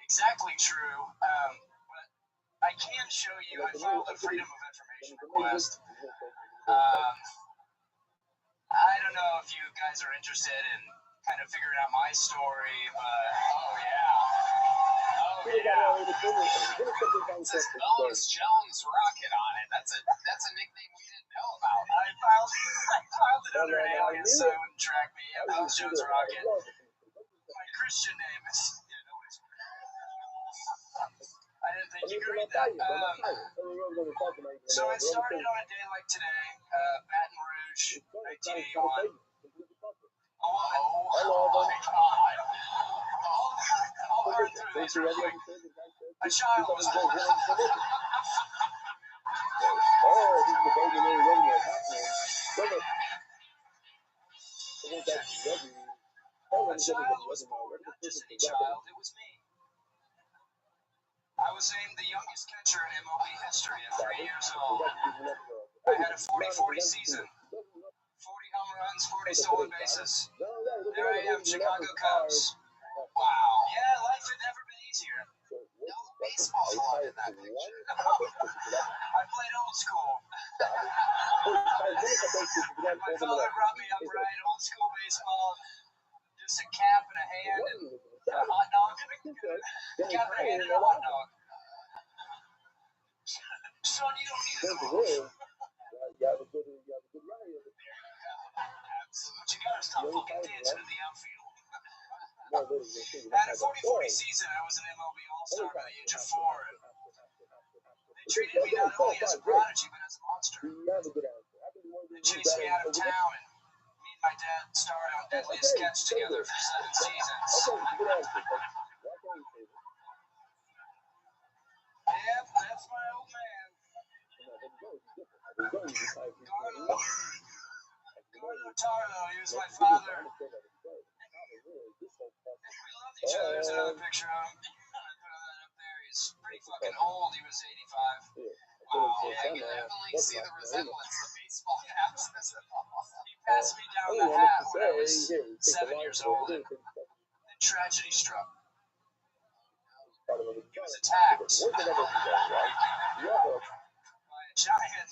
exactly true. But I can show you. I filed a Freedom of Information request. I don't know if you guys are interested in kind of figuring out my story, but oh yeah. It says Bones Jones Rocket on it. That's a nickname we didn't know about. I filed it under an alias so it wouldn't track me. Bones Jones Rocket. My Christian name is. I didn't think you could read that. So it started on a day like today, Baton Rouge, 1981. Oh my God. I'll burn through these real quick. A child was born. Not just any child, it was me. I was named the youngest catcher in MLB history at 3 years old. I had a 40-40 season. 40 home runs, 40 stolen bases. There I am, Chicago Cubs. Wow. Yeah, life had never been easier. No baseball flaw in that picture. I played old school. My father brought me up right, old school baseball. Just a cap and a hand and a hot dog. Cap and a hand and a hot dog. Son, you don't need to move. Absolutely. You gotta stop fucking dancing in the outfield. At a 40-40 season, I was an MLB All-Star by the age of 4. And they treated me not only as a prodigy, but as a monster. They chased me out of town, and me and my dad starred on Deadliest Catch together for 7 seasons. Yep, that's my old man. Gordo Tarlo, he was my father. We loved each other. There's another picture of him. I put that up there. He's pretty fucking old. He was 85. Wow, yeah, I can definitely see the resemblance. The baseball caps. He passed me down the hat when I was 7 years old, and then tragedy struck. He was attacked by a giant,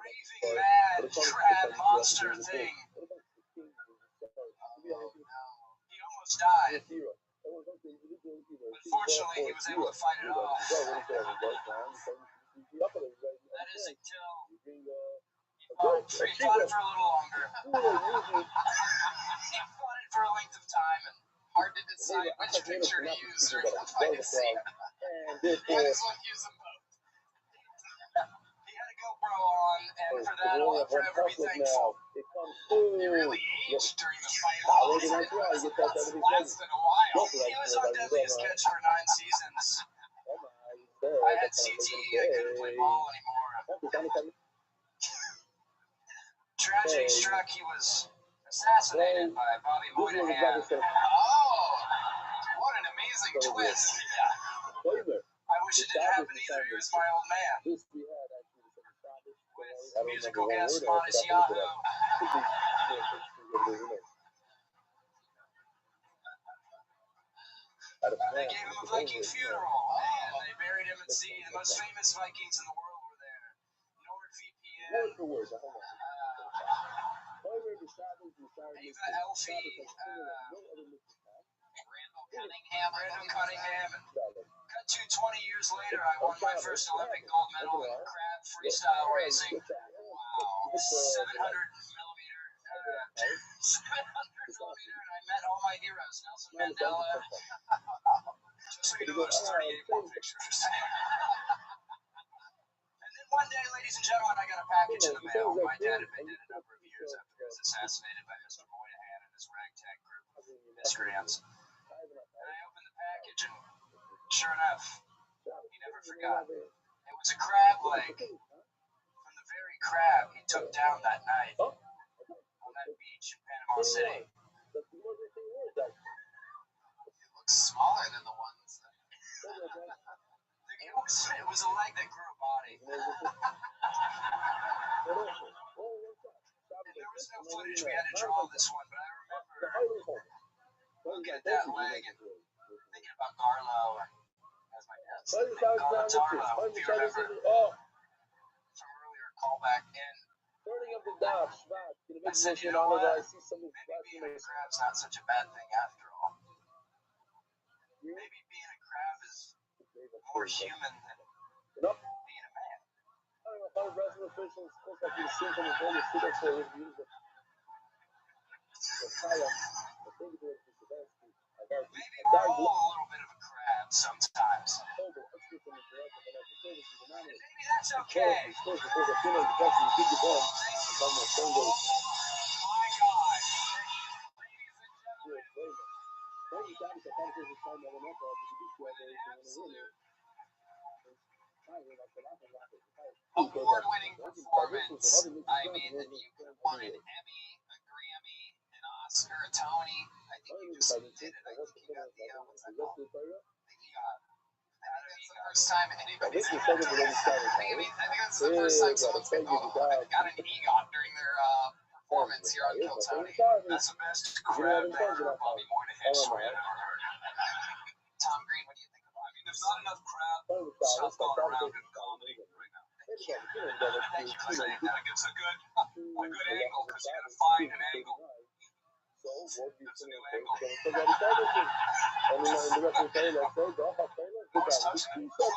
raving mad crab monster thing. He almost died. But fortunately, he was able to fight it off. That is until he fought it for a little longer. He fought it for a length of time, and hard to decide which picture to use during the fight scene. Might as well use them both. He had a GoPro on, and for that, I'll forever be thankful. He really aged during the fight. That's lasted a while. He was on Deadliest Catch for 9 seasons. I had CTE. I couldn't play ball anymore. Tragedy struck. He was assassinated by Bobby Moynihan. Oh, what an amazing twist. I wish it didn't happen either. He was my old man. With musical guest Montesiano. They gave him a Viking funeral, and they buried him at sea. The most famous Vikings in the world were there. NordVPN, Ava Elfie, Randall Cunningham, and cut to 20 years later, I won my first Olympic gold medal in crab freestyle racing. Wow, 700 millimeter 700 and I met all my heroes, Nelson Mandela. Just so you know, there's 38 more pictures. And then one day, ladies and gentlemen, I got a package in the mail. My dad had been dead a number of years after he was assassinated by Mr. Moynihan and his ragtag group of miscreants. And I opened the package, and sure enough, he never forgot. It was a crab leg from the very crab he took down that night on that beach in Panama City. It looks smaller than the ones that... It was a leg that grew a body. And there was no footage. We had to draw this one, but I remember looking at that leg and thinking about Garlo, as my dad said, Garlo Tarlo, if you remember from earlier callback. And I said, you know what? Maybe being a crab's not such a bad thing after all. Maybe being a crab is more human than being a man. Maybe we're all a little bit of a crab sometimes. And maybe that's okay. Oh my God. Award-winning performance. I mean, that you could have won an Emmy, a Grammy, an Oscar, a Tony. I think you just did it. I think you got the, what's that called? The EGOT. First time anybody's I think that's the first time someone's got an EGOT during their performance here on Kill Tony. That's the best crab banger Bobby Moynihan story I've ever heard. Tom Green, what do you think about it? I mean, there's not enough crab stuff going around in comedy right now. Thank you for saying that. It gives a good angle, because you gotta find an angle. That's a new angle.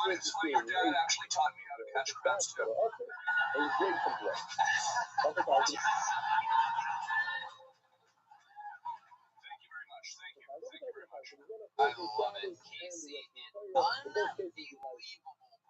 It's funny, your dad actually taught me how to catch crabs too. Thank you very much. Thank you very much. I love it, Casey. An unbelievable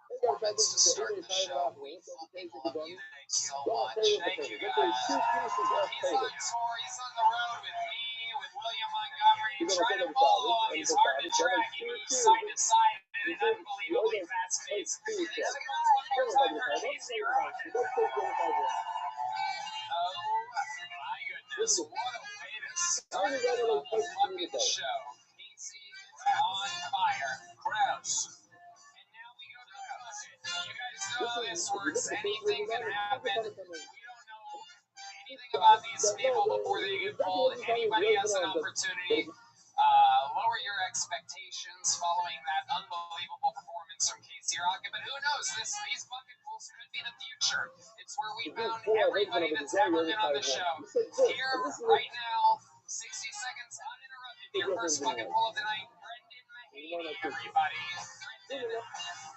performance to start the show. We fucking love you so much. Thank you guys. He's on tour. He's on the road with me, with William Montgomery. Try to follow him. He's hard to track. He moves side to side at an unbelievably fast pace. One more time for Casey Rock. Oh my goodness. What a way to start the fucking show. Casey is on fire. Gross. And now we go to the bucket. You guys know how this works. Anything can happen. We don't know anything about these people before they get pulled. Anybody has an opportunity. Lower your expectations following that unbelievable performance from Casey Rocket. But who knows? These bucket pulls could be the future. It's where we found everybody that's ever been on the show. Here, right now, 60 seconds uninterrupted. Your first bucket pull of the night, Brendan Mahaney, everybody. Brendan Mahaney.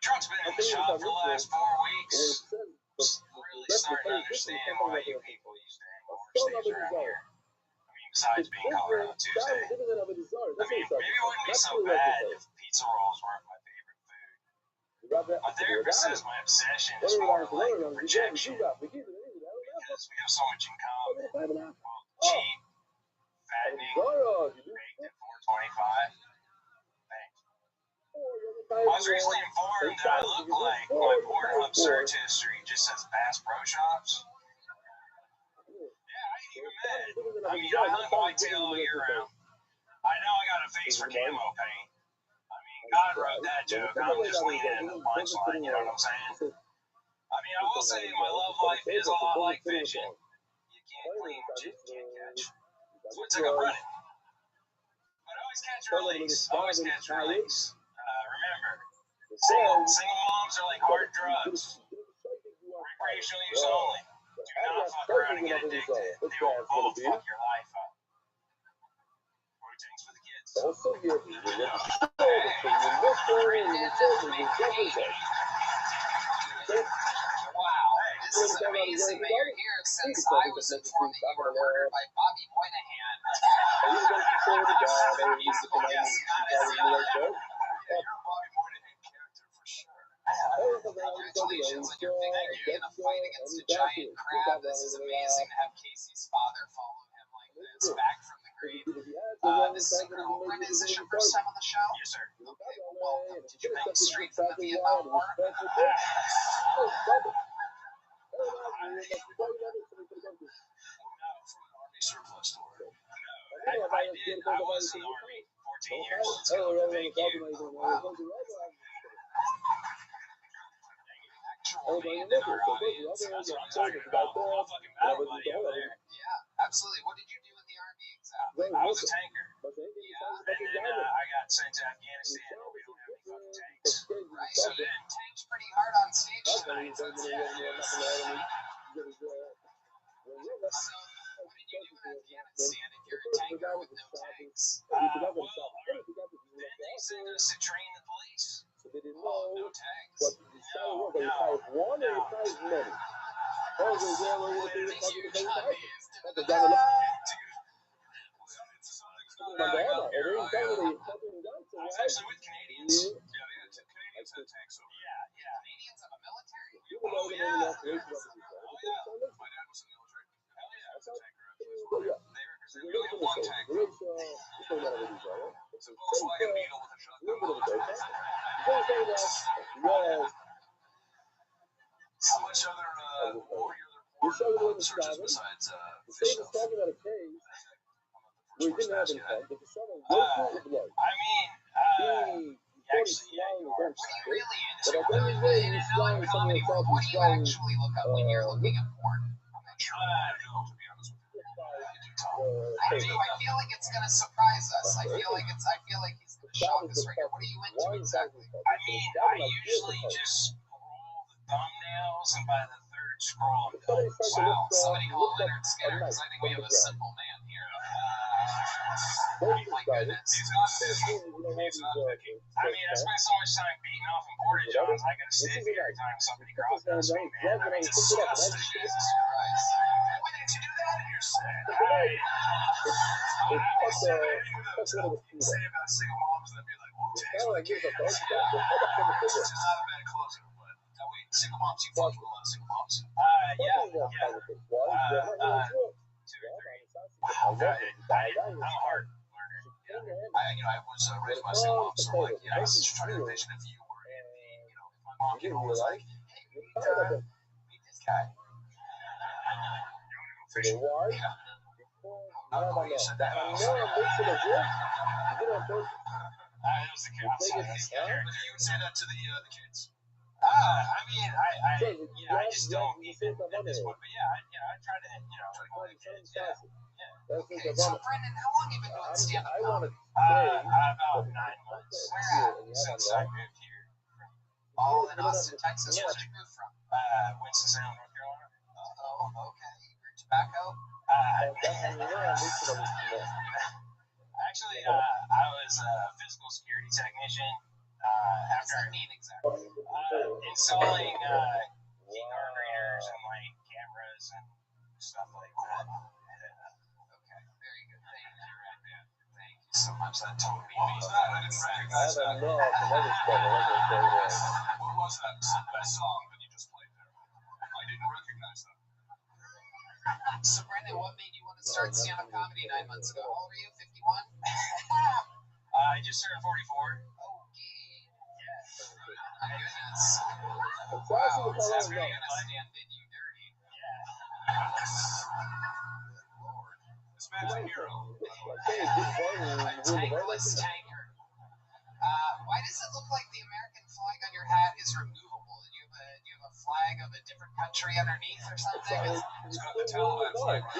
Trump's been in the shop for the last 4 weeks. Really starting to understand why you people used to hang overseas around here. I mean, besides being Colorado Tuesday. I mean, maybe it wouldn't be so bad if pizza rolls weren't my favorite food. My therapist says my obsession is more like rejection, because we have so much in common. Cheap, fattening, baked at 425. I was recently informed that I look like my Pornhub search history just says Bass Pro Shops. Yeah, I ain't even mad. I mean, I hunt whitetail all year round. I know I got a face for camo paint. I mean, God wrote that joke. I'm just leaning into the punchline, you know what I'm saying? I mean, I will say my love life is a lot like fishing. You can't clean what you can't catch. So it's like I'm running. But always catch or release. Always catch or release. Remember, single moms are like hard drugs. Recreational use only. Do not fuck around and get addicted. They will both fuck your life up. 40 tanks for the kids. Also, you have to show the thing you look for and you look for and you Wow, this is amazing that you're here since I was informed that you were murdered by Bobby Moynihan. Yes, You're a Bobby Moynihan character for sure. congratulations on your victory in a fight against a giant crab. This is amazing to have Casey's father follow him like this, back from the grave. This is incredible. Brenda, is this your first time on the show? Yes, sir. Okay, well, welcome. Did you come straight from the Vietnam War? Army surplus store. I did. I was in the Army 14 years. Thank you. Actually, in our audience. That's what I'm talking about. The whole fucking battle buddy over there. Yeah, absolutely. What did you do in the Army exactly? I was a tanker. Yeah. And then I got sent to Afghanistan where we don't have any fucking tanks. Right, so you tanked pretty hard on stage tonight. So, what did you do in Afghanistan if you're a tanker with no tanks? Well, then they sent us to train the police. Oh, no tanks. I was actually with Canadians. Canadians had tanks over. Canadians have a military? Oh, yeah. My dad was in the military. Hell yeah, I was a tanker actually as well. They represent really one tank. It's a Volkswagen Beetle with a shotgun. How much other searches besides fish stuff? We didn't have any fun, but the summer was full of blood. I mean, actually, yeah, you are. What are you really into? In a non-comedy world, what do you actually look up when you're looking at porn? I'm not sure. I don't know, to be honest with you. I do. I feel like it's gonna surprise us. I feel like he's gonna shock us right here. What are you into exactly? I mean, I usually just scroll the thumbnails, and by the third scroll, I'm done. Wow, somebody call Leonard Skinner, because I think we have a simple man here. My goodness. He's not picky. He's not picky. I mean, I spend so much time beating off in porta johns, I gotta sniff every time somebody crosses me, man. I mean, it's disgusting. Jesus Christ. When did you do that? You're sad. That's what it was. Say about single moms and I'd be like, well, tanks Well, with I a give kid. a Which is not a bad closer, but wait, single moms, you fucked with a lot of single moms. I'm a hard learner. I was raised by a single mom, so like, I was just trying to envision if you were in the, if my mom came home and was like, hey, meet this guy. Fishing. Yeah. Not the way you said that. That was the kid. I'm sorry, that's the kid. But you would say that to the kids. I mean, I just don't even at this point. But I try to, try to kids. Okay, so Brendan, how long have you been doing stand-up comedy? About 9 months since I moved here. All in Austin, Texas. Where'd you move from? Winston-Salem, North Carolina. Oh, okay. You grew tobacco? Actually, I was a physical security technician. What does that mean exactly? Installing key card readers and like cameras and stuff like that. Okay, very good. Thank you, Redman. Thank you so much. That totally What was that? I didn't recognize that. What was that song that you just played there? I didn't recognize that. So, Brendan, what made you want to start stand-up comedy 9 months ago? How old are you? 51? I just turned 44. Okay. My goodness. Wow, that's really gonna stand did you dirty. Lord. This man's a hero. Tankless tanker. Why does it look like the American flag on your hat is removable? Do you have a flag of a different country underneath or something? It's got the Taliban flag. Is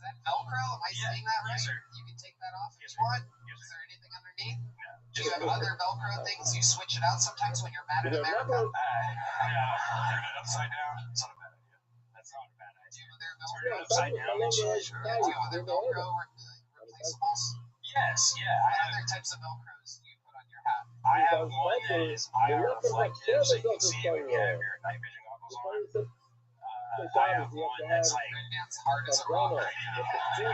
that Velcro? Am I saying that right? Yes, sir. You can take that off if you want. Is there anything underneath? Do you have other Velcro things? You switch it out sometimes when you're mad at America? No, turn it upside down. It's not a bad idea. That's not a bad Do idea. you have other Velcro? upside down and shit. Sure. Do you other Velcro replaceables? Yes, yeah. What other types of Velcros do you put on your hat? I have one that is IR reflective, so you can see it when you have your night vision goggles on. I have one that's like Red Band's hard as a rock right now. Sorry,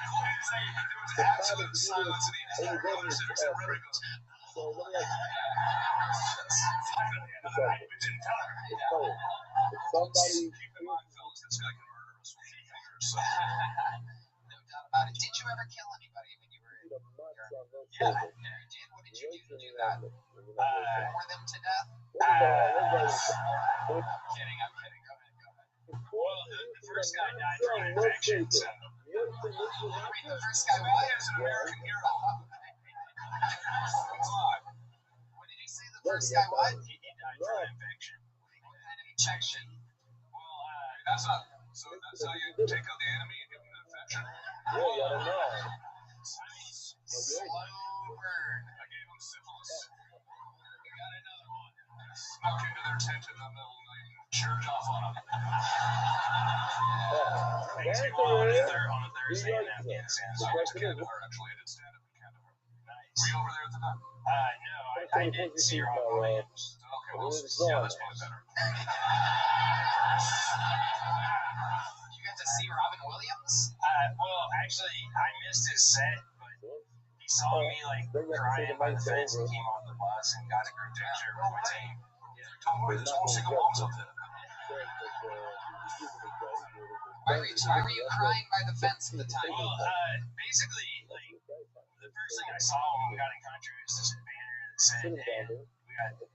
cool. There was absolute silence in the entire conversation. Everybody goes, I didn't tell her. Somebody. Keep in mind, fellas, this guy can murder us with 2 fingers. So. No doubt about it. Did you ever kill anybody when you were in your... Yeah. You did? What did you do to do that? Bore them to death? I'm kidding. Go ahead. Well, the first guy died from an infection, so. Wait, the first guy was an American hero. What did you say? The first guy what? He died from an infection. What kind of injection? Well, That's how you take out the enemy and give them an infection. Slow burn. I gave them syphilis. We got another one. Snuck into their tent in the middle of the night and jerked off on them. baseball on a Thursday in Afghanistan. So I went to Kandahar, actually. I did stand up in Kandahar. Nice. Were you over there at the time? No, I didn't see Robin Williams. Okay, well, yeah, that's probably better. You got to see Robin Williams? Well, actually, I missed his set, but he saw me like crying by the fence and came off the bus and got a group picture with my team. Don't worry, there's all single moms up there. Why were you crying by the fence at the time? Well, basically, like, the first thing I saw when we got in country was this banner that said, and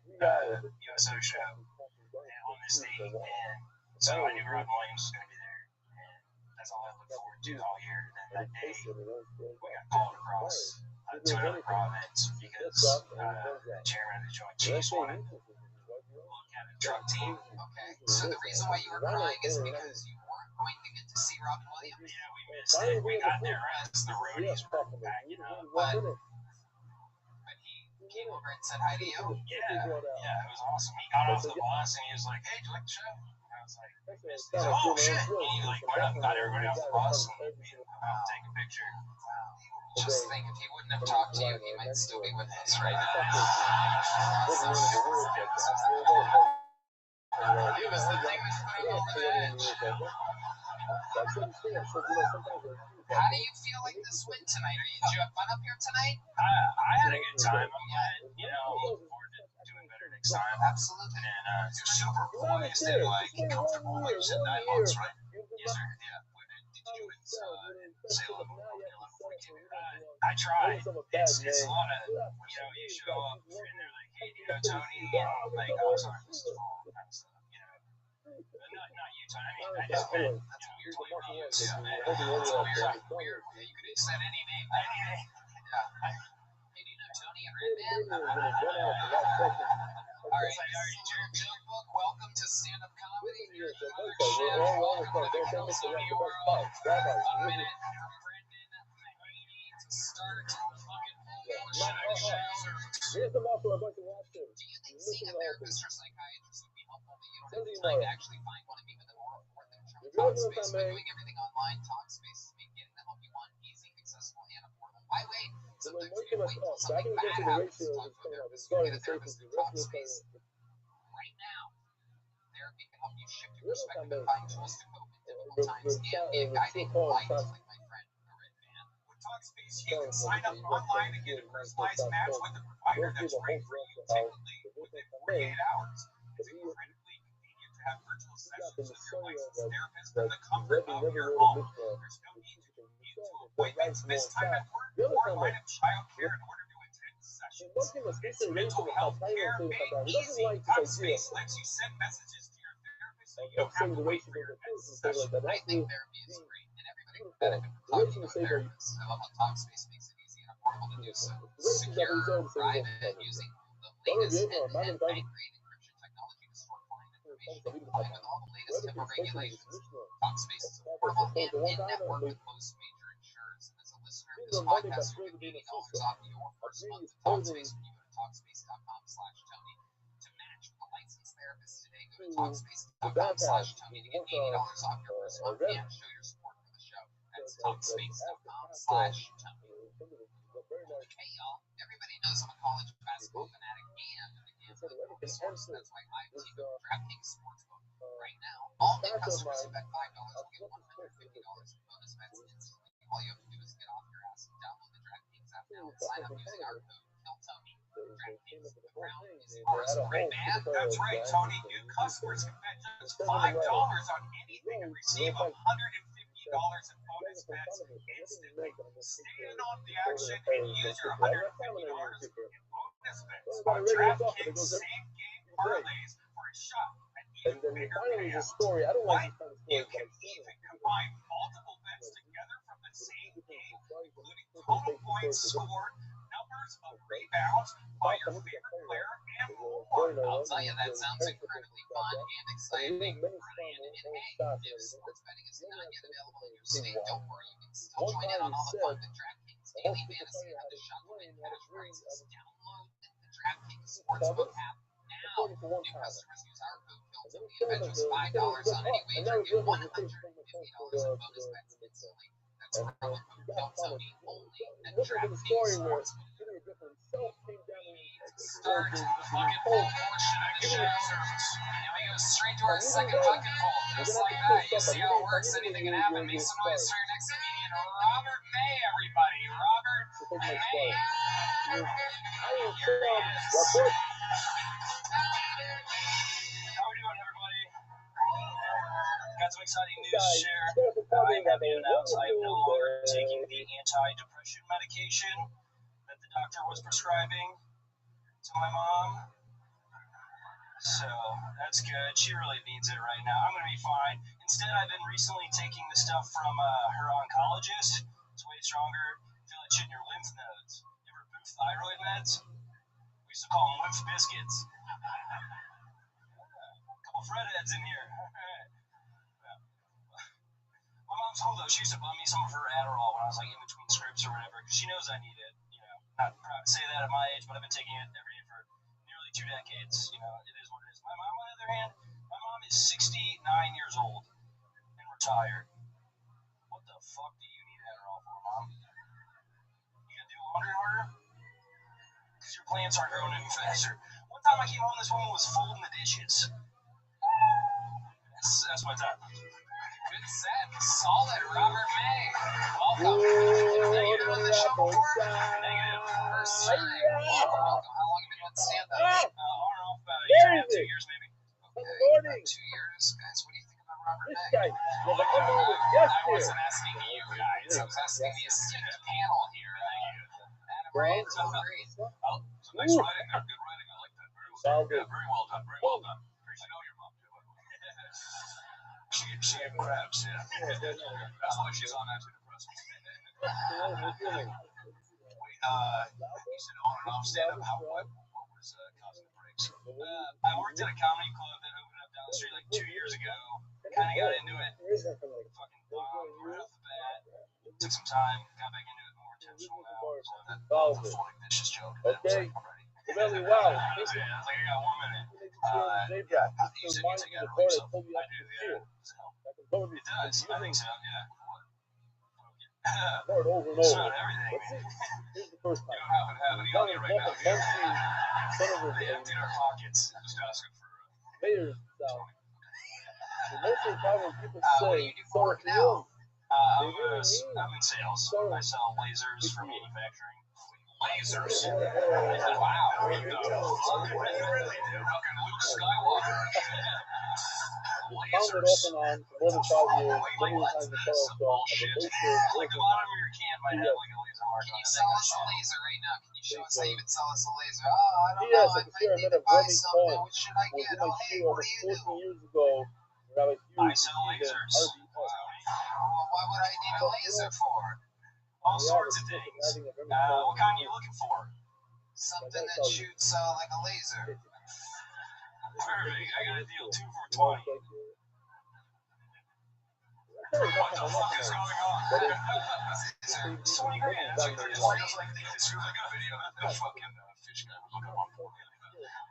we got USO show on this date, and so I knew Robin Williams was going to be there, and that's all I looked forward to all year. And then that day, we got called across to another province because the chairman of the Joint Chiefs wanted to look at a truck team. Okay, so the reason why you were crying is because you weren't going to get to see Robin Williams? Yeah, we missed it. We got there as the roadies were backing up. But he came over and said hi to you? Yeah, it was awesome. He got off the bus and he was like, "Hey, do you like the show?" And I was like, "He's like, oh shit!" And he like went up and got everybody off the bus and take a picture. Just think, if he wouldn't have talked to you, he might still be with us right now. He was the thing that put him over the edge. How do you feel like this went tonight? Did you have fun up here tonight? I had a good time. I'm glad, I'm looking forward to doing better next time. Absolutely. And You're super poised and like comfortable. Like you said 9 months, right? yes, sir. Yeah. Did you in Salem before you came here? I tried. It's a lot of, you show up and they're like, "Hey, do you know Tony?" And I'm like, "Oh, sorry, this is Paul." Kind of stuff, not you, Tony. I mean, I just met, That's weird. yeah, That's weird. Yeah, you could have said any name. Yeah. Hey, do you know Tony and Red Band? All right, Joke Book, welcome to stand-up comedy. Here's another chef. Welcome to the California world. 1 minute from Brendan Haney to start fucking show. Here's the muscle I'd like to watch too. Do you think seeing a therapist or psychiatrist would be helpful, but you don't have the time to actually find one and meet with them more important than Talkspace? By doing everything online, Talkspace is getting the help you want, easy, accessible, and affordable. Why wait? Sometimes you can wait until something bad happens to talk to a therapist. You get a therapist through Talkspace right now. Therapy can help you shift your perspective and find tools to cope in difficult times and be a guiding light like my friend, the Red Band. With Talkspace, you can sign up online and get a personalized match with a provider that's right for you technically within 48 hours. It's incredibly convenient to have virtual sessions with your licensed therapist from the comfort of your home. There's no need to commute to appointments, miss time at work, or line up childcare in order to attend sessions. It's mental health care made easy. Talkspace lets you send messages to your therapist so you don't have to wait for your next session. I think therapy is great, and everybody would benefit from talking to a therapist. I love how Talkspace makes it easy and affordable to do so. Secure, private, using the latest and ninth-grade encryption technology to store client information, compliant with all the latest HIPAA regulations. Talkspace is affordable and in-network with most major insurers. And as a listener of this podcast, you get $80 off your first month of Talkspace when you go to Talkspace.com/Tony to match with a licensed therapist today. Go to Talkspace.com/Tony to get $80 off your first month and show your support for the show. That's Talkspace.com/Tony. Hey y'all, everybody knows I'm a college basketball fanatic and a gambling source. That's why I've teamed up with DraftKings Sportsbook. Right now, all new customers who bet $5 will get $150 in bonus bets instantly. All you have to do is get off your ass and download the DraftKings app now and sign up using our code KILLTONY. DraftKings, the ground is yours. Great man. That's right, Tony. New customers can bet just $5 on anything and receive $150 in bonus bets instantly. Stay in on the action and use your $150 in bonus bets on DraftKings same-game parlays for a shot at even bigger payouts. What? You can even combine multiple bets together from the same game, including total points scored, numbers of rebounds by your favorite player, and more. I'll tell you, that sounds incredibly fun and exciting. And hey, if sports betting is not yet available in your state, don't worry, you can still join in on all the fun with DraftKings Daily Fantasy and the shot to win cash prizes. Download the DraftKings Sportsbook app now. New customers use our code KILLTONY and bet just $5 on any wager and get $150 in bonus bets instantly. That's promo code KILLTONY only at DraftKings Sportsbook. Start bucket poll portion of chat service. And we go straight to our second bucket poll. Just like that, you see how it works. Anything can happen. Make some noise for your next comedian, Robert May, everybody. Robert May. Here he is. How we doing, everybody? Got some exciting news to share. I'm happy to announce I am no longer taking the anti-depression medication that the doctor was prescribing to my mom. So that's good. She really needs it right now. I'm going to be fine. Instead, I've been recently taking the stuff from her oncologist. It's way stronger. Feel it shit in your lymph nodes. You ever boost thyroid meds? We used to call them lymph biscuits. A couple Fred heads in here. My mom's cool though. She used to buy me some of her Adderall when I was like in between scripts or whatever, because she knows I need it. You know, not proud to say that at my age, but I've been taking it every day for nearly 2 decades. You know, it is what it is. My mom, on the other hand, my mom is 69 years old and retired. What the fuck do you need Adderall for, Mom? You gonna do laundry harder? Because your plants aren't growing any faster. One time I came home, this woman was folding the dishes. That's my time. Good set. Solid, Robert May. Welcome. Have you been on the show before? Negative. First time. Welcome. How long have you been on stand-up? On and off about a year and a half, 2 years maybe. Okay, 2 years. Guys, what do you think about Robert May? I wasn't asking you guys. I was asking the esteemed panel here. Great. Great. Oh, some nice writing there. Good writing. I like that. Very well done. Yeah, very well done. Very well done. Appreciate know your mom too. She ate crabs, yeah. That's why she's on antidepressants. You said on and off stand-up. What was causing the breaks? I worked at a comedy club that opened up down the street like 2 years ago. Kind of got into it. Fucking bombed right off the bat. Took some time. Got back into it more intentional now. So that was a floating vicious joke. Okay. Really well. Yeah, I was like, I got 1 minute. You said you take out a yourself. I do, yeah. So, it does. I think so, yeah. It's not everything. Here's the first You time. don't have any on you right now. They emptied our pockets. Just asking for Mayor's South. Most of the time when people What do say, you do for work now? I'm in sales. I sell lasers for manufacturing. Lasers? Wow. You really do. Fucking Luke Skywalker. found it open on for more than 5 years. Many times the fellow saw of a laser. Like the bottom of your can might have like a laser mark Can on you it. sell us a laser right now? Can you show us how you would sell us a laser? Oh, I don't Yes, know. I I can might share a need bit to of buy Romy something. Cohen. What should I Was get? in my Oh, hey, shoe what almost do you do? 14 years ago when I was I huge sell into lasers. RV. Well, why would I need a laser for? All sorts of things. What kind are you looking for? Something that shoots like a laser. Perfect. I got a deal 2 for $20. What the fuck is going on? 20 grand. That's like 30 seconds. Like this. You're like a video. That fucking fish guy was looking on.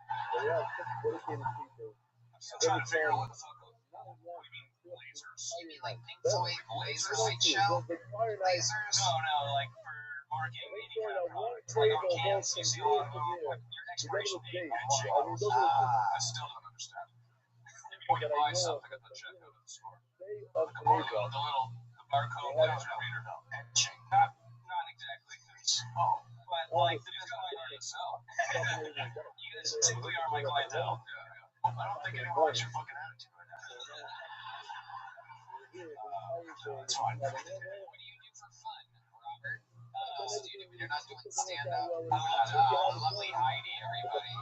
But yeah, such dedicated people. I'm still trying to figure out what the fuck. What do you mean lasers? You mean like Pink Floyd laser light show? Lasers? No, like for marketing any kind of product. Like on cans, you see a lot of them. Your expiration date and shit. I still don't understand. If you want to buy something at the checkout at the store, the barcode laser reader belt. Not exactly. Oh, but like the client itself. You guys typically are my clientele. I don't think anyone likes your fucking attitude right now. That's fine. What do you do for fun, Robert? You're not doing stand-up. Lovely Heidi, everybody.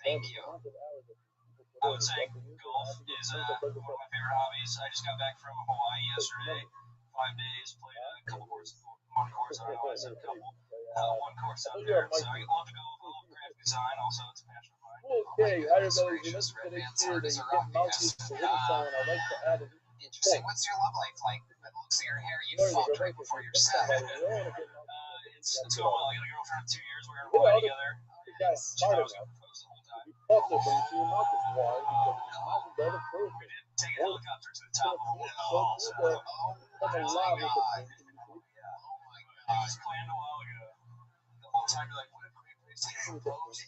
Thank you. I would say golf is one of my favorite hobbies. I just got back from Hawaii yesterday. 5 days, played a couple courses. One course, I don't know, I said a couple. One course out there. So I love to golf. I love graphic design. Also, it's a passion of mine. Okay, I remember you mentioned today here that you get mouses to hidden sound. I'd like to add an Interesting. What's your love life like? By the looks of your hair, you fucked right before your set. It's going well. I got a girlfriend of 2 years. We're going to Hawaii together. She thought I was going to propose the whole time. Fuck it, but you your mouth is wide because your mouth is the other person. We did take a helicopter to the top of the wall. So That's a lot of it. it was planned a while ago. The whole time you're like, what a great place to propose.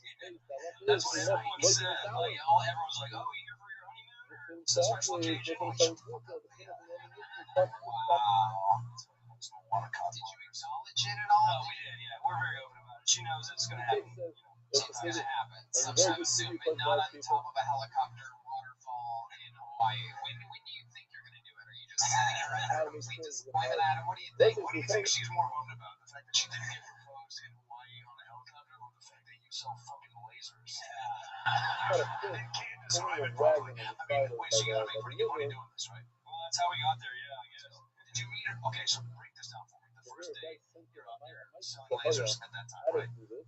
That's what everyone said. Like, everyone's like, oh, you here for your honeymoon? It's a special occasion. Wow. Did you acknowledge it at all? No, we did, yeah. We're very open about it. She knows it's going to happen. Sometimes it happens. Sometime soon, but not on top of a helicopter waterfall in Hawaii. When do you think you're going to do it? Are you just sitting here ready for complete disappointment, Adam? What do you think? What do you think she's more bummed about? The fact that she didn't get proposed in Hawaii on a helicopter, or the fact that you sell fucking lasers? Candace and I would probably. I mean, wait, so you gotta make pretty good money doing this, right? Well, that's how we got there, yeah, I guess. Did you meet her? Okay, so break this down for me. The first day you're out there selling lasers at that time, right? No,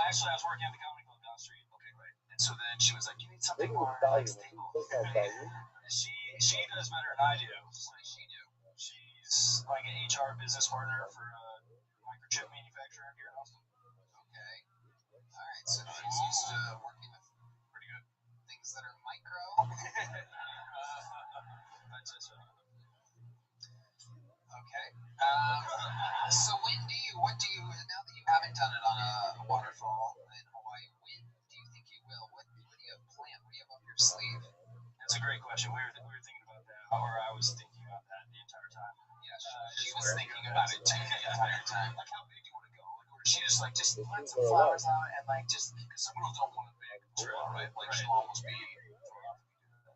actually, I was working at the comedy club down the street. Okay, right. And so then she was like, "You need something more like stable." She does better than I do. What does she do? She's like an HR business partner for a microchip manufacturer here in Austin. Okay. All right. So she's used to working with Pretty good. things that are micro. I'd say so. Okay. So what do you, now that you haven't done it on a waterfall in Hawaii, when do you think you will? What do you have planned? What do you have up your sleeve? That's a great question. We were thinking about that, or I was thinking about that the entire time. Yeah, she was thinking about it too the entire time. Like, how big do you want to go? Or she just like, just Put some flowers out and like just. because some girls don't want it big, right? Like, she'll almost be.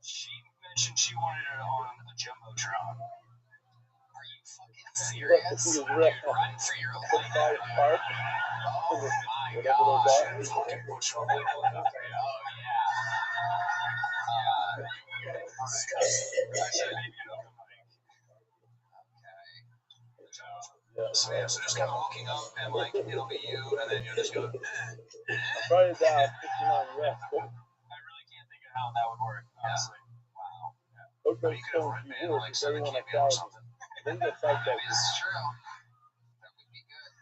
She mentioned she wanted it on a jumbotron. Are you fucking serious? Dude, Run for your life. Oh my gosh. Fucking push on Oh yeah. So yeah, so just kind of looking up and like it'll be you, and then you're just going. Probably down 59 reps. I really can't think of how that would work, honestly. Wow. Okay, You could have so run me you in would, like if 7 everyone kb like or 1,000. something. Then that's like That that. is true. That would be good.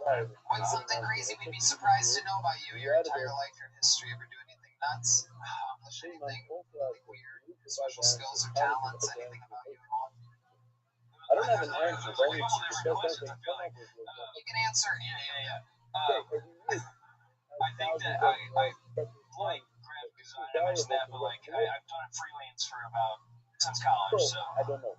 Right. What's something crazy we'd be surprised to know about you? Your entire life, your history. Ever do anything nuts? Accomplish anything like weird, special skills or talents? Anything about you at all? I don't have an answer. There's a Only couple different just questions. I feel like. You can answer any of them. I think that I like graphic design. I mentioned that, but like I've done it freelance for about since college. So I don't know.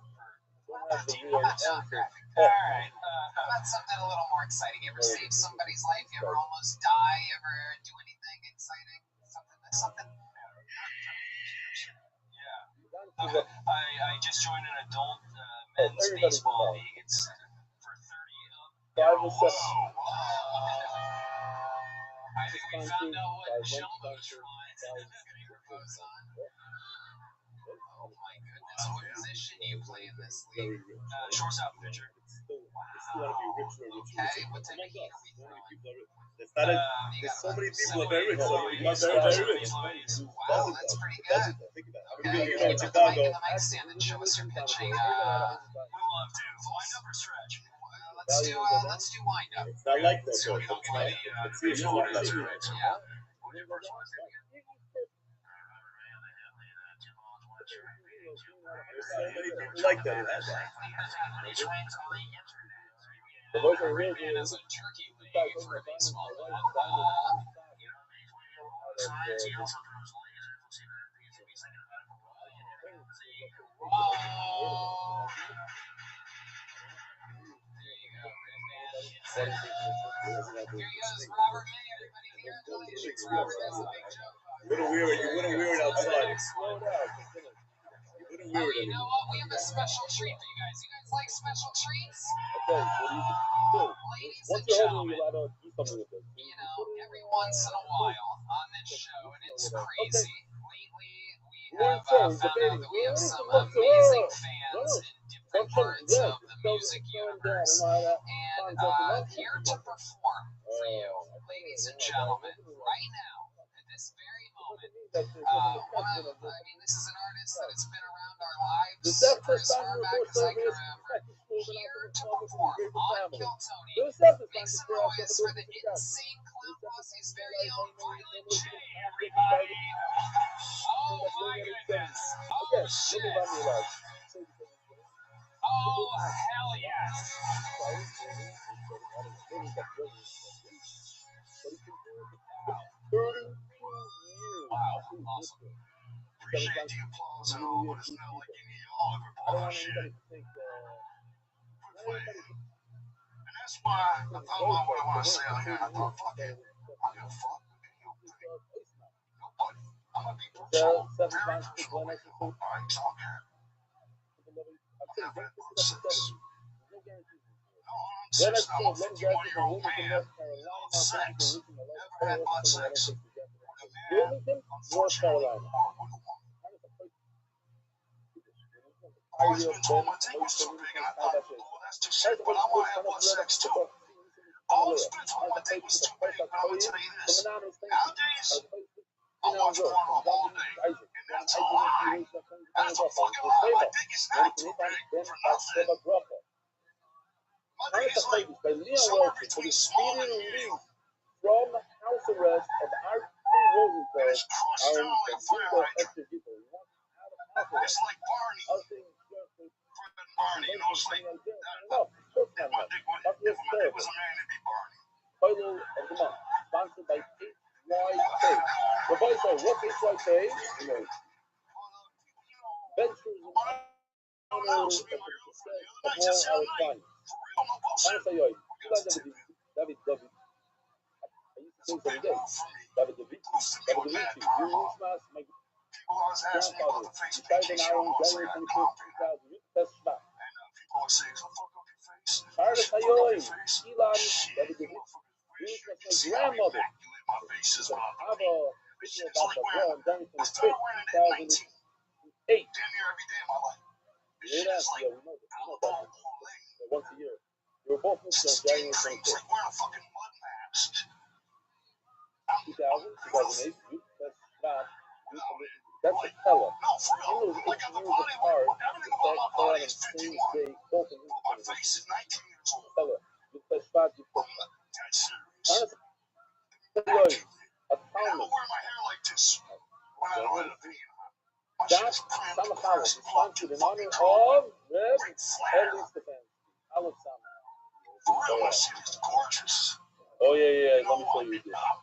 How about non-graphic? Alright. How about something a little more exciting? You ever save somebody's life? You ever almost die? You ever do anything exciting? Something. Yeah. I just joined an adult men's baseball league. It's for 30 up. Whoa. I think we found out what jumbotron is going to propose on. Oh my goodness. What position do you play in this league? Shortstop and pitcher. Wow. Okay. What type of heat are we throwing? There's so many people are very rich, so you must be very rich. Wow, that's pretty good. Okay, You you know, put the Chicago. mic in the mic stand and show us your pitching. We love to wind up or stretch. Let's do wind up. I like that. So we don't play It's the shoulders, right? Yeah. when you first watched it again? Like that. The voice of real Ran as a turkey league for a baseball bat. Here he is, Robert May, everybody. Congratulations, Robert. That's a big joke. You wouldn't wear it outside. Slow down. Oh, you know what? We have a special treat for you guys. You guys like special treats? Okay, what do you do? Ladies Once and you're gentlemen, holding, you gotta do something with it. you know, every once in a while on this show, and it's crazy. Lately, we have found out that we have some amazing fans in different parts of the music universe. And here to perform for you, ladies and gentlemen, right now, at this very moment, this is an artist that has been around our lives for as far back as I can remember. Here to perform on Kill Tony, make some noise for the Insane Clown Posse's very own Violent J, everybody. Oh my goodness. Oh shit. Oh hell yes. Wow, awesome. Appreciate the applause and all, but it's not like any of y'all ever bought my shit. And that's why I thought about what I want to say out here, and I thought, fuck it. I'm gonna fuck with any old thing. Nobody. I'm gonna be brutal, very brutal. Alright, talk here. I've never had a lot of sex. No, I'm serious now. I'm a 51-year-old man. Love sex. Never had butt sex. With a man, unfortunately, or with a woman. I've always been told my dick was too big, and I thought, oh, that's too sick, but I want to have butt sex too. I've always been told my dick was too big, but I'm going to tell you this. Nowadays, I watch porn all day, and that's a lie. That's a fucking lie. My dick is not too big for nothing. My dick is like somewhere between small and huge. From house arrest of R.P. Rosenfeld, And it's crushed down like a fire hydrant. It's like Barney. Fred and Barney, you know, it's like that. If my dick was a man, it'd be Barney. Title of the month, sponsored by HYK. The voice of what HYK? You know, ventures in honor of the success of all our clients. Vamos aí, ó. David W. I used to say David Da Vinci. You lose mass, my grandfather. He died in our own January 21st, 2000. You test back. Carlos Ayoy, Elon, David Da Vinci. You was my grandmother. I have a picture about the girl on January 25th, 2008. You hear that? Yeah, we know that. Once a year. They were both moved on January 25th. 2000, 2008, you test back. That's a color. You know, it's years apart. The fact that on the same day, both of them color. You test back, you test back. Honestly, atonement. That Samahara is sponsored in honor of Rev. Ellie Stefanski. I love Samahara. Oh, yeah. Let me show you this. I've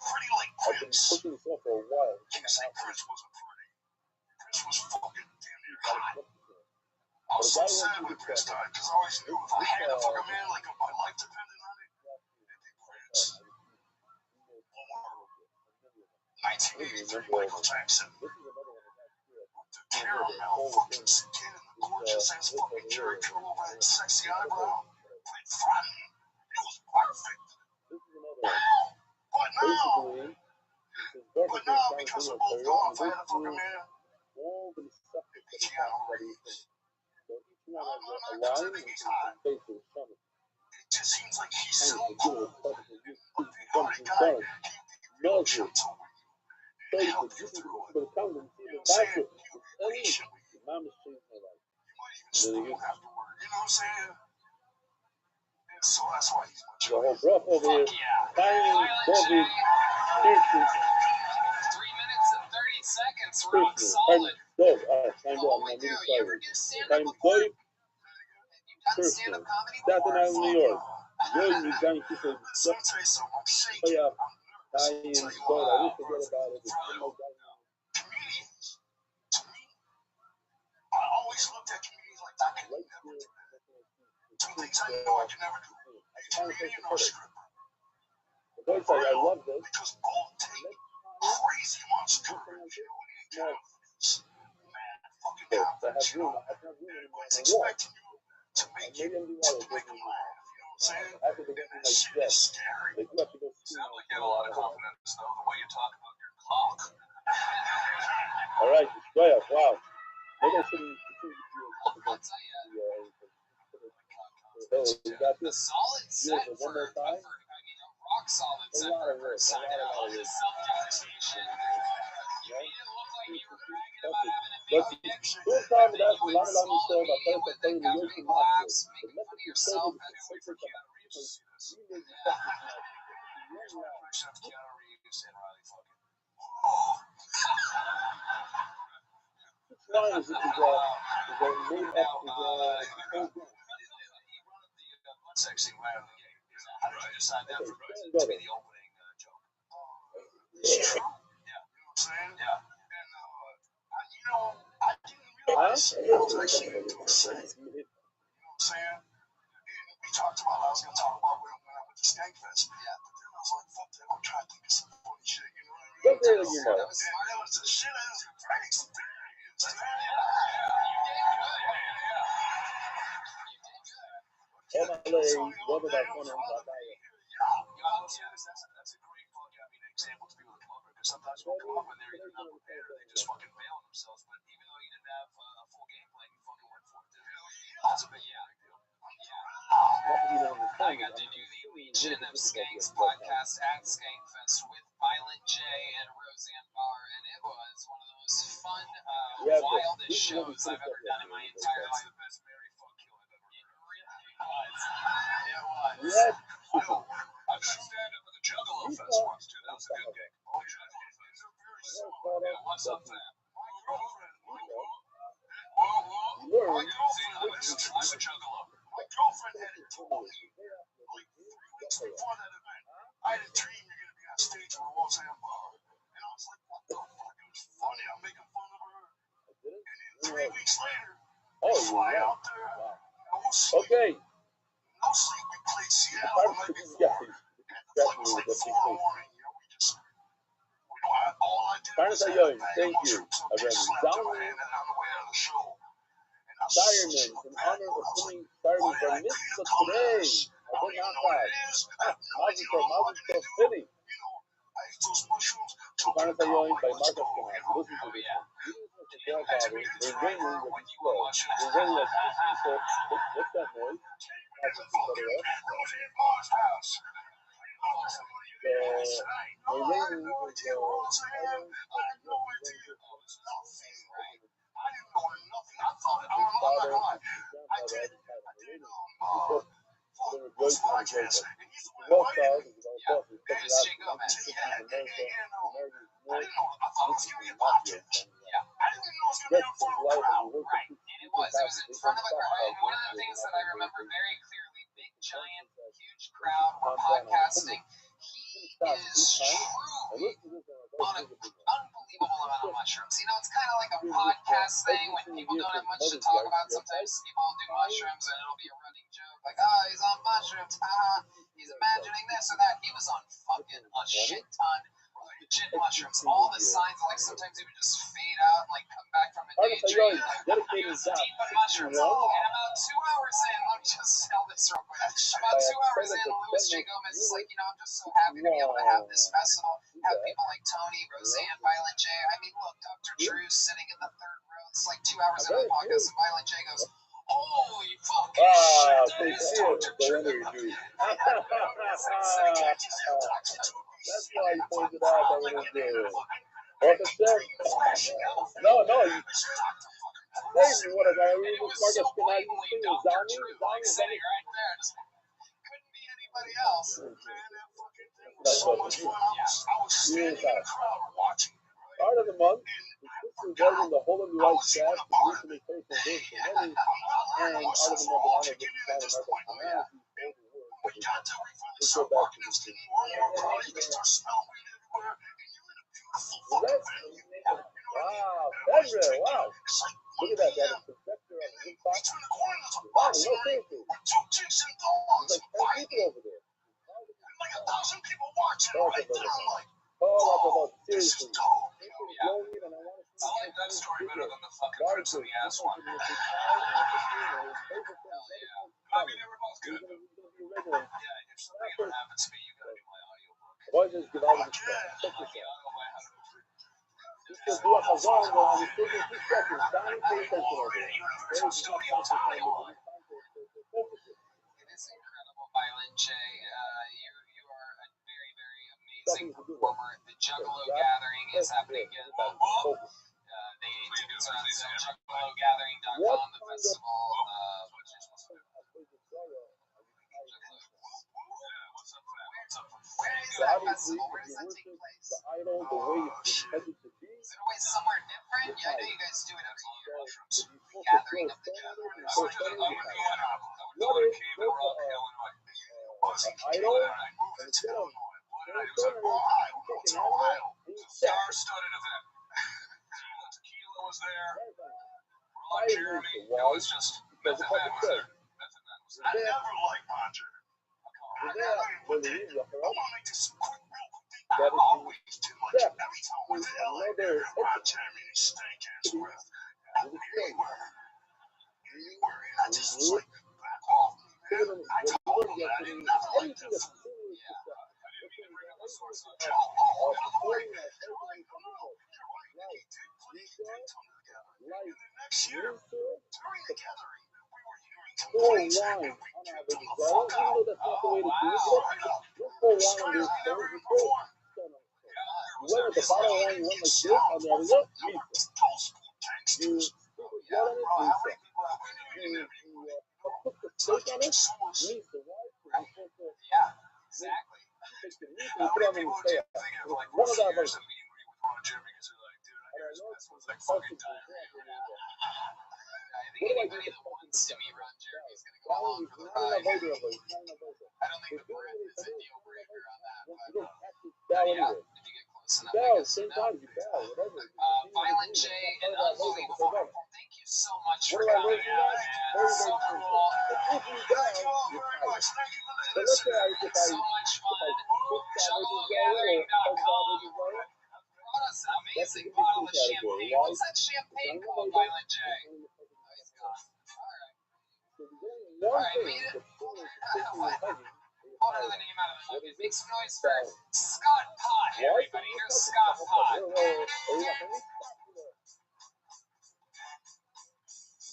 been pushing this off for a while. You can say Prince wasn't pretty. Prince was fucking damn near hot. I was so sad when Prince died because I always knew if I had to fuck a man like my life depended on it, it'd be Prince. 1983 Michael Jackson. The caramel fucking skin and the gorgeous ass fucking Jerry Curl over that sexy eyebrow. Played front. It was perfect. But now, because we're both gone, if I had to fuck a man, it'd be Keanu Reeves. I'm not because I think he's hot. It just seems like he's so cool. But the other guy, he'd be real gentle with you and help you through it. You know what I'm saying? He would be patient with you. You might even spoon afterward. You know what I'm saying? And so that's why he's my choice. The whole breath over here. Tiny, Bobby, Kirsten. That's rock Seriously. solid. Go. Alright, time go. Oh, I'm wait, really dude, you ever sorry. do stand-up Time before? go. Have you done Seriously. stand-up comedy Staten before? Island, New York. Really, you got to keep it. Listen, let me tell you something. I'm shaking. Oh, yeah. I'm I nervous. I'll tell you go. why. I didn't forget about it. It's in my diary. Comedians, to me, I always looked at comedians like I could Right never here. do. Two things I know I can never do. A comedian or a stripper. The voice, I love this. Because both take crazy amounts of courage. You know, anytime mad fucking confidence, you know. Everyone's expecting you to make them laugh. You know what I'm saying? And that shit is scary. You sound like you have a lot of confidence, though, the way you talk about your cock. All right, destroy us. Wow. Maybe I shouldn't I'll tell you, you got the this. solid set One for, more time. a rock solid A set lot for of a work. first A time. lot All of this work. self-deprecation. You didn't look like you were bragging But about having a the big dick. first time Then that you was went not on the small show, and but medium first with I it, told you got to big not laughs, do. making fun of The yourself. message And is wait for Keanu Reeves. You need to yeah. Here's my impression of Keanu Reeves and Riley fucking. line is a name of Sexy right out of the gate. How did you decide that to be the opening joke? It's true. Yeah. You know what I'm saying? Yeah. And, you know, I didn't realize it was actually what you said. You know what I'm saying? And we talked about, I was going to talk about when I went to Skankfest. Yeah. But then I was like, fuck that, I'm trying to think of some funny shit. You know what I mean? That was smart. That was the shit. That was a great experience. Oh my leg, what about one of my That's a great fucking, example to be with a clubber, because sometimes people come up in there, you're not prepared, or they just fucking bail on themselves, but even though you didn't have a full game plan, you fucking went for it, dude. That's a big deal. I got to do the Legion of Skanks podcast at Skankfest with Violent J and Roseanne Barr, and it was one of the most fun, wildest shows I've ever done in my entire life. The best Mary fuck kill I've ever heard. It was. I've done stand-up at the Juggalo Fest once, too. That was a good gig. Oh, Juggalo Fest are very similar. Yeah, what's up, fam? My girlfriend, my girlfriend had it told me like 3 weeks before that event. I had a dream you're gonna be on stage with Roseanne Barr, and I was like, "What the fuck?" It was funny. I'm making fun of her, and then 3 weeks later, we fly out there. No sleep. Okay. No sleep. We played Seattle the night before. And the flight was like 4 in the morning. You know, we just. All I did was Thank you. Diamond, in honor of winning Diamond for Mitzvah today. I did not pass. Magical City. Parnassayoin by Marcus Canal. Listen to this one. We're raining with slow. We're raining like 2 people. What's that noise? We're raining with It was in front of a crowd. And one of the things that I remember very clearly, big, giant, huge crowd, we're podcasting. He is truly on an unbelievable amount of mushrooms. You know, it's kind of like a podcast thing when people don't have much to talk about. Sometimes people do mushrooms and it'll be a running joke, like, oh, he's on mushrooms, he's imagining this or that. He was on fucking a shit ton. Legit mushrooms. All the signs, like sometimes he would just fade out and like come back from a daydream. He was deep in mushrooms. And about 2 hours in, let me just tell this real quick. About 2 hours in, Louis J. Gomez is like, you know, I'm just so happy to be able to have this festival, have people like Tony, Roseanne, Violent J. I mean, look, Dr. Drew's sitting in the third row. It's like 2 hours into the podcast, and Violent J goes, holy fucking shit, that is Dr. Drew. That's why you pointed out that it was there. Orchestra? No. Hey, what a guy. We was Marcus Canal. You think it was Zami? Sitting right there. Just couldn't be anybody else. That's so much fun. I was standing in the crowd watching. Start of the month, the sister was in the whole of your life staff to recently place in this for many, and out of the month, and out of this planet, Marcus Fernandez, We got to refund the let's sub go back to markets this. didn't work. You can start smelling weed everywhere, and you're in a beautiful fucking venue. You know what I mean? Wow, Everybody's Federer, drinking. wow. It's like Look 1 at that, that p.m. is projector on the We rooftop. turn the corner, there's a Wow, boxing no ring seriously. with 2 chicks and dogs There's like 10 fighting. people over there. And like 1,000 people watching Oh, right there. I'm like, about this is seriously. dope. Yeah. I like that story better than the fucking trips in the ass one. Hell yeah. I mean, they were both good. Yeah, if something ever happens to me, you gotta do my audiobook. Why just give out of the stuff? Check this The out. auto by how to This is Dua Hazan, I'm still in 2 seconds. Donnie, pay attention over there. Universal Studios Hollywood. It is incredible, Violent J. You are a very, very amazing performer. The Juggalo Gathering is happening again. They tickets are on sale. JuggaloGathering.com, the festival. Where is that festival? Where does that take place? The idol, the way it's intended to be. Is it always somewhere different? Yeah, I know you guys do it at the gathering of the Juggalo. So what is idol? And instead of Star-studded event. Tequila was there. Ron Jeremy. It was just because the public said, I never liked Ron Jeremy. is that when the media I want to make this quick, real quick thing. That I is always do much. step Every time we're to there, like, another Ron Jeremy and his stank ass breath. Anywhere. And I just was like, back off me, man. I told him that I didn't never like that food. Next year, during the gathering, we were hearing complaints and we kicked them the fuck out. You pour wine on this thing, you pour whether the bottle of wine you want like this on the other look, you yell on it, you put the steak on it, meat, the rice, Yeah, exactly. you put it on the steak. One of that like, I think anybody that wants to meet Ron Jeremy is going to go along for the ride. I don't think the breath is a deal breaker on that, but yeah, if you get close enough, I guess you know. Violent J, an unbelievable performance. Thank you so much for coming out, man. So cool. Thank you all very much. Thank you for But let's say listening. if I So much fun. JuggaloGathering.com Brought us an amazing bottle of champagne. What's that champagne called, Violent J? Nice God. All right, made it. What are the name out of the movie? Make some noise for Scott Pot, everybody. Here's Scott Pot.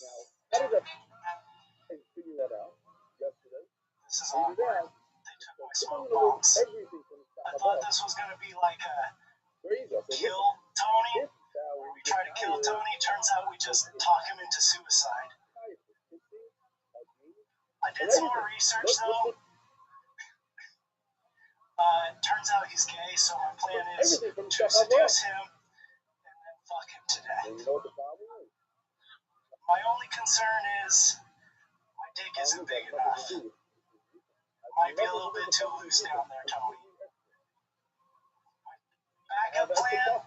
Now, how did I figure that out yesterday? This is I did awkward. that. They took my I'm smoke gonna remove box. everything from the I top thought of this was gonna be like a There you go. So kill Tony. this is how We tried to kill Tony. Turns out we just talk him into suicide. I did some more research though. Turns out he's gay, so my plan is Everything from the to top up. seduce him and then fuck him to death. And you know what the problem is? My only concern is my dick isn't big enough. Might be a little bit too loose down there, Tony. Backup plan,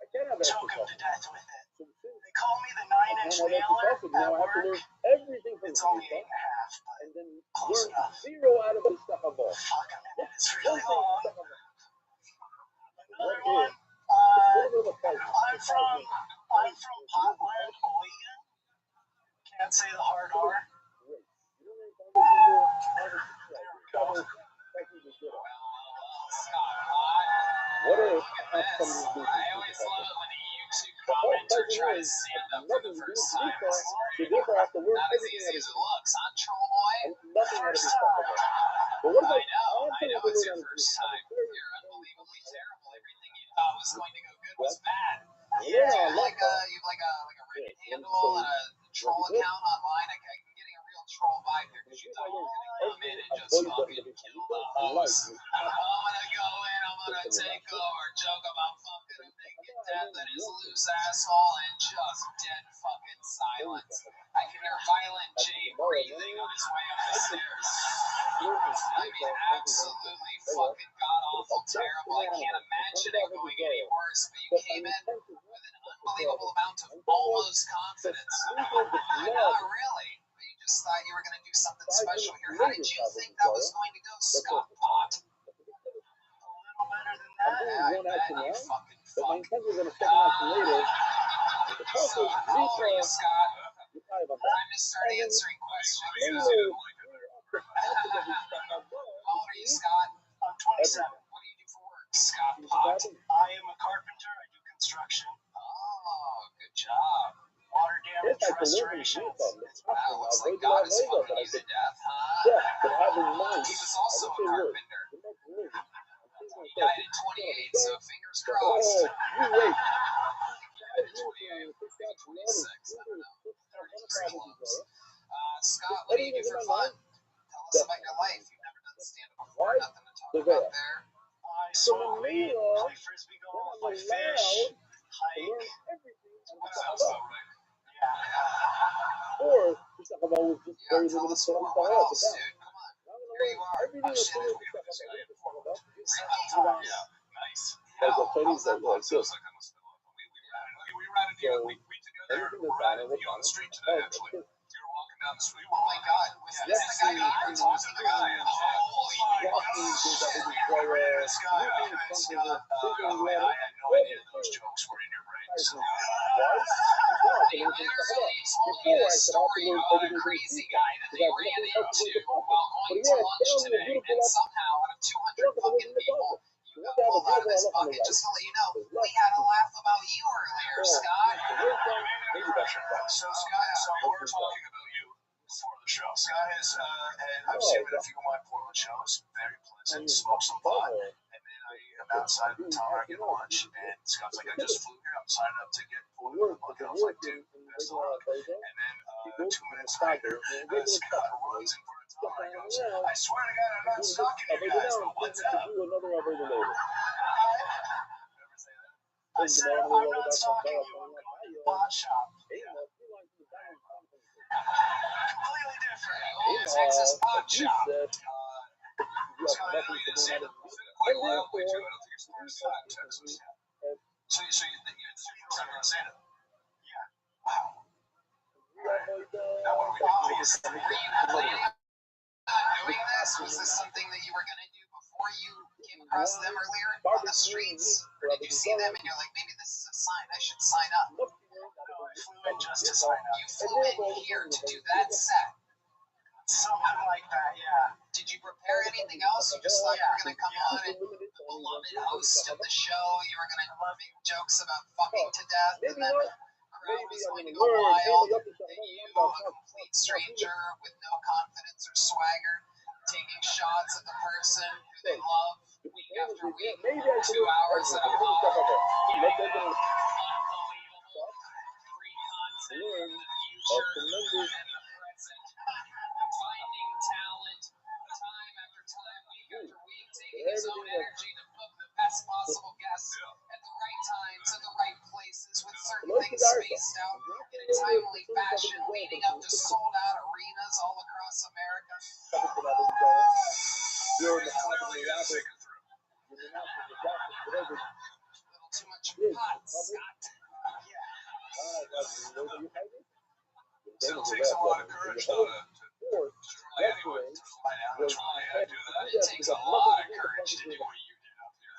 I can't have that choke him to stuff. death with it. So They call me the I 9-inch can't have that nailer stuff. Now at I have to work. learn everything from It's the only stuff 8.5, but and then close learn enough. 0 out of the stuff above. Fuck, I mean, it's One really thing long. stuff above. Another What one, is? It's a little bit of a fight. I'm from Portland, Oregon. Can't say the hard R. What if I always love it when a YouTube commenter tries to stand up for the first time. you never have to learn Not as everything easy out as of it looks, huh, Troll Boy? nothing out of this stuff above. But what I about know it's your first time. You're unbelievably terrible. Everything you thought was going to go good was bad. Yeah, You I have like like a Reddit handle and a troll account online. I'm getting a real troll vibe here because you thought you were going to come in and just fucking kill the host. I'm going to go in, I'm going to take over, joke about fucking him, then get his loose asshole and just dead fucking silence. I can hear Violent J breathing on his way up the stairs. I mean, absolutely fucking god awful, terrible. I can't imagine it going any worse, but you came in with an unbelievable amount of almost confidence. Not really, but you just thought you were going to do something special here. How did you think that was going to go, Scott Pott? A little better than I'm that. doing one action You now, fucking but my fuck. intention is going to second action later. The first So, is how old are you, Scott? retire my Time to start answering questions. How old are you, Scott? I'm 27. What do you do for work, Scott Pott? I am a carpenter. I do construction, Oh, good job. water damage Yes, I can live in restoration. Wow, looks like God is fucking you to death, huh? Yeah, but having mind, He was also a carpenter. He died at 28, so fingers Oh, crossed. you wait. Died at 28, maybe 26. I don't know. 33 close. Scott, what do you do for fun? Tell us about your life. You've never done stand-up before. Nothing to talk about there. I smoke weed, play frisbee golf, play fish, hike. That sounds about right. Yeah. Or just talk about with just Yeah, very tell limited us stuff. more. What else, dude? Come on. Here you are. Everything is Shit. good to talk about. Yeah, nice. Like How? the Chinese How's that like, fun? like Feels this. like I must have been we ratted you. We together ratted you on the street today, actually. You were walking down the street. Oh my God. Was this the guy that you were talking to? Holy This guy, Scott, I had no idea those jokes were in your brains. They literally told me the story about a crazy guy that they ran into while going to lunch today, and somehow out of 200 fucking people, you got pulled out of this bucket. Just to let you know, we had a laugh about you earlier, Scott. So Scott, so we were talking about you before the show. Scott has, I've seen him at a few of my Portland shows. Very pleasant. Smokes some pot. And then I am outside of the tower getting lunch, and Scott's like, I just flew here. I'm signing up to get pulled into the bucket. I was like, dude, best of luck. And then 2 minutes later, Scott runs in front of the tower and goes, I swear to God, I'm not stalking you guys, but what's up? I said, I'm not stalking you. I'm going to the pot shop. Completely different. Texas pot shop. Scott, I know you didn't say that. Quite loudly, too. I don't think it's more Scott, Texas. So you think it's I'm going to say that? Yeah. Wow. Now what are we doing? Were you planning on doing this? Was this something that you were going to do before you came across them earlier on the streets? Or did you see them and you're like, maybe this is a sign, I should sign up? No, I flew in just to sign up. You flew in here to do that set. Something like that, yeah. Did you prepare anything else? You just thought you were going to come on and the beloved host of the show, you were going to make jokes about fucking to death, and then the crowd was going to go wild, and you, a complete stranger with no confidence or swagger, taking shots at the person who they love week after week, 2 hours at a pub. Unbelievable. Free content in the future and the present. Finding talent time after time, week after week, taking his own energy to book the best possible guests at the right times, at the right places, with certain things spaced out in a timely fashion, leading up to sold-out arenas all across America. Little too much pot, Scott. It takes a lot of courage, though, to try anyway. To fly down and try and do that. It takes a lot of courage to do what you did up here.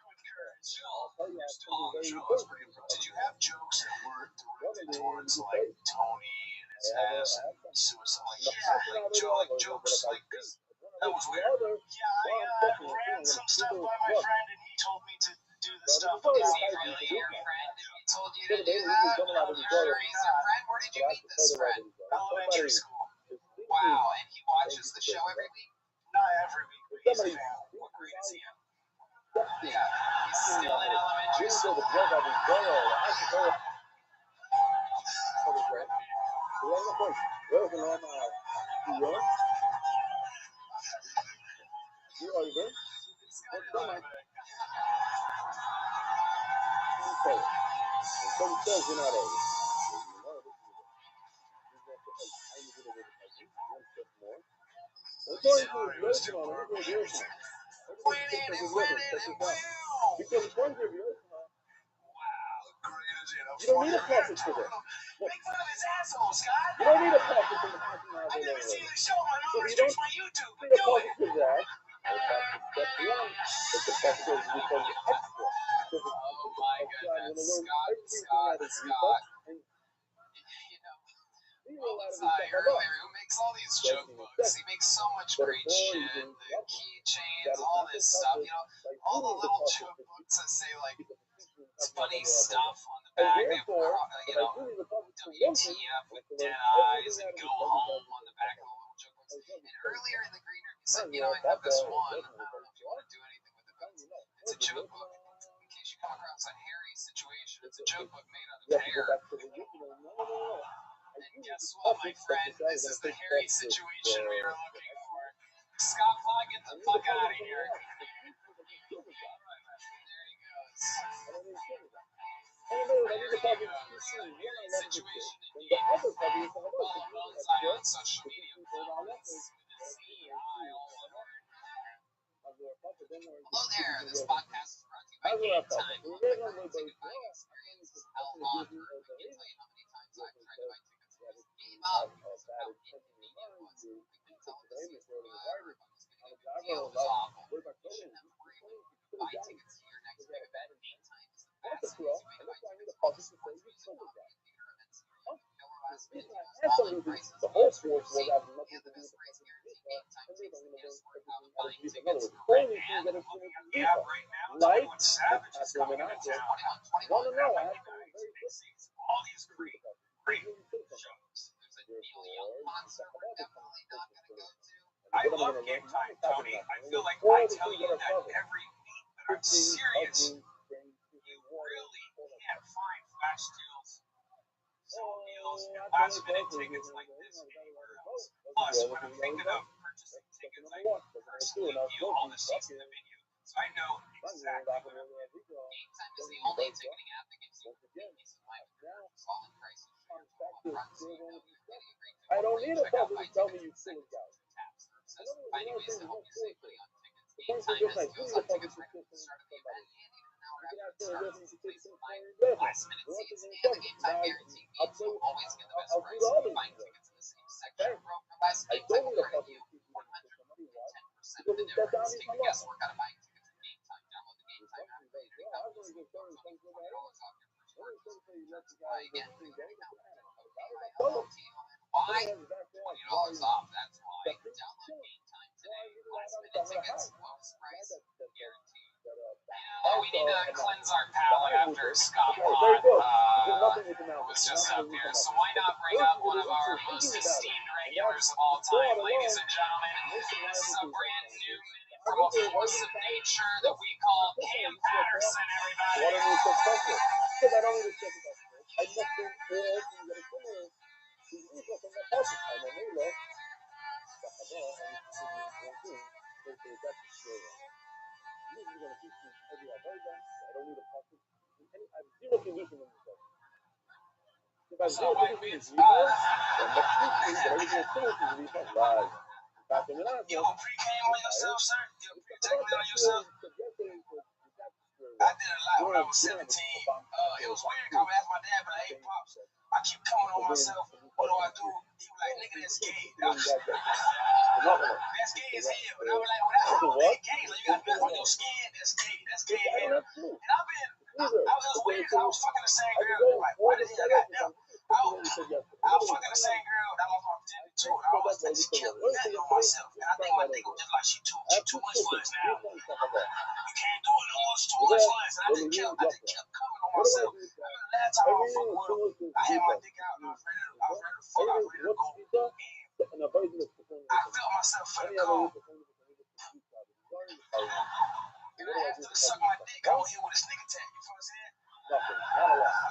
With courage. You're still on the show. That's pretty impressive. Did you have jokes that were directed towards, like, Tony and his ass and suicide? Like jokes like, because that was weird. Yeah, I ran some stuff by my friend, and he told me to do the stuff. Is he really your friend if he told you to do that? You're sure he's your friend? Where did you meet this friend? Elementary school. Wow, and he watches the show every week? Not every week, but he's a fan. What grade is he in? Yeah, he's still in elementary school. tell it. When somebody says you're not over, because it's one good year. You don't need a plastic for that. Make fun of his asshole, Scott. You don't need a plastic from the parking lot. I never seen the show. My mom So you restricts don't my YouTube. need a Do it. plastic for that. Step one, but the plastic is because it's extra. Oh my goodness, Scott. You know, earlier, who makes all these joke books? He makes so much great shit. The keychains, all this stuff. You know, all the little joke books that say like funny stuff on the back. They have, you know, WTF with dead eyes and go home on the back of the little joke books. And earlier in the green room, he said, you know, I have this one. I don't know if you want to do anything with it, but it's a joke book. In case you come across a hairy situation, it's a joke book made out of hair. And guess what, my friend? This is the hairy situation we were looking for. Scott Pye, get the fuck out of here. There he goes. Situation in the follow Bonsai on social media platforms. Hello there, this podcast is brought to you by Game Time. Ticket buying experience is hell on earth. I can't tell you how many times I've tried to buy tickets and just gave up because of how inconvenient it was. I couldn't tell the seats were whatever, if I was getting a good deal, it was awful. You shouldn't have to worry about it. You can buy tickets to your next big event. Game Time is the fastest easy way to buy tickets to all the sports, music, comedy, and theater events. No more last minute deals, all-in prices, The whole fees, force was receipt, having nothing and to the do best with price guarantee. Game Time takes the guesswork out of buying the tickets. only thing And that is looking at the the app right now, Light, 21 Savage is coming into town. 21. No, I Big seats, all these great shows. There's a Neil Young concert we're definitely not going to go to. I love Game Time, Tony. I feel like I tell you that every week, but I'm serious. You really can't find flash deals, sale deals, and last minute tickets like this anywhere else. Plus, when I'm thinking of purchasing tickets, I personally view all the seats in the venue, so I know exactly what I'm getting. Game Time is the only ticketing app that gives you peace of mind for solid prices. I don't need a puzzle to tell me you silly guy. Finding ways to help you save money on tickets. Game Time has deals on tickets right at the start of the event and even an hour after it starts. Place of mind, last minute seats, and the Game Time guarantee means you'll always get the best price. Buying tickets in the same section for less. Game Time will credit you 110% of the difference. Take the guesswork out of buying tickets at Game Time. Download the Game Time app today. $20 off your first purchase. Try again. Right now. Why? $20 off. That's why. Download Game Time today. Last minute tickets, lowest price, guaranteed. We need to cleanse our palate after Scott Pye was just up here. So why not bring up one of our most esteemed regulars of all time, ladies and gentlemen? This is a brand new minute from a force of nature that we call Cam Patterson, everybody. Because I don't need to check it out. I must be all things that are similar. So might be it's You a pre-cam on yourself, sir? You a pre-technical on yourself? I did a lot when I was 17. It was weird because I asked my dad, but I ate pops. I keep coming on myself. What do I do? He was like, nigga, that's gay. That's gay as hell. And I was like, well, that's how they gay. Like, you got mess on your skin. That's gay. That's gay as hell. And it was weird because I was fucking the same girl. Like, why the hell I got them? I was fucking the same girl that I lost my virginity to. And I always let she kill nothing on myself. And I think my nigga was just like, she too much for us now. You can't do it no more. It's too much for us. And I just kept coming on myself. I remember the last time I fucked with her, I had my dick out and I was ready to fuck. I was ready to go in. I felt myself finna come. And I asked her to suck my dick. I was here with a sneak attack. You feel what I'm saying? I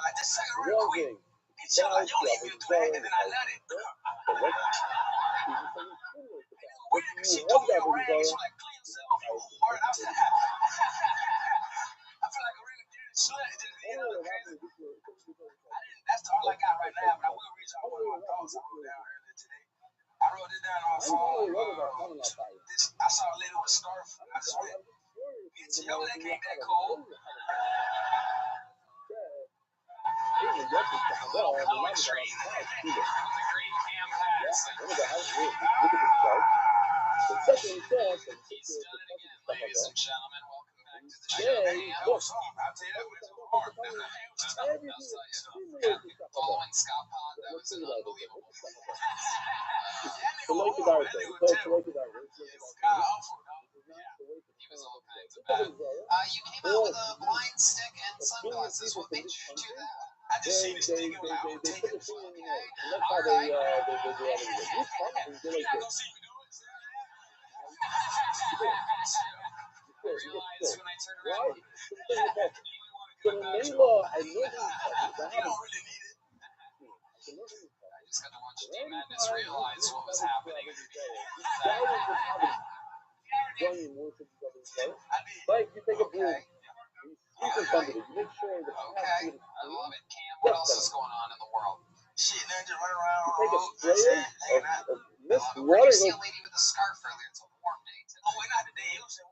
like, just suck it real quick. And she was like, you don't need me to do that. And then I let it. Weird because she told me to rag. She was like, clean yourself, you whore. And I was like, I feel like a real dude. That's all I got right now, but I will read y'all one of my thoughts I wrote down earlier today. I wrote it down on my phone. I saw a lady with a scarf. I just went, yo, that ain't that cold. A little poetry from the great Cam Patterson. He's done it again, ladies and gentlemen. Welcome back to the show. I'll tell you that was hard. Following Scott Pond, that was an unbelievable. He was all kinds of bad. You came out with a blind stick and sunglasses. What made you do that? I just seen this thing and I would take it. Okay. All right. You're not gonna see me do it. I realized when I turned around. You don't really need it. I just got to watch Team Madness realize what was happening. Like you take a brew. Okay. I love it. Cam, what else is going on in the world? Shit, man, just running around. You take a spray of mist Where water. did you see a lady with a scarf earlier? It's a warm day today. Oh, wait, not today. It was like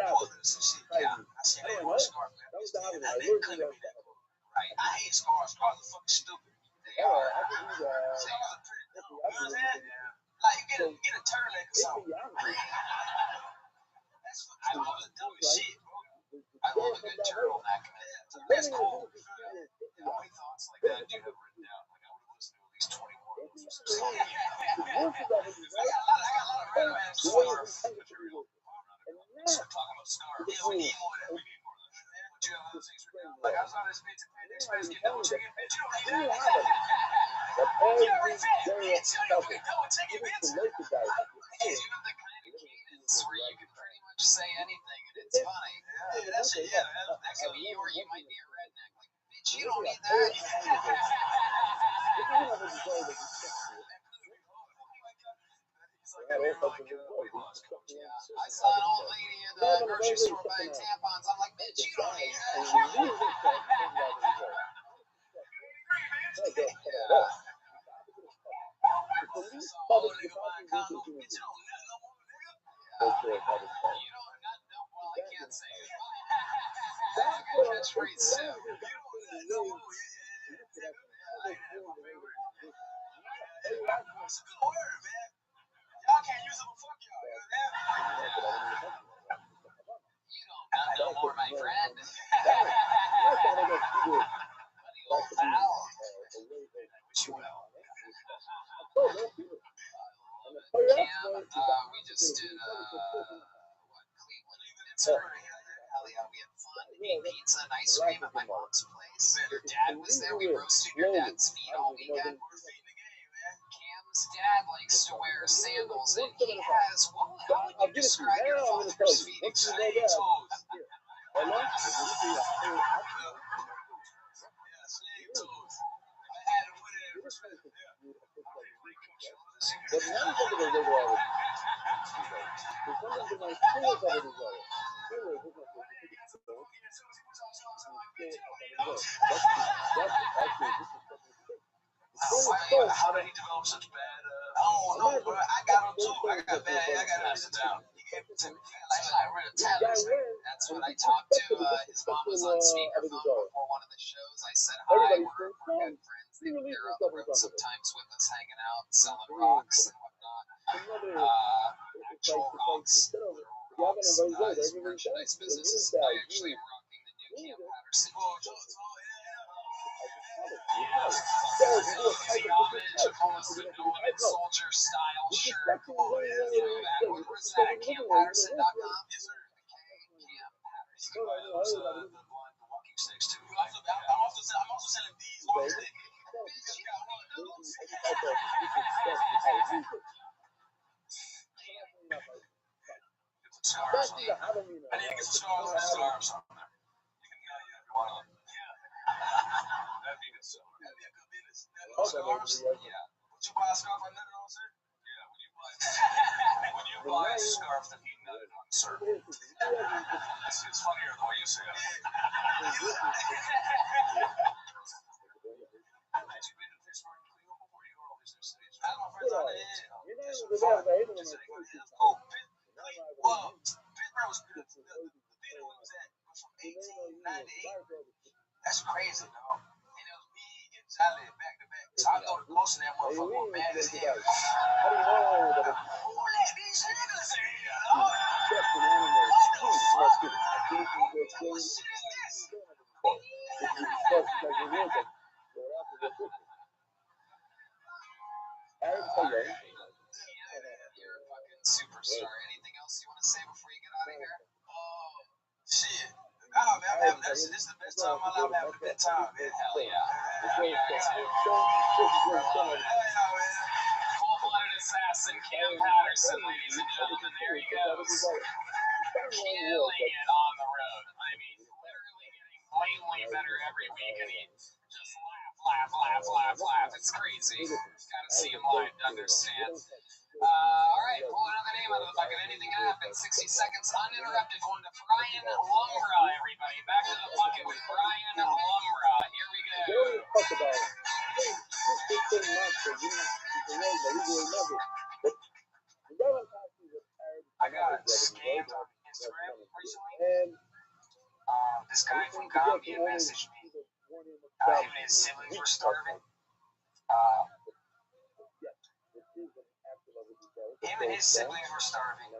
Portland or some shit. Yeah, I seen that one scarf. That was the holiday. That I nigga really couldn't do be that that. cool. Right. I hate scars. Scars are fucking stupid. They are. I can do that. Scars are pretty dumb. You know what I'm saying? Like, you get a turtleneck or something. That's fucking dumb as shit, bro. I love a good turtleneck. That's cool. How many thoughts like that do you have written down? Like, I would listen to at least 20 more of those. I got a lot of random ass scarves. We're talking about scarves. Yeah, we need more of that. But you have other things written down. Like, I saw this bitch at Panda Express get double chicken. Bitch, you don't need that. You already fed. Bitch, you don't need double chicken, bitch. You have the kind of cadence where you can pretty much say anything and it's funny. Yeah, that shit, yeah. That could be you or you might be a redneck. Like, bitch, you don't need that. I saw an old lady in the grocery store buying tampons. I'm like, bitch, you don't need Well, I can't say it. Catchphrase soon. It's a good word, man. Y'all can't use it, but fuck y'all. You You don't know more, my friend. Old pal. Wish you well. Cam, we just did Cleveland, Pittsburgh. Hell yeah, we had fun. Ate pizza and ice cream at my mom's place. Your dad was there. We roasted your dad's feet all weekend. Cam's dad likes to wear sandals, and he has, how would you describe your father's feet exactly? How did he develop such bad? I don't know, bro. I got him too. I got it down. He gave it to me. I read a tab. That's when I talked to his mom was on speakerphone before one of the shows. I said hi. We're good friends. They're up the road sometimes with us, hanging out, selling rocks and whatnot. Actual rocks. His merchandise business is actually rocking the new Cam Patterson. Almost a Northern Soldier style shirt. Where's that at CamPatterson.com? Cam Patterson. The walking sticks too. I'm also selling these walking sticks. Scarves. I need to get some scarves and scarves on there. You can get one of them. That'd be good stuff. That'd be a good business. Scarves? Yeah. Would you buy a scarf I netted on, sir? Yeah. When you buy a scarf that he got it on serve. Here's the- It's funnier the way you say it. Had you been to Pittsburgh and Cleveland before you go over to the States? I have my friends out there. You know, the best I hate them Just like like, this. oh, well, Pittsburgh was good. The theater we was at was from 1898. That's crazy, dog. And it was me and Jolly back to back. So I go to close to that motherfucker, I'm mad as hell. How do you know that it's Who let these niggas in here, dog? just an animal? Let's get it. I think you What just type go of shit is this? if you fuck like you're losing. So after the 50. Arab Tayyip. You're a fucking superstar. Anything else you want to say before you get out of here? Oh, shit. Oh, man, I'm having, this is the best time of my life. I'm having a good time, man. Hell yeah. Cold-blooded assassin Cam Patterson, ladies and gentlemen. There he goes. Killing it on the road. I mean, literally getting blatantly better every week, and he just laugh. It's crazy. Gotta see him live to understand. All right, pull another name out of the bucket. Anything can happen. 60 seconds uninterrupted. Going to Brian Lumbra, everybody. Back to the bucket with Brian Lumbra. Here we They go. don't even talk about it. They 15 months that you will never. But the Devon Taxi is Arab. I got scammed on Instagram recently. And This guy from Gambia messaged me. Him and his siblings were starving.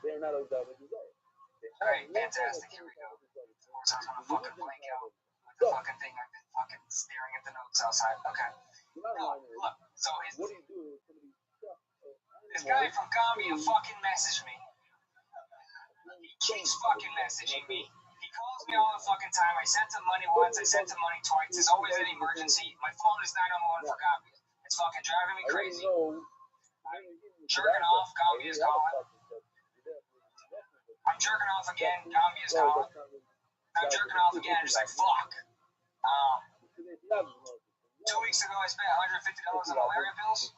They're not as bad as you are. Alright, fantastic. Here we go. Of course, I was gonna fucking blank out with the fucking thing. I've been fucking staring at the notes outside. Okay. No, look. So What do you do with some of these stuff? this guy from Gambia fucking messaged me. He keeps fucking messaging me. He calls me all the fucking time. I sent him money once. I sent him money twice. There's always an emergency. My phone is 911 for Gambia. It's fucking driving me crazy. Jerking off. Gambia's calling. I'm jerking off again. Gambia's calling. I'm jerking off again. I'm just like, fuck. 2 weeks ago, I spent $150 on malaria pills.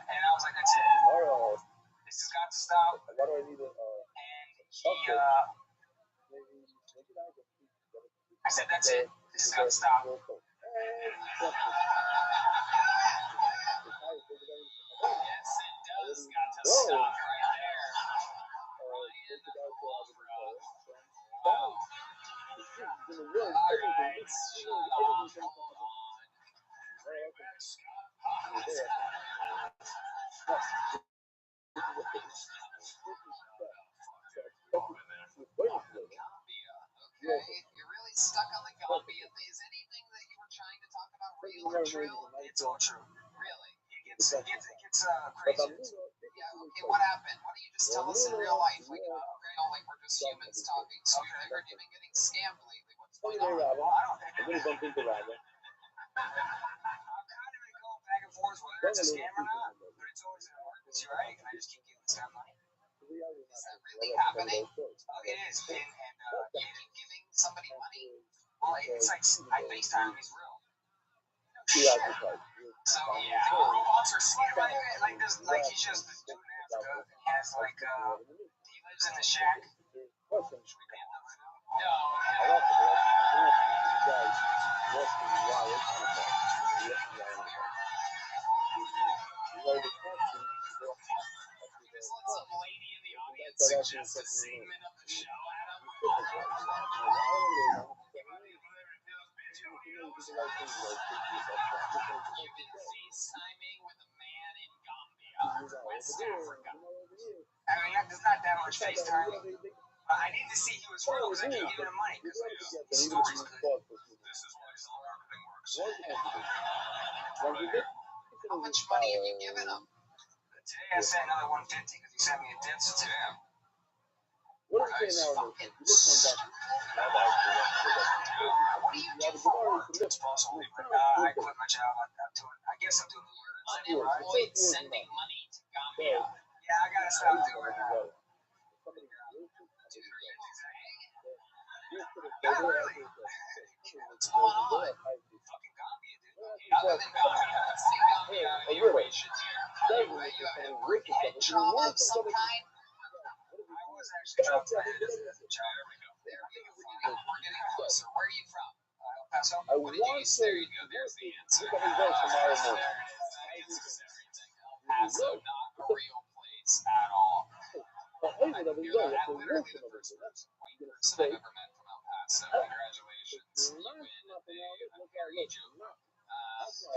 And I was like, that's it. This has got to stop. And he, I said, that's it. This has got to stop. Yes, it does got to stop right there. Wow. Alright, shut off. Hold on. Bring back Scott. Gambia. Okay, you're really stuck on the Gambia. Is anything that you were trying to talk about real or true? It's all true. Really? It gets crazy. Yeah, okay, what happened? Why don't you just tell us in real life? Like, like we're just humans talking. So I heard you've been getting scammed lately. What's going on? Well, I don't think I'm going to bump into Rabbit. I'm kind of going back and forth whether it's a scam or not, but it's always an emergency, right? Can I just keep giving this guy money? Is that really happening? Oh, it is. And You keep giving somebody money? well, it's like I FaceTime him. He's real. So, yeah. Robots are smart. Like this, like he's just this dude in Africa. And he has like he lives in the shack. Should we pay him now? No. Just let some lady in the audience suggest a segment of the show, Adam. You've been FaceTiming with a man in Gambia, West Africa. I mean, there's not that much FaceTime. I need to see he was real because I keep giving him money because his story's good. This is why cell marketing works. How much money have you given him? Today I sent another 150 because he sent me a death certificate. What is it now? What do you do for work? It's possible. I quit my job. I guess I'm doing You're unemployed sending money to Gambia. Yeah, I gotta stop doing that. Dude, are you okay? Not really. What's going on? Fucking Gambia, dude. Other than Gambia, let's see Gambia out of the equation here. You have a rich head trauma of some kind? I was actually traumatized as a child. There we go. We're getting closer. Where are you from? El Paso? I What did you want use? to. There you go. There's the answer. Look at his voice tomorrow There morning. it is. That answers everything. El Paso, not a real place at all. But I anyway, that knew was that. right. I'm literally the first white person I've ever met from El Paso. Congratulations. You win a Harry joke.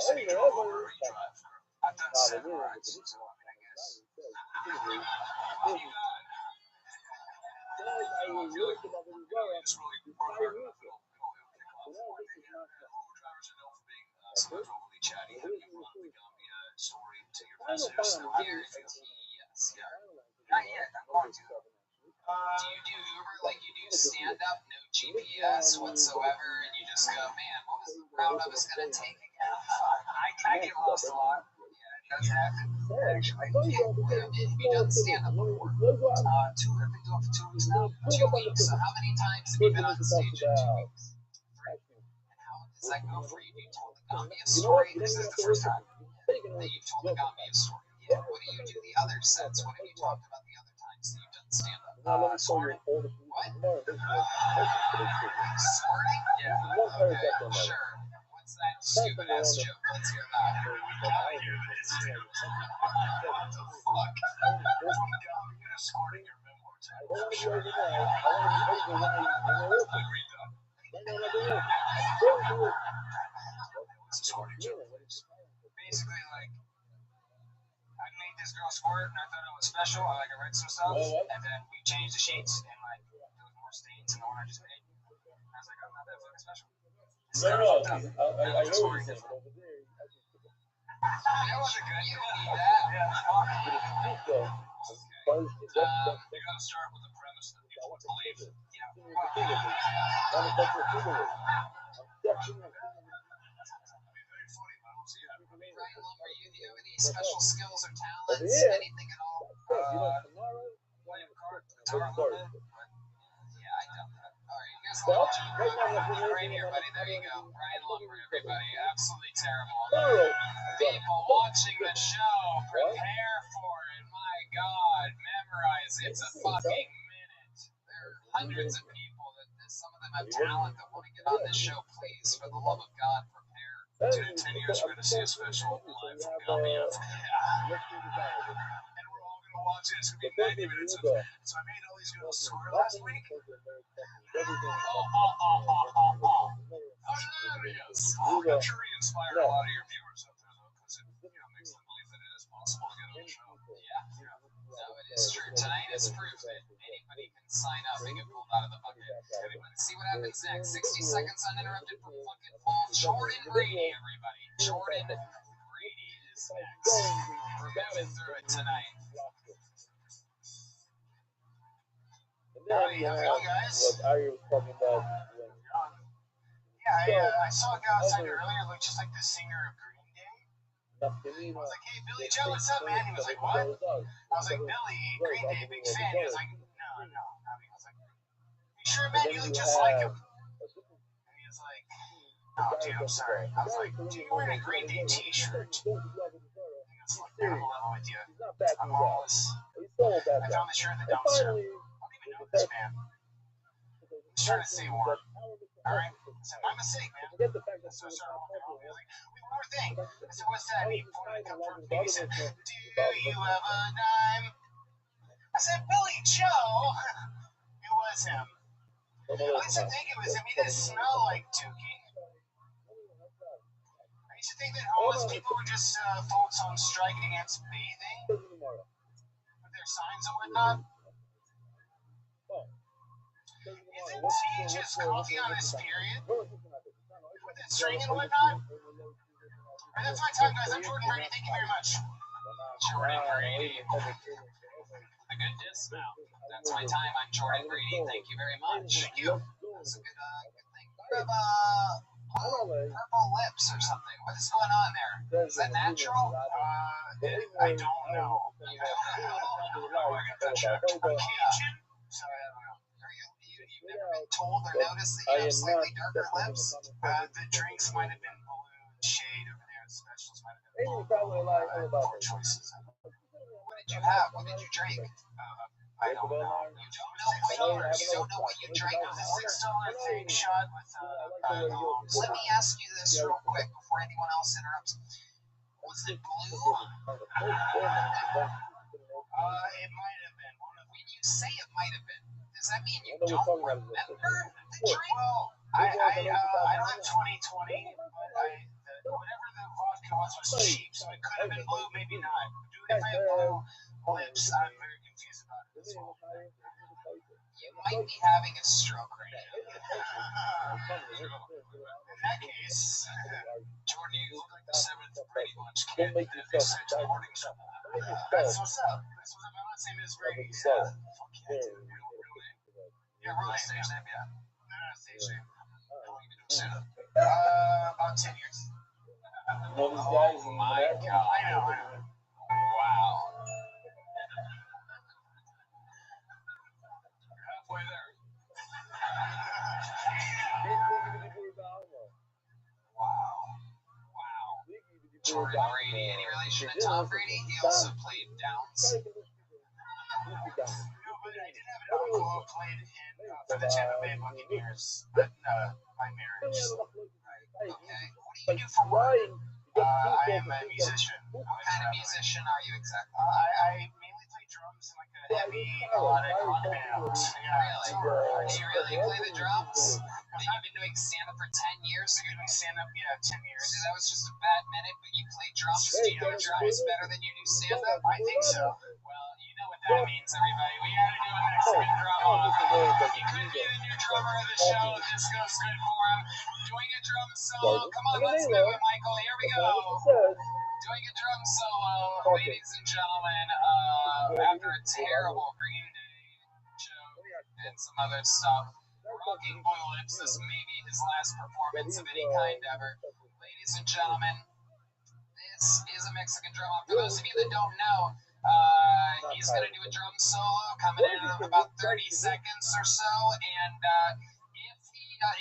So you drove over or you drive? I've done 7 rides, so I mean, I guess. What do you got? I was really looking at it as You well. just really work hard enough, it'll kick off for it. Uber drivers are known for being sometimes overly chatty. Have you run the Gambia story to your passengers? How do you feel? Yes, yeah. Not yet. I'm going to. Do you do Uber like you do stand up, no GPS whatsoever, and you just go, man, what was the route I was going to take again? I get lost a lot. It does happen. Actually, have you done stand up before? 2. I've been doing it for 2 weeks now. 2 weeks. So how many times have you been on stage in 2 weeks? 3. And how does that go for you? Do you tell the Gambia story? This is the first time that you've told the Gambia story. Yeah. What do you do the other sets? What have you talked about the other times that you've done stand up? Squirting. What? Squirting? Yeah. Sure. What's that stupid ass joke? Let's hear that. What the fuck? From Gambia to squirting your memoirs. Read that. What's a squirting joke, please? Basically, like, I made this girl squirt, and I thought it was special. I read some stuff, and then we changed the sheets, and like there was more stains in the one I just made. And I was like, I'm not that fucking special. No, I know what you're saying. That wasn't good. You don't need that. Yeah, fuck. You gotta start with the premise that people would believe. Very funny, but I don't see that. Ryan Lumber, do you have any special skills or talents? Anything at all? Play a card, guitar a little bit. Yeah, I doubt that. Alright, here's a little joke right here, buddy. There you go. Ryan Lumber, everybody. Absolutely terrible. People watching the show, prepare for it. My God, memorize. It's a fucking minute. There are hundreds of people that some of them have talent that want to get on this show. Please, for the love of God, prepare. 2 to 10 years, we're gonna see a special live from Gambia. And we're all gonna watch it. It's gonna be 90 minutes of. So I made all these girls squirt last week. Hilarious. I'm sure we inspire a lot of your viewers up there, though, because it makes them believe that it is possible to get on the show. Yeah. No, it is true. Tonight is proof that anybody can sign up and get pulled out of the bucket. Let's see what happens next. 60 seconds uninterrupted for fucking full Jordan Brady, everybody. Jordan Brady is next. We're moving through it tonight. Hello, guys. What Ari was talking about. Yeah, I saw a guy outside here earlier look just like the singer of Green Day. I was like, hey, Billy Joe, what's up, man? He was like, what? I was like, Billy, Green Day, big fan. He was like, no. I was like, you sure, man? You look just like him. And he was like, oh, dude, I'm sorry. I was like, dude, you're wearing a Green Day t-shirt. He goes, look, man, I'm level with you. I'm homeless. I found this shirt in the dumpster. I don't even know this man. I'm just trying to stay warm. Alright? I said, my mistake, man. So I started walking home. He was like, wait, one more thing. I said, what's that? And he pointed a cup towards me. He said, do you have a dime? I said, Billy Joe. It was him. At least I think it was him. He didn't smell like Dookie. I used to think that homeless people were just folks on strike against bathing with their signs and whatnot. Isn't Teach's coffee on his period? With that string and whatnot? Alright, that's my time, guys. I'm Jordan Brady. Thank you very much. Jordan Brady. A good diss now. That's my time. I'm Jordan Brady. Thank you very much. Thank you. That's a good thing. You have purple lips or something. What is going on there? Is that natural? I don't know. I gotta check. I'm Cajun, so I don't know. You've never been told or noticed that you have slightly darker lips? The drinks might have been blue and shade over there. The specials might have been poor choices. What did did you have? What did you drink? I don't know. You don't know what you drank. It was a $6 thing shot with Let me ask you this real quick before anyone else interrupts. Was it blue? It might have been one of. When you say it might have been, does that mean you don't remember the drink? Well, I don't have 2020, but whatever the vodka was cheap, so it could have been blue, maybe not. Dude, if I have blue lips, I'm very confused about it as well. You might be having a stroke right now. In that case, Jordan, you look like the 7th Brady Bunch kid that they sent to the morning show. That's what's up. That's what's up. I'm not saying it's Brady. Fuck yeah, dude. Yeah, real stage name, yeah. No, stage name. How long you been doing stand-up? About 10 years. Oh my God. I know. Wow. Halfway there. Wow. Jordan Brady. Any relation to Tom Brady? He also played Downs. No, but I did have an uncle who played for the Tampa Bay Buccaneers in my marriage. Okay. What do you do for work? I am a musician. What kind of musician are you exactly? I mainly play drums in like a heavy melodic rock band. Really? Do you really play the drums? You've been doing stand-up for 10 years? So you're doing stand-up, 10 years. So that was just a bad minute, but you play drums? Do you know drums better than you do stand-up? I think so. Well, you know what that means, everybody. We gotta do a Mexican drum off. He could be the new drummer of the show. This goes good for him. Doing a drum solo. Come on, let's do it, Michael. Here we go. Doing a drum solo, ladies and gentlemen, after a terrible Green Day joke and some other stuff. Rocking Boy Lips, this may be his last performance of any kind ever. Ladies and gentlemen, this is a Mexican drum off. For those of you that don't know, he's going to do a drum solo coming in about 30 seconds or so, and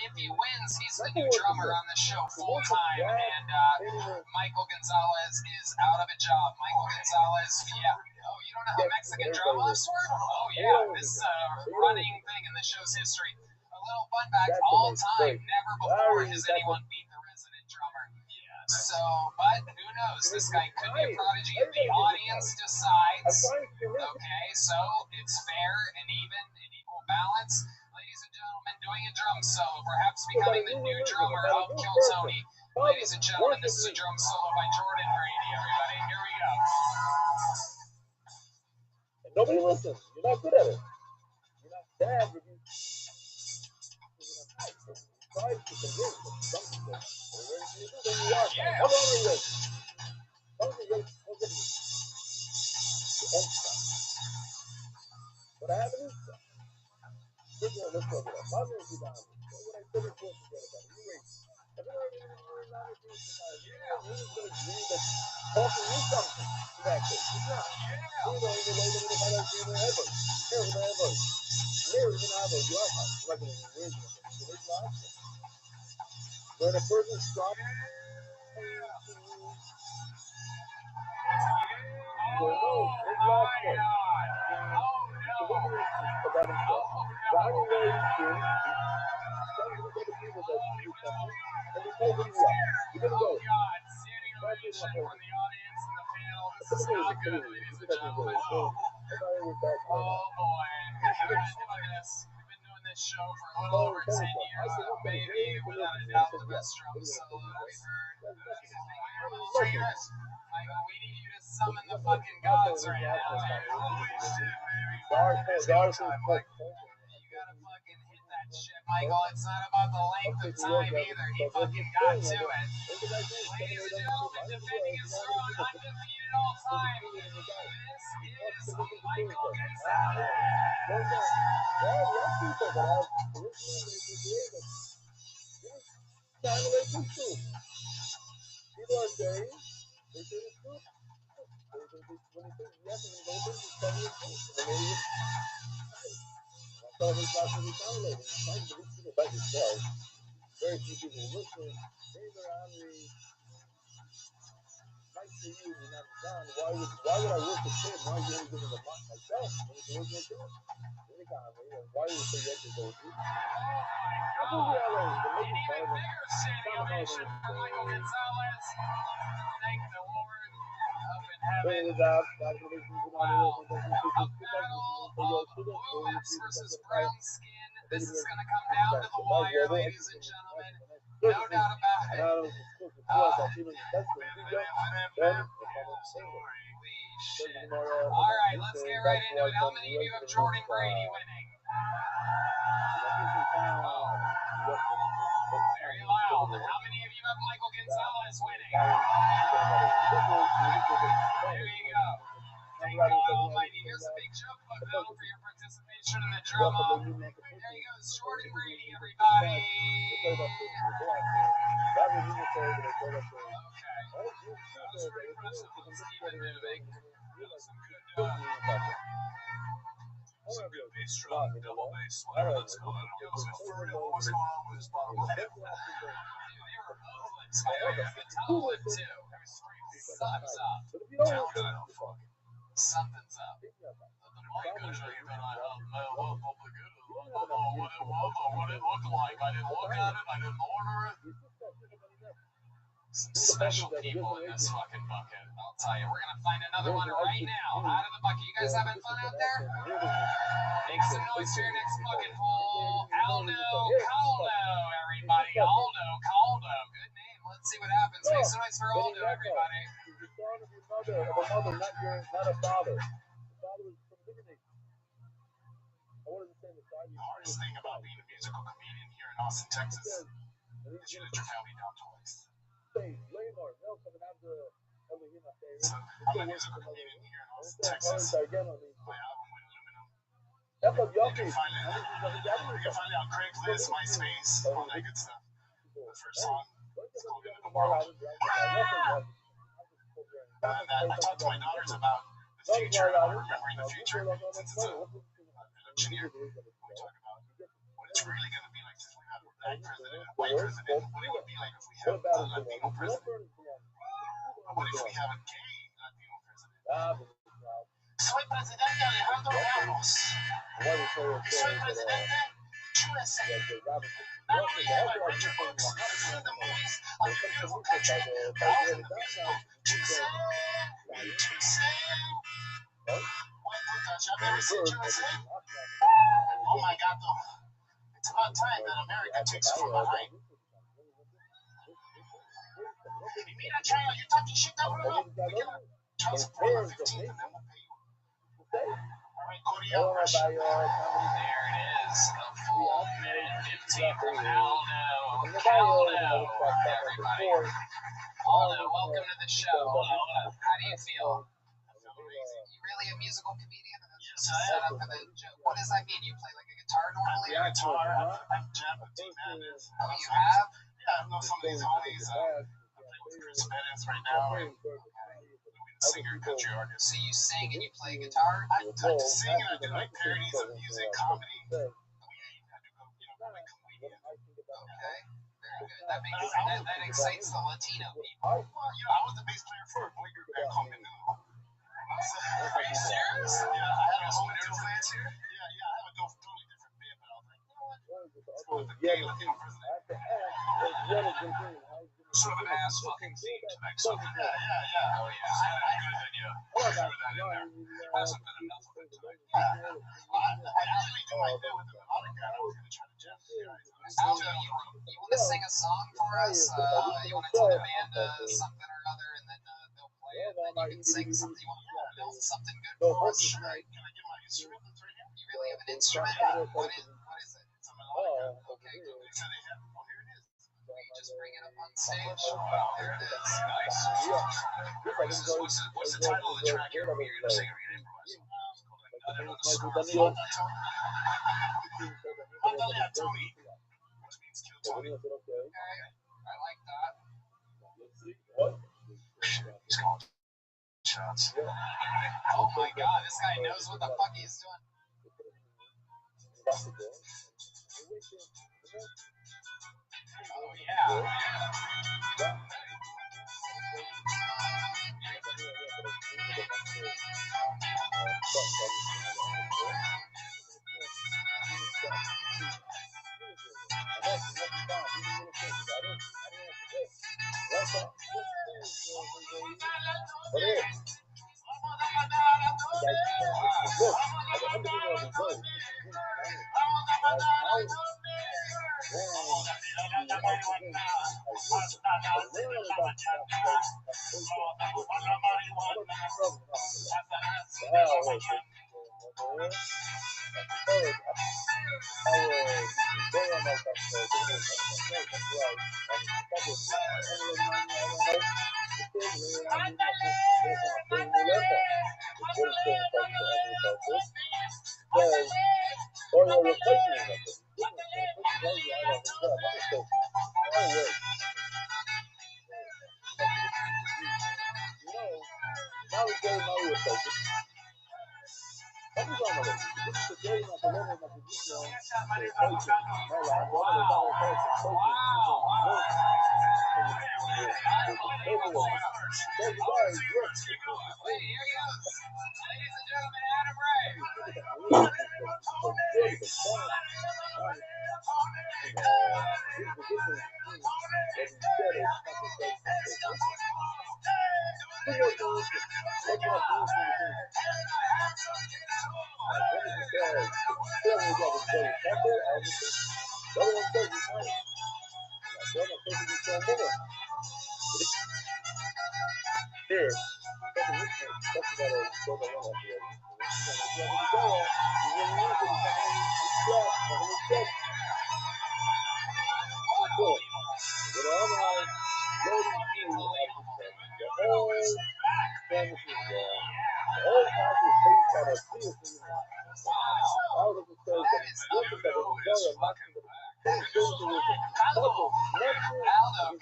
if he wins, he's the new drummer on the show full time, and Michael Gonzalez is out of a job. Michael Gonzalez, yeah. Oh, you don't know how Mexican drum offs work? Oh, yeah. This is a running thing in the show's history. A little fun fact, all time, never before has anyone beat the resident drummer. So, but who knows? This guy could be a prodigy if the audience decides. Okay, so it's fair and even and equal balance. Ladies and gentlemen, doing a drum solo, perhaps becoming the new drummer of Kill Tony. Ladies and gentlemen, this is a drum solo by Jordan Brady, everybody. Here we go. Nobody listens. You're not good at it. You're not bad. You're try to convince them something that they're ready to do. Then you are. Yeah. How long are you ready? Something ready. Look at me. You won't stop. What happened is that. Let's talk about it. 5 minutes is on. What I said before, forget about it. You wait. Everybody really not agree with that. You're going to agree that talking is something in that case. It's not. You're going to know that I don't agree with ever. Ever. Never even ever. You are not. Like an original. The original option. When a person stops. Oh my God. Oh no. About himself. God is very true. Some of the people that do something, and he told them what. You're going to go. Oh God, standing ovation from the audience and the panel. This is not good, ladies and gentlemen. Oh boy. We've been doing this show for a little over 10 years. Maybe, without a doubt, the best drum solo that we've heard. Michael, we need you to summon the fucking gods right now. Holy shit, baby. Darcy. You gotta fucking hit that shit, Michael. It's not about the length of time either. He fucking got to it. Ladies and gentlemen, defending his throne, undefeated all time. This is Michael Gonzalez. People are saying they say the truth. When they say yes and they don't think it's telling the truth. And maybe it's right. That's all these guys will be downloading. It's trying to reach people by themselves. Very few people listen. Maybe they're on the nice to you and you're not done. Why would I work a kid? Why are you only giving the money myself? When it's working a kid? Why would you say yes to those people? Oh my God. An even bigger standing ovation for Michael Gonzalez. Thank the Lord up in heaven. Wow. A battle of blue lips versus brown skin. This is going to come down to the wire, ladies and gentlemen. No doubt about it. Holy shit. All right, let's get right into it. How many of you have Jordan Brady winning? Very loud. How many of you have Michael Gonzalez winning? There you go. Thank God Almighty. Here's a big jump button medal for your participation in the drama. There you go, Jordan Brady, everybody. Okay. That was pretty impressive. Let's keep it moving. Some good bass drum, double bass, whatever that's called. I don't know. So for real, what was going on with his bottom lip? They were both lips, by the way. The top lip, too. Something's up. Something's up. What it looked like. I didn't look at it. I didn't order it. Some special people in this fucking bucket. I'll tell you, we're gonna find another one right now out of the bucket. You guys having fun out there? Make some noise for your next bucket full. Aldo Caldo, everybody. Aldo Caldo. Good name. Let's see what happens. Make some noise for Aldo, everybody. You're the son of your mother, of a mother, not a father. The father was from Liberty. I wanted to say the hardest thing about being a musical comedian here in Austin, Texas, is you let your family down twice. So, I'm a musical comedian here in Austin, Texas. My album went aluminum. You can find it on Craigslist, MySpace, all that good stuff. The first song is called Into the World. And I talk to my daughters about the future, remembering the future, since it's an election year. We talk about what it's really going to be like since we have a black president, a white president, what it would be like if we have a Latino president. What if we have a gay Latino president? Soy presidente Alejandro Ramos. Soy presidente USA. Not only have I read your books, seen the movies on your beautiful country, but also the music of USA. Y'all ever seen USA? Oh my God, though. It's about time that America takes it from behind. Mira, China, you talking shit that we're up. We can child support on 15 and then we'll pay you. Alright, Korea, Russia. There it is. A full minute 15 from Aldo. Everybody. Aldo, welcome to the show. How do you feel? You really a musical comedian? Yes, I am. What does that mean? You play like a guitar normally? I play guitar. I've jammed with Dean Madness. Oh, you have? Yeah, I know some of these homies. I play with Chris Bettis right now. And Louis the Singer, country artist. So you sing and you play guitar? I sing and I do like parodies of music, comedy. I do like comedian. Okay. Very good. That excites the Latino people. Well, I was the bass player for a boy group back home in New. Are you serious? Yeah, I had a home noodle fans here. Yeah, I have a totally different band, but I was like, you know what? Let's go with the gay Latino president. Sort of an ass fucking theme to make something. Yeah. Oh, yeah. Good idea. Throw that in there. There hasn't been enough of it tonight. Yeah. I usually do my bit with the melodic guy. I was going to try to jam with you guys. Aldo, you want to sing a song for us? You want to tell the band something or other, and then they'll play it, and then you can sing something. You want to build something good for us? Sure. Can I get my instrument? It's right here. You really have an instrument? What is it? It's a melodic guy. Okay, good. They said they have it. Well, here it is. Will you just bring it up on stage? Wow. There it is. Nice. What's the title of the track here? Are we going to sing or are we going to improvise? Andale a Tony, which means kill Tony. Okay, I like that. He's calling shots. Oh my God, this guy knows what the fuck he's doing. Oh yeah.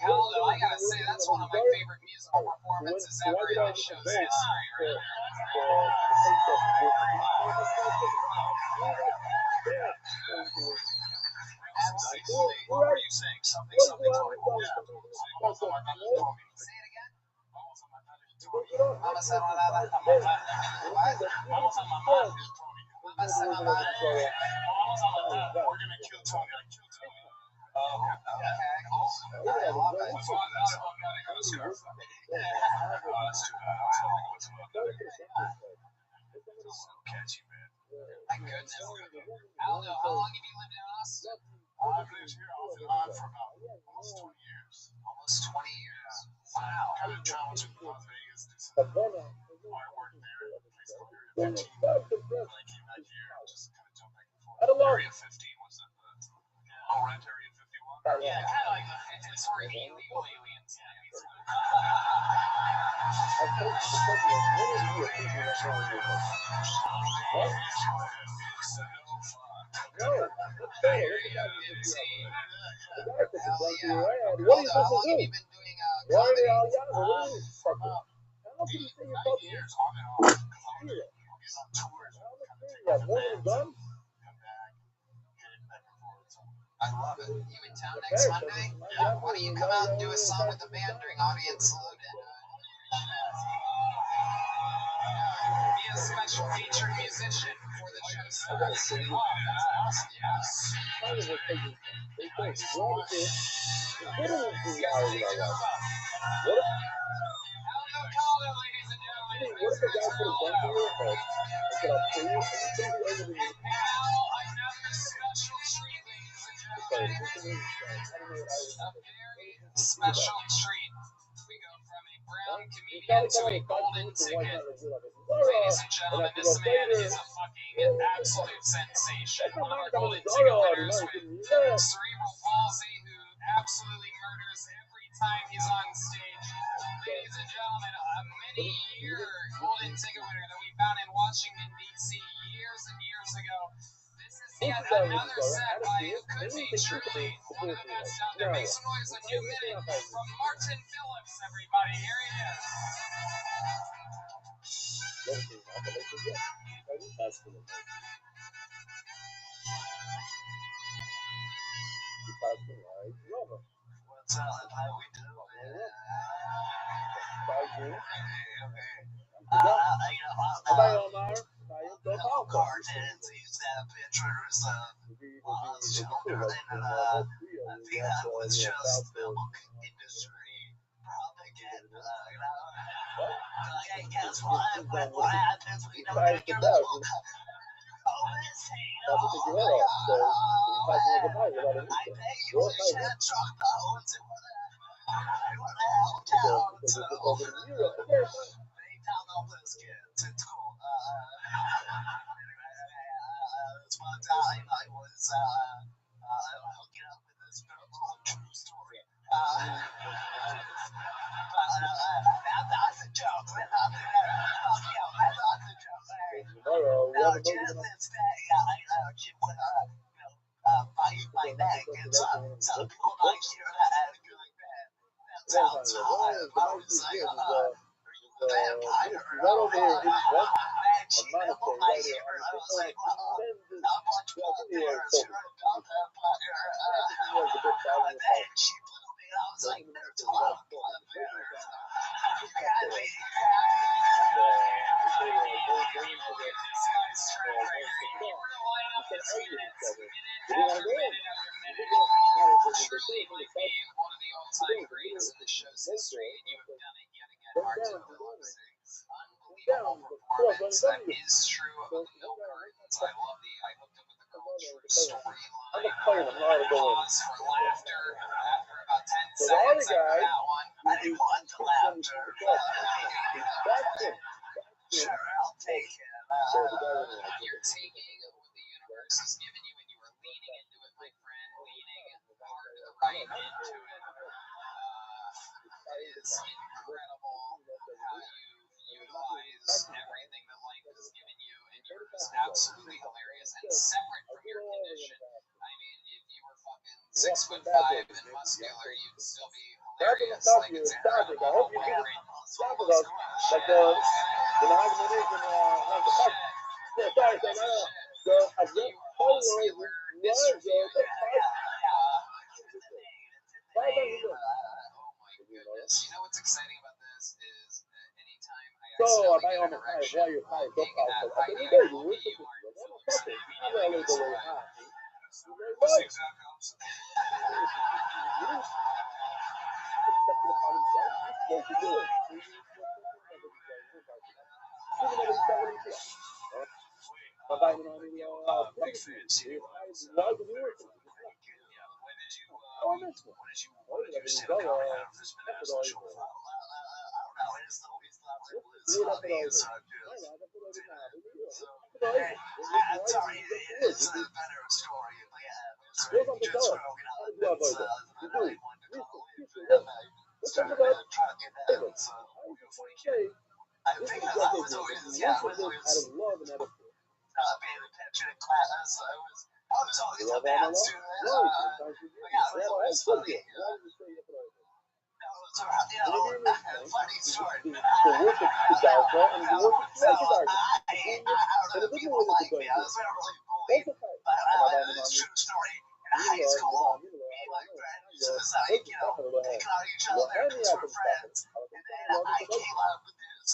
Aldo, I gotta say, that's one of my favorite musical performances ever in this show's history, right Absolutely. What were you saying? Something Tony. Yeah, vamos a matar el Tony. Say it again. Vamos a matar el Tony. Vamos a matar What? Vamos a mamar el Tony. Vamos a mamar. Vamos a matar. We're gonna kill Tony. I killed Tony. Okay, cool. I love it. What's wrong? Not about Madagascar. Oh, that's too bad. I was hoping it was about Madagascar. So catchy, man. My goodness. Aldo, how long have you lived in Austin? I've lived here off and on for about almost 20 years. Almost 20 years. Wow. Kind of traveled to Las Vegas, do some work there at a place called Area 15. When I came back here, I just kind of jumped back and forth. Area 15 was that the rent Area 51? Yeah, kind of like it's where illegal aliens live. Aldo, how long have you been doing comedy? 8 years on and off. He's on tours. Kind of take off the band, come back, get back and forth. So, I love it. You in town next Monday? Why don't you come out and do a song with the band during Audience Salute? Be a special featured musician for the show. That's awesome. Yes. Aldo, ladies and gentlemen. What's the guy for the And now another special treat, ladies and gentlemen. A very special treat. We go from a brown comedian to a golden ticket. Ladies and gentlemen, this man is a fucking absolute sensation. One of our golden ticket winners with cerebral palsy who absolutely murders every time he's on stage. Ladies and gentlemen, a many-year golden ticket winner that we found in Washington, D.C. years and years ago. This is yet another set by who could be truly one of the best out there. Make some noise when you get it from Martin Phillips, everybody. Here he is. what's up? How we doing? Bye, Omar. Cartons use that pictures of children, and I think that was just milk industry propaganda. Hey, guess what happens when we don't get your little I bet you wish I had trombones and what the hell down so down the biscuits. It's cool. It's one time I was hooking up with this girl. True story. That's a joke. Fuck you. That's a joke. No, just instead, I keep biting my neck, and some people might hear that and be like, man, that sounds hot. I was like, vampire. Man, she nibbled my ear. I was like, well, not much more there. You're a vampire. And then she blew me, and I was like, there's a lot of blood there. One of the all-time greats in the show's history, and you have done it yet again, Martin Lawrence. Unbelievable performance. That is true of the Milk Cartons. I love the I Hooked Up with the Girl True storyline. Pause for laughter after about 10 seconds after that one. I didn't want the laughter. Sure, I'll take it. You're taking what the universe has given you, and you are leaning into it, my friend. Leaning hard to the right into it. It is incredible how you utilize everything that life has given you, and you're just absolutely hilarious and separate from your condition. I mean, if you were fucking 6'5" and muscular, you'd still be hilarious. Like it's incredible. You know what's exciting about this is that anytime I accidentally get an erection while being in that right angle, you are What's the exact opposite? Big fans here. What did you still come out of this Minnesota show? Sorry, it's a better story. Just broken out. I really wanted to call it, and I started trying to get that. So, funny kid. I think I was always, yeah, I was always paying attention in class. I was always a bad student. Yeah, I was always funny. Funny story. People like me. I was never really bullied, but it's a true story. In high school, me and my friend used to decide, picking on each other because we're friends. And then I came up with this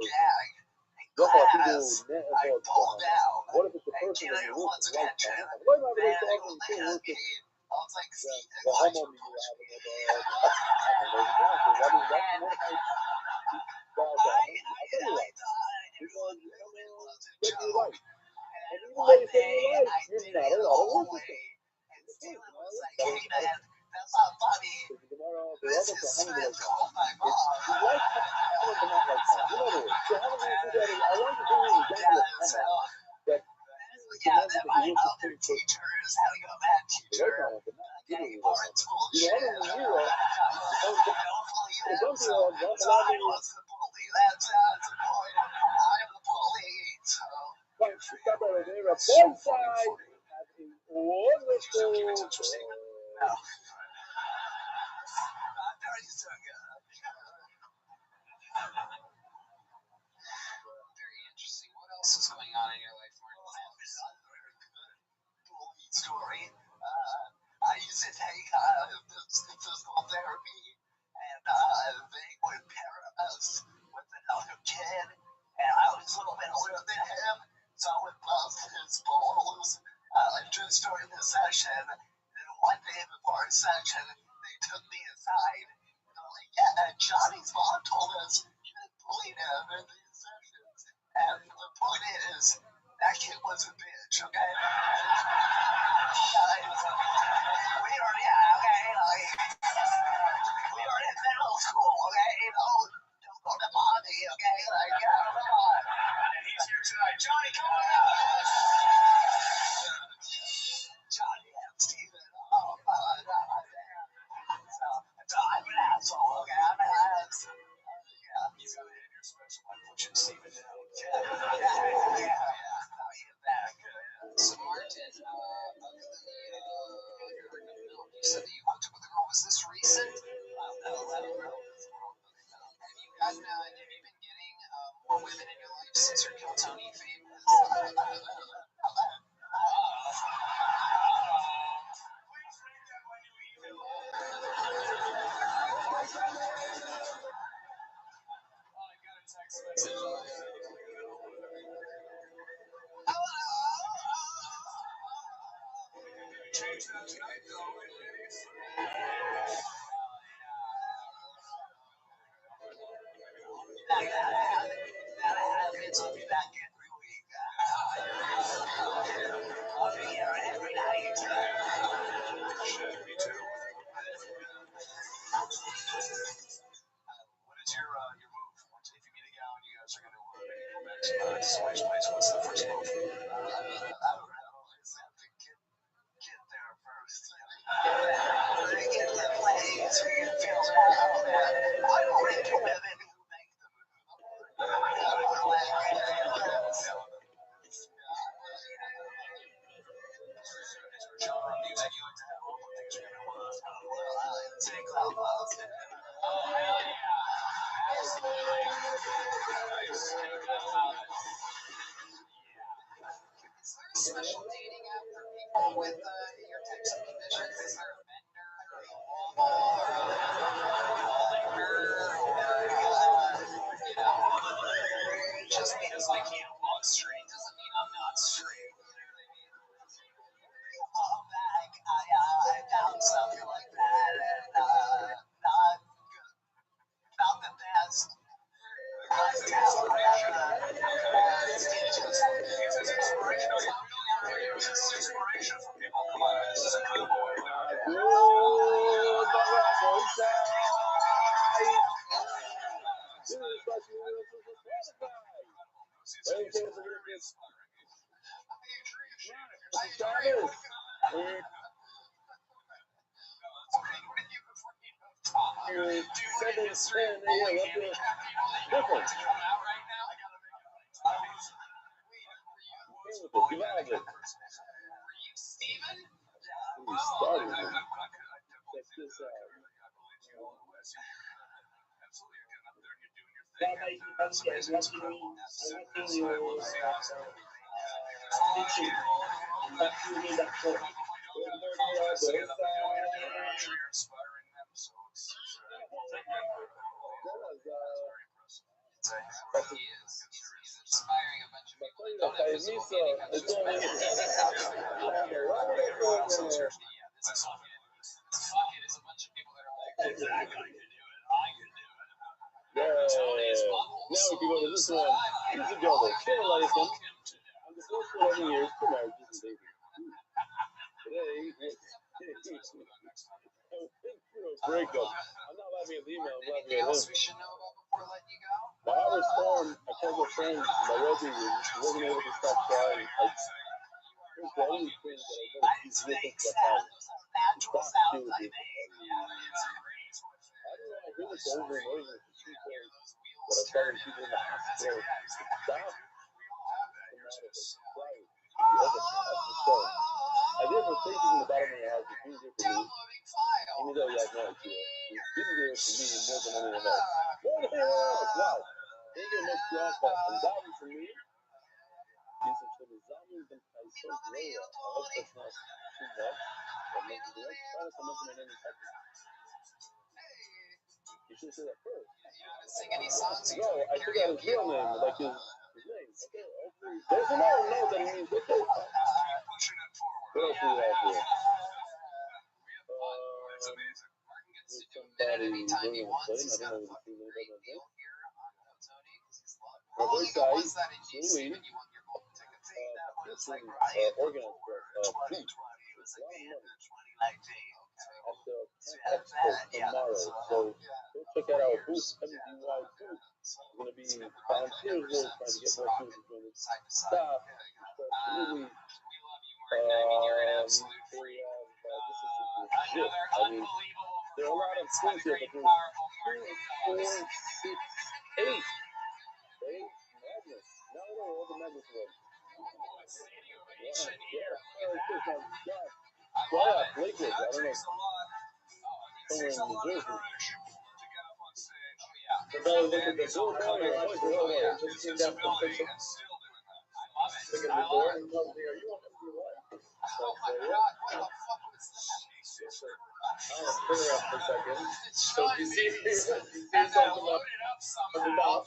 gag. Class, I pulled out and get everyone's attention. Then they go look at me. I was like, see, why'd you push me? I thought everyone knew it was a joke. And one day I did it in the hallway, and Steven was like, hey man, that's not funny. This is Smith, call my mom. Yeah, then my other teacher is having a bad teacher. Getting parents bullshit. Don't bully them, so I was the bully. That's the point. I'm the bully, so. Interesting. No. Very interesting. What else is going on in your life, Martin? Bully story. I used to take physical therapy Johnny's mom told us you bullied him in these sessions. And the point is, that kid was a bitch, okay? Guys, we are, yeah, okay, like, we are in middle school, okay? Don't go to mommy, okay? Like, yeah, come on. And he's here tonight. Johnny, come on out. Johnny and Steven, oh my God. So, I'm an asshole, okay? I'm an asshole. Yeah. You gotta hit your special by pushing Steven down. Yeah. Now you're back. So Martin, other than the you said that you hooked up with a girl. Was this recent? No, let him know. Have you been getting more women in your life since your Kill Tony fame? Change that tonight, though, ladies. I'll be back every week. I'll be here every night. Shit, me too. What is your move? If you meet a gal and you guys are gonna maybe go back to Sway's place, what's the first move? I don't know. I just have to get there first. Get to the place where you feel down. I don't into women who make the move. Genre of music you like to have on when things are gonna Take off. Oh, hell yeah. Absolutely. Nice. Is there a special dating app for people with your types of conditions? Is there a Bender or a Wobble or a Just because I can't walk straight doesn't mean I'm not straight. I found something like that, and not the best. Inspiration for people. Come on, this is a cool boy. He's inspiring a bunch of people that don't have physical meaning. This fuck it is a bunch of people that are like, if that guy can do it, I can do it. Tony's bubble. Now we can go to this one. Here's a double. Share license. I'm the first 11 years, 2 marriages and babies. Today, breakup. I'm not laughing at the email, I'm laughing Anything at else him. we should know about before letting you go? My heart was torn. I told my friends my well-being wasn't able to stop crying. Here's the only thing that I know is he's looking for the power. Natural sounds I make. I don't know, I hear this over and over for 2 days, but I'm telling people in the hospital to stop. I did for places in the bottom of the house, it's been there for me. Even though you have no idea. It's been there for me more than anyone else. More than anyone else, wow. They get much love, but undoubtedly for me, dice что les amis del país son great. I hope that's not too much. But maybe the next time someone can make it happen. You should say that first. Sing any songs? No, I forgot his real name, like his name. Okay, hopefully. There's a man know that he means okay. What else do we have here? With some it anytime he wants. He's got a fucking great deal here on Tony. How long ago was that in DC when you won your golden ticket? That was like organized for 2020. It was like the end of 2019. At the Expo tomorrow. So go check out our booth, MDY booth. We're going to be volunteers there trying to get more students to join the staff. Absolutely. This is legit. I mean, there are a lot of things here, but there's 2, 4, 6, 8. 8 magnets. No, all the magnets are ready. Well, Lakewood, I don't know. Somewhere in New Jersey. The belly look at this whole corner, just came down from the picture. Look at the door and tells me, are you on MD1? Oh my god, what the fuck was that? I want to turn around for a second. So you see and something then load it up on the somehow.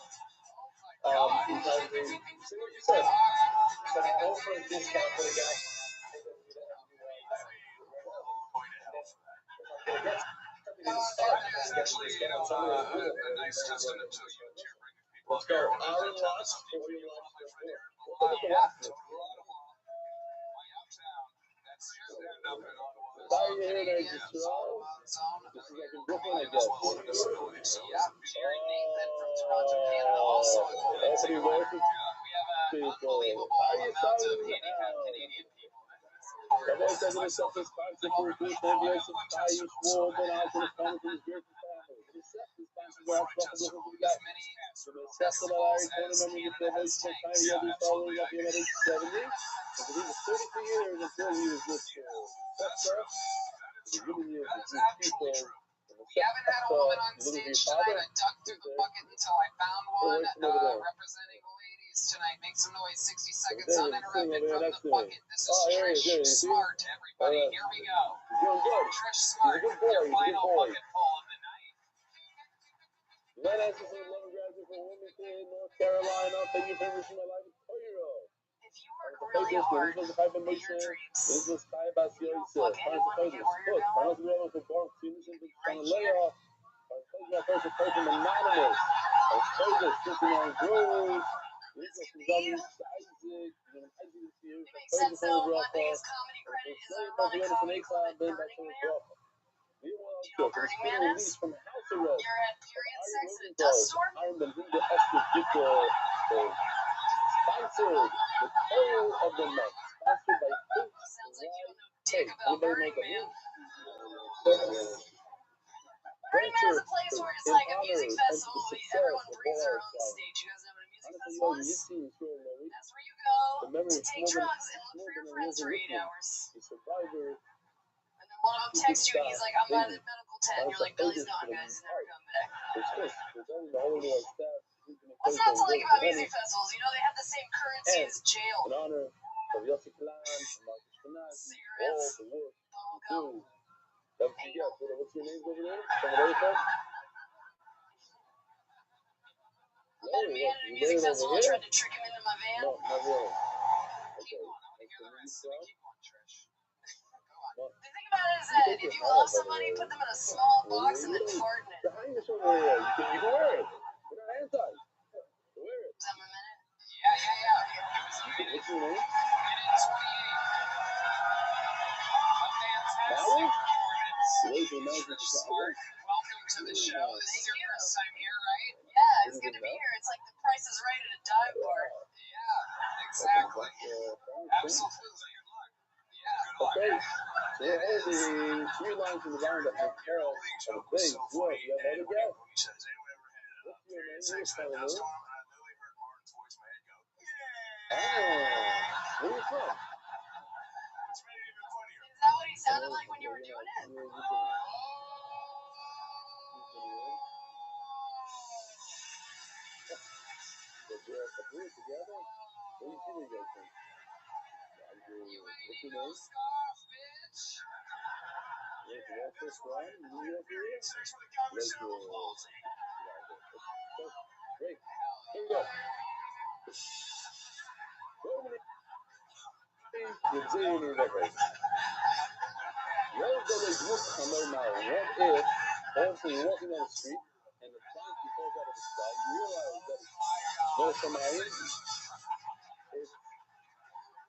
top. He tells me, see what you said. So I offer a discount for the guy. Essentially, you know, a nice testament to you to bringing people Let's go. Our loss, or we lost before. Sorry to hear that, this is like in Brooklyn, I guess. Yeah, Jerry Nathan from Toronto, Canada, also in the mix. We have an unbelievable amount of handicap Canadian people. I've always said to myself, this sponsor for a good NBA supply each war, then I was going to sponsor for his Jersey family. It is set to sponsor where I'm from, this is what we got. From the Cecil Larry tournament, we get the most tiny of these following up in age 70. And he was 33 years until he was with Cecil. He really is with these people. We haven't had a woman on stage tonight. I dug through the bucket until I found one representing the ladies tonight. Make some noise. 60 seconds uninterrupted from the bucket. This is Trish Smart, everybody. Here we go. Trish Smart, your final bucket pull of the night. Let us just love graduate from Wilmington, North Carolina. Thank you for everything in my life. If you work really hard at your dreams, This is Sky Basio. plug anyone to get where you're going. Finals available for Barnes Stevenson. Trying to lay off. My first person anonymous. Focus, sitting on Grove. It makes sense though. Monday's comedy credit is a run of comedy club at Burning Man. Do you know what Burning Man is? You're at period sex at a dust storm? I'm the leader sponsored the Tale of the Month. Sponsored by Pink. Sounds like you don't know dick about Burning Man. Burning Man is a place where it's like a music festival, but everyone brings their own stage. You guys know what a music festival is? That's where you go to take drugs and look for your friends for 8 hours. And then one of them texts you and he's like, I'm by the medical tent. And you're like, Billy's gone, guys. He's never come back. What's not to like about music festivals? You know, they have the same currency as jail. In honor of Yossi Kalan and Marcus Shkenazi, all the work you do. What's your name over there? From America? I met a man at a music festival and tried to trick him into my van. No, not really. Keep going. I want to hear the rest of it. Keep going, Trish. Go on. The thing about it is that if you love somebody, put them in a small box and then fart in it. Behind the shoulder area, you can wear it. We're not anti. Wear it. Is that my minute? Yeah. What's your name? Minute 28. A fantastic performance. Smart, welcome to the show. This is your first time here, right? Yeah, it's good to be here. It's like the Price is Right at a dive bar. Yeah, exactly. Absolutely. Good luck. Okay. So the 3 lines from the bottom that have Carol on the base. What? You got that again? What's your name? You're spelling it. Where are you from? Is that what he sounded like when you were doing it? Together? Where you see you guys from? What's your name? Scarf, bitch. What's from? New York area? Great. Here we go. What if And so you're walking down the street, and the donkey falls out of the sky. You realize that it's no Samayan. It's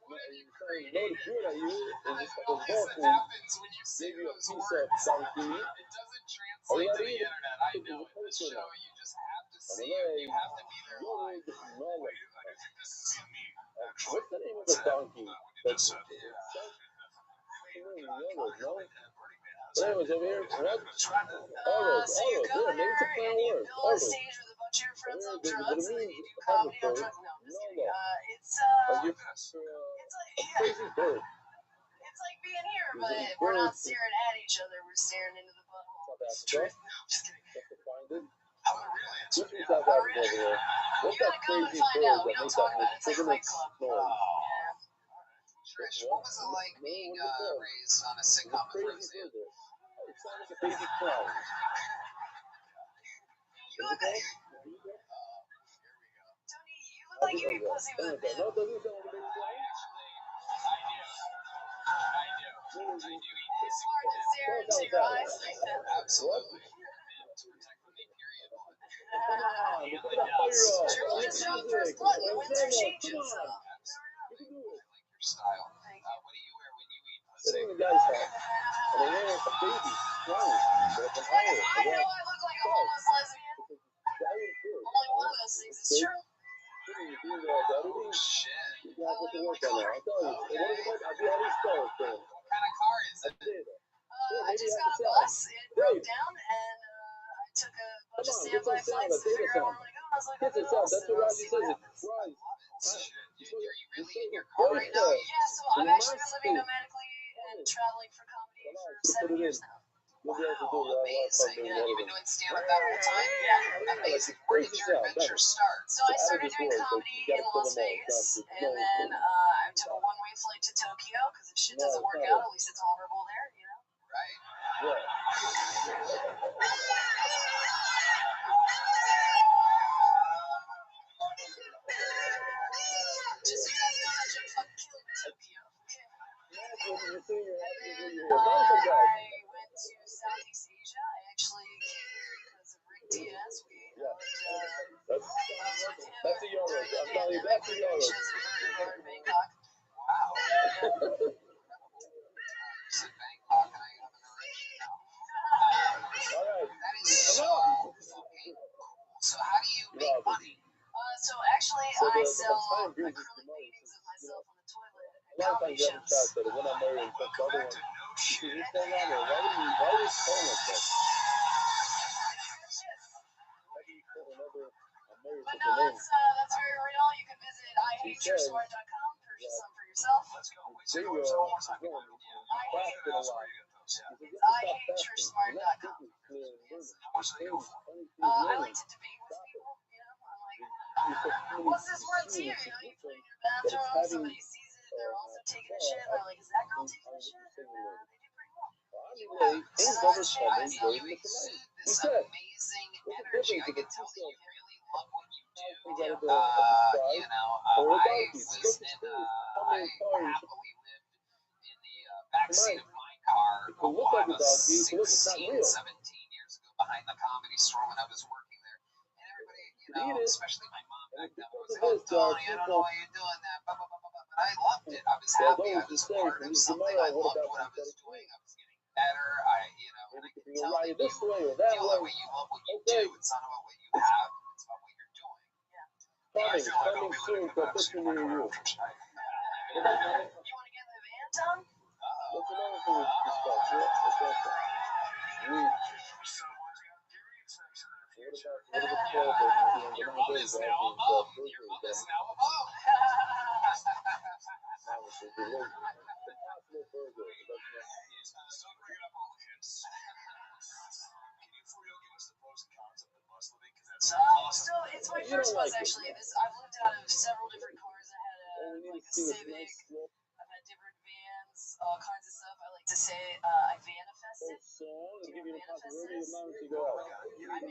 saying no to shoot at you. It's just like a wolf who gave you a piece of donkey. It doesn't translate to the internet. I know it. This show, you just have to see it. You have to be there live. What's the name of the donkey? That's no? But anyways, over here, what? Oros. So you go Yeah, maybe it's a there play and on you words. build a Oros. stage with a bunch of your friends on But drugs, it and then means you do comedy on bird. drugs. No, I'm just No, kidding. no. It's Like like a crazy bird. it's like being here, There's but a we're not bird. staring at each other. We're staring into the butthole. South It's the Africa. truth. No, I'm just kidding. That's the find it. I'm a real answer. Who's from South Africa over there? You What's that gotta come and crazy find bird out. that We don't makes talk that about it. It's like frivolous Fight Club. noise? Yeah. Trish, what was it like being raised on a There's a sitcom in crazy Roseanne? bird there. It sounds like a baby clown. You look like Tony. You look like you eat pussy with a bib. No, it doesn't sound like a baby clown. It's hard to stare into your eyes like that. Absolutely. To protect from the period blood. Come on, we put that fire on. True, Make just shot music. first blood. The winds are Come changing, on. so. You can do it. I like your style. What do you wear when you eat Sitting pussy? in the guy's house, and they're wearing a baby clown. But it's an Like, owl. I know I look like a homeless lesbian. It's a giant bird. Only one of those things is true. You're doing the editing. Shit. You guys have to work on that. I'll tell you. What is it? I'll be how do you spell it then? What kind of car is I it? say that. I just got a bus. It broke down, and I took a bunch of standby flights to figure out where I'm going to go. And I was like, Get this out. That's what Raji says. It cries. Shit. Are you really in your car right now? Yeah, so I've actually been living nomadically and traveling for comedy for 7 years now. You'll be able to do Wow, that. amazing. You've been doing stand-up that whole time? Yeah. Amazing. Where did your adventure start? So I started doing comedy in Las Vegas, and then I took a one-way flight to Tokyo, because if shit doesn't work out, at least it's honorable there, you know? Right. Just so you guys know, that joke fucking killed Tokyo. Okay. I went to Southeast Asia. I actually came here because of Rick Diaz. We That's a Euro. I'm telling you, that's a Euro. shows at Burger Bar in Bangkok. Wow. You said Bangkok, and I have an erection now. All right. That is so fucking cool. So how do you make money? So actually, I sell acrylic paintings of myself on the toilet A at lot of comedy times you have a shows. shot that when I'm married and the other one, No you shit. see this going on there. Why would you call like that? Maybe you put another American But no, name. that's very real. You can visit IHateYourSmart.com, purchase some for yourself. Let's go. Wait, There say you yours go. one more time. Fasting a lot. It's IHateYourSmart.com. How much do they go for? I like to debate with people. You know, I'm like, what's this word to you? You know, you put it in your bathroom, somebody sees it, they're also taking a shit, and they're like, is that girl taking a shit? And they do pretty well. Anyway, things never coming, You waiting to come exude out. this said, amazing what's the energy. I difference can of tell that you really love what you do. You gotta do a You subscribe know, or a I donkey. was Just in, how I many times happily lived in the backseat of my car it could look like a donkey, it could look, it's not 16, real. 17 years ago behind the Comedy Store when I was working there. And everybody, you know, especially my mom back then was like, oh, Tony, I don't know why you're doing that. Blah, blah, blah, blah, blah. But I loved it. I was happy. I was part of something. I loved what I was doing. I was getting better. You know, and I could tell that you this way or that feel that way. way. You love what you do. It's not about what you have. It's about what you're doing. Coming soon for a picture near you. You want to get in the van, Tom? What's another thing we can discuss? Yeah, what's that? Weed. What about 12 days? Your mom is now a mom. Your mom is now a mom. Impossible burger. Stop bringing up all the hits. Can you for real give us the pros and cons of the bus living? Because that's awesome. So it's my first bus actually. I've lived out of several different cars. I had like a Civic. I've had different vans, all kinds of stuff. I like to say I manifested. Give you the possibility of not to go out. I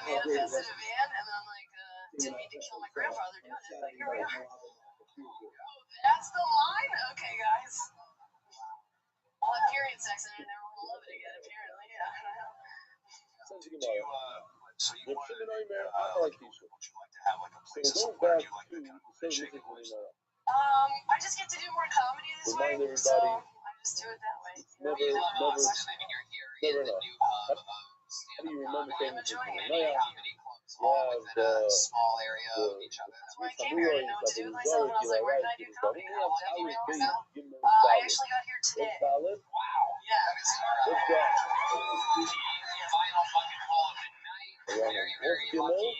manifested a van, and then I'm like, didn't mean to kill my grandfather doing it, but here we are. Oh, that's the line? Okay, guys. I'll have period sex and I never want to love it again, apparently. Yeah. Send you Do you, tomorrow. so you Your wanted, chicken nightmare, I like t-shirt. would you like to have like a place So of going support? back Do you like to the kind of the chicken services voice? anymore. I just get to do more comedy this Remind way, so everybody, I just do it that way. it's never, You know, never, Austin. I mean, you're here never in the enough. new hub of How do you stand-up remember comedy. I'm things? enjoying it. Many Yeah, comedy clubs you all have within a small area of each other. That's why I some came here. I didn't heroes know what like to do in with myself, and I was like, where can I do comedy? We I have want to give Irish me beef, myself. give them I solid. actually got here It's today. solid. Wow. Yeah. That is our What's that? final fucking call of the night. Very, very lucky.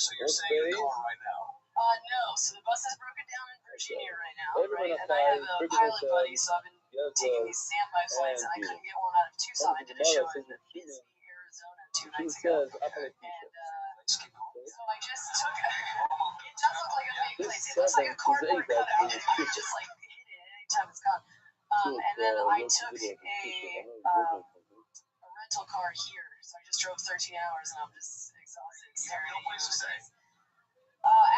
So you're What's saying you're phase? going right now? No. So the bus is broken down in Virginia right now, Everyone right? And I outside, have a freaking pilot outside. buddy, so I've been Yes, taking these standby flights, and I and couldn't get one out of Tucson. I did a show in Bisbee, Arizona 2 she nights ago. says, I play And t-shirt. so I just took it does look like a big This place. It looks like a 7 is cardboard 8 cutout. actually. You could just like hit it anytime it's gone. And then I took a rental car here, so I just drove 13 hours, and I'm just exhausted staring at you.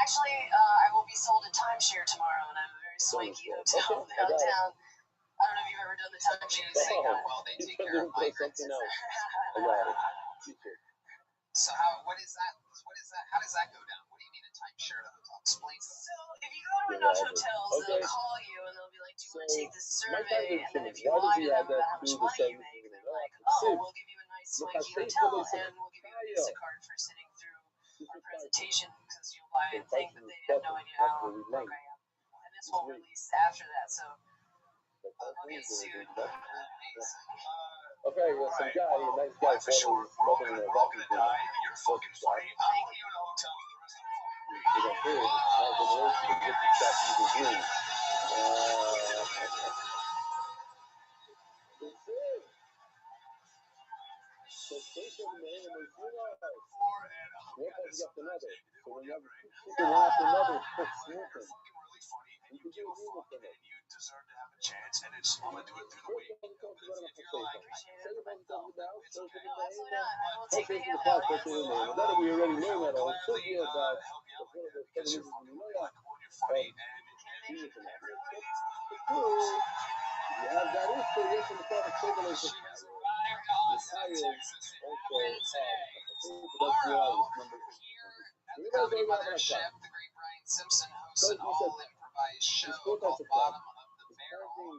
Actually, I will be sold a timeshare tomorrow, and I have a very swanky hotel downtown. I don't know if you've ever done the timeshare thing. Well, they take care of migrants. Something else. I got it. T-shirt. So how? What is that? What is that? How does that go down? What do you mean a timeshare at a hotel? Explain to us. So if you go to enough hotels, they'll call you and they'll be like, "Do you want to take this survey?" And then if you lie to them about how much money you make, they're like, "Oh, we'll give you a nice swanky hotel, and we'll give you a Visa card for sitting through our presentation because you'll lie and think that they have no idea how broke I am." And this won't release after that, so I'll get sued. Okay, well, some guy, a nice guy, smoking in a vacuum cleaner. You're fucking funny. I'll put you in a hotel for the rest of the fucking week. Because I'm here, my generation to get to stop using green. So station in the animals, you know, one person got another. So when you have two one after another, it's quick smoking. You can do a deal with them. You deserve to have a chance, and it's I'm gonna do it through the week. If you're like, say about something now, so No, absolutely not. I will take take the the handout. podcast in there. Now that we already learned that, I'll still be about the one of those feminism in New York. You have that issue, yes, in the public privilege. At the Comedy Mothership, the great Brian Simpson hosts an all-improvised show called Bottom of the Barrel. Would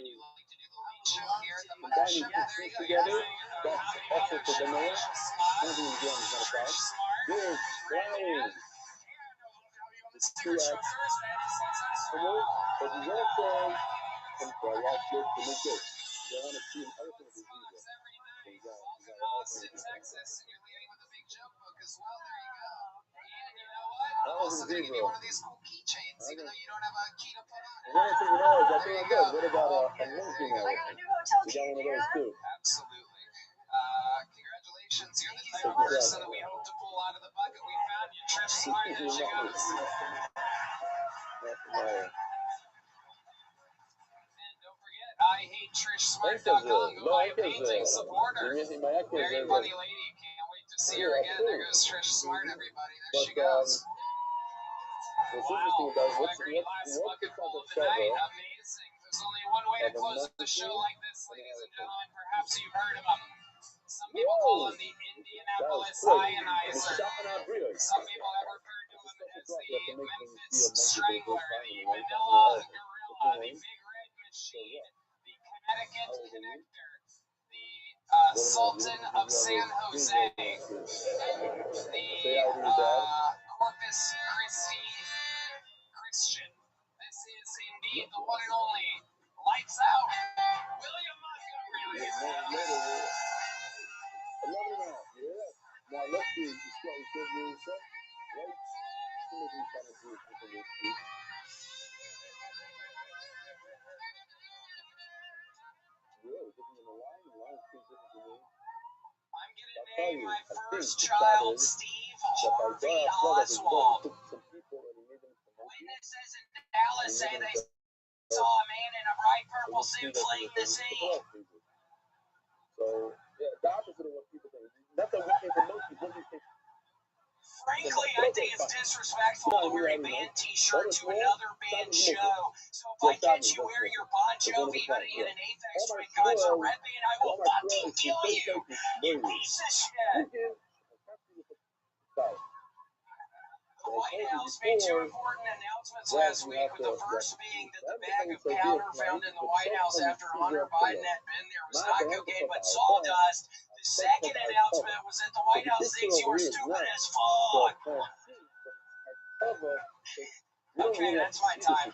you like to do the lead show here at the Mothership? There you go. Together, that's also for the mayor. Anthony Jones is not a problem. There's Brian. Secret Show Thursday. But you won't say, and I watch it to make it. They want to see an elephant disease. Austin, Texas, and you're leaving with a big joke book as well. There you go. And you know what? I'm also going to give you one of these cool keychains, even though you don't have a key to put on it. I think I'm good. What about a linking I got a elephant? new hotel We key. got one of those too. Absolutely. Congratulations. You're the type of person that we hope to pull out of the bucket. We found you. Trish Smart. She got us. I hate TrishSmart.com. Go buy a painting. Support her. Very funny lady. Can't wait to see her again. There goes Trish Smart, everybody. There she goes. What's interesting about What a great last bucket full of the night. Amazing. There's only one way to close the show like this, ladies and gentlemen. Perhaps you've heard of him. Some people call him the Indianapolis Ionizer. Some people have referred to him as the Memphis Strangler, the Manila Gorilla, the Big Red Machine, the Connecticut Connector, the Sultan of San Jose, the Corpus Christi Christian. This is indeed the one and only Lights Out, William Montgomery. Now let's see. You still do stuff, right? Maybe we kind of do it for this week. Really, different than the line. The line's pretty different than me. I'm gonna name my first child Steve Harvey Oswald. Witnesses in Dallas say they saw a man in a bright purple suit fleeing the scene. So, yeah, the opposite of what people think. Not that we think the monkeys. Monkeys think. frankly, I think it's disrespectful to wear a band t-shirt to another band show. So if I catch you wearing your Bon Jovi hoodie in an Aphex Twin concert red band, I will fucking kill you, you piece of shit. The White House made two important announcements last week, with the first being that the bag of powder found in the White House after Hunter Biden had been there was not cocaine but sawdust. The second announcement was that the White House thinks you are stupid as fuck. Okay, that's my time.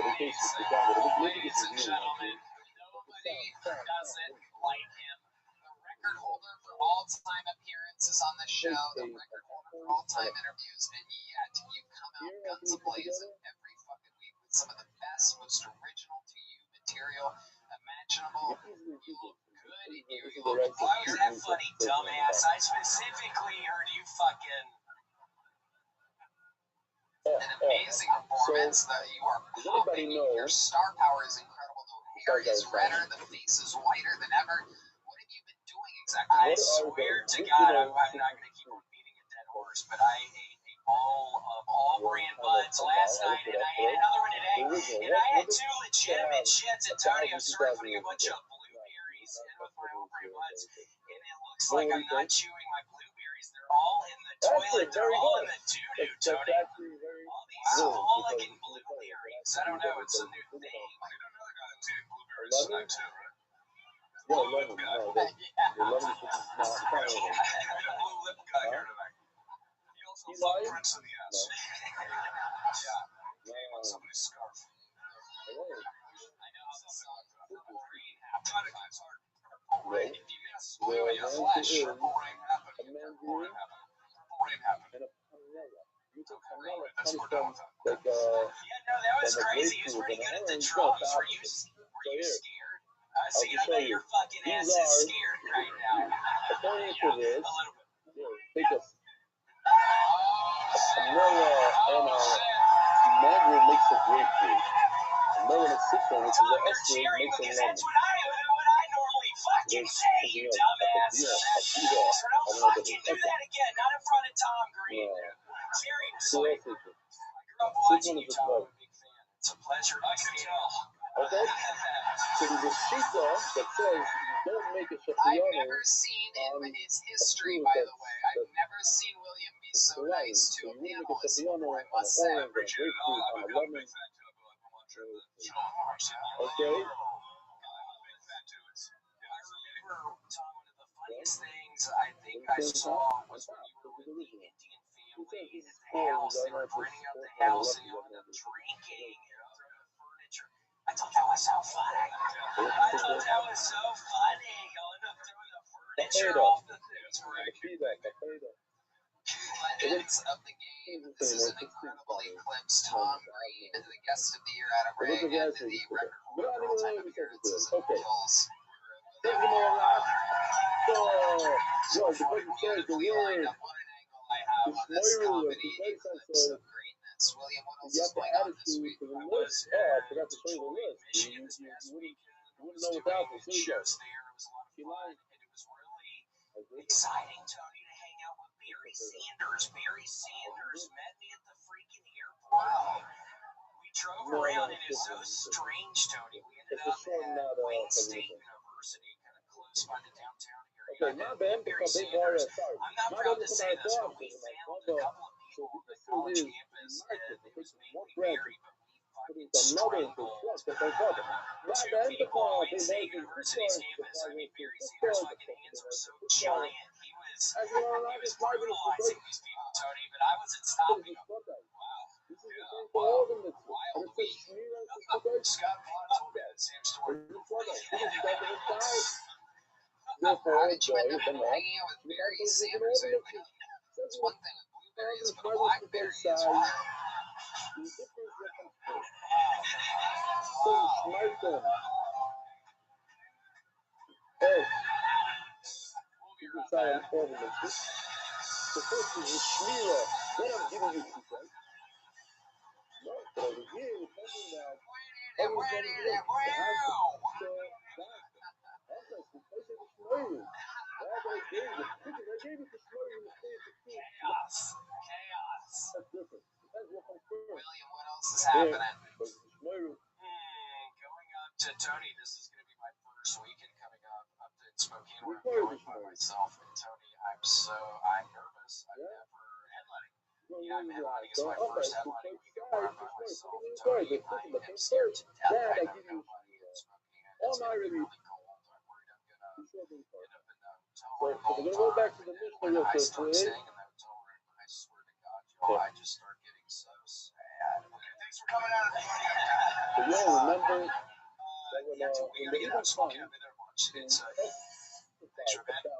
Ladies and gentlemen, nobody doesn't like him. The record holder for all-time appearances on the show, the record holder for all-time interviews, and yet you come out guns a-blazing every fucking week with some of the best, most original to you material imaginable. You look good, you look why was that funny, dumbass? I specifically heard you fucking an amazing performance. You are popping. Your star power is incredible. The hair is redder, the face is whiter than ever. What have you been doing exactly? I swear to God, I'm not going to keep on beating a dead horse, but I ate a bowl of all brand buds last night, and I ate another one today, and I had two legitimate shits. And Tony, I'm serving a bunch of blueberries in with my all brand buds, and it looks like I'm not chewing my blueberries. They're all in the toilet. They're all in the doo-doo, Tony. All these fucking blueberries. I don't know. It's a new thing. I don't know the guy who's eating blueberries tonight too, right? Blue lip guy. Blue lip guy here tonight. He also fucked Prince in the ass. Yeah. Came on somebody's scarf. I know how this sounds. Purple rain happened. It's hard. Purple rain. If you get blue in your flesh, purple rain happened. Purple rain happened. Purple rain happened. That's what we're done with that. Yeah, no, that was crazy. He was pretty good at the drums. Were you scared? See, I bet your fucking ass is scared right now. According to this, A little bit. take a vanilla and a mandarin makes a grapefruit. Vanilla and a citron, which is Tom, an you're extra, cheering makes a because lemon. that's what I normally fucking say, you dumbass. So don't fucking do that again. Not in front of Tom Green. Seriously. I grew up watching you, Tom. I'm a big fan. It's a pleasure. I can tell. Okay? So there's a shita that says you don't make a shafiano. I've never seen in his history, by the way, I've never seen William be so nice to a panelist before, I must say. On a lemon. Okay? I remember, Tom, one of the funniest things I think I saw was when you were with the Indian family at the house. They were cleaning up the house and you ended up drinking and throwing the furniture. I thought that was so funny. Y'all ended up throwing the furniture off the thing. Legends of the game. This is an incredible eclipse. Tom Green, the guest of the year out of Ring, and the record holder for all-time appearances in the Bills. So far, beautifully lined up. What an angle I have on this comedy eclipse of greatness. William, what else is going on this week? I was in Detroit, Michigan this past weekend. I was doing shows there. It was a lot of fun, and it was really exciting, Tony, to hang out with Barry Sanders. Barry Sanders met me at the freaking airport. We drove around, and it was so strange, Tony. We ended up at Wayne State University, kind of close by the downtown area. Okay, my bad, Barry because they Sanders, sorry. I'm not proud to say this, but we found a couple of people on the college campus, and it was mainly Barry, but we fucking strangled two people on Wayne State University's campus. I mean, Barry Sanders' fucking hands were so giant. He was brutalizing these people, Tony, but I wasn't stopping him. Wow. Wild week. Scott Vaughn told me that same story. How did you end up hanging out with Barry Sanders? It's one thing with blueberries, but a blackberry is wild. Hey, you can try and form this. The first is the Shmira. Then I'm giving you two cents. No, but over here, we're talking about. happening? But Shmuel, Going up to Tony, this is going to be my first weekend coming up to Spokane where I'm Where going is by Shmuel? myself. And Tony, I'm nervous. I've Yeah. never headlining. no, Yeah, I'm no, headlining. It's so my up first at headlining weekend Shmuel, where I'm by Shmuel, myself. Shmuel, Tony, but I listen, am scared to death. Dad, I I know give you nobody in Spokane. all It's my going to be review. really cold. I'm worried I'm going to You sure do, sir. end up in a So hotel room we're all gonna the go back time. to the And mission when real I quick, start please. staying in the hotel room, I swear to God, y'all, I just start getting so sad. Okay, thanks for coming out. So y'all remember that when Yeah, dude, we in gotta the get out of Eagle Spokane. Fund, I've been there much. It's thanks for that. Yo,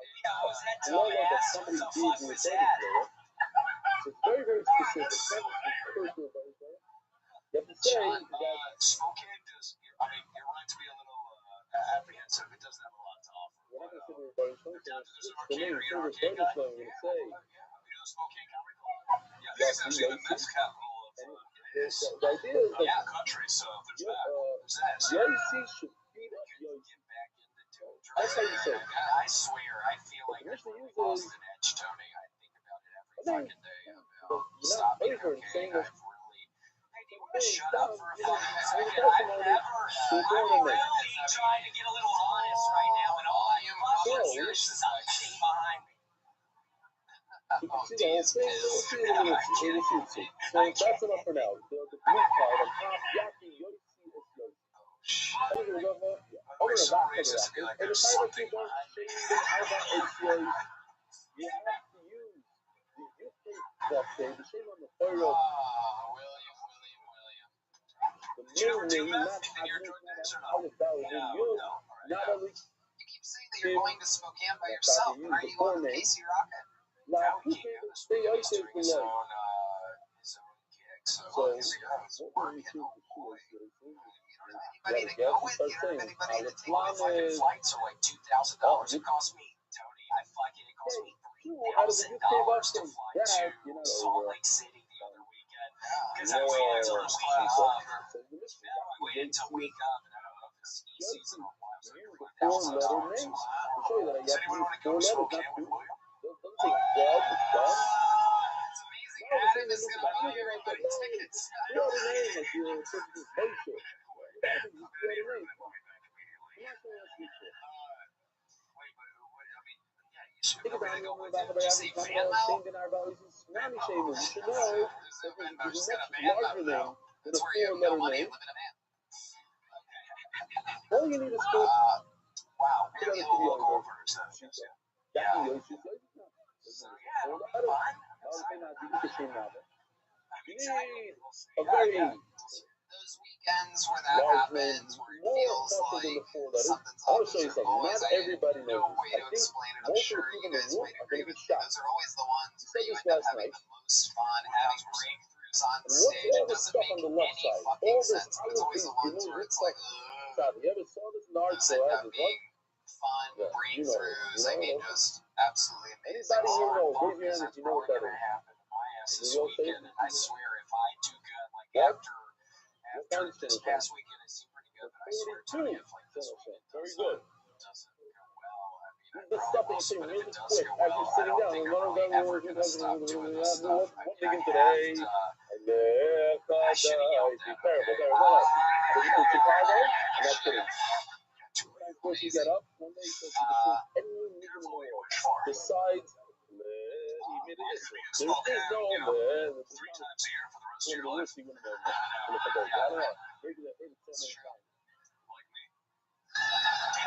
is that the Tony logo that ass? somebody What the did fuck in the was service that? floor. So it's very, very specific. It's not just personal, very, very. You have to say John, that Spokane does. I mean, you're right to be a little apprehensive. It doesn't have a lot to offer. we're not But, gonna sit there and they're down to there's an the arcade. name Are you an service arcade service guy? floor. We're gonna say We do the Spokane Comedy Club. Yeah, Yes, it's actually the yes. meth capital of. the idea is that Yeah, country. So there's that. There's that. So Yosi should beat up Yosi. get back into doing That's how you say it. I swear, I feel But like the I mission really uses lost an edge, Tony. I think about it every I mean, fucking day. you're About not stop being over okay. saying I've this. really. Hey, do you want to shut Down, up for a you know, fucking your second? testimony, I'm you're really trying to get a little honest right now, and all I am So, is something behind me. you can see the whole thing. You'll see it in the future. So that's enough for now. The blue card on top, Yaki Yosi is Yosi. I'm gonna go for We're so racist to be like, and the there's time that something you don't behind me. change the Alba ACOs, you have to use you think that day, the shame on the photo, William. the Did you ever do name, meth not in your drug days or out no? of valid in you, not only You keep saying that you're going to Spokane by Yeah, yourself, copy, but are use you the going with full name. Casey Rocket? now He who can't can go this stay weekend. out He's there doing for his life? own gig. So So, he's what working. do you Oh boy. You don't have Yeah, anybody to yeah, go with? start You don't have saying, anybody to take Islam with Fucking you? is flights are like $2,000. It cost me, Tony. It cost me out of the UK $3,000 to Boston. fly That, to you're not Salt over. Lake City the other weekend. Because No, I waited until the week up. so you missed Now I waited until week up, and I don't know if it's ski season or what. So use you're the $1,000. four-letter names. To show you that I Does got to anyone use want to go four to letters, Spokane not with two. William? Doesn't say God, it's God. It's amazing. No, the Adam thing is is, going to buy I'm everybody like, tickets. you know the name, like your person's bullshit. I think you know the name. I'm not saying that's good shit. Think about it, we're back about Did you say having fan now? changing our values and tsunami shaming. You should know that there's a much Van larger name than a That's where you have no four-letter money name. and live in a van. All you need is four. Wow, Put really it low together. local version. That's the Yoshi flavor. So yeah, it'll be Four fun. letters. Exactly. A very Those weekends where that large name, happens, where it more feels special than like the four letters. something's I up, want to show you those are something. always, Not I everybody have no knows way this. to I think explain it. I'm most of sure the you people in the guys room might are agree going to with be me. shocked. Those are always the ones You where said you this end up last having night. the most fun, having breakthroughs on And what's stage. all It this doesn't stuff make on the left any side? fucking All this sense, but it's other always things, the you ones know, where this it's stuff. like, ugh. Sabi, you ever saw this large Those end as up it was? being fun Yeah, you know, breakthroughs. I mean, just absolutely amazing. Anybody here All knows? fun. Raise your hand if you know what that is. My ass this You'll say weekend, and I swear if I do good, like What? after this past weekend, it seemed pretty good, but I swear to you, if like this weekend Very good. doesn't go well, I mean, This I stuff probably that you say will, but if really it does quick go as well, you're I sitting don't down. think And I'm one of really them ever gonna stop doing this stuff. what I mean, begin I today. I should have yelled that. Terrible, Okay. terrible. Hold on. Did you go to Chicago? I'm not kidding. Of course, you get up one day, so you can see anyone you can know. Besides, there is no man. 3 times a year for the rest of your life. Like me.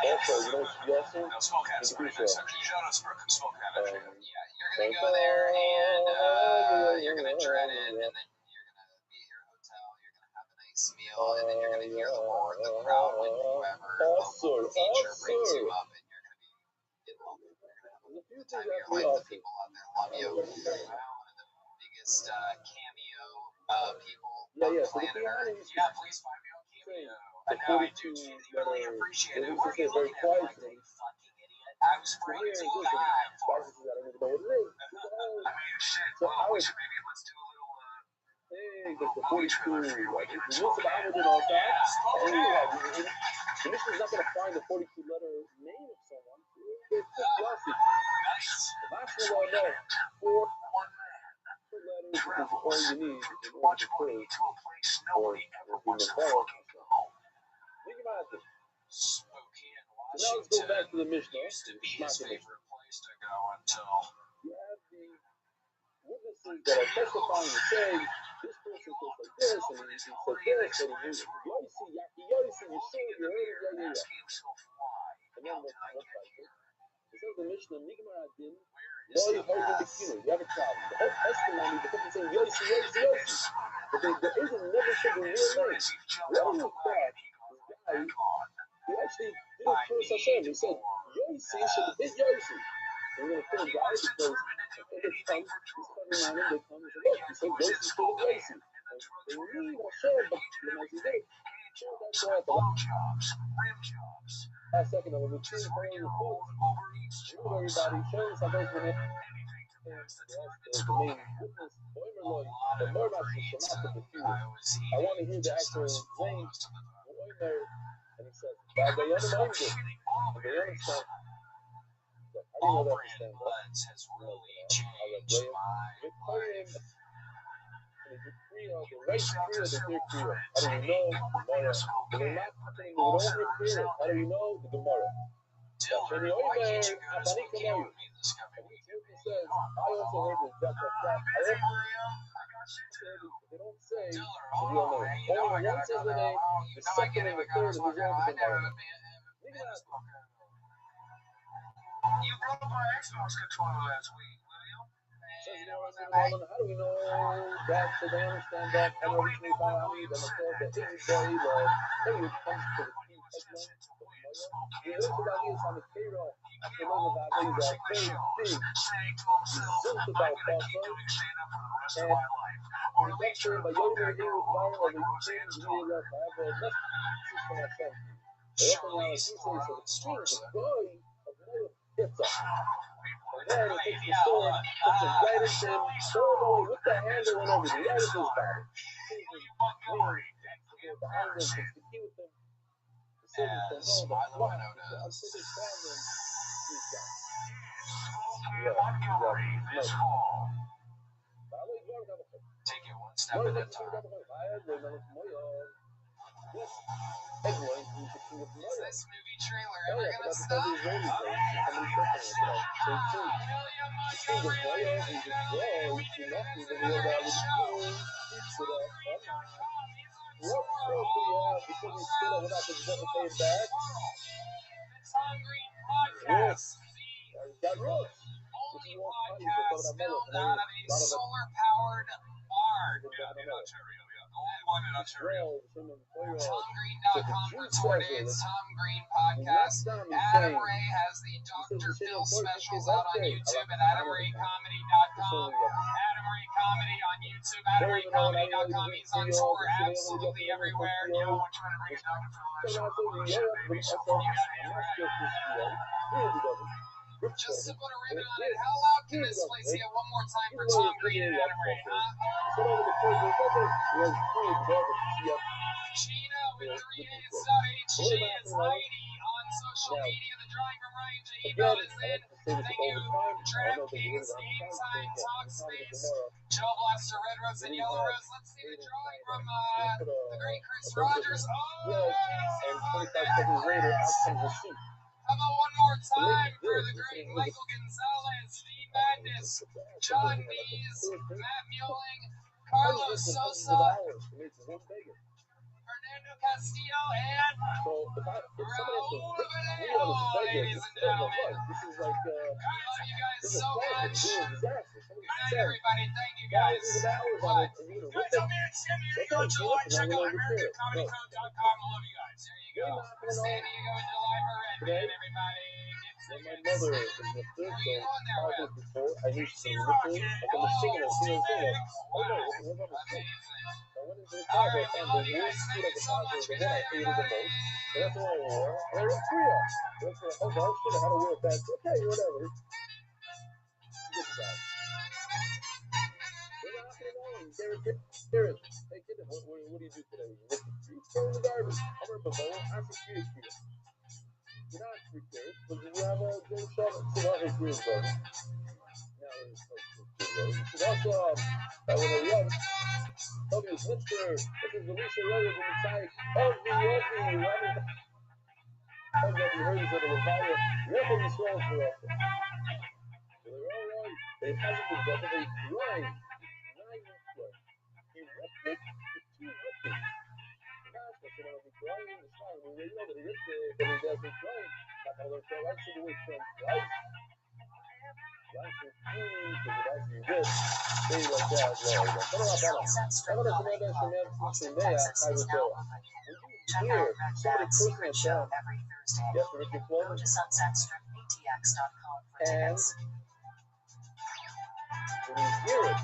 Also, you know what you also? No, Smokehouse, pretty nice. Actually, shout out to Smokehouse. Actually, Yeah, you're gonna go there and you're gonna dread it, and then you're gonna be at your hotel. You're gonna have a nice meal, and then you're gonna hear the roar of the crowd when whoever local feature brings you up, and you're gonna be in love. You're gonna have a good time of your life. The people out there love you. One of the biggest cameo people on planet Earth. yeah, please find me on Cameo. No, I do genuinely appreciate it. What are you looking at? Like, you fucking idiot. I was bringing too bad for it. I mean, shit. Well, we should maybe let's do a little. Hey, that's the 42. If you listen to Ahmed and all that, the mission is not going to find the 42-letter name of someone. It's just Yossi. Nice. The last one I know, 4 letters, which is all you need in order to prove or human fucking go. Think about this. Spokane, So now let's go back to the Mishnah. used to be his favorite place to go until You have the witnesses that are testifying and saying, this person goes like this, and he said this, and he used Yosi, Yaki Yosi, you see, you heard it, yeah. And then what's like it? It says the Mishnah, Nigmar Adin, Loi Hogan Bikino. You have a problem. The whole testimony, the people saying Yosi. But the agent never said the real name. What do you thought? This guy, he actually didn't curse Hashem. He said, Yosi should have been Yosi. And we're going to kill a guy because if they come, he's covering on him, they come and say, look, he said Yosi should have Yosi. And they really want to show him, but the nice is there. Sure, that's why at the last second of it, we're seeing following the quotes. Everybody shows how those men the main witness, Boimerloi, the Murdoch is Shemata the few. I want to hear the actual name, Boimer, and he says, Bagayon Monger. And they understand. I didn't know that understand. has really changed my life. The right Kriya, the third Kriya. How do we know the Gemara? But they're not putting the wrong Kriya. How do we know the Gemara? Dylan, why can't you go to Spokane with me this coming weekend? Says, I also heard the Jacob Flat. They don't say the real name. Only one says the name, the second and the third is the Gemara. You broke my Xbox controller last week, William. How do we know that? So they understand that. And originally, I mean, the Masor, the Israel, when it comes to the key segment, the Israel is on the payroll. After those of our days are very big. Zilch about Boston. And we make sure by Yoder here with viral, and we change the real life. I have a message from my son. They open out a few things for the change the boy of Noah gets up. And then it takes the sword, puts it right into him, all the way with the handle and everything, right into his body. The handle takes the key with him. The silver from all the blood. I'm so big fan of these guys. Take it one step at a time. Is this movie trailer ever gonna stop? Only podcast filmed out of a solar-powered barn. Only one in Ontario. TomGreen.com for today's Tom Green podcast. Adam Ray has the Dr. Phil specials out on YouTube at AdamRayComedy.com. Adam Ray Comedy on YouTube, AdamRayComedy.com. He's on tour absolutely everywhere. You know, we're trying to bring Dr. Phil on the show. Maybe she'll put you guys in right. Just to put a ribbon on it, how loud can this place get one more time for Tom Green and Adam Ray, huh? Gina with 3days.hg is Heidi on social media. The drawing from Ryan J. Email is in. Thank you, DraftKings, Game Time, Talkspace, Joe Blaster, Red Rose, and Yellow Rose. Let's see the drawing from the great Chris Rogers. Oh, how about one more time for the great Michael Gonzalez, Steve Madness, John Dees, Matt Muelling, Carlos Sosa, Fernando Castillo, and Raul Vallejo, ladies and gentlemen. We love you guys so much. Good night, everybody. Thank you guys. What? Guys, I'm here in San Diego in July. Check out AmericanComedyClub.com. I love you guys. There you go. San Diego in July for Redman, everybody. My mother is in the third film, before I used to listen, like I'm a singer, oh no, it was on the street. I went into the car, I found the worst food I could possibly get. I hated the most, and that's what I wore. And I went Korea. That's what, oh gosh, shit, I had to wear it back. Okay, whatever. Good guy. They're not going to know him. They're hey kid, what do you do today? You look at the street, throw in the garbage. I'm going to bowl, I'm a security kid. You're not free kids, but you have a good shot at 200 years, brother. Now, it's Also, when they're young, Toby is Mr. This is Alicia Reyes on the side of the Yorkie. Toby heard that the Levaya, Yorkie is strong for us. They hasn't been done, they trying. He ripped it to two rookies. That's what's going to be crying in the side. We know that he ripped it, but he doesn't cry. Not how they're crying. That's the way it's from right. Sunset Strip Comedy Club in Austin, Texas is now open. Check out Red Dad's Secret Show every Thursday. Go to sunsetstripaTX.com for tickets. When you hear it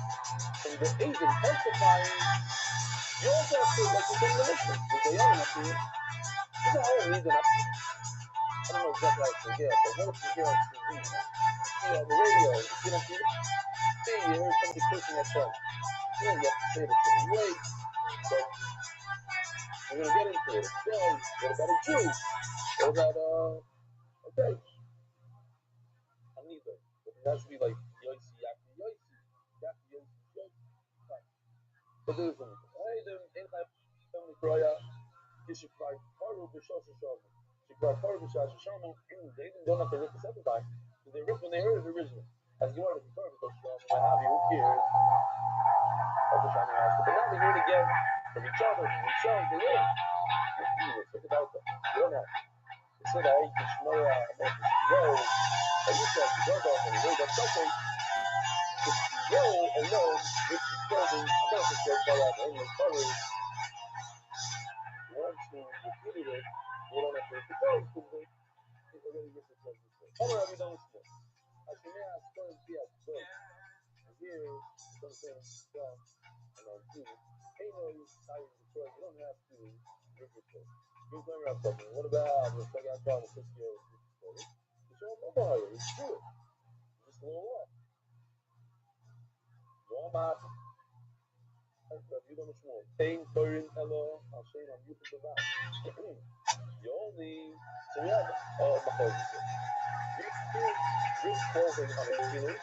from the agent testifying, you also have to like you can listen. If they are enough to you, there's a whole reason. I don't know exactly how to forget, but what if you hear on TV? On the radio, you don't see it. Hey, you heard somebody pushing that phone. You don't get to say this thing. Wait, but we're gonna get into it. So, what about a Jew? What about okay? I'm neither. But it has to be like Yosi, Yaki, Yosi, Yaki, Yosi, Yosi. But there's something. Hey, then in my family prayer, you should cry Paru B'Shosha Shama. You cry Paru B'Shosha Shama. They don't have to rip the second time. They ripped when they heard it originally. As you wanted to confirm it, what have you, who cares? But now they hear it again from each other, from themselves, they hear it. Think about that. You don't have. They said, I can smell out, I can yo. I used to have to go down and heard that something. Just yo alone, which is building, doesn't get by out in the coverage. Once you repeated it, you don't have to repeat it. People really get the judge before. How are we done with this? I should may ask for him to be at good. And here, something, well, and on two, hey, no, you decided to Detroit, you don't have to rip it. You can around something. What about the second I found the 50-year-old story? You show him over here. It's true. Just a little off. Warm up. You don't know what. Pain, burn, hello. I'll show you on YouTube the vibe. You only. So we have my focus. This clothing on a kilo.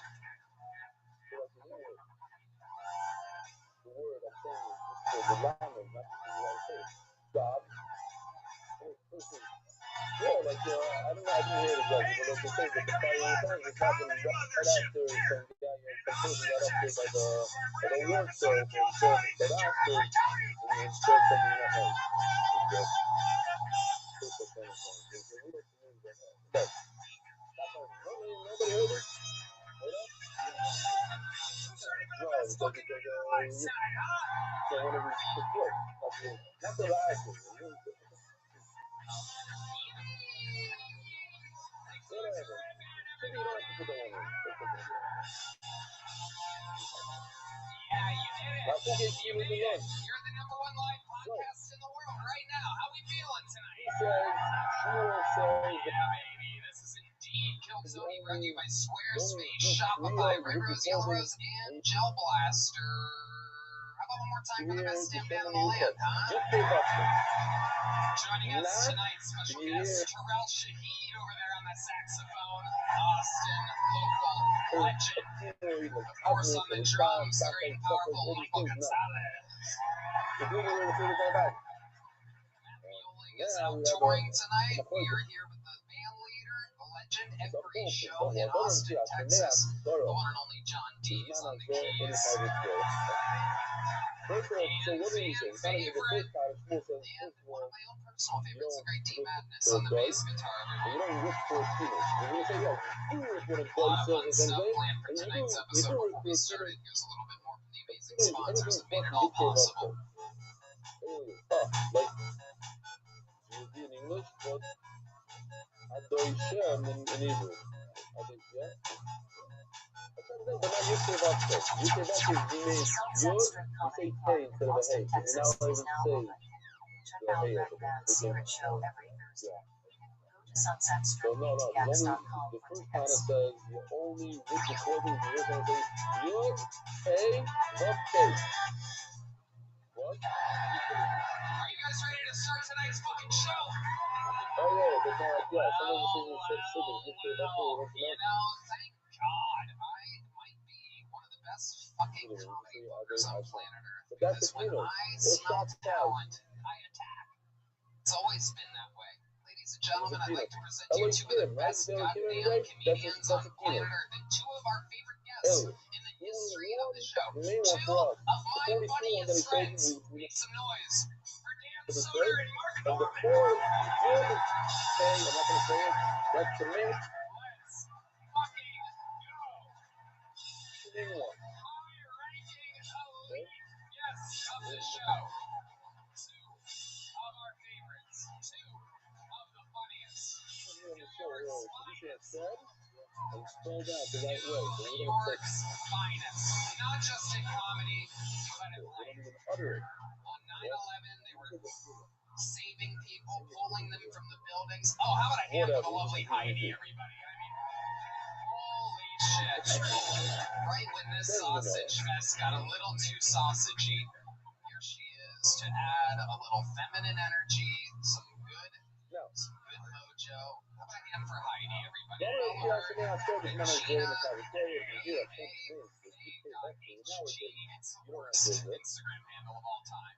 The word I'm saying is the language, not the United States. Job. Yeah, like, I don't know, I didn't hear it exactly, but like they say that the fire in the was happening right after some guy, some person got up there by the work cell, but after, and he said something not nice. Nobody heard it? No, it's like, one of his support. Not the last one. Whatever. Maybe you don't have to put that one in. I think it's you with the lunch. You're the number one live podcast in the world right now. How we feeling tonight? He says, yeah, baby. This is indeed Killzone, brought to you by Squarespace, Shopify, Red Rose, Yellow Rose, and Gel Blaster. How about one more time for the best damn band in the land, huh? Joining us tonight, special guest Terrell Shahid over there on the saxophone. Austin local legend. Of course, on the drums, the great and powerful Michael Gonzalez. Violing is out touring tonight. We are here with the band leader, the legend, every show in Austin, Texas. The one and only John Dees on the keys. And fan favorite, and one of my own personal favorites, the great T Madness on the bass guitar. Awesome stuff planned for tonight's episode. Before we started, here's a little bit more from the amazing sponsors that made it all possible. In English, but I don't share them in Hebrew. I think, yeah. But not YouTube Upset. YouTube Upset means you say hey instead of a hey. And now I even say check out Red Dad's Secret Show every Thursday. Go to sunsetstripaTX.com the for first kind of tickets. says you only with the clothing, you're going to say you hey, not hey. What? Are you guys ready to start tonight's fucking show? Oh yeah, but yeah, some of the things you said, You know, thank God, I might be one of the best comedy bloggers on planet Earth. But that's Because the when keynote. I Those smell shots talent, I attack. It's always been that way. Ladies and gentlemen, I'd like to present you two of the best goddamn comedians on planet Earth and two of our favorite guests in the history of the show. Two of my funniest friends. Make some noise for Dan Soder and Mark And the Norman. fourth, I'm not going to say it, that's the link. Let's fucking go. Name one. High-ranking elite guests of the show. Two of our favorites. Two of the funniest. On the show, really. So you should have said and spelled out the right way. So New we don't say York's finest. Not just in comedy, but in we life. don't even utter it. On 9/11, they were saving people, pulling them from the buildings. Oh, how about a hand for the lovely Heidi, everybody? I mean, holy shit. Right when this sausage fest got a little too sausagey, here she is to add a little feminine energy, some good mojo. How about a hand for Heidi, everybody? Yeah, Follow her. something I said is not a Gina, game. It's not a game. You have to move. HG. It's the worst Instagram handle of all time.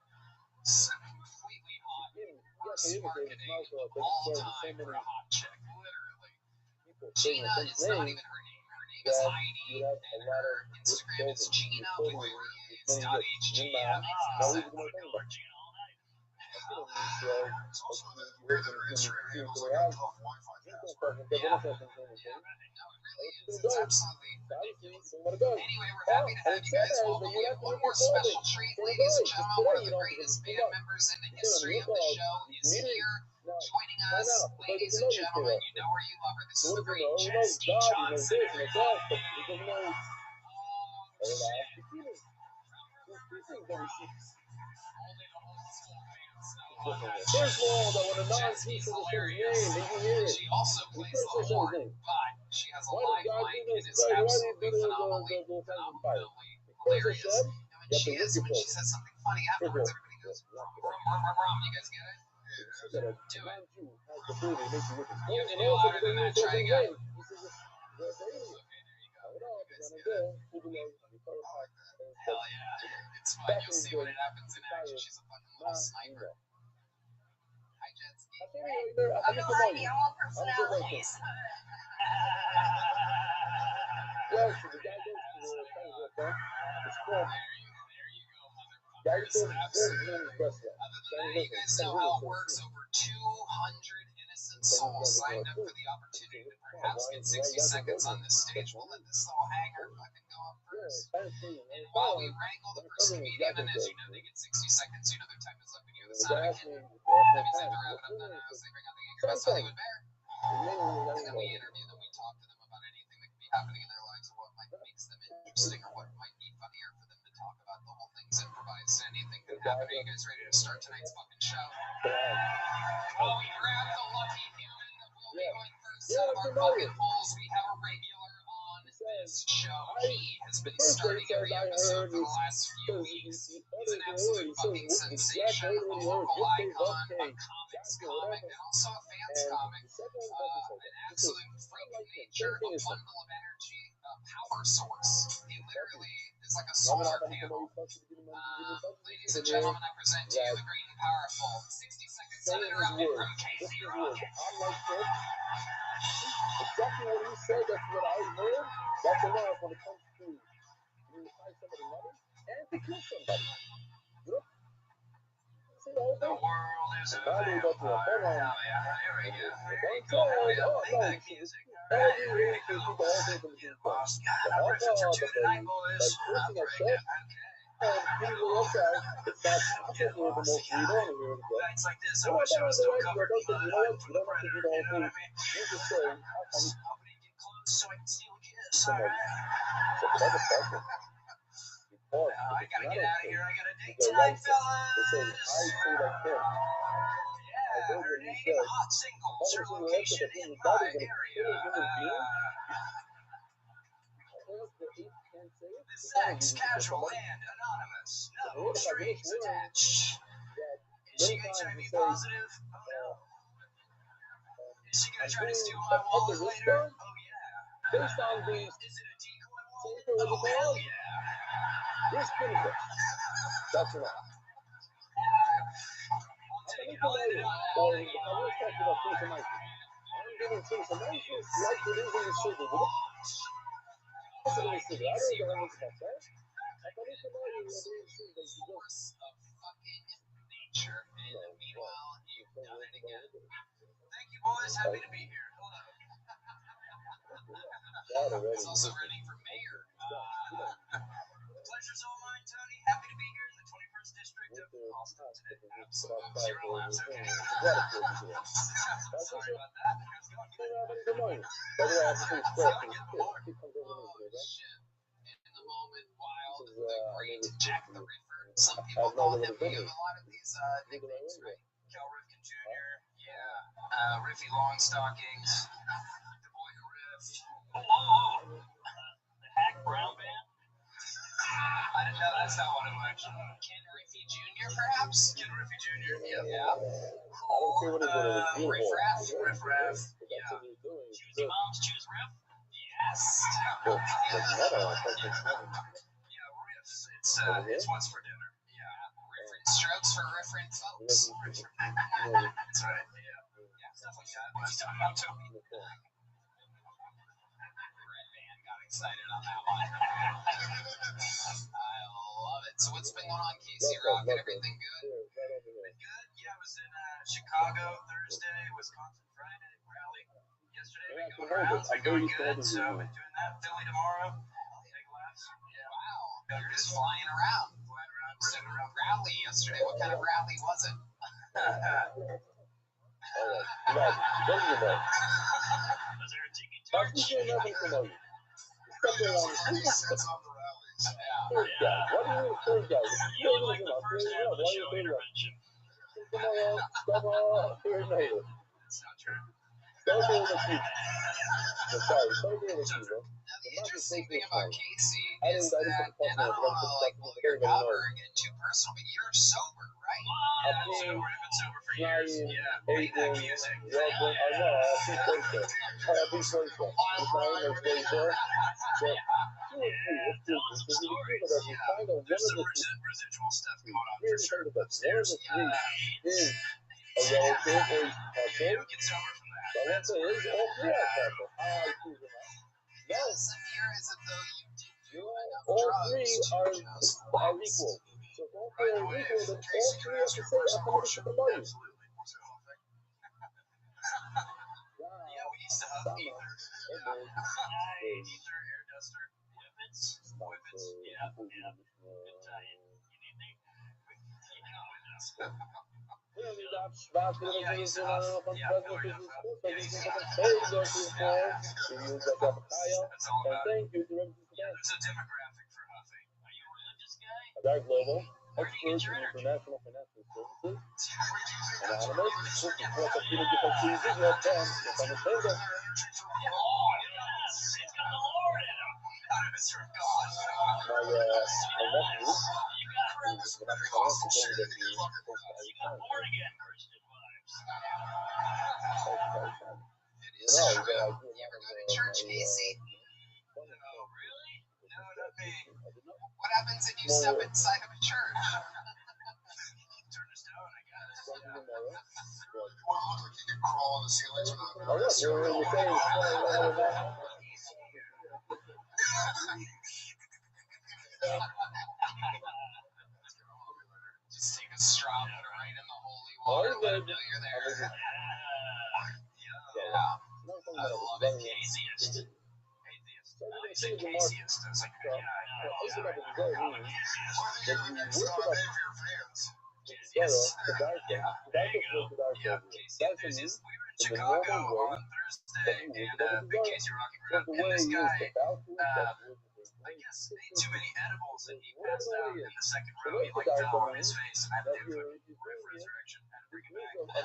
Completely hot. Worst marketing of all time for a hot chick. Literally. Gina is not even her name. Her name is Heidi, and her Instagram is Gina with 3 A's, .hg. That makes no sense. It's also the Instagram handles like a tough Wi-Fi password. Yeah. No, it really is. It's absolutely ridiculous. Anyway, we're happy to have you guys. Welcome. We have one more special treat, ladies and gentlemen. One of the greatest band members in the history of the show is here, joining us. Ladies and gentlemen, you know her, you love her. This is the great Jesse Johnson, everybody. First of all, though, when a non-piece of the name, did you hear it? She also plays the horn, but she has a live mic and is absolutely phenomenally hilarious. And when she says something funny afterwards, everybody goes, rum, rum, rum, rum, rum. You guys get it? Do it. You have to do louder than that. Try again. Okay, there you go. You guys get it? Hell yeah. It's fun. You'll see when it happens in action. She's a fucking little sniper. Hi, Jetski. I'm the lady, I'm all personalities. Yeah, so the guy goes to the it's called. There you go, motherfuckers. Absolutely. Other than that, you guys know how it works. Over 200 innocent souls signed up for the opportunity to perhaps get 60 seconds on this stage. We'll let this little hanger fucking go up first. And while we wrangle the first comedian, and as you know, they get 60 seconds, you know their time is up, and you hear the sound of it. That means they have to wrap it up then as they bring out the anchor. That's Hollywood Bear. And then we interview them, we talk to them about anything that could be happening in their lives, or what might makes them interesting, or what might be funnier for them to talk about. The whole thing's improvised. Anything can happen. Are you guys ready to start tonight's fucking show? Well, we grabbed the lucky human that will be going first out of our fucking polls. We have a regular on this show. He has been starting every episode for the last few weeks. He's an absolute fucking sensation, a local icon, a comics comic, and also a fans comic. An absolute freak of nature, a bundle of energy, a power source. He literally is like a solar panel. Ladies and gentlemen, I present to you the great and powerful 60 seconds uninterrupted from KC Rocket. Exactly what he said, that's what I heard. That's enough when it comes to you find somebody money and to kill somebody. You know? The world is a vampire. Here we go. Playback music. Boss, God, I'm ready for two tonight, boys. I'm breaking. Nights like this, I wish I was still covered in blood hiding from the predator. You know what I mean? I was hoping to get close so I can steal a kiss. All right. I gotta get out of here. I got a date tonight, fellas. Yeah, her name, hot singles. Her location in my area. The sex, casual and anonymous. No strings attached. Is she HIV positive? Oh no. Is she gonna try to steal my wallet later? Oh yeah. Is it a decoy wallet? what's it called? This Pinnacle. That's enough. Or I was talking about Pinnacle. I'm giving Pinnacle like it is in the sugar. What's in the sugar? I don't know about that. I thought it's about you. Force of fucking nature. And meanwhile, you've done it again. Thank you, boys. Happy to be here. Hello. He's also running for mayor. Pleasure's all mine, Tony. Happy to be here in the 21st district of Austin today. Absolutely. Zero laughs. Okay. Sorry about that. How's it going? Good morning. By the way, I have to say, How's it going? Shit. In the moment, wild, the great Jack the Ripper. Some people call him. You have a lot of these nicknames, right? Cal Ripken Jr. Yeah. Riffy Longstockings. The boy Riff. Oh, the Hack Brown Band? I didn't know that's not what it was. Ken Riffy Jr. perhaps? Ken Riffy Jr. Yeah. Cool. Riff Raff. Yeah. Choosy Moms Choose Riff? Yes. Yeah, Riffs. It's what's for dinner. Yeah. Riffin' strokes for riffin' folks. That's right. Yeah. Stuff like that. I'm Toby. Red Band got excited on that one. I love it. So what's been going on, Casey Rock? Everything good? Been good? Yeah, I was in Chicago Thursday, Wisconsin Friday, rally yesterday. Been going around. It's been going good. So been doing that. Philly tomorrow. Take laughs. Yeah. Wow. You're just flying around. So rally yesterday. What kind of rally was it? Was there a tiki torch? You look like the first half of the show intervention. That's not true. Now, the interesting thing about Casey is that, and I don't want to like blow your cover or get too personal, but you're sober, right? Yeah, I'm sober. I've been sober for years. Yeah, play that music. There's some residual stuff going on for sure upstairs. You don't get sober from that. That's where doesn't appear as if though you did do enough all drugs three to are just equal. So don't By feel the way, equal that all Tracy, three can I have ask to you a say personal I'm question? the money. Absolutely. What's the whole thing? Yeah, we used to hug Ether. Ether, Air Duster. Whippets. Yeah. Good time. You need me? You know it is. That's all about it. Yeah, there's a demographic for huffing. Are you a religious guy? Dark Global, Where do you get your energy? International Financial Services, Anonymous, this is what the people get to see, you have done, it's on the table. Oh, yes. It's got the Lord in him. Out of his from God. My nephew, You got is the National Financial Services. you got born again Christian vibes. It is true. You ever go to church, Casey? Oh, really? No, not me. What happens if you step inside of a church? Turn a stone, I guess. Yeah. You can crawl on the ceilings without Oh, yes, you're in the same. Just take a straw, put it right in the holy Oh, water, you're let good. them know you're there. Yeah. Yeah. I love it. Atheist. Atheist. I like saying Caseyist. I was like, yeah, I'm an atheist. Yes. Yeah, Casey enthusiast. We were in Chicago on Thursday, and Big Casey Rocky Road, and this guy, I guess, ate too many edibles and he passed out in the second row. He like fell on his face and had to do fucking resurrection. Had to bring him back. Yeah,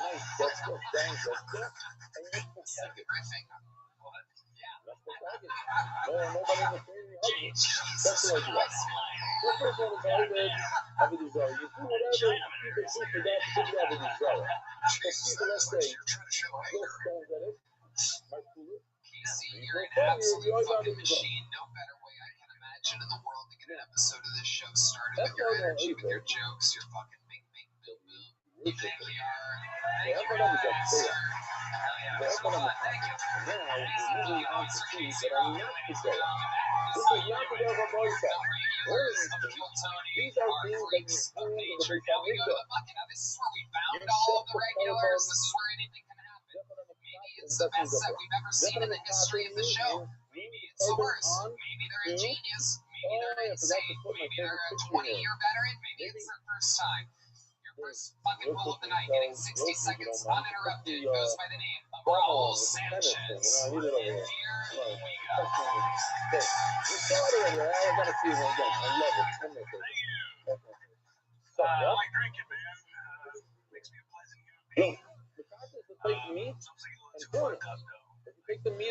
good riffing. What? Yeah. Nobody in the family. That's what I do. Your first one is very good. Have a desire. You do whatever you can see for that particular have a desire. But people, let's say, those stones at it, might fool it. Casey, you're an absolute fucking machine. No better way I can imagine episode of this show started with your energy, with your jokes, your fucking bing bing boom boom. You really are. Thank you very much, sir. Hell yeah, it was so fun. Thank you. Thanks, Officer Casey Rowan, ladies and gentlemen. This is the regulars of Kill Tony, our freaks of nature. Now we go to the bucket. Now this is where we found all of the regulars. This is where anything can happen. Maybe it's the best set we've ever seen in the history of the show. Maybe it's the worst. Maybe they're a genius. Maybe they're insane. Maybe they're a 20-year veteran. Maybe it's their first time. Your first fucking pull of the night, getting 60 seconds uninterrupted, goes by the name of Raul Sanchez. And here we go. I like drinking, man. Makes me a pleasant human being. Some say a little too fucked up, though.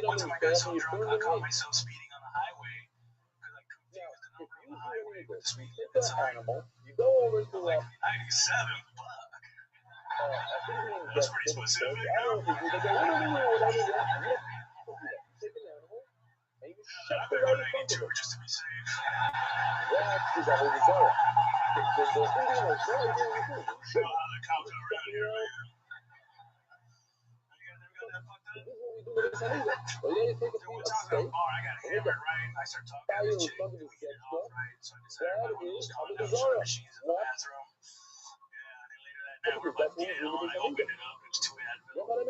One time I got so drunk, I caught myself speeding on the highway because I confused the number on the highway with the speed limit sign. You go over to Like 97, fuck. That's pretty specific. I've been running 92 just to be safe. You know how the cops are around here, man. You guys ever got that fucked up? So we're talking at a bar, I got hammered, right? I start talking to this chick, and we get it off, right? So I decided to buy one of those condom machines in the bathroom. Yeah, and then later that night, we're about to get it on. I opened it up, and it's 2 Advil. I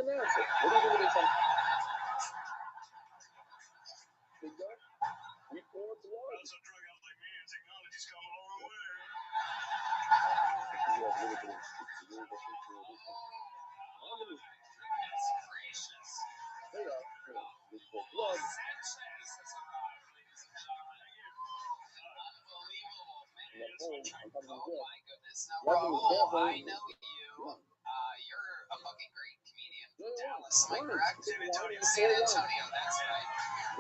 was so drunk, I was like, man, technology's come a long way. Goodness gracious. Los Sanchez has arrived, ladies and gentlemen. Unbelievable, man. Oh my goodness. Now, Raul, I know you. You're a fucking great comedian from Dallas, am I correct? San Antonio, that's right.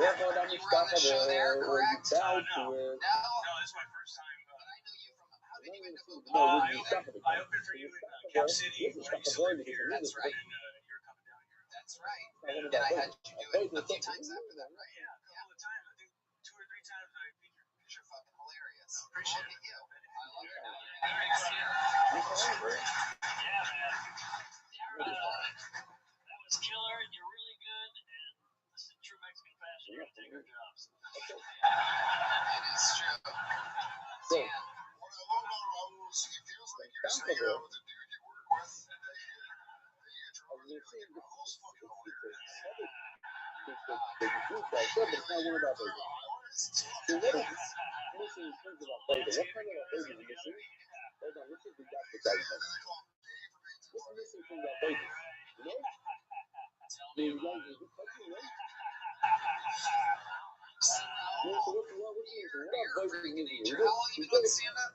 You were on the show there, correct? No, this is my first time. But I know you from, how did you end up opening for me? I opened for you in Cap City when I used to live here. That's right. And you were coming down here. That's right. And I had you do it a few times after that, right? Yeah, a couple of times. I think 2 or 3 times I featured. You're fucking hilarious. Appreciate it. You. I love it. Thanks, yeah, man. That was killer. You're really good. And this is true Mexican fashion. You're going to take our jobs. It is true. Dan. What I love about Raul is he feels like you're just hanging out with the dude you work with, and that you interact with him. Raul's fucking hilarious. How long have you been doing stand-up?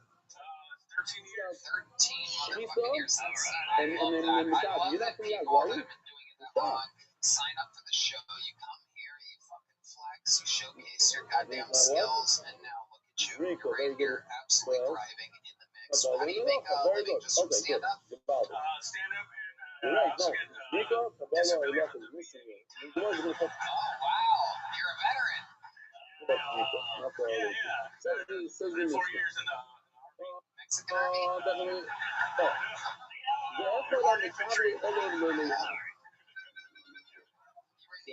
13 years. 13 motherfucking years. That's I love that. I love that people that have been doing it that long sign up for the show. You come here, you fucking flex, you showcase your goddamn skills, and now look at you. You're absolutely thriving in the mix. How do you make a living just from stand-up? Stand-up, and I also get disability from the VA. Oh, wow. You're a veteran. Yeah. 4 years in the Mexican Army. infantry. You were in the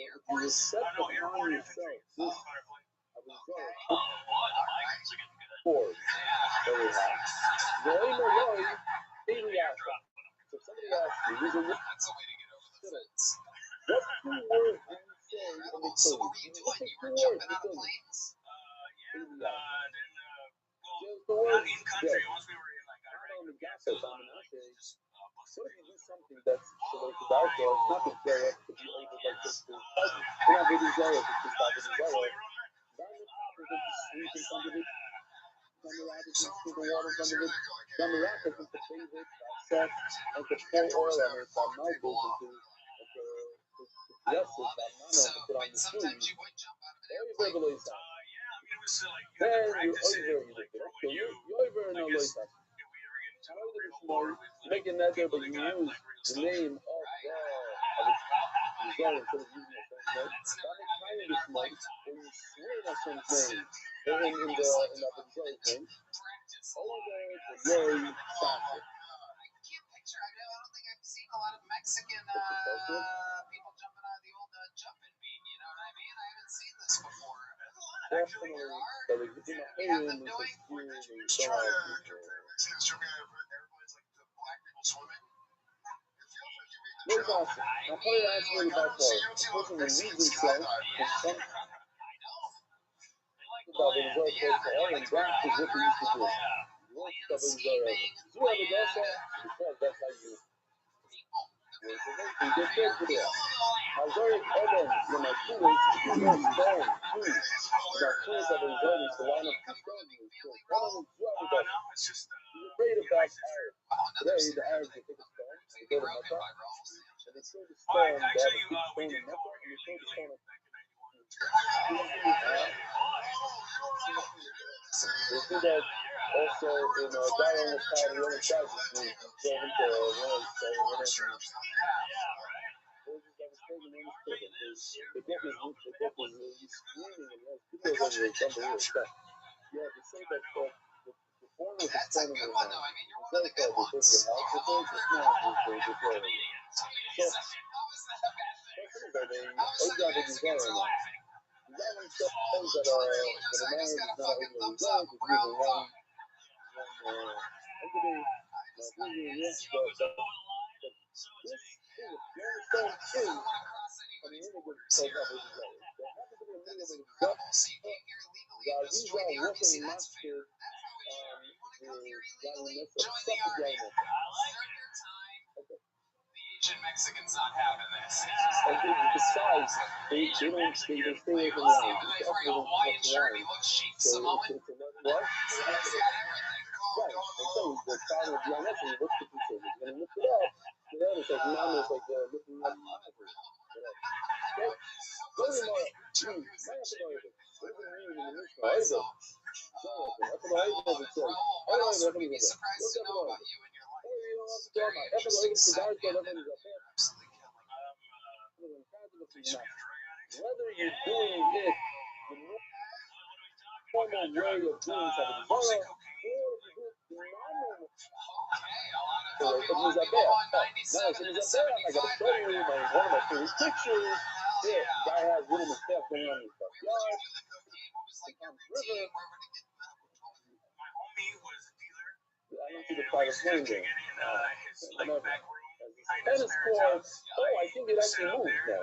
Air Force? Oh, no, airborne infantry. Fireplane. Okay. Oh, boy, the Vikings are getting good. That's a way to get over the fence. So what were you doing? You were jumping out of planes? Not in country. Once we were in like Iraq, just So, but sometimes you would jump out of an airplane. yeah, I mean, it was like you had to practice it, like for when you, I guess, if we ever get into a real war with like people that got like real stuff. Zara instead of using a certain name. That makes kind of this month when you swear in a certain name in that Zara's name. Over the Yuri Sasha. I can't picture. I don't think I've seen a lot of Mexican people jumping out of the old jumping bean. You know what I mean? I haven't seen this before. There's a lot, actually. There are. We have them doing. Just try to compare Mexicans jumping out of everybody's like the black people swimming. It feels like you made the Where's jump. Austin? I'll tell you that's really by far. The person who leads himself is some about the result for all and Brown is what they used to do. Landscaping, Because that's how you get good for that. Isaiah Evans, when I see this, he's going stone, too. That chance of Isaiah to line up the stone. One of them driving back. He's afraid of that Arab. Today, the Arabs will take a stone, they go to Mecca, and they throw the stone, they have a big stone in Mecca, and they throw the stone at they do that also in a guy on the side of the other side of the street. They go into one of the book is screaming and has videos of it. It's unbelievable. Yeah, they say that the form was that's a good one, though. I mean, you're one of the good ones. So, How was that a bad thing? How was the Mexicans laughing? stones that are the man is not able to resolve is using one entity. This stone too. I mean, any good stone that is there. There happens to be a little bit of gut. These are working master Asian Mexicans not having this. Besides, they stay away from He wine. wearing a Hawaiian shirt. He looks chic Samoan. It's what? He's got everything. Right. And so the crowd will be on that, so you look at the picture. You're going to look it up. You know, it's like now it's like looking up ivory. Go to my might have to go over. What is it mean in the Mishnah? That's what I even said. What else would we be surprised to know about you in your life? It's very interesting. Whether you're doing it the normal way of doing something, or you do it the non-normal way. It means that bad. No, it means that bad. I gotta show you one of my favorite pictures. Yeah, guy has little stuff going on in his backyard. River. I don't see the private plane there. Tennis court. Oh, I think it actually moved now.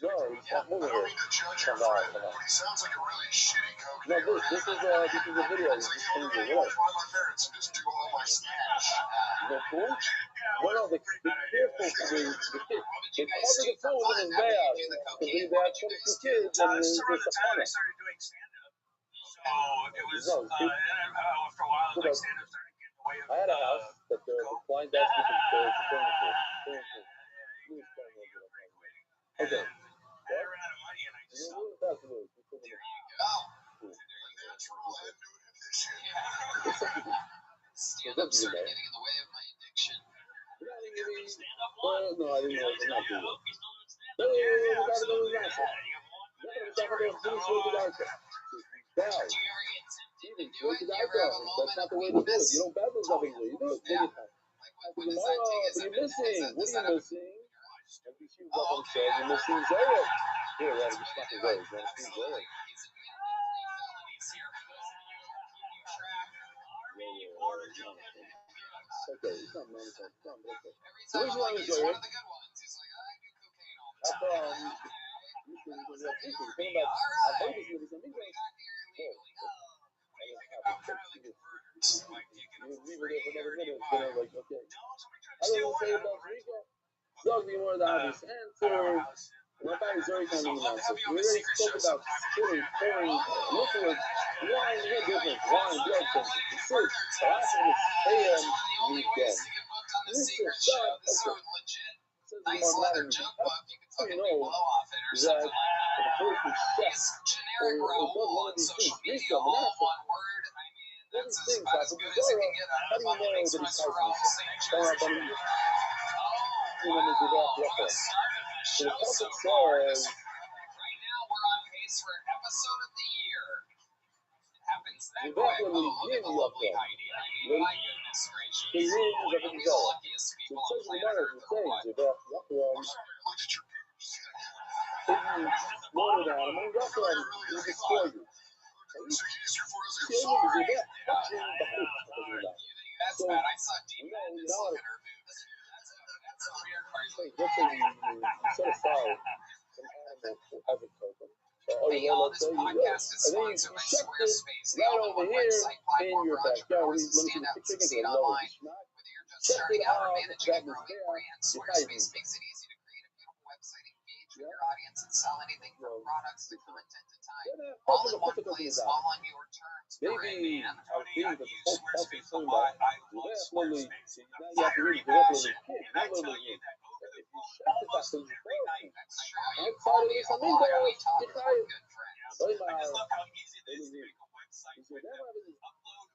No, it's not moving. I don't mean to judge your friend, but he sounds like a really shitty coke. No, this is a video. It's like, you know, I'm gonna go find my parents and just do all my stash. The pool? No, the careful for the kid. They cover the pool in his bag. Because they have 22 kids and there's just a panic. So it was, after a while, like stand-up started getting away with I had a house that the client asked me to bring it to. Okay. I ran out of money and I just stopped. There you go. That's real. I am doing it this year. Stand-up started getting in the way of my addiction. No, I didn't know. I'm not doing it. Do you ever get tempted to do it? Do you ever have a moment That's not of the way to do it. weakness? You don't battle something. You do it. Yeah. Like When does that take? Is what are you that missing? What is are that you missing? And she was up on stage. You're missing Zoe. Here, right? You're fucking Zoe. You're missing Zoe. Okay, it's not mandatory. It's not mandatory. Every time I'm like, he's one of the good ones. He's like, I do cocaine all the time. More than obvious answer. Nobody's already going to be answer. We already spoke about spitting, pouring, liquid, wine, no difference. Wine, blood pressure. It's six. The last one is AM weekend. Listen, stop. Okay. Nice leather jump up. You can fucking make blow off it or something like that. He's generic Raul on social media, all one word. I mean, that's about as good as it can get out of a Phoenix restaurant Raul St. George. Oh, Team members are off the upper. So the topic says, Right now, we're on pace for episode of the year. It happens that we're quick. back when Oh, we look give at the you lovely upper. Heidi. I mean, my goodness gracious. The rules of We're the the show. luckiest So people on it says in the planet minors, Earth, it or what? says, you're back the upper. I'm sorry, I looked at your boobs. If you exploded on him, and that's why he would destroy you. So you used your photos Sí, as hombre, sorry. llegué a fucking bajo. You think that's So, bad? I saw Dean you know, Madness now look at her boobs. That's a weird part. let's say you set aside an animal for advertising. So, Hey, you y'all, let's this say you podcast is and then you sponsored by checked it Squarespace, the right all-in-one over here website in platform your for backyard. entrepreneurs to Let me see stand the out and picture again, succeed because I love online. it. It's not. Whether you're just Check starting it out or out. managing a That is growing there. brand, It's Squarespace hiding. makes it easy to create a beautiful website, engage with your audience, and sell anything from products to content to time. All in one place, all on your terms. Maybe Man. I'll be I've the used whole Squarespace process a thing lot. that I you love definitely, Squarespace. now The you have to fiery really develop passion. a And I tell you that over If the you phone, check this out, almost then you every night, That's true. You outside call of me this a lot. amigo, We talk. you We're try good friends. soy I just más. love how easy it is to make a website Dice, with déjame ver. upload,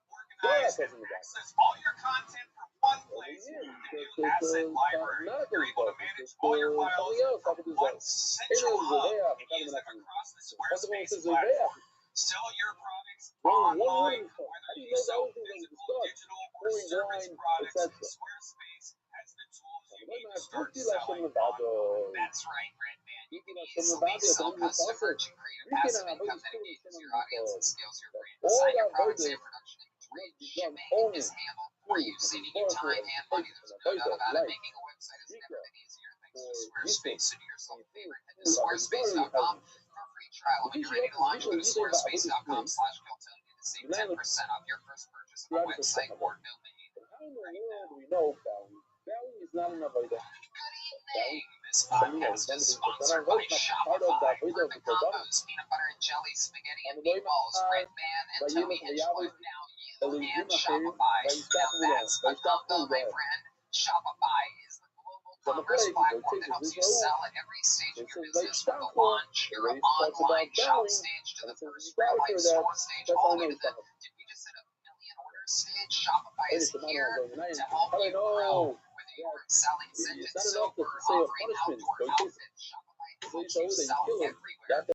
Todas organize, las and cosas. access all your content from one place. Bien, The new asset library. medical You're able to stuff, manage all your files from one Ellos central hub. vean, You can use them across the ¿cuánto Squarespace conoces de platform. idea? Sell your products One online, uniform. How whether do you you know sell everything that you physical, discussed? digital, or Pouring service wine, products. etc. Squarespace has the tools you Bueno, need to es start útil la selling somnado. online. That's right, Red Man. You can Útil la easily somnado, sell también me custom pasa. merch and create a We can passive have income a that engages your discussion audience and about scales your brand. all Design your that products video and production in between. be done Shipping only is handled for you, saving you time and money. There's no doubt about it. Making a website has never been easier thanks to Squarespace. So do yourself a favor. Head to squarespace.com for a free trial. When you're ready to launch, go to squarespace.com/Kilton to save 10% off your first purchase of a website or domain. How in the world do we know Valley? Valley is not enough like that. Good evening. This podcast is sponsored by Shopify. Perfect combos, peanut butter and jelly, spaghetti and meatballs, Red Man and Tony Hinchcliffe. Now you and Shopify. Now that's a combo, my friend. Shopify is the global commerce platform that helps you sell at every stage of your business, from the launch, your online shop stage, to the first real-life store stage, all the way to the did we just hit a million orders stage? Shopify is here to help you grow. Whether you're selling scented soap or offering outdoor outfits, Shopify helps you sell everywhere.